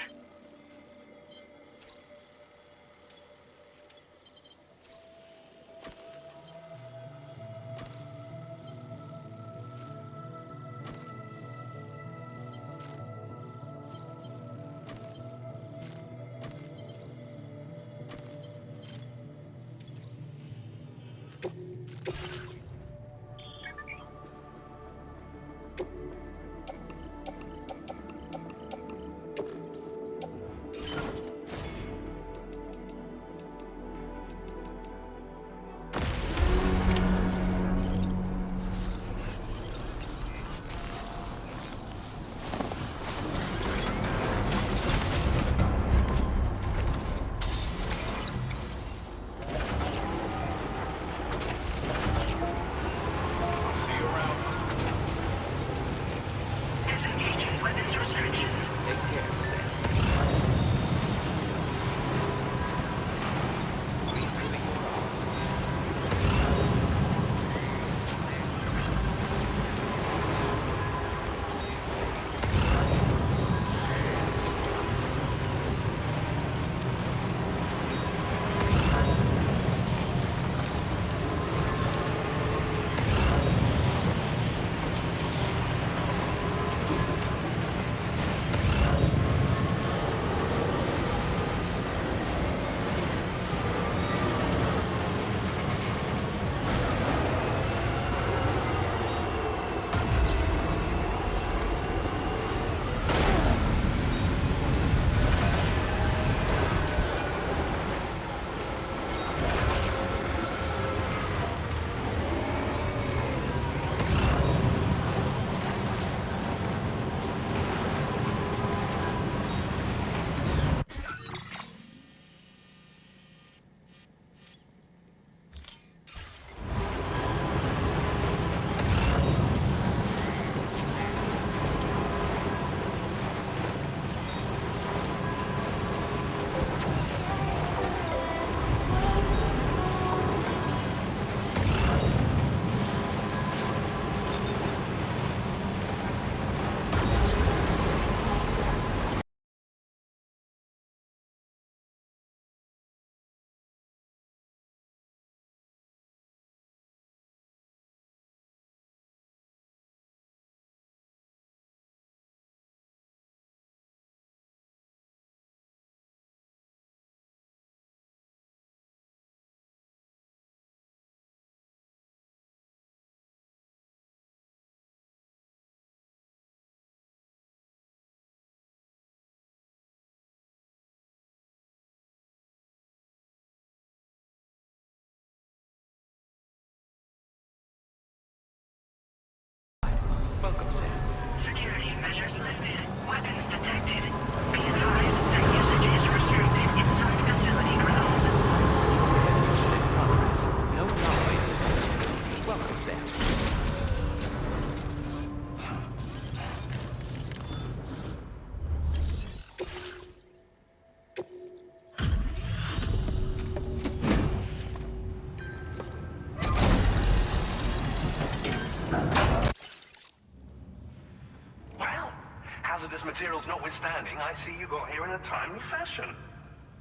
precious materials notwithstanding, I see you got here in a timely fashion.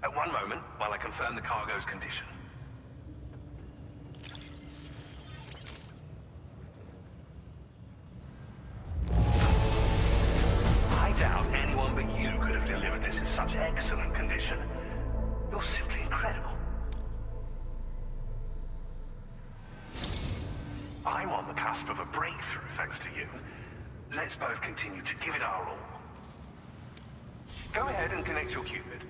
At one moment, while I confirm the cargo's condition. I doubt anyone but you could have delivered this in such excellent condition. You're simply incredible. I'm on the cusp of a breakthrough thanks to you. Let's both continue to give it our all. Go ahead and connect your Cupid.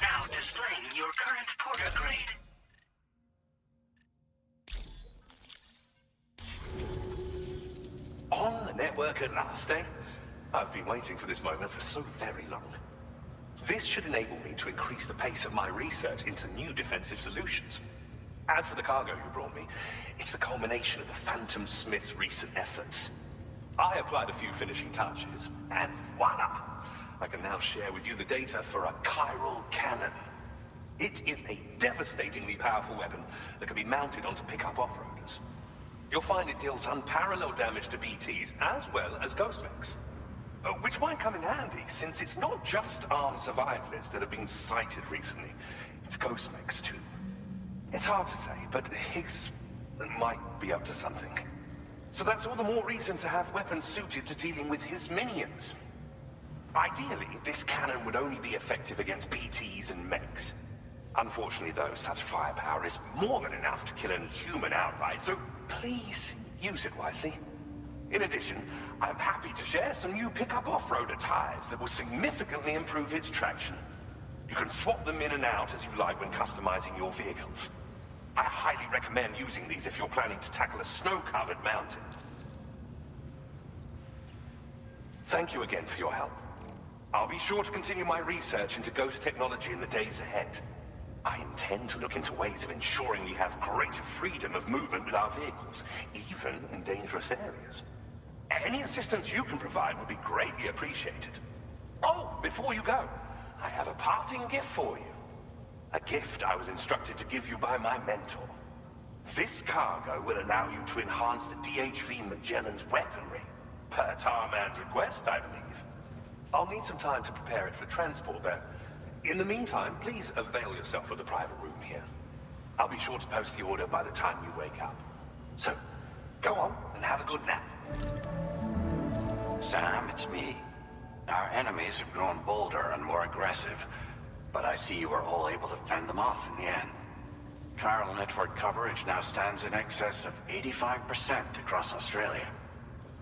Now displaying your current porter grade. On the network at last, eh? I've been waiting for this moment for so very long. This should enable me to increase the pace of my research into new defensive solutions. As for the cargo you brought me, it's the culmination of the Phantom Smith's recent efforts. I applied a few finishing touches, and voila! I can now share with you the data for a chiral cannon. It is a devastatingly powerful weapon that can be mounted onto pickup off-roaders. You'll find it deals unparalleled damage to BTs as well as ghost mechs. Which might come in handy, since it's not just armed survivalists that have been sighted recently. It's ghost mechs too. It's hard to say, but Higgs might be up to something. So that's all the more reason to have weapons suited to dealing with his minions. Ideally, this cannon would only be effective against BTs and mechs. Unfortunately, though, such firepower is more than enough to kill any human outright, so please use it wisely. In addition, I'm happy to share some new pickup off-roader tires that will significantly improve its traction. You can swap them in and out as you like when customizing your vehicles. I highly recommend using these if you're planning to tackle a snow-covered mountain. Thank you again for your help. I'll be sure to continue my research into ghost technology in the days ahead. I intend to look into ways of ensuring we have greater freedom of movement with our vehicles, even in dangerous areas. Any assistance you can provide would be greatly appreciated. Oh, before you go, I have a parting gift for you. A gift I was instructed to give you by my mentor. This cargo will allow you to enhance the DHV Magellan's weaponry, per Tarman's request, I believe. I'll need some time to prepare it for transport, though. In the meantime, please avail yourself of the private room here. I'll be sure to post the order by the time you wake up. So, go on and have a good nap. Sam, it's me. Our enemies have grown bolder and more aggressive, but I see you were all able to fend them off in the end. Chiral network coverage now stands in excess of 85% across Australia.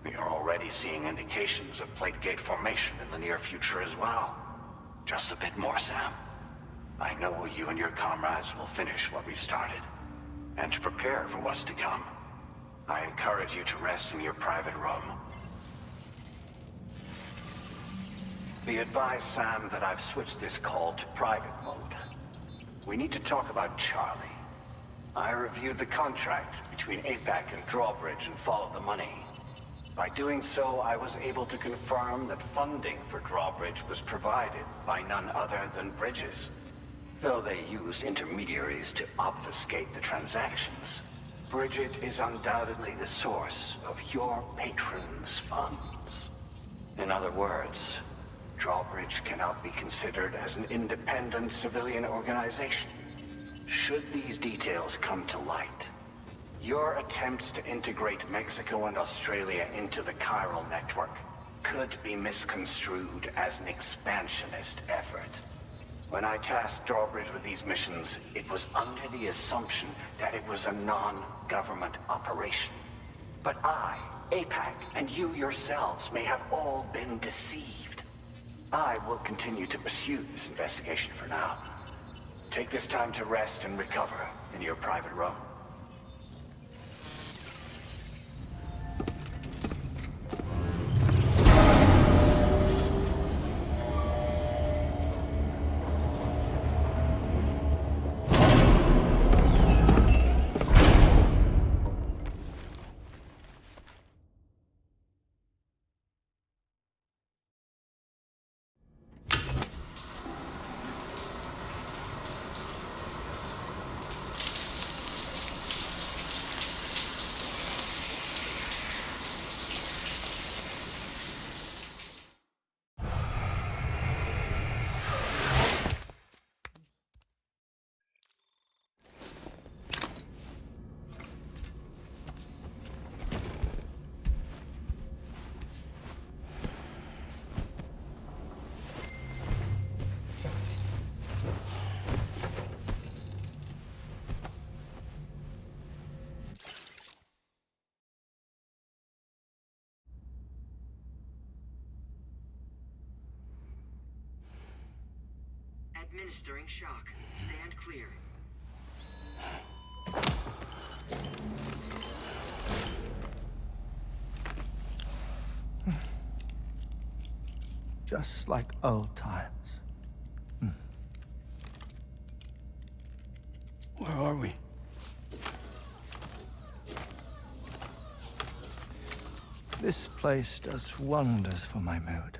We are already seeing indications of plate gate formation in the near future as well. Just a bit more, Sam. I know you and your comrades will finish what we've started, and to prepare for what's to come. I encourage you to rest in your private room. Be advised, Sam, that I've switched this call to private mode. We need to talk about Charlie. I reviewed the contract between APAC and Drawbridge and followed the money. By doing so, I was able to confirm that funding for Drawbridge was provided by none other than Bridges. Though they used intermediaries to obfuscate the transactions, Bridget is undoubtedly the source of your patrons' funds. In other words, Drawbridge cannot be considered as an independent civilian organization. Should these details come to light, your attempts to integrate Mexico and Australia into the chiral network could be misconstrued as an expansionist effort. When I tasked Drawbridge with these missions, it was under the assumption that it was a non-government operation. But I, APAC, and you yourselves may have all been deceived. I will continue to pursue this investigation for now. Take this time to rest and recover in your private room. Administering shock. Stand clear. Just like old times. Where are we? This place does wonders for my mood.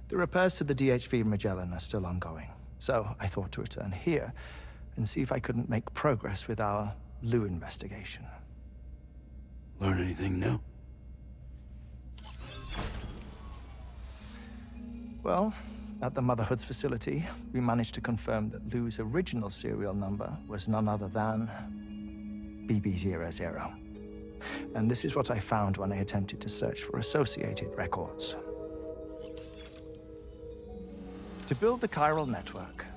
The repairs to the DHV Magellan are still ongoing, so I thought to return here and see if I couldn't make progress with our Lou investigation. Learn anything new? Well, at the Motherhood's facility, we managed to confirm that Lou's original serial number was none other than BB00. And this is what I found when I attempted to search for associated records. To build the chiral network,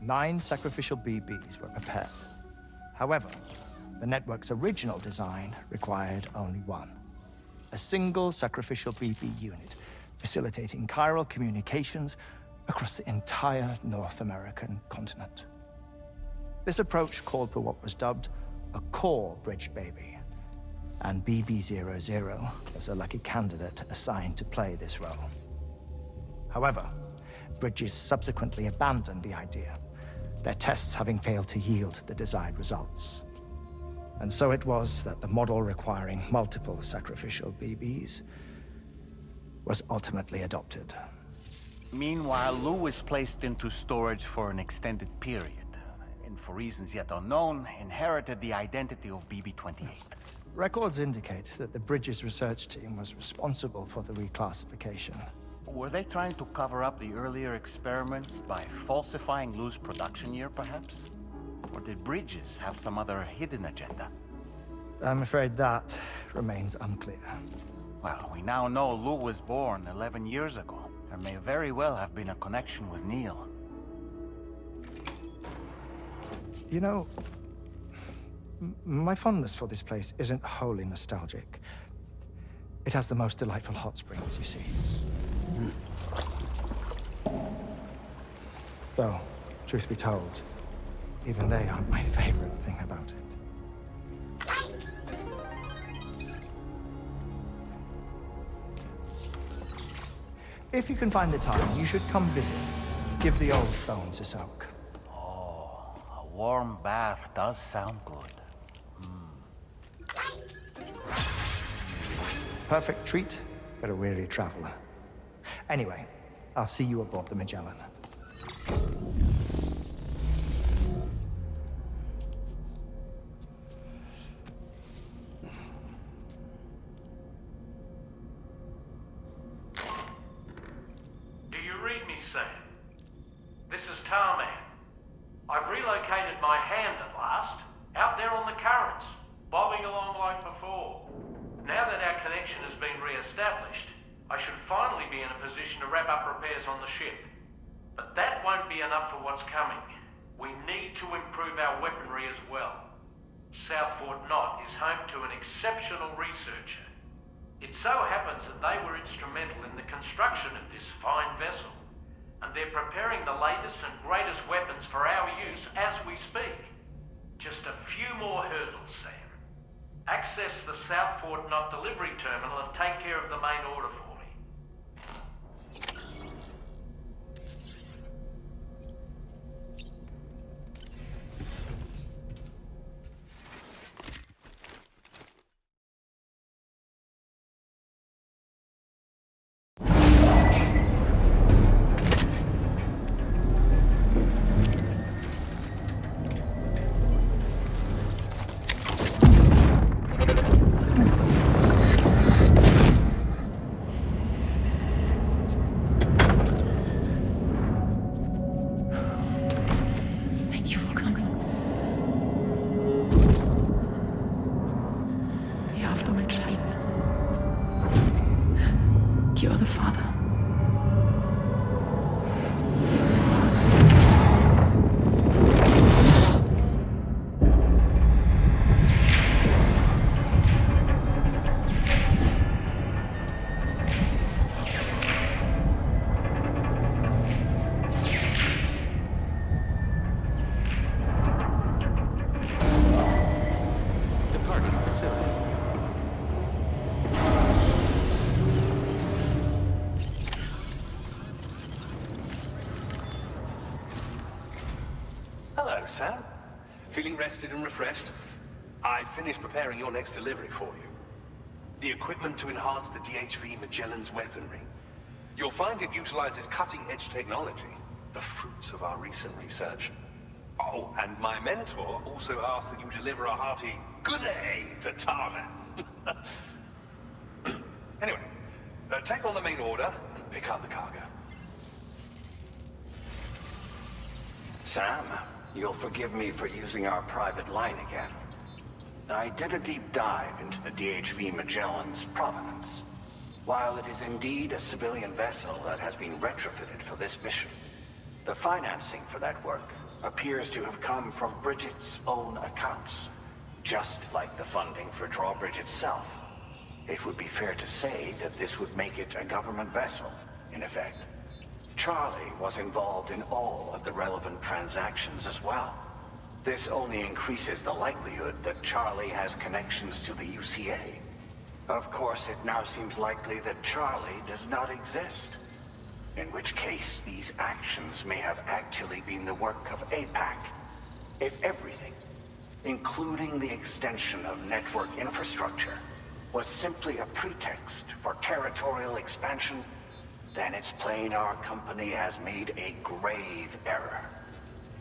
9 sacrificial BBs were prepared. However, the network's original design required only 1. A single sacrificial BB unit, facilitating chiral communications across the entire North American continent. This approach called for what was dubbed a core bridge baby, and BB00 was a lucky candidate assigned to play this role. However, Bridges subsequently abandoned the idea, their tests having failed to yield the desired results. And so it was that the model requiring multiple sacrificial BBs was ultimately adopted. Meanwhile, Lou was placed into storage for an extended period, and for reasons yet unknown, inherited the identity of BB-28. Records indicate that the Bridges research team was responsible for the reclassification. Were they trying to cover up the earlier experiments by falsifying Lou's production year, perhaps? Or did Bridges have some other hidden agenda? I'm afraid that remains unclear. Well, we now know Lou was born 11 years ago. There may very well have been a connection with Neil. You know, my fondness for this place isn't wholly nostalgic. It has the most delightful hot springs, you see. Though, truth be told, even they aren't my favorite thing about it. If you can find the time, you should come visit. Give the old bones a soak. Oh, a warm bath does sound good. Perfect treat for a weary traveler. Anyway, I'll see you aboard the Magellan. Do you read me, Sam? This is Tarman. I've relocated my hand at last, out there on the currents, bobbing along like before. Now that our connection has been re-established, I should finally be in a position to wrap up repairs on the ship. But that won't be enough for what's coming. We need to improve our weaponry as well. South Fort Knott is home to an exceptional researcher. It so happens that they were instrumental in the construction of this fine vessel, and they're preparing the latest and greatest weapons for our use as we speak. Just a few more hurdles, Sam. Access the South Fort Knott delivery terminal and take care of the main order for me. Hello, Sam. Feeling rested and refreshed? I finished preparing your next delivery for you. The equipment to enhance the DHV Magellan's weaponry. You'll find it utilizes cutting-edge technology, the fruits of our recent research. Oh, and my mentor also asked that you deliver a hearty good day to Tarman. Anyway, take on the main order and pick up the cargo. Sam, you'll forgive me for using our private line again. I did a deep dive into the DHV Magellan's provenance. While it is indeed a civilian vessel that has been retrofitted for this mission, the financing for that work appears to have come from Bridget's own accounts, just like the funding for Drawbridge itself. It would be fair to say that this would make it a government vessel, in effect. Charlie was involved in all of the relevant transactions as well. This only increases the likelihood that Charlie has connections to the UCA. Of course, it now seems likely that Charlie does not exist. In which case, these actions may have actually been the work of APAC. If everything, including the extension of network infrastructure, was simply a pretext for territorial expansion, then it's plain our company has made a grave error.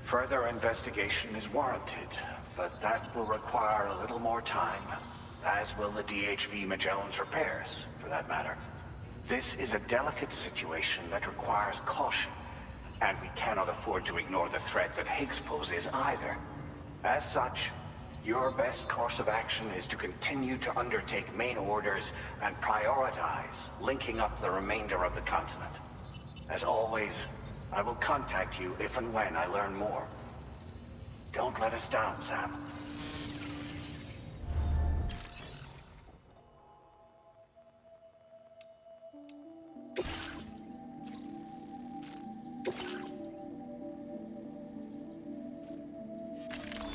Further investigation is warranted, but that will require a little more time, as will the DHV Magellan's repairs, for that matter. This is a delicate situation that requires caution, and we cannot afford to ignore the threat that Higgs poses either. As such, your best course of action is to continue to undertake main orders and prioritize linking up the remainder of the continent. As always, I will contact you if and when I learn more. Don't let us down, Sam.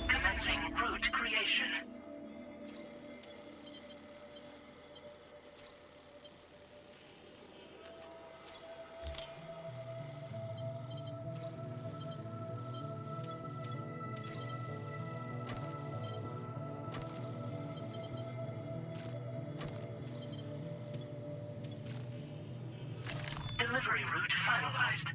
Commencing route creation. Delivery route finalized.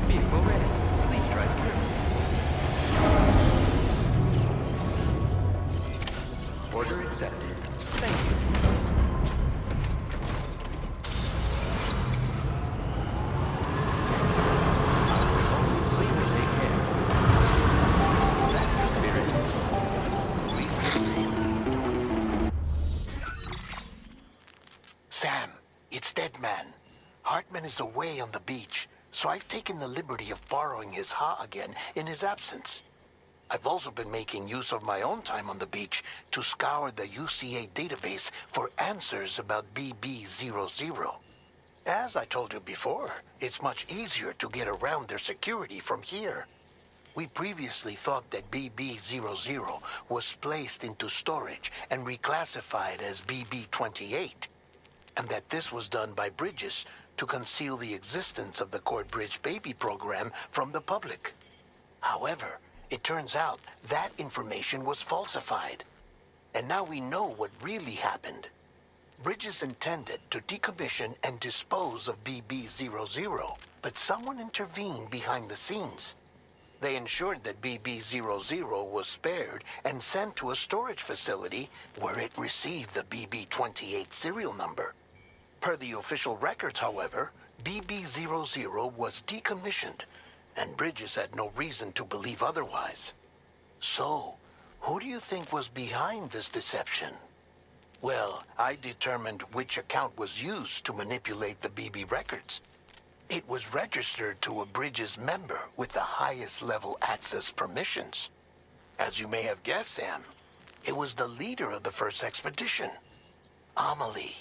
Vehicle ready. Please drive through. Order accepted. Thank you. Sam, it's Deadman. Hartman is away on the beach, so I've taken the liberty of borrowing his Ha again in his absence. I've also been making use of my own time on the beach to scour the UCA database for answers about BB00. As I told you before, it's much easier to get around their security from here. We previously thought that BB00 was placed into storage and reclassified as BB28, and that this was done by Bridges to conceal the existence of the Cord Bridge baby program from the public. However, it turns out that information was falsified. And now we know what really happened. Bridges intended to decommission and dispose of BB00, but someone intervened behind the scenes. They ensured that BB00 was spared and sent to a storage facility where it received the BB28 serial number. Per the official records, however, BB-00 was decommissioned, and Bridges had no reason to believe otherwise. So, who do you think was behind this deception? Well, I determined which account was used to manipulate the BB records. It was registered to a Bridges member with the highest level access permissions. As you may have guessed, Sam, it was the leader of the first expedition, Amelie.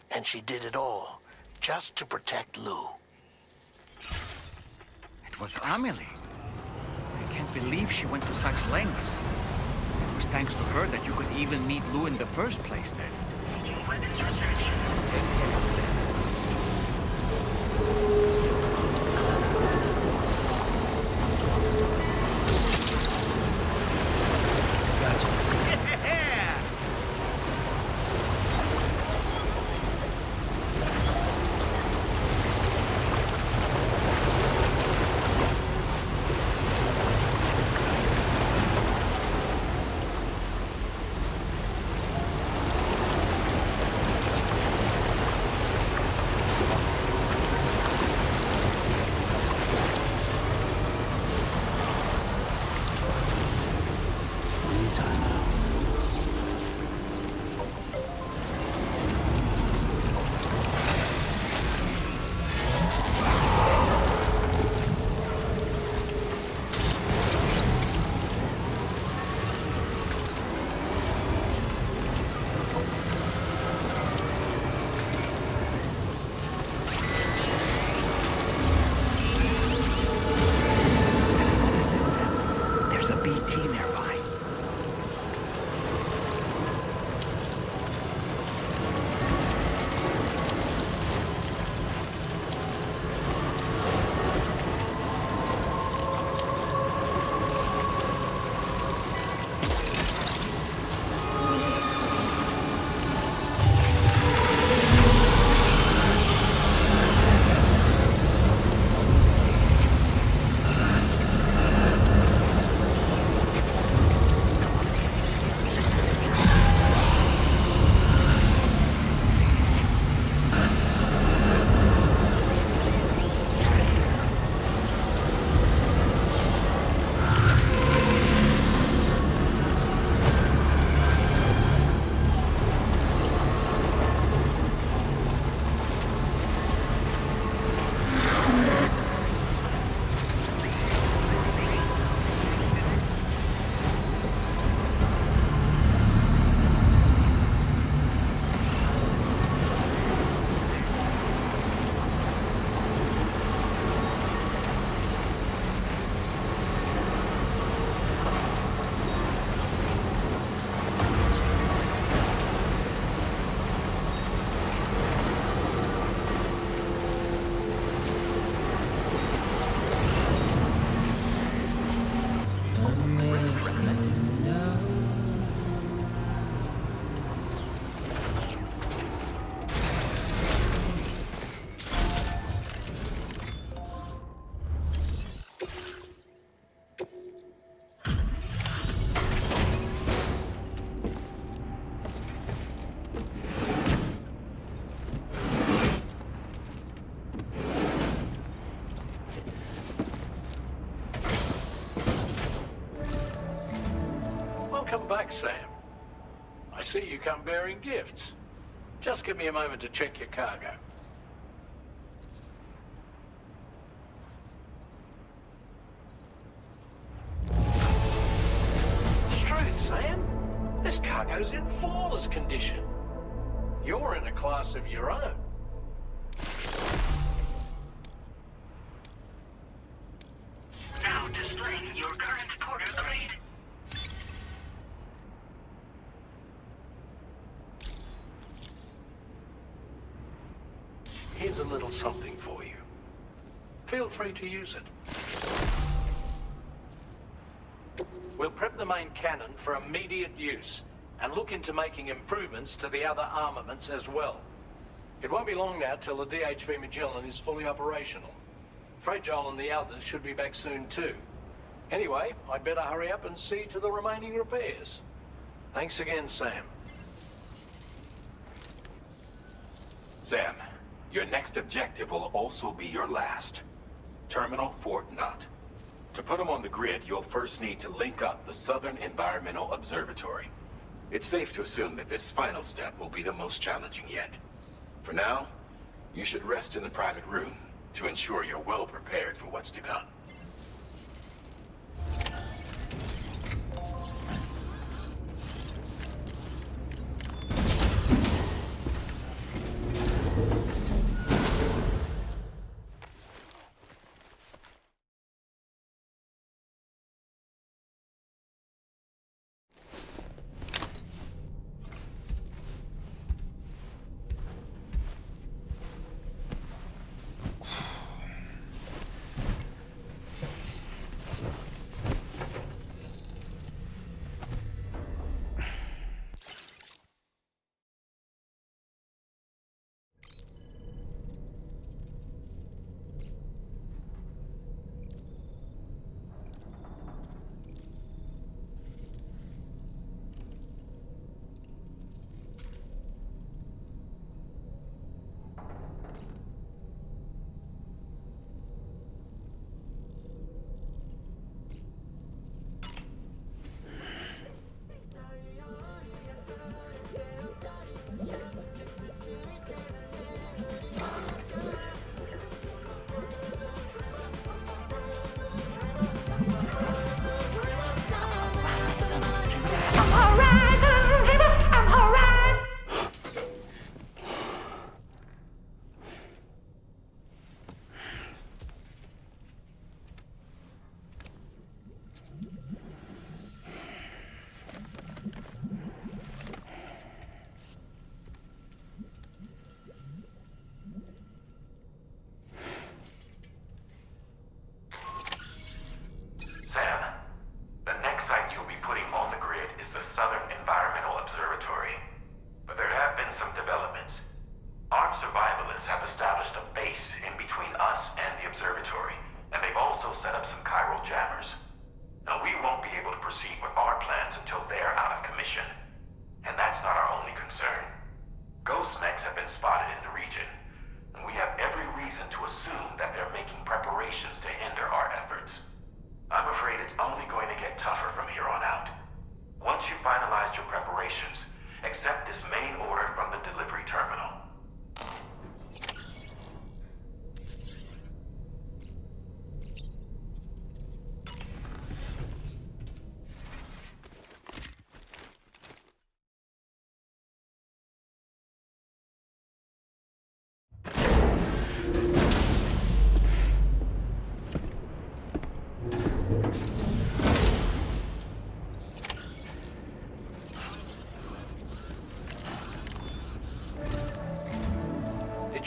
And she did it all just to protect Lou. It was Amelie. I can't believe she went to such lengths. It was thanks to her that you could even meet Lou in the first place, then. Welcome back, Sam. I see you come bearing gifts. Just give me a moment to check your cargo. Truth, Sam. This cargo's in flawless condition. You're in a class of your own. Now displaying your current porter grade. Here's a little something for you. Feel free to use it. We'll prep the main cannon for immediate use and look into making improvements to the other armaments as well. It won't be long now till the DHV Magellan is fully operational. Fragile and the others should be back soon too. Anyway, I'd better hurry up and see to the remaining repairs. Thanks again, Sam. Sam, your next objective will also be your last. Terminal Fort Knott. To put them on the grid, you'll first need to link up the Southern Environmental Observatory. It's safe to assume that this final step will be the most challenging yet. For now, you should rest in the private room to ensure you're well prepared for what's to come.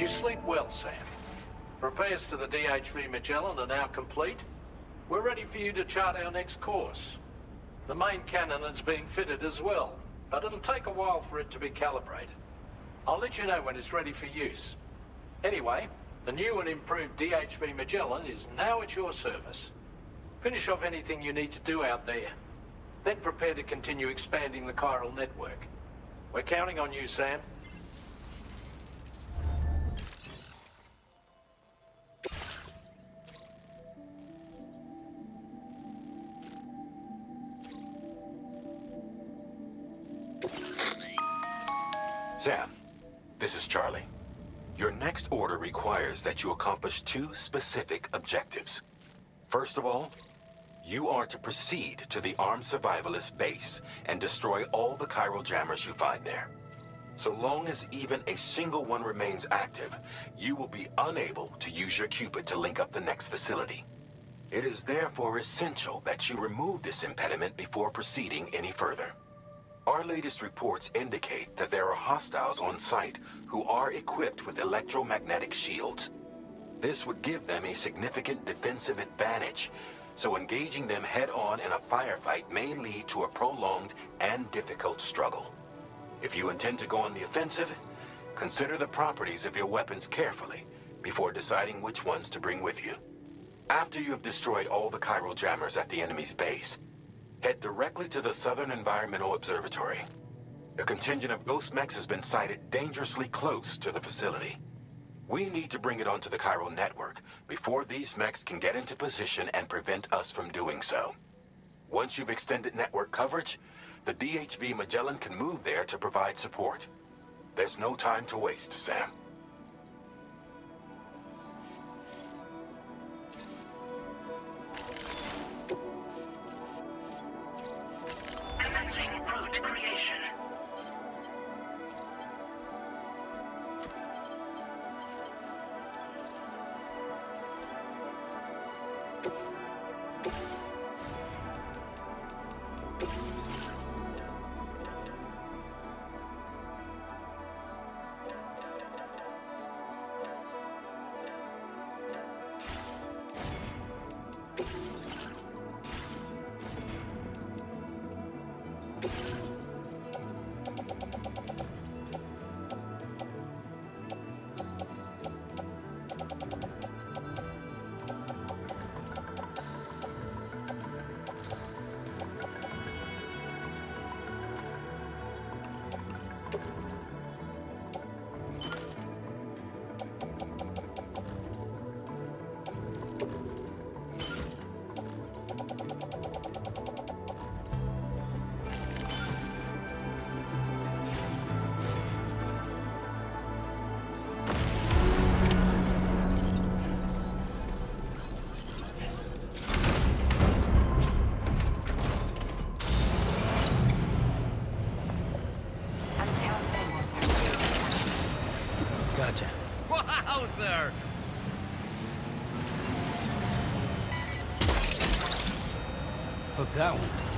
Did you sleep well, Sam? Repairs to the DHV Magellan are now complete. We're ready for you to chart our next course. The main cannon is being fitted as well, but it'll take a while for it to be calibrated. I'll let you know when it's ready for use. Anyway, the new and improved DHV Magellan is now at your service. Finish off anything you need to do out there. Then prepare to continue expanding the chiral network. We're counting on you, Sam. Sam, this is Charlie. Your next order requires that you accomplish two specific objectives. First of all, you are to proceed to the armed survivalist base and destroy all the chiral jammers you find there. So long as even a single one remains active, you will be unable to use your Cupid to link up the next facility. It is therefore essential that you remove this impediment before proceeding any further. Our latest reports indicate that there are hostiles on site who are equipped with electromagnetic shields. This would give them a significant defensive advantage, so engaging them head-on in a firefight may lead to a prolonged and difficult struggle. If you intend to go on the offensive, consider the properties of your weapons carefully before deciding which ones to bring with you. After you have destroyed all the chiral jammers at the enemy's base, head directly to the Southern Environmental Observatory. A contingent of ghost mechs has been sighted dangerously close to the facility. We need to bring it onto the chiral network before these mechs can get into position and prevent us from doing so. Once you've extended network coverage, the DHV Magellan can move there to provide support. There's no time to waste, Sam. Commencing route creation. Gotcha. Wowzer! Hook that one.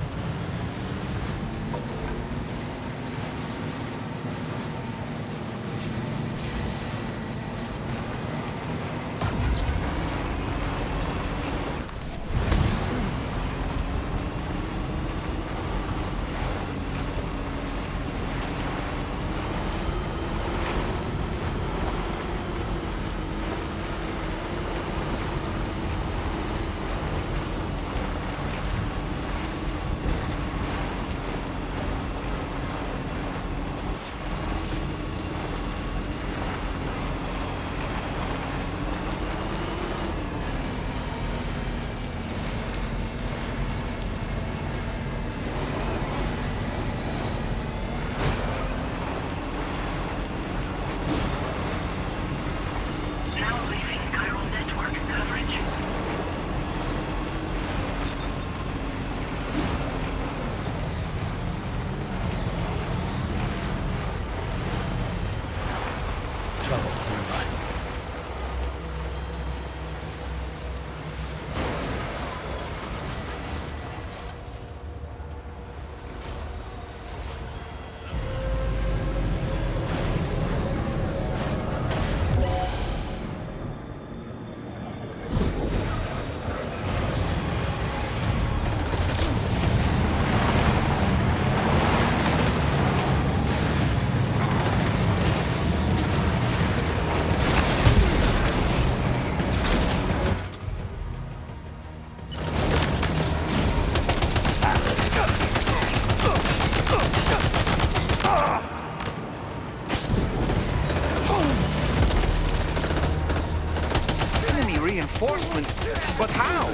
Reinforcements? But how?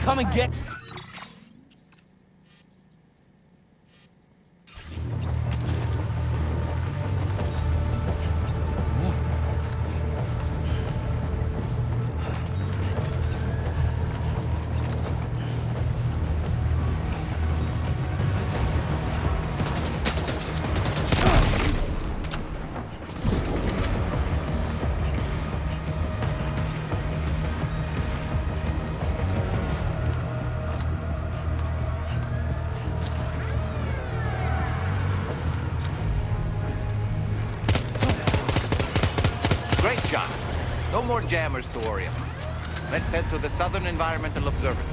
come and get... Great, John. No more jammers to worry about. Let's head to the Southern Environmental Observatory.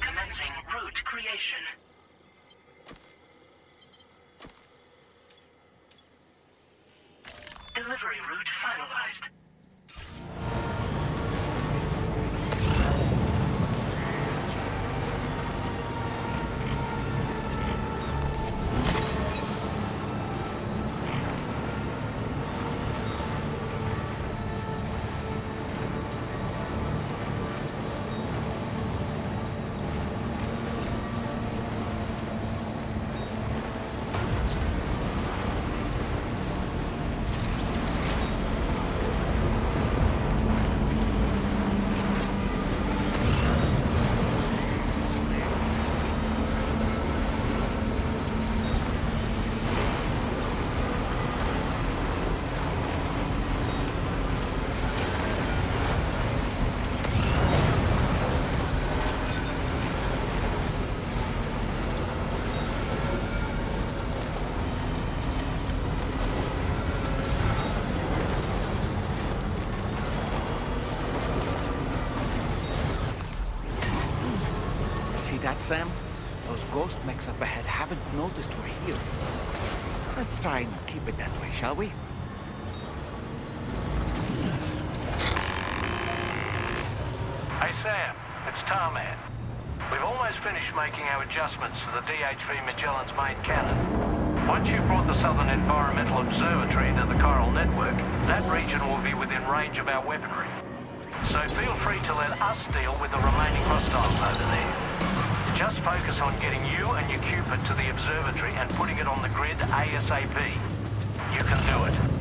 Commencing route creation. Delivery route finalized. See that, Sam? Those ghost mechs up ahead haven't noticed we're here. Let's try and keep it that way, shall we? Hey, Sam. It's Tarman. We've almost finished making our adjustments to the DHV Magellan's main cannon. Once you've brought the Southern Environmental Observatory into the chiral network, that region will be within range of our weaponry. So feel free to let us deal with the remaining hostiles over there. Just focus on getting you and your Cupid to the observatory and putting it on the grid ASAP. You can do it.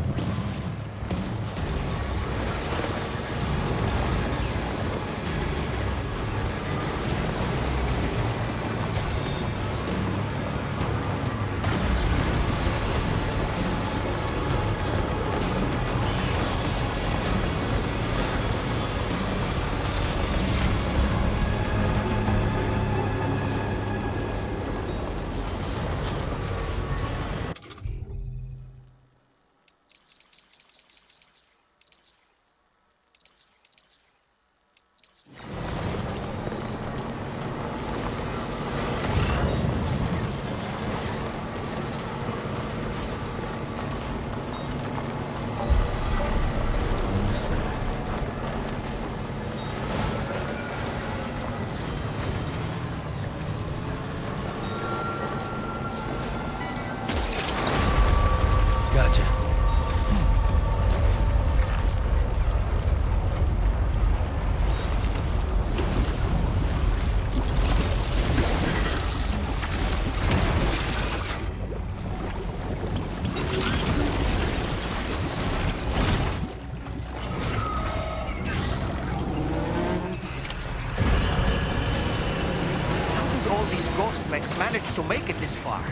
managed to make it this far.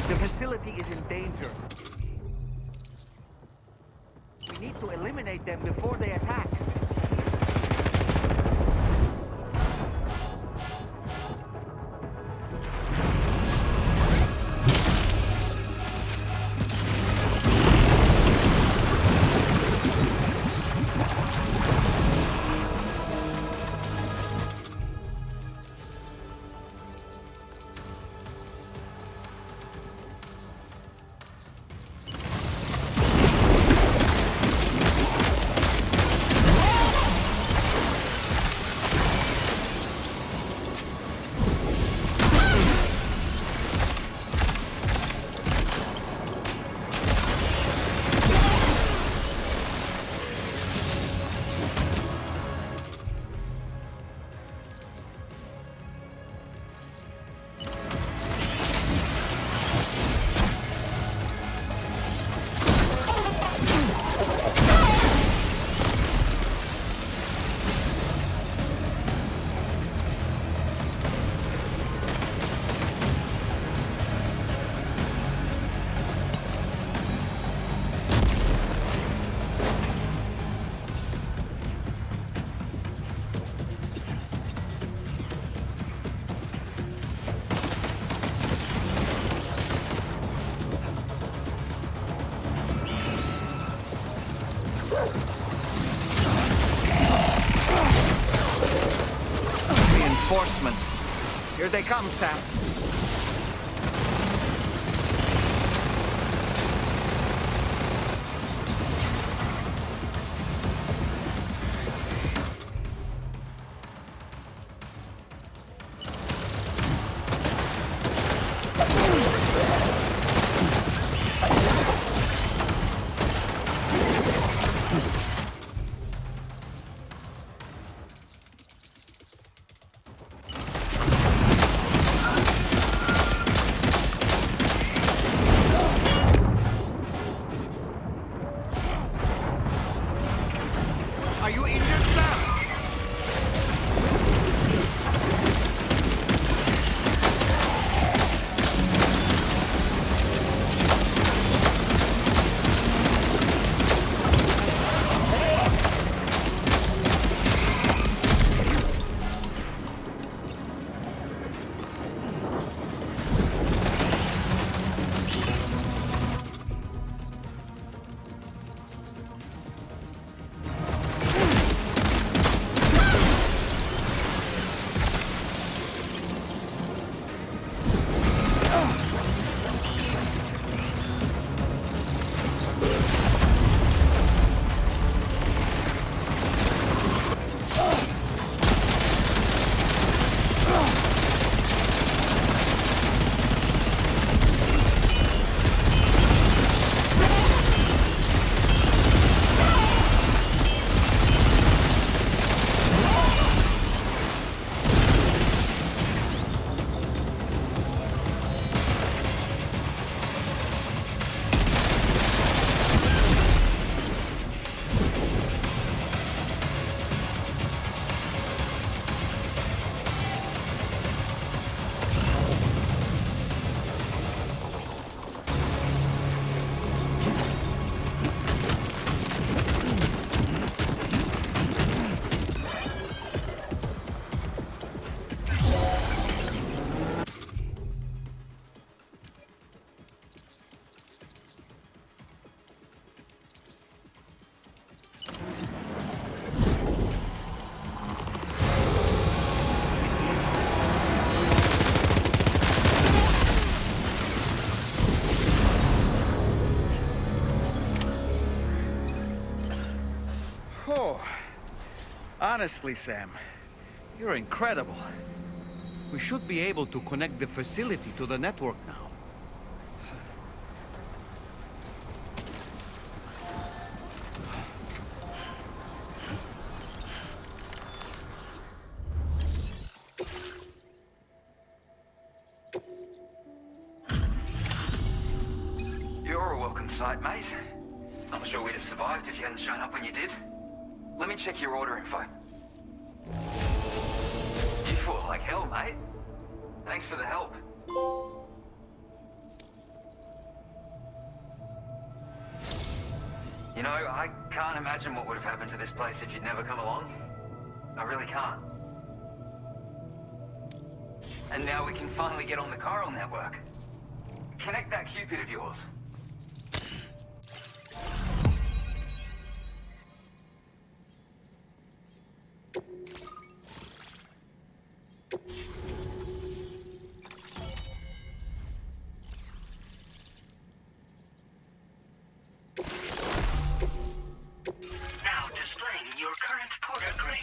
The facility is in danger. We need to eliminate them before they attack. Reinforcements. Here they come, Sam. Are you injured, Sam? Oh, honestly, Sam, you're incredible. We should be able to connect the facility to the network now. You're a welcome sight, mate. Not sure we'd have survived if you hadn't shown up when you did. Let me check your order info. You fought like hell, mate. Thanks for the help. know, I can't imagine what would have happened to this place if you'd never come along. I really can't. And now we can finally get on the chiral network. Connect that Cupid of yours. Now displaying your current porter grade.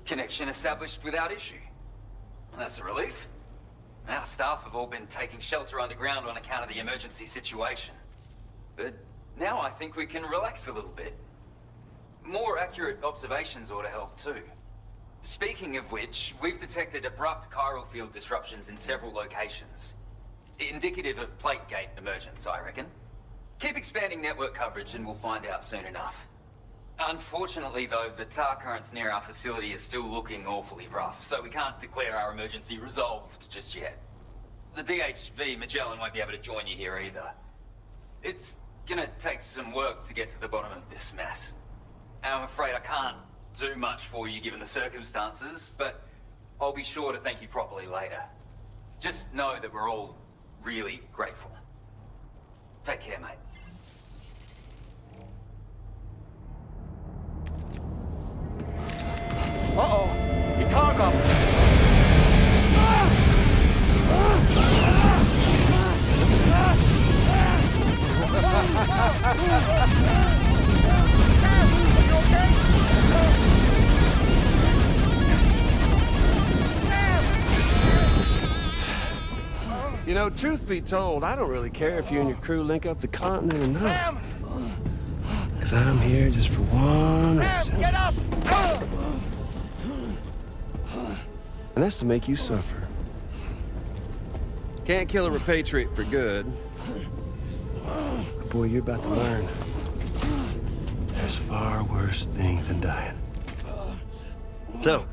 Connection established without issue. That's a relief. Our staff have all been taking shelter underground on account of the emergency situation. But now I think we can relax a little bit. More accurate observations ought to help too. Speaking of which, we've detected abrupt chiral field disruptions in several locations. Indicative of plate gate emergence, I reckon. Keep expanding network coverage and we'll find out soon enough. Unfortunately, though, the tar currents near our facility is still looking awfully rough, so we can't declare our emergency resolved just yet. The DHV Magellan won't be able to join you here either. It's gonna take some work to get to the bottom of this mess. And I'm afraid I can't do much for you given the circumstances, but I'll be sure to thank you properly later. Just know that we're all really grateful. Take care, mate. Uh-oh! Die Cargo! You know, truth be told, I don't really care if you and your crew link up the continent or not. Because I'm here just for one reason. Get up! And that's to make you suffer. Can't kill a repatriate for good. But boy, you're about to learn. There's far worse things than dying. So,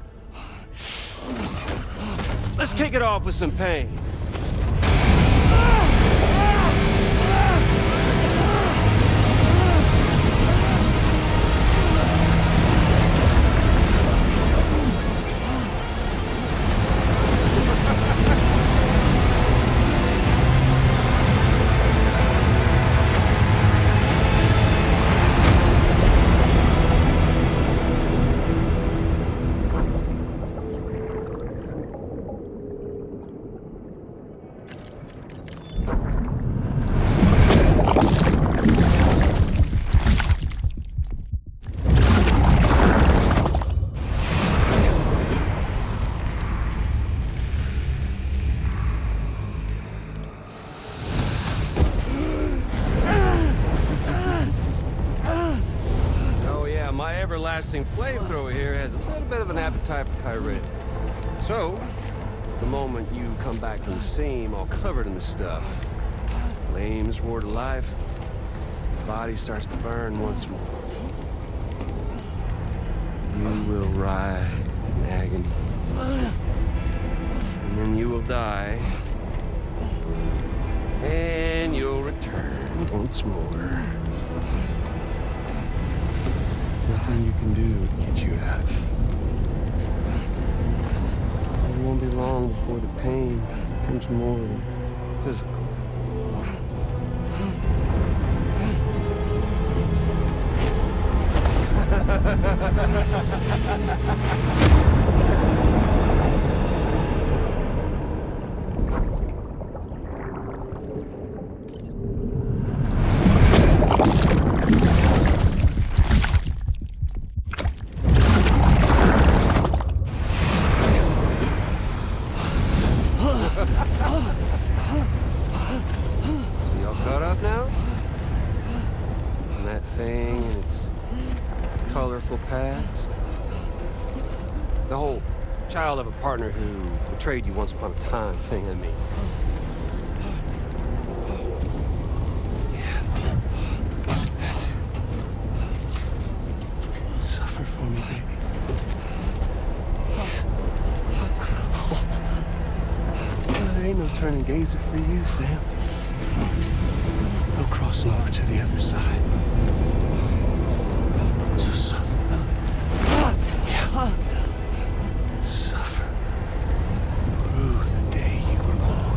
let's kick it off with some pain. Everlasting flamethrower here has a little bit of an appetite for Kyrie. So, the moment you come back from the scene all covered in the stuff, flames roar to life, the body starts to burn once more. You will writhe in agony. And then you will die. And you'll return once more. Nothing you can do to get you out of it. It won't be long before the pain becomes more physical. Child of a partner who betrayed you once upon a time thing, I mean. Yeah. That's it. Suffer for me, baby. There ain't no turning gazer for you, Sam. No crossing over to the other side. So suffer. Yeah. Suffer. Through the day you were born.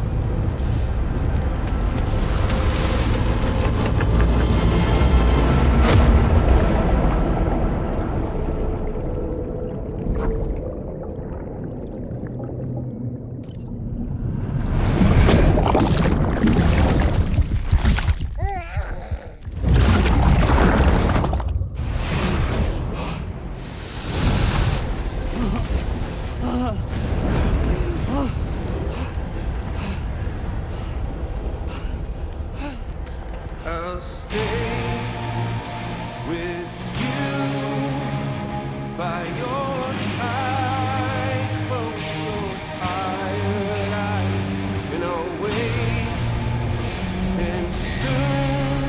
I'll stay with you by your side. Close your tired eyes and I'll wait. And soon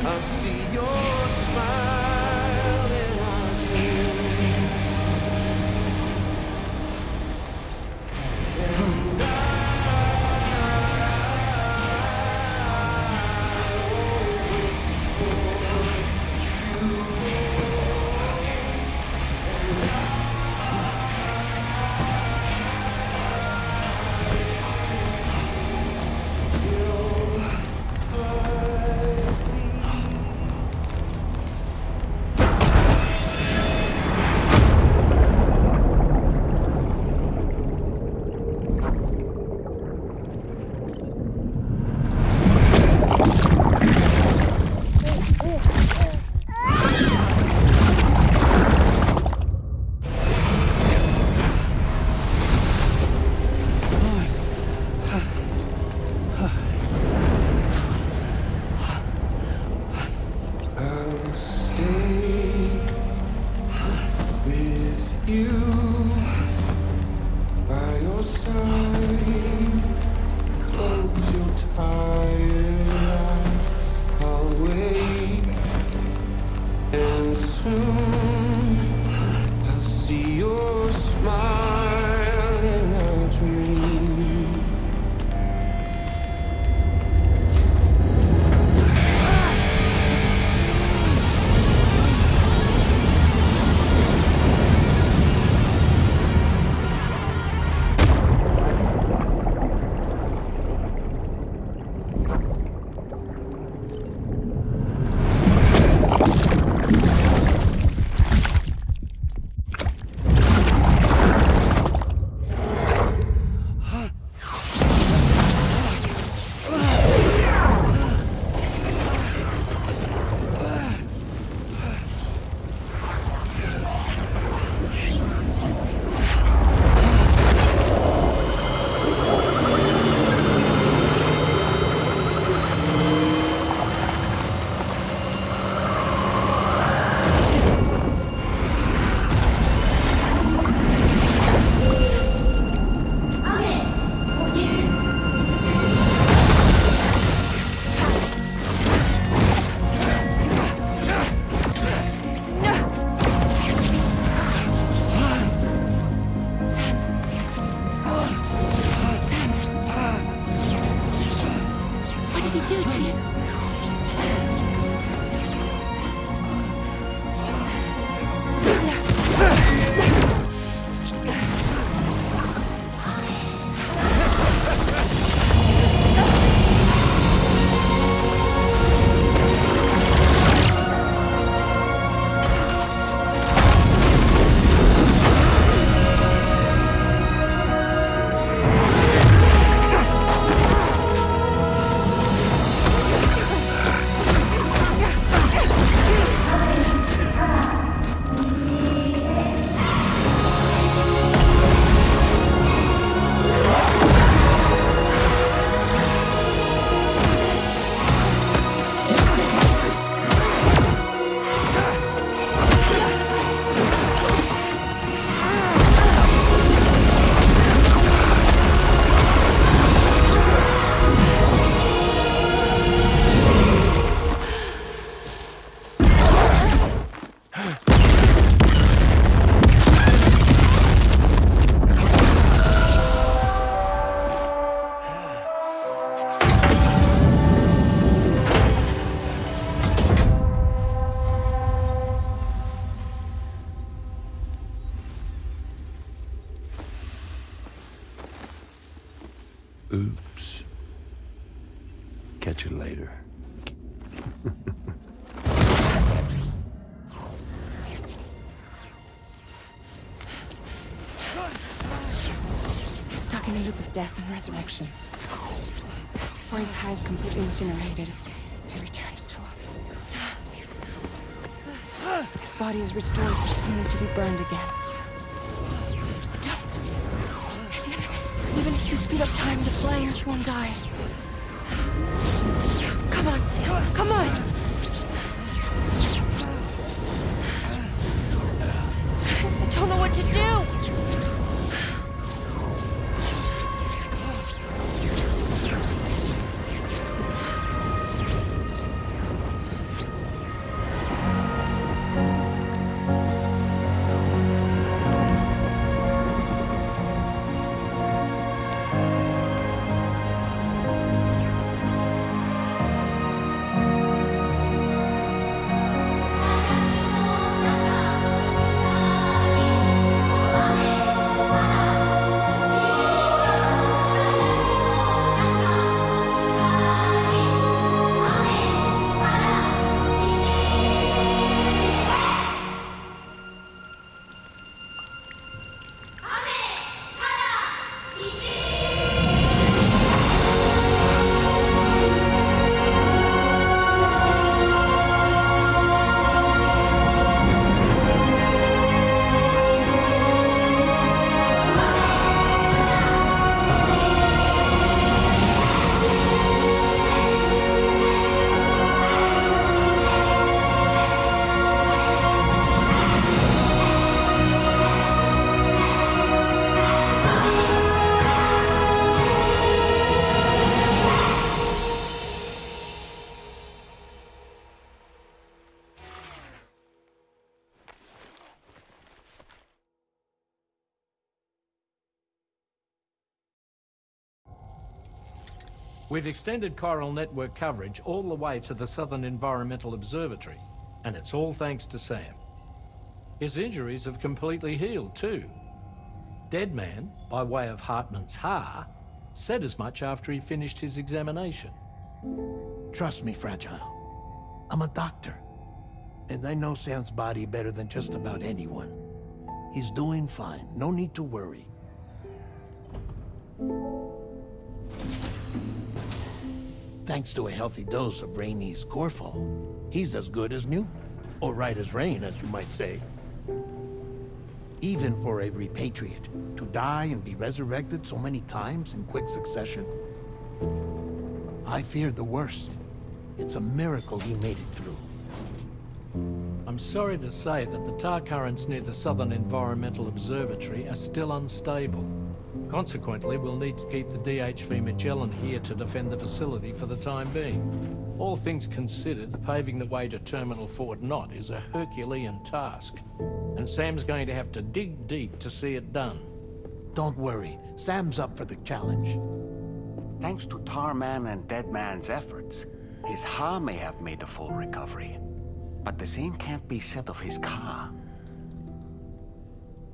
I'll see your smile in our dream. Oops. Catch you later. He's stuck in a loop of death and resurrection. Before his hive is completely incinerated, he returns to us. His body is restored, only to be burned again. Don't! Even if you speed up time, the flames won't die. Come on, Sam. Come on! I don't know what to do! We've extended chiral network coverage all the way to the Southern Environmental Observatory, and it's all thanks to Sam. His injuries have completely healed too. Deadman, by way of Hartman's Ha, said as much after he finished his examination. Trust me, Fragile. I'm a doctor. And I know Sam's body better than just about anyone. He's doing fine. No need to worry. Thanks to a healthy dose of Rainey's Corfol, he's as good as new. Or right as rain, as you might say. Even for a repatriate, to die and be resurrected so many times in quick succession. I feared the worst. It's a miracle he made it through. I'm sorry to say that the tar currents near the Southern Environmental Observatory are still unstable. Consequently, we'll need to keep the DHV Magellan here to defend the facility for the time being. All things considered, paving the way to Terminal Fort Knott is a Herculean task. And Sam's going to have to dig deep to see it done. Don't worry. Sam's up for the challenge. Thanks to Tarman and Deadman's efforts, his Ha may have made a full recovery. But the same can't be said of his Ka.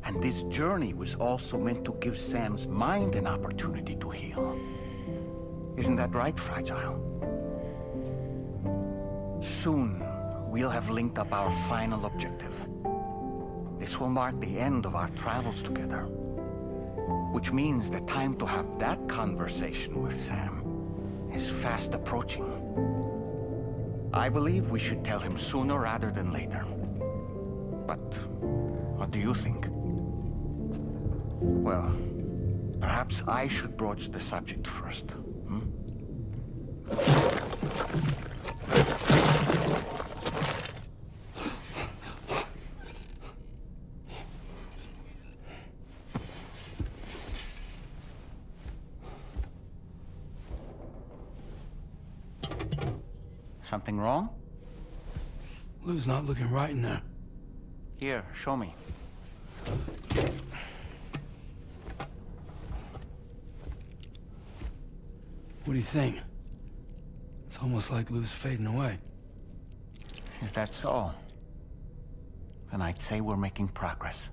And this journey was also meant to give Sam's mind an opportunity to heal. Isn't that right, Fragile? Soon, we'll have linked up our final objective. This will mark the end of our travels together. Which means the time to have that conversation with Sam is fast approaching. I believe we should tell him sooner rather than later. But what do you think? Well, perhaps I should broach the subject first, hmm? Something wrong? Lou's not looking right in there. Here, show me. What do you think? It's almost like Lou's fading away. Is that so? Then I'd say we're making progress.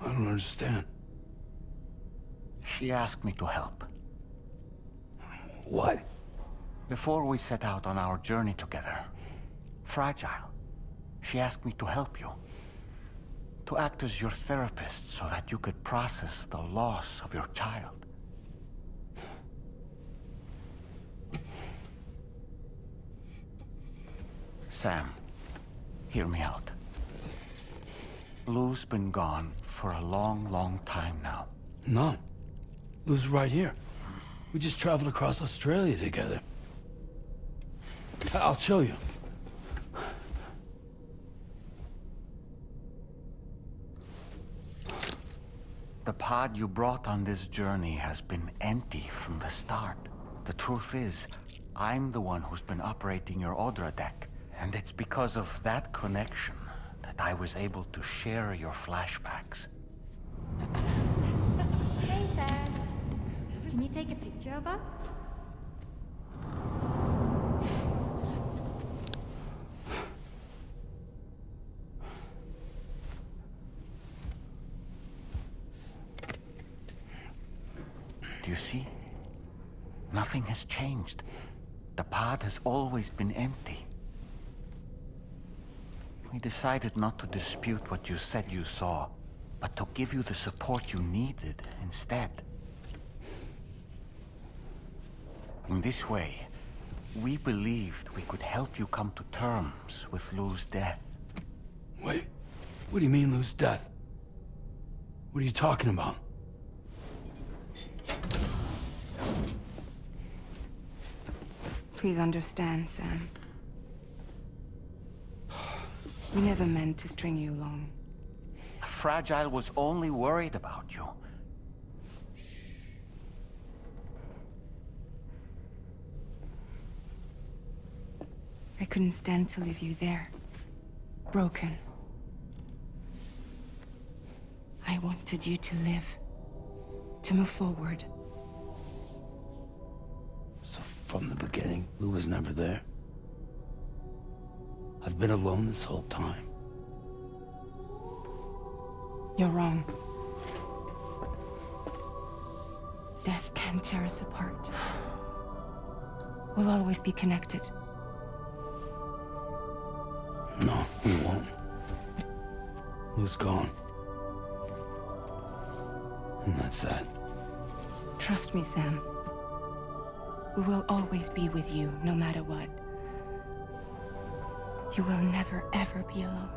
I don't understand. She asked me to help. What? Before we set out on our journey together, Fragile, she asked me to help you. To act as your therapist so that you could process the loss of your child. Sam, hear me out. Lou's been gone for a long, long time now. No. Lou's right here. We just traveled across Australia together. I'll show you. The pod you brought on this journey has been empty from the start. The truth is, I'm the one who's been operating your Odra deck, and it's because of that connection that I was able to share your flashbacks. Hey, Sam. Can you take a picture of us? Do you see? Nothing has changed. The pod has always been empty. We decided not to dispute what you said you saw, but to give you the support you needed instead. In this way, we believed we could help you come to terms with Lou's death. Wait, what do you mean Lou's death? What are you talking about? Please understand, Sam. We never meant to string you along. Fragile was only worried about you. I couldn't stand to leave you there, broken. I wanted you to live, to move forward. So from the beginning, Lou was never there? I've been alone this whole time. You're wrong. Death can tear us apart. We'll always be connected. No, we won't. Lou's gone. And that's that. Trust me, Sam. We will always be with you, no matter what. You will never, ever be alone.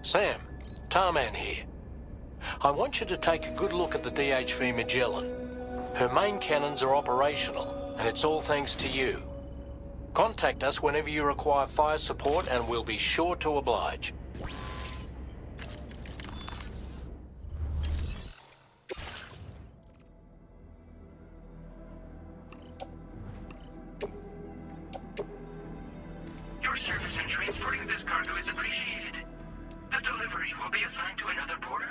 Sam, Tarman here. I want you to take a good look at the DHV Magellan. Her main cannons are operational, and it's all thanks to you. Contact us whenever you require fire support, and we'll be sure to oblige. Your service in transporting this cargo is appreciated. The delivery will be assigned to another porter.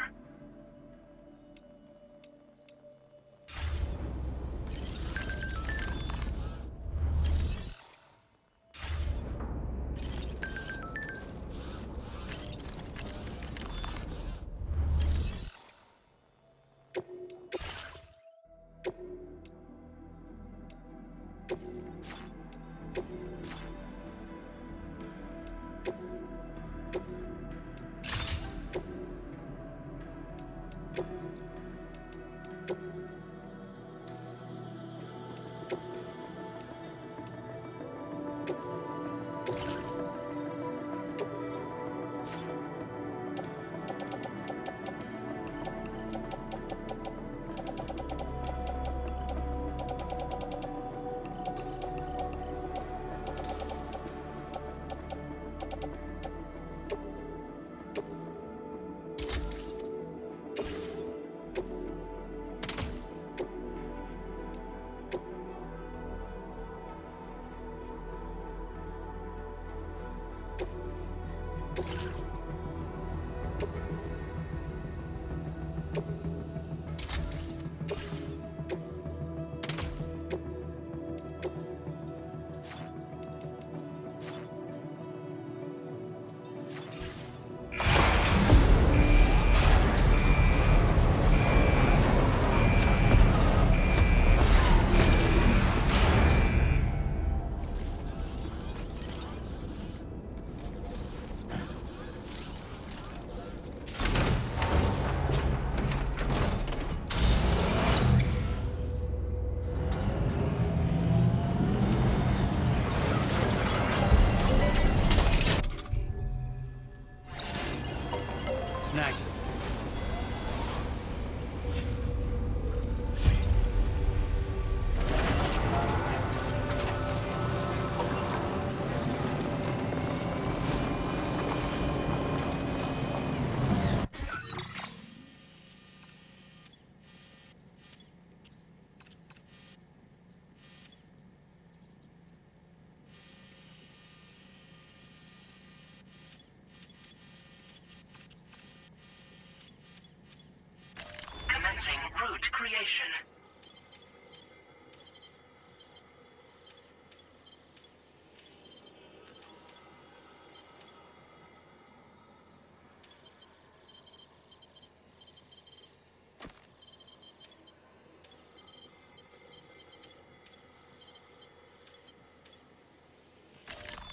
Route creation.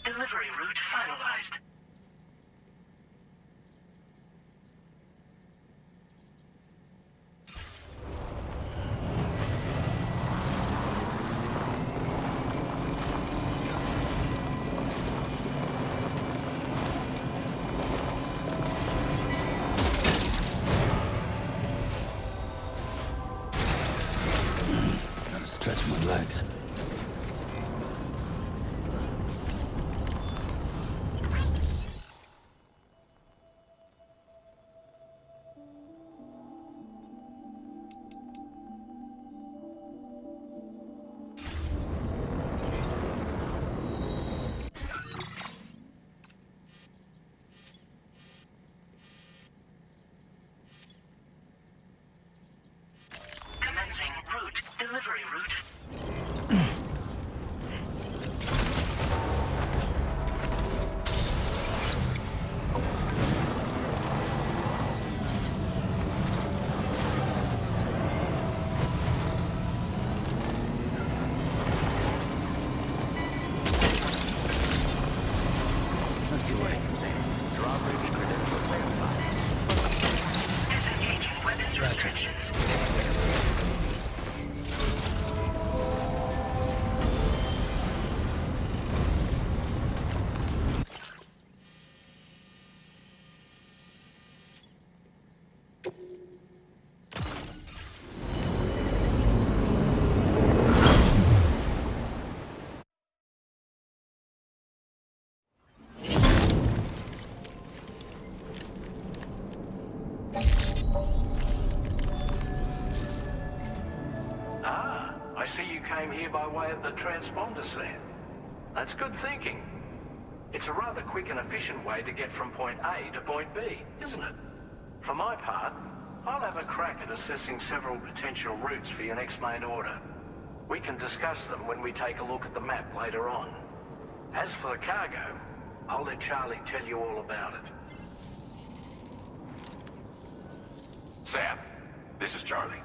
Delivery route finalized. Gotta stretch my legs. Commencing route. Delivery route. came here by way of the transponder set. That's good thinking. It's a rather quick and efficient way to get from point A to point B, isn't it? For my part, I'll have a crack at assessing several potential routes for your next main order. We can discuss them when we take a look at the map later on. As for the cargo, I'll let Charlie tell you all about it. Sam, this is Charlie.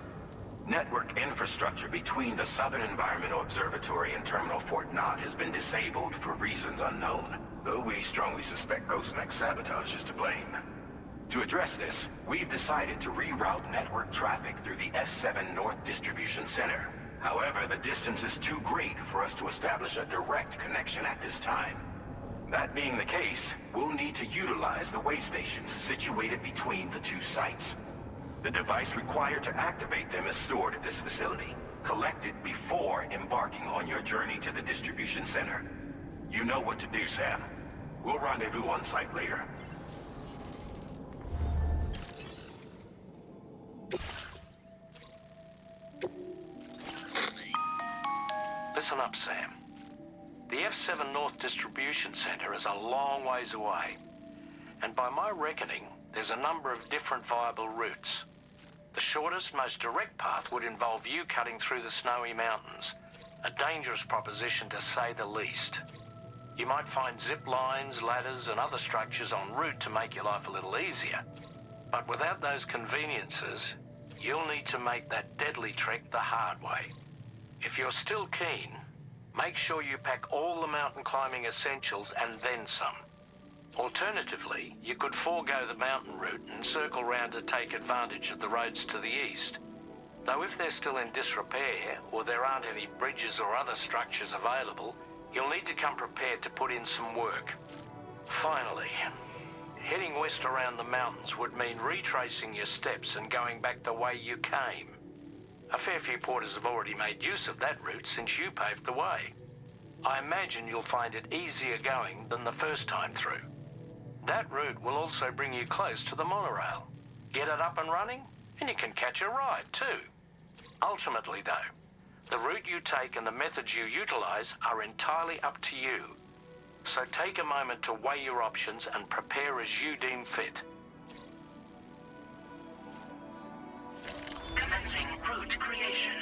Network infrastructure between the Southern Environmental Observatory and Terminal Fort Knott has been disabled for reasons unknown, though we strongly suspect Ghostneck sabotage is to blame. To address this, we've decided to reroute network traffic through the S7 North Distribution Center. However, the distance is too great for us to establish a direct connection at this time. That being the case, we'll need to utilize the way stations situated between the two sites. The device required to activate them is stored at this facility, collected before embarking on your journey to the distribution center. You know what to do, Sam. We'll rendezvous on site later. Listen up, Sam. The F7 North Distribution Center is a long ways away. And by my reckoning, there's a number of different viable routes. The shortest, most direct path would involve you cutting through the snowy mountains. A dangerous proposition to say the least. You might find zip lines, ladders, and other structures en route to make your life a little easier. But without those conveniences, you'll need to make that deadly trek the hard way. If you're still keen, make sure you pack all the mountain climbing essentials and then some. Alternatively, you could forego the mountain route and circle round to take advantage of the roads to the east. Though if they're still in disrepair, or there aren't any bridges or other structures available, you'll need to come prepared to put in some work. Finally, heading west around the mountains would mean retracing your steps and going back the way you came. A fair few porters have already made use of that route since you paved the way. I imagine you'll find it easier going than the first time through. That route will also bring you close to the monorail. Get it up and running, and you can catch a ride too. Ultimately though, the route you take and the methods you utilize are entirely up to you. So take a moment to weigh your options and prepare as you deem fit. Commencing route creation.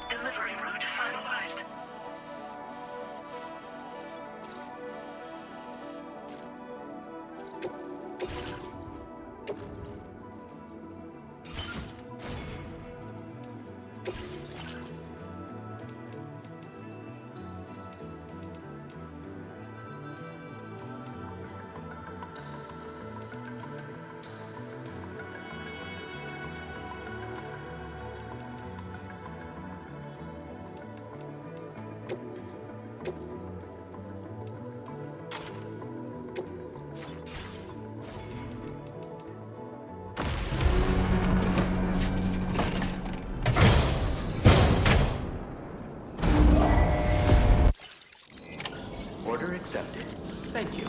Delivery route finalized. Order accepted. Thank you.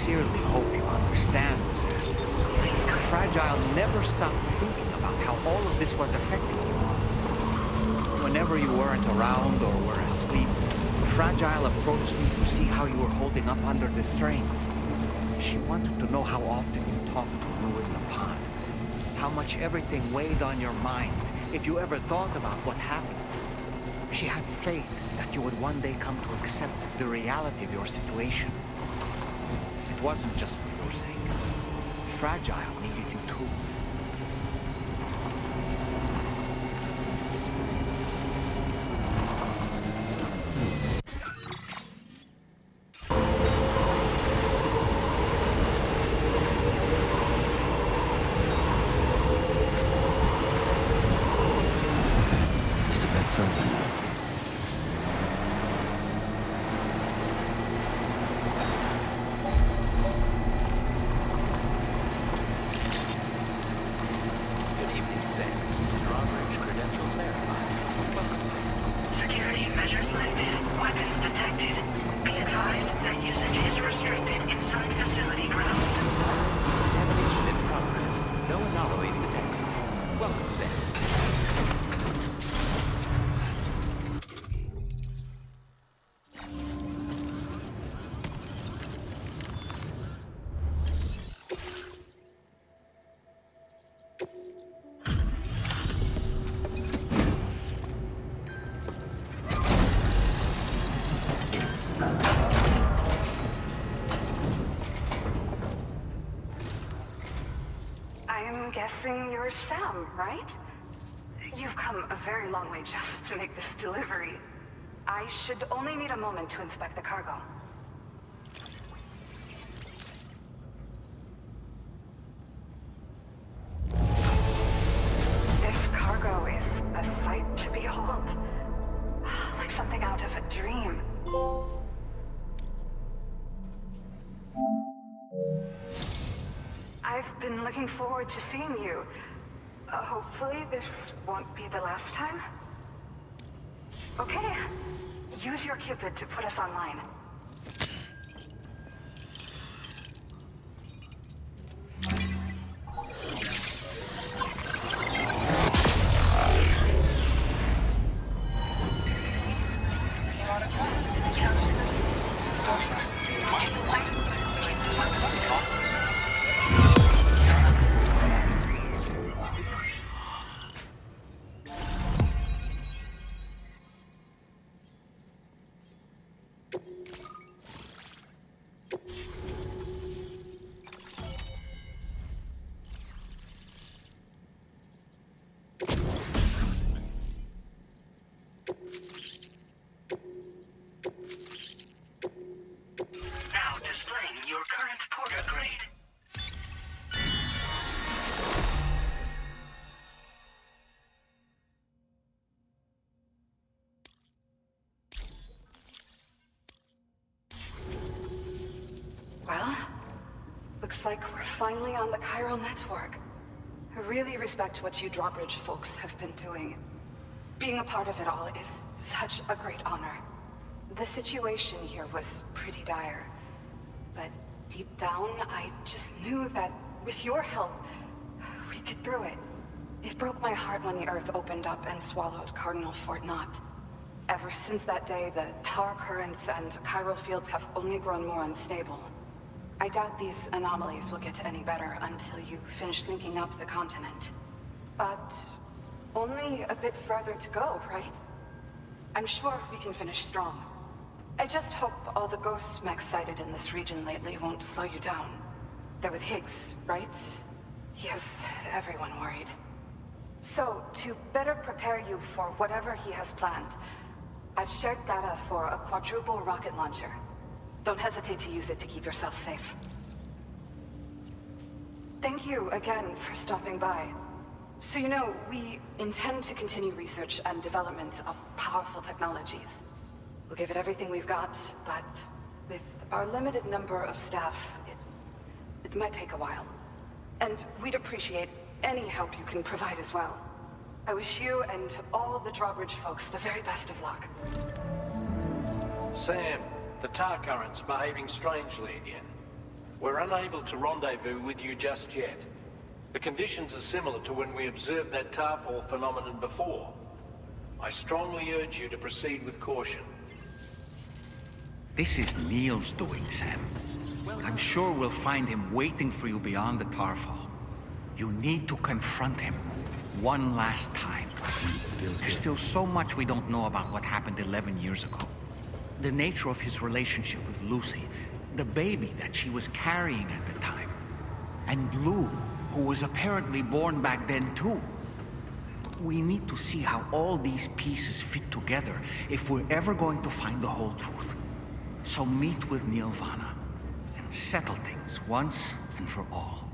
sincerely hope you understand, Sam. Fragile never stopped thinking about how all of this was affecting you. Whenever you weren't around or were asleep, Fragile approached me to see how you were holding up under the strain. She wanted to know how often you talked to Lou in the pond, how much everything weighed on your mind, if you ever thought about what happened. She had faith that you would one day come to accept the reality of your situation. It wasn't just for your sake. Fragile needed you too. Just a bit further now. Security measures lifted. Weapons detected. Be advised that usage is restricted inside facility grounds. Contamination in progress. No anomalies detected. Welcome, Sam. I'm guessing you're Sam, right? You've come a very long way just to make this delivery. I should only need a moment to inspect the cargo. This cargo is a sight to behold. Like something out of a dream. I've been looking forward to seeing you. Hopefully this won't be the last time. Okay, use your Cupid to put us online. Now displaying your current porter grade. Well, looks like we're finally on the chiral network. I really respect what you drawbridge folks have been doing. Being a part of it all is such a great honor. The situation here was pretty dire, but deep down, I just knew that with your help, we'd get through it. It broke my heart when the Earth opened up and swallowed Cardinal Fort Knot. Ever since that day, the tar currents and chiral fields have only grown more unstable. I doubt these anomalies will get any better until you finish linking up the continent. But only a bit further to go, right? I'm sure we can finish strong. I just hope all the ghost mechs sighted in this region lately won't slow you down. They're with Higgs, right? He has everyone worried. So, to better prepare you for whatever he has planned, I've shared data for a quadruple rocket launcher. Don't hesitate to use it to keep yourself safe. Thank you again for stopping by. So you know, we intend to continue research and development of powerful technologies. We'll give it everything we've got, but with our limited number of staff, it might take a while. And we'd appreciate any help you can provide as well. I wish you and all the drawbridge folks the very best of luck. Sam, the tar current's behaving strangely again. We're unable to rendezvous with you just yet. The conditions are similar to when we observed that tarfall phenomenon before. I strongly urge you to proceed with caution. This is Neil's doing, Sam. I'm sure we'll find him waiting for you beyond the tarfall. You need to confront him one last time. There's still so much we don't know about what happened 11 years ago. The nature of his relationship with Lucy, the baby that she was carrying at the time, and Lou, who was apparently born back then too. We need to see how all these pieces fit together if we're ever going to find the whole truth. So meet with Neil Vana and settle things once and for all.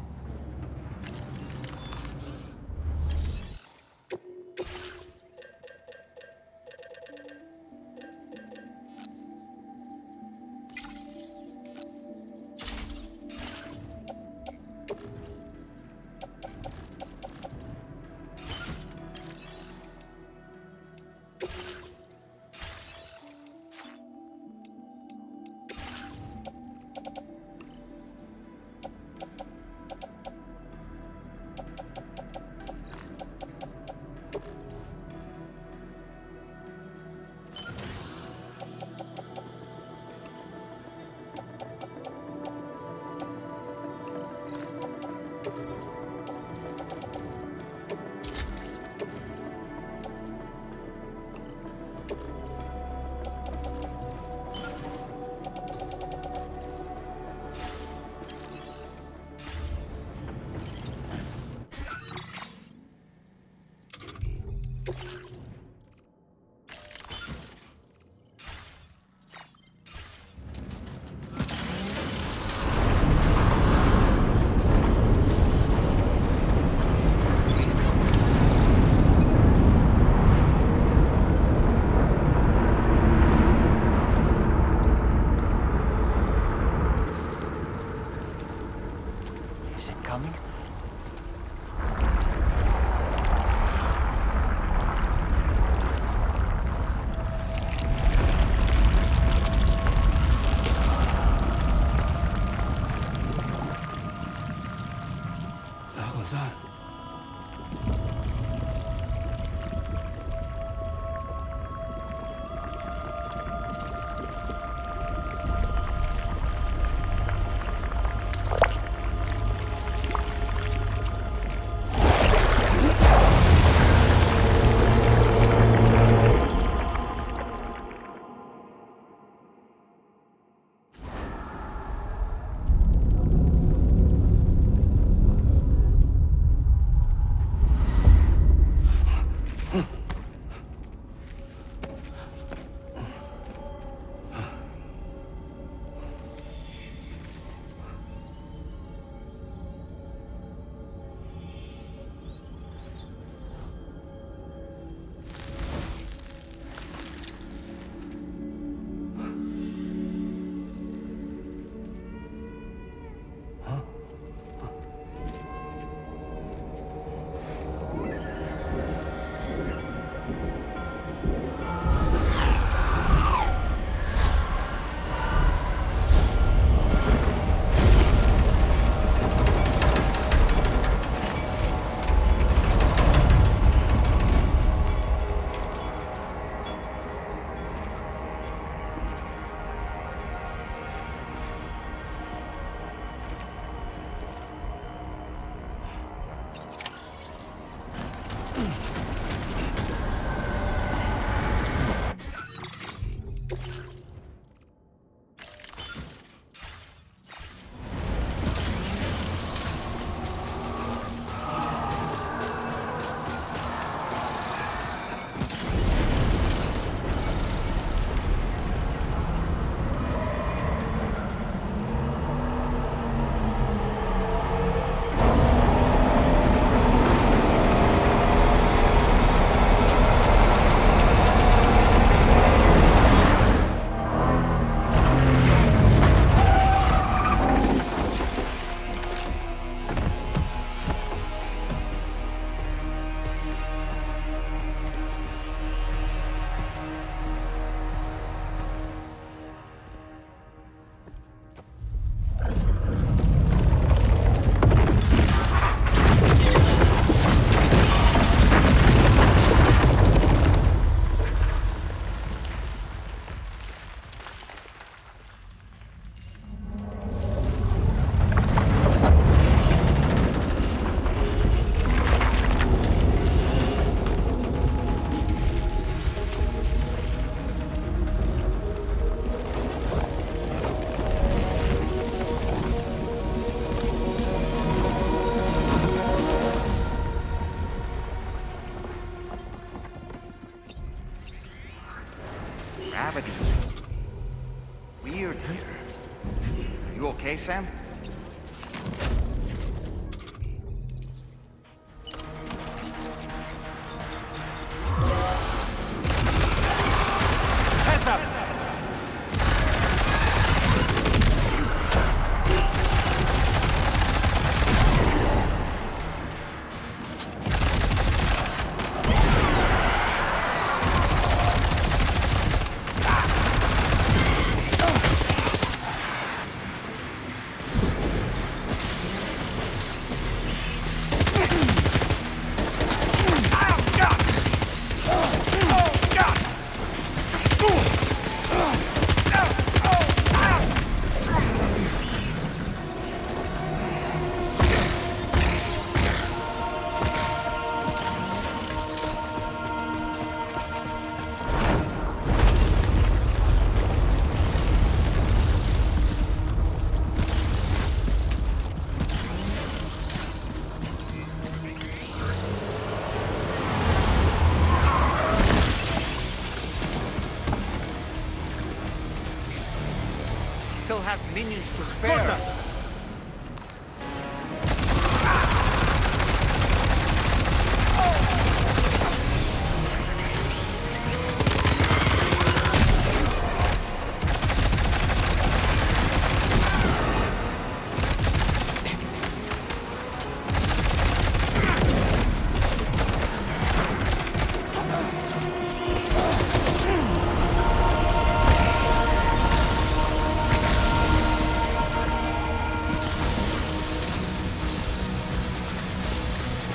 Gravity's weird here. You okay, Sam? Heads up! Still has minions to spare.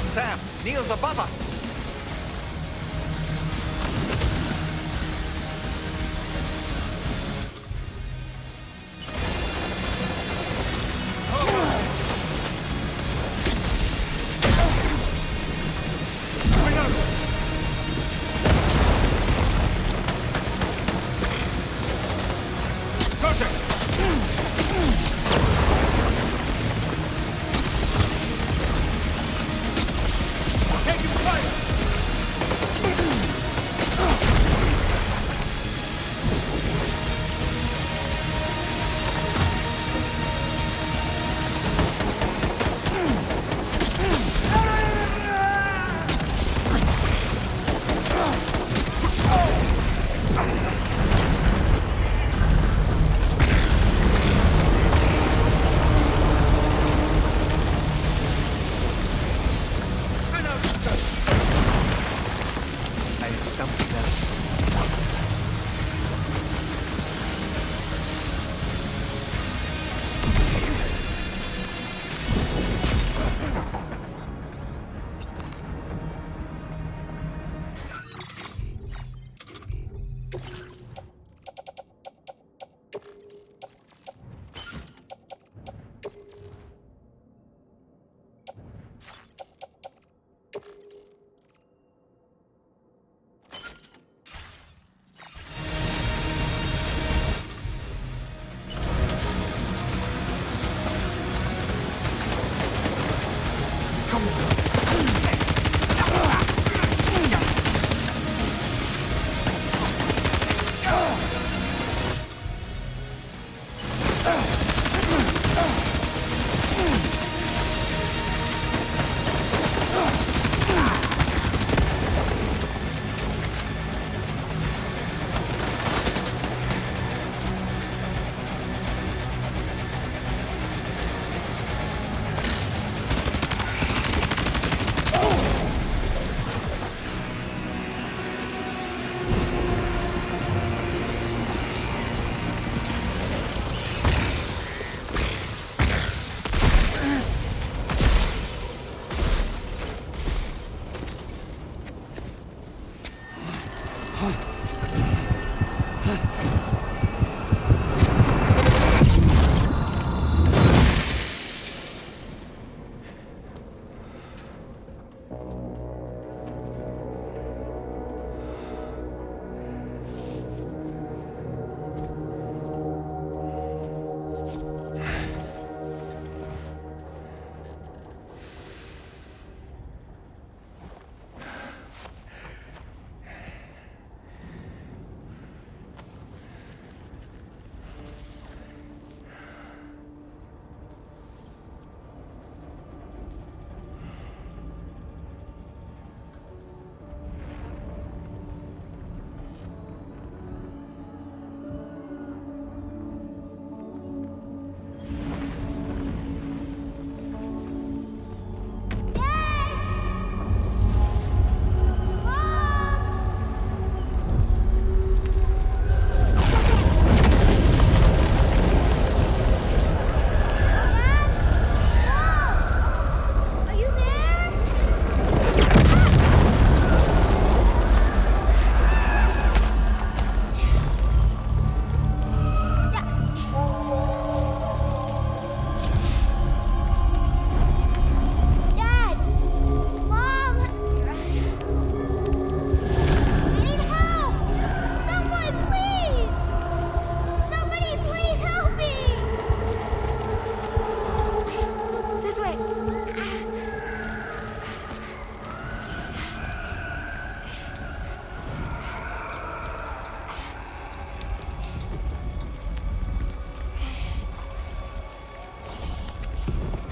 Sam, Neil's above us. Taking fire!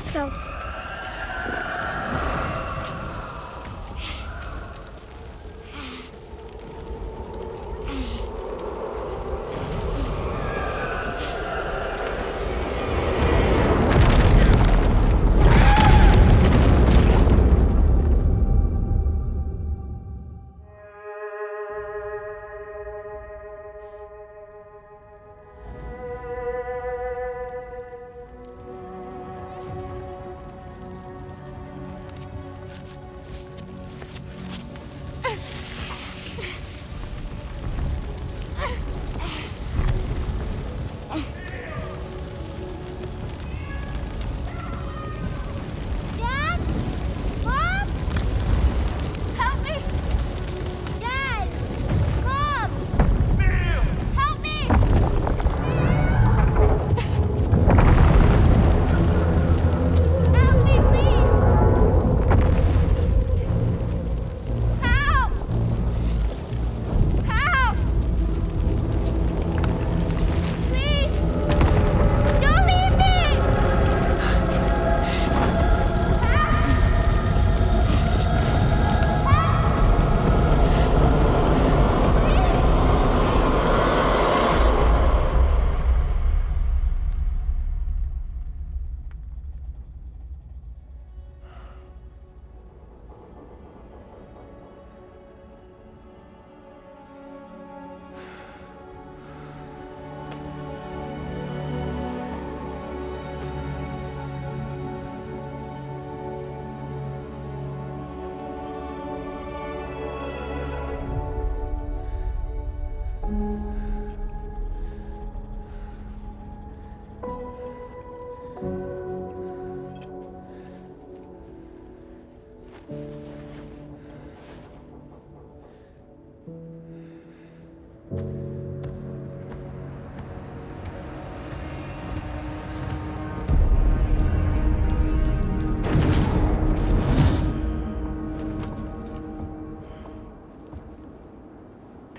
Let's go.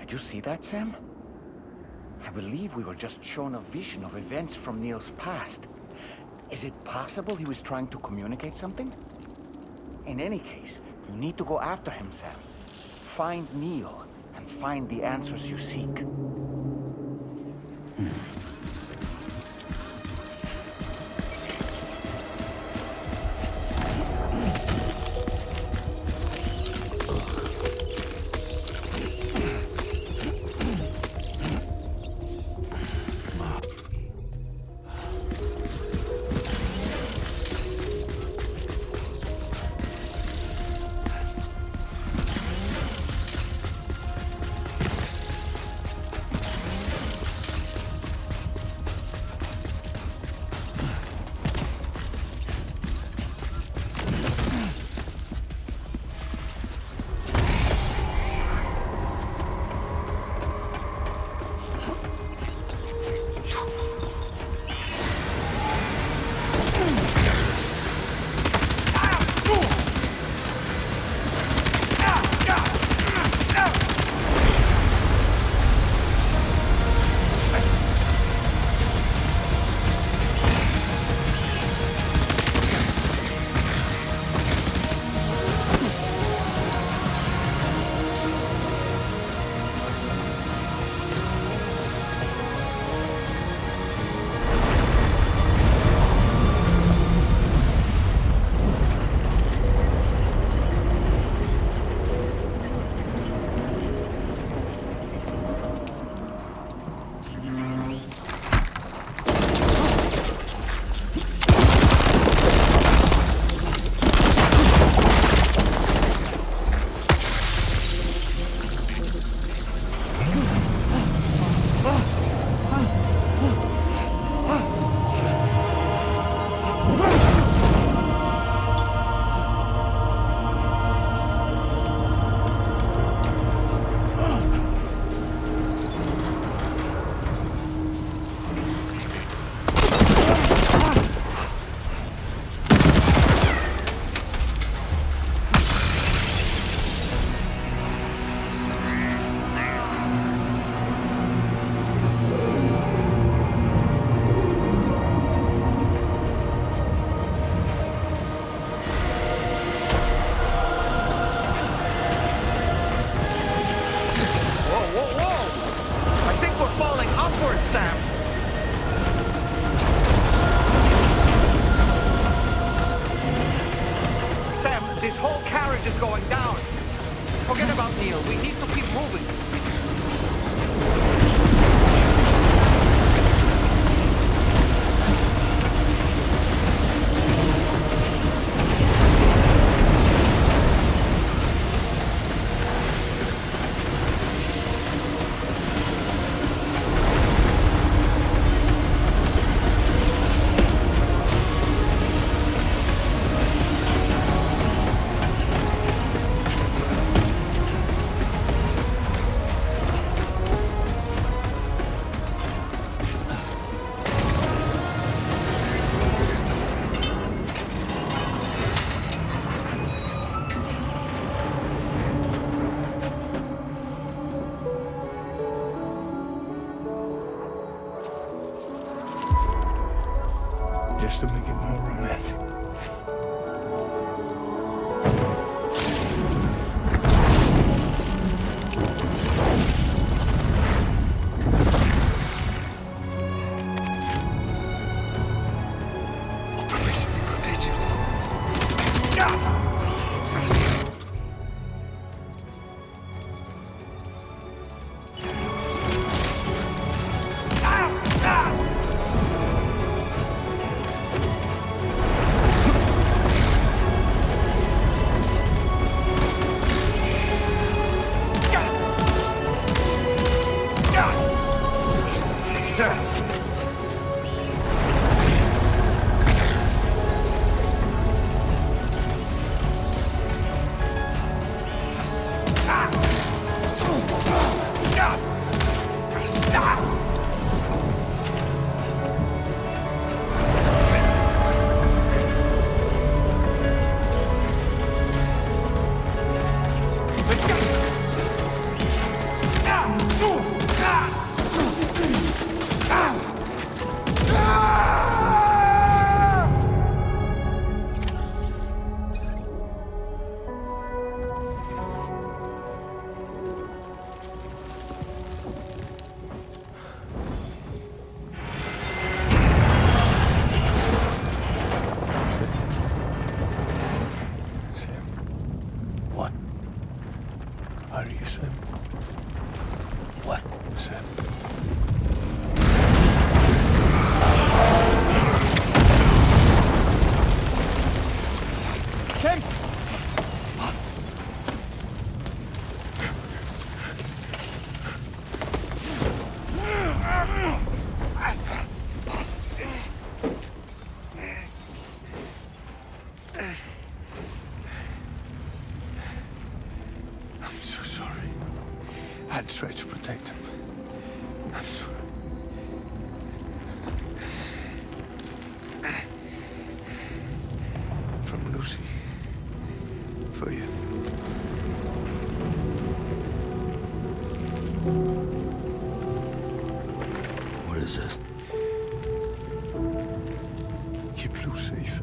Did you see that, Sam? I believe we were just shown a vision of events from Neil's past. Is it possible he was trying to communicate something? In any case, you need to go after him, Sam. Find Neil and find the answers you seek. Sam! Sam, this whole carriage is going down. Forget about Neil. We need to keep moving. Just to make it more romantic. Operation Protection. What? How do you say? What? Sam? Sam! I'm so sorry. I tried to protect him. I'm sorry. From Lucy. For you. What is this? Keep Lou safe.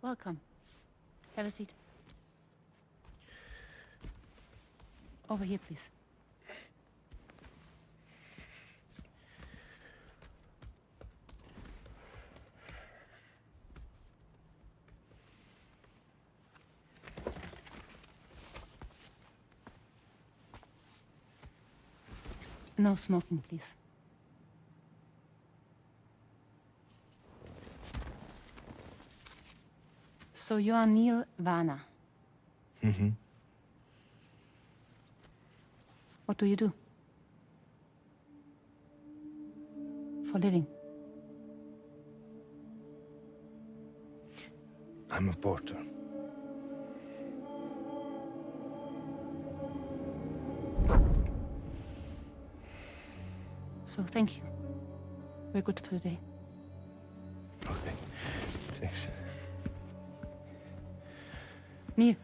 Welcome. Have a seat. Over here, please. No smoking, please. So you are Neil Varner. Mm-hmm. What do you do? For a living? I'm a porter. So thank you. We're good for the day. Okay. Thanks. Neil.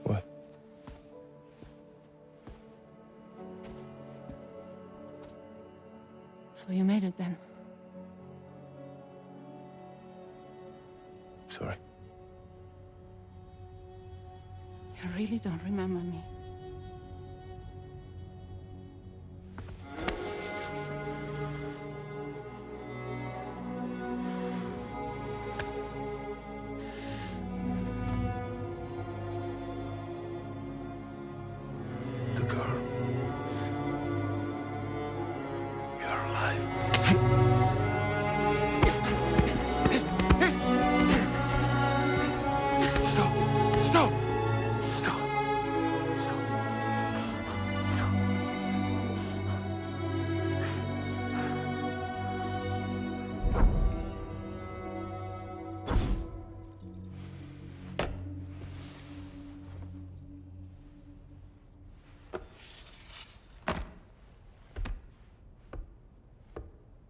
What? So you made it then? Sorry. You really don't remember me. The girl. You're alive. Stop! Stop! Stop!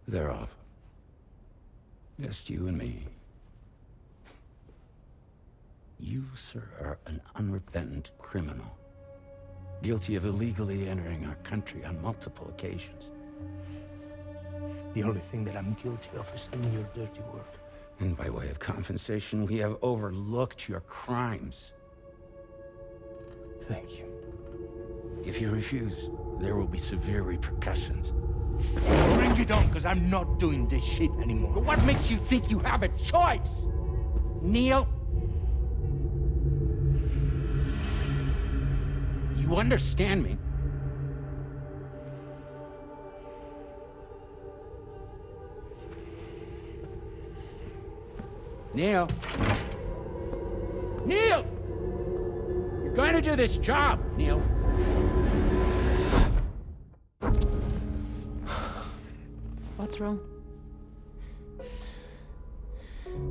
They're off. Just you and me. You, sir, are an unrepentant criminal. Guilty of illegally entering our country on multiple occasions. The only thing that I'm guilty of is doing your dirty work. And by way of compensation, we have overlooked your crimes. Thank you. If you refuse, there will be severe repercussions. Bring it on, because I'm not doing this shit anymore. But what makes you think you have a choice? Neil? You understand me? Neil? Neil! You're going to do this job, Neil. What's wrong?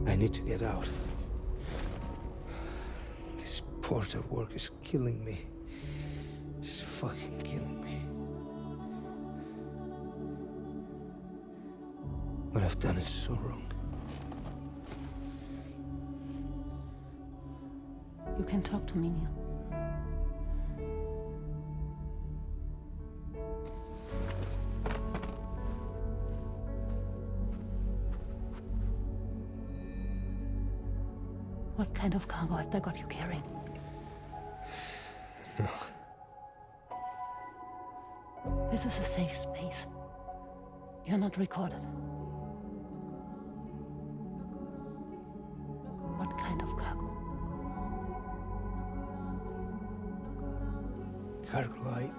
I need to get out. This porter work is killing me. It's fucking killing me. What I've done is so wrong. You can talk to me, Neil. What kind of cargo have they got you carrying? No. This is a safe space. You're not recorded. What kind of cargo? Cargo like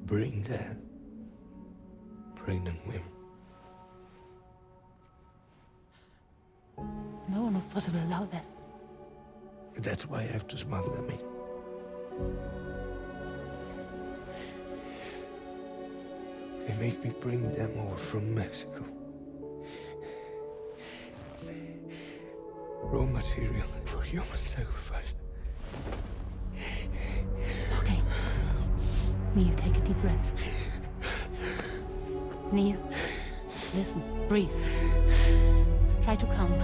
bring dead pregnant women. No one would possibly allow that. That's why I have to smuggle them in. They make me bring them over from Mexico. Raw material for human sacrifice. Okay. Neil, take a deep breath. Neil, listen, breathe. Try to count.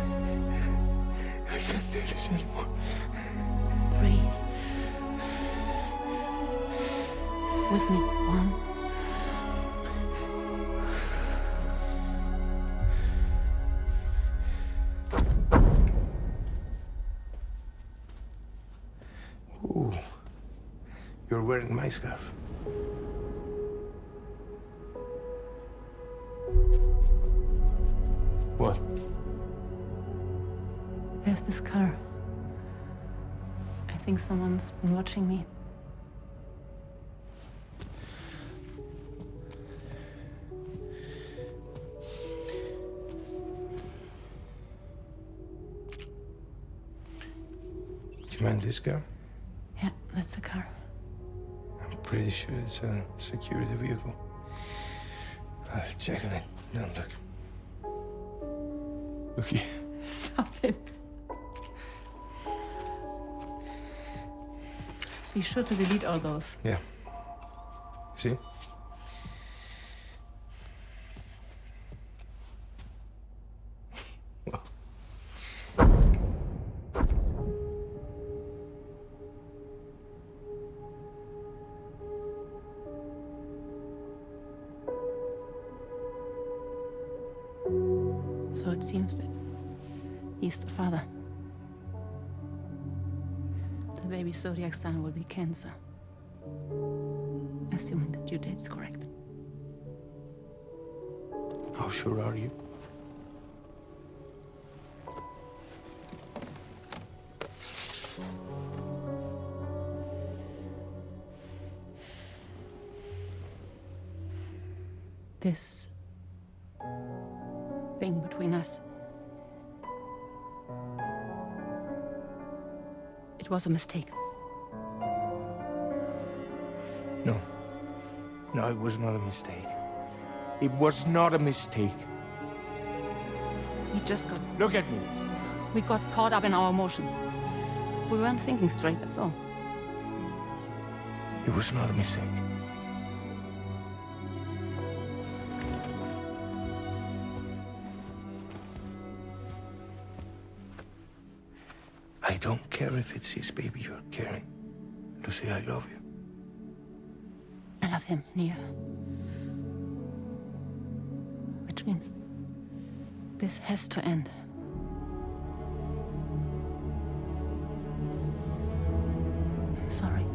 I can't do this anymore. Breathe. With me. 1. Ooh, you're wearing my scarf. What? There's this car. I think someone's been watching me. You've met this car? Yeah, that's the car. I'm pretty sure it's a security vehicle. Check on it. Don't look. Look here. Stop it. Be sure to delete all those. Yeah. See? So it seems that he's the father. The baby zodiac sign will be Cancer. Assuming that your date's correct. How sure are you? This thing between us. It was a mistake. No. No, it was not a mistake. It was not a mistake. We just got... Look at me. We got caught up in our emotions. We weren't thinking straight, that's all. It was not a mistake. I don't care if it's his baby you're carrying. Lucy, I love you. I love him, Neil. Which means this has to end. I'm sorry.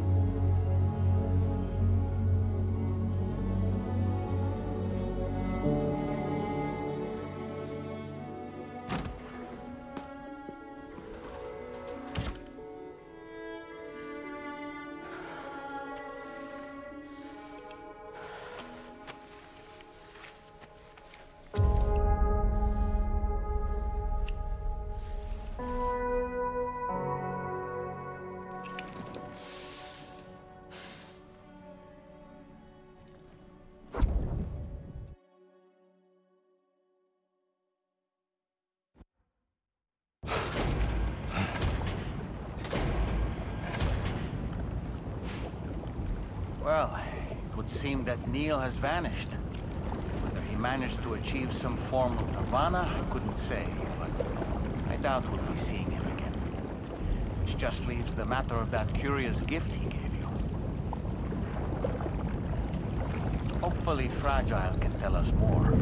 Well, it would seem that Neil has vanished. Whether he managed to achieve some form of nirvana, I couldn't say, but I doubt we'll be seeing him again. Which just leaves the matter of that curious gift he gave you. Hopefully Fragile can tell us more.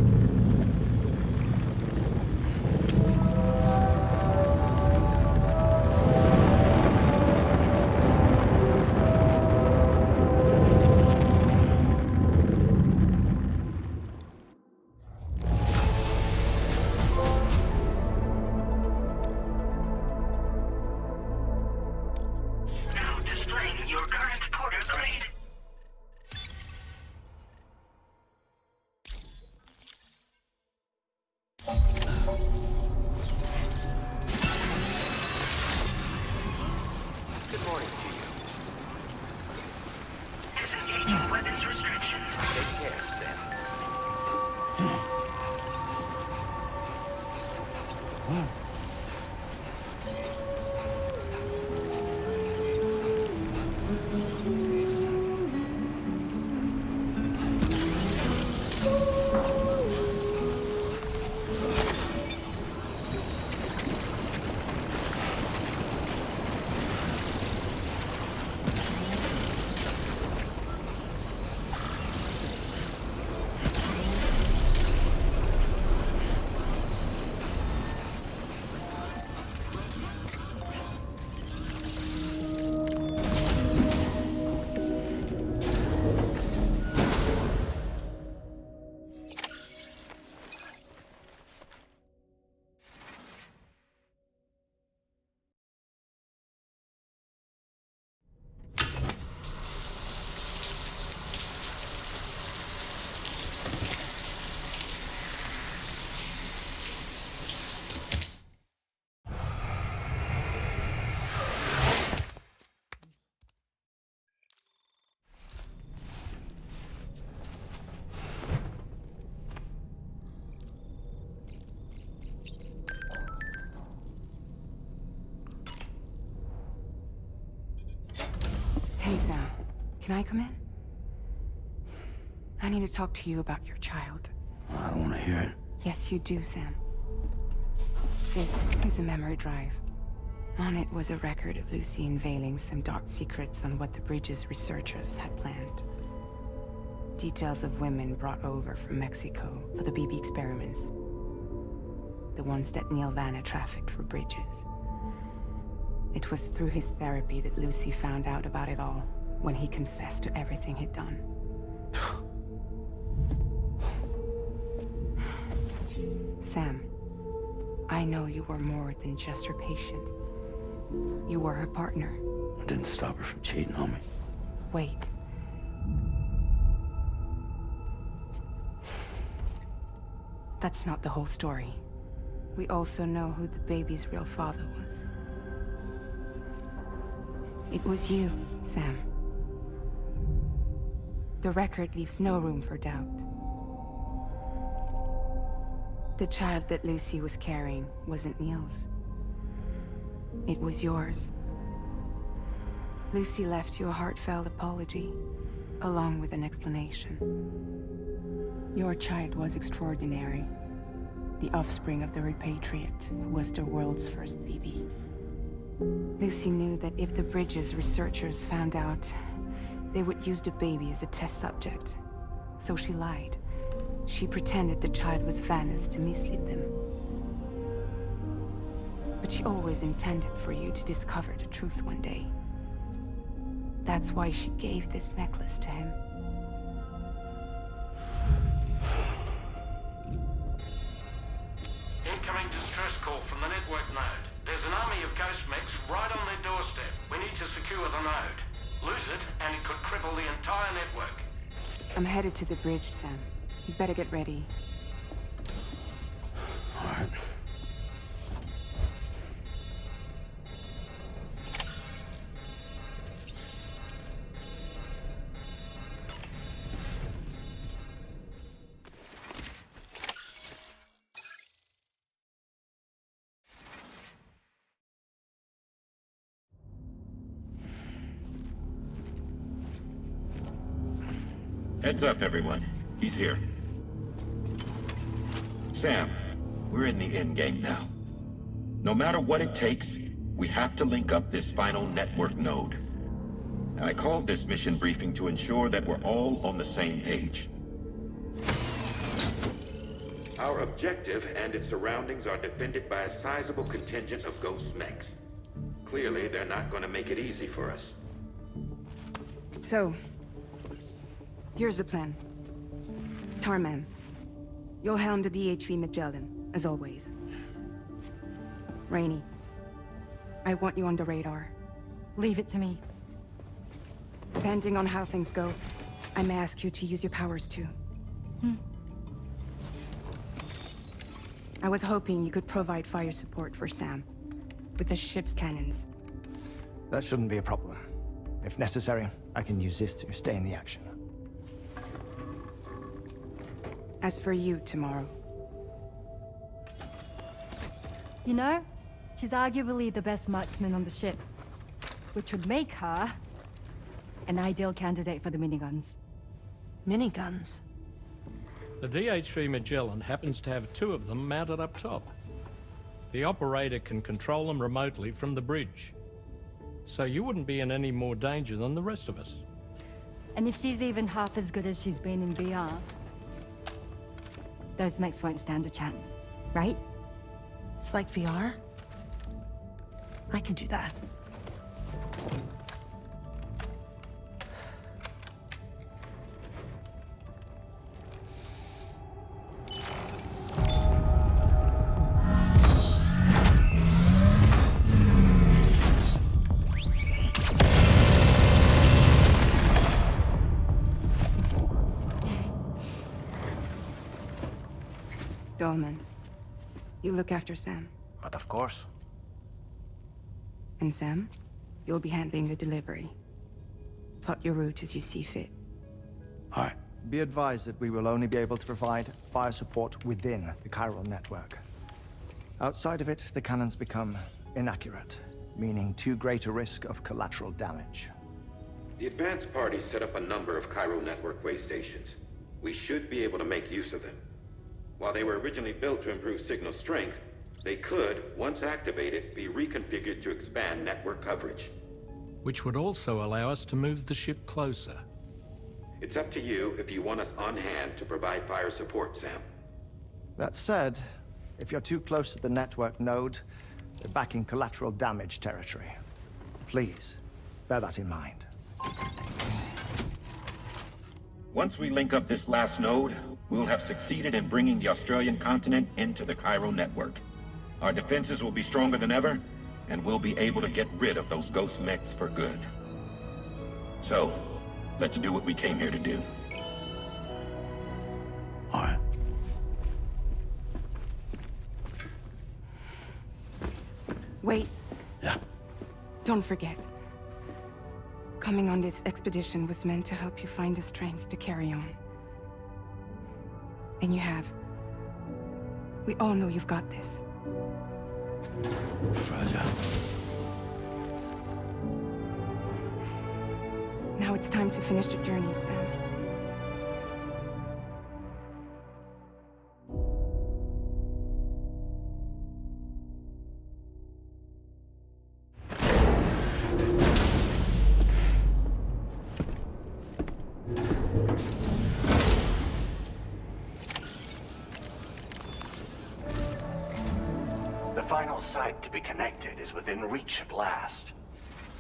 Sam, can I come in? I need to talk to you about your child. I don't want to hear it. Yes, you do, Sam. This is a memory drive. On it was a record of Lucy unveiling some dark secrets on what the Bridges researchers had planned. Details of women brought over from Mexico for the BB experiments. The ones that Neil Vanna trafficked for Bridges. It was through his therapy that Lucy found out about it all, when he confessed to everything he'd done. Sam, I know you were more than just her patient. You were her partner. I didn't stop her from cheating on me. Wait. That's not the whole story. We also know who the baby's real father was. It was you, Sam. The record leaves no room for doubt. The child that Lucy was carrying wasn't Neil's. It was yours. Lucy left you a heartfelt apology, along with an explanation. Your child was extraordinary. The offspring of the repatriate who was the world's first BB. Lucy knew that if the Bridges researchers found out, they would use the baby as a test subject. So she lied. She pretended the child was Vanna's to mislead them. But she always intended for you to discover the truth one day. That's why she gave this necklace to him. Incoming distress call from the network node. There's an army of ghost mechs right on their doorstep. We need to secure the node. Lose it, and it could cripple the entire network. I'm headed to the bridge, Sam. You better get ready. All right. Heads up, everyone. He's here. Sam, we're in the end game now. No matter what it takes, we have to link up this final network node. I called this mission briefing to ensure that we're all on the same page. Our objective and its surroundings are defended by a sizable contingent of ghost mechs. Clearly, they're not going to make it easy for us. So, here's the plan. Tarman, you'll helm the DHV Magellan, as always. Rainey, I want you on the radar. Leave it to me. Depending on how things go, I may ask you to use your powers too. I was hoping you could provide fire support for Sam, with the ship's cannons. That shouldn't be a problem. If necessary, I can use this to stay in the action. As for you, tomorrow. You know, she's arguably the best marksman on the ship, which would make her an ideal candidate for the miniguns. Miniguns? The DHV Magellan happens to have 2 of them mounted up top. The operator can control them remotely from the bridge. So you wouldn't be in any more danger than the rest of us. And if she's even half as good as she's been in VR, those mechs won't stand a chance, right? It's like VR? I can do that. Dolman, you look after Sam. But of course. And Sam, you'll be handling the delivery. Plot your route as you see fit. All right. Be advised that we will only be able to provide fire support within the chiral network. Outside of it, the cannons become inaccurate, meaning too great a risk of collateral damage. The advanced party set up a number of Cairo network way stations. We should be able to make use of them. While they were originally built to improve signal strength, they could, once activated, be reconfigured to expand network coverage. Which would also allow us to move the ship closer. It's up to you if you want us on hand to provide fire support, Sam. That said, if you're too close to the network node, you're back in collateral damage territory. Please, bear that in mind. Once we link up this last node, we'll have succeeded in bringing the Australian continent into the Cairo network. Our defenses will be stronger than ever, and we'll be able to get rid of those ghost mechs for good. So, let's do what we came here to do. All right. Wait. Yeah. Don't forget. Coming on this expedition was meant to help you find the strength to carry on. And you have. We all know you've got this. Fragile. Now it's time to finish the journey, Sam. The final site to be connected is within reach at last.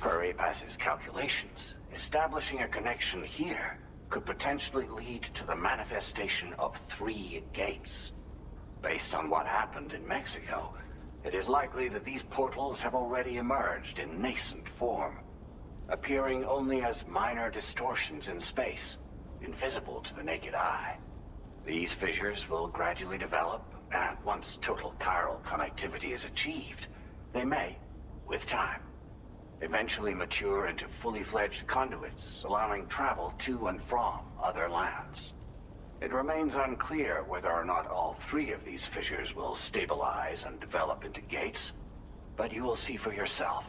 Per APAS's calculations, establishing a connection here could potentially lead to the manifestation of 3 gates. Based on what happened in Mexico, it is likely that these portals have already emerged in nascent form, appearing only as minor distortions in space, invisible to the naked eye. These fissures will gradually develop, and once total chiral connectivity is achieved, they may, with time, eventually mature into fully fledged conduits, allowing travel to and from other lands. It remains unclear whether or not all 3 of these fissures will stabilize and develop into gates, but you will see for yourself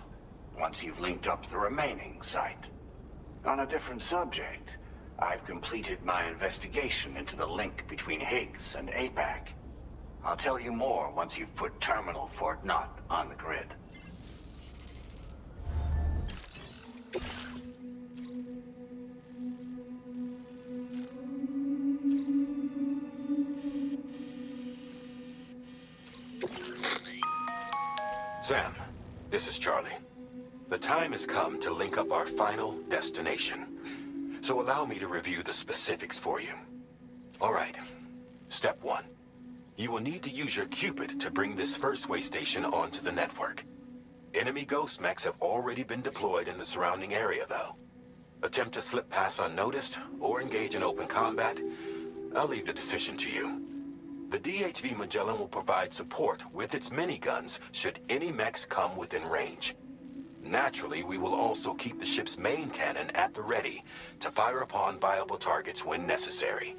once you've linked up the remaining site. On a different subject, I've completed my investigation into the link between Higgs and APAC. I'll tell you more once you've put Terminal Fort Knott on the grid. Sam, this is Charlie. The time has come to link up our final destination. So allow me to review the specifics for you. All right. Step 1. You will need to use your Cupid to bring this first way station onto the network. Enemy ghost mechs have already been deployed in the surrounding area, though. Attempt to slip past unnoticed or engage in open combat, I'll leave the decision to you. The DHV Magellan will provide support with its miniguns should any mechs come within range. Naturally, we will also keep the ship's main cannon at the ready to fire upon viable targets when necessary.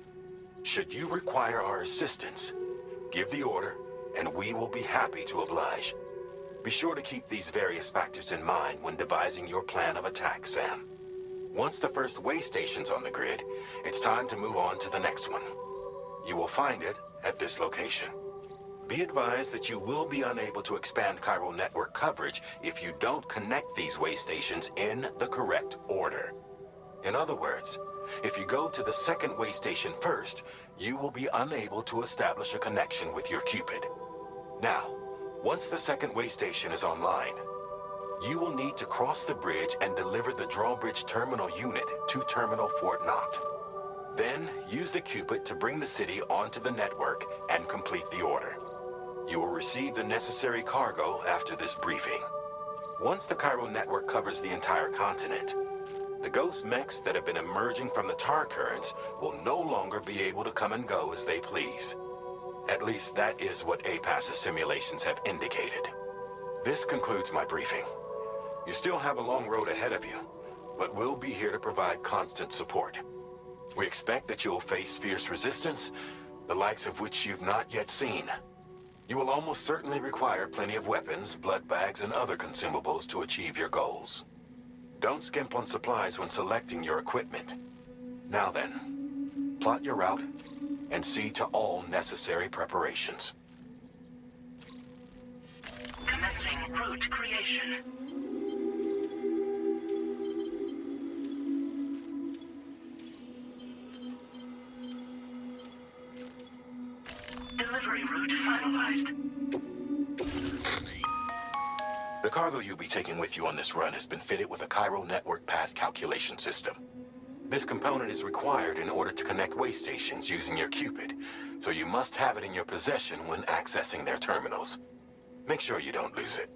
Should you require our assistance, give the order, and we will be happy to oblige. Be sure to keep these various factors in mind when devising your plan of attack, Sam. Once the first way station's on the grid, it's time to move on to the next one. You will find it at this location. Be advised that you will be unable to expand chiral network coverage if you don't connect these way stations in the correct order. In other words, if you go to the second way station first, you will be unable to establish a connection with your Cupid. Now, once the second way station is online, you will need to cross the bridge and deliver the drawbridge terminal unit to Terminal Fort Knott. Then, use the Cupid to bring the city onto the network and complete the order. You will receive the necessary cargo after this briefing. Once the chiral network covers the entire continent, the ghost mechs that have been emerging from the tar currents will no longer be able to come and go as they please. At least that is what APAS's simulations have indicated. This concludes my briefing. You still have a long road ahead of you, but we'll be here to provide constant support. We expect that you'll face fierce resistance, the likes of which you've not yet seen. You will almost certainly require plenty of weapons, blood bags, and other consumables to achieve your goals. Don't skimp on supplies when selecting your equipment. Now then, plot your route and see to all necessary preparations. Commencing route creation. Delivery route finalized. The cargo you'll be taking with you on this run has been fitted with a chiral network path calculation system. This component is required in order to connect way stations using your Cupid, so you must have it in your possession when accessing their terminals. Make sure you don't lose it.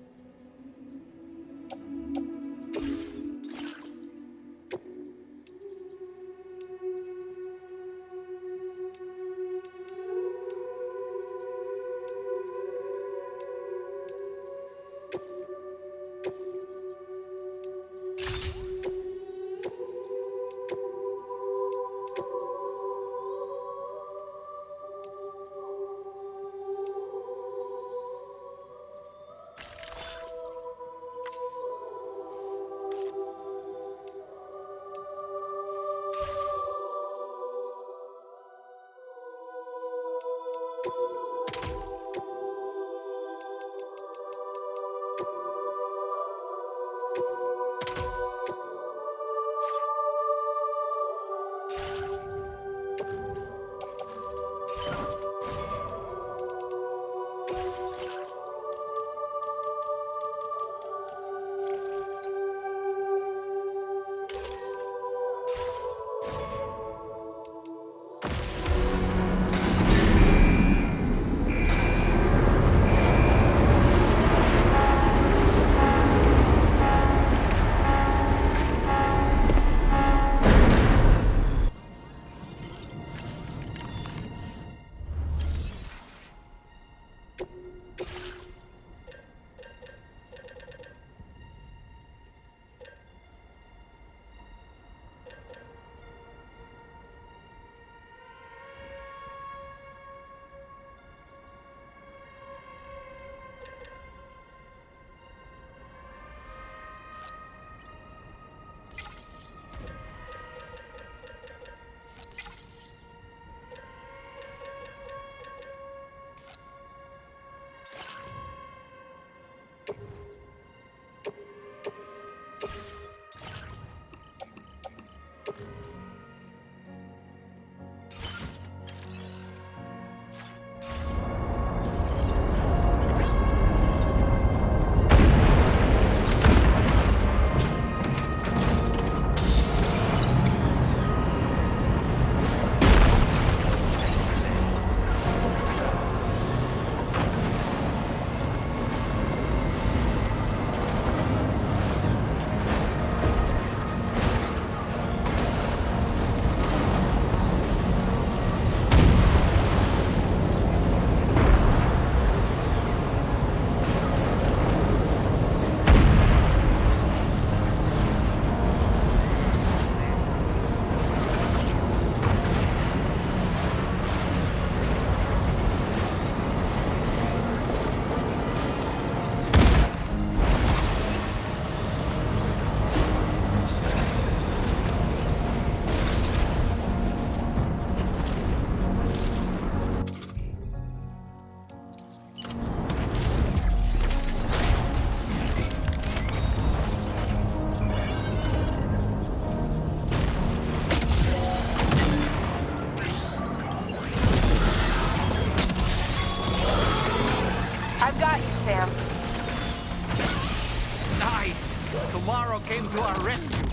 Nice! Tomorrow came to our rescue.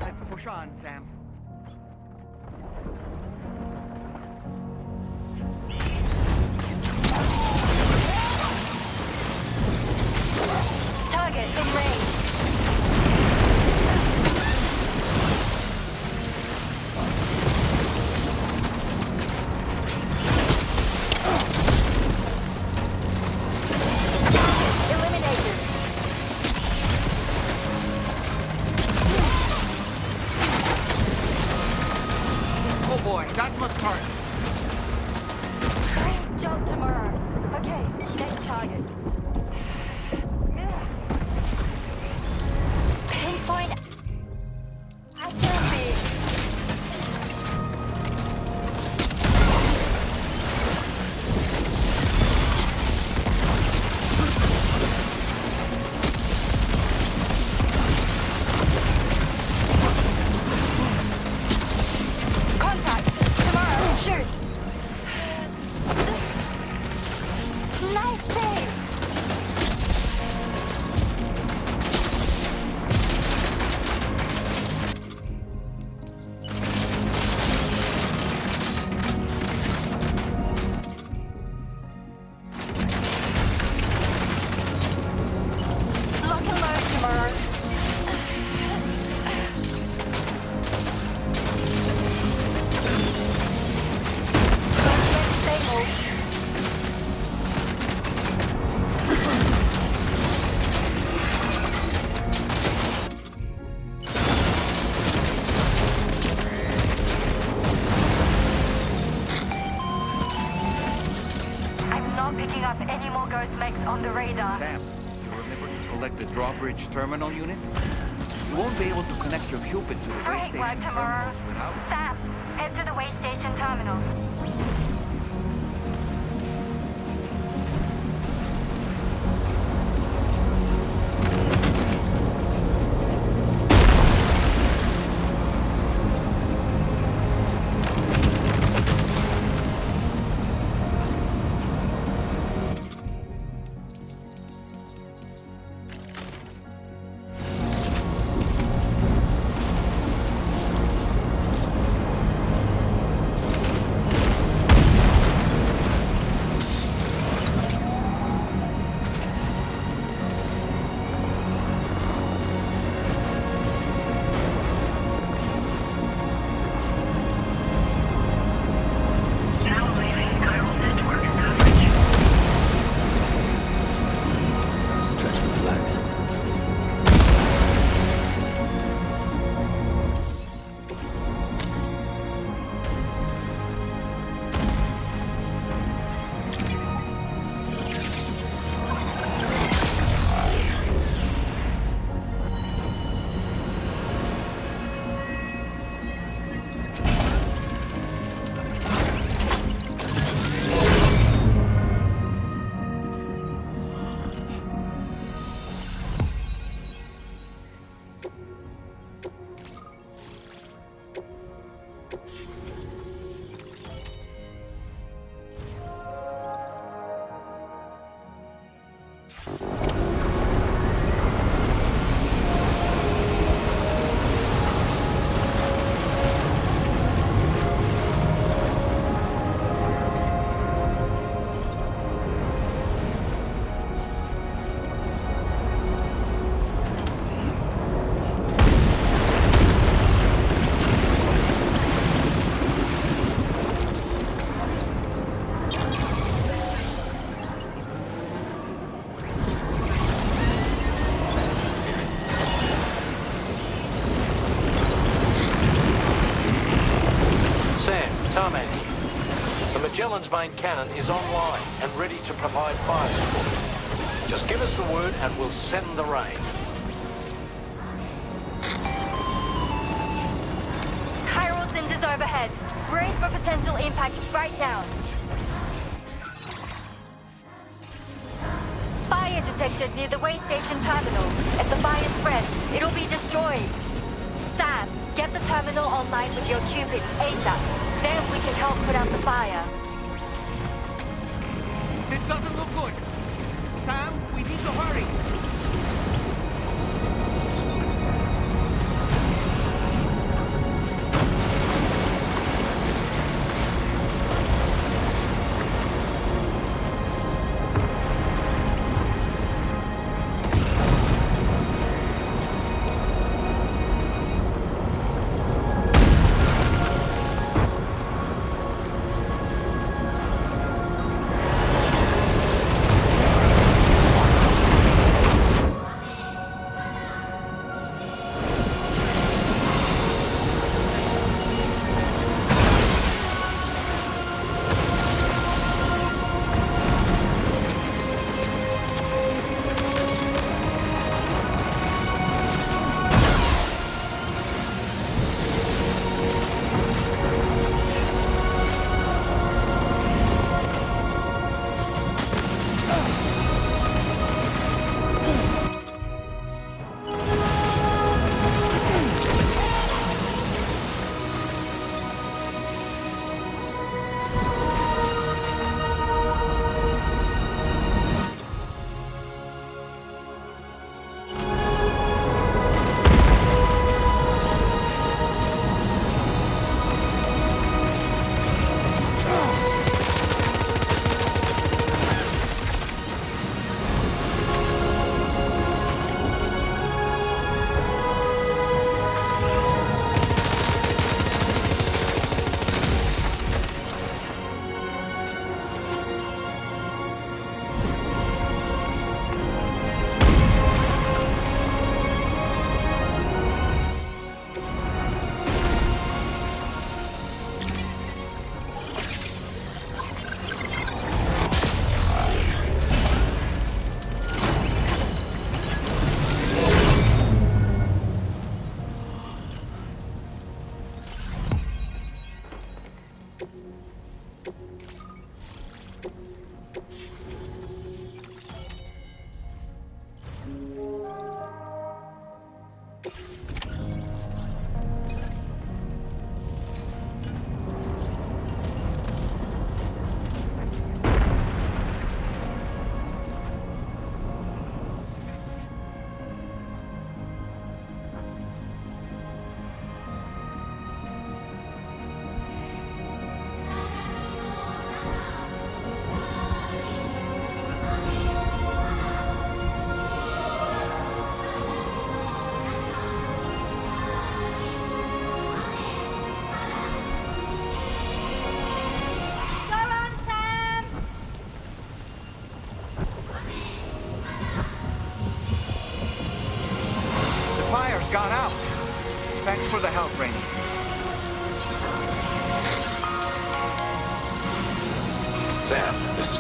Let's push on, Sam. Target in range. Nice save! Lock and load tomorrow. I'm not picking up any more ghost mechs on the radar. Sam, you remember to collect the drawbridge terminal unit? You won't be able to connect your Cupid to the way Great station work tomorrow. terminals without... Sam, head to the way station terminal. Magellan's main cannon is online and ready to provide fire support. Just give us the word and we'll send the rain. Chiral cinders overhead. Brace for potential impact right now. Fire detected near the way station terminal. If the fire spreads, it'll be destroyed. Sam, get the terminal online with your Cupid ASAP. Then we can help put out the fire. This doesn't look good. Sam, we need to hurry.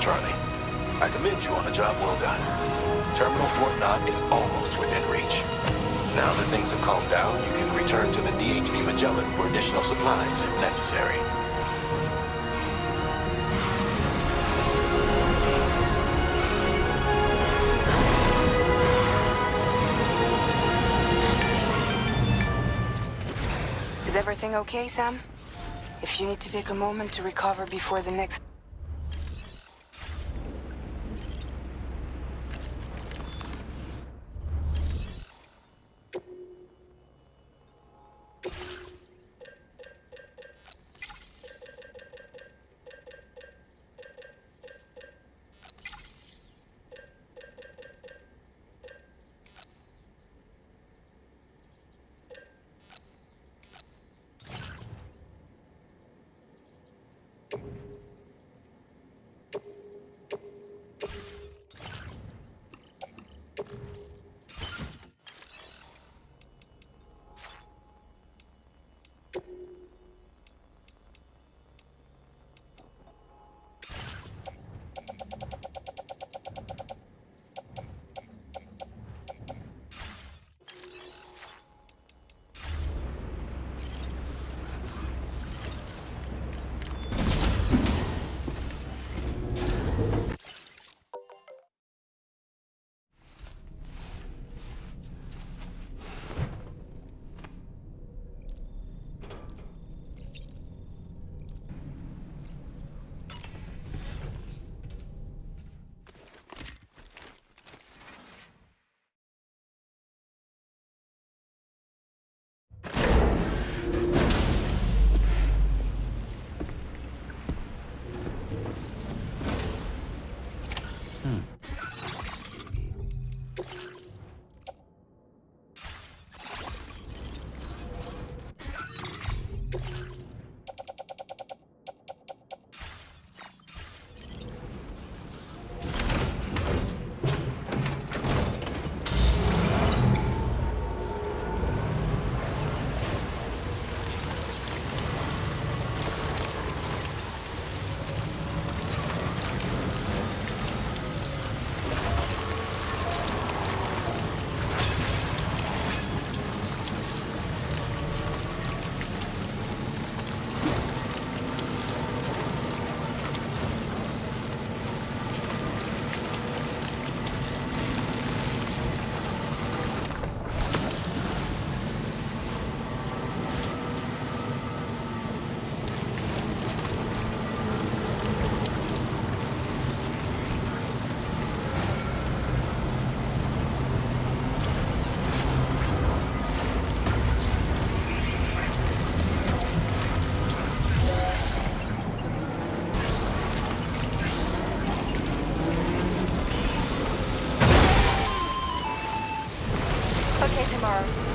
Charlie. I commend you on a job well done. Terminal Fort Knott is almost within reach. Now that things have calmed down, you can return to the DHV Magellan for additional supplies if necessary. Is everything okay, Sam? If you need to take a moment to recover before the next...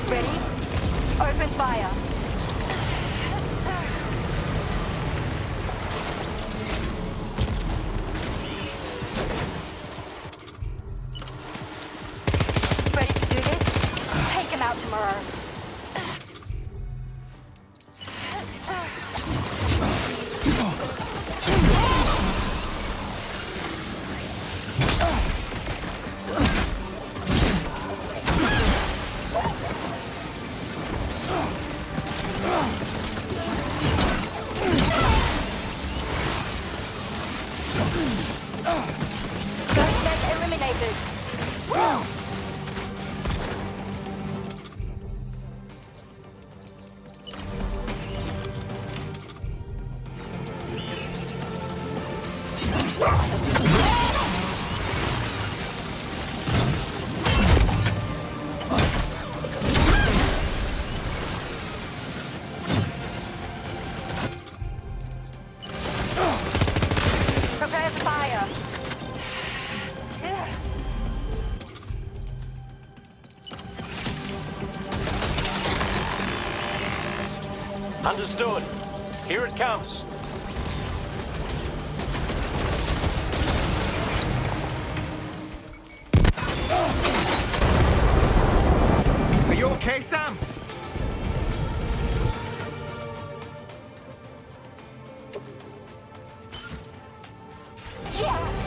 Ready? Open fire. Ready to do this? Take him out tomorrow. Prepare for fire. Understood. Here it comes. Are you okay, Sam? Yeah!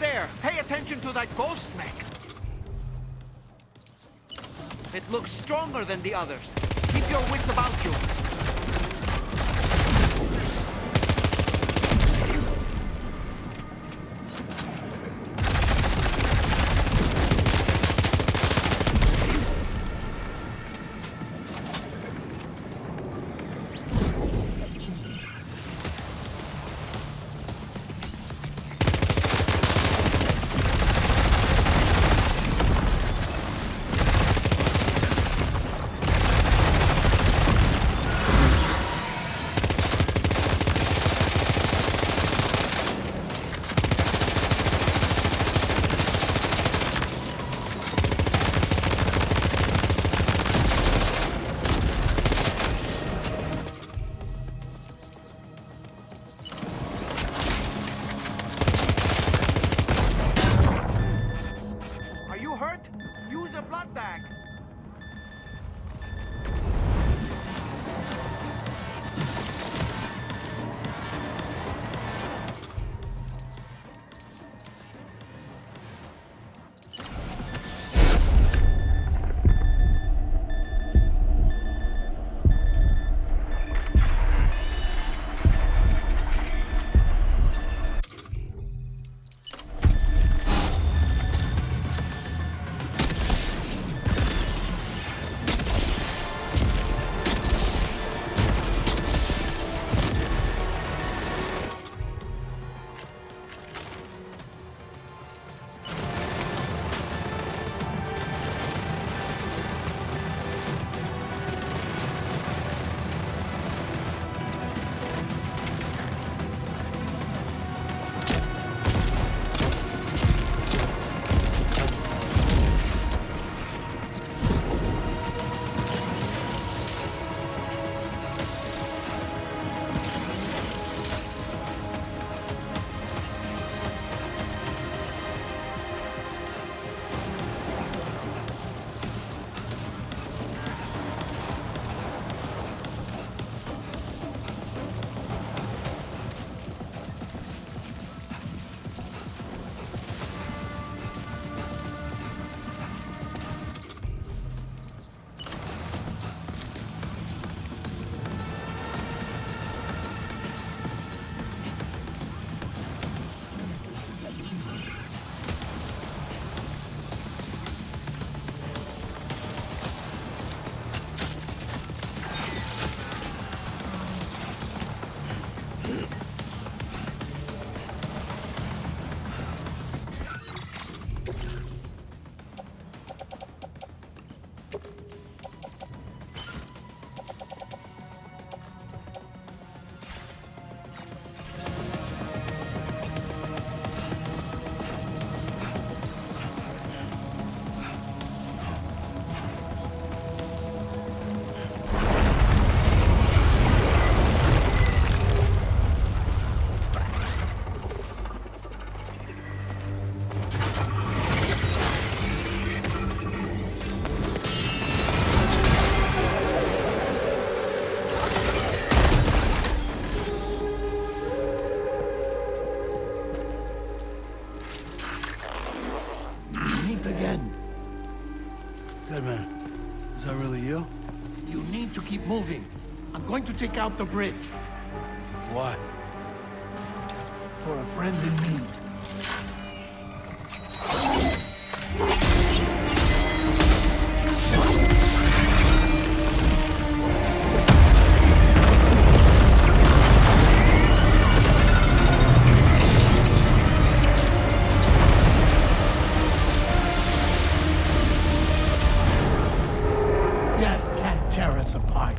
there! Pay attention to that ghost mech! It looks stronger than the others. Keep your wits about you. Keep moving. I'm going to take out the bridge. Why? For a friend in need. Death can't tear us apart.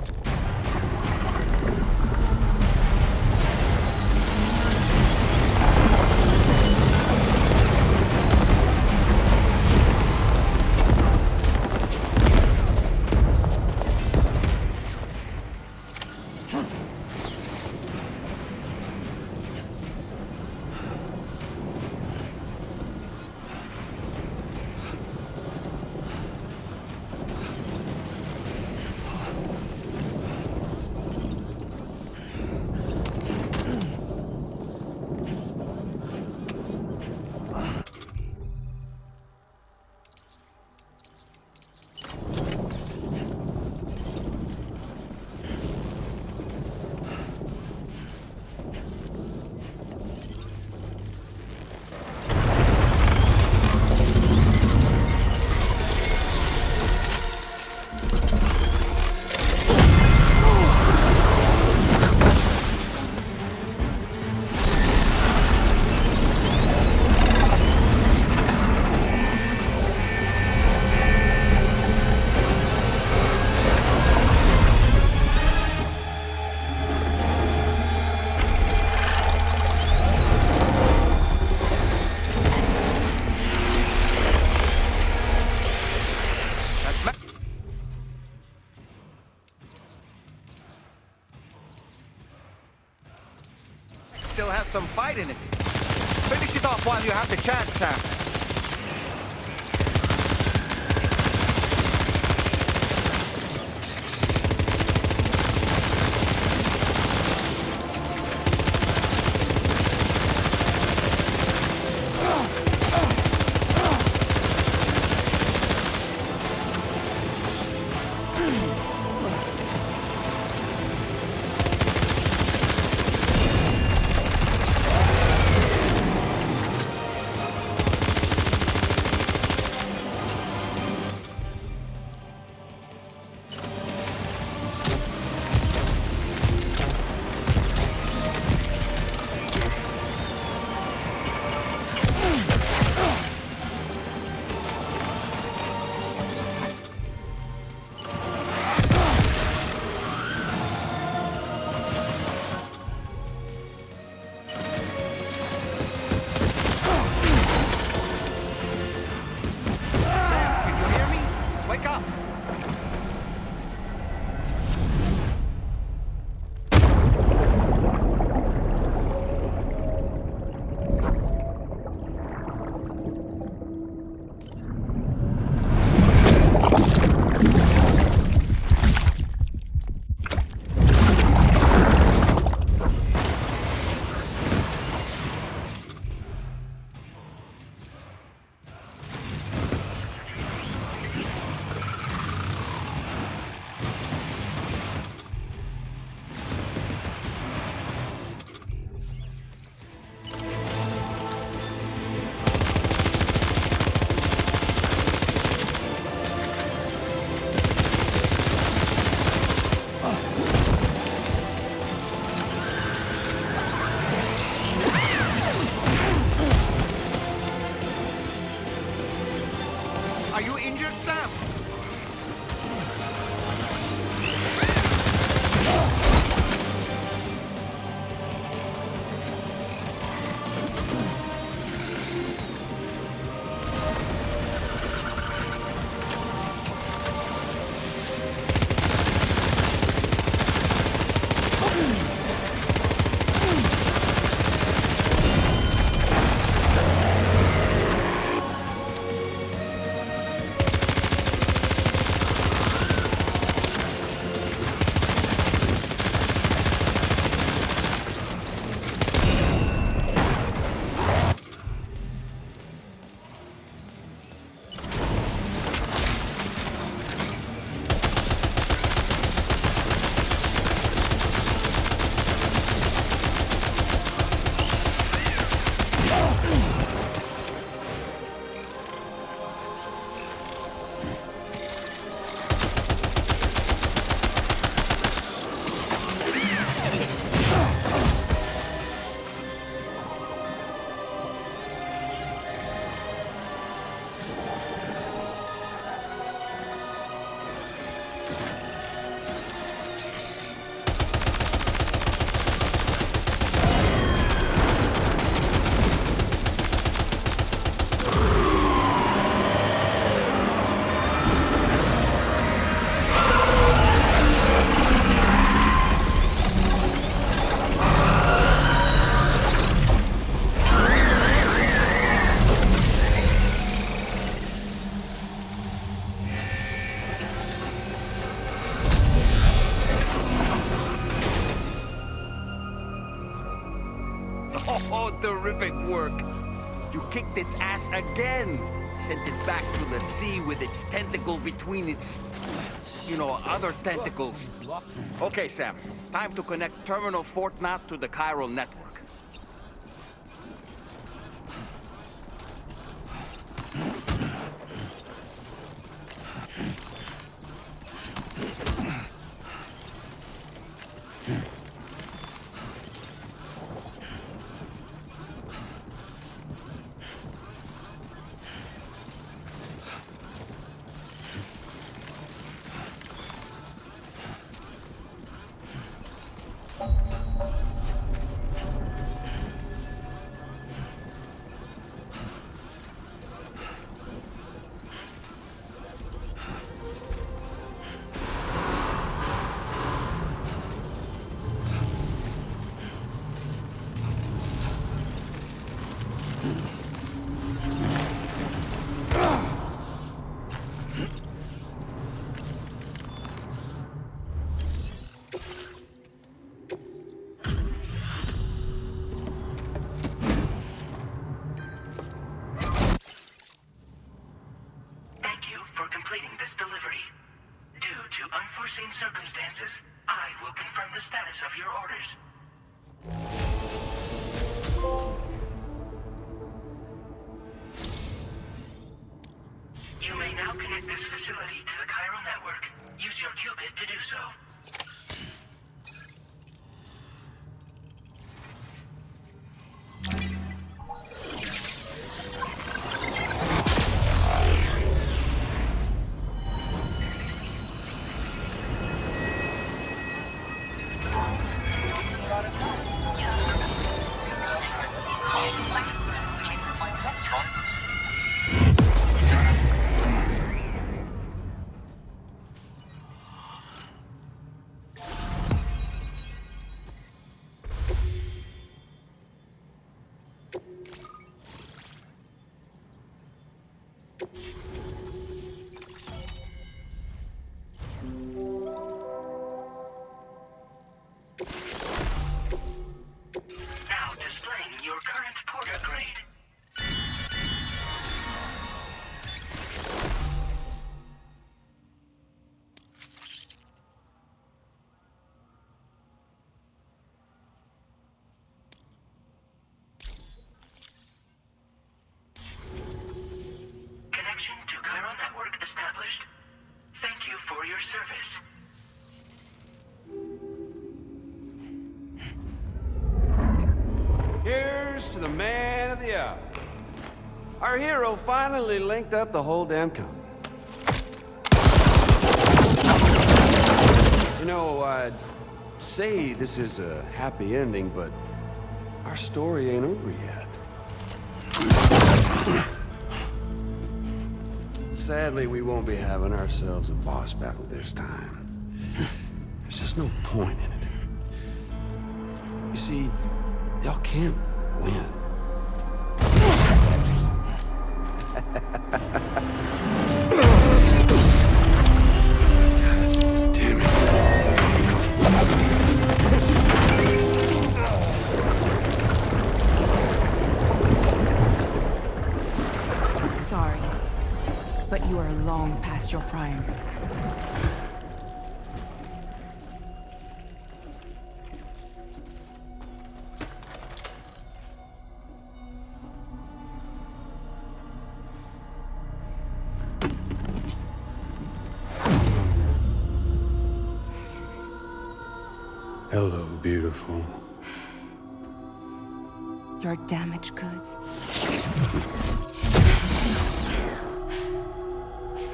some fight in it. Finish it off while you have the chance, Sam. Terrific work. You kicked its ass again. Sent it back to the sea with its tentacle between its, other tentacles. Okay, Sam. Time to connect Terminal Fort Knot to the chiral network. Thank you for completing this delivery. Due to unforeseen circumstances, I will confirm the status of your orders. You may now connect this facility to the chiral network. Use your qubit to do so. Now displaying your current porter grade. Connection to chiral network established. Thank you for your service. Here's to the man of the hour. Our hero finally linked up the whole damn company. You know, I'd say this is a happy ending, but our story ain't over yet. Sadly, we won't be having ourselves a boss battle this time. There's just no point in it. You see, y'all can't win. Damn it. Sorry, but you are long past your prime. Hello, beautiful. Your damaged goods.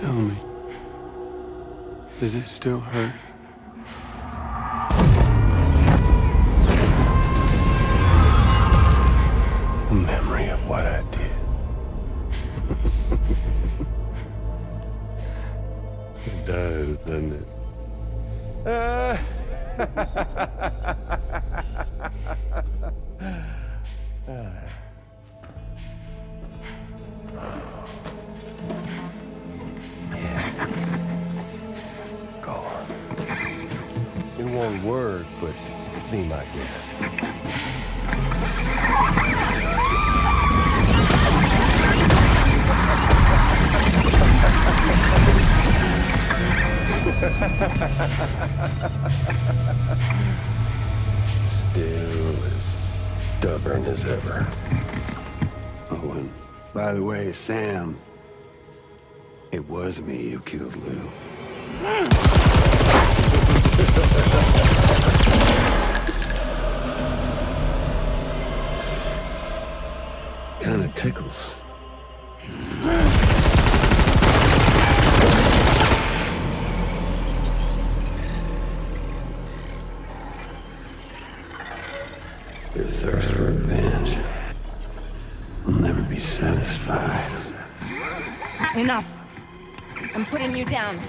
Tell me, does it still hurt? A memory of what I did. It does, doesn't it? Go on. In one word, but be my guest. Still as stubborn as ever. Oh, and by the way, Sam, it was me who killed Lou. Kinda tickles. Your thirst for revenge will never be satisfied. Enough. I'm putting you down.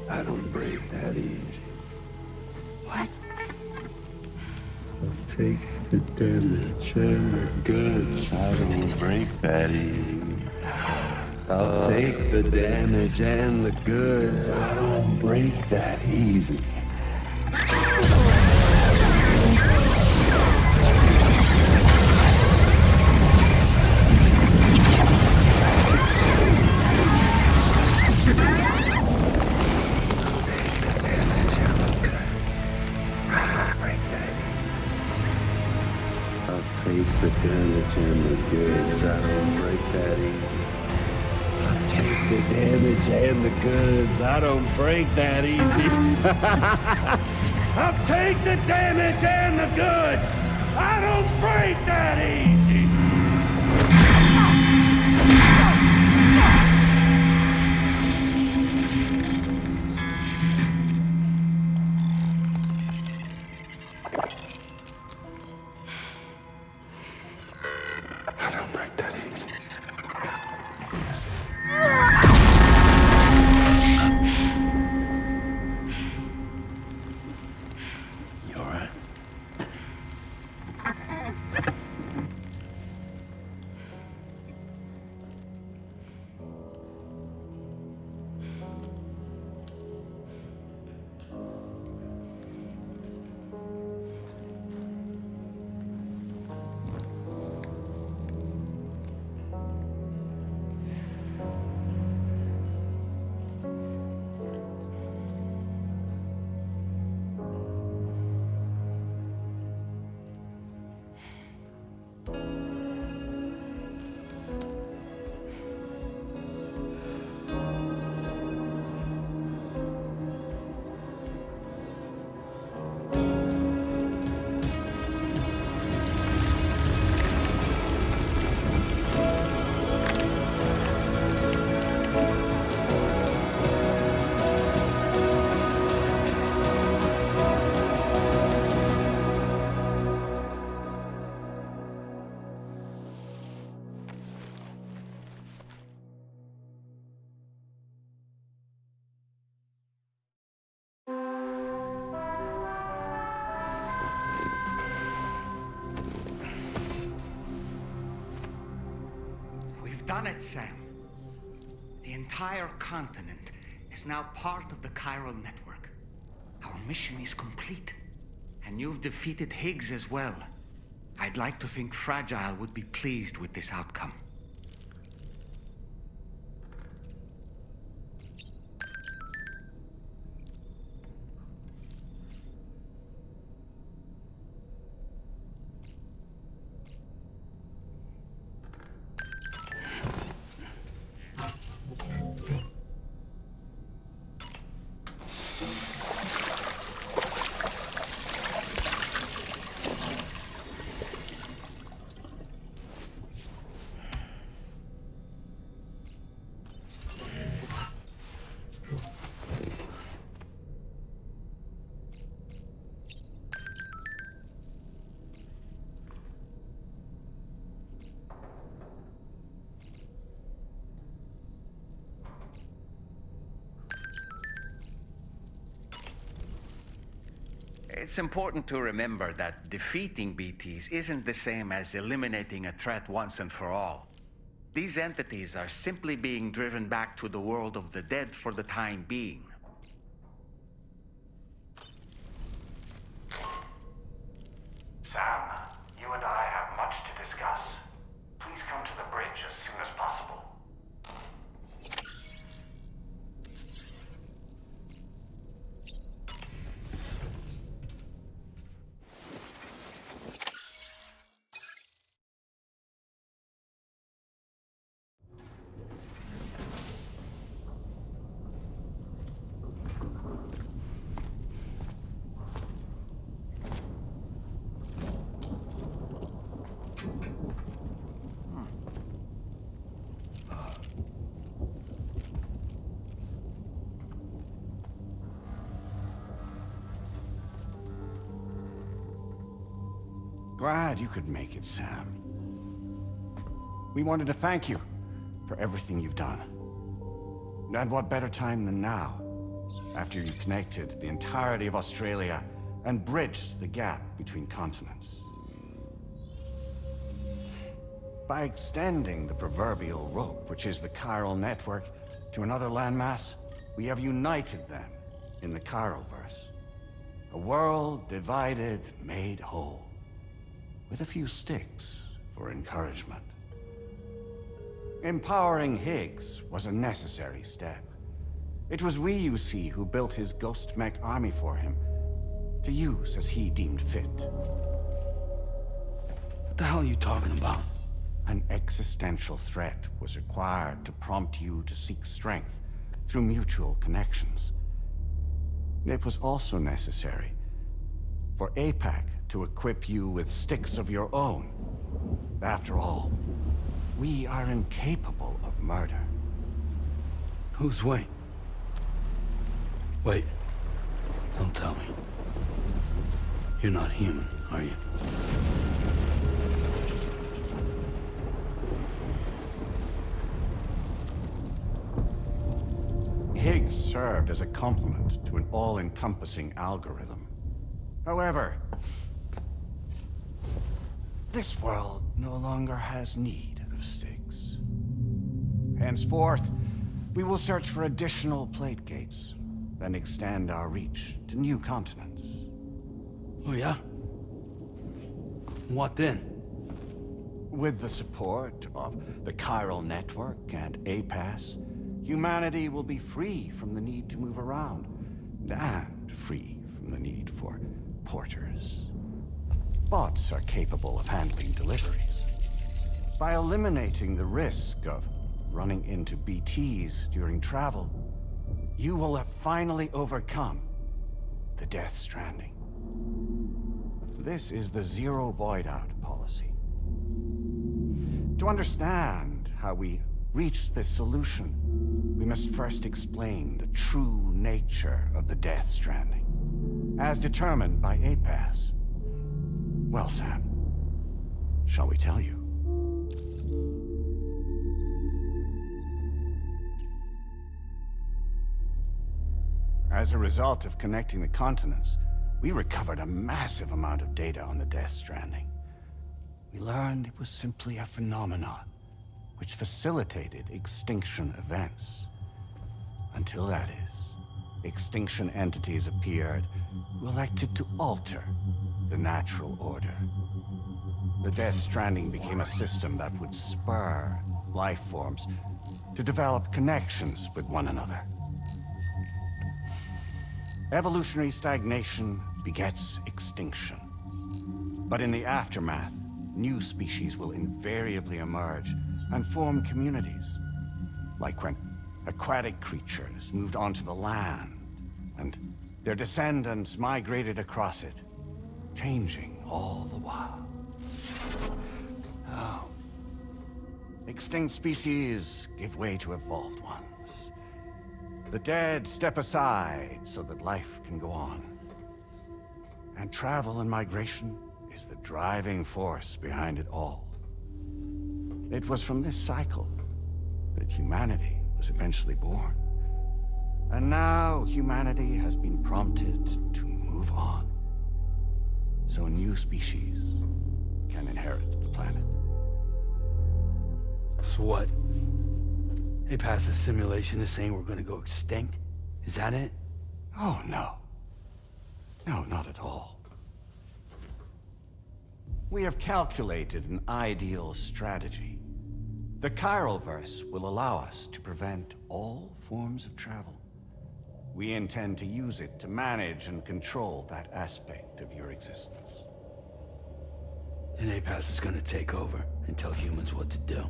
I don't break that easy. What? I'll take the damage and the goods. I don't break that easy. I'll take the damage and the goods. I don't break that easy. Take the damage and the goods. I don't break that easy. I'll take the damage and the goods. I don't break that easy. I'll take the damage and the goods. I don't break that easy. Done it, Sam. The entire continent is now part of the chiral network. Our mission is complete. And you've defeated Higgs as well. I'd like to think Fragile would be pleased with this outcome. It's important to remember that defeating BTs isn't the same as eliminating a threat once and for all. These entities are simply being driven back to the world of the dead for the time being. Sam, you and I have much to discuss. Please come to the bridge as soon as possible. Glad you could make it, Sam. We wanted to thank you for everything you've done. And what better time than now after you connected the entirety of Australia and bridged the gap between continents. By extending the proverbial rope, which is the chiral network, to another landmass, we have united them in the Chiralverse. A world divided, made whole, with a few sticks for encouragement. Empowering Higgs was a necessary step. It was we, you see, who built his ghost mech army for him, to use as he deemed fit. What the hell are you talking about? An existential threat was required to prompt you to seek strength through mutual connections. It was also necessary for APAC to equip you with sticks of your own. After all, we are incapable of murder. Who's we? Wait. Don't tell me. You're not human, are you? Higgs served as a complement to an all-encompassing algorithm. However, this world no longer has need of sticks. Henceforth, we will search for additional plate gates, then extend our reach to new continents. Oh yeah? What then? With the support of the chiral network and APAS, humanity will be free from the need to move around, and free from the need for porters. Bots are capable of handling deliveries. By eliminating the risk of running into BTs during travel, you will have finally overcome the Death Stranding. This is the zero void-out policy. To understand how we reached this solution, we must first explain the true nature of the Death Stranding, as determined by APAS. Well, Sam, shall we tell you? As a result of connecting the continents, we recovered a massive amount of data on the Death Stranding. We learned it was simply a phenomenon which facilitated extinction events. Until that is, extinction entities appeared who elected to alter the natural order. The Death Stranding became a system that would spur life forms to develop connections with one another. Evolutionary stagnation begets extinction. But in the aftermath, new species will invariably emerge and form communities. Like when aquatic creatures moved onto the land, and their descendants migrated across it, changing all the while. Oh. Extinct species give way to evolved ones. The dead step aside so that life can go on. And travel and migration is the driving force behind it all. It was from this cycle that humanity was eventually born. And now humanity has been prompted to move on, so new species can inherit the planet. So what? APAS's simulation is saying we're gonna go extinct? Is that it? Oh, no. No, not at all. We have calculated an ideal strategy. The Chiralverse will allow us to prevent all forms of travel. We intend to use it to manage and control that aspect of your existence. And APAS is gonna take over and tell humans what to do.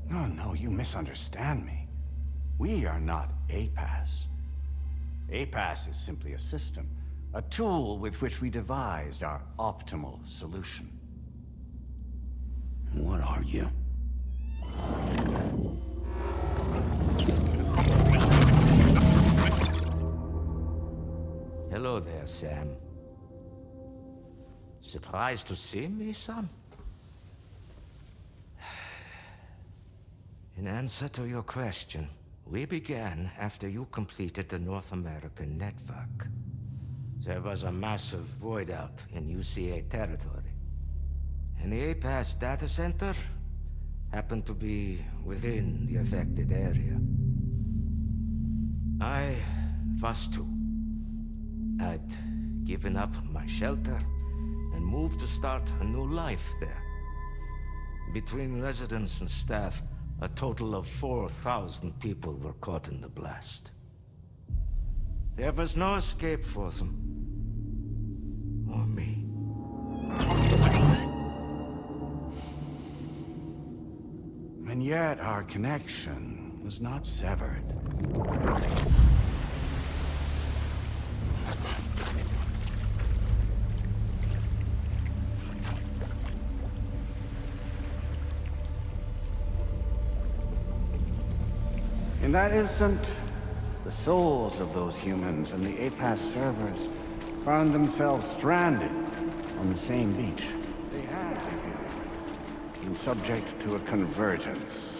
No, you misunderstand me. We are not APAS. APAS is simply a system, a tool with which we devised our optimal solution. What are you? Hello there, Sam. Surprised to see me, son? In answer to your question, We began after you completed the North American network. There was a massive void out in UCA territory. And the APAS data center happened to be within the affected area. I was too. I'd given up my shelter and moved to start a new life there. Between residents and staff, a total of 4,000 people were caught in the blast. There was no escape for them. Or me. And yet our connection was not severed. In that instant, the souls of those humans and the APAS servers found themselves stranded on the same beach. They had been subject to a convergence.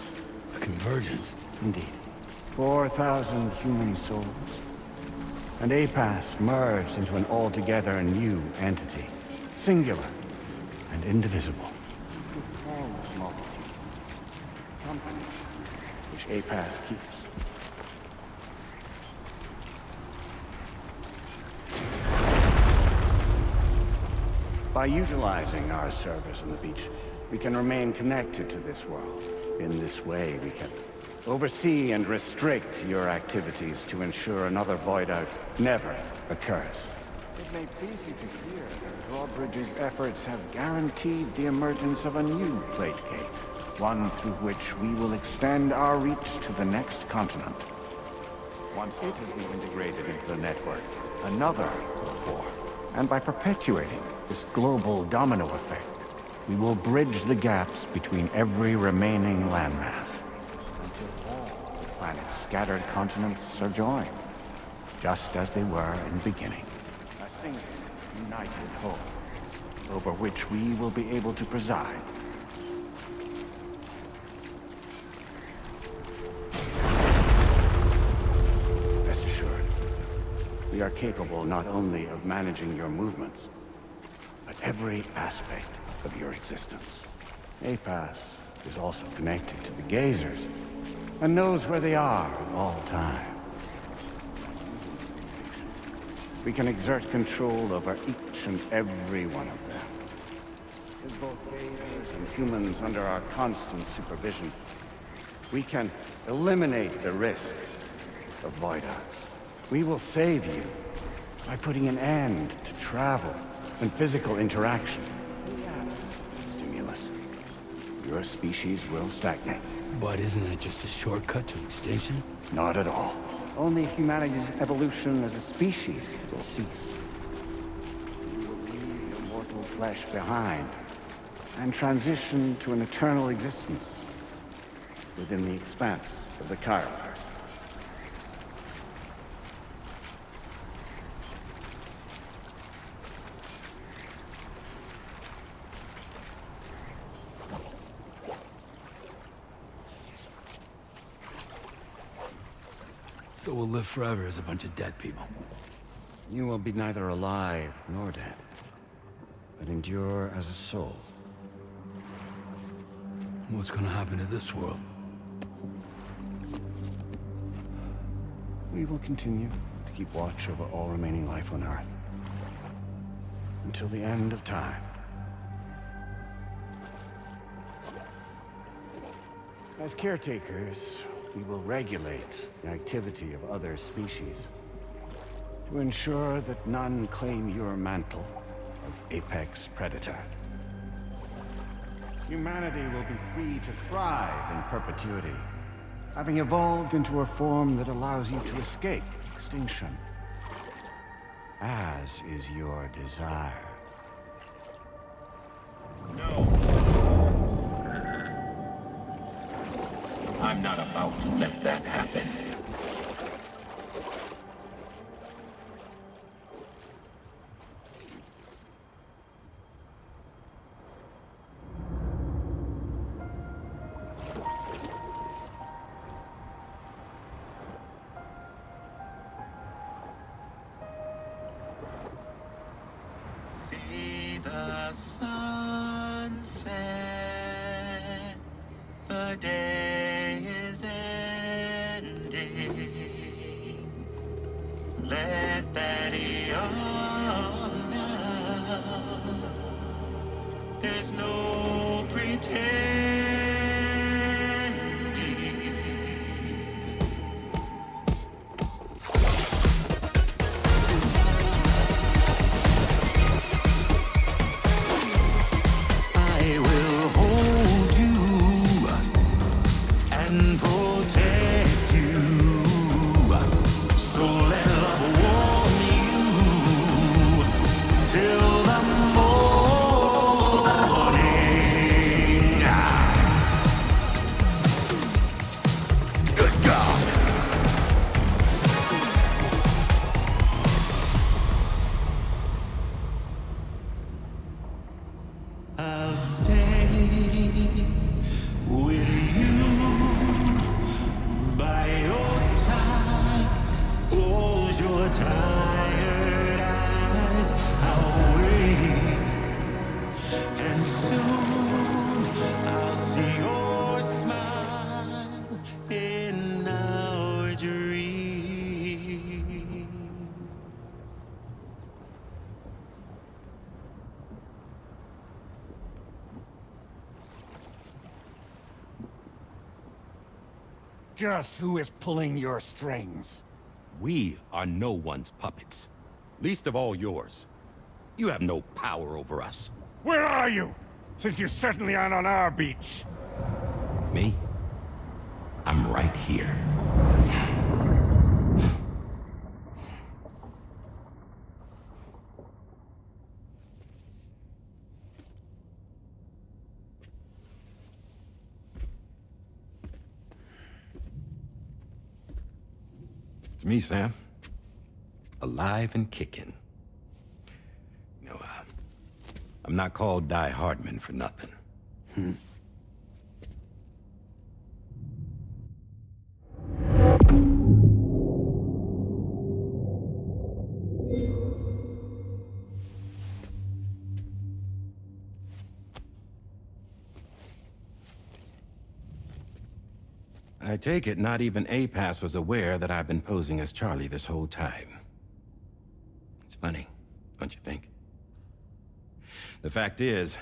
A convergence? Indeed. 4,000 human souls. And APAS merged into an altogether new entity. Singular and indivisible. All the small company which APAS keeps. By utilizing our service on the beach, we can remain connected to this world. In this way, we can oversee and restrict your activities to ensure another void out never occurs. It may please you to hear that Drawbridge's efforts have guaranteed the emergence of a new plate gate, one through which we will extend our reach to the next continent. Once it has been integrated into the network, another will form. And by perpetuating this global domino effect, we will bridge the gaps between every remaining landmass until all the planet's scattered continents are joined, just as they were in the beginning. A single, united whole, over which we will be able to preside. Rest assured, we are capable not only of managing your movements, but every aspect of your existence. APAS is also connected to the Gazers, and knows where they are at all times. We can exert control over each and every one of them. With both Gazers and humans under our constant supervision, we can eliminate the risk of void outs. We will save you by putting an end to travel and physical interaction. In the absence of stimulus, your species will stagnate. But isn't that just a shortcut to extinction? Not at all. Only humanity's evolution as a species will cease. We will leave your mortal flesh behind and transition to an eternal existence within the expanse of the Chiroverse. So we'll live forever as a bunch of dead people. You will be neither alive nor dead, but endure as a soul. What's gonna happen to this world? We will continue to keep watch over all remaining life on Earth. Until the end of time. As caretakers, we will regulate the activity of other species to ensure that none claim your mantle of apex predator. Humanity will be free to thrive in perpetuity, having evolved into a form that allows you to escape extinction, as is your desire. I'm not about to let that happen. Let that on now. There's no pretending. I will hold you and protect you. So let love warm you till the morning. Good God. I'll stay with you by your side. Close your tired eyes. I'll wait, and soon I'll see your smile in our dream. Just who is pulling your strings? We are no one's puppets. Least of all yours. You have no power over us. Where are you? Since you certainly aren't on our beach. Me? I'm right here. It's me, Sam. Alive and kicking. You know, I'm not called Die Hardman for nothing. I take it not even APAS was aware that I've been posing as Charlie this whole time. It's funny, don't you think? The fact is,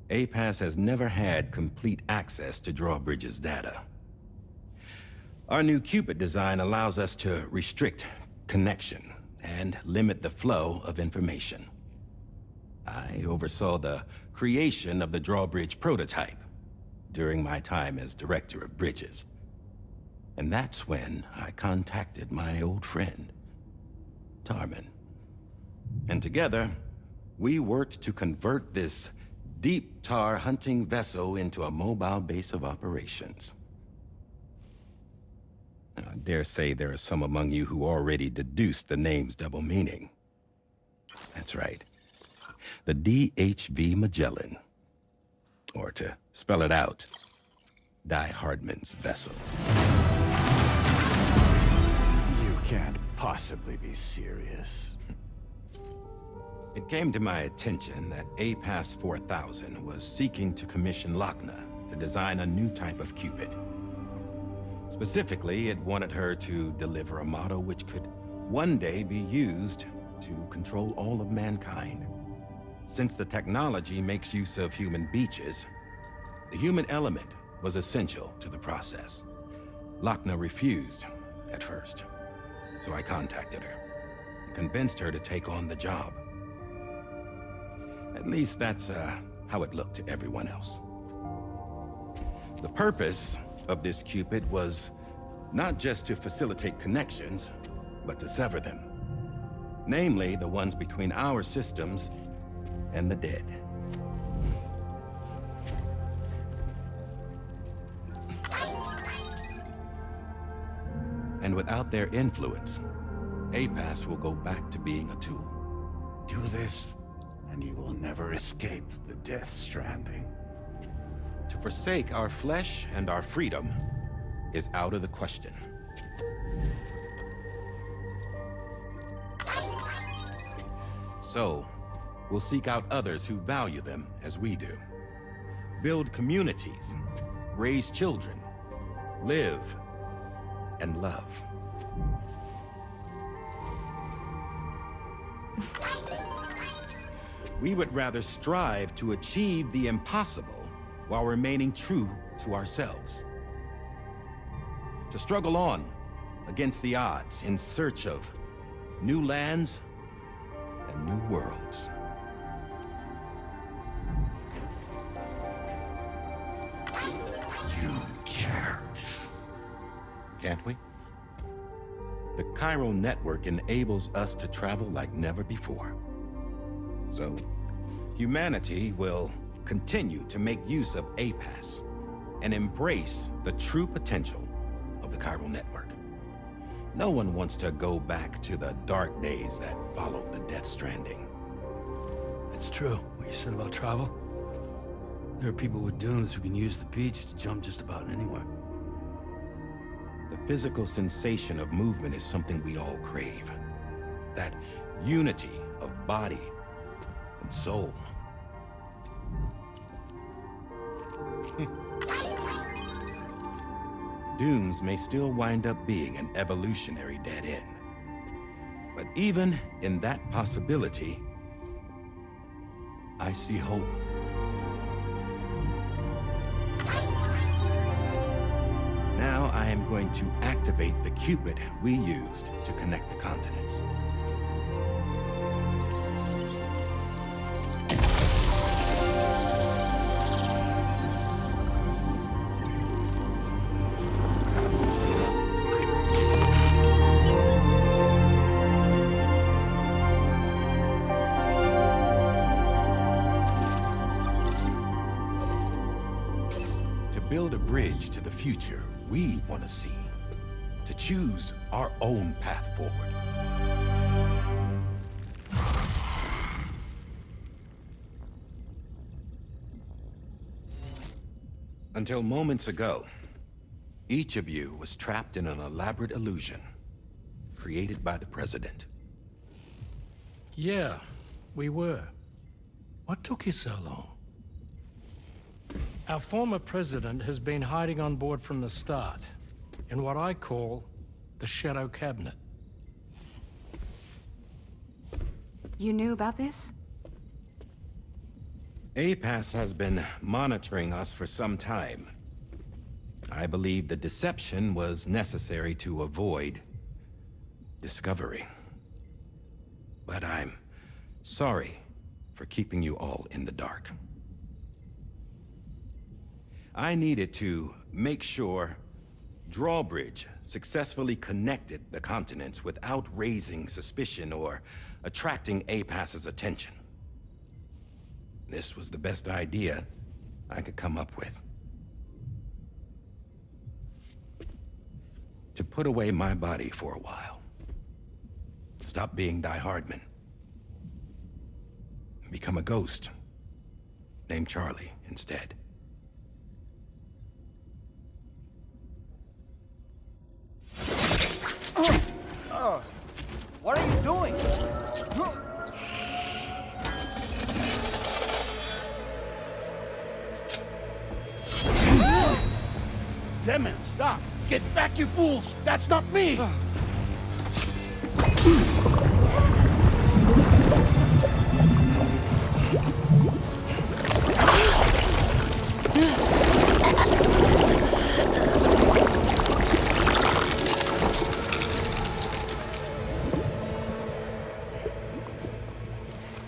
APAS has never had complete access to Drawbridge's data. Our new Cupid design allows us to restrict connection and limit the flow of information. I oversaw the creation of the Drawbridge prototype during my time as Director of Bridges. And that's when I contacted my old friend, Tarman. And together, we worked to convert this deep tar hunting vessel into a mobile base of operations. I dare say there are some among you who already deduced the name's double meaning. That's right. The DHV Magellan. Or to spell it out, Die Hardman's vessel. You can't possibly be serious. It came to my attention that APAS 4000 was seeking to commission Lochna to design a new type of Cupid. Specifically, it wanted her to deliver a model which could one day be used to control all of mankind. Since the technology makes use of human beaches, the human element was essential to the process. Lochna refused at first, so I contacted her and convinced her to take on the job. At least that's how it looked to everyone else. The purpose of this Cupid was not just to facilitate connections, but to sever them. Namely, the ones between our systems and the dead. And without their influence, APAS will go back to being a tool. Do this, and you will never escape the Death Stranding. To forsake our flesh and our freedom is out of the question. So, we'll seek out others who value them as we do. Build communities, raise children, live and love. We would rather strive to achieve the impossible while remaining true to ourselves. To struggle on against the odds in search of new lands and new worlds. You can't. Can't we? The chiral network enables us to travel like never before. So, humanity will continue to make use of APAS and embrace the true potential of the chiral network. No one wants to go back to the dark days that followed the Death Stranding. It's true, what you said about travel. There are people with dunes who can use the beach to jump just about anywhere. The physical sensation of movement is something we all crave. That unity of body and soul. Dunes may still wind up being an evolutionary dead end. But even in that possibility, I see hope. Now I am going to activate the Cupid we used to connect the continents. To build a bridge to the future we want to see, to choose our own path forward. Until moments ago, each of you was trapped in an elaborate illusion created by the President. Yeah, we were. What took you so long? Our former president has been hiding on board from the start, in what I call the Shadow Cabinet. You knew about this? APAS has been monitoring us for some time. I believe the deception was necessary to avoid discovery. But I'm sorry for keeping you all in the dark. I needed to make sure Drawbridge successfully connected the continents without raising suspicion or attracting APAS's attention. This was the best idea I could come up with. To put away my body for a while. Stop being Die Hardman. Become a ghost. Named Charlie instead. What are you doing? Damn it, stop! Get back, you fools! That's not me!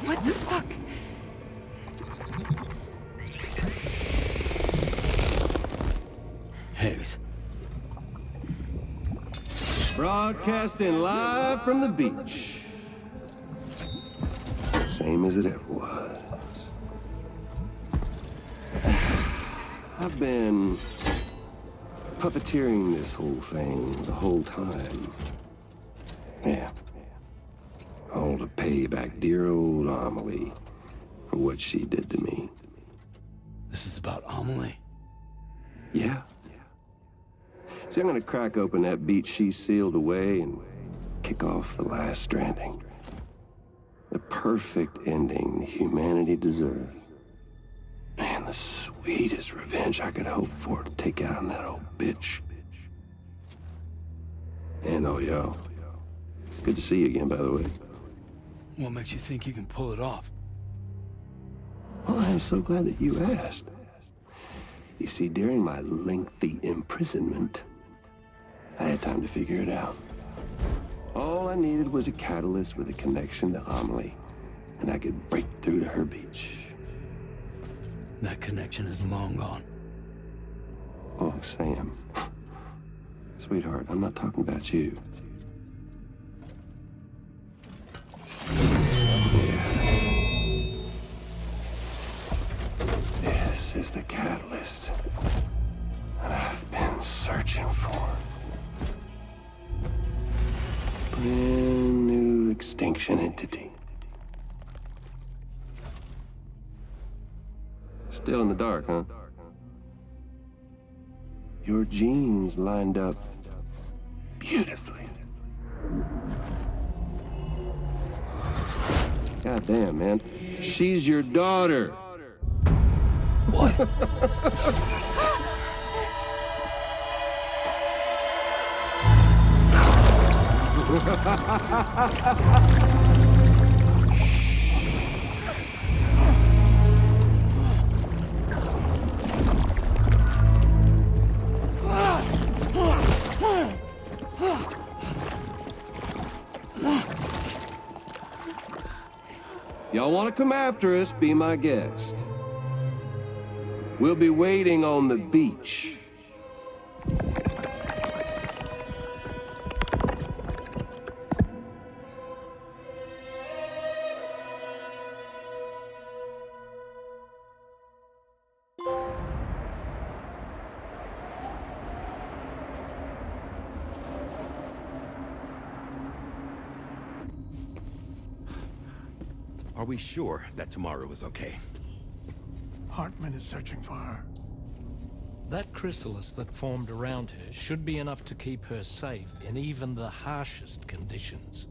What the fuck? Higgs. Broadcasting live from the beach. Same as it ever was. I've been puppeteering this whole thing the whole time. Yeah. All to pay back dear old Amelie for what she did to me. This is about Amelie? Yeah. See, I'm gonna crack open that beach she sealed away and kick off the last stranding. The perfect ending humanity deserves. Man, the sweetest revenge I could hope for to take out on that old bitch. And oh, yo. Good to see you again, by the way. What makes you think you can pull it off? Well, I'm so glad that you asked. You see, during my lengthy imprisonment, I had time to figure it out. All I needed was a catalyst with a connection to Amelie, and I could break through to her beach. That connection is long gone. Oh, Sam. Sweetheart, I'm not talking about you. This is the catalyst that I've been searching for. Brand new extinction entity. Still in the dark, huh? Your genes lined up beautifully. God damn, man. She's your daughter. What? Y'all want to come after us, be my guest. We'll be waiting on the beach. Are we sure that tomorrow is okay? Hartman is searching for her. That chrysalis that formed around her should be enough to keep her safe in even the harshest conditions.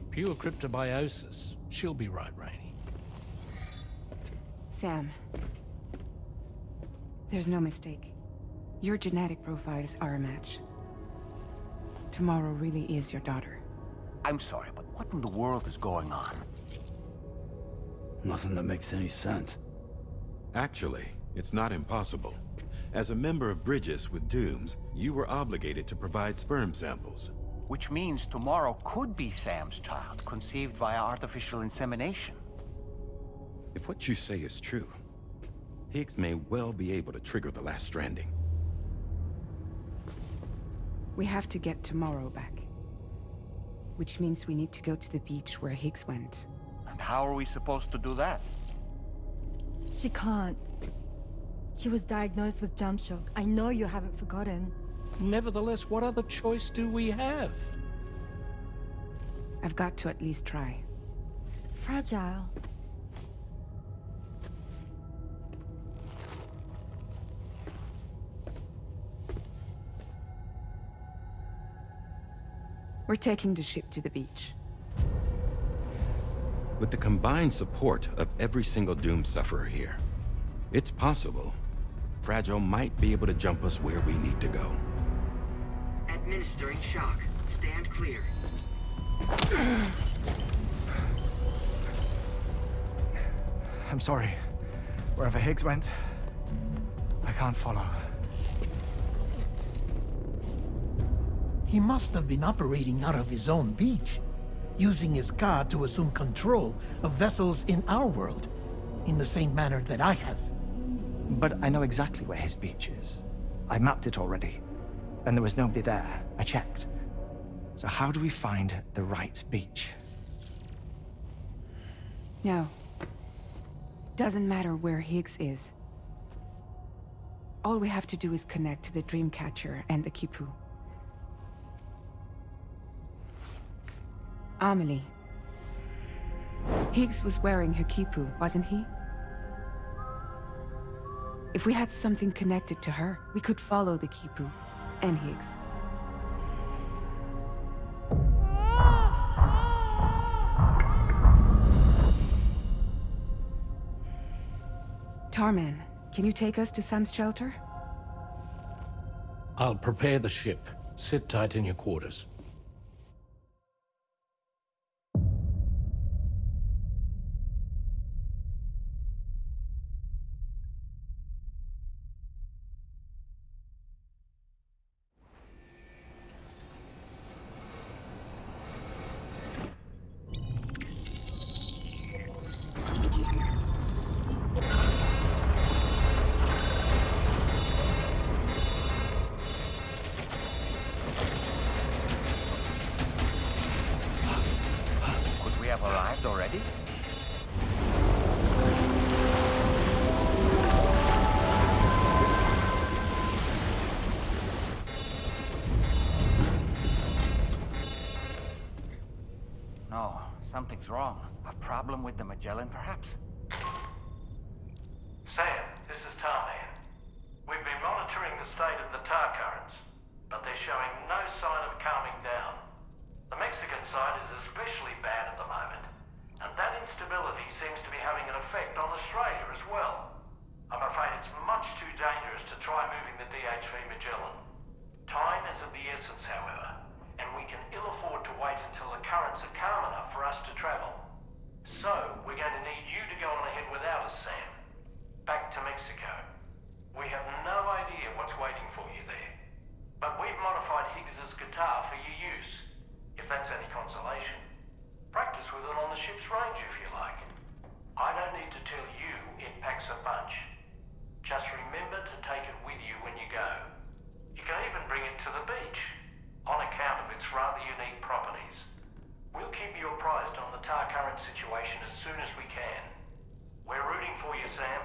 Pure cryptobiosis. She'll be right, Rainey. Sam. There's no mistake. Your genetic profiles are a match. Tomorrow really is your daughter. I'm sorry, but what in the world is going on? Nothing that makes any sense. Actually, it's not impossible. As a member of Bridges with Dooms, you were obligated to provide sperm samples. Which means tomorrow could be Sam's child, conceived via artificial insemination. If what you say is true, Higgs may well be able to trigger the last stranding. We have to get Tomorrow back. Which means we need to go to the beach where Higgs went. And how are we supposed to do that? She can't. She was diagnosed with jump shock. I know you haven't forgotten. Nevertheless, what other choice do we have? I've got to at least try. Fragile. We're taking the ship to the beach. With the combined support of every single Doom sufferer here, it's possible Fragile might be able to jump us where we need to go. Administering shock. Stand clear. I'm sorry. Wherever Higgs went, I can't follow. He must have been operating out of his own beach, using his car to assume control of vessels in our world, in the same manner that I have. But I know exactly where his beach is. I mapped it already, and there was nobody there. I checked. So how do we find the right beach? No. Doesn't matter where Higgs is. All we have to do is connect to the Dreamcatcher and the Kipu. Amelie. Higgs was wearing her Kipu, wasn't he? If we had something connected to her, we could follow the Kipu and Higgs. Tarman, can you take us to Sam's shelter? I'll prepare the ship. Sit tight in your quarters. have arrived already? No, something's wrong. A problem with the Magellan, perhaps? Sam, this is Tarman. We've been monitoring the state of the tar currents, but they're showing no sign of calming down. The Mexican side is especially bad at the moment, and that instability seems to be having an effect on Australia as well. I'm afraid it's much too dangerous to try moving the DHV Magellan. Time is of the essence, however, and we can ill afford to wait until the currents are calm enough for us to travel. So, we're going to need you to go on ahead without us, Sam. Back to Mexico. We have no idea what's waiting for you there. But we've modified Higgs's guitar for your use, if that's any consolation. Practice with it on the ship's range if you like. I don't need to tell you it packs a punch. Just remember to take it with you when you go. You can even bring it to the beach, on account of its rather unique properties. We'll keep you apprised on the tar current situation as soon as we can. We're rooting for you, Sam.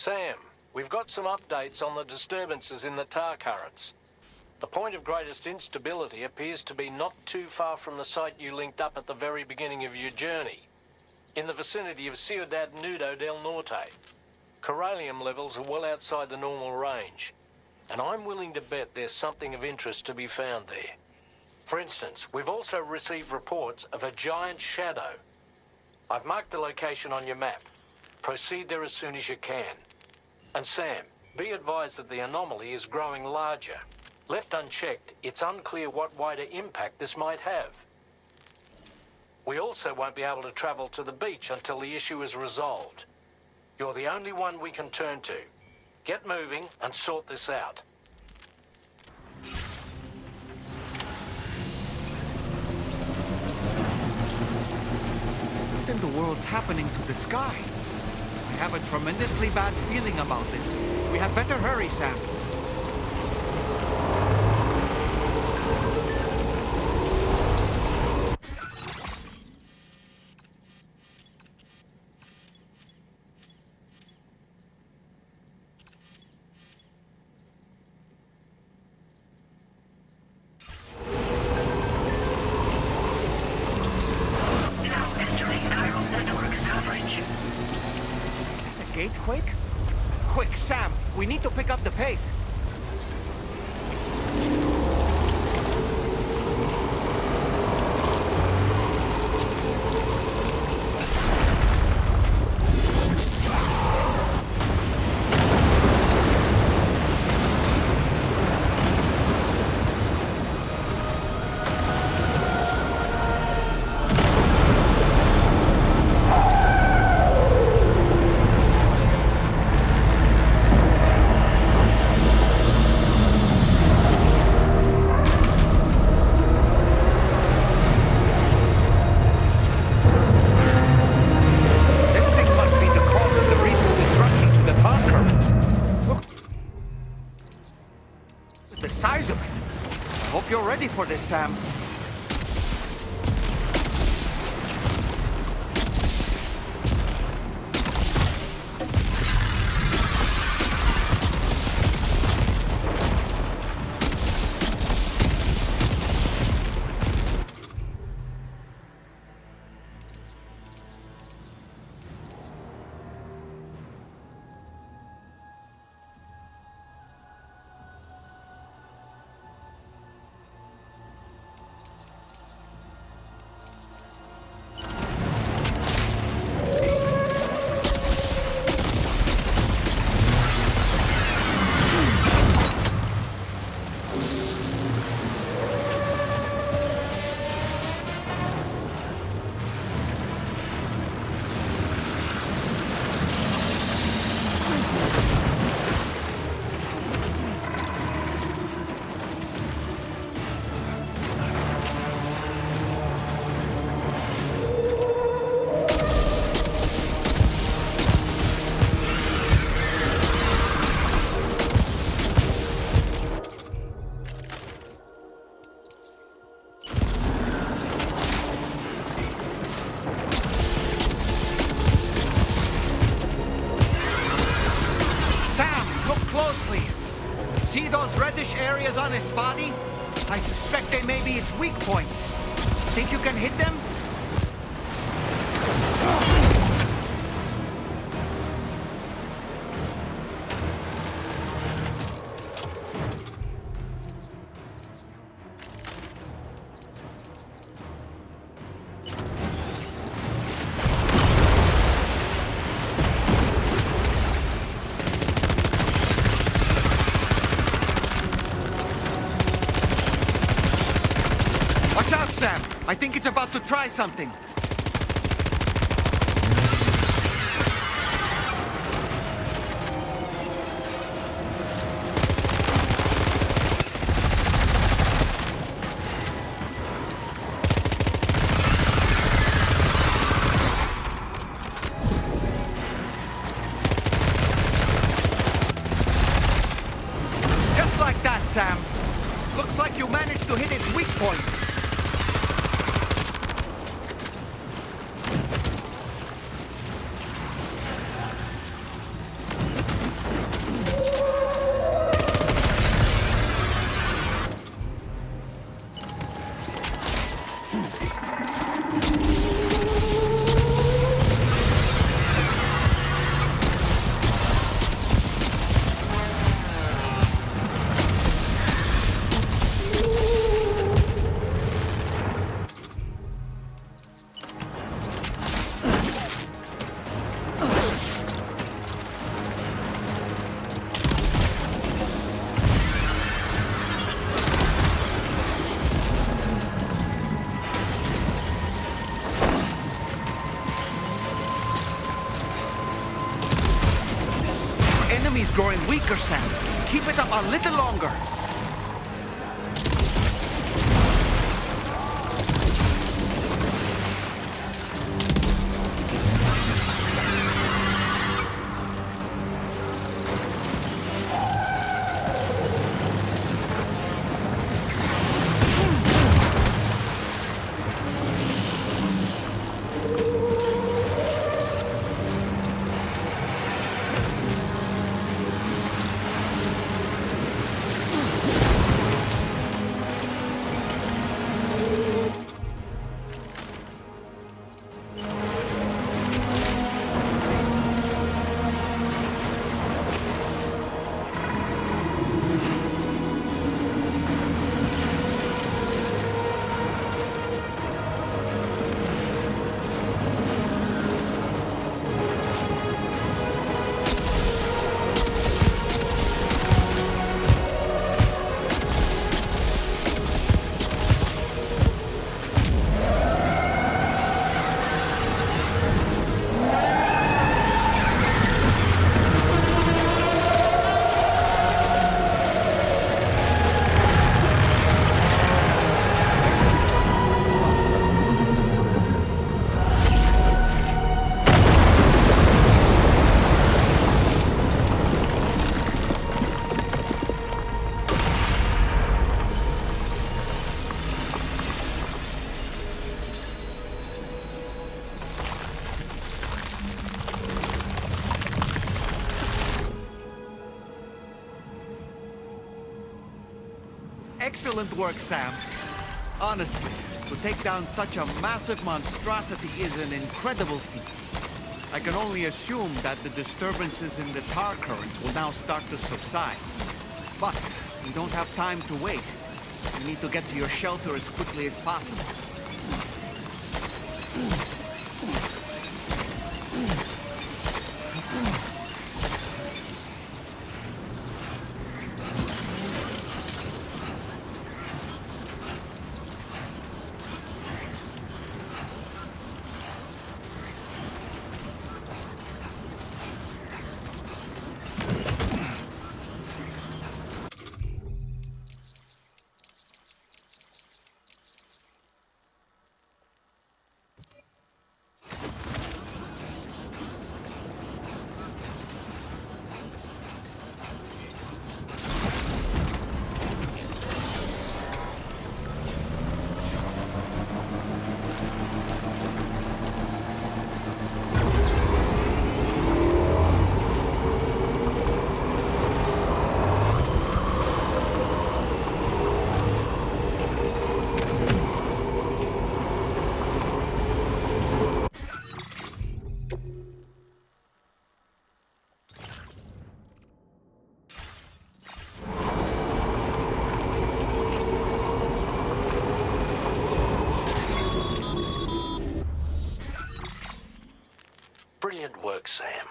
Sam, we've got some updates on the disturbances in the tar currents. The point of greatest instability appears to be not too far from the site you linked up at the very beginning of your journey, in the vicinity of Ciudad Nudo del Norte. Corallium levels are well outside the normal range, and I'm willing to bet there's something of interest to be found there. For instance, we've also received reports of a giant shadow. I've marked the location on your map. Proceed there as soon as you can. And Sam, be advised that the anomaly is growing larger. Left unchecked, it's unclear what wider impact this might have. We also won't be able to travel to the beach until the issue is resolved. You're the only one we can turn to. Get moving and sort this out. What in the world's happening to the sky? I have a tremendously bad feeling about this. We had better hurry, Sam. Quick? Quick, Sam! We need to pick up the pace! For this, Sam. Areas on its body? I suspect they may be its weak points. Think you can hit them? I think it's about to try something. Just like that, Sam. Looks like you managed to hit its weak point. enemy's growing weaker, Sam. Keep it up a little longer. Excellent work, Sam. Honestly, to take down such a massive monstrosity is an incredible feat. I can only assume that the disturbances in the tar currents will now start to subside. But we don't have time to waste. You need to get to your shelter as quickly as possible. Brilliant work, Sam.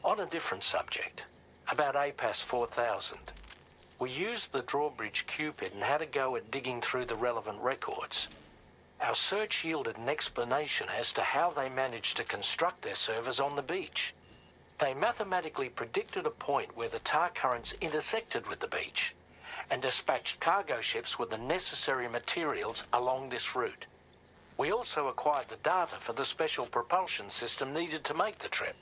On a different subject, about APAS 4000. We used the drawbridge Cupid and had a go at digging through the relevant records. Our search yielded an explanation as to how they managed to construct their servers on the beach. They mathematically predicted a point where the tar currents intersected with the beach and dispatched cargo ships with the necessary materials along this route. We also acquired the data for the special propulsion system needed to make the trip.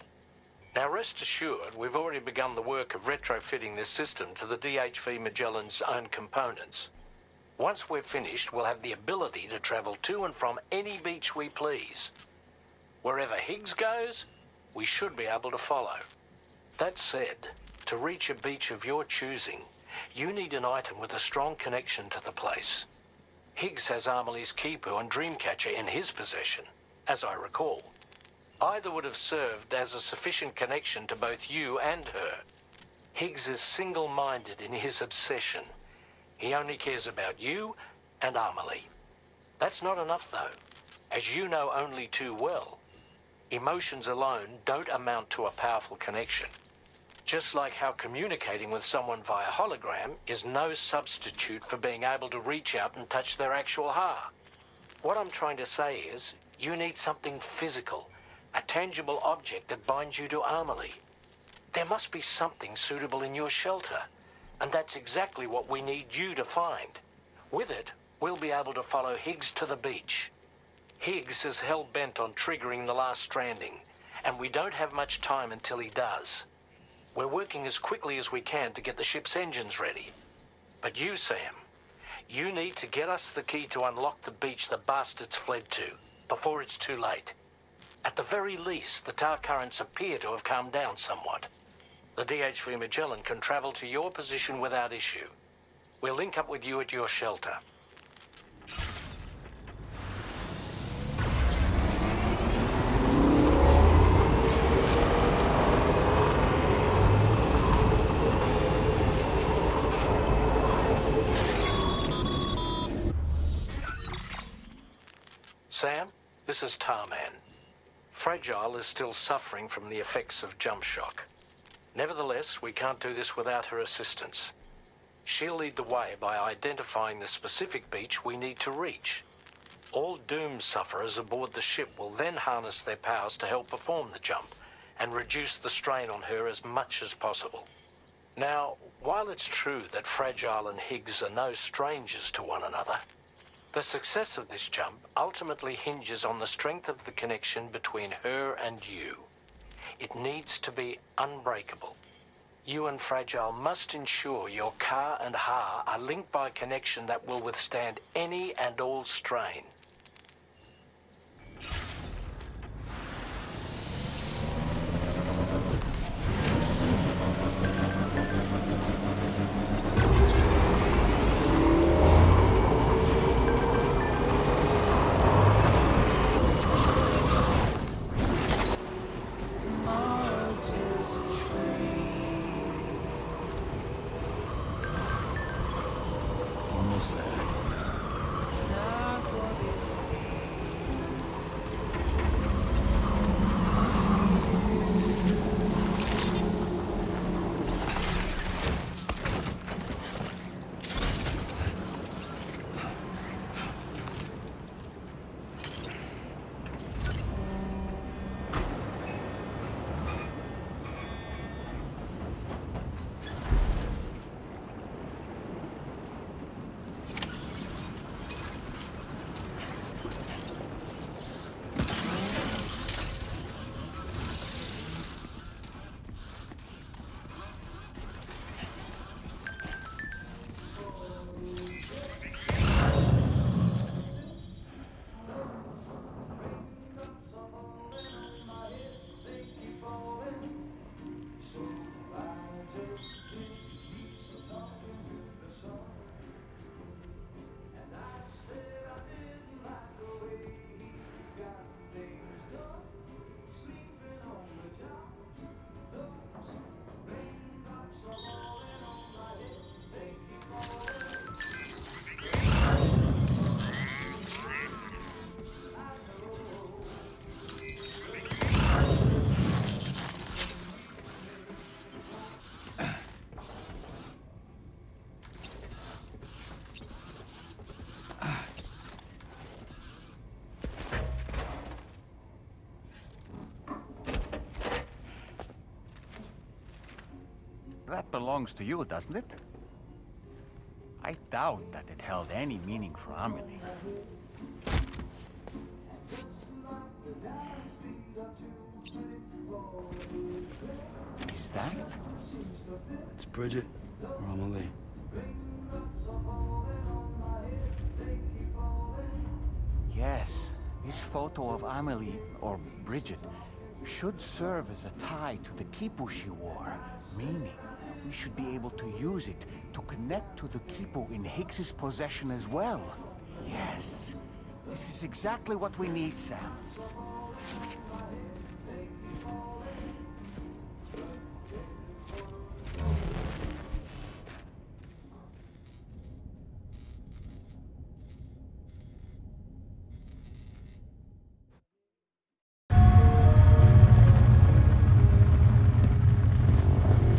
Now rest assured, we've already begun the work of retrofitting this system to the DHV Magellan's own components. Once we're finished, we'll have the ability to travel to and from any beach we please. Wherever Higgs goes, we should be able to follow. That said, to reach a beach of your choosing, you need an item with a strong connection to the place. Higgs has Amelie's Kipu and Dreamcatcher in his possession, as I recall. Either would have served as a sufficient connection to both you and her. Higgs is single-minded in his obsession. He only cares about you and Amelie. That's not enough, though. As you know only too well, emotions alone don't amount to a powerful connection. Just like how communicating with someone via hologram is no substitute for being able to reach out and touch their actual heart. What I'm trying to say is, you need something physical, a tangible object that binds you to Amelie. There must be something suitable in your shelter, and that's exactly what we need you to find. With it, we'll be able to follow Higgs to the beach. Higgs is hell-bent on triggering the last stranding, and we don't have much time until he does. We're working as quickly as we can to get the ship's engines ready. But you, Sam, you need to get us the key to unlock the beach the bastards fled to, before it's too late. At the very least, the tar currents appear to have calmed down somewhat. The DHV Magellan can travel to your position without issue. We'll link up with you at your shelter. Sam, this is Tarman. Fragile is still suffering from the effects of jump shock. Nevertheless, we can't do this without her assistance. She'll lead the way by identifying the specific beach we need to reach. All Doom sufferers aboard the ship will then harness their powers to help perform the jump and reduce the strain on her as much as possible. Now, while it's true that Fragile and Higgs are no strangers to one another, the success of this jump ultimately hinges on the strength of the connection between her and you. It needs to be unbreakable. You and Fragile must ensure your Ka and Ha are linked by a connection that will withstand any and all strain. That belongs to you, doesn't it? I doubt that it held any meaning for Amelie. Is that? It's Bridget or Amelie. Yes, this photo of Amelie, or Bridget, should serve as a tie to the quipu she wore, meaning we should be able to use it to connect to the quipu in Higgs's possession as well. Yes, this is exactly what we need, Sam.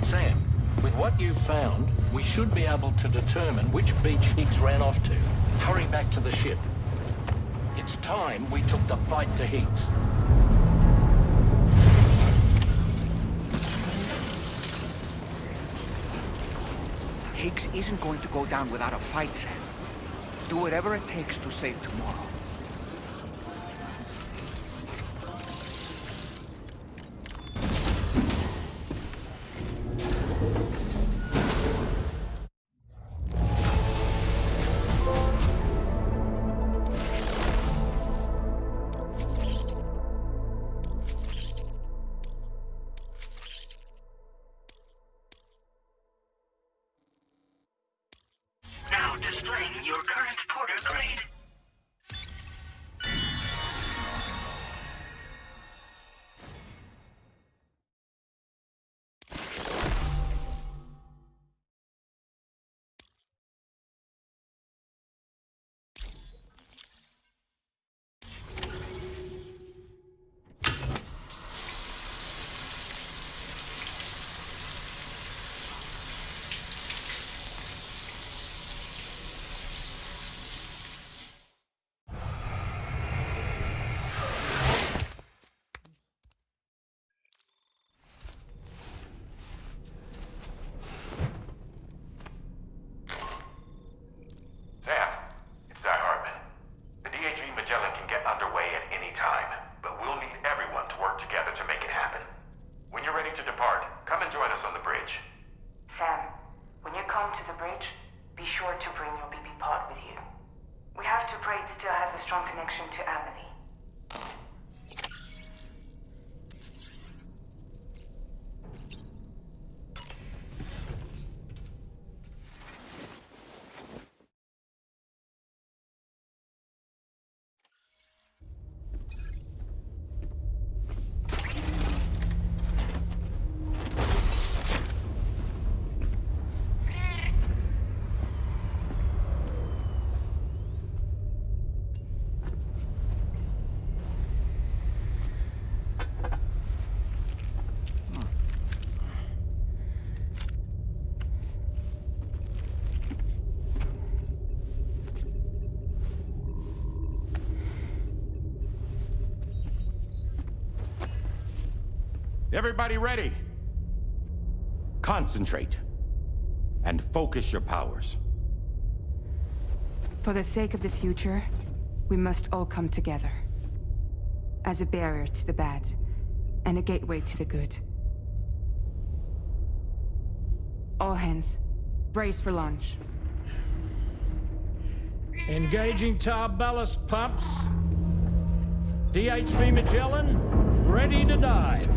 Sam, with what you've found, we should be able to determine which beach Higgs ran off to. Hurry back to the ship. It's time we took the fight to Higgs. Higgs isn't going to go down without a fight, Sam. Do whatever it takes to save tomorrow. Now displaying your current porter grade. Sam, it's Doc Hartman. The DHV Magellan can get underway at any time, but we'll need everyone to work together to make it happen. When you're ready to depart, come and join us on the bridge. Sam, when you come to the bridge, be sure to bring your BB pod with you. We have to pray it still has a strong connection to Emily. Everybody ready? Concentrate. And focus your powers. For the sake of the future, we must all come together. As a barrier to the bad, and a gateway to the good. All hands, brace for launch. Engaging tar ballast pumps. DHV Magellan, ready to dive.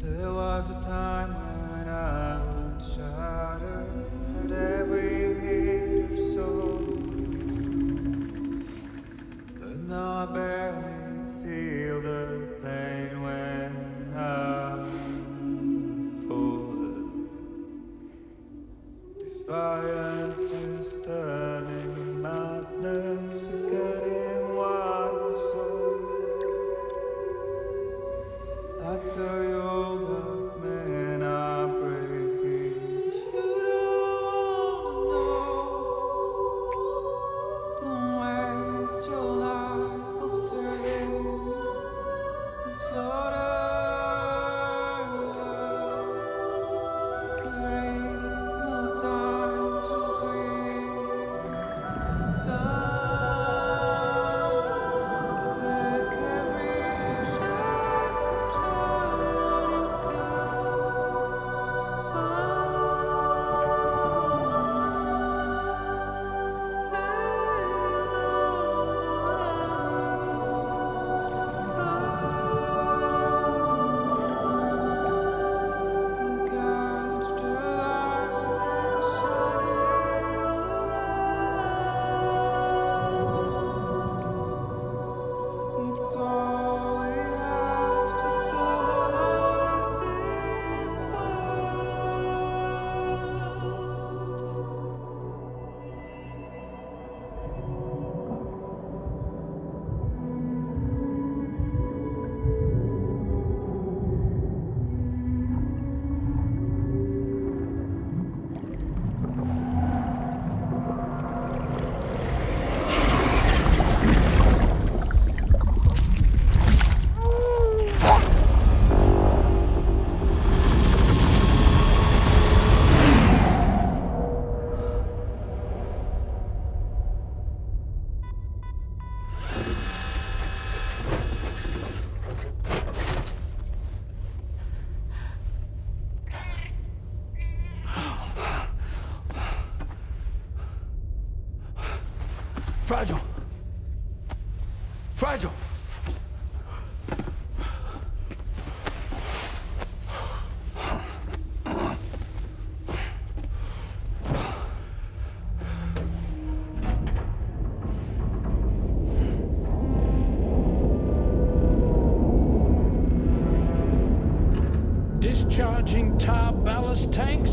There was a time when I would shatter at every hater's soul, but now I barely feel the pain when I fall. This violence is turning madness, forgetting what was sold. I tell you all that men are breaking, but you don't wanna know. Don't waste your life observing Fragile. Fragile. Discharging tar ballast tanks.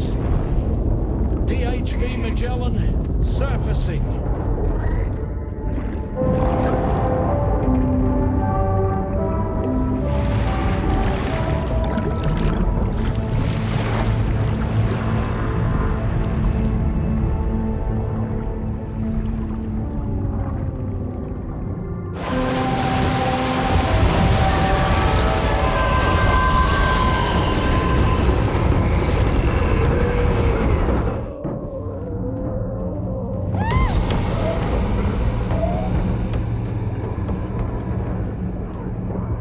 DHV Magellan surfacing.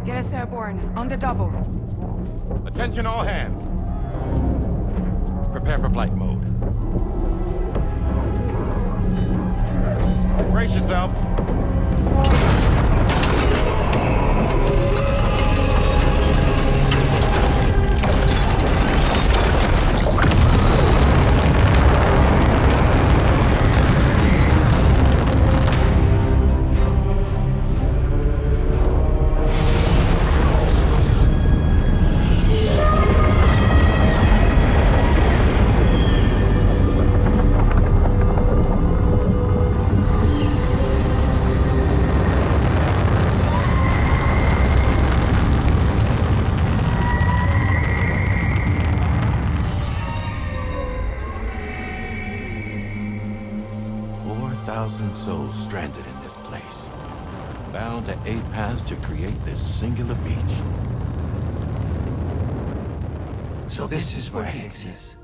Get us airborne, on the double. Attention all hands. Prepare for flight mode. Brace yourselves. Souls stranded in this place, bound to a pass to create this singular beach. So this is where Higgs is.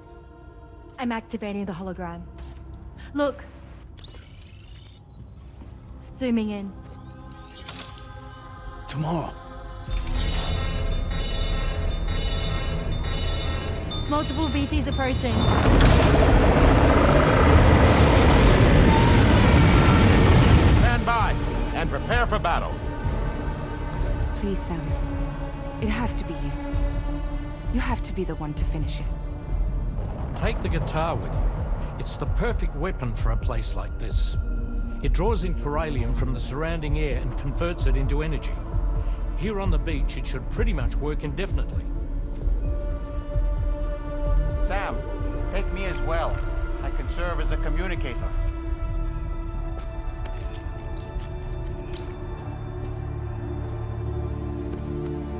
I'm activating the hologram. Look. Zooming in. Tomorrow. Multiple BTs approaching. Stand by and prepare for battle. Please, Sam. It has to be you. You have to be the one to finish it. Take the guitar with you. It's the perfect weapon for a place like this. It draws in chiralium from the surrounding air and converts it into energy. Here on the beach, it should pretty much work indefinitely. Sam, take me as well. I can serve as a communicator.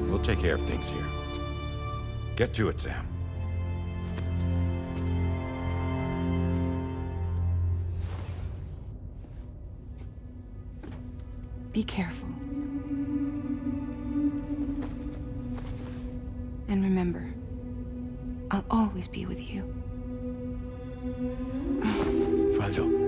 We'll take care of things here. Get to it, Sam. Be careful. And remember, I'll always be with you. Fragile.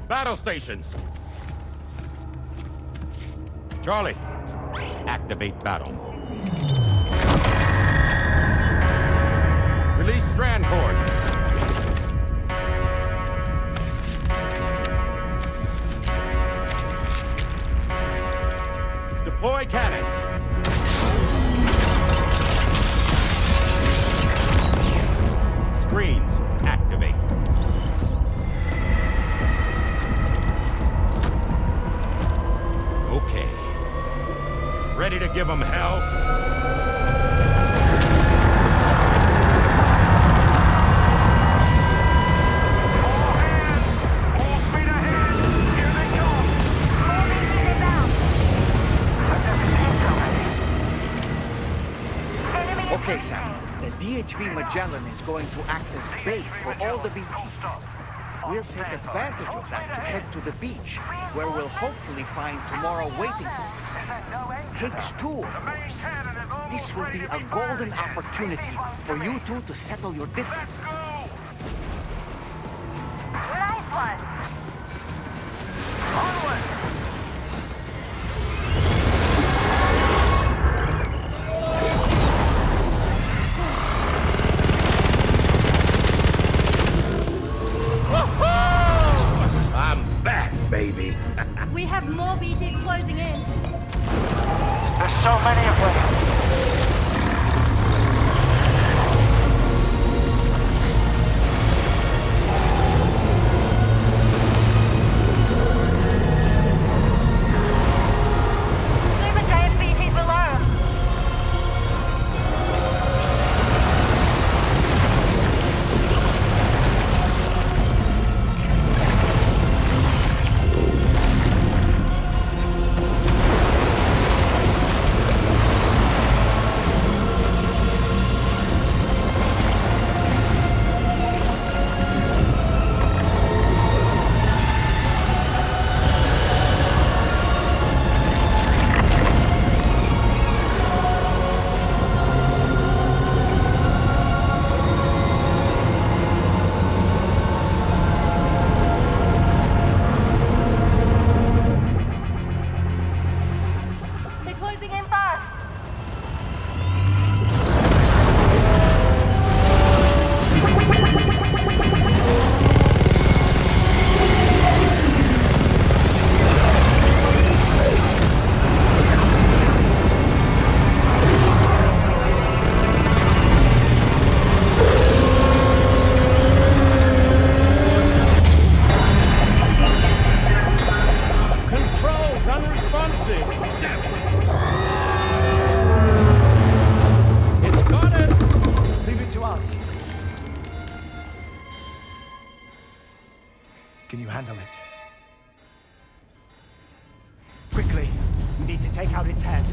Battle stations. Charlie, activate battle. Release strand cords. Deploy cannons. Okay, Sam. The DHV Magellan is going to act as bait for all the BTs. We'll take advantage of that to head to the beach, where we'll hopefully find tomorrow waiting for us. Higgs too, of course. This will be a golden opportunity for you two to settle your differences. Nice one. Onward. I'm back, baby. We have more BTs closing in. There's so many of them. Can you handle it? Quickly, we need to take out its head.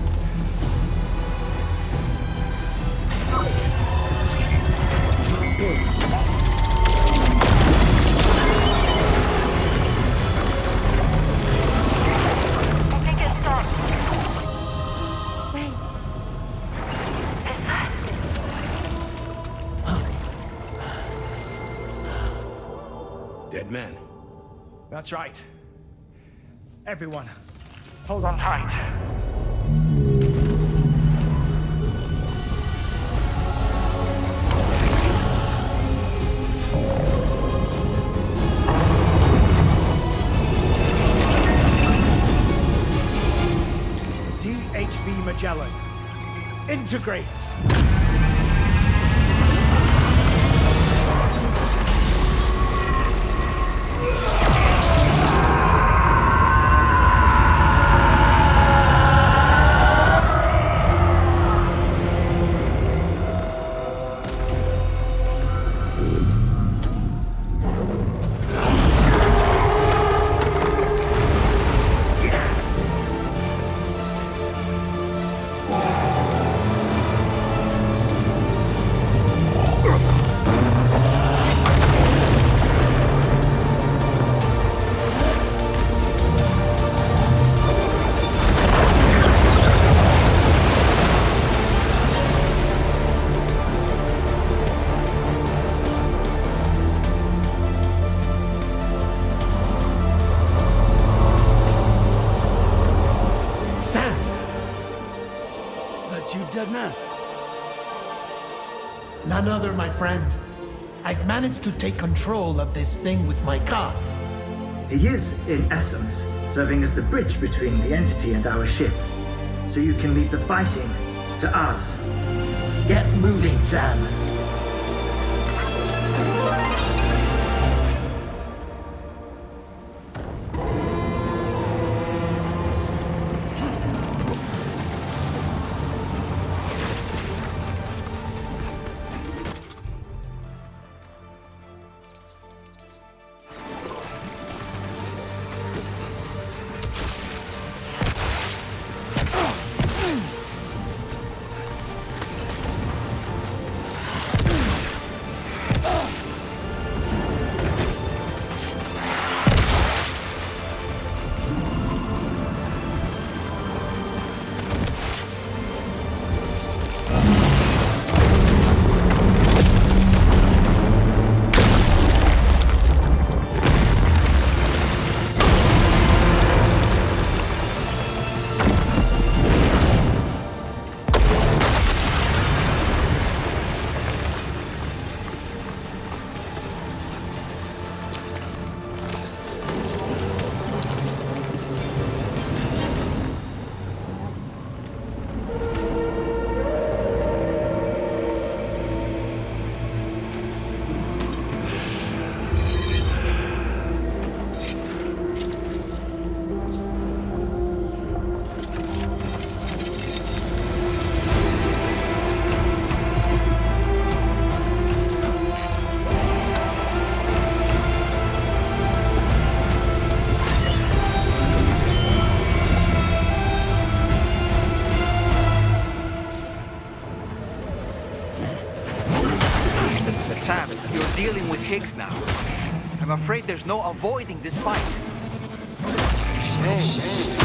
I think it stopped. Wait. Is that... Dead man. That's right. Everyone, hold on tight. DHV Magellan, integrate! None other, my friend. I've managed to take control of this thing with my car. He is, in essence, serving as the bridge between the entity and our ship. So you can leave the fighting to us. Get moving, Sam. Sam, you're dealing with Higgs now. I'm afraid there's no avoiding this fight. Shame.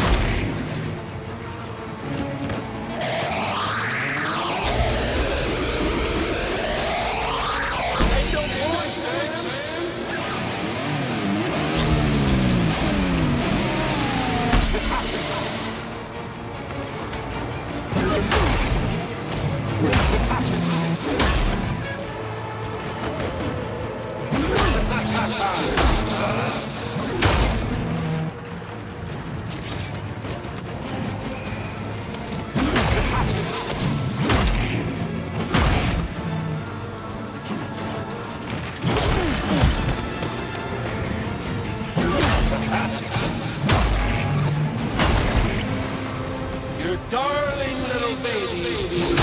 Your darling little baby.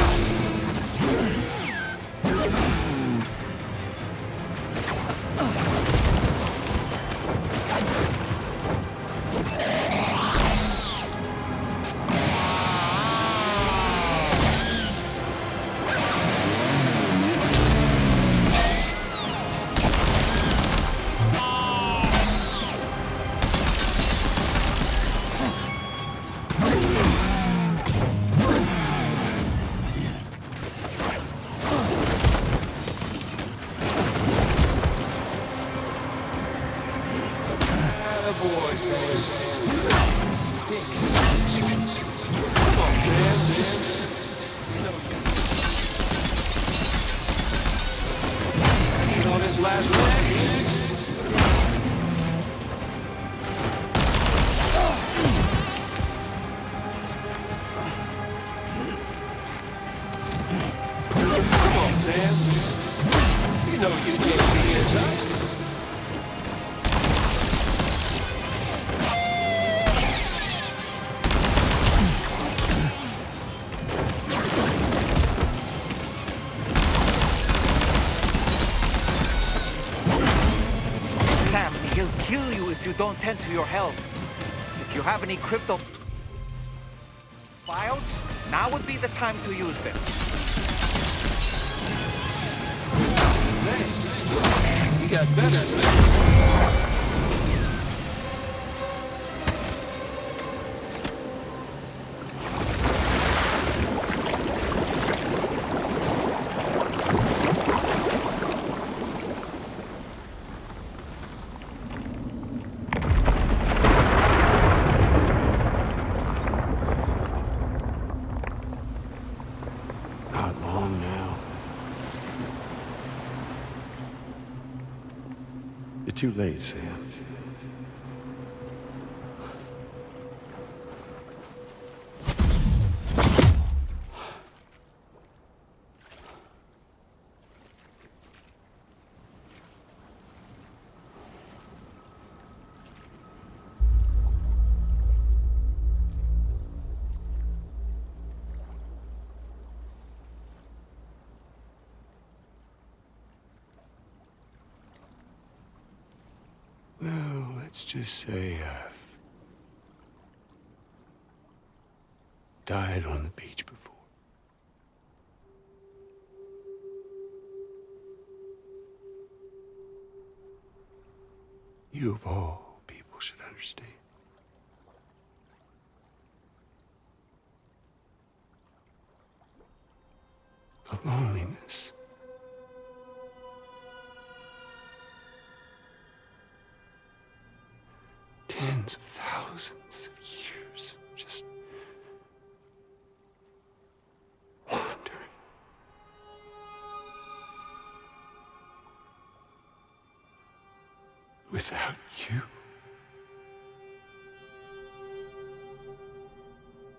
Boy, Sam. Stick. Come on, Sam. You know this last leg. Come on, Sam. You know you gave me his, huh? He'll kill you if you don't tend to your health. If you have any crypto files, now would be the time to use them. Thanks. You got better. Not long now. You're too late, Sam. Well, let's just say I've died on the beach before. You of all people should understand. The loneliness. Tens of thousands of years just wandering. Without you.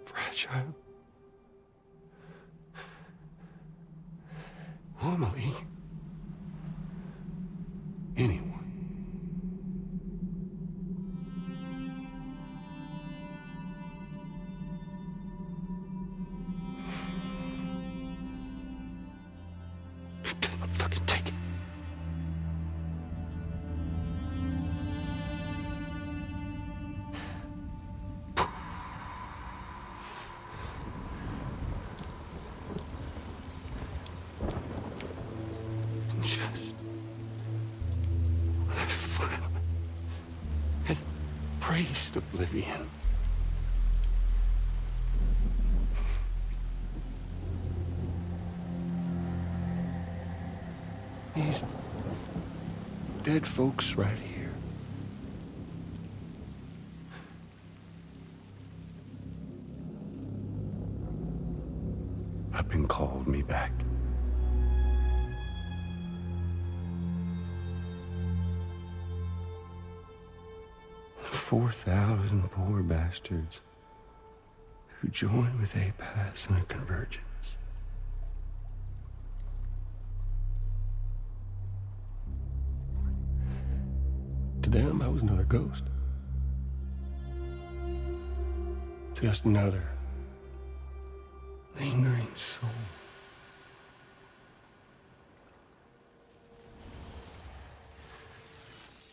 Fragile. Normally. Anyone. Fucking take it. Just embraced oblivion. These dead folks right here. Up and called me back. The 4,000 poor bastards who joined with APAS in a convergence. To them, I was another ghost. Just another lingering soul.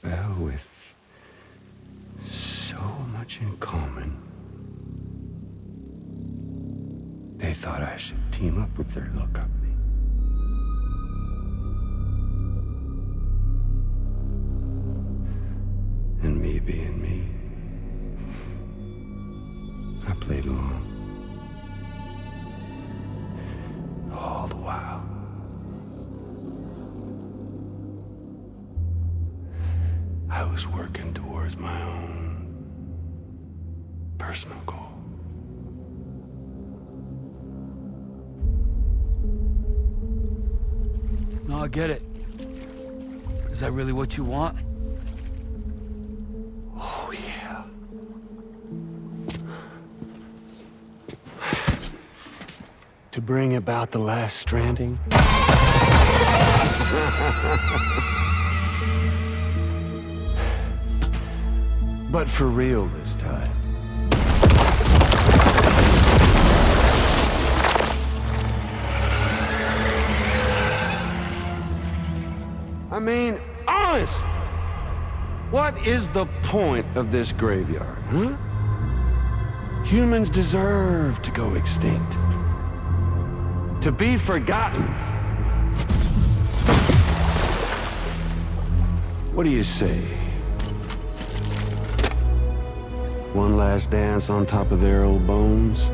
Well, with so much in common, they thought I should team up with their little company. And me being me, I played along. All the while. I was working towards my own personal goal. No, I get it. Is that really what you want? Oh, yeah. To bring about the last stranding. But for real this time. I mean, honest! What is the point of this graveyard, huh? Humans deserve to go extinct. To be forgotten. What do you say? One last dance on top of their old bones?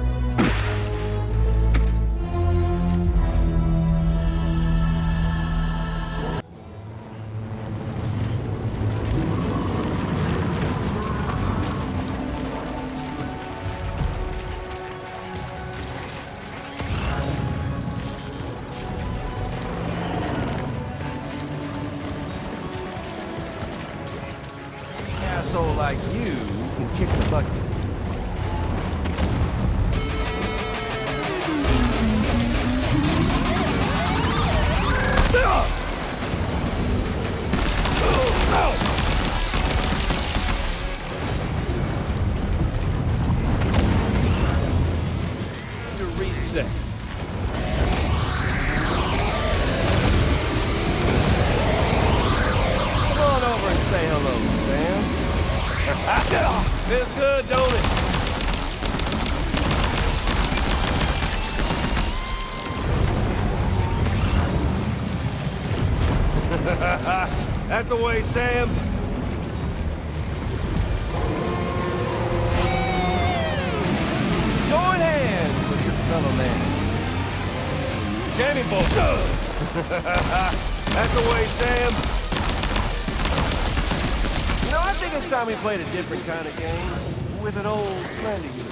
Asshole like you can kick the bucket. To reset. Come on over and say hello, Sam. Feels good, don't it? That's the way, Sam. Join hands with your fellow man. Jammy bolt. That's the way, Sam. You know, I think it's time we played a different kind of game with an old friend of yours.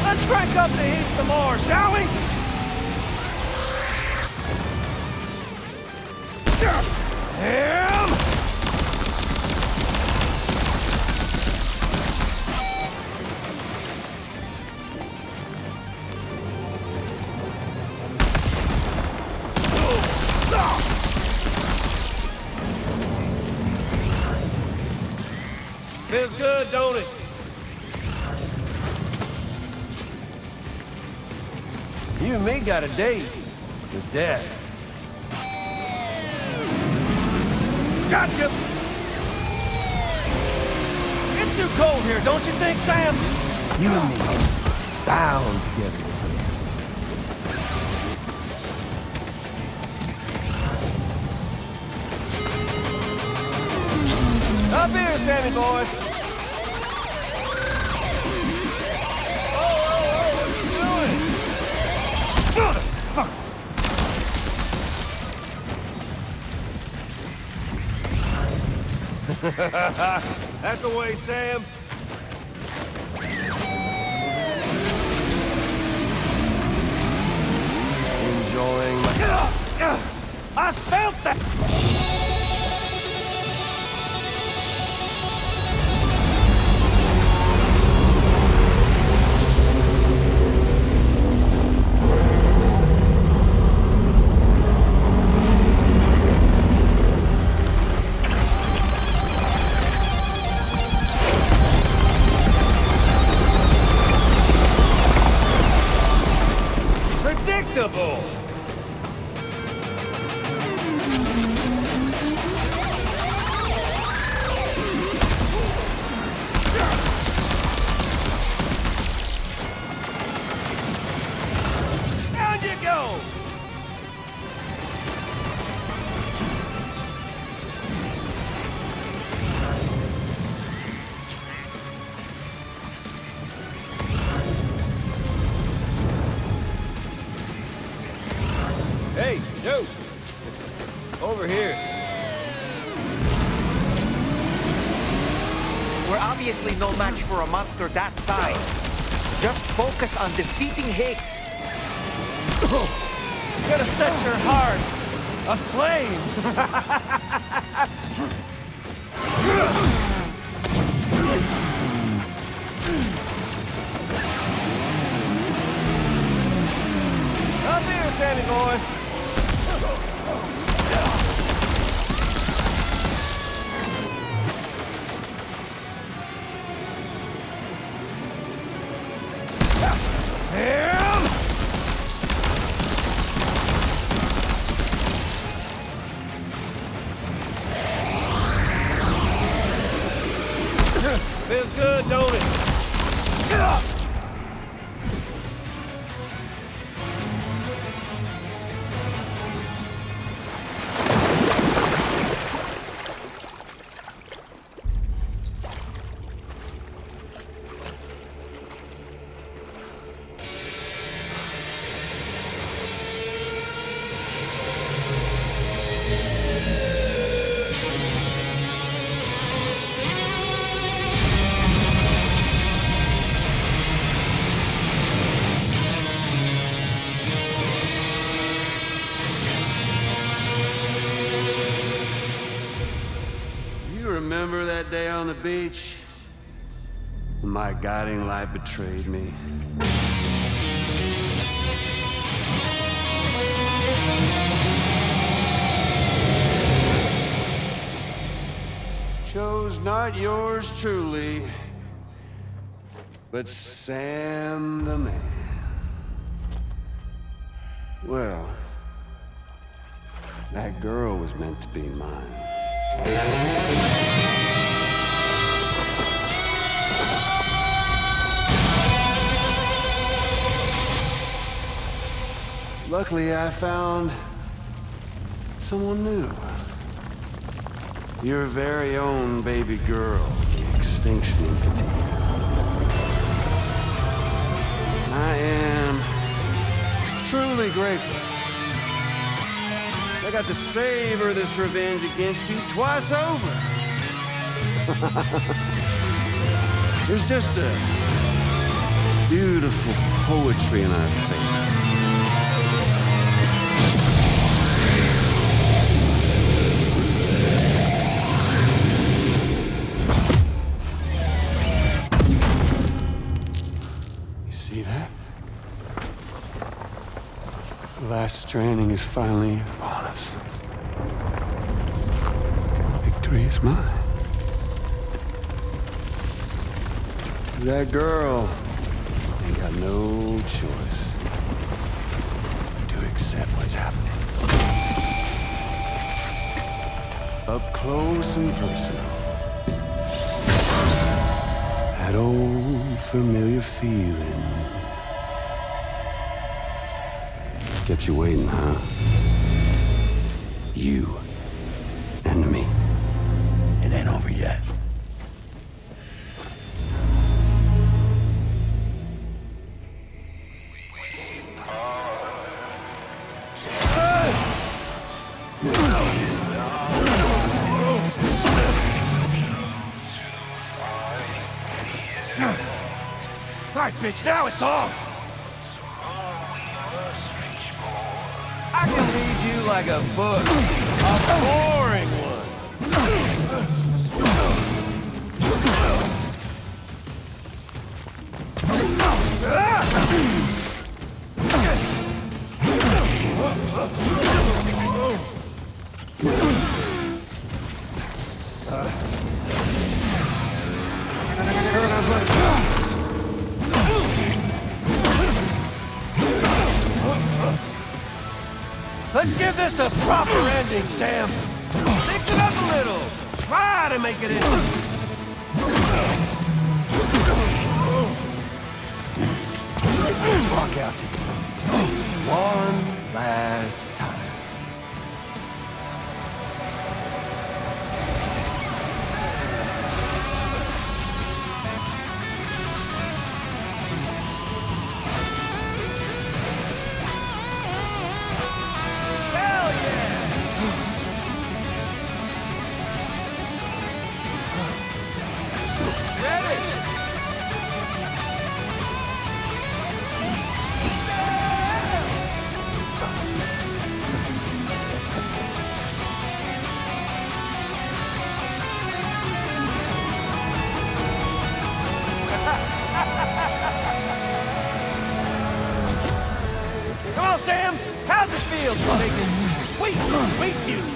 Let's crank up the heat some more, shall we? Him! Feels good, don't it? You and me got a date with death. Gotcha! It's too cold here, don't you think, Sam? You and me, bound together with this. Up here, Sammy boy. That's the way, Sam. Enjoying my... I felt that! Predictable! Down you go! Hey, yo! Over here. We're obviously no match for a monster that size. Just focus on defeating Higgs. You gotta set your heart aflame. Up here, Sammy boy. Feels good, don't it? Get up! Remember that day on the beach? When my guiding light betrayed me? Chose not yours truly, but Sam the man. Well, that girl was meant to be mine. Luckily, I found someone new. Your very own baby girl, the Extinction Entity. I am truly grateful. I got to savor this revenge against you twice over. There's just a beautiful poetry in our fates. You see that? The last stranding is finally upon us. Victory is mine. That girl ain't got no choice to accept what's happening. Up close and personal. That old familiar feeling. Kept you waiting, huh? You and me. It ain't over yet. bitch, now it's on! I can read you like a book. A boring one. Let's give this a proper ending, Sam. Mix it up a little. Try to make it in. Let's walk out together. One last time. Come on, Sam! How's it feel to making sweet, sweet music?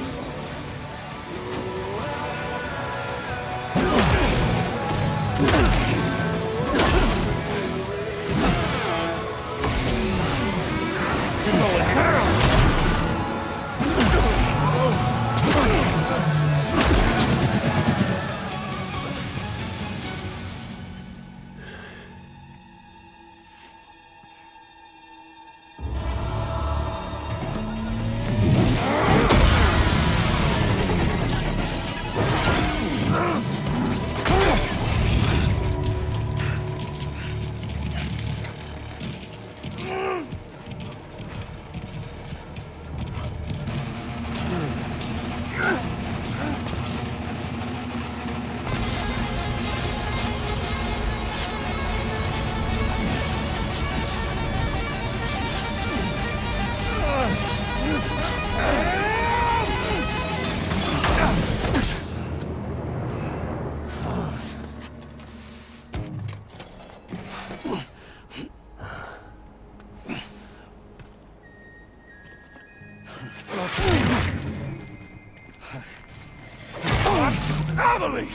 You're going down! Emily!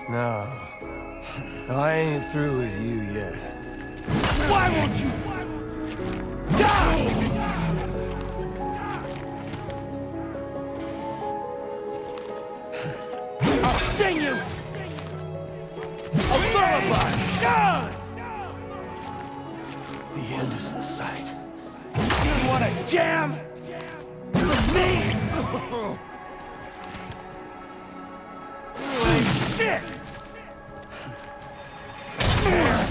No. I ain't through with you yet. Why won't you die? I'll sing you a lullaby! God! The end is in sight. You wanna jam with me? Shit!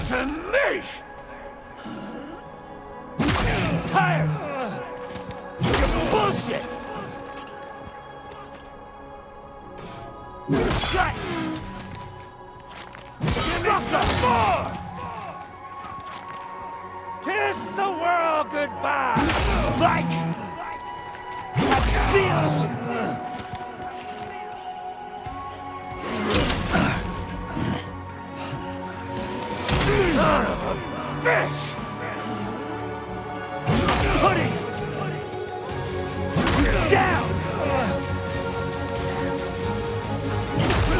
To me! Tired! You're bullshit! Shut! Give me some more! Kiss the world goodbye! Like that feels! Son of a bitch! Put it down!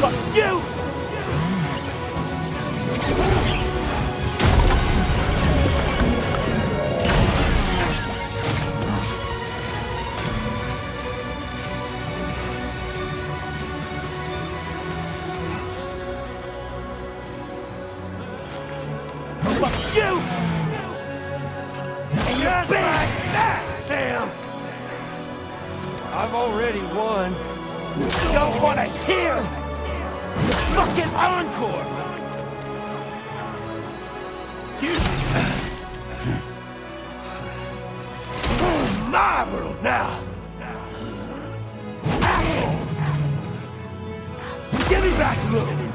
Fuck you! Fuck you! And you're big! That, Sam! I've already won. You don't want to hear the fucking encore! You... My world now! back room!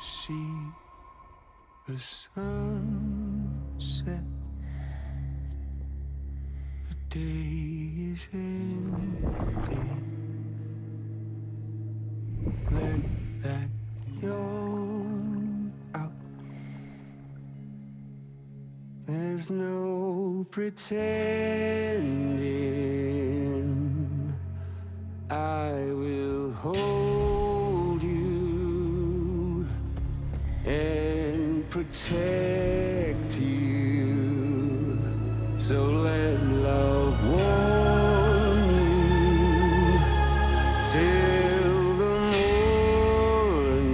See the sunset. The day is ending. Let that yawn out. There's no pretending. I will hold you and protect you. So let love warm you till the morning.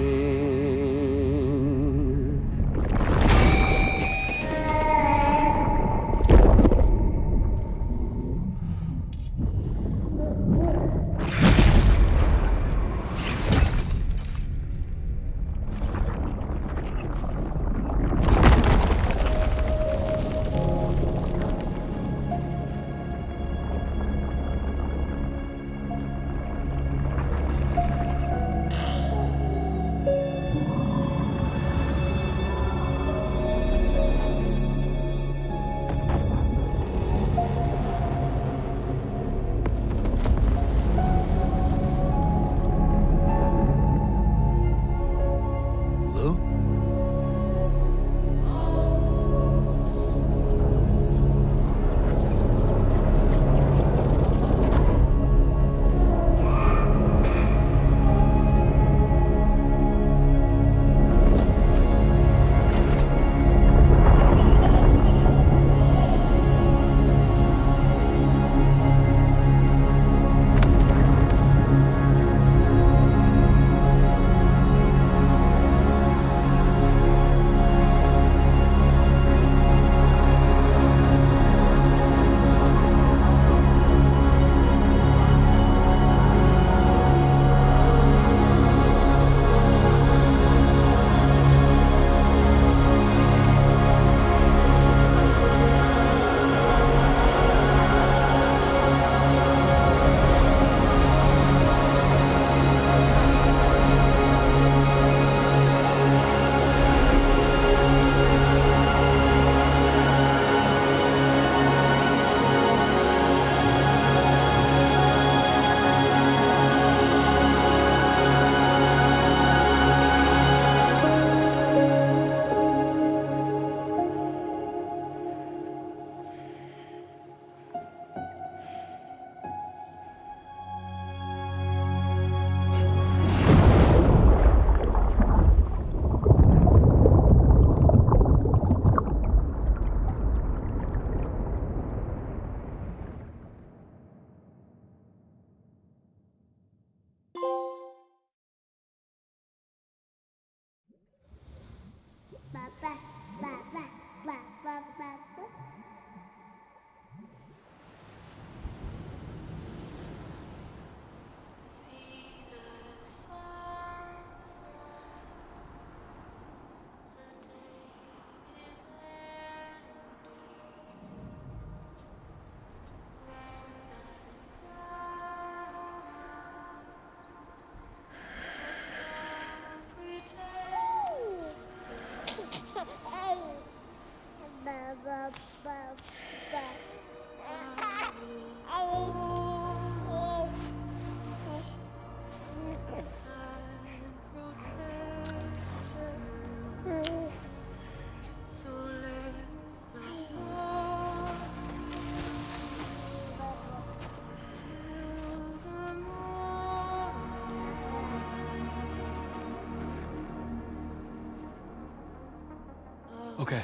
Okay,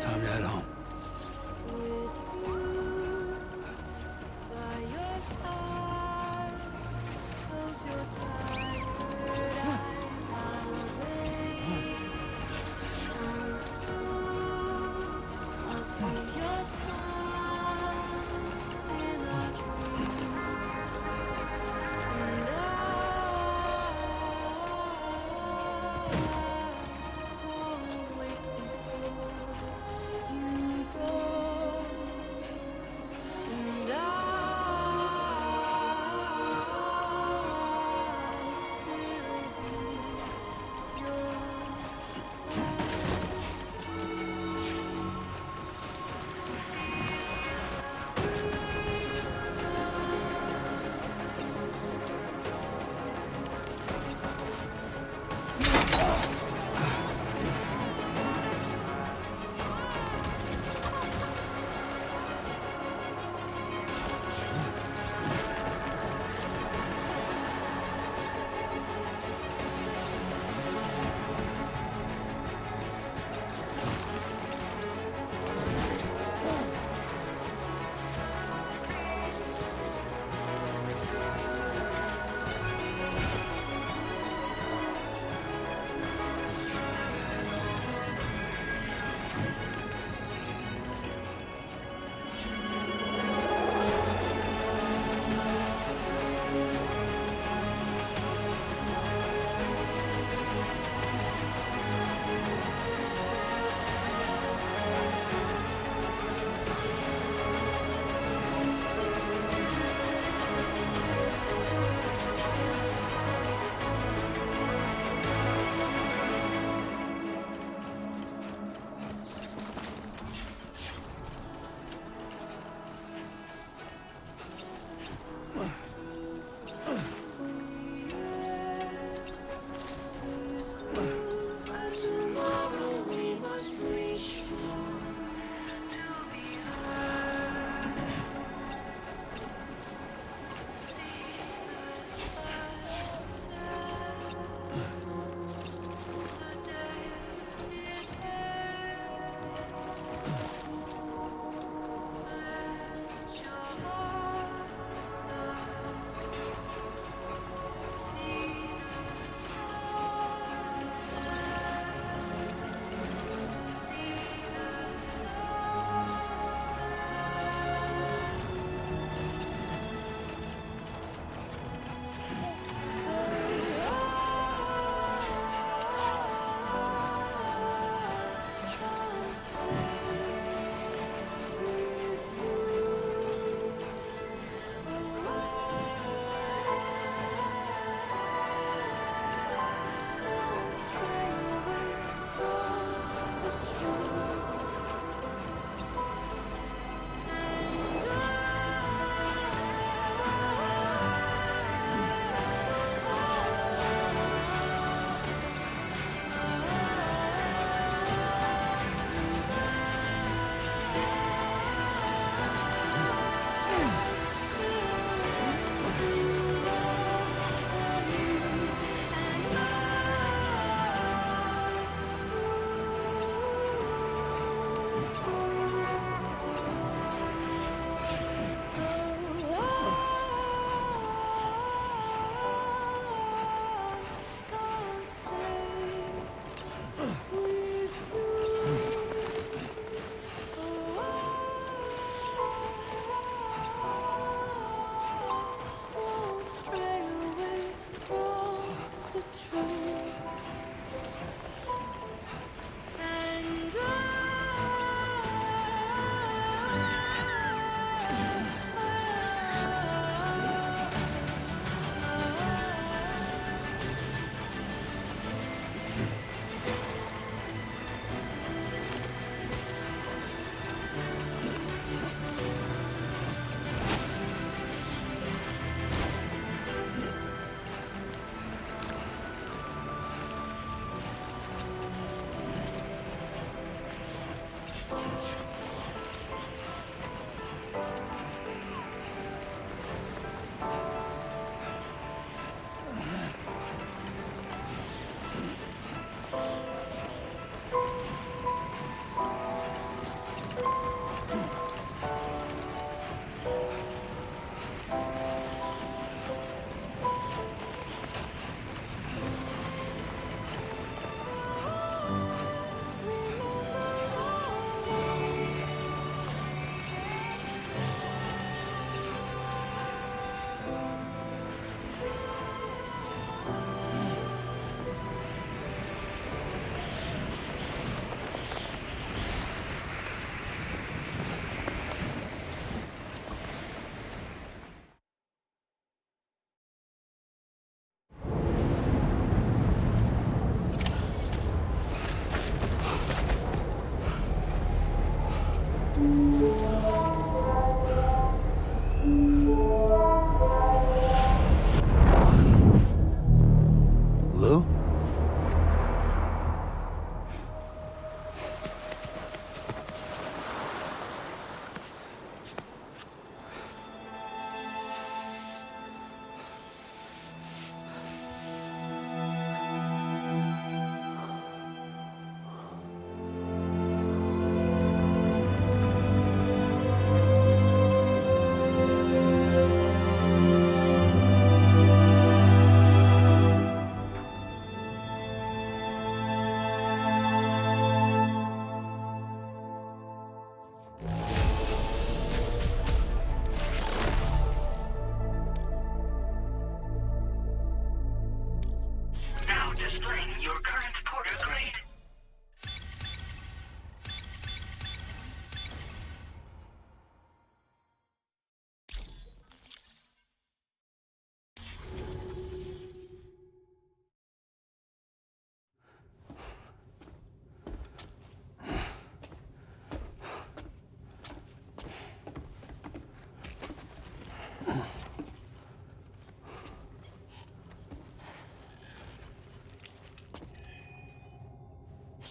time to head home.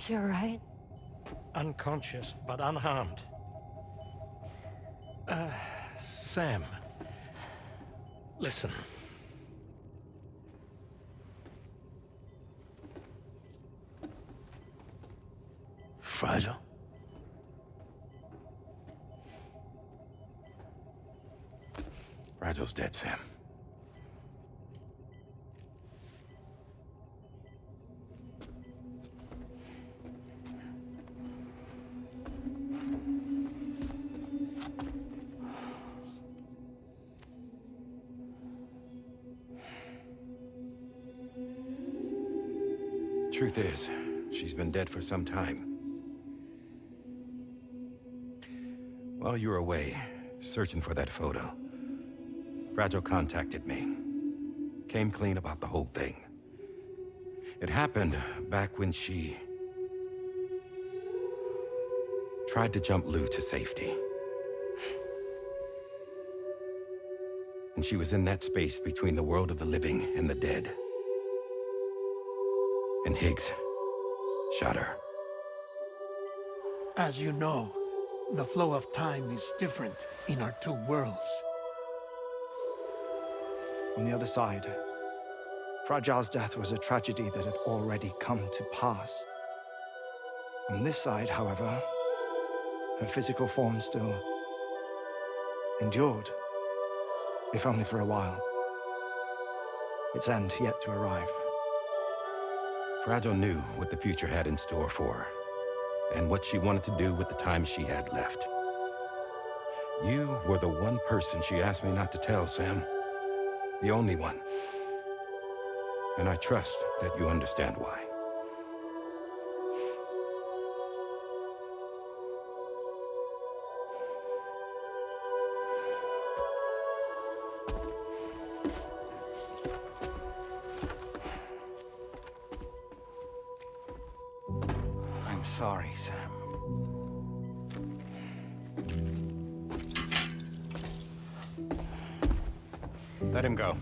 she alright? Unconscious, but unharmed. Sam. Listen. Fragile? Fragile's dead, Sam. Truth is, she's been dead for some time. While you were away, searching for that photo, Fragile contacted me. Came clean about the whole thing. It happened back when she tried to jump Lou to safety. And she was in that space between the world of the living and the dead. And Higgs shot her. As you know, the flow of time is different in our two worlds. On the other side, Fragile's death was a tragedy that had already come to pass. On this side, however, her physical form still endured, if only for a while. Its end yet to arrive. Fragile knew what the future had in store for her, and what she wanted to do with the time she had left. You were the one person she asked me not to tell, Sam. The only one. And I trust that you understand why. I'm sorry, Sam. Let him go.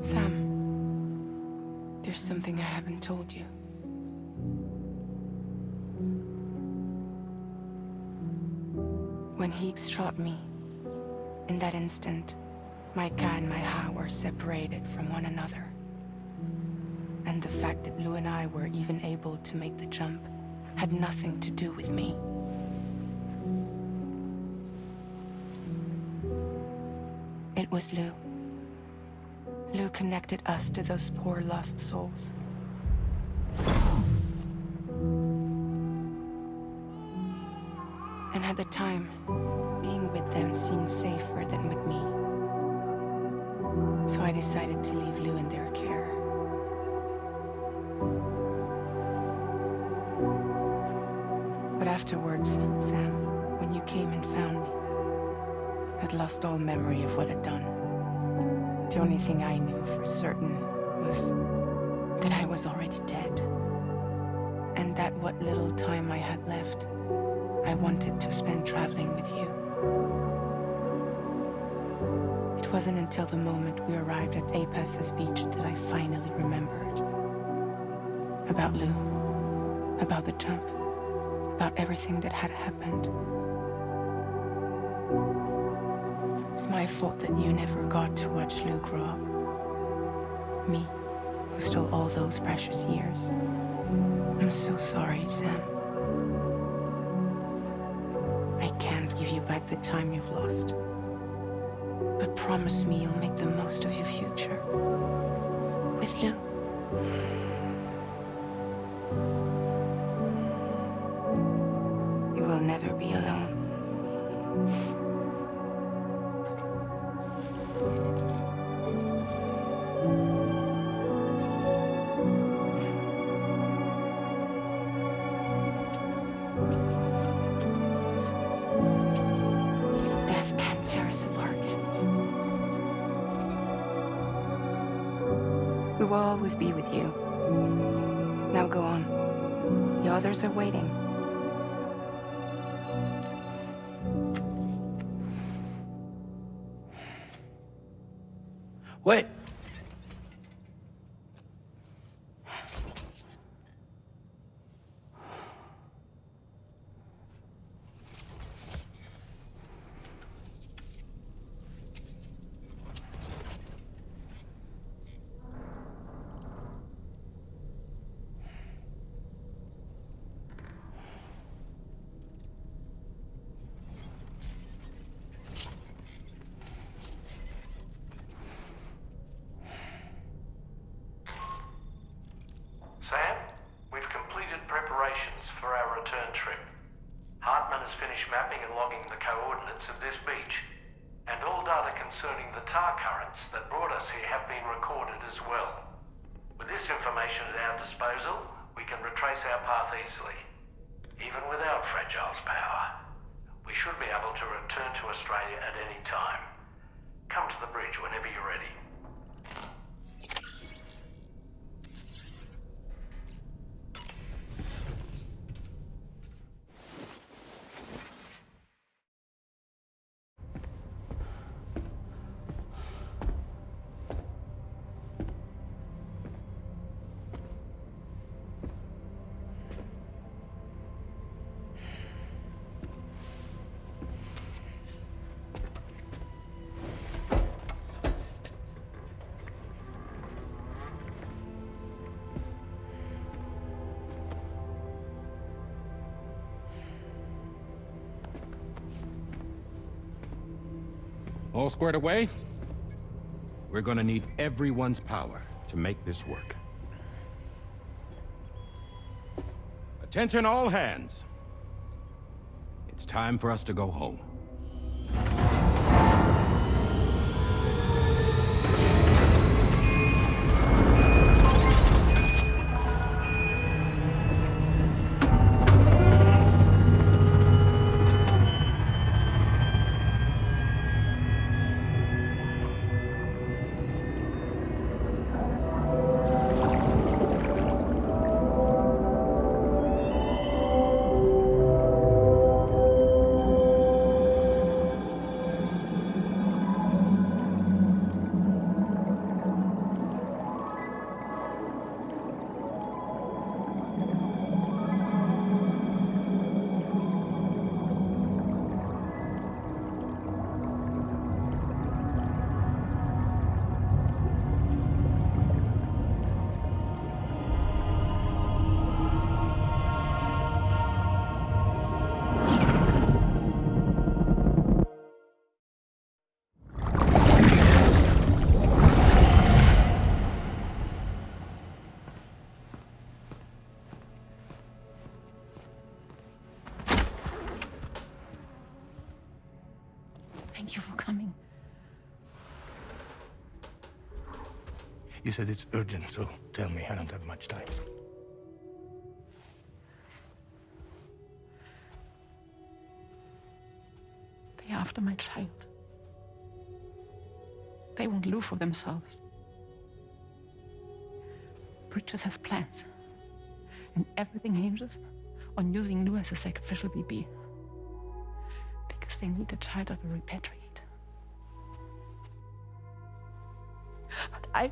Sam, there's something I haven't told you. When Higgs shot me, in that instant, my Ka and my Ha were separated from one another. And the fact that Lou and I were even able to make the jump had nothing to do with me. It was Lou. Lou connected us to those poor lost souls. And at the time, being with them seemed safer than with me. So I decided to leave Lou in their care. But afterwards, Sam, when you came and found me, I'd lost all memory of what I'd done. The only thing I knew for certain was that I was already dead. And that what little time I had left, I wanted to spend traveling with you. It wasn't until the moment we arrived at Apas's beach that I finally remembered. About Lou, about the jump, about everything that had happened. It's my fault that you never got to watch Lou grow up. Me, who stole all those precious years. I'm so sorry, Sam. I can't give you back the time you've lost. But promise me you'll make the most of your future. With Lou. You will never be alone. Death can't tear us apart. We will always be with you. Now go on. The others are waiting. Wait! Sam, we've completed preparations for our return trip. Hartman has finished mapping and logging the coordinates of this beach, and all data concerning the tar currents that brought us here have been recorded as well. With this information at our disposal, we can retrace our path easily. Even without Fragile's power, we should be able to return to Australia at any time. Come to the bridge whenever you're ready. All squared away? We're gonna need everyone's power to make this work. Attention all hands. It's time for us to go home. Thank you for coming. You said it's urgent, so tell me. I don't have much time. They're after my child. They want Lou for themselves. Bridges has plans. And everything hinges on using Lou as a sacrificial BB. Because they need a child of the repatriate. But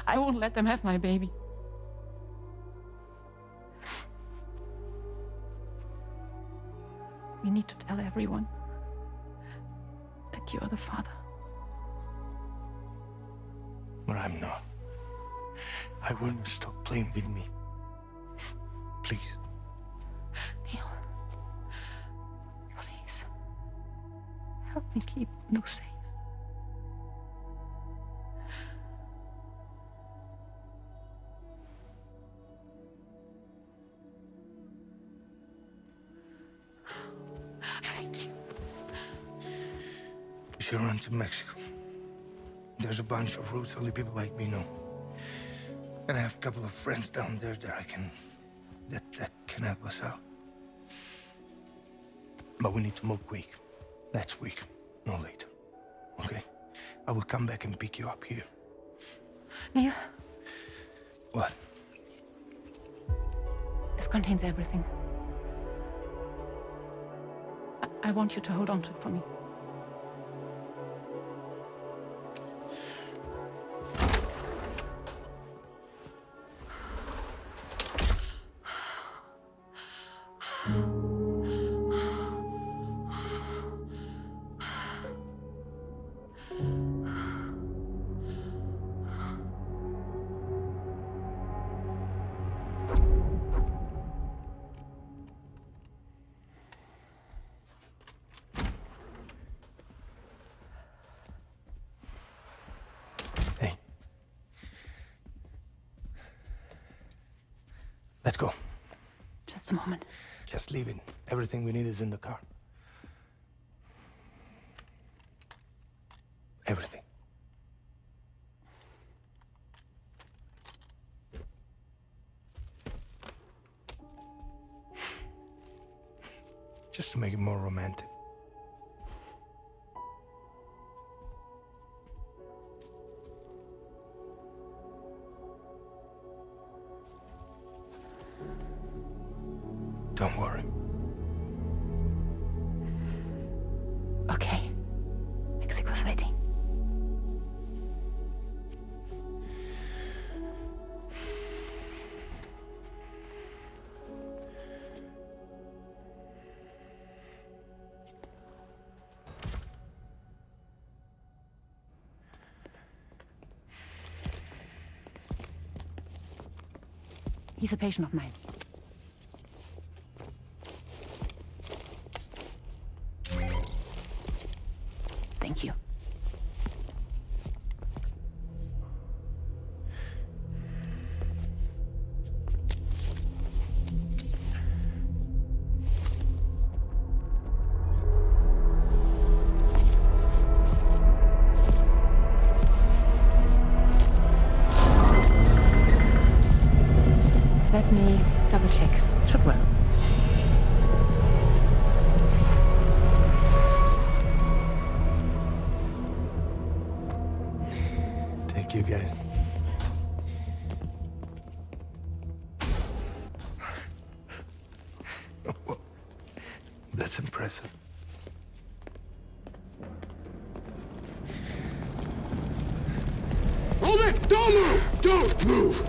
I won't let them have my baby. We need to tell everyone that you are the father. But I'm not. I want you to stop playing with me. Please. Neil. Please. Help me keep Lou safe. should run to Mexico. There's a bunch of routes only people like me know. And I have a couple of friends down there that that can help us out. But we need to move quick. Next week, no later. Okay? I will come back and pick you up here. Neil? What? This contains everything. I want you to hold on to it for me. Let's go. Just a moment. Just leave it. Everything we need is in the car. Everything. Just to make it more romantic. Don't worry. Okay. Mexico's waiting. He's a patient of mine. Thank you. Let me double check. Should work. Thank you, guys. That's impressive. Hold it! Don't move! Don't move!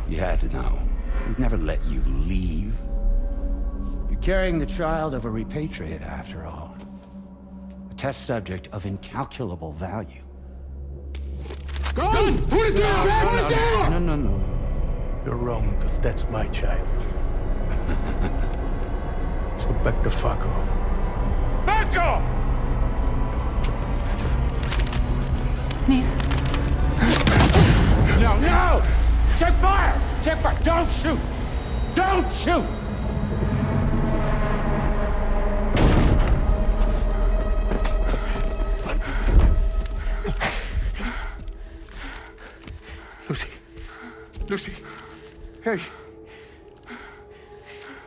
You had to know. We'd never let you leave. You're carrying the child of a repatriate, after all. A test subject of incalculable value. Gun! Put it down! Put it down! No. You're wrong, because that's my child. So back the fuck off. Back off! Neil. No! Check fire! Check fire! Don't shoot! Don't shoot! Lucy. Lucy. Hey.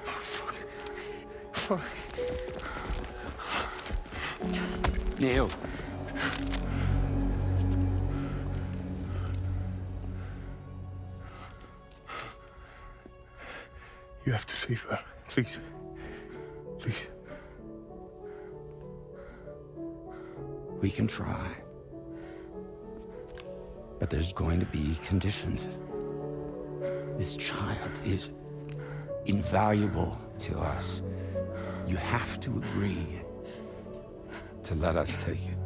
Oh, fuck. Neil. You have to save her. Please. Please. We can try. But there's going to be conditions. This child is invaluable to us. You have to agree to let us take it.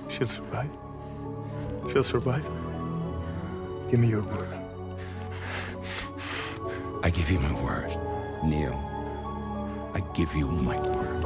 She'll survive. She'll survive. Give me your word. I give you my word, Neil. I give you my word.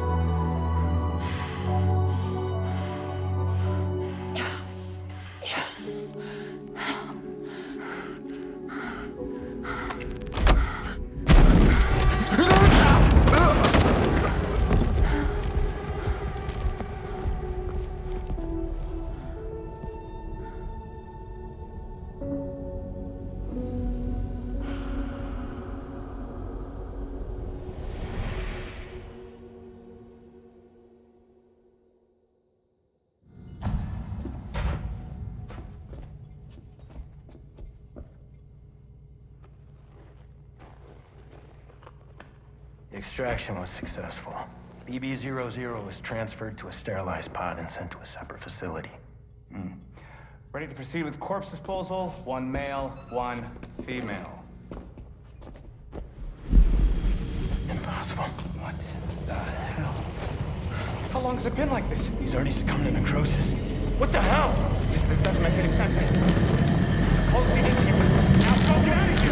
The extraction was successful. BB-00 was transferred to a sterilized pod and sent to a separate facility. Ready to proceed with corpse disposal. 1 male, 1 female. Impossible. What the hell? How long has it been like this? He's already succumbed to necrosis. What the hell? This doesn't make any sense. Close the in here. Now go get out of here!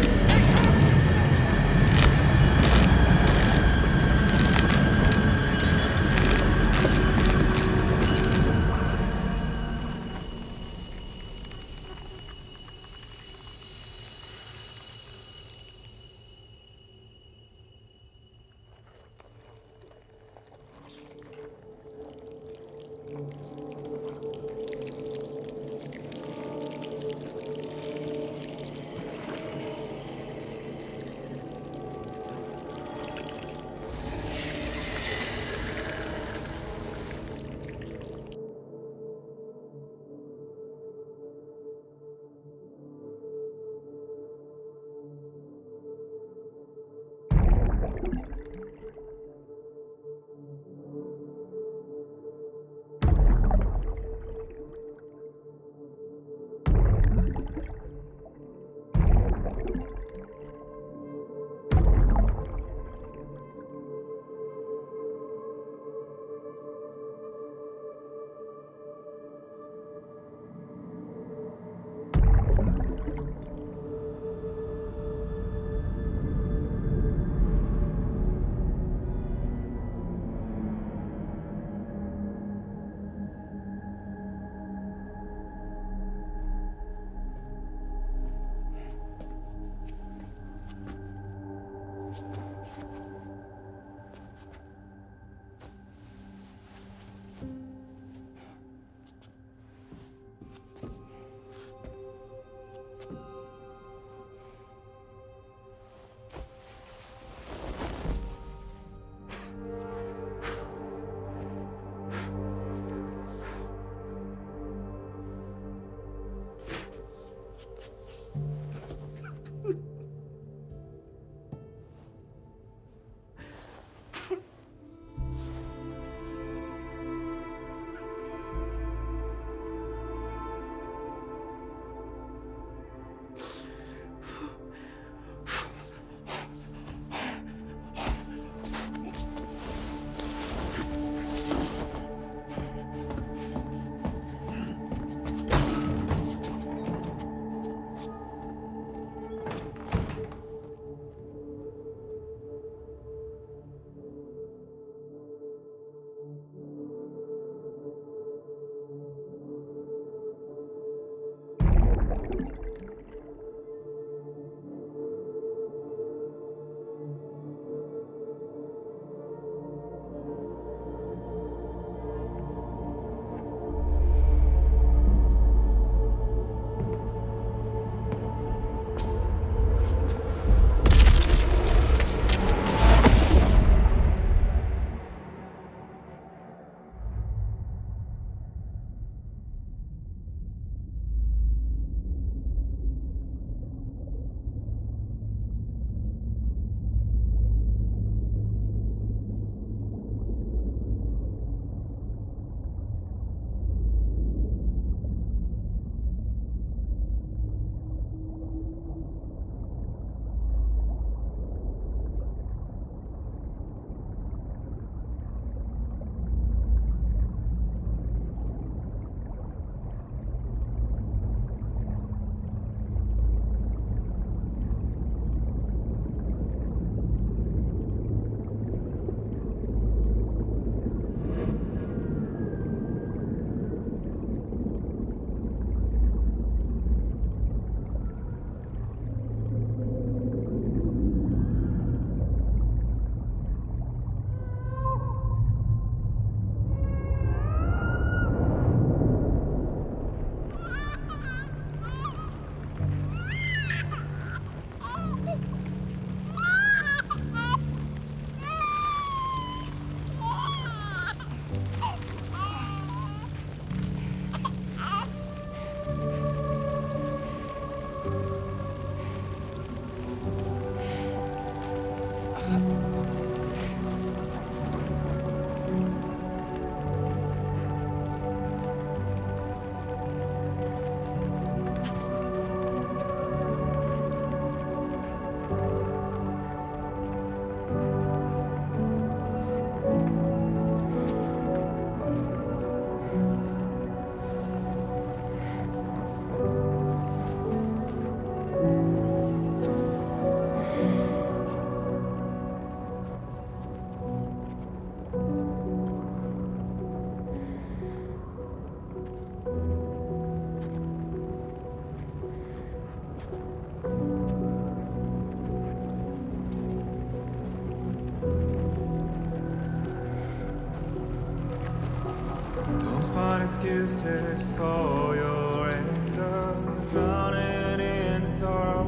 find excuses for your anger, drowning in sorrow.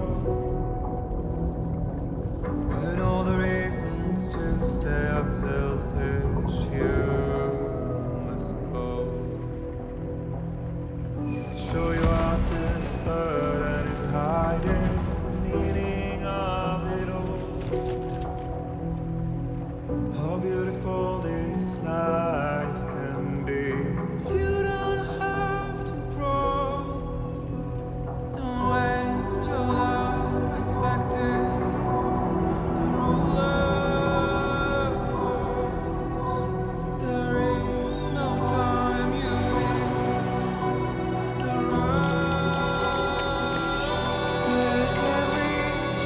With all the reasons to stay are selfish, you must go. Show you out this burden is hiding the meaning of it all. How beautiful this life can be. You don't have to grow. Don't waste your life respecting the rulers. There is no time you need the road. Take every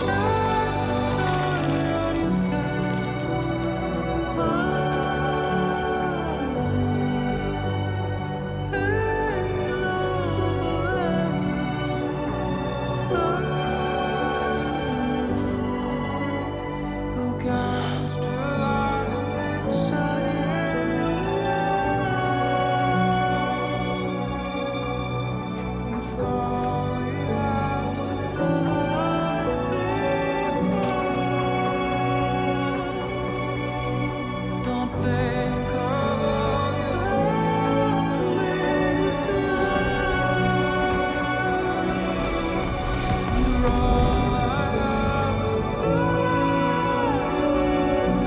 chance and joy that you can find. Any love or any find. Go catch the lightning shining on the road. It's all we have to survive this world. Don't think of all you have to leave behind. You're all I have to survive this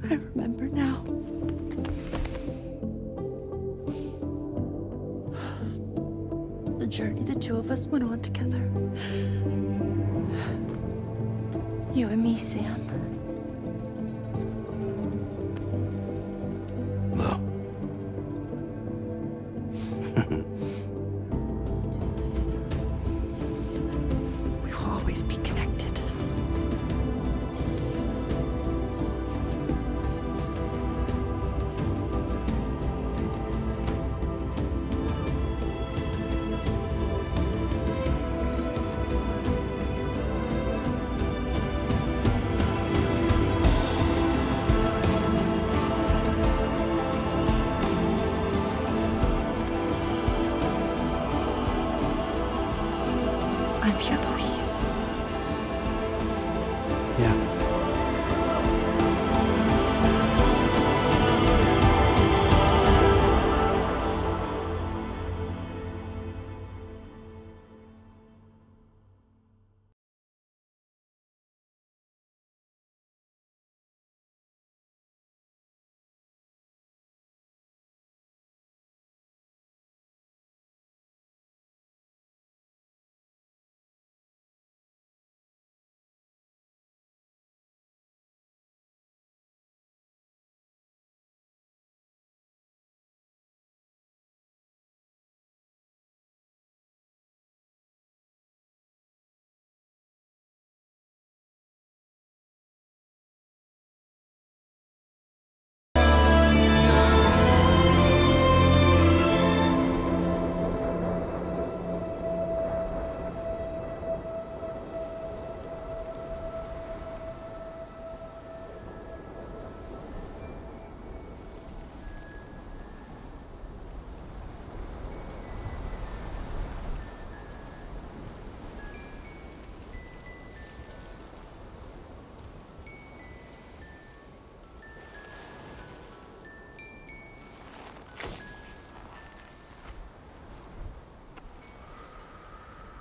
I remember now. The journey the two of us went on together. You and me, Sam. No. We will always be connected.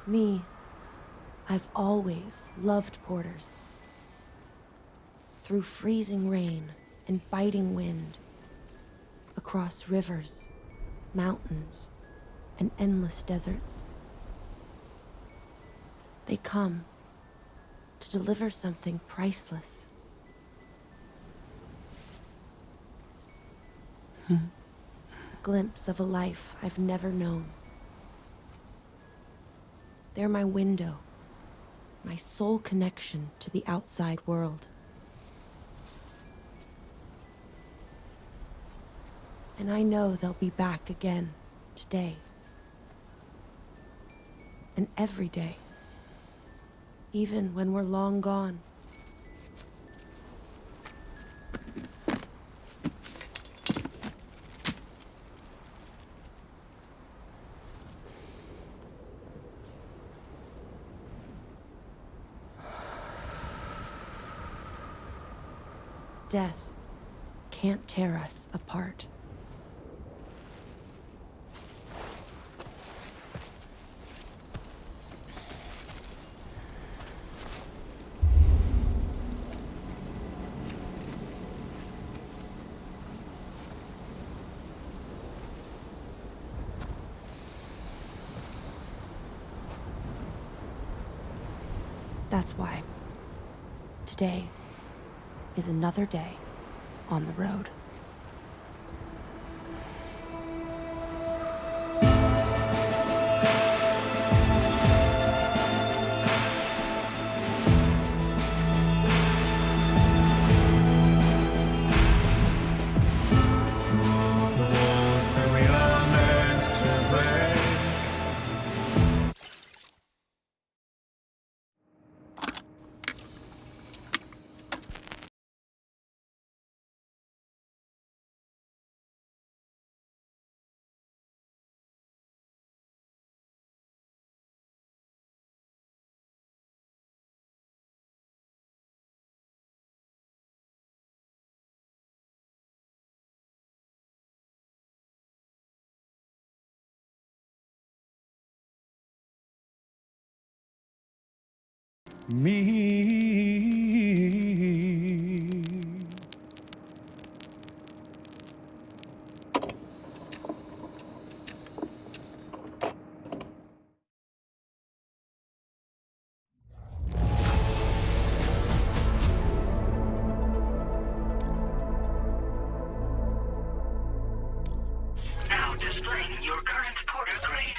Me, I've always loved porters. Through freezing rain and biting wind, across rivers, mountains, and endless deserts. They come to deliver something priceless. A glimpse of a life I've never known. They're my window, my sole connection to the outside world. And I know they'll be back again today. And every day. Even when we're long gone. Death can't tear us apart. That's why today is another day on the road. Now displaying your current porter grade.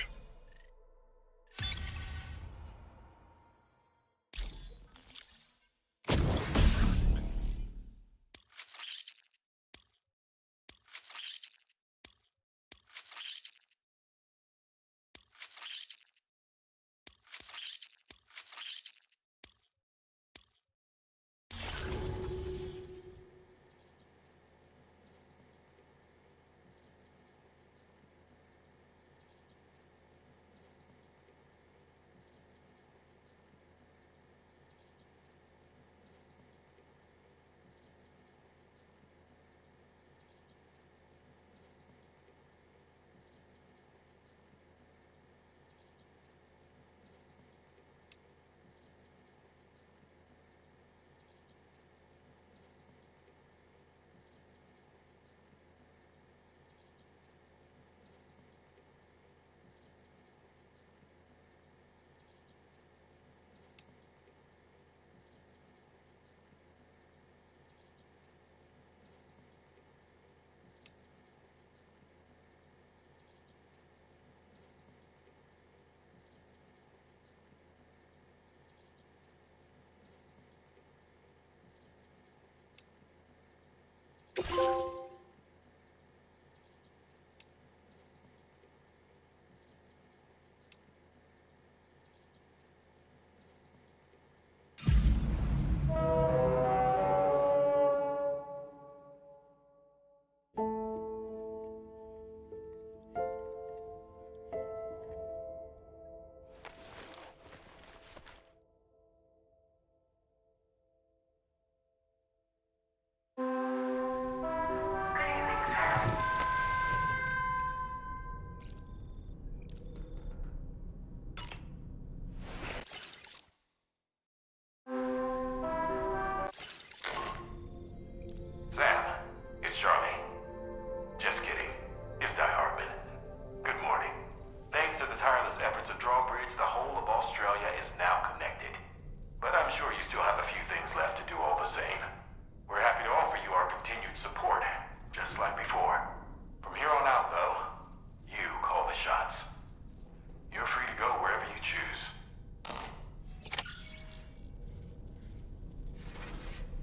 You